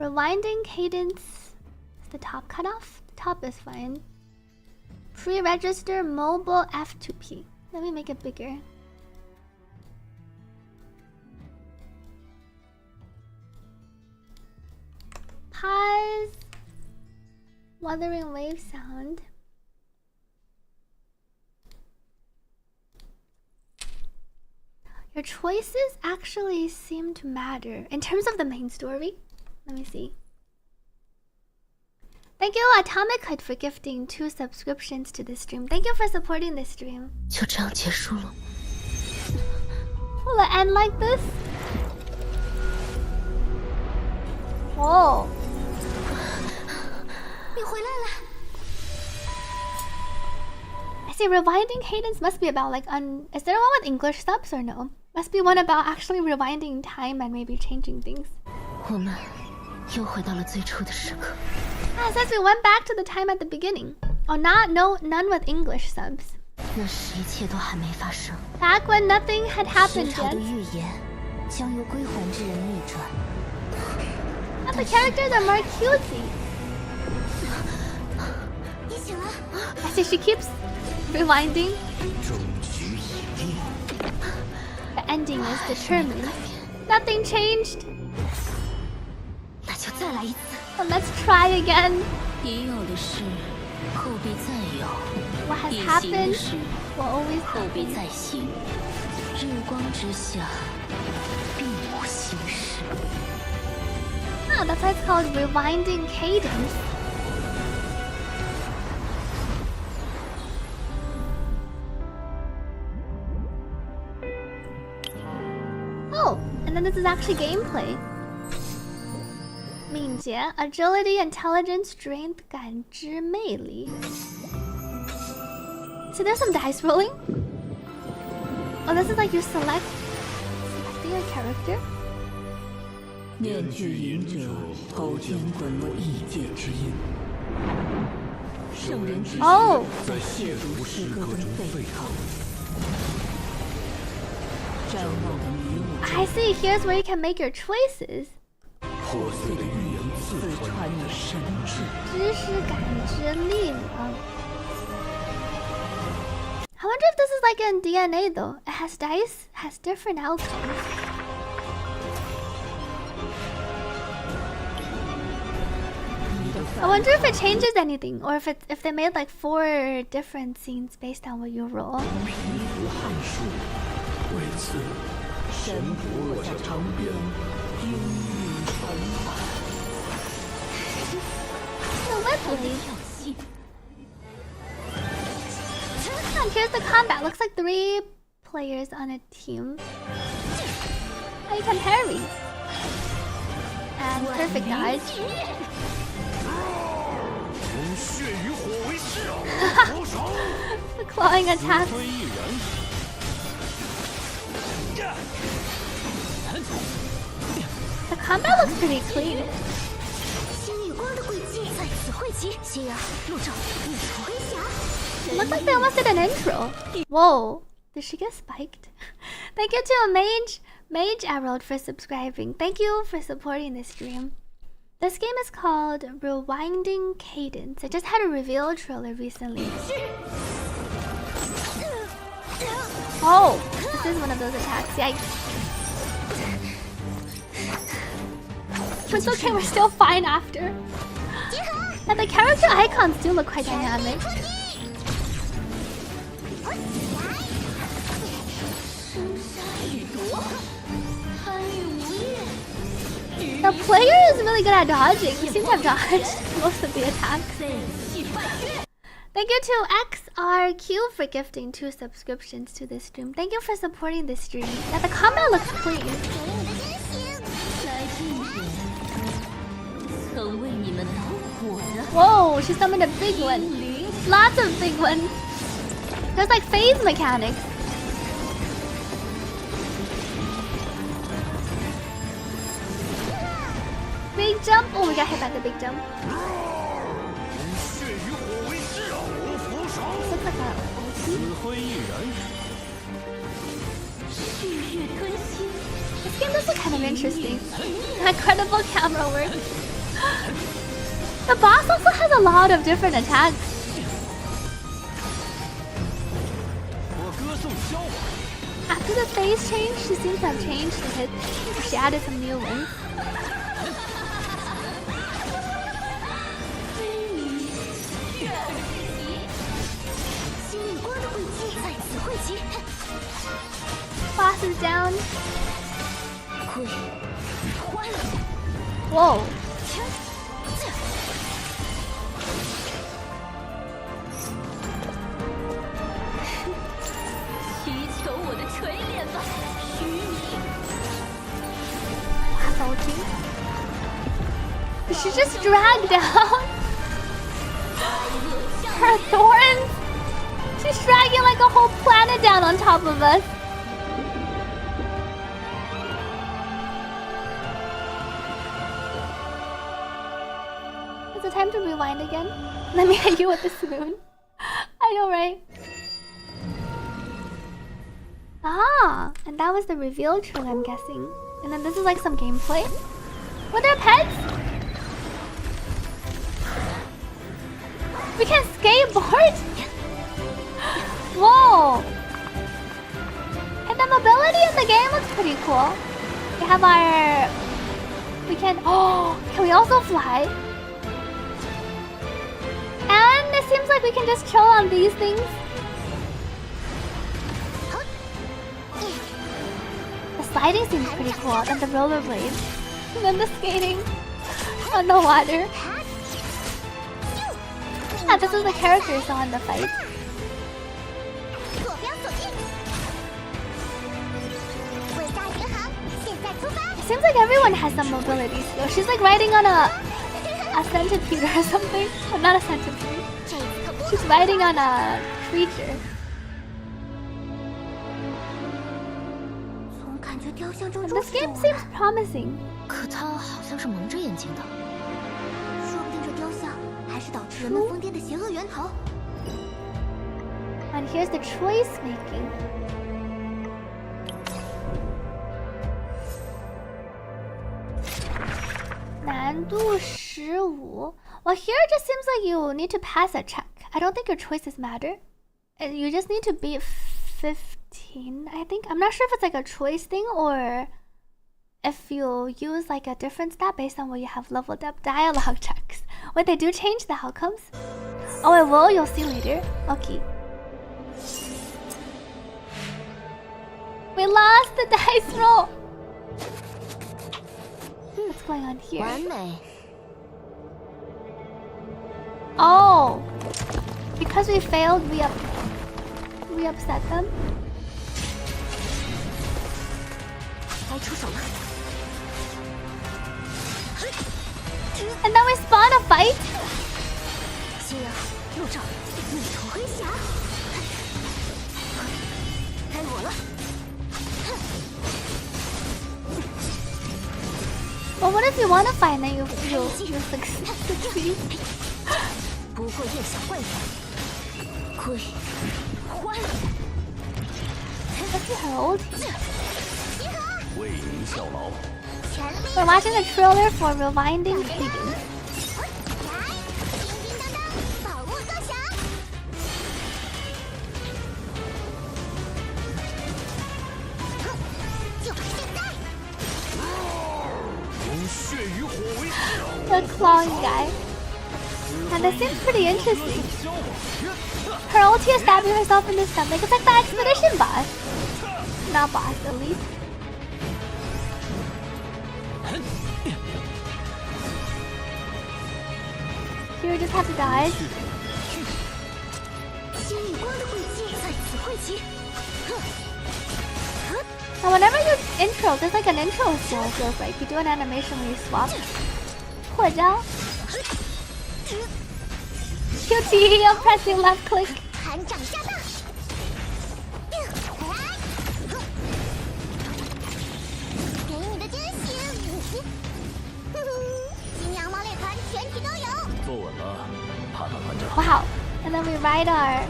Rewinding Cadence. Is the top cut off? The top is fine. Pre-register mobile F2P. Let me make it bigger. Pause. Wuthering wave sound. Your choices actually seem to matter in terms of the main story. Let me see. Thank you, Atomic Hood, for gifting 2 subscriptions to this stream. Thank you for supporting this stream. 就这样结束了。 Will it end like this? Whoa. 你回来了。 I see. Rewinding Cadence must be about like is there one with English subs or no? Must be one about actually rewinding time and maybe changing things. 我们又回到了最初的时刻。 It says we went back to the time at the beginning. Oh, none with English subs. 那时一切都还没发生。 Back when nothing had happened 时朝的 yet. 预言将由归还之人逆转。 But the characters are more cutesy. 你醒了。 I see she keeps rewinding. 终局已定。 The ending is determined. Nothing changed. 那就再来一次。 Well, let's try again. 已有的事，后必再有； What has 已行的 happened 事， will always 后必 happen. 再行。日光之下，并无新事。 Ah, that's why it's called Rewinding Cadence. Oh, and then this is actually gameplay. 敏捷, agility, intelligence, strength, 感知, 魅力. So there's some dice rolling. Oh, this is like you selecting a character. 面具隐者头天滚落异界之音，圣人之血 Oh. 在亵渎诗歌中沸腾。瞻望的迷雾 I see. Here's where you can make your choices. 破碎的预言刺穿你神智。知识感知力量. I wonder if this is like in DNA though. It has dice, has different outcomes. I wonder if it changes anything, or if they made like 4 different scenes based on what you roll. 皮无撼数，为此神不落在旁边，君临城外。And here's the combat. Looks like 3 players on a team. Oh, you can parry. And perfect dodge. The clawing attack. The combat looks pretty clean. It looks like they almost did an intro. Whoa, did she get spiked? Thank you to Mage Emerald for subscribing. Thank you for supporting this stream. This game is called Rewinding Cadence. I just had a reveal trailer recently. Oh, this is one of those attacks. Yikes. It's okay, we're still fine after. And the character icons do look quite dynamic. The player is really good at dodging. He seems to have dodged most of the attacks. Thank you to XRQ for gifting 2 subscriptions to this stream. Thank you for supporting this stream. Yeah, the combat looks clean. Whoa, she summoned a big one. Lots of big ones. There's like phase mechanics. Big jump. Oh, we got hit by the big jump. This looks like a This game does look kind of interesting. Incredible camera work. The boss also has a lot of different attacks. After the phase change, she seems to have changed the hits. She added some new ones. Boss is down. Whoa. She just dragged down her thorns. She's dragging like a whole planet down on top of us. Is it time to rewind again? Let me hit you with the spoon. I know, right? Ah, and that was the reveal trailer, I'm guessing. And then this is like some gameplay. Were there pets? We can skateboard? Whoa! And the mobility in the game looks pretty cool. We have our... We can... Oh! Can we also fly? And it seems like we can just chill on these things. The sliding seems pretty cool. And the rollerblades. And then the skating on the water. Yeah, this is the characters on the fight. It seems like everyone has some mobility skill. She's like riding on a centipede or something. Well, not a centipede. She's riding on a creature. And this game seems promising. And here's the choice making. Nandu 15. Well, here it just seems like you need to pass a check. I don't think your choices matter. You just need to beat 15, I think. I'm not sure if it's like a choice thing or if you use like a different stat based on what you have leveled up. Dialogue checks. Wait, they do change the outcomes? Oh, it will? You'll see later. Okay. We lost the dice roll. What's going on here? Oh, because we failed, we upset them. And then we spawn a fight. Well, what if you want to fight and then you succeed? That's her ult. We're watching the trailer for Rewinding Cadence. The clawing guy. And this seems pretty interesting. Her ulti is stabbing herself in the stomach. It's like the expedition boss. Not boss, at least. Here we just have to dodge. And whenever you intro, there's like an intro skill, it feels like. You do an animation when you swap. Poor Zhao. QTE, I'm pressing left click. Wow. And then we ride our...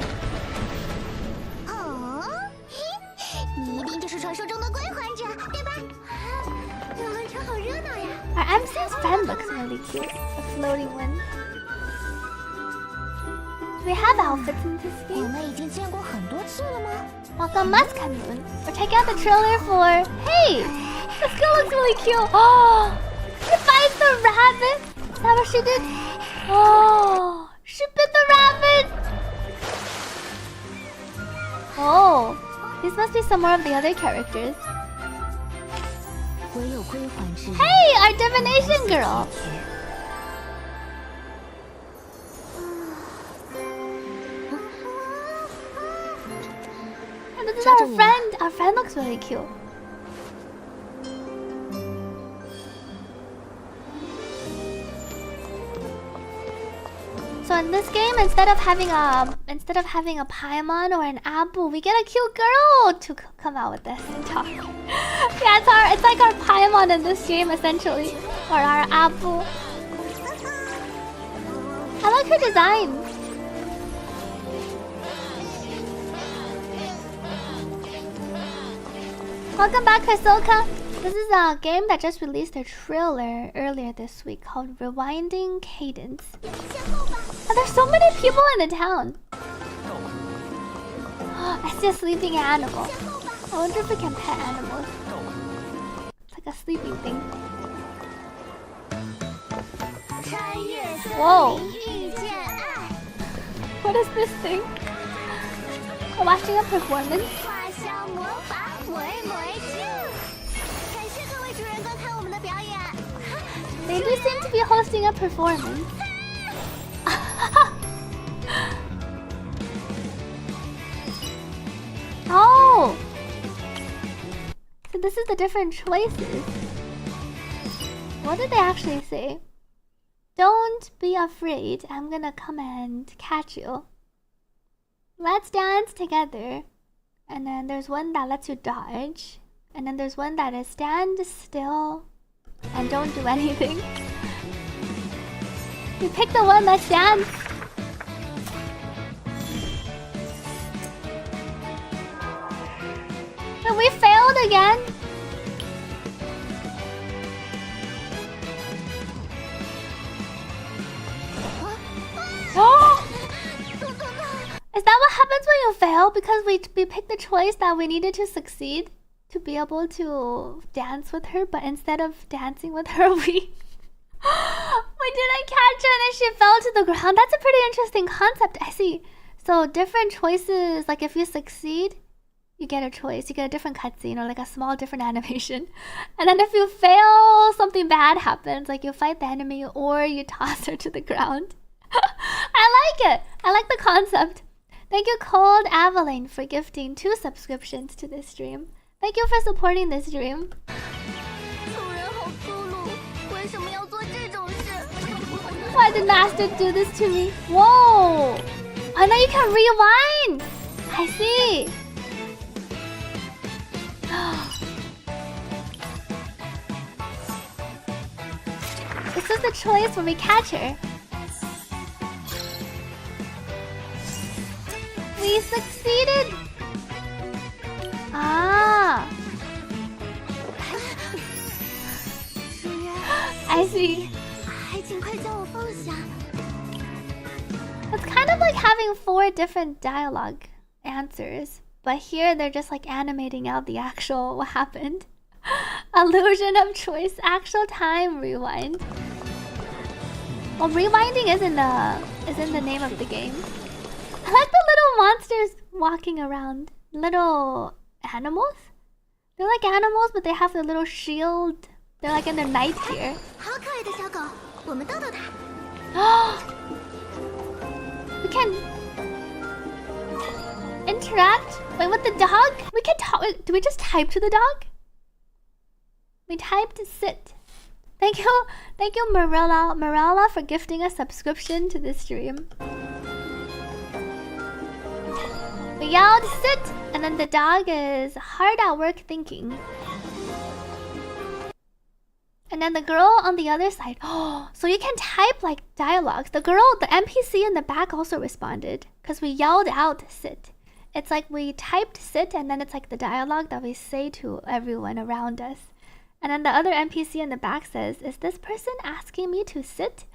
Our MC's friend looks really cute. A floating one. Do we have outfits in this game? Welcome Muska Moon. We're checking out the trailer for... Hey! This girl looks really cute. Oh! She bites the rabbit! Is that what she did? Oh! She bit the rabbit! Oh! These must be some more of the other characters. Hey! Our divination girl! And this is our friend! Our friend looks really cute. So in this game, instead of having a Paimon or an Abu, we get a cute girl to come out with us and talk. Yeah, it's like our Paimon in this game essentially, or our Abu. I like her design. Welcome back, Hisoka. This is a game that just released a trailer earlier this week called Rewinding Cadence. And there's so many people in the town. I see a sleeping animal. I wonder if we can pet animals. It's like a sleeping thing. Whoa! What is this thing? We're watching a performance. They do seem to be hosting a performance. Oh! So this is the different choices. What did they actually say? Don't be afraid, I'm gonna come and catch you. Let's dance together. And then there's one that lets you dodge. And then there's one that is stand still and don't do anything. We picked the one that's dance. And we failed again. Oh! Is that what happens when you fail? Because we picked the choice that we needed to succeed to be able to dance with her, but instead of dancing with her, we didn't catch her and then she fell to the ground. That's a pretty interesting concept. I see. So different choices, like if you succeed, you get a choice. You get a different cutscene or like a small different animation. And then if you fail, something bad happens. Like you fight the enemy or you toss her to the ground. I like it. I like the concept. Thank you, Cold Avalanche, for gifting 2 subscriptions to this stream. Thank you for supporting this stream. Why did Master do this to me? Whoa! Oh, now you can rewind! I see! This is the choice when we catch her. We succeeded! Ah! I see. It's kind of like having 4 different dialogue answers, but here they're just like animating out the actual what happened. Illusion of choice, actual time rewind. Well, rewinding is in the name of the game. I like the little monsters walking around. Little animals? They're like animals, but they have their little shield. They're like in their night gear. We can interact. Wait, with the dog? We can talk. Do we just type to the dog? We typed sit. Thank you, Marilla, for gifting a subscription to this stream. We yelled sit, and then the dog is hard at work thinking. And then the girl on the other side. Oh, so you can type like dialogues. The NPC in the back also responded because we yelled out sit. It's like we typed sit and then it's like the dialogue that we say to everyone around us. And then the other NPC in the back says, "Is this person asking me to sit?"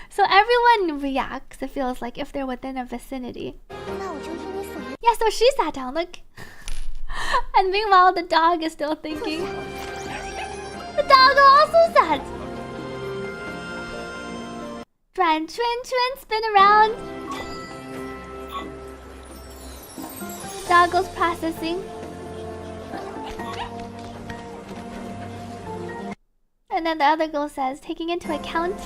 So everyone reacts, it feels like, if they're within a vicinity. Yeah, so she sat down, look. And meanwhile, the dog is still thinking. The dog also sat. 转圈圈, spin around. Dog goes processing. And then the other girl says, taking into account.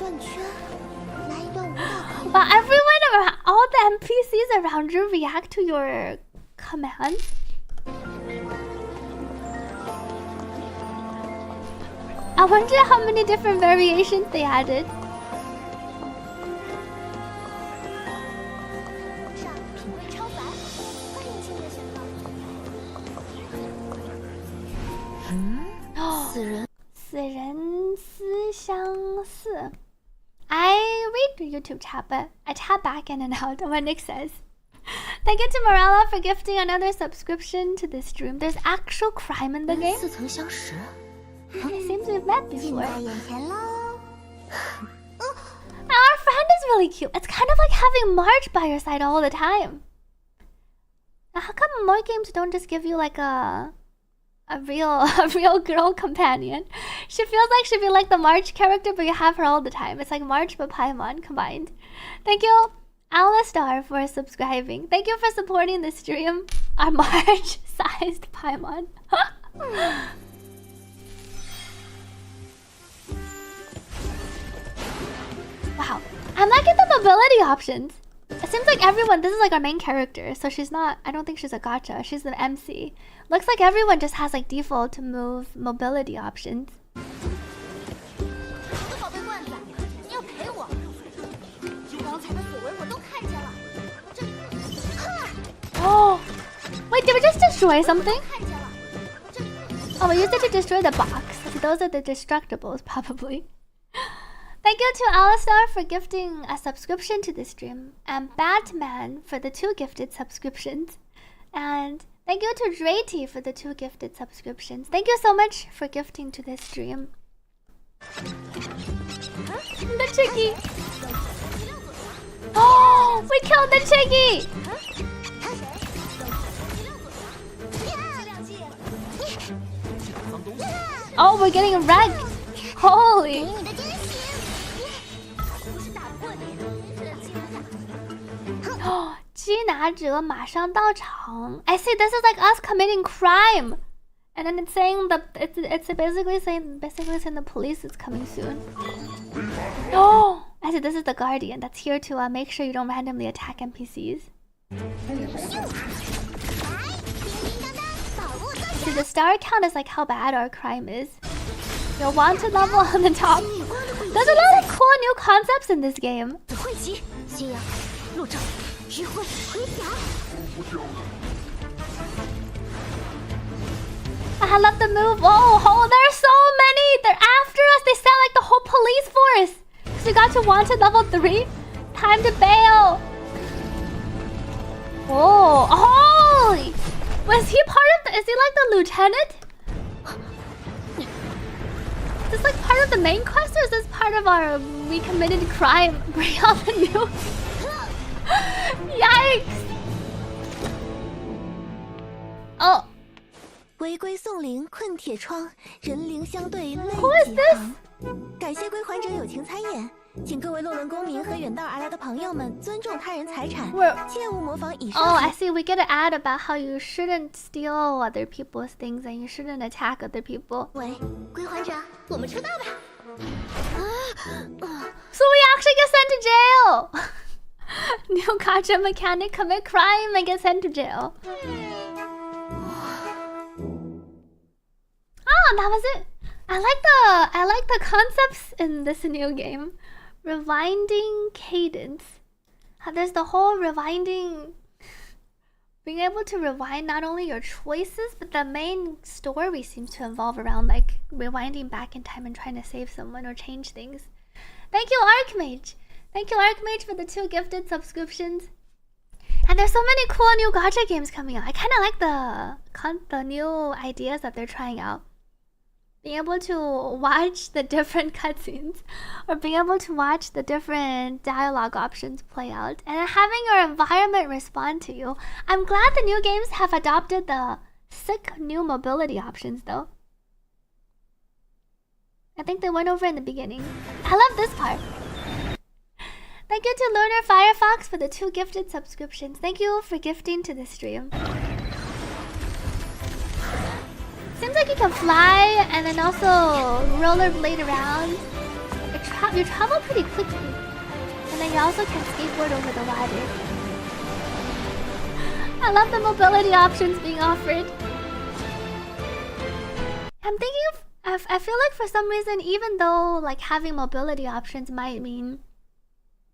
But everyone around, all the NPCs around you react to your commands. I wonder how many different variations they added. I read the YouTube chat, but I tap back in and out on what Nick says. Thank you to Morella for gifting another subscription to this stream. There's actual crime in the game. It seems we've met before. Our friend is really cute. It's kind of like having Marge by your side all the time. Now, how come more games don't just give you like a real girl companion? She feels like she'd be like the Marge character, but you have her all the time. It's like Marge but Paimon combined. Thank you, Alistar, for subscribing. Thank you for supporting the stream. Our Marge-sized Paimon. Wow, I'm liking the mobility options. It seems like everyone, this is like our main character, so she's not, I don't think she's a gacha, she's an MC. Looks like everyone just has like default to move mobility options. Oh, wait, did we just destroy something? Oh, we used it to destroy the box. So those are the destructibles, probably. Thank you to Alistar for gifting a subscription to this stream, and Batman for the 2 gifted subscriptions, and thank you to Drayty for the 2 gifted subscriptions. Thank you so much for gifting to this stream. The chickie! Oh, we killed the chickie! Oh, we're getting wrecked! Holy! Oh, jeez! 拿者马上到场. I see, this is like us committing crime. And then it's saying that it's basically saying the police is coming soon. Oh, I see, this is the guardian that's here to make sure you don't randomly attack NPCs. See, the star count is like how bad our crime is. Your wanted level on the top. There's a lot of cool new concepts in this game. I love the move. Oh, there's so many. They're after us. They sound like the whole police force. Because we got to wanted level 3. Time to bail. Oh, holy. Was he part of the... Is he like the lieutenant? Is this like part of the main quest, or is this part of our we committed crime? Bring out the new... Yikes. Oh. 违规送灵困铁窗，人灵相对泪几行。感谢归还者友情参演，请各位洛伦公民和远道而来的朋友们尊重他人财产，切勿模仿以上。Oh, I see. We get an ad about how you shouldn't steal other people's things and you shouldn't attack other people. 喂，归还者，我们出道吧。So we actually get sent to jail. New gacha mechanic, commit crime and get sent to jail. Oh, that was it. I like the concepts in this new game. Rewinding cadence. There's the whole rewinding, being able to rewind not only your choices, but the main story seems to involve around like rewinding back in time and trying to save someone or change things. Thank you, Archmage. Thank you, Archmage, for the 2 gifted subscriptions. And there's so many cool new gacha games coming out. I kind of like the new ideas that they're trying out. Being able to watch the different cutscenes, or being able to watch the different dialogue options play out, and having your environment respond to you. I'm glad the new games have adopted the sick new mobility options though. I think they went over in the beginning. I love this part. Thank you to Lunar Firefox for the 2 gifted subscriptions. Thank you for gifting to the stream. Seems like you can fly and then also rollerblade around. You travel pretty quickly. And then you also can skateboard over the ladder. I love the mobility options being offered. I'm thinking of... I feel like for some reason, even though like having mobility options might mean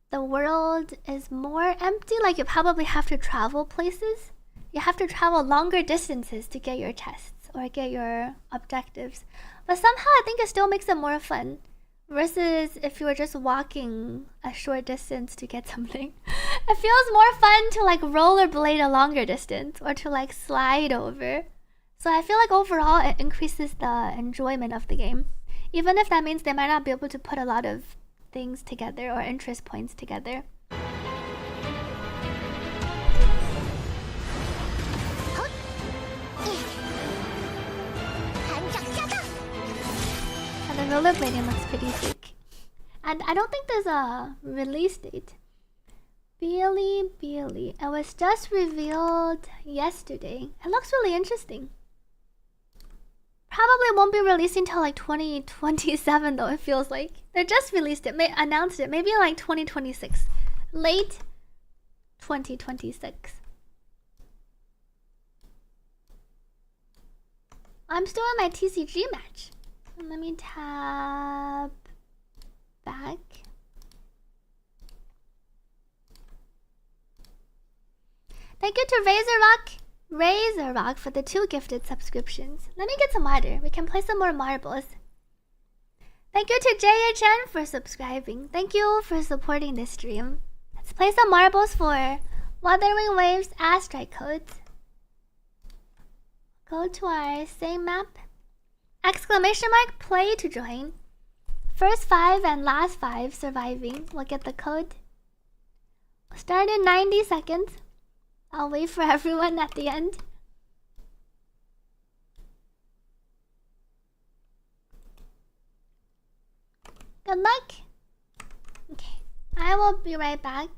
the world is more empty, like you probably have to travel places. You have to travel longer distances to get your tests or get your objectives. But somehow I think it still makes it more fun. Versus if you were just walking a short distance to get something. It feels more fun to like rollerblade a longer distance or to like slide over. So I feel like overall it increases the enjoyment of the game. Even if that means they might not be able to put a lot of things together or interest points together. And the rollerblading looks pretty sick. And I don't think there's a release date. Billy. It was just revealed yesterday. It looks really interesting. Probably won't be releasing till like 2027 though, it feels like. They just released it, announced it, maybe like 2026. Late 2026. I'm still in my TCG match. Let me tab back. Thank you to Razor Rock for the 2 gifted subscriptions. Let me get some water. We can play some more marbles. Thank you to JHN for subscribing. Thank you for supporting this stream. Let's play some marbles for Wuthering Waves Astrite codes. Go to our same map. Exclamation mark play to join. First 5 and last 5 surviving will get the code. We'll start in 90 seconds. I'll wait for everyone at the end. Good luck. Okay, I will be right back.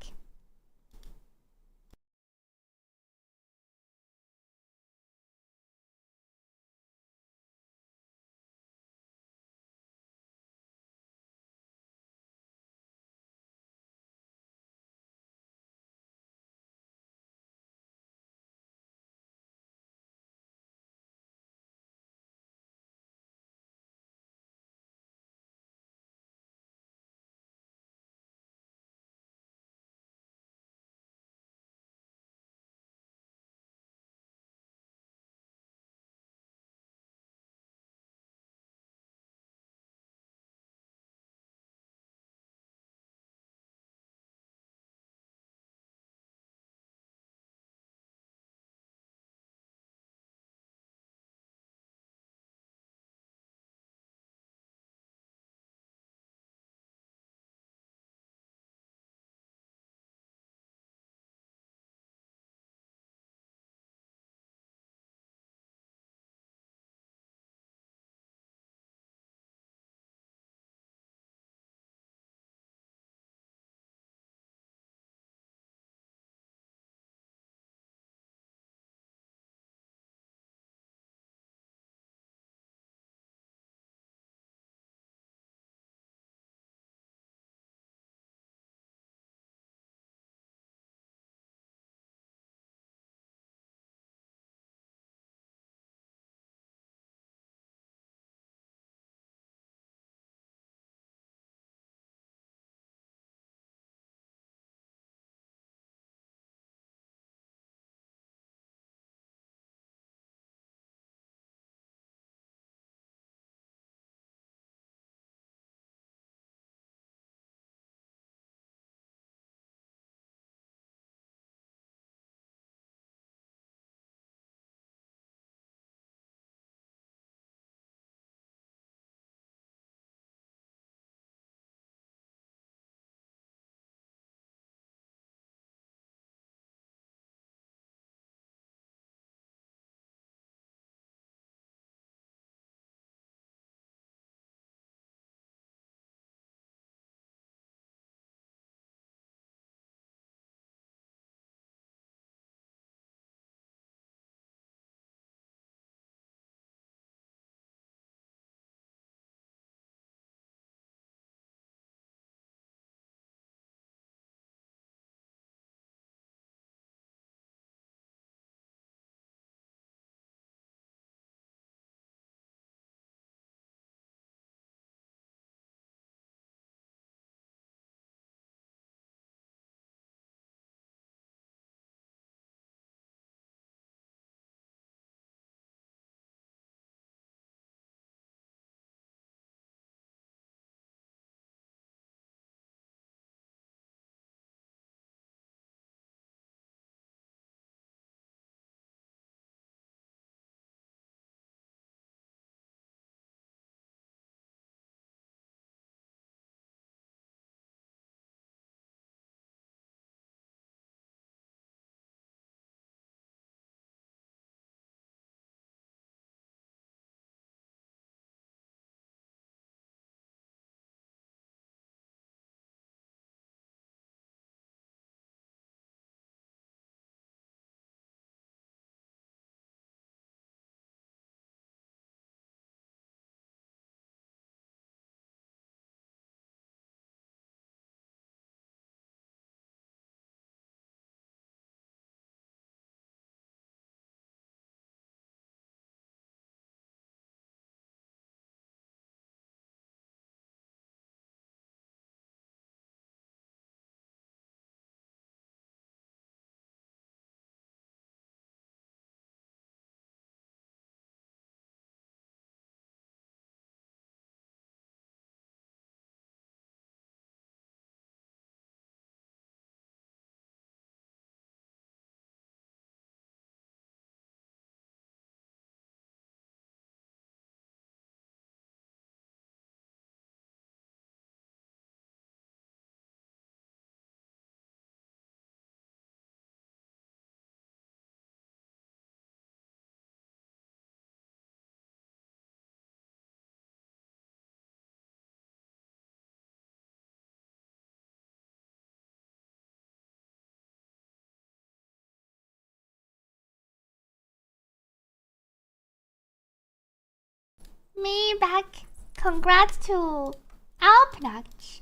Me back. Congrats to Alpnotch,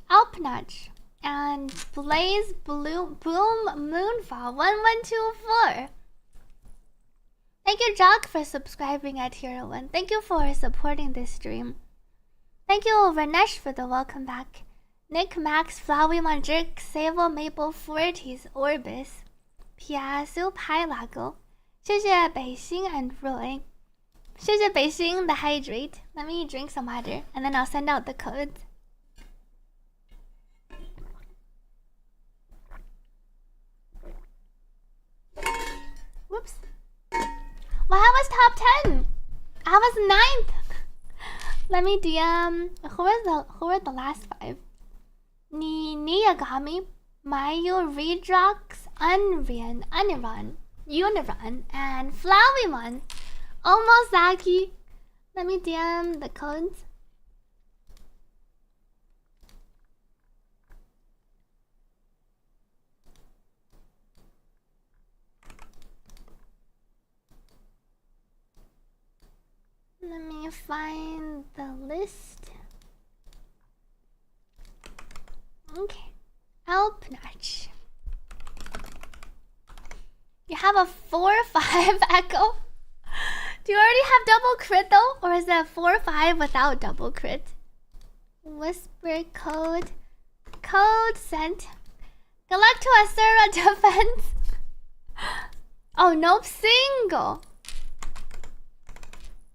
and Blaze Boom Moonfall 1124. Thank you, Jock, for subscribing at Tier 1. Thank you for supporting this stream. Thank you, Renesh, for the welcome back. Nick, Max, Flowey, Mandrick, Sable, Maple, Forties, Orbis, Piazu, Pylago. 谢谢北星 and Roy. 谢谢北星 the hydrate. Let me drink some water and then I'll send out the codes. Whoops. Well, I was top 10. I was 9th. Let me DM. Who are the last 5? Niyagami, Mayu, Redrox, Unrian, Uniron, and Flowymon. Almost Zaki. Let me DM the codes. Let me find the list. Okay. Alpnotch. You have a 4-5 echo? Do you already have double crit though? Or is it 4-5 without double crit? Whisper code. Code sent. Good luck to Asura defense. Oh, nope, single.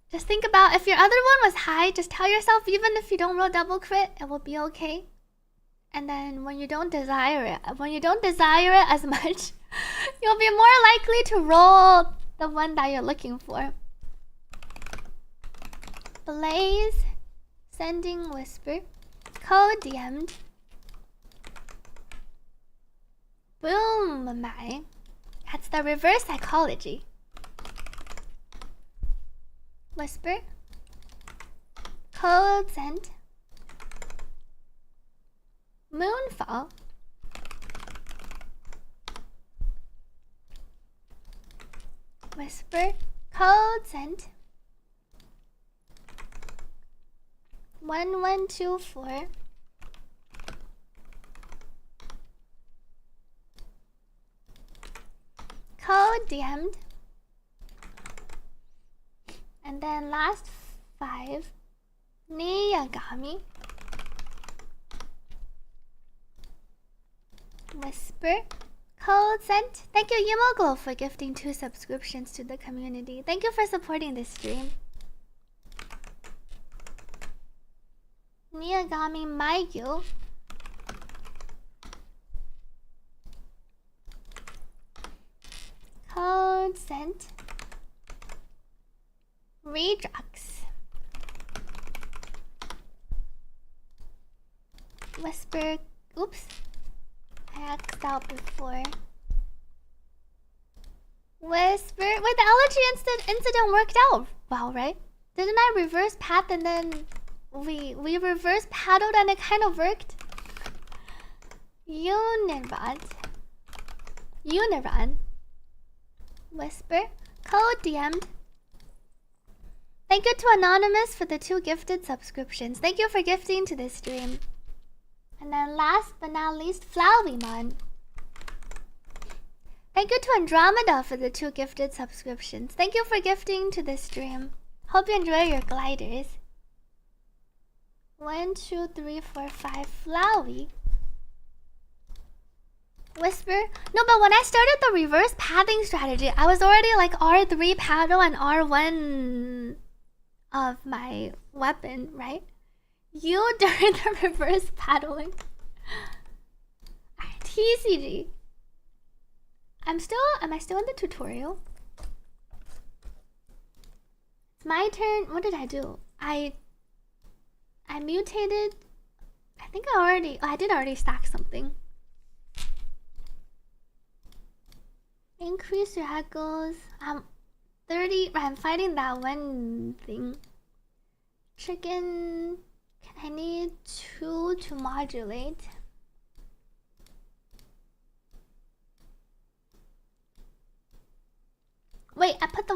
Just think about if your other one was high, just tell yourself even if you don't roll double crit, it will be okay. And then when you don't desire it as much, you'll be more likely to roll the one that you're looking for. Blaze, sending whisper, code DM'd. Boom, my. That's the reverse psychology. Whisper, code sent. Moonfall. Whisper, code sent. 1124. Code DM'd. And then last 5. Niyagami. Whisper. Code sent. Thank you, Yumoglow, for gifting 2 subscriptions to the community. Thank you for supporting this stream. Niyagami Mayu. Code sent. Redrox. Whisper. Oops. I axed out before. Whisper. Wait, the allergy incident worked out well, right? Didn't I reverse path and then we reverse paddled and it kind of worked? Uniron. Whisper. Code DM'd. Thank you to Anonymous for the 2 gifted subscriptions. Thank you for gifting to this stream. And then last but not least, Flowymon. Thank you to Andromeda for the 2 gifted subscriptions. Thank you for gifting to this stream. Hope you enjoy your gliders. 1, 2, 3, 4, 5, Flowey. Whisper. No, but when I started the reverse pathing strategy, I was already like R3 paddle and R1 of my weapon, right? You during the reverse paddling. Alright, TCG. Am I still in the tutorial? It's my turn. What did I do? I mutated. I think I did already stack something. Increase your hackles. 30. I'm fighting that one thing. Chicken. I need 2 to modulate. Wait, I put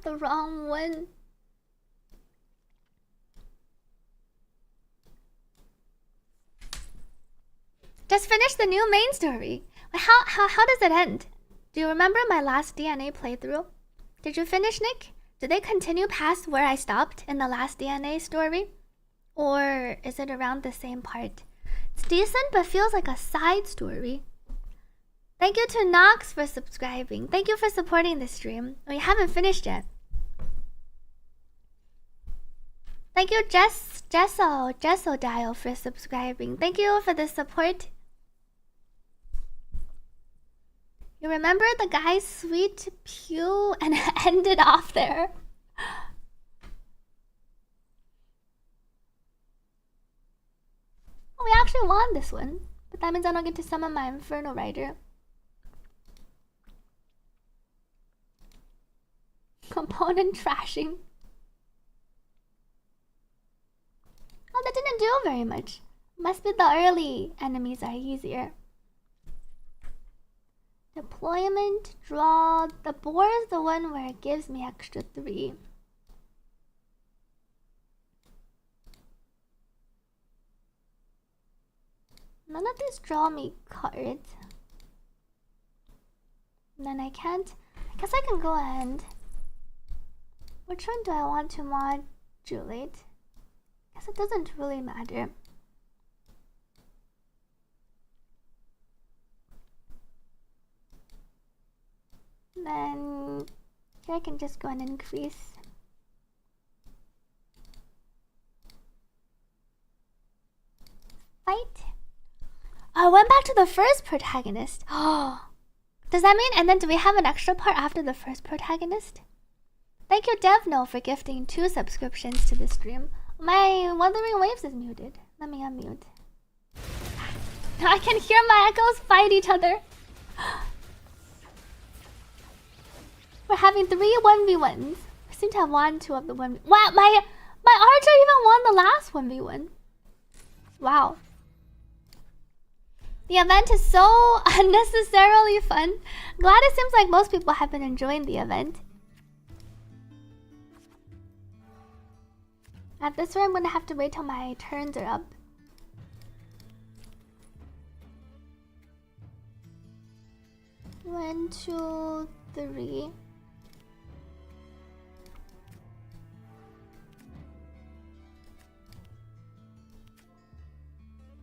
the the wrong one. Just finished the new main story. How does it end? Do you remember my last DNA playthrough? Did you finish, Nick? Did they continue past where I stopped in the last DNA story? Or is it around the same part? It's decent, but feels like a side story. Thank you to Nox for subscribing. Thank you for supporting the stream. We haven't finished yet. Thank you, Jesso Dial for subscribing. Thank you for the support. You remember the guy's sweet pew and it ended off there. Oh, we actually won this one. But that means I don't get to summon my Inferno Rider. Component trashing. Oh, that didn't do very much. Must be the early enemies are easier. Deployment, draw. The boar is the one where it gives me extra 3. None of these draw me cards. And then I can't. I guess I can go ahead. Which one do I want to modulate? I guess it doesn't really matter. Then here I can just go and increase. Fight. I went back to the first protagonist. Oh, does that mean? And then do we have an extra part after the first protagonist? Thank you, DevNo, for gifting 2 subscriptions to the stream. My Wuthering Waves is muted. Let me unmute. I can hear my echoes fight each other. We're having 3 1v1s. We seem to have won 2 of the 1v1. Wow, my archer even won the last 1v1. Wow. The event is so unnecessarily fun. Glad it seems like most people have been enjoying the event. At this rate, I'm gonna have to wait till my turns are up. One, two, three.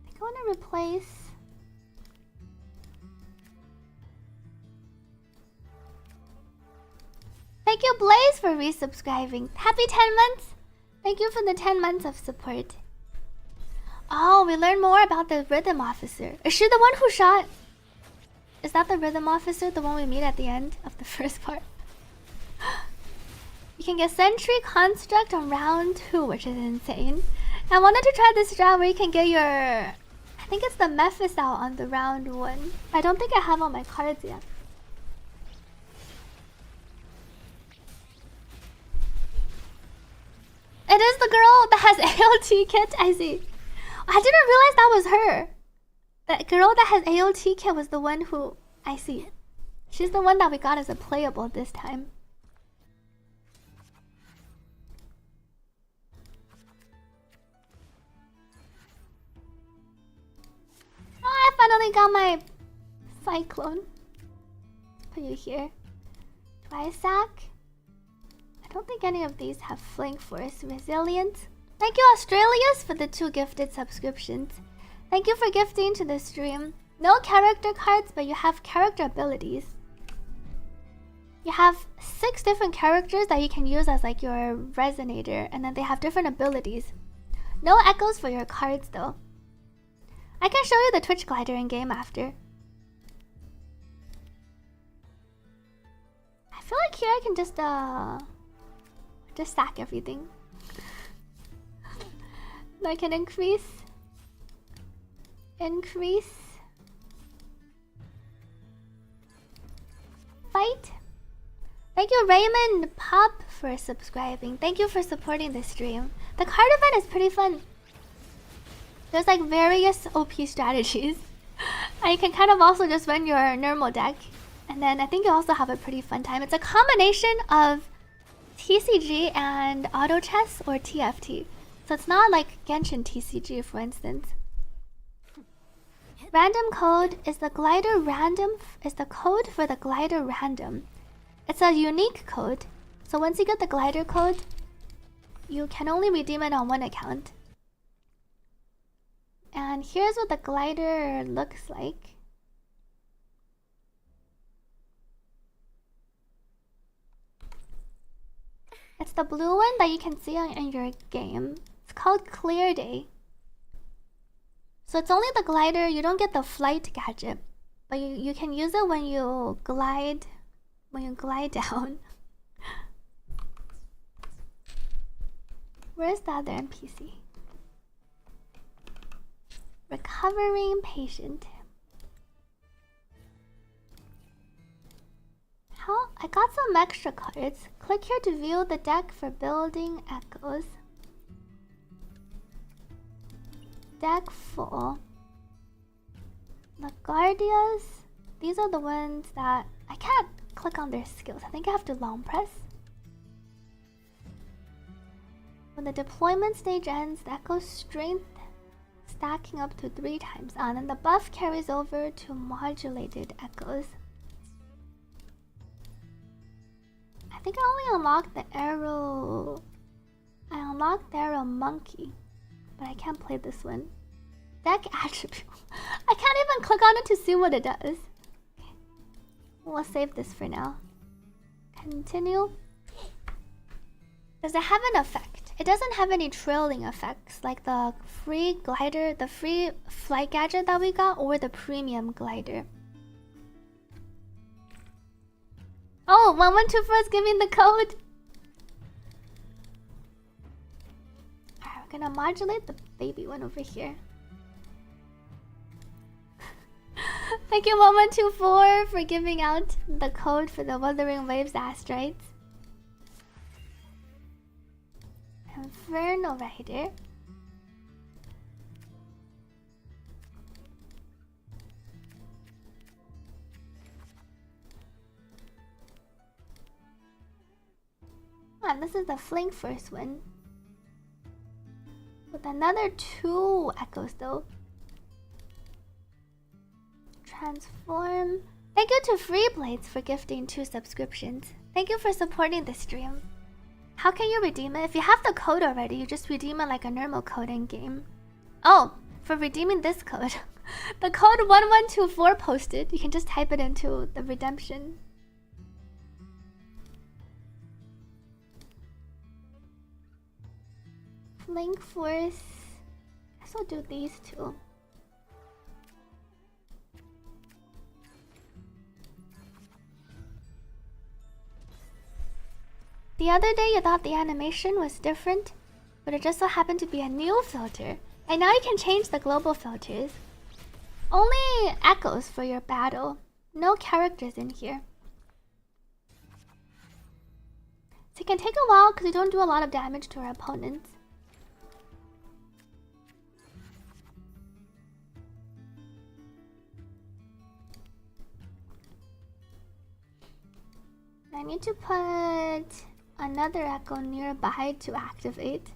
I think I wanna replace. Thank you, Blaze, for resubscribing. Happy 10 months! Thank you for the 10 months of support. Oh, we learned more about the rhythm officer. Is she the one who shot? Is that the rhythm officer, the one we meet at the end of the first part? You can get Sentry Construct on round 2, which is insane. I wanted to try this strat where you can get your... I think it's the Mephis out on the round 1. I don't think I have all my cards yet. It is the girl that has AOT kit. I see. I didn't realize that was her. That girl that has AOT kit was the one who... I see. She's the one that we got as a playable this time. Oh, I finally got my Cyclone. Put you here. Dry Sack. I don't think any of these have Flank Force. Resilient. Thank you, Australius, for the 2 gifted subscriptions. Thank you for gifting to the stream. No character cards, but you have character abilities. You have 6 different characters that you can use as like your resonator, and then they have different abilities. No echoes for your cards though. I can show you the Twitch glider in game after. I feel like here I can just stack everything. I can increase. Fight. Thank you, Raymond Pop, for subscribing. Thank you for supporting the stream. The card event is pretty fun. There's like various OP strategies. And you can kind of also just run your normal deck. And then I think you also have a pretty fun time. It's a combination of TCG and auto chess or TFT. So it's not like Genshin TCG, for instance. Random code is the glider random is the code for the glider random. It's a unique code. So once you get the glider code, you can only redeem it on one account. And here's what the glider looks like. It's the blue one that you can see in your game. It's called Clear Day. So it's only the glider, you don't get the flight gadget. But you can use it when you glide down. Where's the other NPC? Recovering patient. How? I got some extra cards. Click here to view the deck for building echoes. Deck full. LaGuardias. These are the ones that I can't click on their skills. I think I have to long press. When the deployment stage ends, the echo strength stacking up to 3 times. And then the buff carries over to modulated echoes. I think I only unlocked the arrow. I unlocked the arrow monkey, but I can't play this one. Deck attribute. I can't even click on it to see what it does. Okay. We'll save this for now. Continue. Does it have an effect? It doesn't have any trailing effects like the free glider, the free flight gadget that we got, or the premium glider. Oh, 1124 is giving the code. Alright, we're gonna modulate the baby one over here. Thank you, 1124, for giving out the code for the Wuthering Waves asteroids. Inferno Rider. And this is the flank first one. With another 2 echoes though. Transform. Thank you to Free Blades for gifting 2 subscriptions. Thank you for supporting the stream. How can you redeem it? If you have the code already, you just redeem it like a normal code in game. Oh, for redeeming this code. The code 1124 posted. You can just type it into the redemption. Flank Force. I guess I'll do these 2. The other day you thought the animation was different, but it just so happened to be a new filter. And now you can change the global filters. Only echoes for your battle. No characters in here. So it can take a while because we don't do a lot of damage to our opponents. I need to put another echo nearby to activate.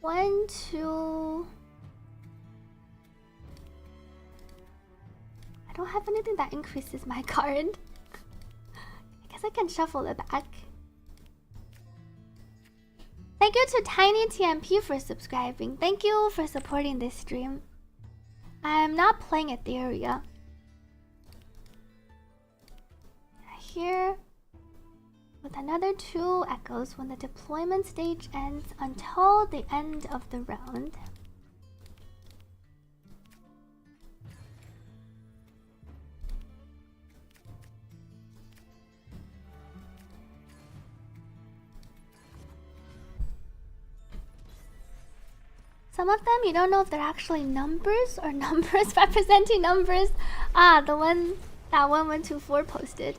1, 2. I don't have anything that increases my card. I guess I can shuffle it back. Thank you to Tiny TMP for subscribing. Thank you for supporting this stream. I'm not playing Etheria. Here. With another 2 echoes when the deployment stage ends until the end of the round. Some of them you don't know if they're actually numbers or numbers representing numbers. Ah, the one that 1124 posted.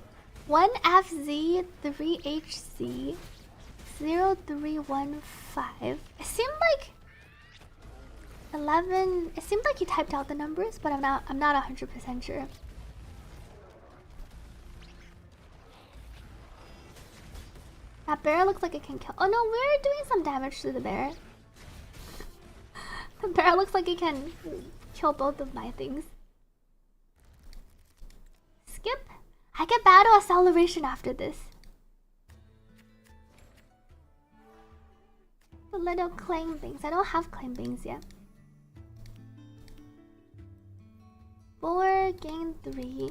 1FZ3HC 0315. It seemed like 11. It seemed like you typed out the numbers, but I'm not 100% sure. That bear looks like it can kill. Oh no, we're doing some damage to the bear. The bear looks like it can kill both of my things. Skip. I get battle acceleration after this. The little claim things. I don't have claim things yet. 4, gain 3.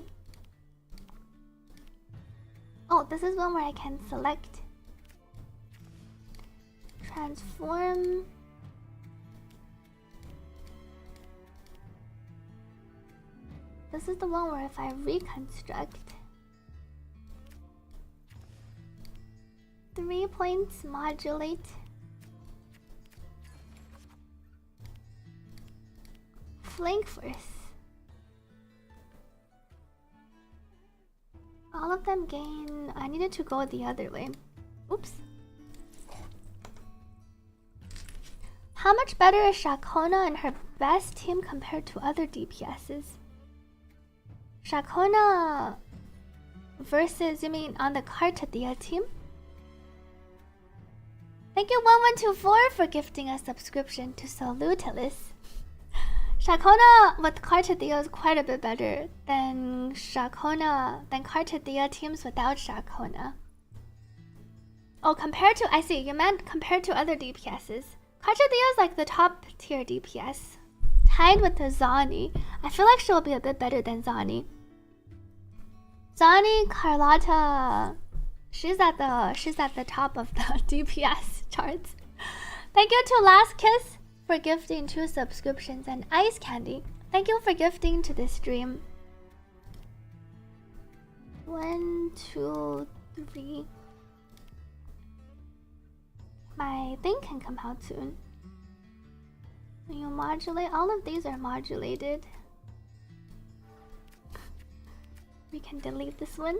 Oh, this is one where I can select. Transform. This is the one where if I reconstruct 3 points, modulate. Flank force. All of them gain. I needed to go the other way. Oops. How much better is Shakona and her best team compared to other DPSs? Shakona versus, you mean on the Carte team? Thank you 1124 for gifting a subscription to Salutalis. Shakona with Carte is quite a bit better than Carte teams without Shakona. Oh, compared to, I see, you meant compared to other DPSs. Carte is like the top tier DPS. Tied with the Zani. I feel like she'll be a bit better than Zani. Zani, Carlotta, she's at the top of the DPS charts. Thank you to Last Kiss for gifting 2 subscriptions, and Ice Candy, thank you for gifting to this stream. 1, 2, 3. My thing can come out soon. When you modulate, all of these are modulated. We can delete this one.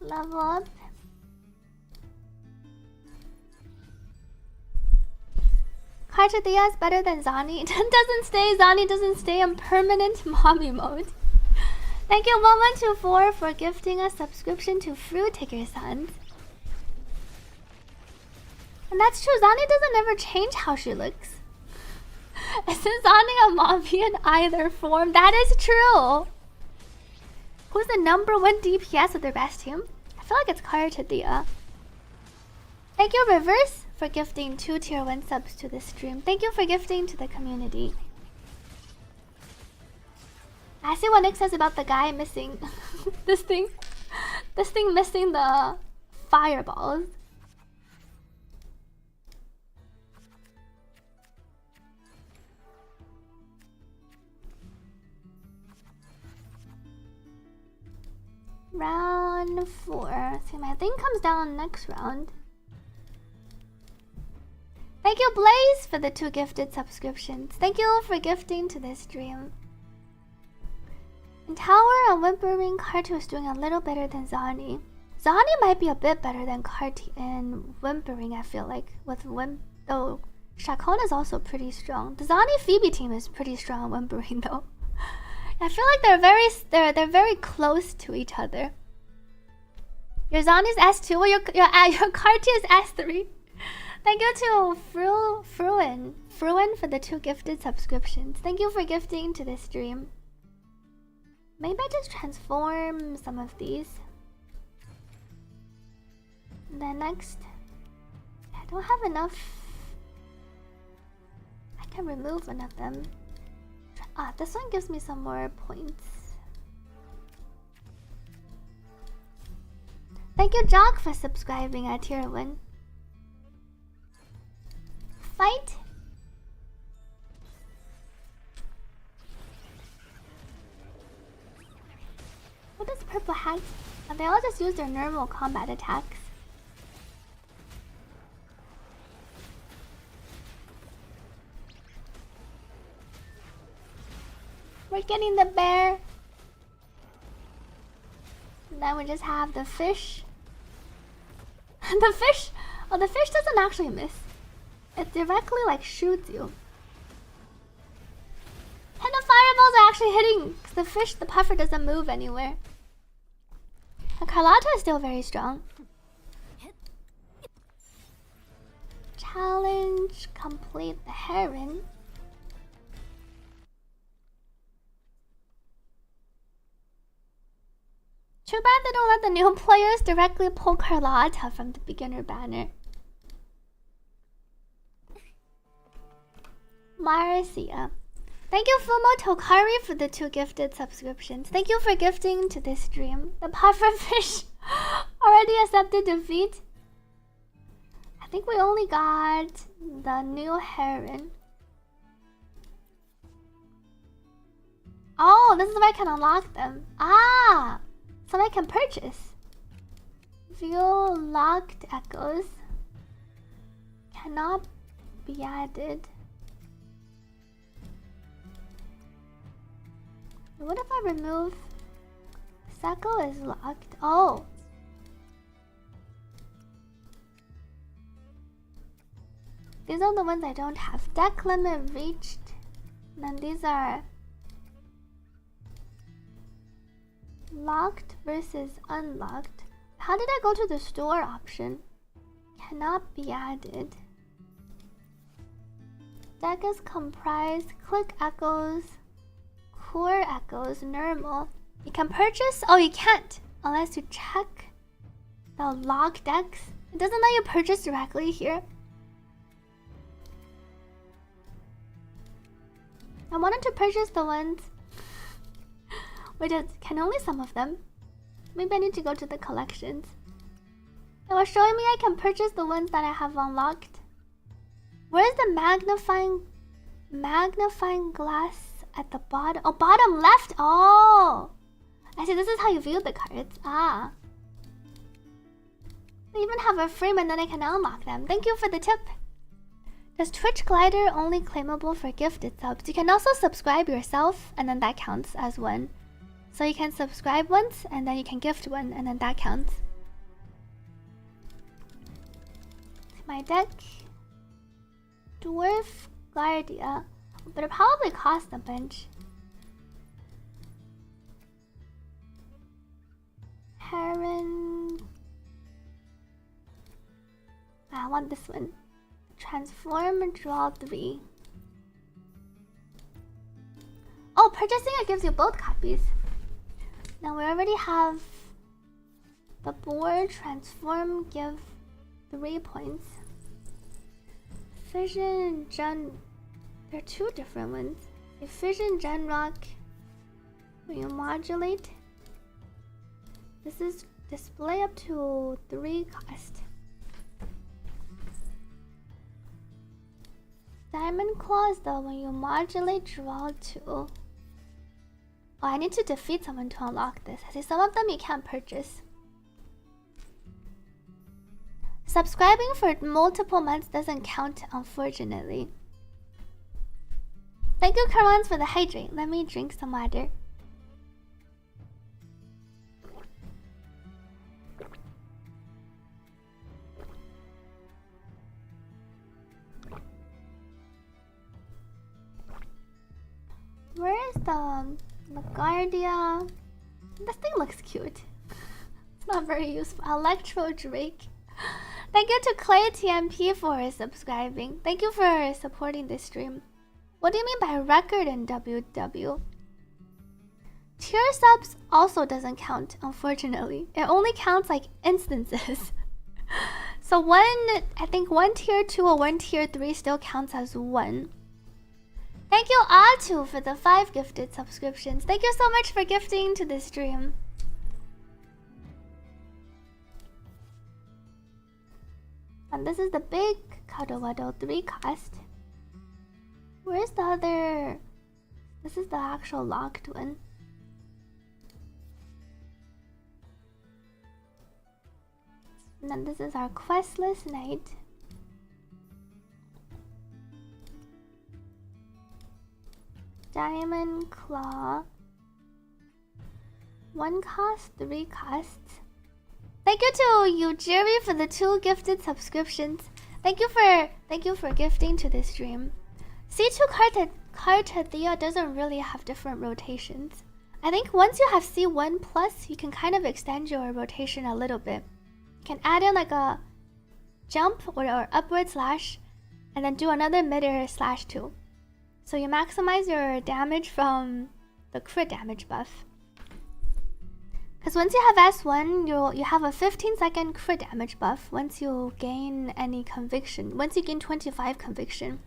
Level up. Carte is better than Zani. Zani doesn't stay in permanent mommy mode. Thank you 1124 for gifting a subscription to Fruit Taker Sons. And that's true, Zani doesn't ever change how she looks. Isn't Zani a mommy in either form? That is true. Who's the #1 DPS of their best team? I feel like it's Carte. Thank you Reverse for gifting 2 tier 1 subs to this stream. Thank you for gifting to the community. I see what Nick says about the guy missing this thing missing the fireballs. Round 4. See, my thing comes down next round. Thank you Blaze for the 2 gifted subscriptions. Thank you for gifting to this stream. In Tower, a Whimpering Carte was doing a little better than Zani. Zani might be a bit better than Carte in Whimpering, I feel like. Though Shakona is also pretty strong. The Zani Phoebe team is pretty strong in Whimpering though. I feel like they're very close to each other. Your Zani's S2, your Carte is S3. Thank you to Fruin for the 2 gifted subscriptions. Thank you for gifting to this stream. Maybe I just transform some of these. And then next, I don't have enough. I can remove one of them. Ah, this one gives me some more points. Thank you, Jock, for subscribing at tier 1. Fight. What is purple hat? They all just use their normal combat attacks. We're getting the bear. And then we just have the fish. The fish! Oh, the fish doesn't actually miss. It directly like shoots you. And the fireballs are actually hitting. 'Cause the puffer doesn't move anywhere. The Carlotta is still very strong. Challenge complete the heron. Too bad they don't let the new players directly pull Carlotta from the beginner banner. Marcia. Thank you, Fumo Tokari, for the 2 gifted subscriptions. Thank you for gifting to this stream. The pufferfish already accepted defeat. I think we only got the new heron. Oh, this is where I can unlock them. Ah! So I can purchase. View locked echoes. Cannot be added. What if I remove... This echo is locked. Oh! These are the ones I don't have. Deck limit reached. And then these are... locked versus unlocked. How did I go to the store option? Cannot be added. Deck is comprised. Click echoes. Core echoes. Normal. You can purchase? Oh, you can't. Unless you check the locked decks. It doesn't let you purchase directly here. I wanted to purchase the ones which can only some of them. Maybe I need to go to the collections. It was showing me I can purchase the ones that I have unlocked. Where's the magnifying glass at the bottom? Oh, bottom left. Oh, I see. This is how you view the cards. Ah, they even have a frame and then I can unlock them. Thank you for the tip. Does Twitch Glider only claimable for gifted subs? You can also subscribe yourself and then that counts as one. So you can subscribe once and then you can gift one and then that counts. My deck. Dwarf Guardia. But it probably costs a bunch. Heron. I want this one. Transform and draw 3. Oh, purchasing it gives you both copies. Now we already have the board. Transform, give 3 points. Fission, Gen. There are 2 different ones. Fission, Gen Rock. When you modulate, this is display up to 3 cost. Diamond Claws, though, when you modulate, draw 2. Oh, I need to defeat someone to unlock this. I see some of them you can't purchase. Subscribing for multiple months doesn't count, unfortunately. Thank you, Karans, for the hydrate. Let me drink some water. Where is the LaGuardia? This thing looks cute. It's not very useful. Electro Drake. Thank you to Clay TMP for subscribing. Thank you for supporting this stream. What do you mean by record in WW? Tier subs also doesn't count, unfortunately. It only counts like instances. So I think 1 tier 2 or 1 tier 3 still counts as 1. Thank you, Atu, for the 5 gifted subscriptions. Thank you so much for gifting to this stream. And this is the big Kadowado 3 cost. Where's the other? This is the actual locked one. And then this is our questless knight. Diamond Claw. 1 cost, 3 costs. Thank you to Yujiri for the 2 gifted subscriptions. Thank you for gifting to this stream. C2 Carte Thea doesn't really have different rotations. I think once you have C1 plus, you can kind of extend your rotation a little bit. You can add in like a jump or upward slash, and then do another mid-air slash too. So you maximize your damage from the crit damage buff. Because once you have S1, you have a 15-second crit damage buff once you gain any conviction. Once you gain 25 conviction.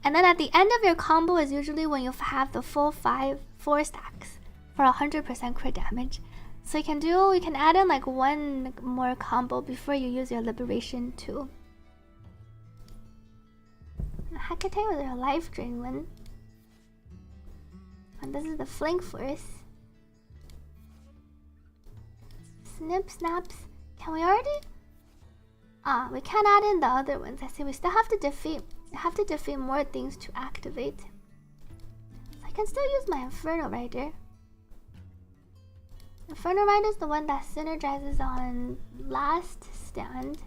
And then at the end of your combo is usually when you have the full 4 stacks for 100% crit damage. So you can add in like one more combo before you use your liberation too. Hecate was a life drain one. And this is the flank force. Snip snaps. Can we already? We can't add in the other ones. I see we still have to defeat more things to activate. So I can still use my Inferno Rider. Inferno Rider is the one that synergizes on last stand.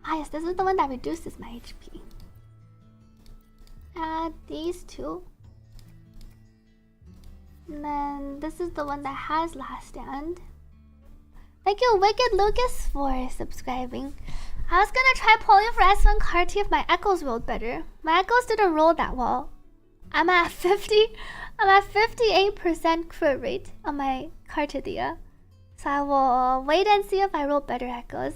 Ah yes, this is the one that reduces my HP. Add these two. And then this is the one that has last stand. Thank you, Wicked Lucas, for subscribing. I was gonna try pulling for S1 Carte if my echoes rolled better. My echoes didn't roll that well. I'm at 58% crit rate on my Carte Dia. So I will wait and see if I roll better echoes.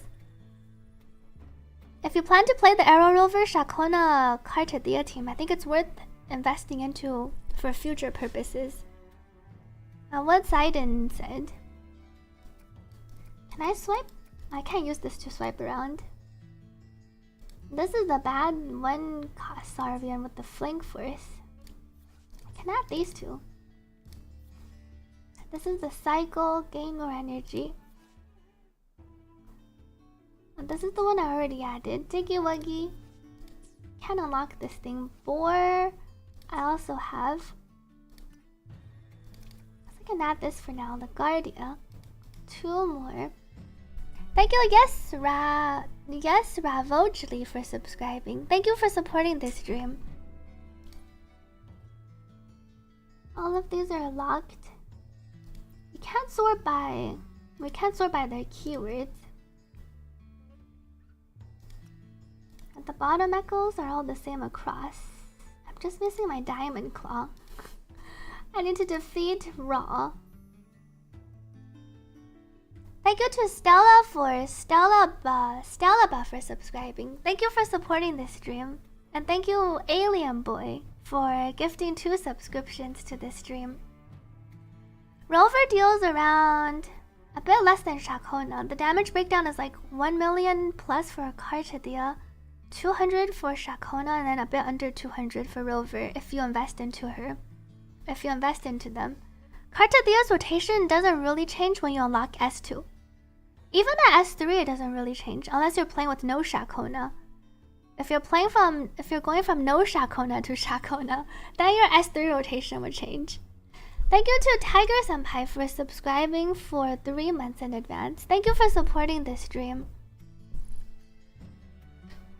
If you plan to play the Arrow Rover Shakona Carte Dia team, I think it's worth investing into for future purposes. What Sidon said. Can I swipe? I can't use this to swipe around. This is the bad one Sarvian with the flank force. I can add these two. This is the cycle, gain more energy. And this is the one I already added. Diggy Wuggy. Can't unlock this thing. Boar. I also have. So I can add this for now. The Guardia. 2 more. Thank you, yes, Ravojli for subscribing. Thank you for supporting this stream. All of these are locked. We can't sort by their keywords. And the bottom echoes are all the same across. I'm just missing my diamond claw. I need to defeat Raw. Thank you to Stella for subscribing. Thank you for supporting this stream. And thank you, Alien Boy, for gifting 2 subscriptions to this stream. Rover deals around a bit less than Shakona. The damage breakdown is like 1 million plus for Carte Dia, 200 for Shakona, and then a bit under 200 for Rover if you invest into her. If you invest into them. Carte Dia's rotation doesn't really change when you unlock S2. Even at S3 it doesn't really change unless you're playing with no Shakona. If you're going from no Shakona to Shakona, then your S3 rotation would change. Thank you to Tiger Senpai for subscribing for 3 months in advance. Thank you for supporting this stream.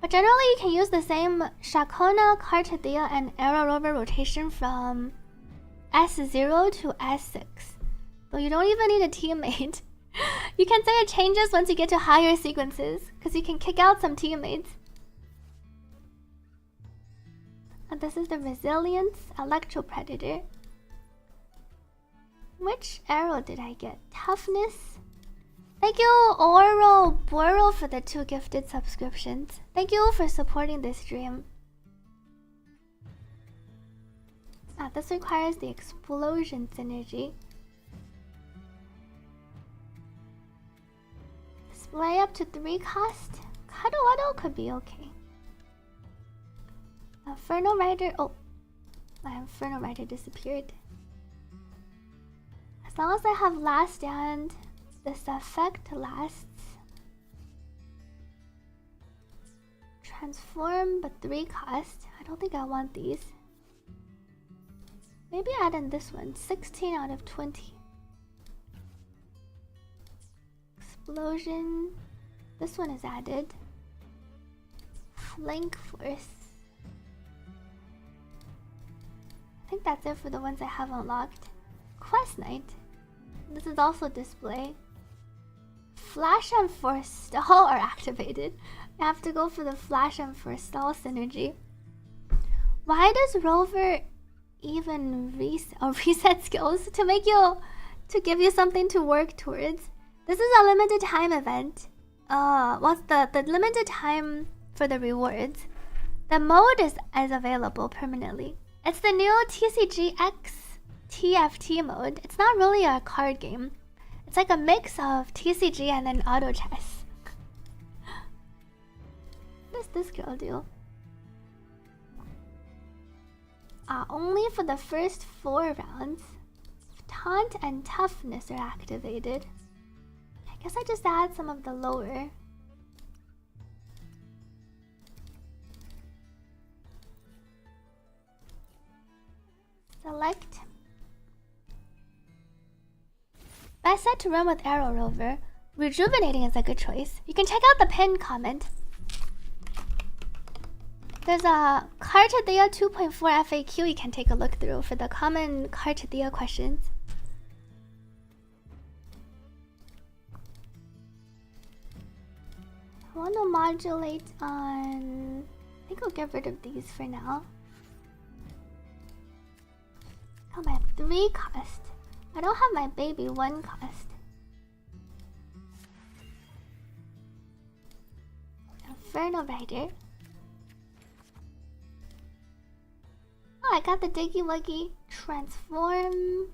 But generally you can use the same Shakona, Carte Dia, and Arrow Rover rotation from S0 to S6. So you don't even need a teammate. You can say it changes once you get to higher sequences, because you can kick out some teammates. And this is the Resilience Electro Predator. Which arrow did I get? Toughness? Thank you, Oro Boro, for the 2 gifted subscriptions. Thank you for supporting this stream. This requires the explosion synergy. Display up to 3 cost. Kadoado could be okay. Inferno Rider. Oh, my Inferno Rider disappeared. As long as I have last stand, this effect lasts. Transform, but 3 cost. I don't think I want these. Maybe add in this one. 16 out of 20. Explosion. This one is added. Flank Force. I think that's it for the ones I have unlocked. Quest Night. This is also display. Flash and Forestall are activated. I have to go for the Flash and Forestall synergy. Why does Rover even reset skills to give you something to work towards? This is a limited time event. What's the limited time for the rewards? The mode is available permanently. It's the new TCGX TFT mode. It's not really a card game. It's like a mix of TCG and then auto chess. What does this girl do? Only for the first 4 rounds. Taunt and Toughness are activated. I guess I just add some of the lower. Select. Best set to run with Arrow Rover. Rejuvenating is a good choice. You can check out the pinned comment. There's a Carte 2.4 FAQ you can take a look through for the common Carte questions. I want to modulate on... I think I'll get rid of these for now. Oh, I have 3 cost. I don't have my baby 1 cost. Inferno Rider. Oh, I got the Diggy Wuggy. Transform.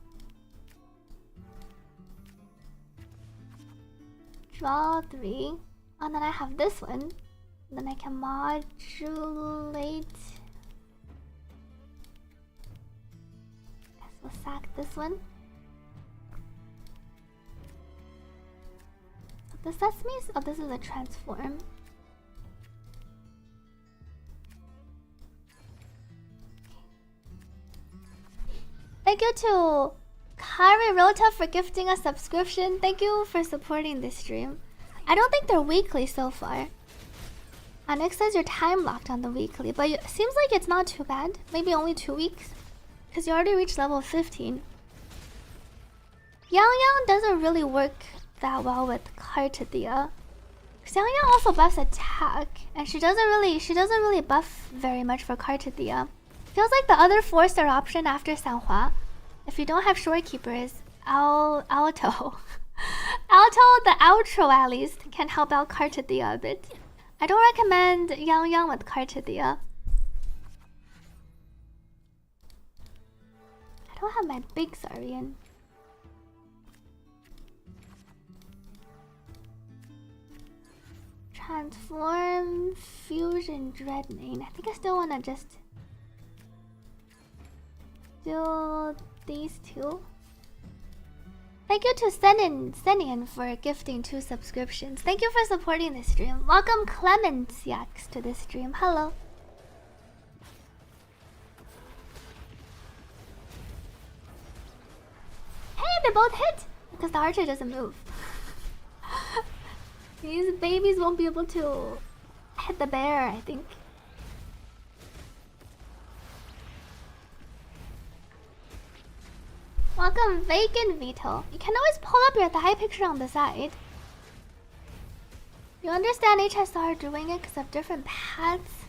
Draw 3. And then I have this one. Then I can modulate. Guess we'll sack this one. The Sesames? Oh, this is a transform. Thank you to Kari Rota for gifting a subscription. Thank you for supporting this stream. I don't think they're weekly so far. Nick says you're time locked on the weekly, but it seems like it's not too bad. Maybe only 2 weeks. Because you already reached level 15. Yang Yang doesn't really work that well with Carte. Because Yang Yang also buffs attack. And she doesn't really buff very much for Carte. Feels like the other 4-star option after Sanhua, if you don't have Shorekeeper, is Alto. Alto, the outro at least, can help out Carte a bit. I don't recommend Yang Yang with Carte. I don't have my big Saurian. Transform, Fusion, Dreadnane. I think I still want to just do these 2. Thank you to Senian for gifting 2 subscriptions. Thank you for supporting this stream. Welcome Clemenciax to this stream. Hello. Hey, they both hit! Because the archer doesn't move. These babies won't be able to hit the bear, I think. Welcome Vacant Vito. You can always pull up your thigh picture on the side. You understand HSR doing it because of different paths?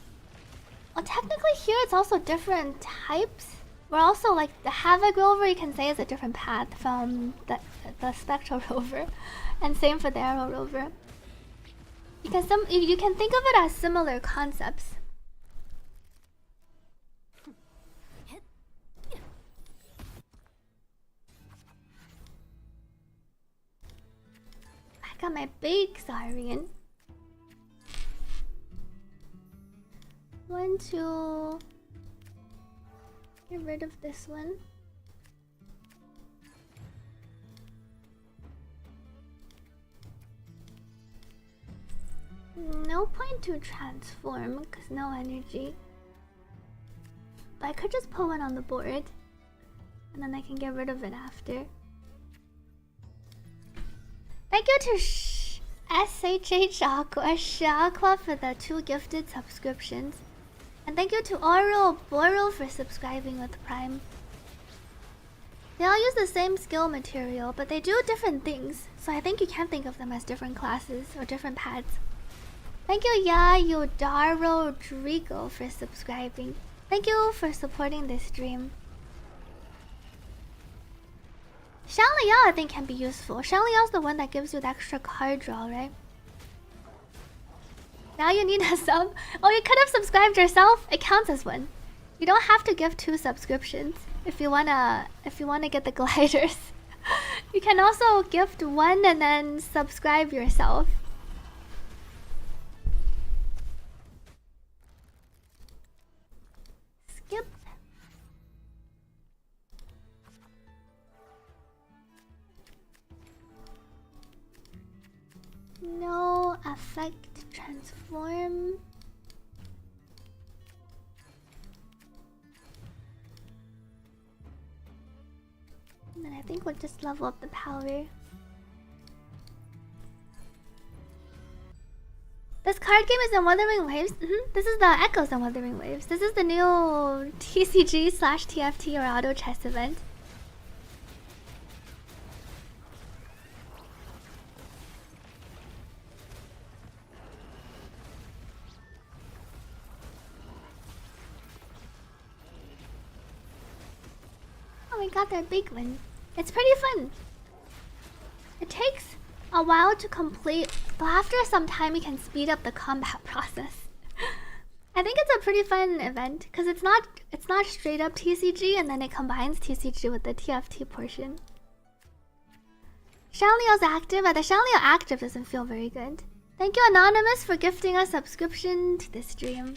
Well, technically here it's also different types. We're also like the Havoc Rover you can say is a different path from the Spectral Rover. And same for the Arrow Rover. Because you can think of it as similar concepts. I got my big Saurian. 1, 2. Get rid of this one. No point to transform because no energy. But I could just put one on the board and then I can get rid of it after. Thank you to SHH Aqua for the 2 gifted subscriptions. And thank you to Oro Boro for subscribing with Prime. They all use the same skill material, but they do different things. So I think you can think of them as different classes or different pads. Thank you Yayodaro Drigo for subscribing. Thank you for supporting this stream. Shangliao I think can be useful. Shangliao's the one that gives you the extra card draw, right? Now you need a sub. Oh, you could have subscribed yourself. It counts as one. You don't have to give 2 subscriptions if you wanna get the gliders. You can also gift 1 and then subscribe yourself. Skip. No effect transform. And then I think we'll just level up the power. This card game is in Wuthering Waves. This is the Echoes in Wuthering Waves. This is the new TCG/TFT or auto chess event. Oh, we got that big one. It's pretty fun. It takes a while to complete, but after some time you can speed up the combat process. I think it's a pretty fun event because it's not straight up TCG and then it combines TCG with the TFT portion. Shanliao's active, but the Shanliao active doesn't feel very good. Thank you Anonymous for gifting a subscription to this stream.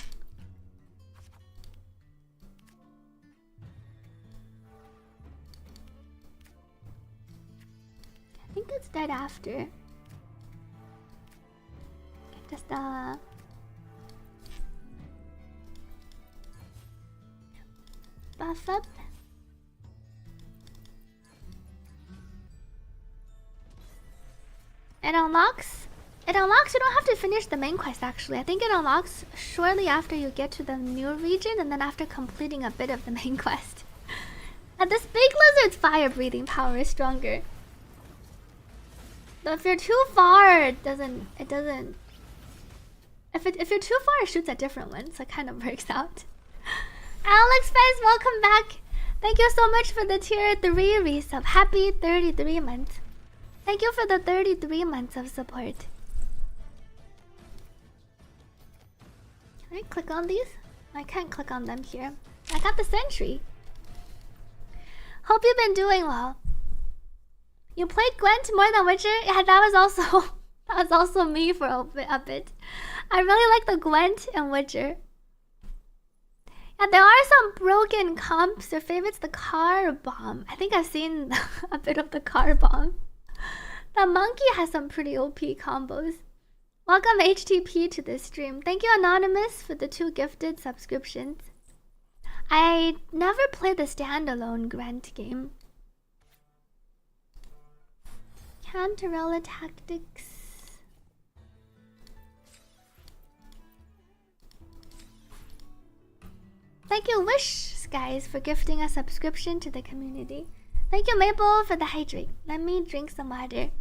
I think it's dead after. Just buff up. It unlocks. You don't have to finish the main quest actually. I think it unlocks shortly after you get to the new region and then after completing a bit of the main quest. And this big lizard's fire breathing power is stronger. Though if you're too far, it doesn't. If you're too far, it shoots at different ones, so it kind of works out. Alex Fez, welcome back. Thank you so much for the tier 3 resub. Happy 33 months. Thank you for the 33 months of support. Can I click on these? I can't click on them here. I got the sentry. Hope you've been doing well. You played Gwent more than Witcher? Yeah, that was also me for a bit. I really like the Gwent and Witcher. Yeah, there are some broken comps. Your favorite's the car bomb. I think I've seen a bit of the car bomb. The monkey has some pretty OP combos. Welcome HTP to this stream. Thank you Anonymous for the 2 gifted subscriptions. I never played the standalone Gwent game. Cantarella Tactics. Thank you Wish Skies for gifting a subscription to the community. Thank you Maple for the hydrate. Let me drink some water.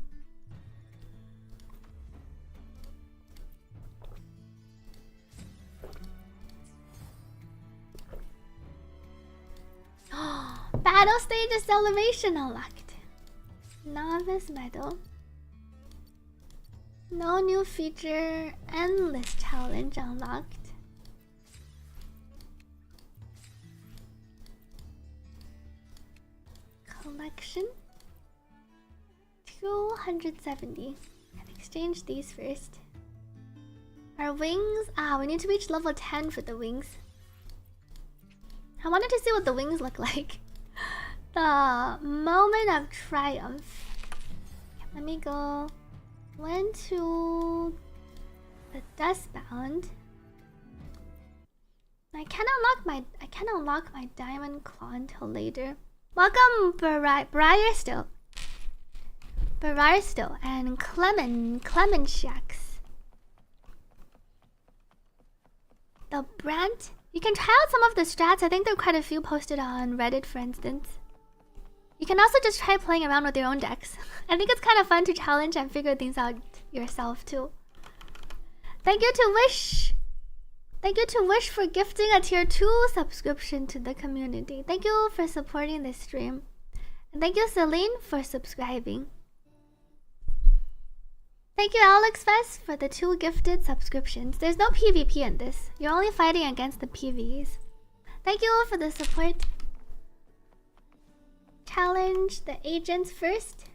Battle stage acceleration unlocked. Novice medal. No new feature. Endless challenge unlocked. Collection 270. I'll exchange these first. Our wings. We need to reach level 10 for the wings. I wanted to see what the wings look like. The moment of triumph. Let me go. Went to the Dustbound. I can't unlock my diamond claw until later. Welcome, Briar still. Bararsto and Clement Shacks. The brand. You can try out some of the strats. I think there are quite a few posted on Reddit, for instance. You can also just try playing around with your own decks. I think it's kind of fun to challenge and figure things out yourself too. Thank you to Wish. Thank you to Wish for gifting a tier 2 subscription to the community. Thank you for supporting this stream. And thank you Celine for subscribing. Thank you Alex Fest for the 2 gifted subscriptions. There's no PvP in this. You're only fighting against the PvEs. Thank you for the support. Challenge the agents first.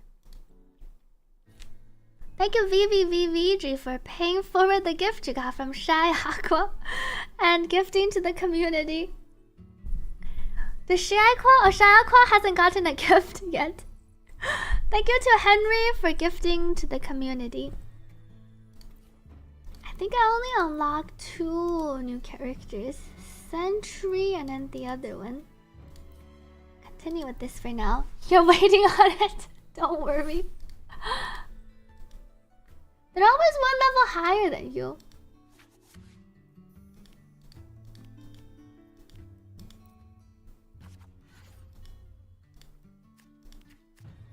Thank you VVVVG for paying forward the gift you got from Shy Aqua and gifting to the community. The Shy Aqua? Oh, Shy Aqua hasn't gotten a gift yet. Thank you to Henry for gifting to the community. I think I only unlocked 2 new characters. Sentry and then the other one. Continue with this for now. You're waiting on it. Don't worry. They're always 1 level higher than you.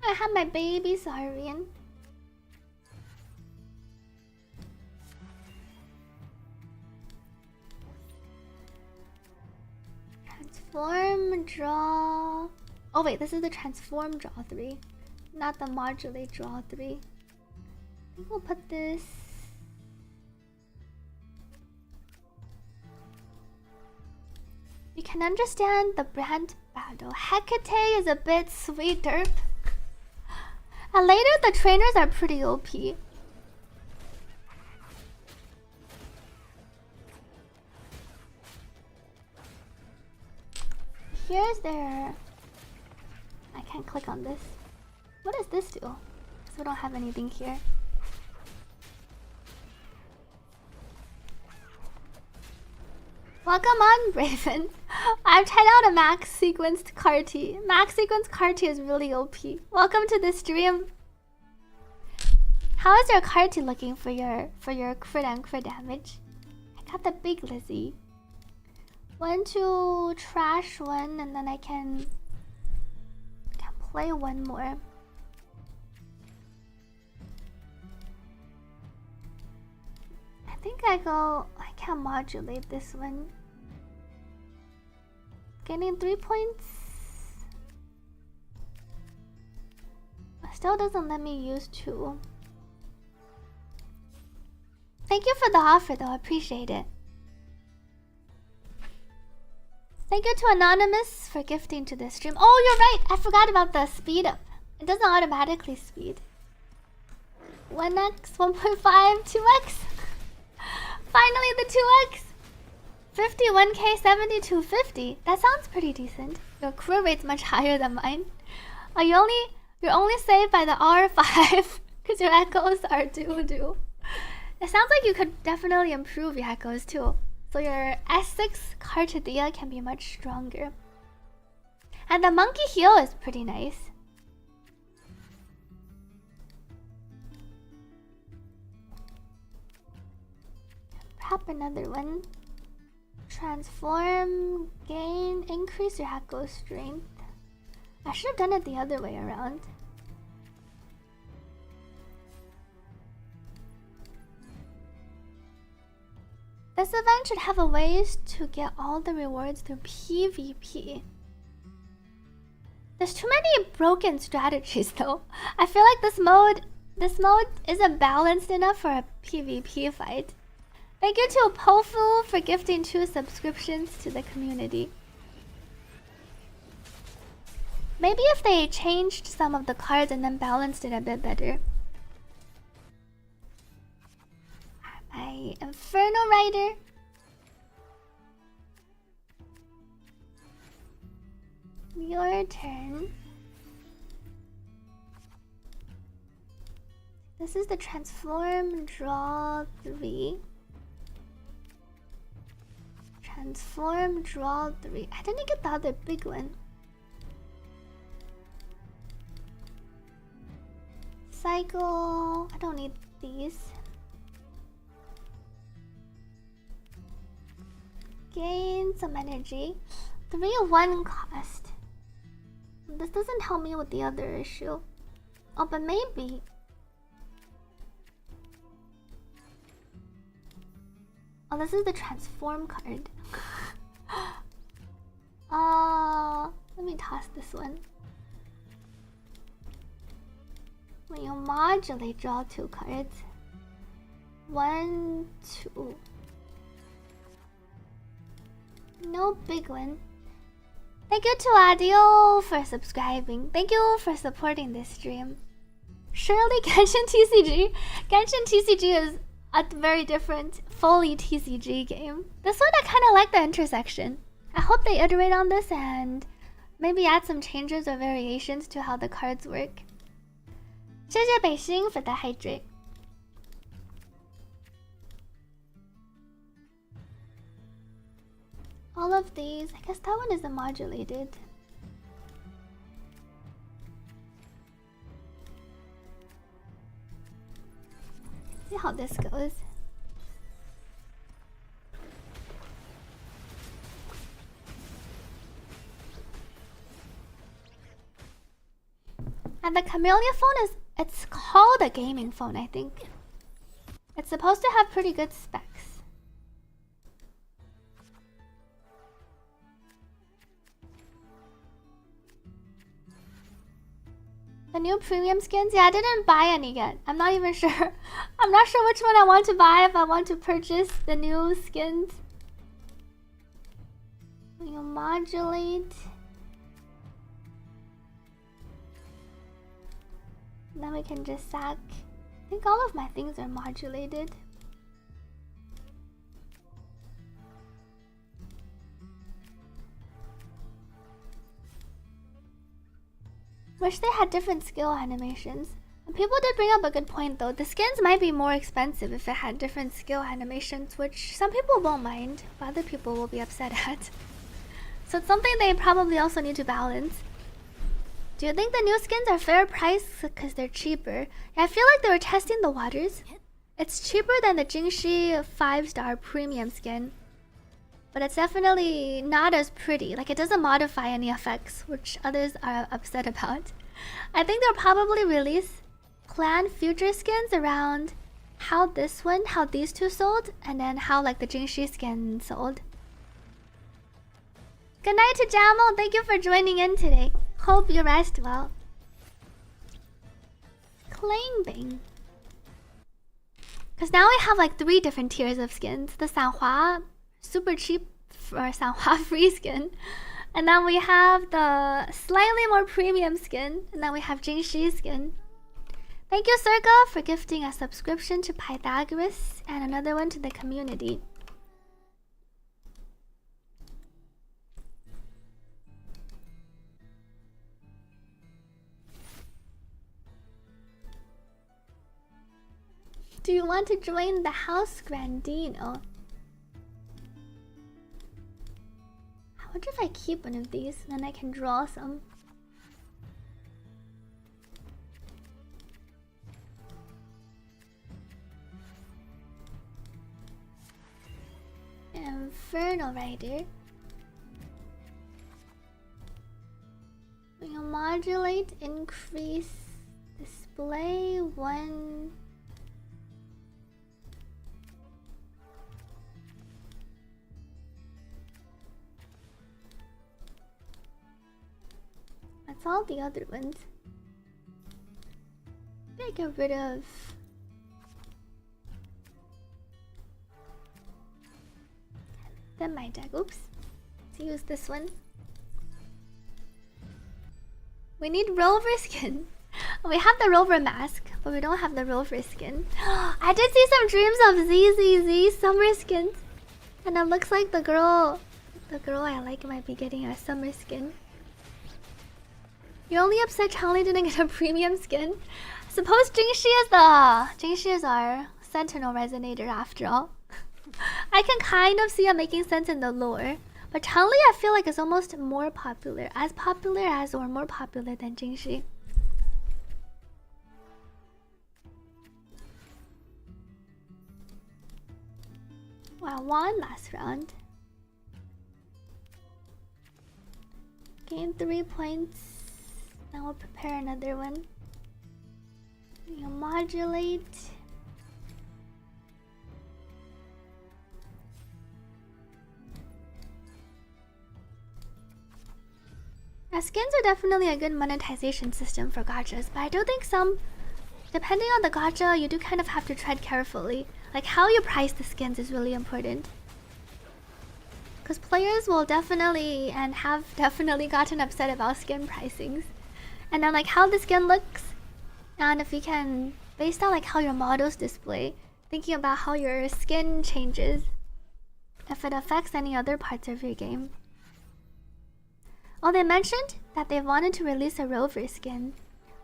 I have my baby Sarian. Transform, draw. Oh wait, this is the transform draw 3, not the modulate draw 3. I think we'll put this. You can understand the brand battle. Hecate is a bit sweet derp. And later the trainers are pretty OP. Here's their... I can't click on this. What does this do? Because we don't have anything here. Welcome on, Raven. I've tried out a max sequenced Carte. Max sequenced Carte is really OP. Welcome to the stream. How is your Carte looking for your crit and crit damage? I got the big Lizzie. 1 to trash 1, and then I can play 1 more. I think I can modulate this one. Getting 3 points. Still doesn't let me use 2. Thank you for the offer though, I appreciate it. Thank you to Anonymous for gifting to this stream. Oh, you're right, I forgot about the speed up. It doesn't automatically speed. 1x, 1.5, 2x. Finally the 2x! 51k, 7250. That sounds pretty decent. Your crew rate's much higher than mine. You're only saved by the R5 because your echoes are doo-doo. It sounds like you could definitely improve your echoes too. So your S6 Cartadia can be much stronger. And the monkey heel is pretty nice. Pop another one. Transform, gain, increase your echo strength. I should have done it the other way around. This event should have a ways to get all the rewards through PvP. There's too many broken strategies though. I feel like this mode isn't balanced enough for a PvP fight. Thank you to Pofu for gifting 2 subscriptions to the community. Maybe if they changed some of the cards and then balanced it a bit better. My Inferno Rider. Your turn. This is the transform draw 3. Transform draw 3. I didn't get the other big one. Cycle. I don't need these. Gain some energy. 3-1 cost. This doesn't help me with the other issue. Oh, but maybe. Oh, this is the transform card. Let me toss this one. When you modulate, draw 2 cards. 1, 2. No big one. Thank you to Adio for subscribing. Thank you for supporting this stream. Surely Genshin TCG. Genshin TCG is a very different, fully TCG game. This one I kind of like the intersection. I hope they iterate on this and maybe add some changes or variations to how the cards work. 谢谢北星 for the hydrate. All of these, I guess that one isn't modulated. See how this goes. And the Camellia phone it's called a gaming phone, I think. It's supposed to have pretty good specs. The new premium skins? Yeah, I didn't buy any yet. I'm not even sure. I'm not sure which one I want to buy if I want to purchase the new skins. When you modulate. Then we can just sack. I think all of my things are modulated. Wish they had different skill animations. And people did bring up a good point though. The skins might be more expensive if it had different skill animations, which some people won't mind, but other people will be upset at. So it's something they probably also need to balance. Do you think the new skins are fair price because they're cheaper? Yeah, I feel like they were testing the waters. It's cheaper than the Jingxi 5-star premium skin. But it's definitely not as pretty. Like, it doesn't modify any effects, which others are upset about. I think they'll probably release planned future skins around how these two sold, and then how like the Jingxi skin sold. Good night to Jamo. Thank you for joining in today. Hope you rest well. Clangbang. Because now we have like 3 different tiers of skins. The Sanhua super cheap or Sanhua free skin. And then we have the slightly more premium skin. And then we have Jingxi skin. Thank you, Circa, for gifting a subscription to Pythagoras and another one to the community. Do you want to join the House Grandino? I wonder if I keep one of these, then I can draw some. Infernal Rider. When you modulate, increase display 1. That's all the other ones. Maybe I get rid of. Then my deck. Oops. Let's use this one. We need Rover skin. We have the Rover mask, but we don't have the Rover skin. I did see some dreams of ZZZ summer skins, and it looks like the girl I like might be getting a summer skin. You're only upset Changli didn't get a premium skin. Suppose Jingxi is our Sentinel Resonator after all. I can kind of see it making sense in the lore, but Changli I feel like is almost more popular, as popular as or more popular than Jingxi. Well, I won last round. Gain 3 points. Now we'll prepare another one. You modulate. Now, skins are definitely a good monetization system for gachas, but I do think depending on the gacha, you do kind of have to tread carefully. Like, how you price the skins is really important. Because players will definitely, and have definitely gotten upset about skin pricings. And then, like, how the skin looks. And if you can, based on, like, how your models display, thinking about how your skin changes. If it affects any other parts of your game. Oh, they mentioned that they wanted to release a rover skin,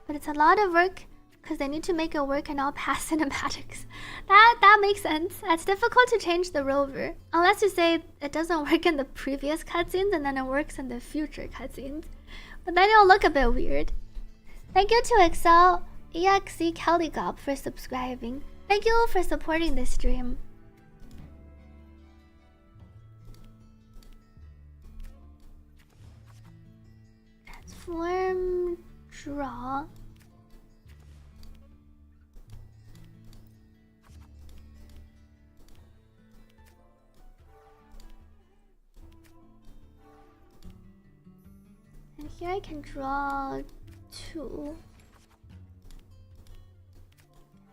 but it's a lot of work because they need to make it work in all past cinematics. That makes sense. It's difficult to change the rover unless you say it doesn't work in the previous cutscenes and then it works in the future cutscenes, but then it'll look a bit weird. Thank you to Excel EXE Caligop for subscribing. Thank you for supporting this stream. Transform, draw. And here I can draw 2.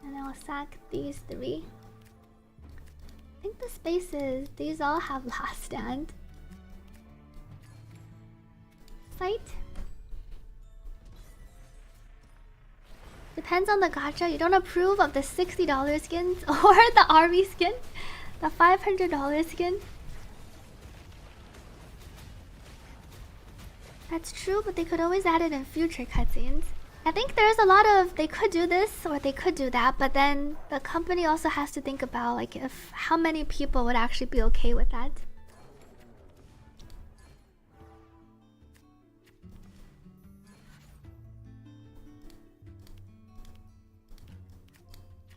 And I'll sack these 3. I think the spaces, these all have last stand. Fight. Depends on the gacha. You don't approve of the $60 skins or the RV skin, the $500 skin. That's true, but they could always add it in future cutscenes. I think there's a lot of, they could do this or they could do that, but then the company also has to think about like if how many people would actually be okay with that.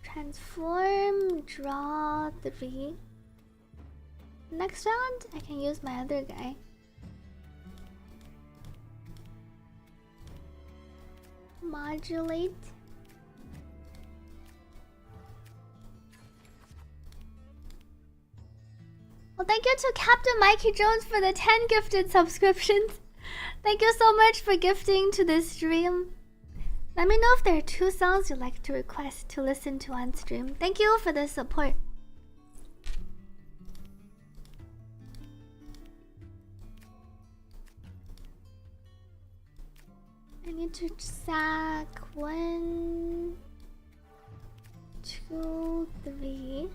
Transform, draw 3. Next round, I can use my other guy. Modulate. Well, thank you to Captain Mikey Jones for the 10 gifted subscriptions. Thank you so much for gifting to this stream. Let me know if there are 2 songs you'd like to request to listen to on stream. Thank you for the support. I need to sack 1, 2, 3.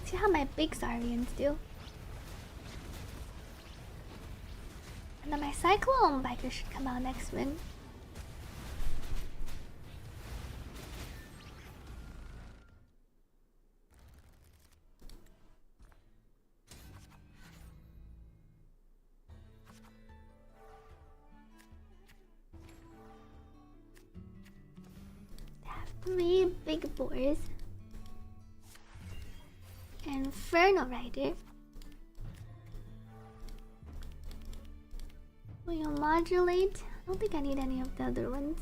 See how my big Zarians do. And then my Cyclone Biker should come out next win. I have 3 big boars. Inferno Rider. Will you modulate? I don't think I need any of the other ones.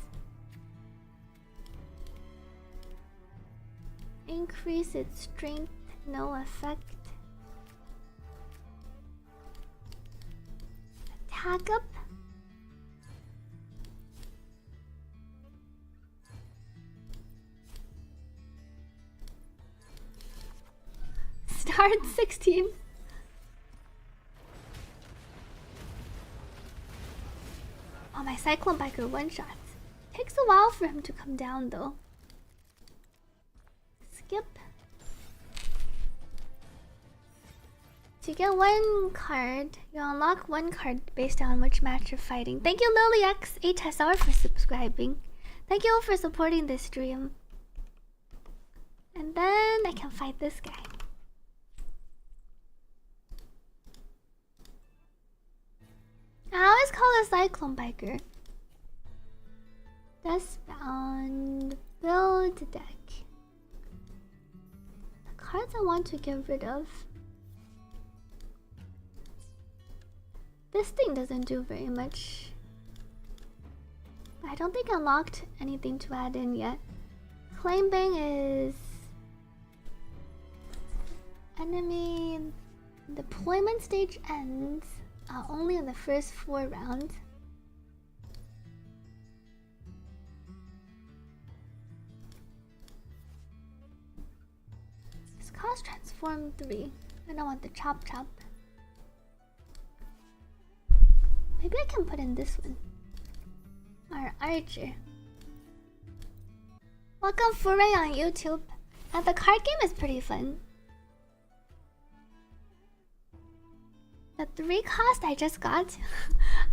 Increase its strength, no effect. Attack up. Start 16. Oh, my Cyclone Biker one-shots. Takes a while for him to come down though. Skip. To get 1 card, you unlock 1 card based on which match you're fighting. Thank you LilyX HSR for subscribing. Thank you for supporting this stream. And then I can fight this guy. How is called a Cyclone Biker. Dustbound. Build deck. The cards I want to get rid of. This thing doesn't do very much. I don't think I unlocked anything to add in yet. Claim Bang is enemy deployment stage ends only in the first 4 rounds. This cost transform 3. I don't want the chop. Maybe I can put in this one. Our Archer. Welcome Foray on YouTube. And the card game is pretty fun. The 3 cost I just got.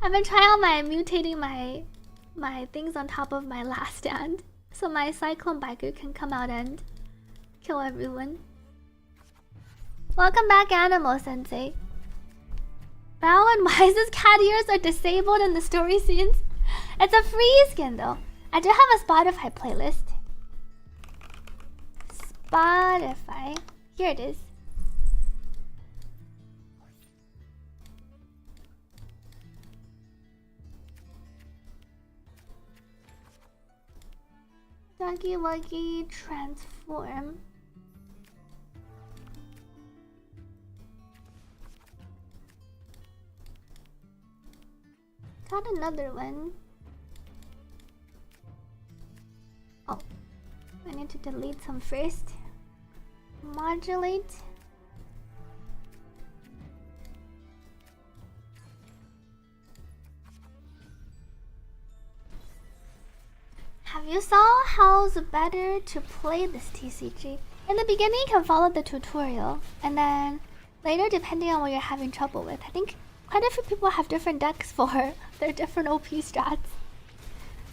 I've been trying on mutating my things on top of my last stand, so my Cyclone Biker can come out and kill everyone. Welcome back, Animal Sensei. Bao and Wise's cat ears are disabled in the story scenes. It's a free skin though. I do have a Spotify playlist. Spotify. Here it is. Doggy Wuggy transform. Got another one. Oh, I need to delete some first. Modulate. Have you saw how's better to play this TCG? In the beginning you can follow the tutorial, and then later depending on what you're having trouble with. I think quite a few people have different decks for their different OP strats.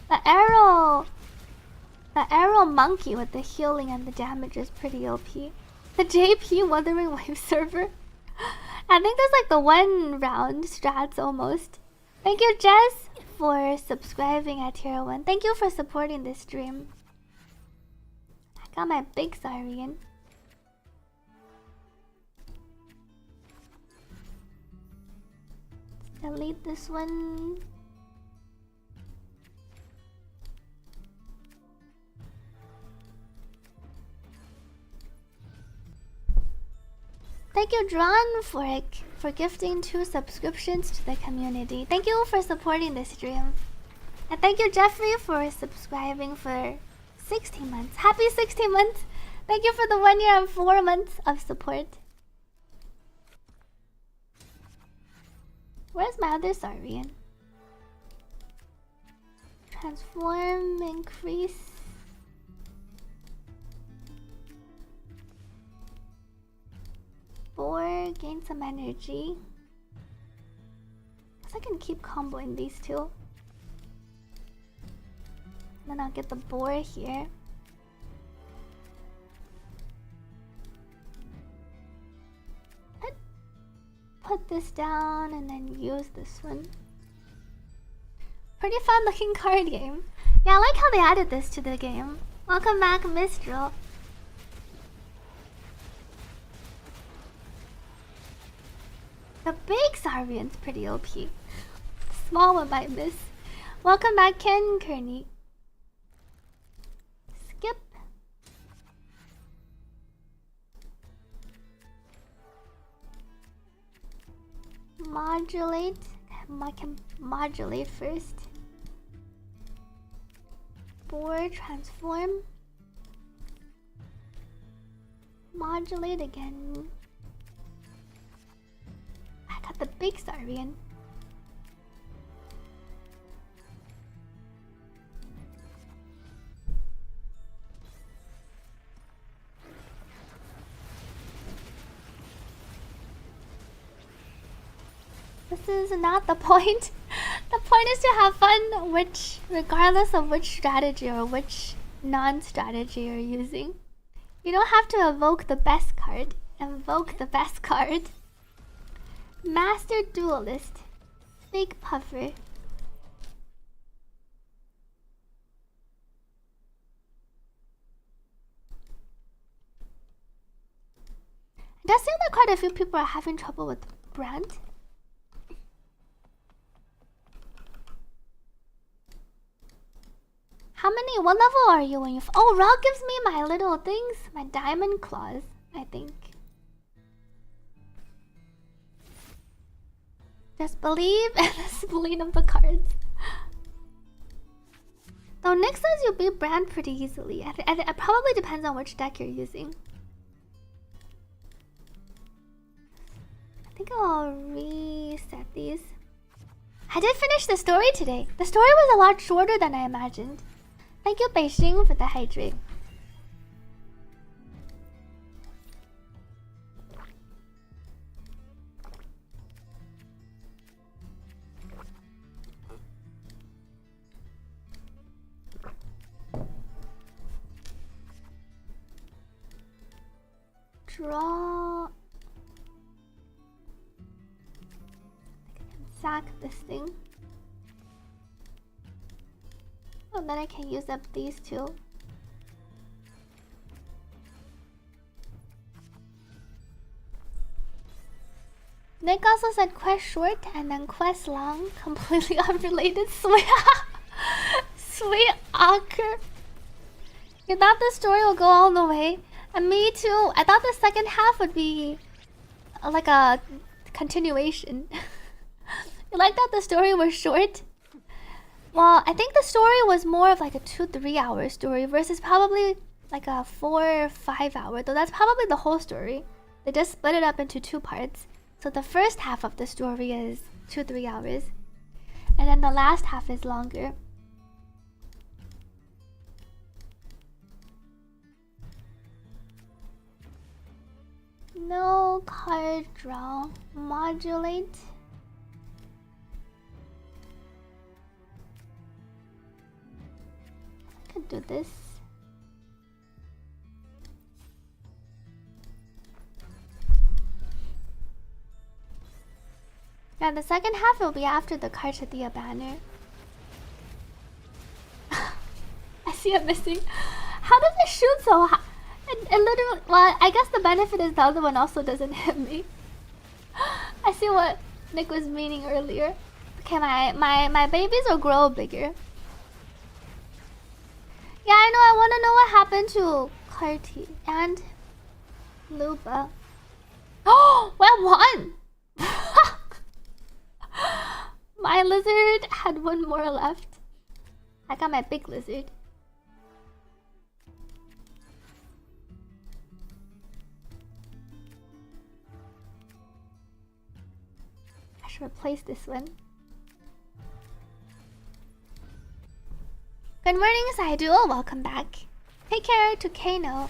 The arrow monkey with the healing and the damage is pretty OP. The JP Wuthering Wave server. I think there's like the 1 round strats almost. Thank you, Jess, for subscribing at tier 1. Thank you for supporting this stream. I got my big Saurian. Delete this one. Thank you, Drawn, for gifting 2 subscriptions to the community. Thank you for supporting this stream. And thank you, Jeffrey, for subscribing for 16 months. Happy 16 months! Thank you for the 1 year and 4 months of support. Where's my other Saurian? Transform, increase. Boar, gain some energy. Guess I can keep comboing these 2. Then I'll get the boar here. Put this down and then use this one. Pretty fun looking card game. Yeah, I like how they added this to the game. Welcome back, Mistral. The big Saurian's pretty OP. Small one might miss. Welcome back, Ken Kearney. Skip. Modulate. I can modulate first. Board, transform. Modulate again. I got the big Saurian. This is not the point. The point is to have fun, regardless of which strategy or which non-strategy you're using. You don't have to evoke the best card. Invoke the best card. Master Duelist. Fake puffer. It does seem like quite a few people are having trouble with brand. How many? What level are you when you? Oh, Raw gives me my little things, my diamond claws, I think. Just believe in the spleen of the cards. Though Nick says you beat brand pretty easily. It probably depends on which deck you're using. I think I'll reset these. I did finish the story today. The story was a lot shorter than I imagined. Thank you, Beijing, for the hydrate. Draw. I can sack this thing. And then I can use up these two. Nick also said quest short and then quest long. Completely unrelated. Sweet awkward. You thought the story would go all the way? And me too. I thought the second half would be like a continuation. You like that the story was short? Well, I think the story was more of like a 2-3 hour story versus probably like a 4 or 5 hour. Though that's probably the whole story. They just split it up into 2 parts. So the first half of the story is 2-3 hours. And then the last half is longer. No card draw. Modulate. I could do this. Yeah, the second half will be after the Carte banner. I see it missing. How does it shoot so high? It literally, well, I guess the benefit is the other one also doesn't hit me. I see what Nick was meaning earlier. Okay, my babies will grow bigger. Yeah, I know. I want to know what happened to Carte and Luba. Oh, I won! My lizard had one more left. I got my big lizard. I should replace this one. Good morning, Saiduo. Welcome back. Take care to Kano.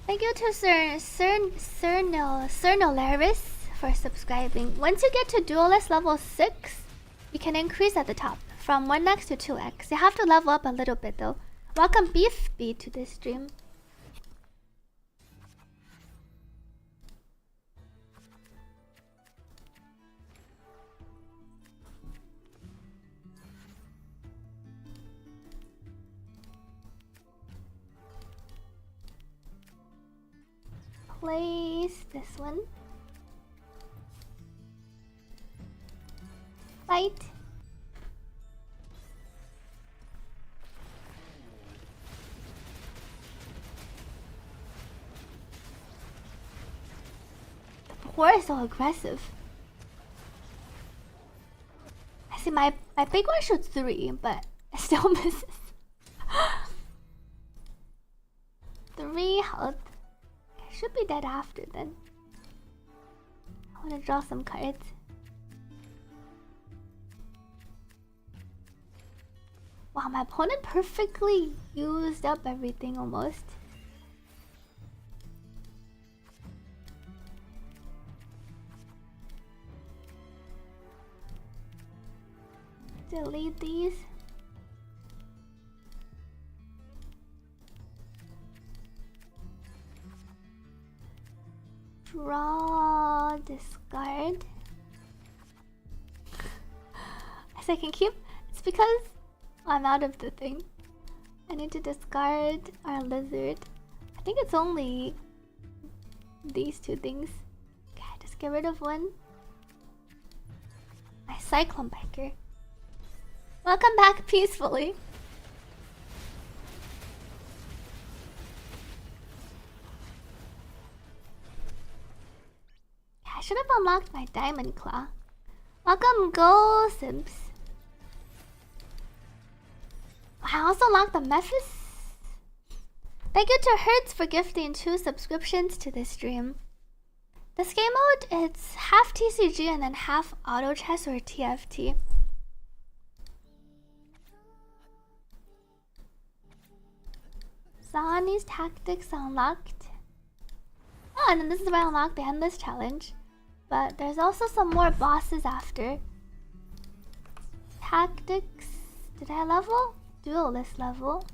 Thank you to Cernolaris for subscribing. Once you get to Duelist level 6, you can increase at the top from 1x to 2x. You have to level up a little bit though. Welcome Beef B to this stream. Place this one. Fight. The boar is so aggressive. I see my big one shoots 3, but it still misses. 3 health. Should be dead after then. I want to draw some cards. Wow, my opponent perfectly used up everything almost. Delete these. Draw, discard. As I can keep. It's because I'm out of the thing. I need to discard our lizard. I think it's only these two things. Okay, just get rid of one. My cyclone biker. Welcome back peacefully. I should have unlocked my diamond claw. Welcome, Go Simps. I also unlocked the Mephis. Thank you to Hertz for gifting 2 subscriptions to this stream. This game mode, it's half TCG and then half auto chess or TFT. Zani's tactics unlocked. Oh, and then this is where I unlocked the endless challenge. But there's also some more bosses after. Tactics. Did I level? Duelist level.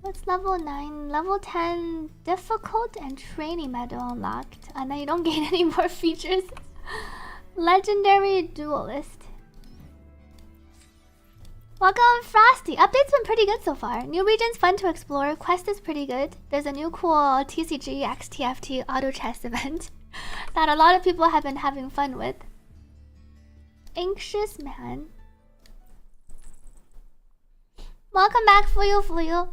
What's level 9? Level 10 difficult and training medal unlocked. And then you don't gain any more features. Legendary duelist. Welcome, Frosty. Update's been pretty good so far. New region's fun to explore. Quest is pretty good. There's a new cool TCG x TFT auto chess event that a lot of people have been having fun with. Anxious Man. Welcome back, Fuyu.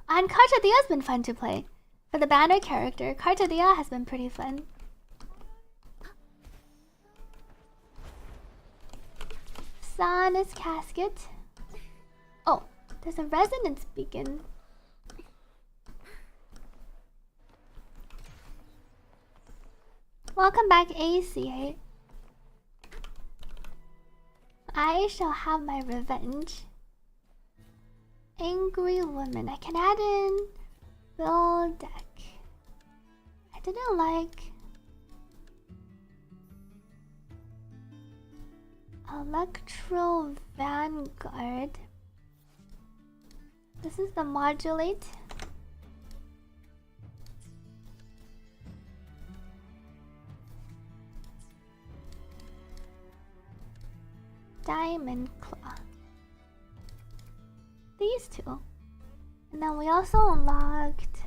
And Carte has been fun to play. For the banner character, Carte has been pretty fun. Sana's casket. Oh, there's a resonance beacon. Welcome back, ACA. I shall have my revenge. Angry woman. I can add in build deck. I didn't like Electro Vanguard. This is the modulate. Diamond Claw. These two. And then we also unlocked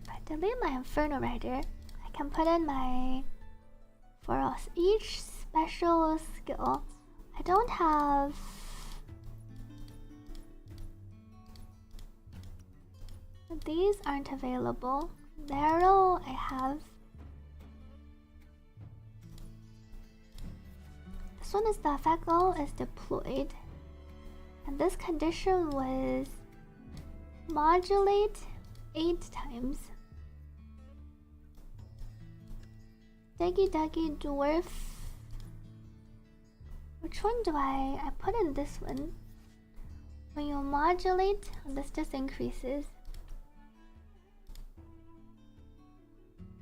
if I delete my Inferno Rider, I can put in my for us each special skill. I don't have these aren't available. Barrel I have. This one is the effect goal is deployed. And this condition was modulate 8 times. Duggy Dwarf. Which one do I put in this one? When you modulate, this just increases.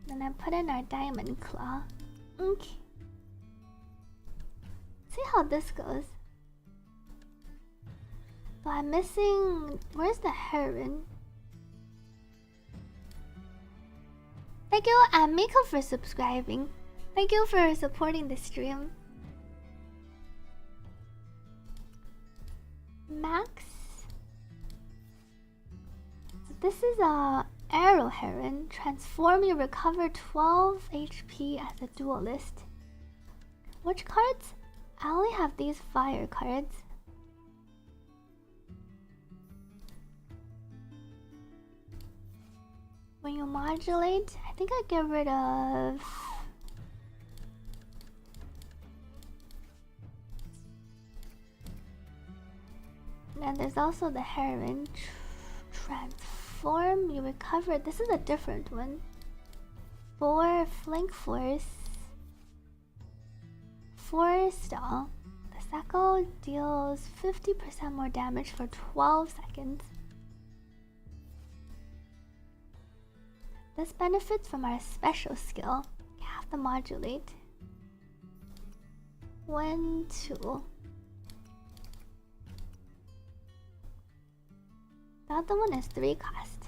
Then I put in our Diamond Claw. Okay. See how this goes. So I'm missing. Where's the heron? Thank you, Amiko, for subscribing. Thank you for supporting the stream. Max. This is a arrow heron. Transform, you recover 12 HP as a duelist. Which cards? I only have these fire cards. When you modulate, I think I get rid of and there's also the heron. Transform, you recover. This is a different one. 4 flank force. 4 stall. The Sacco deals 50% more damage for 12 seconds. This benefits from our special skill. We have to modulate. 1, 2. that the one is 3 cost.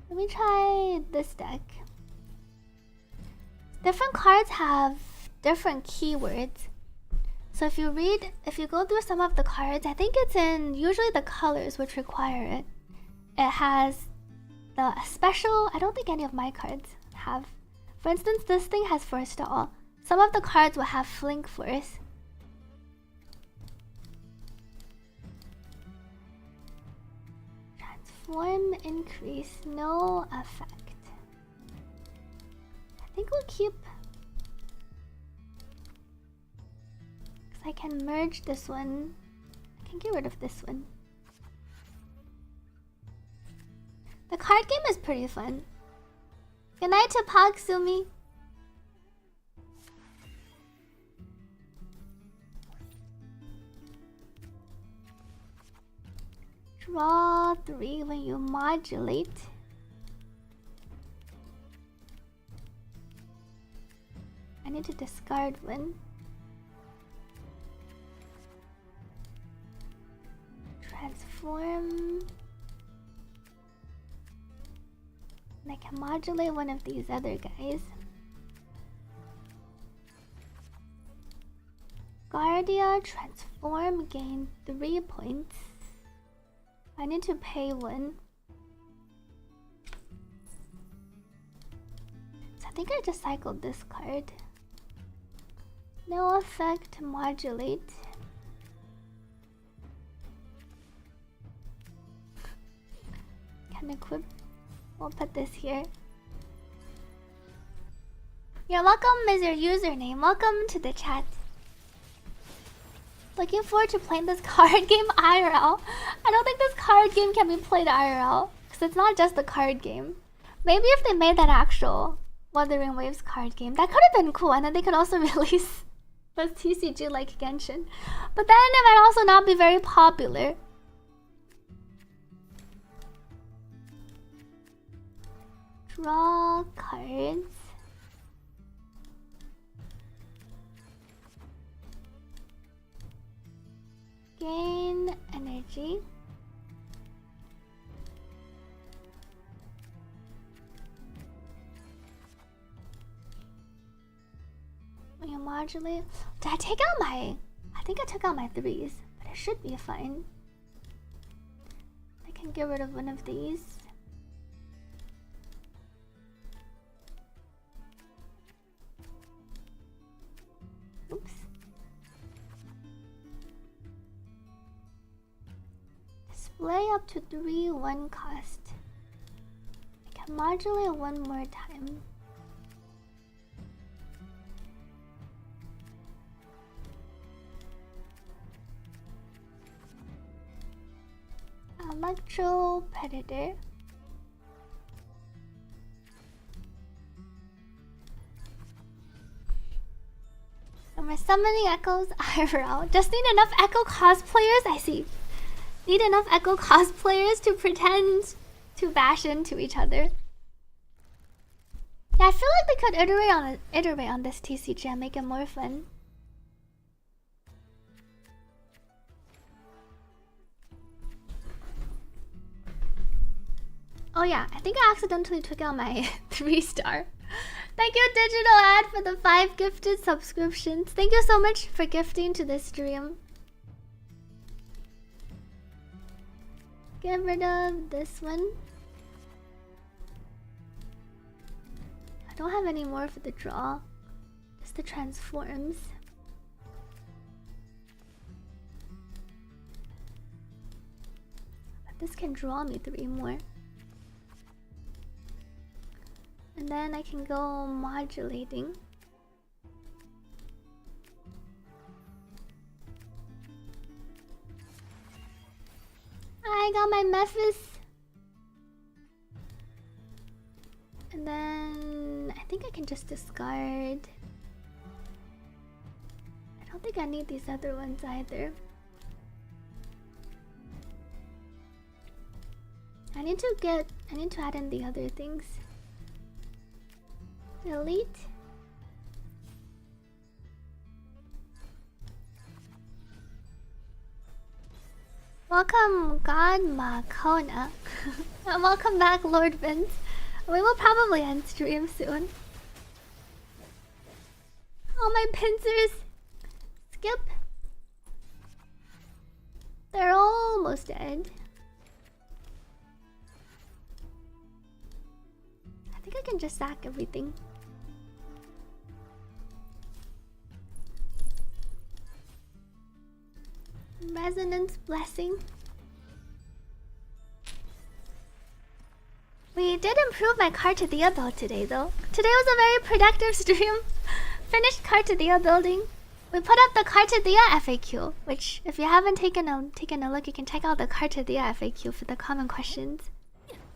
Let me try this deck. Different cards have different keywords. So if you go through some of the cards, I think it's in usually the colors which require it. It has the special, I don't think any of my cards have. For instance, this thing has Forestall. Some of the cards will have Flink Force. Transform, increase, no effect. I think we'll keep... Because I can merge this one. I can get rid of this one. The card game is pretty fun. Good night to Pagsumi. Draw 3 when you modulate. I need to discard one. Transform. And I can modulate one of these other guys. Guardia, transform, gain 3 points. I need to pay 1. So I think I just cycled this card. No effect, modulate. Can equip. We'll put this here. You're welcome is your username. Welcome to the chat. Looking forward to playing this card game IRL. I don't think this card game can be played IRL because it's not just the card game. Maybe if they made that actual Wuthering Waves card game, that could have been cool, and then they could also release this TCG like Genshin. But then it might also not be very popular. Draw cards. Gain energy. When you modulate. Did I take out my... I think I took out my 3s, but it should be fine. I can get rid of one of these. Oops. Display up to 3 1 cost. I can modulate one more time. Electro Predator. And we're summoning echoes IRL. Just need enough echo cosplayers. I see. Need enough echo cosplayers to pretend to bash into each other. Yeah, I feel like they could iterate on this TCG and make it more fun. Oh yeah, I think I accidentally took out my 3-star. Thank you, Digital Ad, for the 5 gifted subscriptions. Thank you so much for gifting to this stream. Get rid of this one. I don't have any more for the draw. Just the transforms. But this can draw me 3 more. And then I can go modulating. I got my Memphis. And then I think I can just discard. I don't think I need these other ones either. I need to add in the other things. Delete. Welcome, God Makona. And welcome back, Lord Vince. We will probably end stream soon. All my pincers. Skip. They're almost dead. I think I can just sack everything. Resonance blessing. We did improve my Carte build today though. Today was a very productive stream. Finished Carte building. We put up the Carte FAQ, which if you haven't taken a look, you can check out the Carte FAQ for the common questions.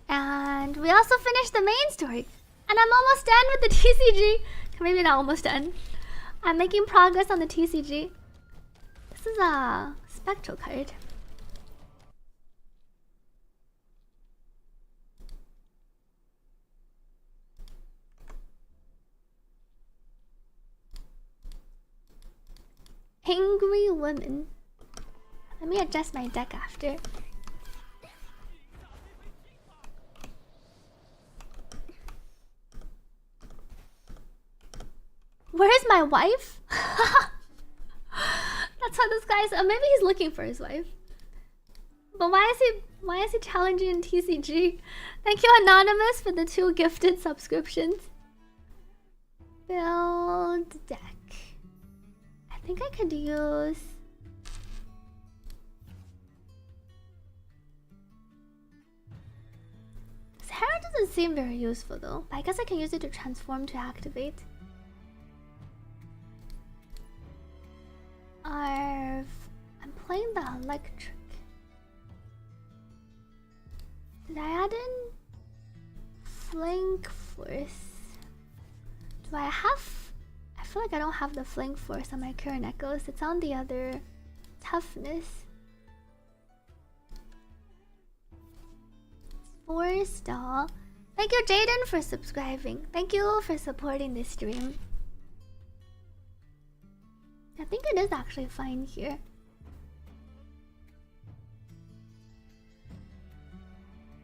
And we also finished the main story. And I'm almost done with the TCG. Maybe not almost done. I'm making progress on the TCG. This is a spectral card. Angry woman. Let me adjust my deck after. Where's my wife? That's what this guy's. Maybe he's looking for his wife. But why is he challenging in TCG? Thank you, Anonymous, for the 2 gifted subscriptions. Build deck. I think I could use. This hair doesn't seem very useful though. But I guess I can use it to transform to activate. I'm playing the electric. Did I add in flank force? Do I have? I feel like I don't have the flank force on my current echoes. It's on the other toughness. 4-star. Thank you, Jaden, for subscribing. Thank you for supporting this stream. I think it is actually fine here.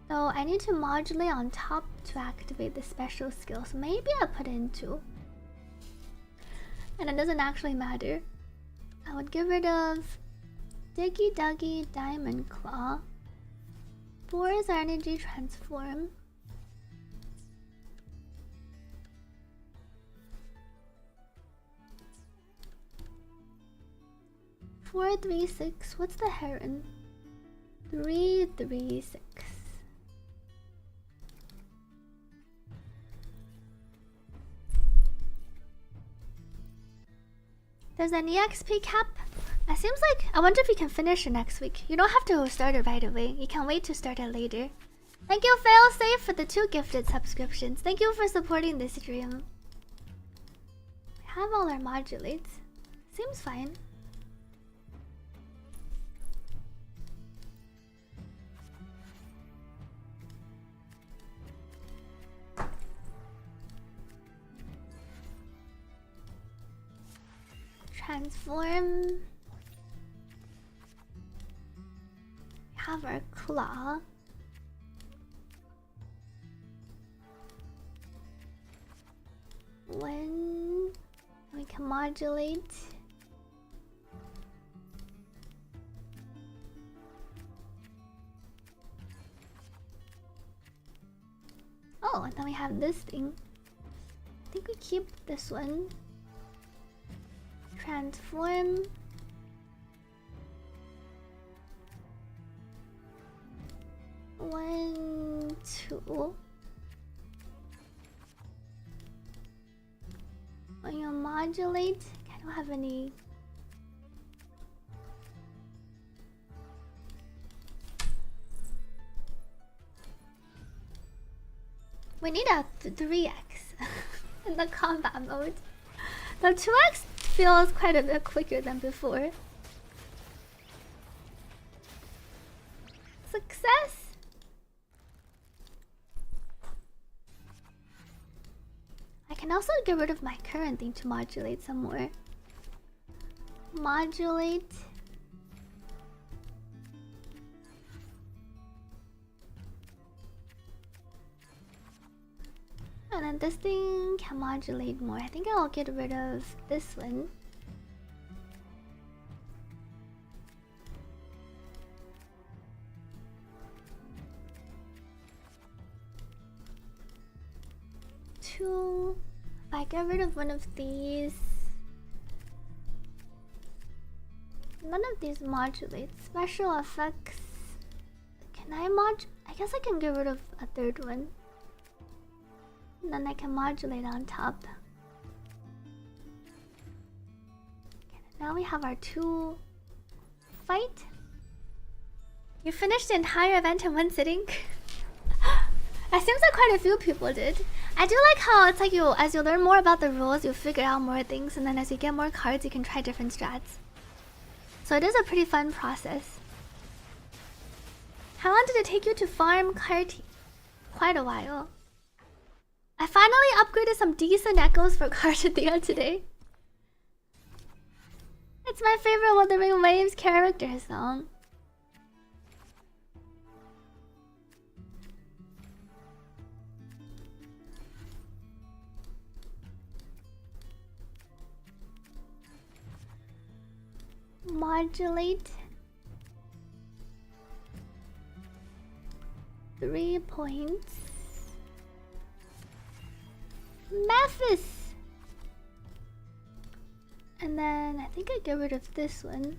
So I need to modulate on top to activate the special skill. So maybe I'll put in 2. And it doesn't actually matter. I would get rid of Diggy Duggy Diamond Claw. 4 is our energy transform. Four, 3, 6. What's the heron? 3, 3, 6. There's an EXP cap. It seems like I wonder if you can finish it next week. You don't have to start it right away. You can wait to start it later. Thank you, Failsafe, for the 2 gifted subscriptions. Thank you for supporting this stream. We have all our modulates. Seems fine. Transform. We have our claw. When we can modulate. Oh, and then we have this thing. I think we keep this one. Transform. One, 2. When you modulate, I don't have any. We need a 3x in the combat mode. The 2x feels quite a bit quicker than before. Success! I can also get rid of my current thing to modulate some more. Modulate. And then this thing can modulate more. I think I'll get rid of this one. Two. If I get rid of one of these, none of these modulate. Special effects. Can I I guess I can get rid of a third one. And then I can modulate on top. Okay, now we have our 2 fight. You finished the entire event in one sitting? It seems like quite a few people did. I do like how it's like as you learn more about the rules, you figure out more things, and then as you get more cards, you can try different strats. So it is a pretty fun process. How long did it take you to farm Carte? Quite a while. I finally upgraded some decent echoes for Carte today. It's my favorite Wuthering Waves character song. Modulate 3 points. Mathis! And then I think I get rid of this one.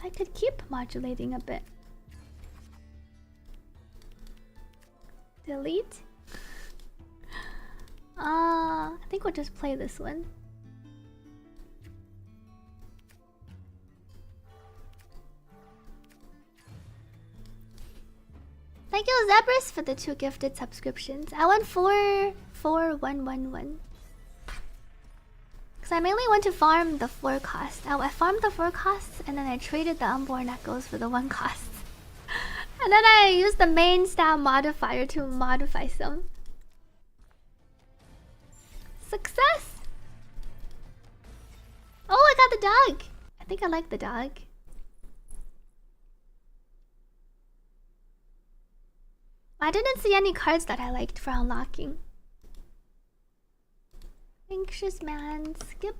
I could keep modulating a bit. Delete. I think we'll just play this one. Thank you, Zebras, for the 2 gifted subscriptions. I went 4-4-1-1-1. Because I mainly went to farm the 4 cost. I farmed the 4 costs and then I traded the unborn echoes for the 1 cost. And then I used the main stat modifier to modify some. Success! Oh, I got the dog! I think I like the dog. I didn't see any cards that I liked for unlocking. Anxious man, skip.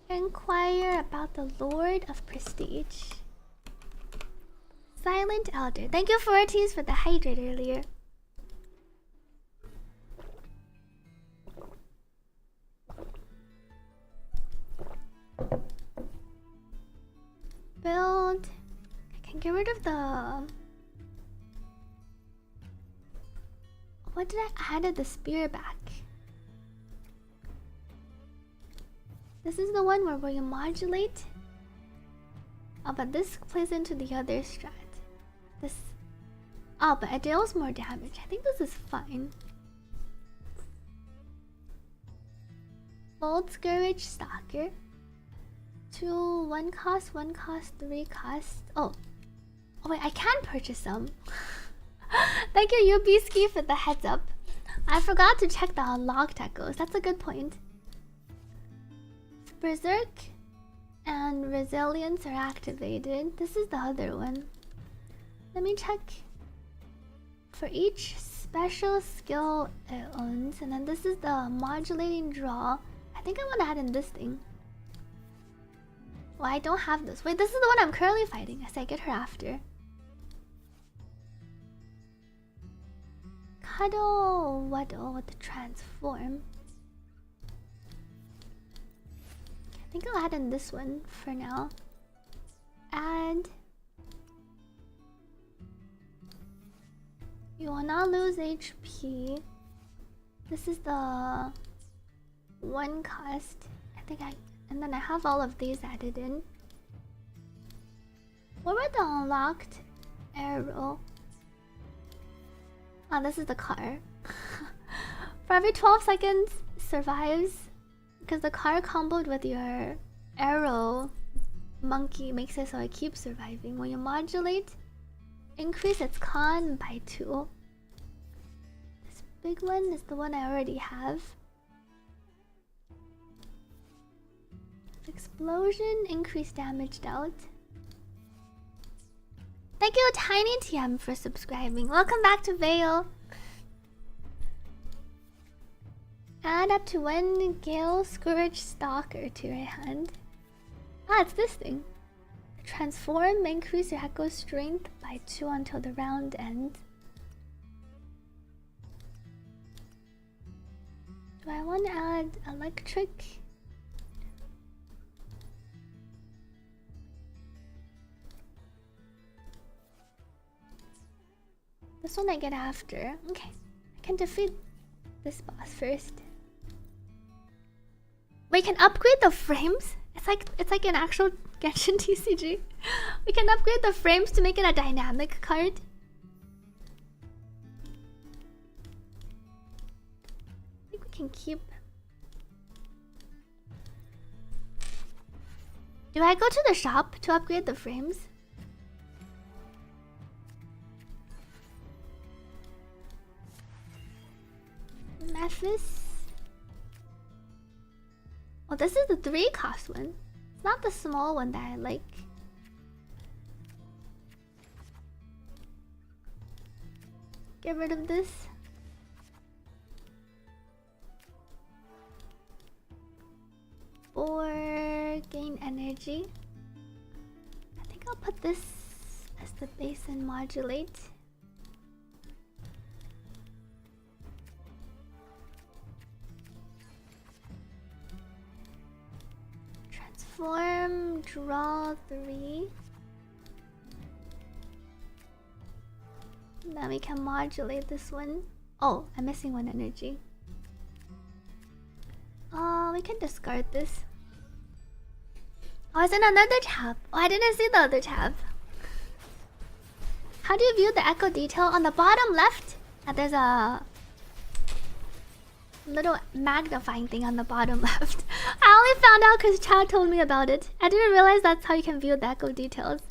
Inquire about the Lord of Prestige. Silent Elder. Thank you for Ortiz for the hydrate earlier. Build. I can get rid of the... What did I add the spear back? This is the one where you modulate. Oh, but this plays into the other strat. This... Oh, but it deals more damage. I think this is fine. Bold Scourge Stalker. 2, 1 cost, 1 cost, 3 cost. Oh. Oh wait, I can purchase some. Thank you, Yubiski, for the heads up. I forgot to check the unlocked echoes. That's a good point. Berserk and Resilience are activated. This is the other one. Let me check. For each special skill it owns. And then this is the modulating draw. I think I want to add in this thing. Well, I don't have this. Wait, this is the one I'm currently fighting. As I get her after. Cuddle Waddle with the transform. I think I'll add in this one for now. Add. You will not lose HP. This is the 1 cost. I think and then I have all of these added in. What were the unlocked arrow? Oh, this is the car. For every 12 seconds survives, because the car comboed with your arrow monkey makes it so it keeps surviving. When you modulate, increase its con by 2. This big one is the one I already have. explosion, increased damage dealt. Thank you, Tiny TM, for subscribing. Welcome back to Vale. Add up to 1 Gale Scourge Stalker to your hand. Ah, it's this thing. Transform, increase your echo strength by 2 until the round ends. Do I want to add electric? This one I get after. Okay, I can defeat this boss first. We can upgrade the frames. It's like an actual Genshin TCG. We can upgrade the frames to make it a dynamic card. I think we can keep. Do I go to the shop to upgrade the frames? Memphis. Oh, this is the 3-cost one. It's not the small one that I like. Get rid of this. Or gain energy. I think I'll put this as the base and modulate. Transform, draw 3. Now we can modulate this one. Oh, I'm missing 1 energy. We can discard this. Oh, it's in another tab. Oh, I didn't see the other tab. How do you view the echo detail? On the bottom left, there's a little magnifying thing on the bottom left. I only found out because Chad told me about it. I didn't realize that's how you can view the echo details.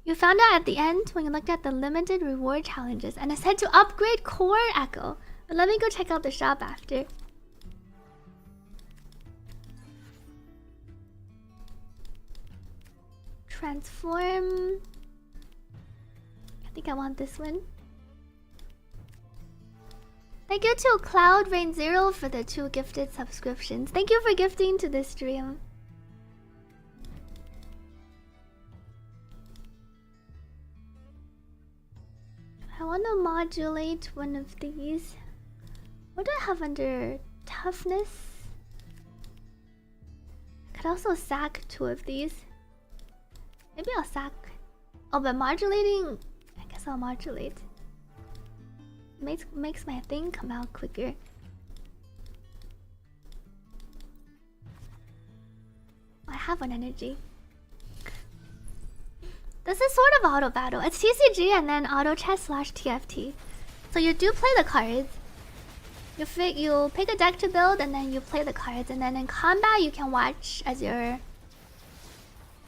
You found out at the end when you looked at the limited reward challenges, and it said to upgrade core echo. But let me go check out the shop after. Transform. I think I want this one. Thank you to Cloud Rain Zero for the 2 gifted subscriptions. Thank you for gifting to this stream. I want to modulate one of these. What do I have under toughness? I could also sack 2 of these. Maybe I'll sack. Oh, but modulating, I guess I'll modulate. Makes my thing come out quicker. I have 1 energy. This is sort of auto battle. It's TCG and then auto chess / TFT. So you do play the cards. You pick a deck to build and then you play the cards, and then in combat you can watch as your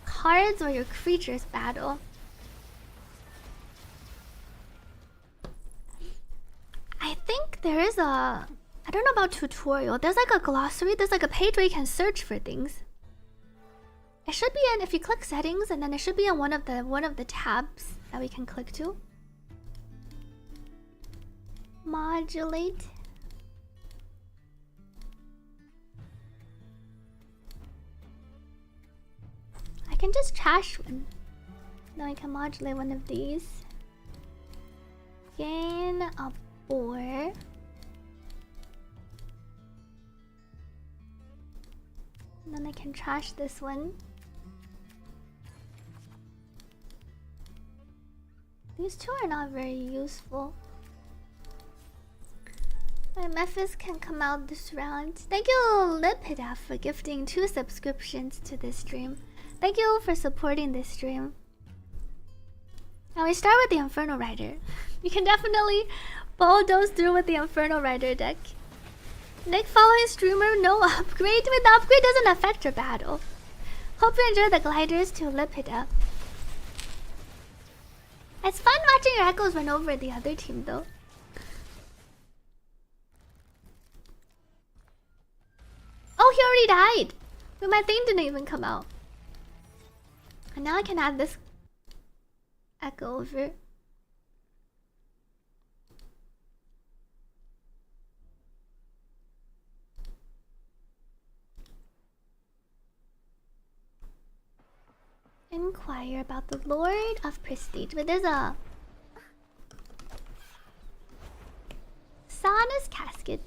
cards or your creatures battle. I think there is a, I don't know about tutorial. There's like a glossary. There's like a page where you can search for things. It should be in, if you click settings, and then it should be in one of the tabs that we can click to. Modulate. I can just trash one. Now I can modulate one of these. Gain a boar. And then I can trash this one. These 2 are not very useful. My Memphis can come out this round. Thank you, Lipida, for gifting 2 subscriptions to this stream. Thank you for supporting this stream. Now we start with the Inferno Rider. You can definitely bulldoze through with the Inferno Rider deck. Nick following streamer, no upgrade. With the upgrade doesn't affect your battle. Hope you enjoy the gliders to Lipida. It's fun watching your echoes run over the other team though. Oh, he already died. But my thing didn't even come out. And now I can add this echo over. Inquire about the Lord of Prestige. But there's a Sauna's casket.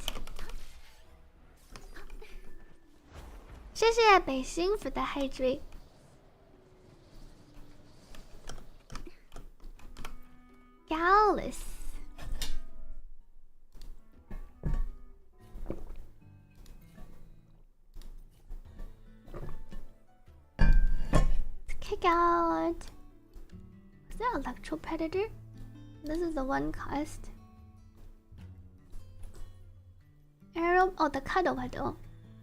谢谢北星for the hydrate. Gallus. Kick out. Is that Electro Predator? This is the one cost. Arrow. Oh, the Cuddle.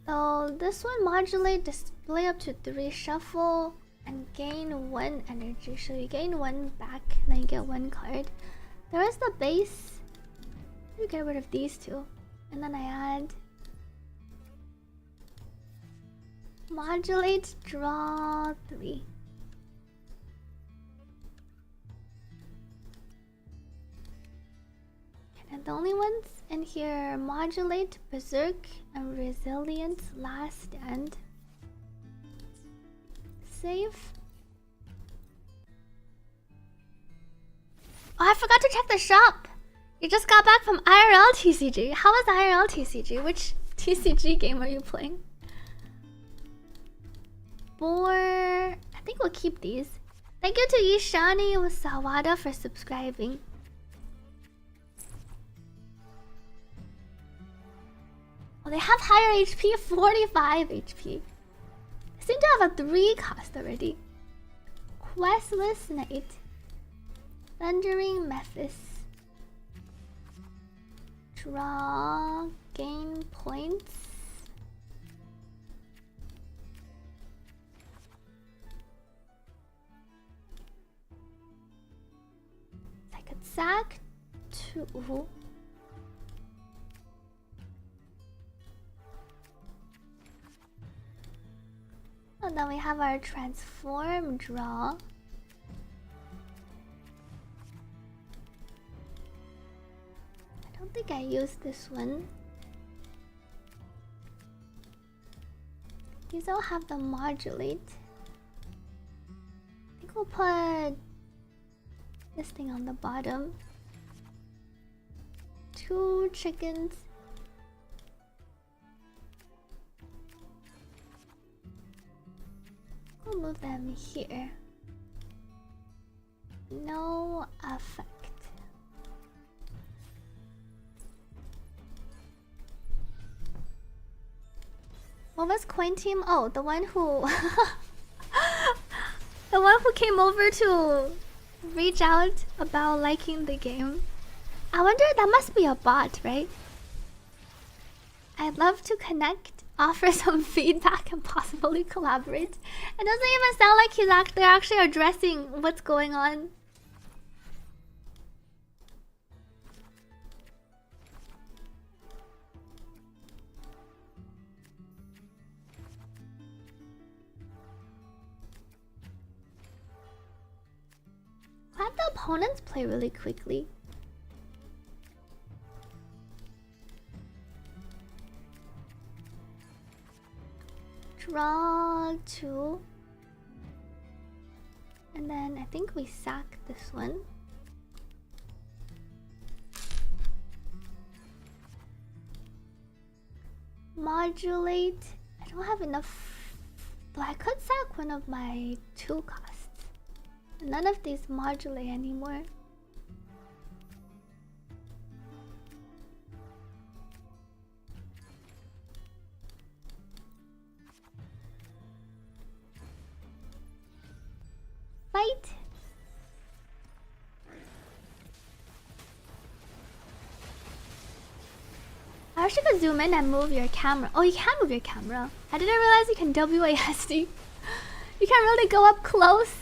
So this one modulate display up to 3 shuffle and gain 1 energy. So you gain 1 back, and then you get 1 card. There is the base. You get rid of these 2, and then I add modulate, draw 3. And the only ones in here: modulate, berserk, and resilience. Last stand. Save. Oh, I forgot to check the shop. You just got back from IRL TCG. How was IRL TCG? Which TCG game are you playing? I think we'll keep these. Thank you to Ishani with Sawada for subscribing. Oh, they have higher HP, 45 HP. They seem to have a 3 cost already. Questless Knight. Thundering Mephis. Draw, gain points. I could sack 2. And then we have our transform draw. I don't think I used this one. These all have the modulate. I think we'll put this thing on the bottom. 2 chickens. We'll move them here. No effect. What was Coin Team? Oh, the one who the one who came over to reach out about liking the game. I wonder, that must be a bot, right? I'd love to connect, offer some feedback, and possibly collaborate. It doesn't even sound like they're actually addressing what's going on. Let the opponents play really quickly. Draw 2. And then I think we sack this one. Modulate. I don't have enough. But I could sack one of my 2 costs. None of these modulate anymore. Fight! I wish you could zoom in and move your camera. Oh, you can move your camera. I didn't realize you can WASD. You can really go up close.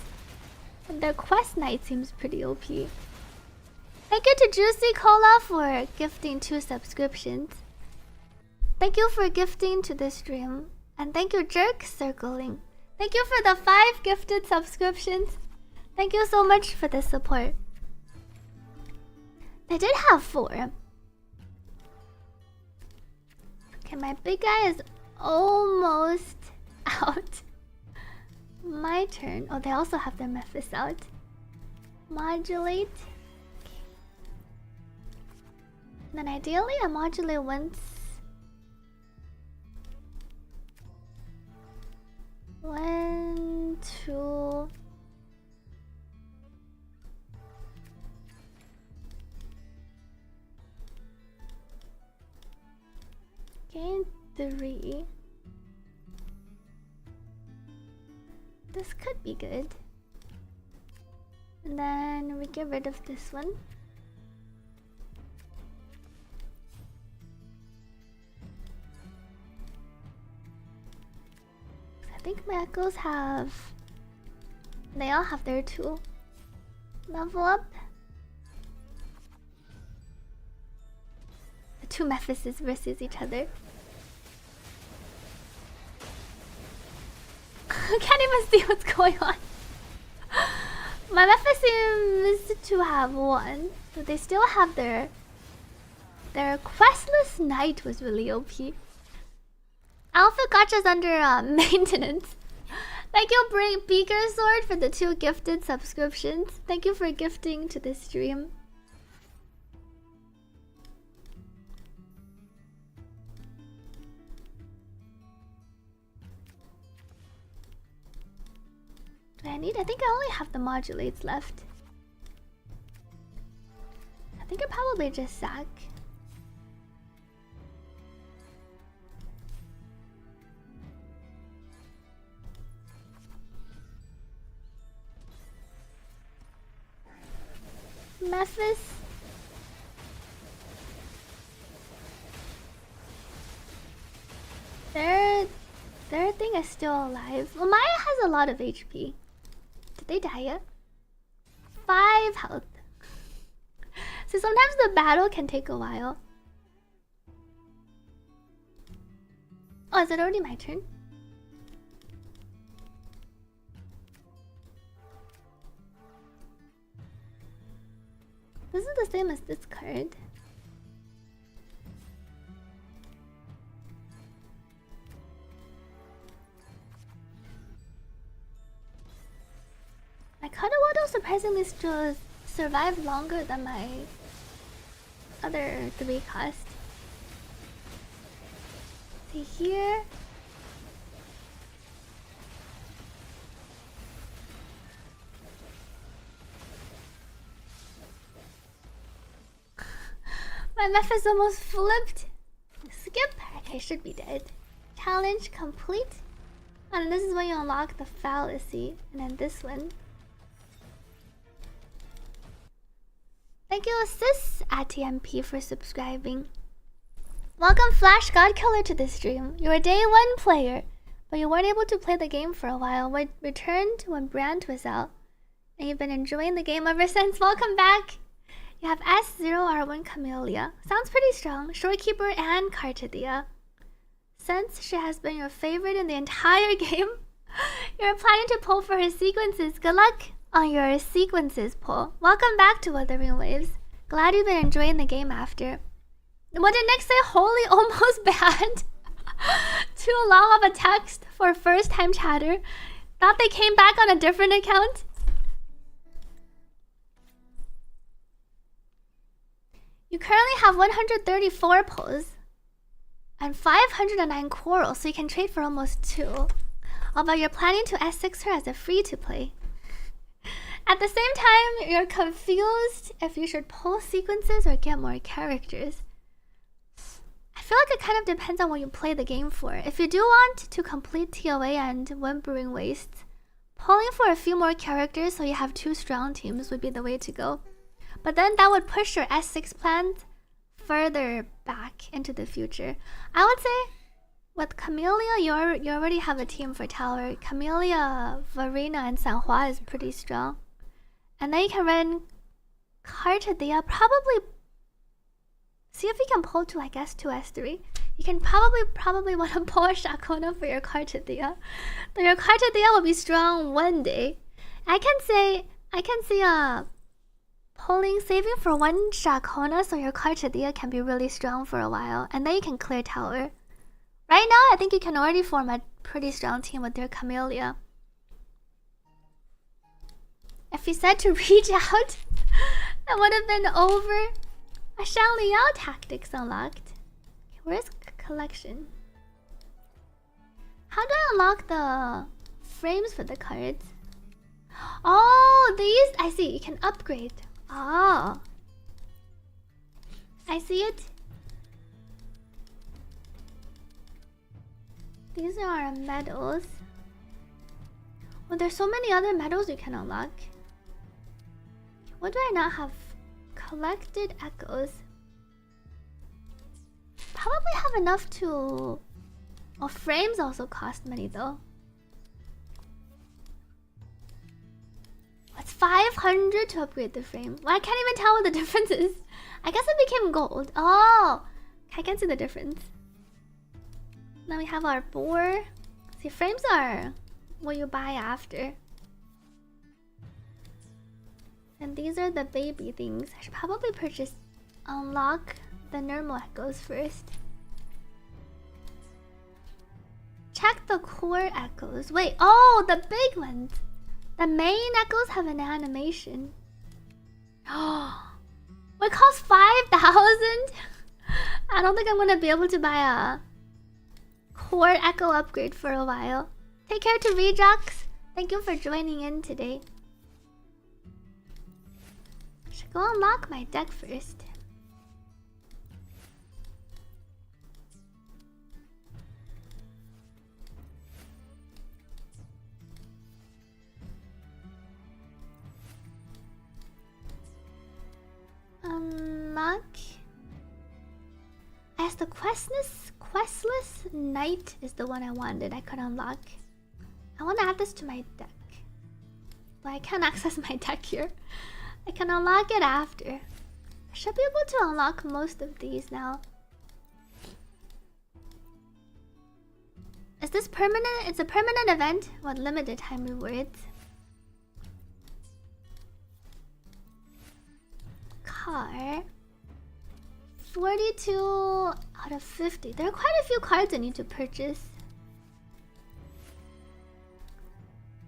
And their quest knight seems pretty OP. Thank you to Juicy Cola for gifting 2 subscriptions. Thank you for gifting to this stream. And thank you, Jerk Circling. Thank you for the 5 gifted subscriptions. Thank you so much for the support. They did have 4. Okay, my big guy is almost out. My turn. Oh, they also have their Mephis out. Modulate. Okay. Then ideally I modulate once. 1, 2. Gain 3. This could be good. And then we get rid of this one. I think my echoes have... They all have their 2. Level up. The 2 Mephises versus each other. I can't even see what's going on. My Mephis seems to have 1, but they still have their questless knight was really OP. Alpha Gacha's under maintenance. Thank you, Beaker Sword, for the 2 gifted subscriptions. Thank you for gifting to this stream. Do I need? I think I only have the modulates left. I think I probably just sack. Mephis. Their thing is still alive. Well, Maya has a lot of HP. Did they die yet? 5 health. So sometimes the battle can take a while. Oh, is it already my turn? This is the same as this card. My Kadawato surprisingly still survived longer than my other 3 cost. See here. My Mephis almost flipped. Skip. Okay, should be dead. Challenge complete. And this is when you unlock the fallacy. And then this one. Thank you, Sis at TMP, for subscribing. Welcome, Flash Godkiller, to this stream. You're a day 1 player, but you weren't able to play the game for a while. We returned when Brand was out, and you've been enjoying the game ever since. Welcome back. You have S0R1 Camellia. Sounds pretty strong. Shorekeeper and Carte. Since she has been your favorite in the entire game, you're planning to pull for her sequences. Good luck on your sequences pull. Welcome back to Wuthering Waves. Glad you've been enjoying the game after. What did Nick say? Holy, almost banned. Too long of a text for first time chatter. Thought they came back on a different account. You currently have 134 pulls and 509 quarrels, so you can trade for almost 2. Although you're planning to S6 her as a free-to-play. At the same time, you're confused if you should pull sequences or get more characters. I feel like it kind of depends on what you play the game for. If you do want to complete TOA and Whimpering Wastes, pulling for a few more characters so you have 2 strong teams would be the way to go. But then that would push your S6 plans further back into the future. I would say with Camellia, you already have a team for tower. Camellia, Varina, and Sanhua is pretty strong. And then you can run Carte. Probably see if you can pull to like S2, S3. You can probably want to pull a Shakona for your Carte. Though your Carte will be strong one day. I can see saving for one Shakona so your Carte can be really strong for a while, and then you can clear tower. Right now, I think you can already form a pretty strong team with your Camellia. If you said to reach out, that would have been over. A Shanliao tactics unlocked. Where's collection? How do I unlock the frames for the cards? Oh, these, I see, you can upgrade. Oh, I see it. These are our medals. Well, there's so many other medals you can unlock. What do I not have? Collected echoes. Probably have enough to... Oh, frames also cost money though. It's 500 to upgrade the frame. Well, I can't even tell what the difference is. I guess it became gold. Oh, I can see the difference. Now we have our boar. See, frames are what you buy after. And these are the baby things. I should probably unlock the normal echoes first. Check the core echoes. Wait, oh, the big ones. The main echoes have an animation. Oh, it costs 5,000? I don't think I'm gonna be able to buy a core echo upgrade for a while. Take care to Rejox. Thank you for joining in today. I should go unlock my deck first. Unlock. As the questless knight is the one I wanted. I could unlock. I want to add this to my deck, but I can't access my deck here. I can unlock it after. I should be able to unlock most of these now. Is this permanent? It's a permanent event with limited time rewards. Car. 42 out of 50. There are quite a few cards I need to purchase.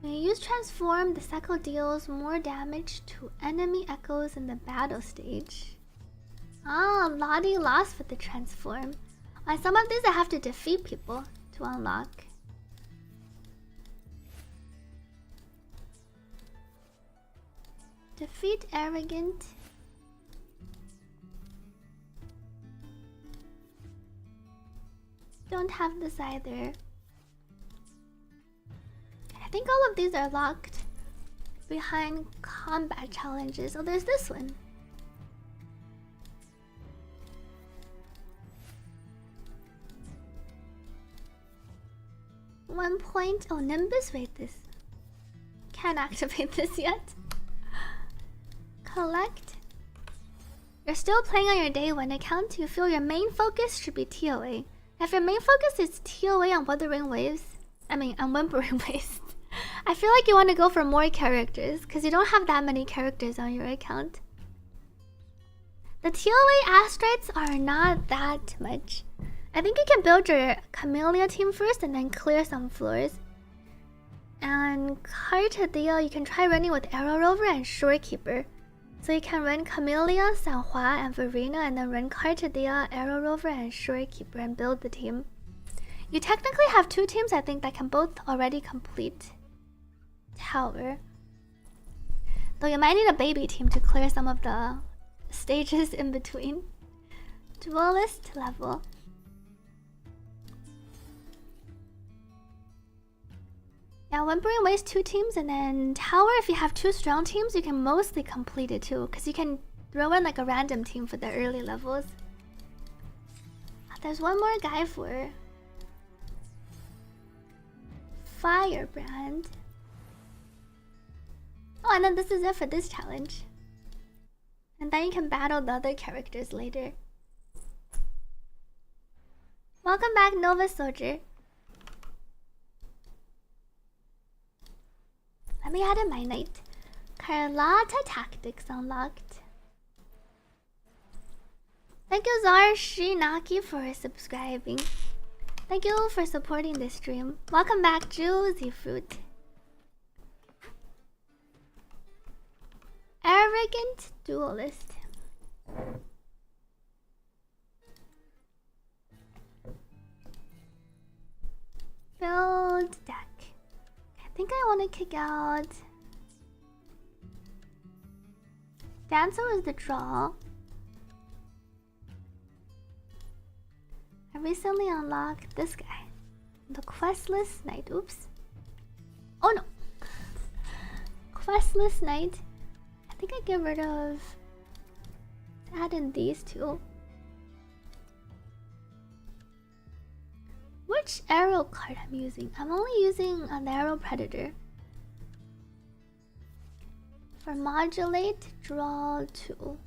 When you use Transform, this echo deals more damage to enemy echoes in the battle stage. Ah, Lottie lost with the Transform. On some of these I have to defeat people to unlock. Defeat Arrogant. Don't have this either. I think all of these are locked behind combat challenges. Oh, there's this one. One point. Oh, Nimbus. Wait, this. Can't activate this yet. Collect. You're still playing on your day one account. You feel your main focus should be TOA. If your main focus is TOA on Wuthering Waves, on Whimpering Waves, I feel like you want to go for more characters because you don't have that many characters on your account. The TOA Astrites are not that much. I think you can build your Camellia team first and then clear some floors. And Carte, you can try running with Arrow Rover and Shorekeeper. So you can run Camellia, Sanhua, and Verena, and then run Carte, Arrow Rover, and Shorekeeper and build the team. You technically have two teams, I think, that can both already complete Tower. Though you might need a baby team to clear some of the stages in between. Duelist level. Yeah, Whimpering Waves 2 teams, and then Tower, if you have 2 strong teams, you can mostly complete it too, because you can throw in like a random team for the early levels. There's one more guy for Firebrand. Oh, and then this is it for this challenge. And then you can battle the other characters later. Welcome back, Nova Soldier. Let me add in my knight. Carlotta Tactics unlocked. Thank you, Zar Shinaki, for subscribing. Thank you for supporting this stream. Welcome back, Juicy Fruit. Arrogant Duelist. Build deck. I think I want to kick out. Dancer is the draw. I recently unlocked this guy, the Questless Knight. Oops. Oh no. Questless Knight. I think I get rid of. Add in these two. Which arrow card I'm using? I'm only using an arrow predator. For modulate, draw 2.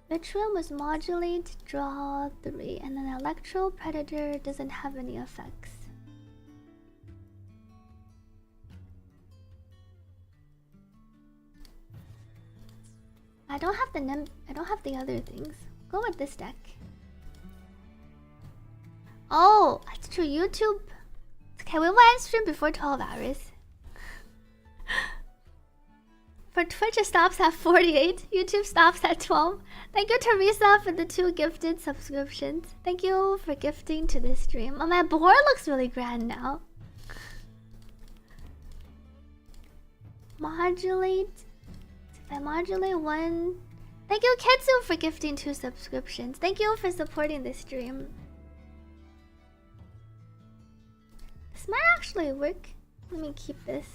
Which one was modulate, draw 3, and then electro predator doesn't have any effects. I don't have the other things. Go with this deck. Oh, that's true. YouTube. Okay, we will end stream before 12 hours. For Twitch, it stops at 48. YouTube stops at 12. Thank you, Teresa, for the 2 gifted subscriptions. Thank you for gifting to this stream. Oh, my board looks really grand now. Modulate. If I modulate 1. Thank you, Ketsu, for gifting 2 subscriptions. Thank you for supporting this stream. This might actually work. Let me keep this.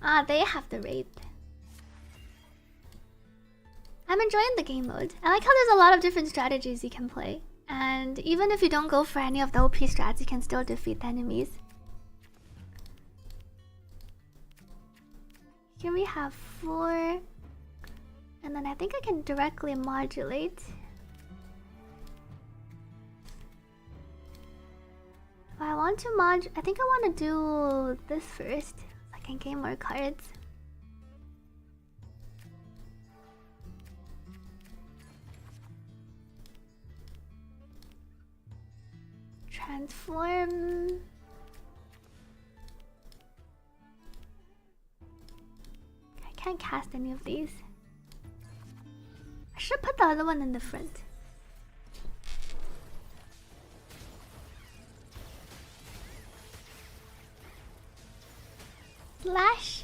Ah, they have the raid. I'm enjoying the game mode. I like how there's a lot of different strategies you can play. And even if you don't go for any of the OP strats, you can still defeat the enemies. Here we have 4. And then I think I can directly modulate. If I want to I think I want to do this first. So I can gain more cards. Transform. I can't cast any of these. I should put the other one in the front. Slash.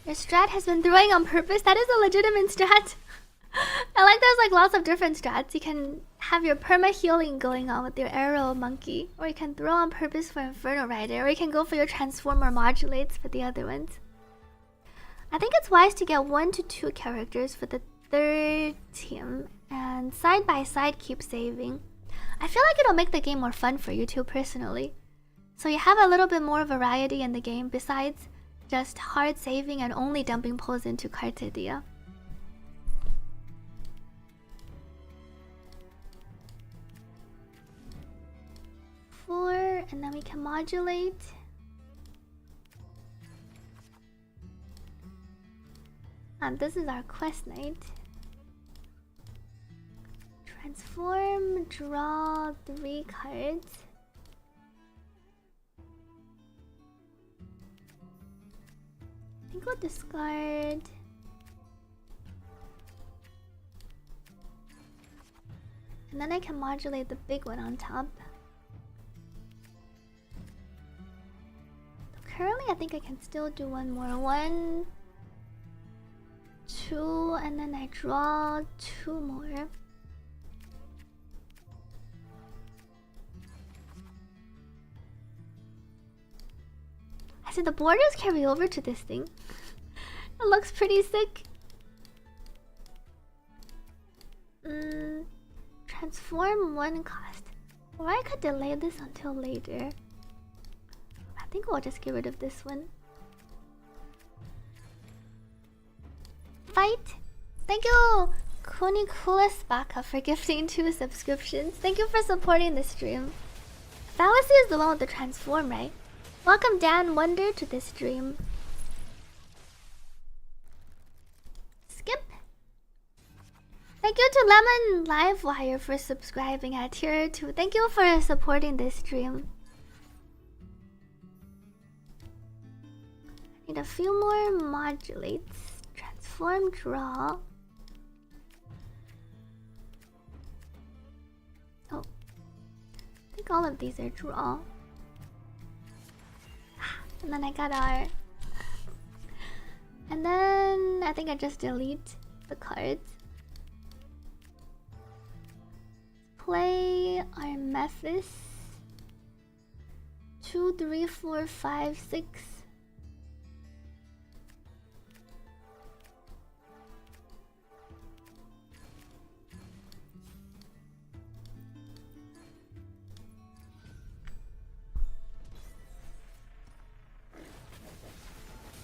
Your strat has been throwing on purpose. That is a legitimate strat. I like there's like lots of different strats. You can have your perma healing going on with your arrow monkey, or you can throw on purpose for Inferno Rider, or you can go for your transform or modulates for the other ones. I think it's wise to get 1 to 2 characters for the third team, and side by side keep saving. I feel like it'll make the game more fun for you too personally. So you have a little bit more variety in the game besides just hard saving and only dumping pulls into Carte. 4, and then we can modulate. And this is our quest knight. Transform, draw 3 cards. I think we'll discard. And then I can modulate the big one on top. Currently, I think I can still do one more. 1, 2, and then I draw 2 more. I said the borders carry over to this thing. It looks pretty sick. Transform 1 cost. Or I could delay this until later. I think we'll just get rid of this one. Fight. Thank you, Kunikulas Baka, for gifting 2 subscriptions. Thank you for supporting the stream. Fallacy is the one with the transform, right? Welcome Dan Wonder to this stream. Skip. Thank you to Lemon Livewire for subscribing at tier 2. Thank you for supporting this stream. Need a few more modulates. Transform, draw. Oh, I think all of these are draw. And then I got our. And then I think I just delete the cards. Play our Mephis. 2, 3, 4, 5, 6.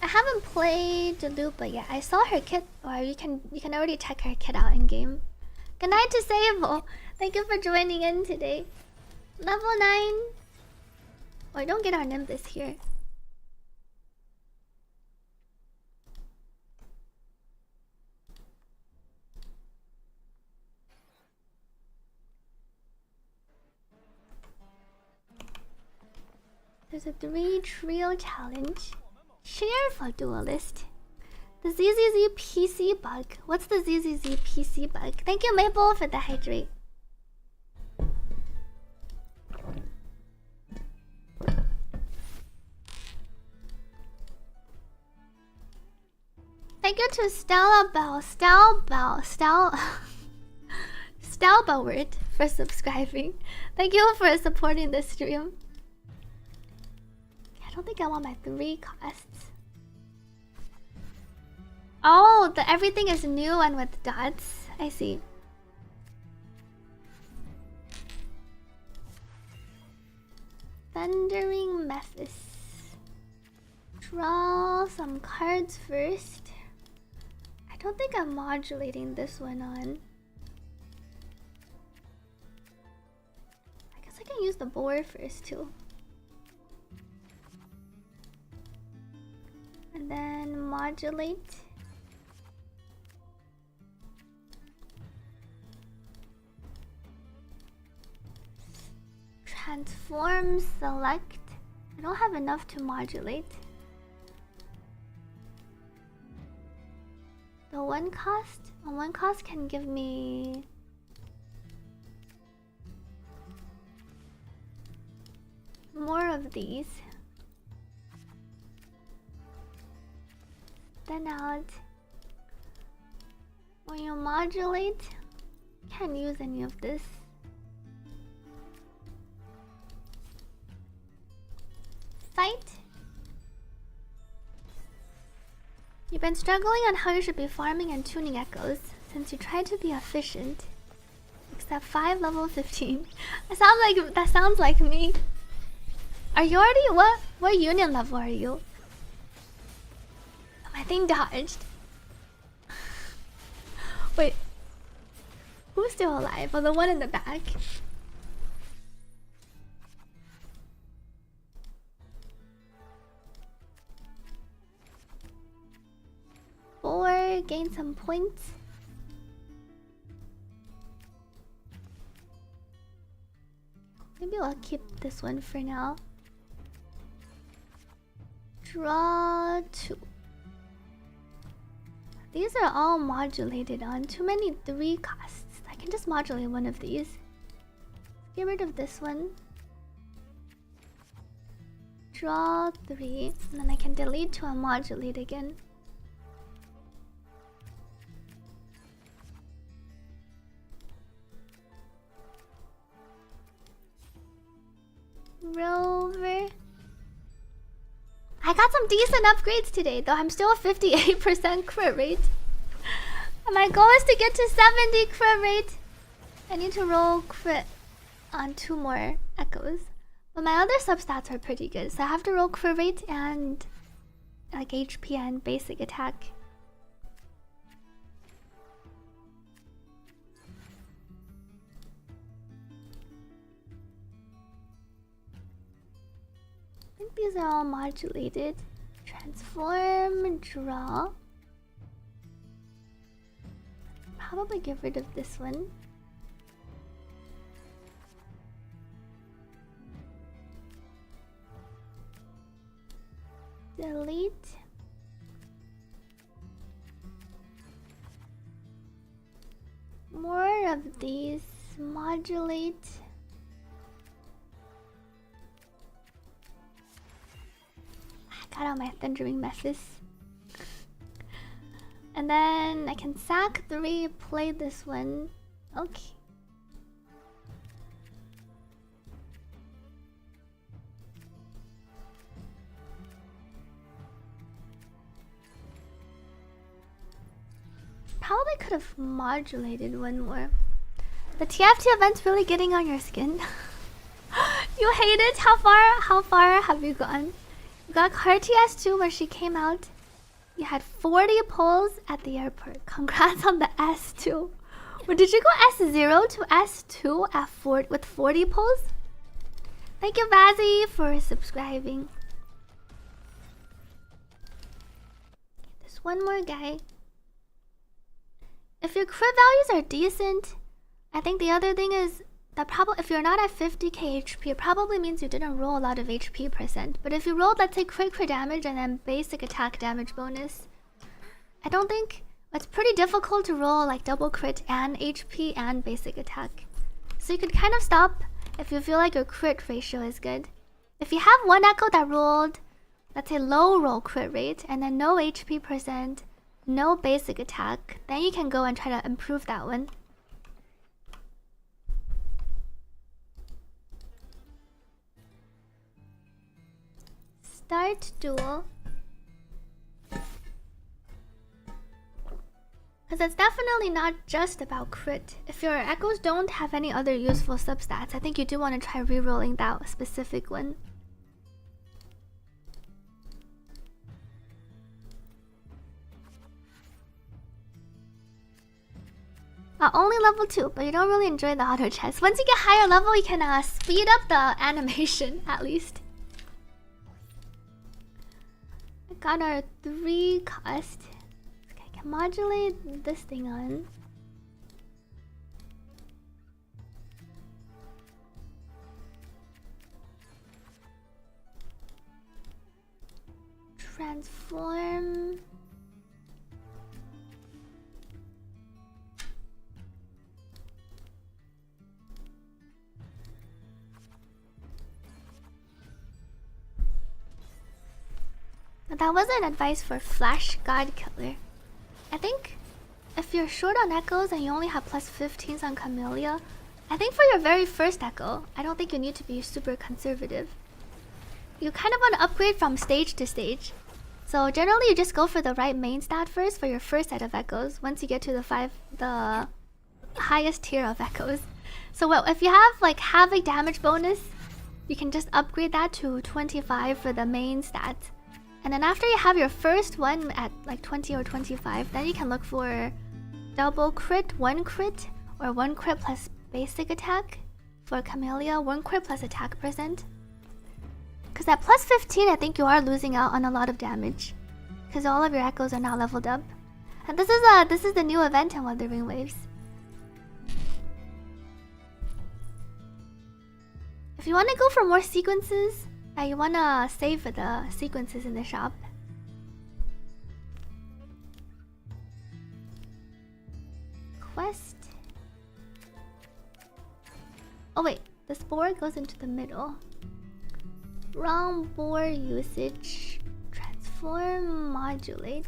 I haven't played Jalupa yet. I saw her kit, or you can already check her kit out in game. Good night to Sable. Thank you for joining in today. Level 9. Oh, don't get our Nimbus here. There's a 3 trio challenge. Share for duelist. The ZZZ PC bug. What's the ZZZ PC bug? Thank you, Maple, for the hydrate. Thank you to Stalbowert for subscribing. Thank you for supporting the stream. I don't think I want my 3 costs. Oh, everything is new and with dots. I see. Thundering Mephis. Draw some cards first. I don't think I'm modulating this one on. I guess I can use the board first too. And then modulate. Transform, select. I don't have enough to modulate. The one cost can give me more of these. Then out. When you modulate, can't use any of this. Fight. You've been struggling on how you should be farming and tuning echoes since you tried to be efficient. Except 5 level 15. That sounds like me. Are you already what union level are you? My thing dodged. Wait. Who's still alive? Oh, the one in the back. Or gain some points. Maybe I'll keep this one for now. Draw 2. These are all modulated on. Too many 3 costs. I can just modulate one of these. Get rid of this one. Draw 3. And then I can delete to unmodulate again. Rover. I got some decent upgrades today, though I'm still 58% crit rate. And my goal is to get to 70 crit rate. I need to roll crit on 2 more echoes. But my other substats are pretty good, so I have to roll crit rate and like HP and basic attack. these are all modulated. Transform, draw. Probably get rid of this one. Delete. More of these. Modulate. I got all my thundering messes. And then I can sack 3, play this one. Okay. Probably could have modulated one more. The TFT event's really getting on your skin. You hate it? How far have you gone? You got Carte S2 when she came out. You had 40 pulls at the airport. Congrats on the S2. Or did you go S0 to S2 at with 40 pulls? Thank you, Vazzy, for subscribing. There's one more guy. If your crit values are decent, I think the other thing is that probably if you're not at 50k HP, it probably means you didn't roll a lot of HP percent. But if you rolled, let's say, crit damage and then basic attack damage bonus, I don't think it's pretty difficult to roll like double crit and HP and basic attack. So you could kind of stop if you feel like your crit ratio is good. If you have one echo that rolled, let's say, low roll crit rate and then no HP percent, no basic attack, then you can go and try to improve that one. Start duel. Because it's definitely not just about crit. If your echoes don't have any other useful substats, I think you do want to try rerolling that specific one. Only level 2, but you don't really enjoy the auto chess. Once you get higher level, you can speed up the animation, at least. I got our 3 cost. Okay, I can modulate this thing on. Transform. That wasn't advice for Flash God Killer. I think if you're short on echoes and you only have plus 15s on Camellia, I think for your very first echo, I don't think you need to be super conservative. You kind of want to upgrade from stage to stage. So generally you just go for the right main stat first for your first set of echoes once you get to the highest tier of echoes. So if you have like Havoc damage bonus, you can just upgrade that to 25 for the main stat. And then after you have your first one at like 20 or 25, then you can look for double crit, 1 crit, or 1 crit plus basic attack. For Camellia, 1 crit plus attack percent. Because at plus 15, I think you are losing out on a lot of damage. Because all of your echoes are now leveled up. And this is the new event in Wuthering Waves. If you want to go for more sequences, you want to save for the sequences in the shop. Quest. Oh wait, the spore goes into the middle. Wrong boar usage. Transform, modulate.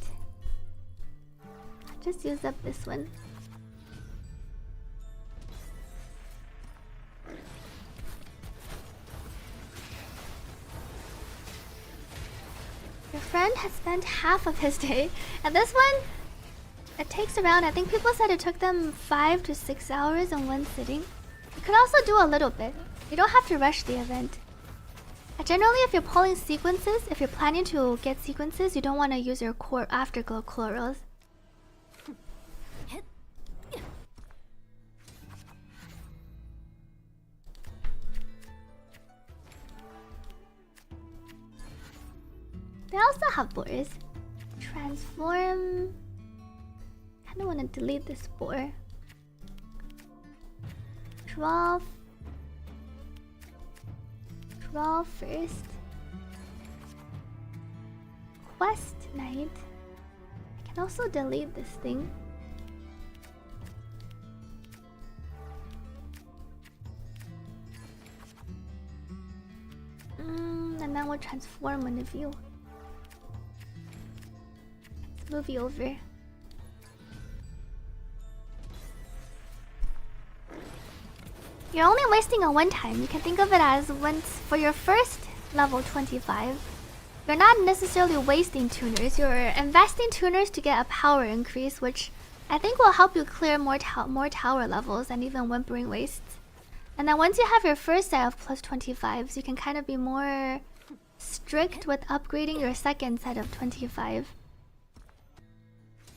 I'll just use up this one. Your friend has spent half of his day, and this one, it takes around, I think people said it took them 5 to 6 hours in one sitting. You could also do a little bit. You don't have to rush the event. Generally, if you're pulling sequences, if you're planning to get sequences, you don't want to use your core afterglow chloros. also have boars. Transform. I don't want to delete this boar. Draw first. Quest night. I can also delete this thing. And then we'll transform one of you. Let's move you over. You're only wasting a one time. You can think of it as once for your first level 25. You're not necessarily wasting tuners. You're investing tuners to get a power increase, which I think will help you clear more tower levels and even Whimpering Wastes. And then once you have your first set of plus 25s, you can kind of be more strict with upgrading your second set of 25.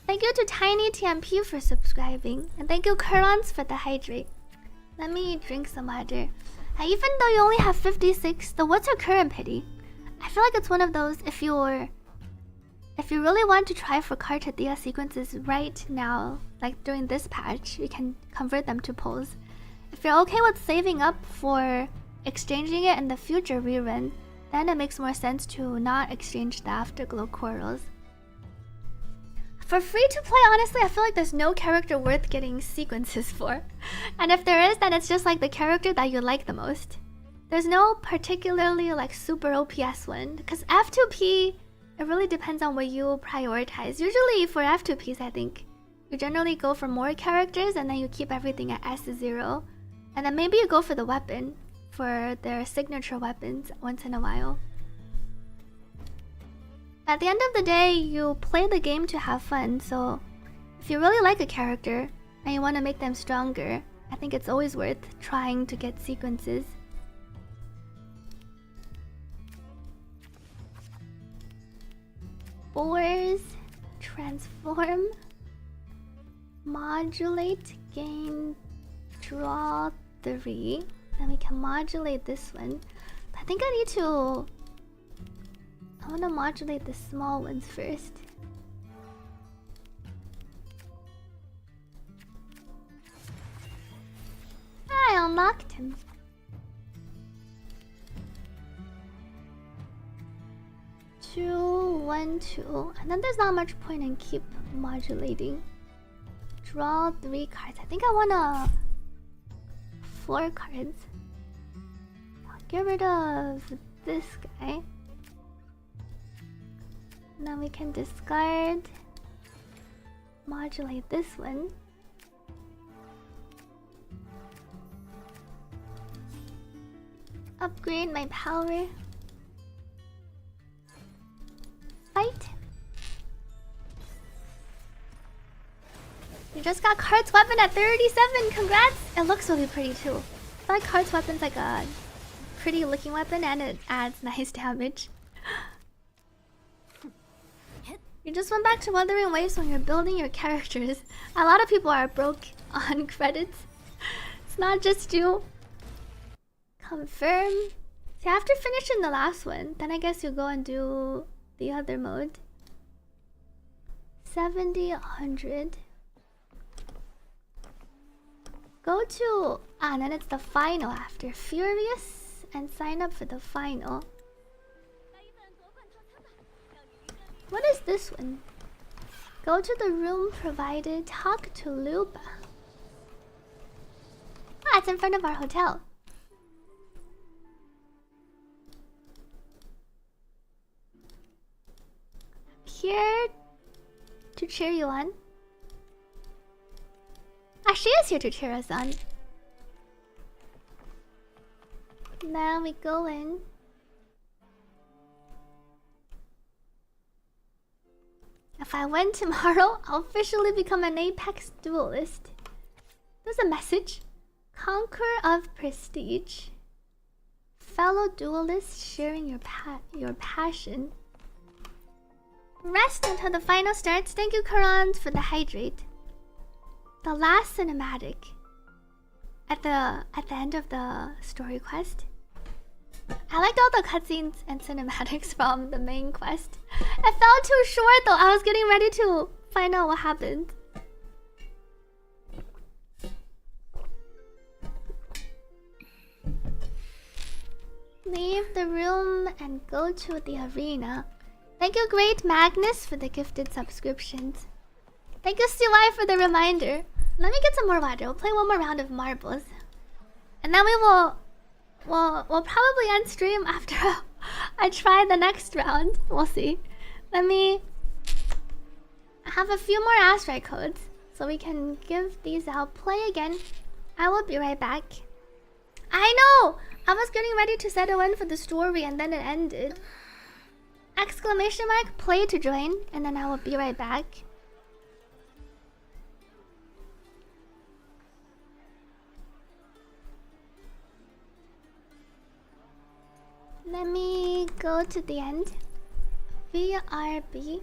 Thank you to Tiny TMP for subscribing. And thank you Kurons for the hydrate. Let me drink some water. Even though you only have 56, the what's your current pity? I feel like it's one of those if you really want to try for Carte sequences right now, like during this patch, you can convert them to pulls. If you're okay with saving up for exchanging it in the future rerun, then it makes more sense to not exchange the Afterglow corals. For free to play, honestly, I feel like there's no character worth getting sequences for. And if there is, then it's just like the character that you like the most. There's no particularly like super OPS one, because F2P, it really depends on what you prioritize. Usually for F2Ps, I think you generally go for more characters and then you keep everything at S0. And then maybe you go for the weapon, for their signature weapons once in a while. At the end of the day, you play the game to have fun, so if you really like a character and you want to make them stronger, I think it's always worth trying to get sequences. Boars, transform, modulate, gain, draw 3. Then we can modulate this one. I think I need to... I want to modulate the small ones first. I unlocked him. Two, 1, 2. And then there's not much point in keep modulating. Draw 3 cards. I think I want 4 cards. I'll get rid of this guy. Now we can discard, modulate this one. Upgrade my power. Fight. You just got Carte's weapon at 37, congrats! It looks really pretty too. I feel like Carte's weapon's like a pretty looking weapon and it adds nice damage. You just went back to Wuthering Waves when you're building your characters. A lot of people are broke on credits. It's not just you. Confirm. See, after finishing the last one, then I guess you go and do the other mode. 70, 100. Go to... and then it's the final after. Furious, and sign up for the final. What is this one? Go to the room provided, talk to Luba. Ah, it's in front of our hotel. Here to cheer you on. Ah, she is here to cheer us on. Now we go in. If I win tomorrow, I'll officially become an Apex duelist. There's a message. Conqueror of prestige. Fellow duelists sharing your passion. Rest until the final starts. Thank you, Kurons, for the hydrate. The last cinematic. At the end of the story quest. I liked all the cutscenes and cinematics from the main quest. It felt too short though. I was getting ready to find out what happened. Leave the room and go to the arena. Thank you, Great Magnus, for the gifted subscriptions. Thank you, CY, for the reminder. Let me get some more water. We'll play one more round of marbles, and then we'll probably end stream after I try the next round. We'll see. Let me have a few more Astray codes so we can give these out. Play again. I will be right back. I know! I was getting ready to settle in for the story and then it ended. Exclamation mark, play to join, and then I will be right back. Let me go to the end. VRB.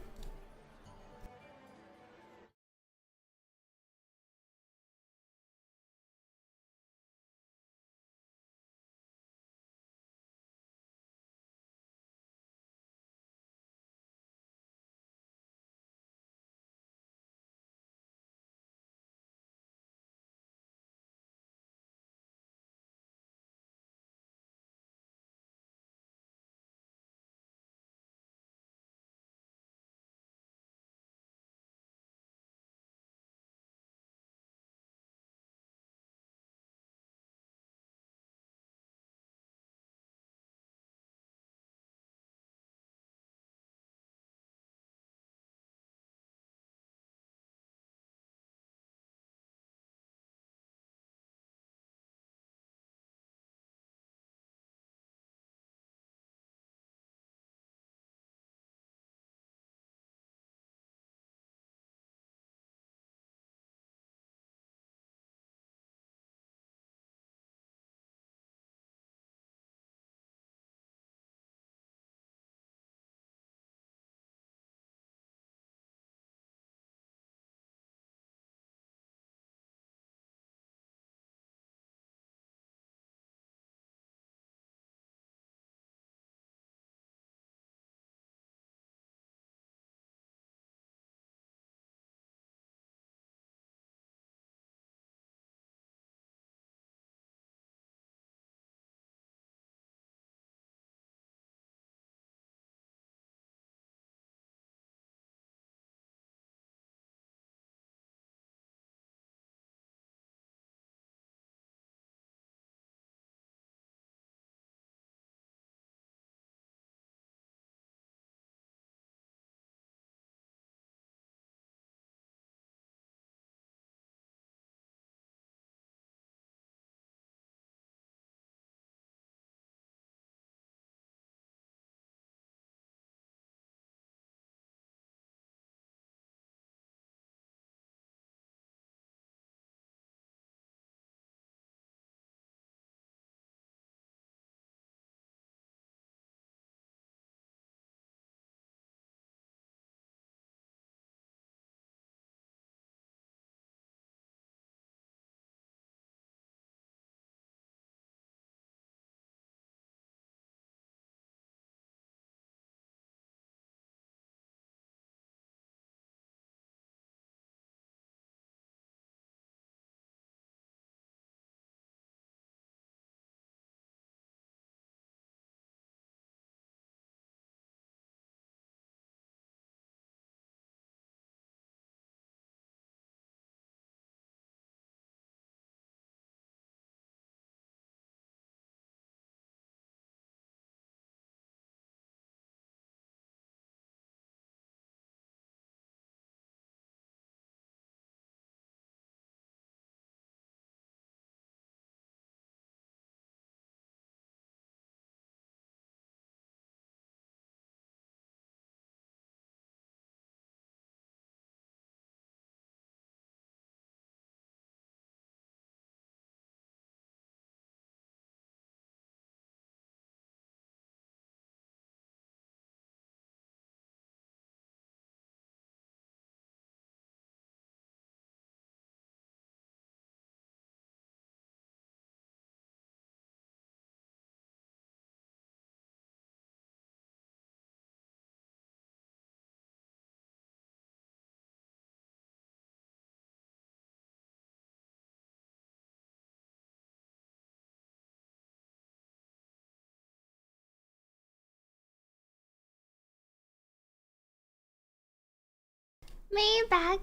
Me back.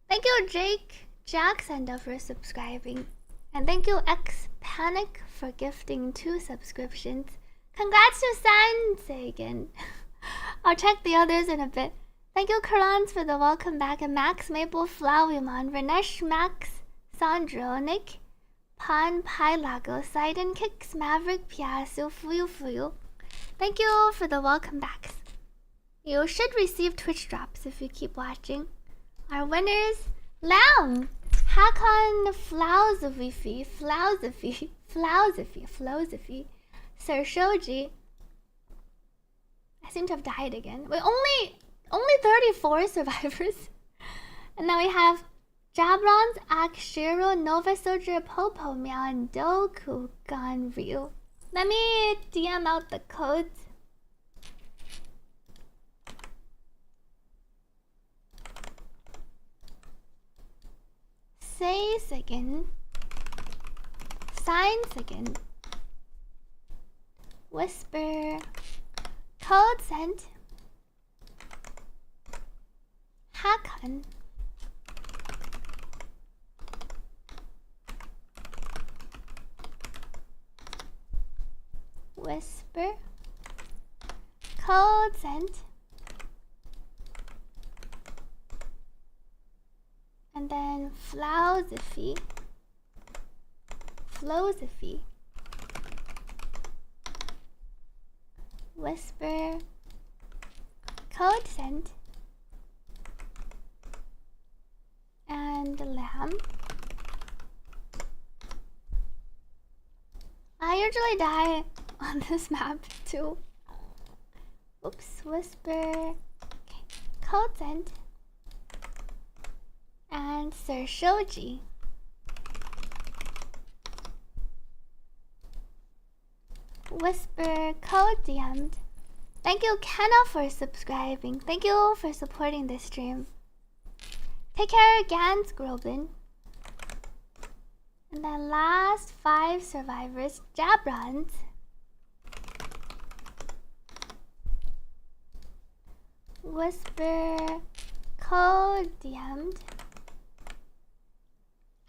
Thank you, Jake Jacksenda, for subscribing. And thank you, X Panic, for gifting 2 subscriptions. Congrats to Sanse again. I'll check the others in a bit. Thank you, Karans, for the welcome back. And Max Maple Flowimon, Renesh Max, Sandro, Nick, Pan Pailago, Sidon Kicks, Maverick Piasu, Fuyu. Thank you for the welcome backs. You should receive Twitch drops if you keep watching. Our winners: Lamb, Hakon Flowsophy, Sir Shoji. I seem to have died again. Wait, only 34 survivors. And now we have Jabrons, Akshiro, Nova Soldier, Popo, Meow, and Doku Ganryu. Let me DM out the codes. Say again. Signs again. Whisper. Code sent. Hakon. Whisper. Code sent. And then Flowsophy. Whisper. Code sent. And Lamb. I usually die on this map too. Oops, Whisper. Okay. Code sent. And Sir Shoji. Whisper, code DM'd. Thank you, Kenna, for subscribing. Thank you for supporting this stream. Take care, Gans Grobin. And then last 5 survivors, Jabrons. Whisper, code DM'd.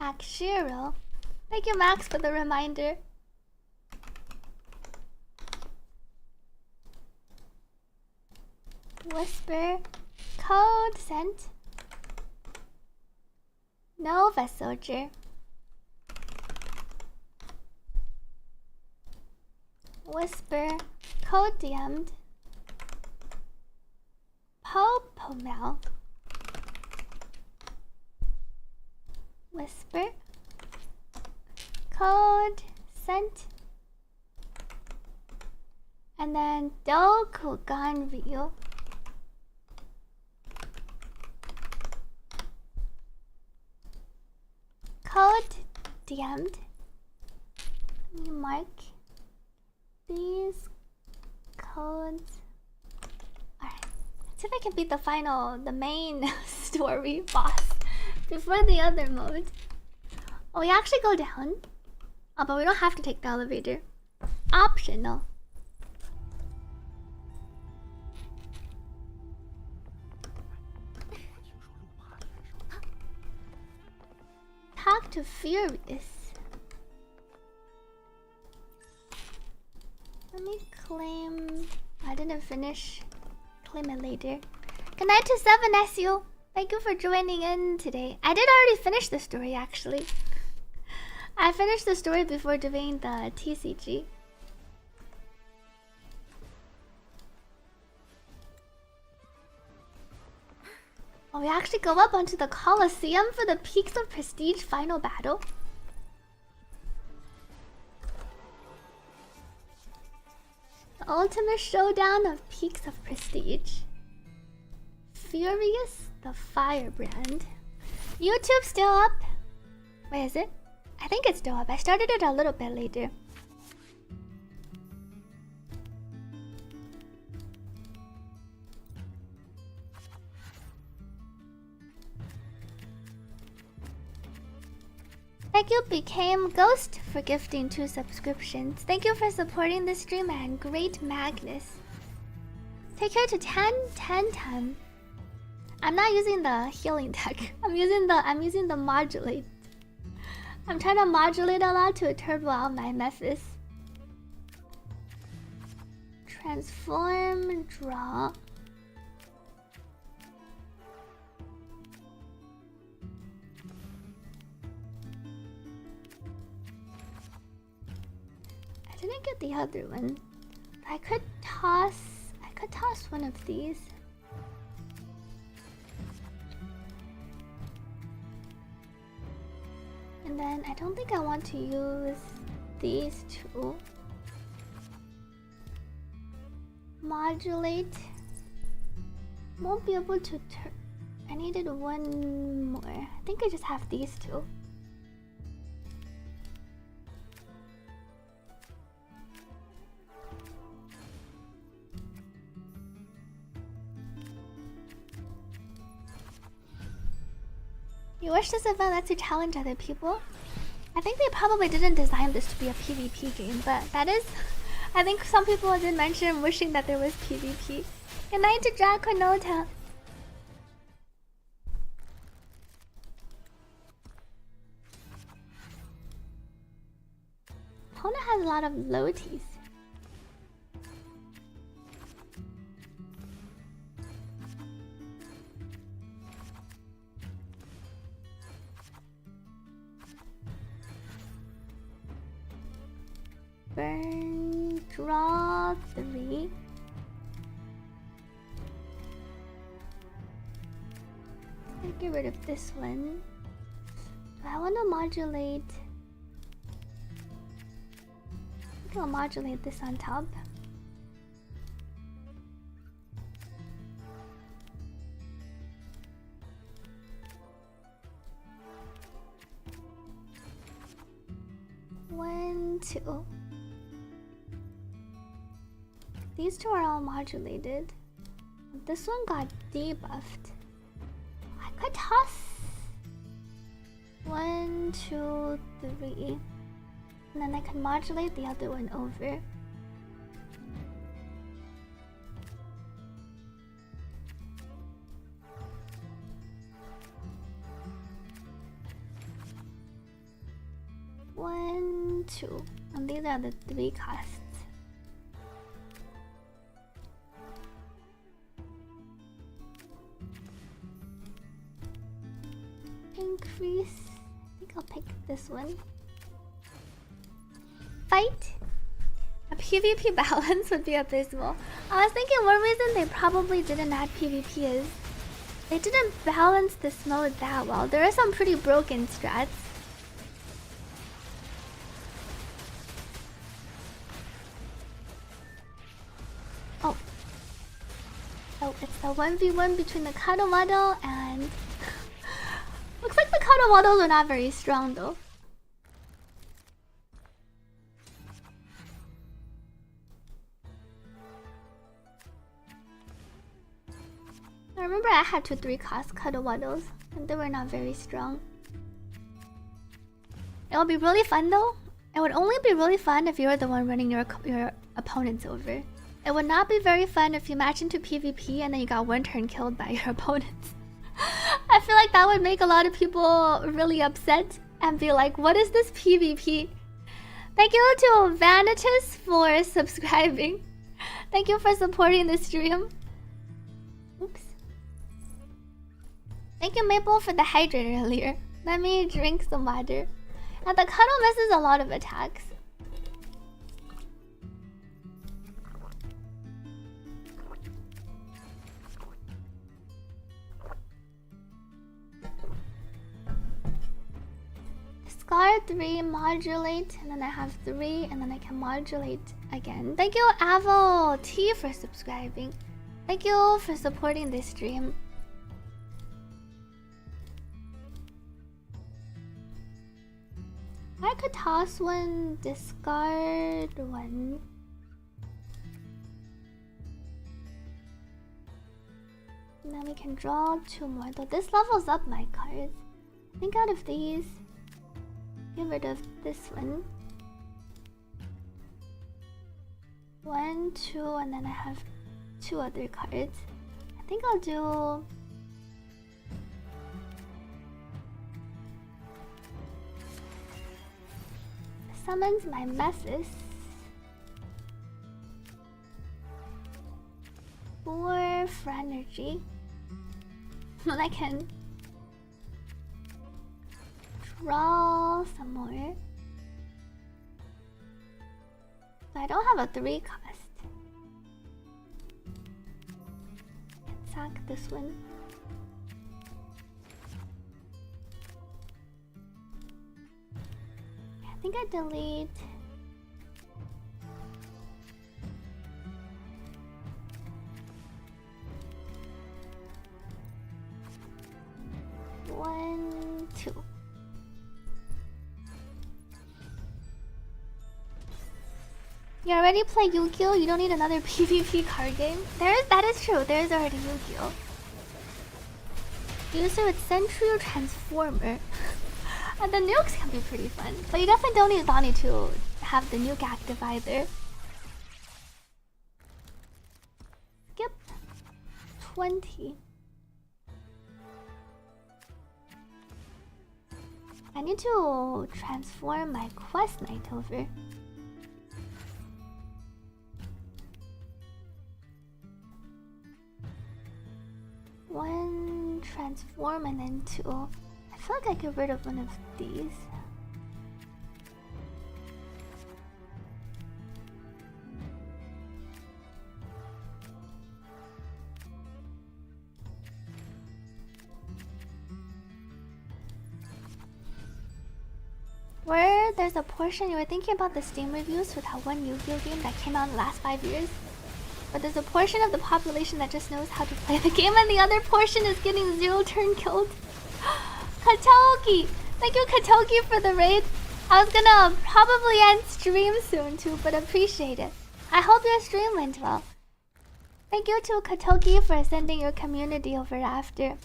Akshiro. Thank you, Max, for the reminder. Whisper. Code sent. Nova Soldier. Whisper. Code DM'd. Popomel. Whisper. Code sent. And then Dokugan Ryu. Code DM'd. Let me mark these codes. Alright. Let's see if I can beat the main story boss before the other mode. Oh, we actually go down. Oh, but we don't have to take the elevator. Optional. Talk to Furious. Let me claim. I didn't finish. Claim it later. Good night to 7SU. Thank you for joining in today. I did already finish the story, actually. I finished the story before doing the TCG. Oh, we actually go up onto the Colosseum for the Peaks of Prestige final battle. The ultimate showdown of Peaks of Prestige. Furious the Firebrand. YouTube still up? Wait, is it? I think it's still up. I started it a little bit later. Thank you, Became Ghost, for gifting 2 subscriptions. Thank you for supporting the stream, and Great Magnus. Take care to 10. I'm not using the healing tech. I'm using the modulate. I'm trying to modulate a lot to turbo out my Mephis. Transform, draw. I didn't get the other one. I could toss one of these. And then I don't think I want to use these two. Modulate. Won't be able to turn. I needed one more. I think I just have these two. You wish this event lets you challenge other people? I think they probably didn't design this to be a PvP game, but that is... I think some people did mention wishing that there was PvP. Good night to Draconota. Hona has a lot of loties. Burn, draw 3. Let's get rid of this one. Do I want to modulate? I think I'll modulate this on top. One, two. These two are all modulated. This one got debuffed. I could toss 1, 2, 3. And then I can modulate the other one over. One, two. And these are the 3 costs. Increase. I think I'll pick this one. Fight. A PvP balance would be abysmal. I was thinking one reason they probably didn't add PvP is they didn't balance this mode that well. There are some pretty broken strats. Oh. Oh, it's the 1v1 between the Kado model and... Looks like the Kado models are not very strong though. I remember I had 2 3-cost Kado models and they were not very strong. It would be really fun though. It would only be really fun if you were the one running your opponents over. It would not be very fun if you match into PvP and then you got one turn killed by your opponents. I feel like that would make a lot of people really upset and be like, what is this PvP? Thank you to Vanitas for subscribing. Thank you for supporting the stream. Oops. Thank you, Maple, for the hydrate earlier. Let me drink some water. And the Kado misses a lot of attacks. Discard 3, modulate, and then I have 3, and then I can modulate again. Thank you, Avo T, for subscribing. Thank you for supporting this stream. I could toss one, discard 1. And then we can draw 2 more. Though this levels up my cards. I think out of these, get rid of this one. 1, 2, and then I have 2 other cards. I think I'll do summons my messes. 4 for energy. Then I can draw some more. So I don't have a 3 cost. Sack this one. I think I delete. One, two. You already play Yu-Gi-Oh! You don't need another PvP card game. That is true. There is already Yu-Gi-Oh! User with Sentry or Transformer. And the nukes can be pretty fun. But you definitely don't need Donnie to have the nuke active either. Skip 20. I need to transform my quest knight over. One transform and then 2. I feel like I get rid of one of these. Where there's a portion you were thinking about the Steam reviews for that one Yu-Gi-Oh! Game that came out in the last 5 years. But there's a portion of the population that just knows how to play the game and the other portion is getting 0 turn killed. Katoki! Thank you Katoki for the raid. I was gonna probably end stream soon too, but appreciate it. I hope your stream went well. Thank you to Katoki for sending your community over after.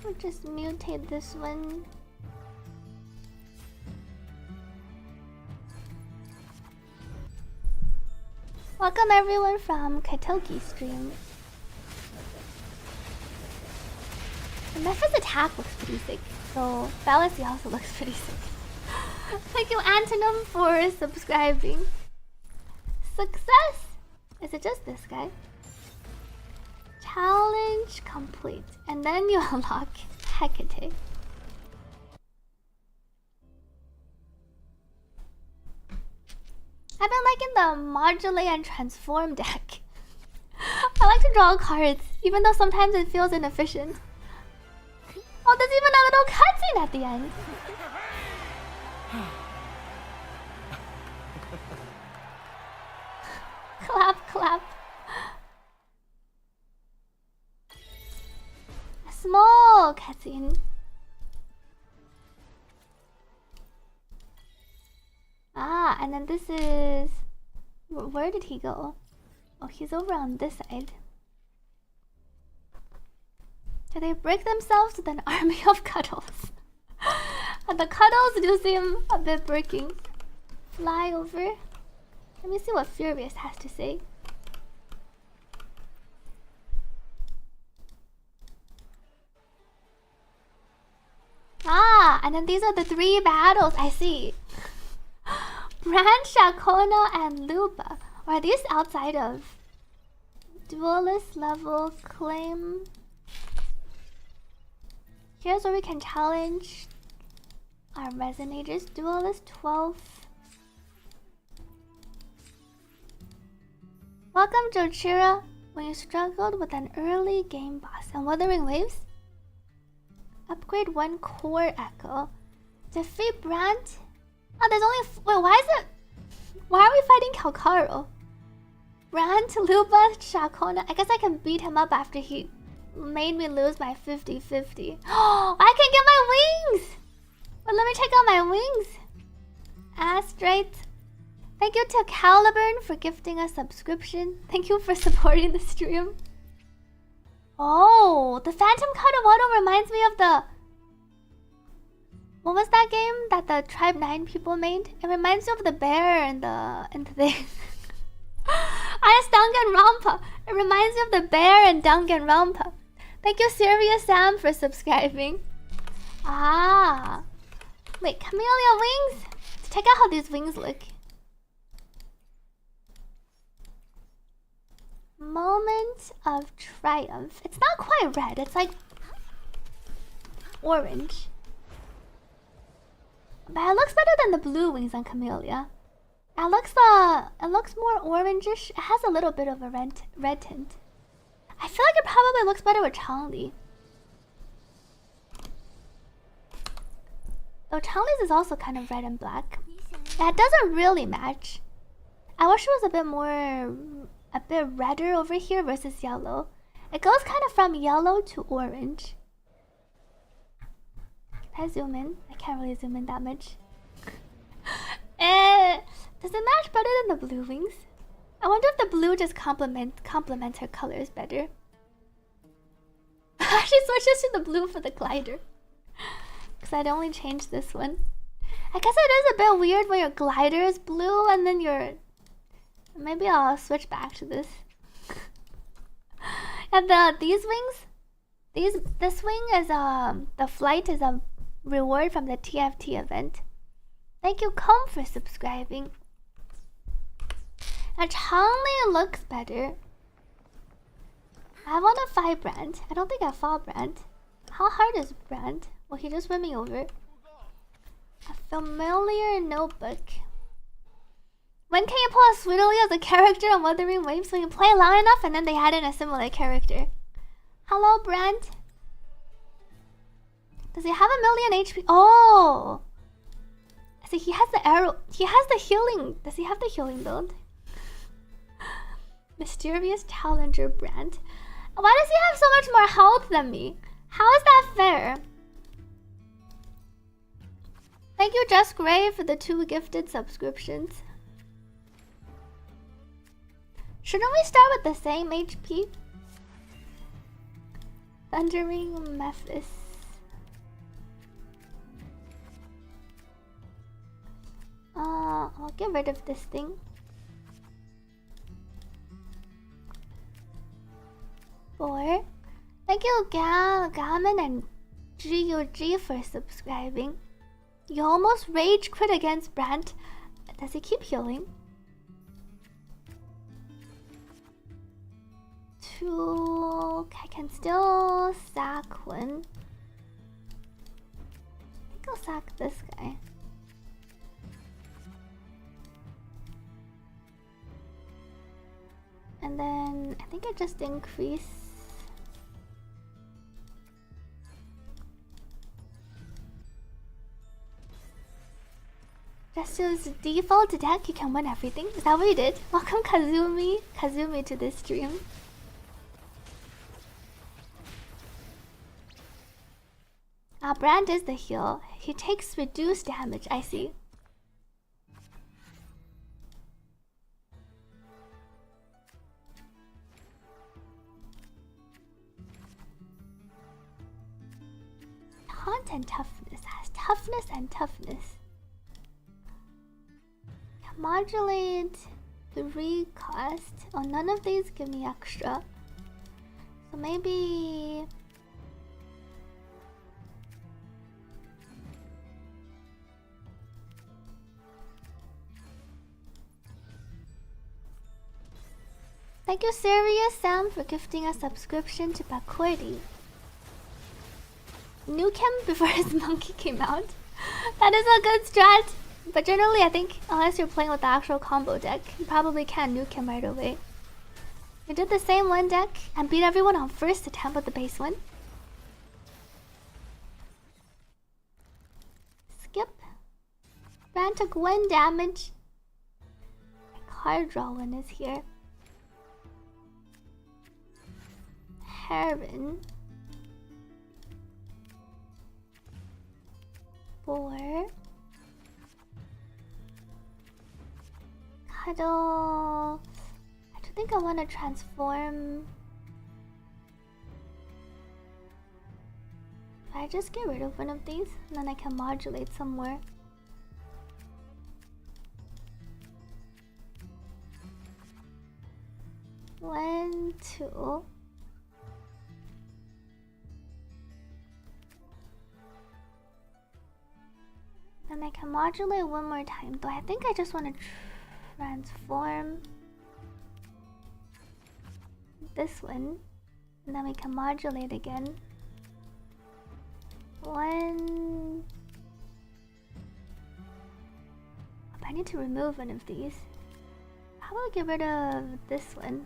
We'll just mutate this one. Welcome everyone from Katoki stream. The Mephis attack looks pretty sick, so Fallacy also looks pretty sick. Thank you Antonym for subscribing. Success! Is it just this guy? Challenge complete. And then you unlock Hecate. I've been liking the modulate and transform deck. I like to draw cards, even though sometimes it feels inefficient. Oh, there's even a little cutscene at the end. Clap, clap. A small cutscene. Ah, and then this is... Where did he go? Oh, he's over on this side. Do they break themselves with an army of cuddles? And the cuddles do seem a bit breaking. Fly over. Let me see what Furious has to say. Ah, and then these are the 3 battles. I see. Brand, Shakona, and Lupa. Or are these outside of duelist level claim? Here's where we can challenge our resonators. Duelist 12. Welcome, Jochira. When you struggled with an early game boss and Wuthering Waves, upgrade 1 core echo. Defeat Brand. Oh, there's only... Wait, why is it... Why are we fighting Kalkaro? Brand, Luba, Shakona. I guess I can beat him up after he made me lose my 50-50. Oh, I can get my wings! But let me check out my wings. Astrite. Thank you to Caliburn for gifting a subscription. Thank you for supporting the stream. Oh, the Phantom Card of Auto reminds me of the... What was that game that the Tribe 9 people made? It reminds me of the bear and the thing. Ice Danganronpa. It reminds me of the bear and Danganronpa. Thank you, Serious Sam, for subscribing. Ah. Wait, Camellia wings? Let's check out how these wings look. Moment of triumph. It's not quite red. It's like orange. But it looks better than the blue wings on Camellia. It looks more orangish. It has a little bit of a red tint. I feel like it probably looks better with Changli. Though Changli's is also kind of red and black. Yeah, it doesn't really match. I wish it was a bit redder over here versus yellow. It goes kind of from yellow to orange. Can I zoom in? I can't really zoom in that much. Does it match better than the blue wings? I wonder if the blue just complements her colors better. She switches to the blue for the glider. Because I'd only change this one. I guess it is a bit weird when your glider is blue and then your... Maybe I'll switch back to this. And these wings... This wing is the flight is a reward from the TFT event. Thank you, Com, for subscribing. And Changli looks better. I want a 5 brand. I don't think I have brand. How hard is brand? Will he just run me over? A familiar notebook. When can you pull a Sweetly as a character on Wuthering Waves when you play long enough and then they add in a similar character? Hello, Brand. Does he have 1,000,000 HP? Oh! See, he has the arrow. He has the healing. Does he have the healing build? Mysterious Challenger Brand. Why does he have so much more health than me? How is that fair? Thank you, Just Gray, for the 2 gifted subscriptions. Shouldn't we start with the same HP? Thundering Memphis. I'll get rid of this thing. 4. Thank you, Gammon and GUG for subscribing. You almost rage quit against Brant. Does he keep healing? 2. I can still sack one. I think I'll sack this guy. And then I think I just increase. Just use default deck, you can win everything. Is that what you did? Welcome Kazumi to this stream. Brand is the heal. He takes reduced damage, I see. Taunt and toughness has toughness and toughness. Modulate 3 cost. Oh, none of these give me extra. So maybe... Thank you, Serious Sam, for gifting a subscription to Bakordi. Nuke him before his monkey came out. That is a good strat. But generally, I think, unless you're playing with the actual combo deck, you probably can't nuke him right away. You did the same one deck and beat everyone on first attempt with the base one. Skip. Brand took 1 damage. My card draw one is here. Heron. 4. Cuddle. I don't think I want to transform. If I just get rid of one of these, then I can modulate some more. One, two. And I can modulate one more time, though I think I just want to transform this one, and then we can modulate again. One. I need to remove one of these. How about get rid of this one?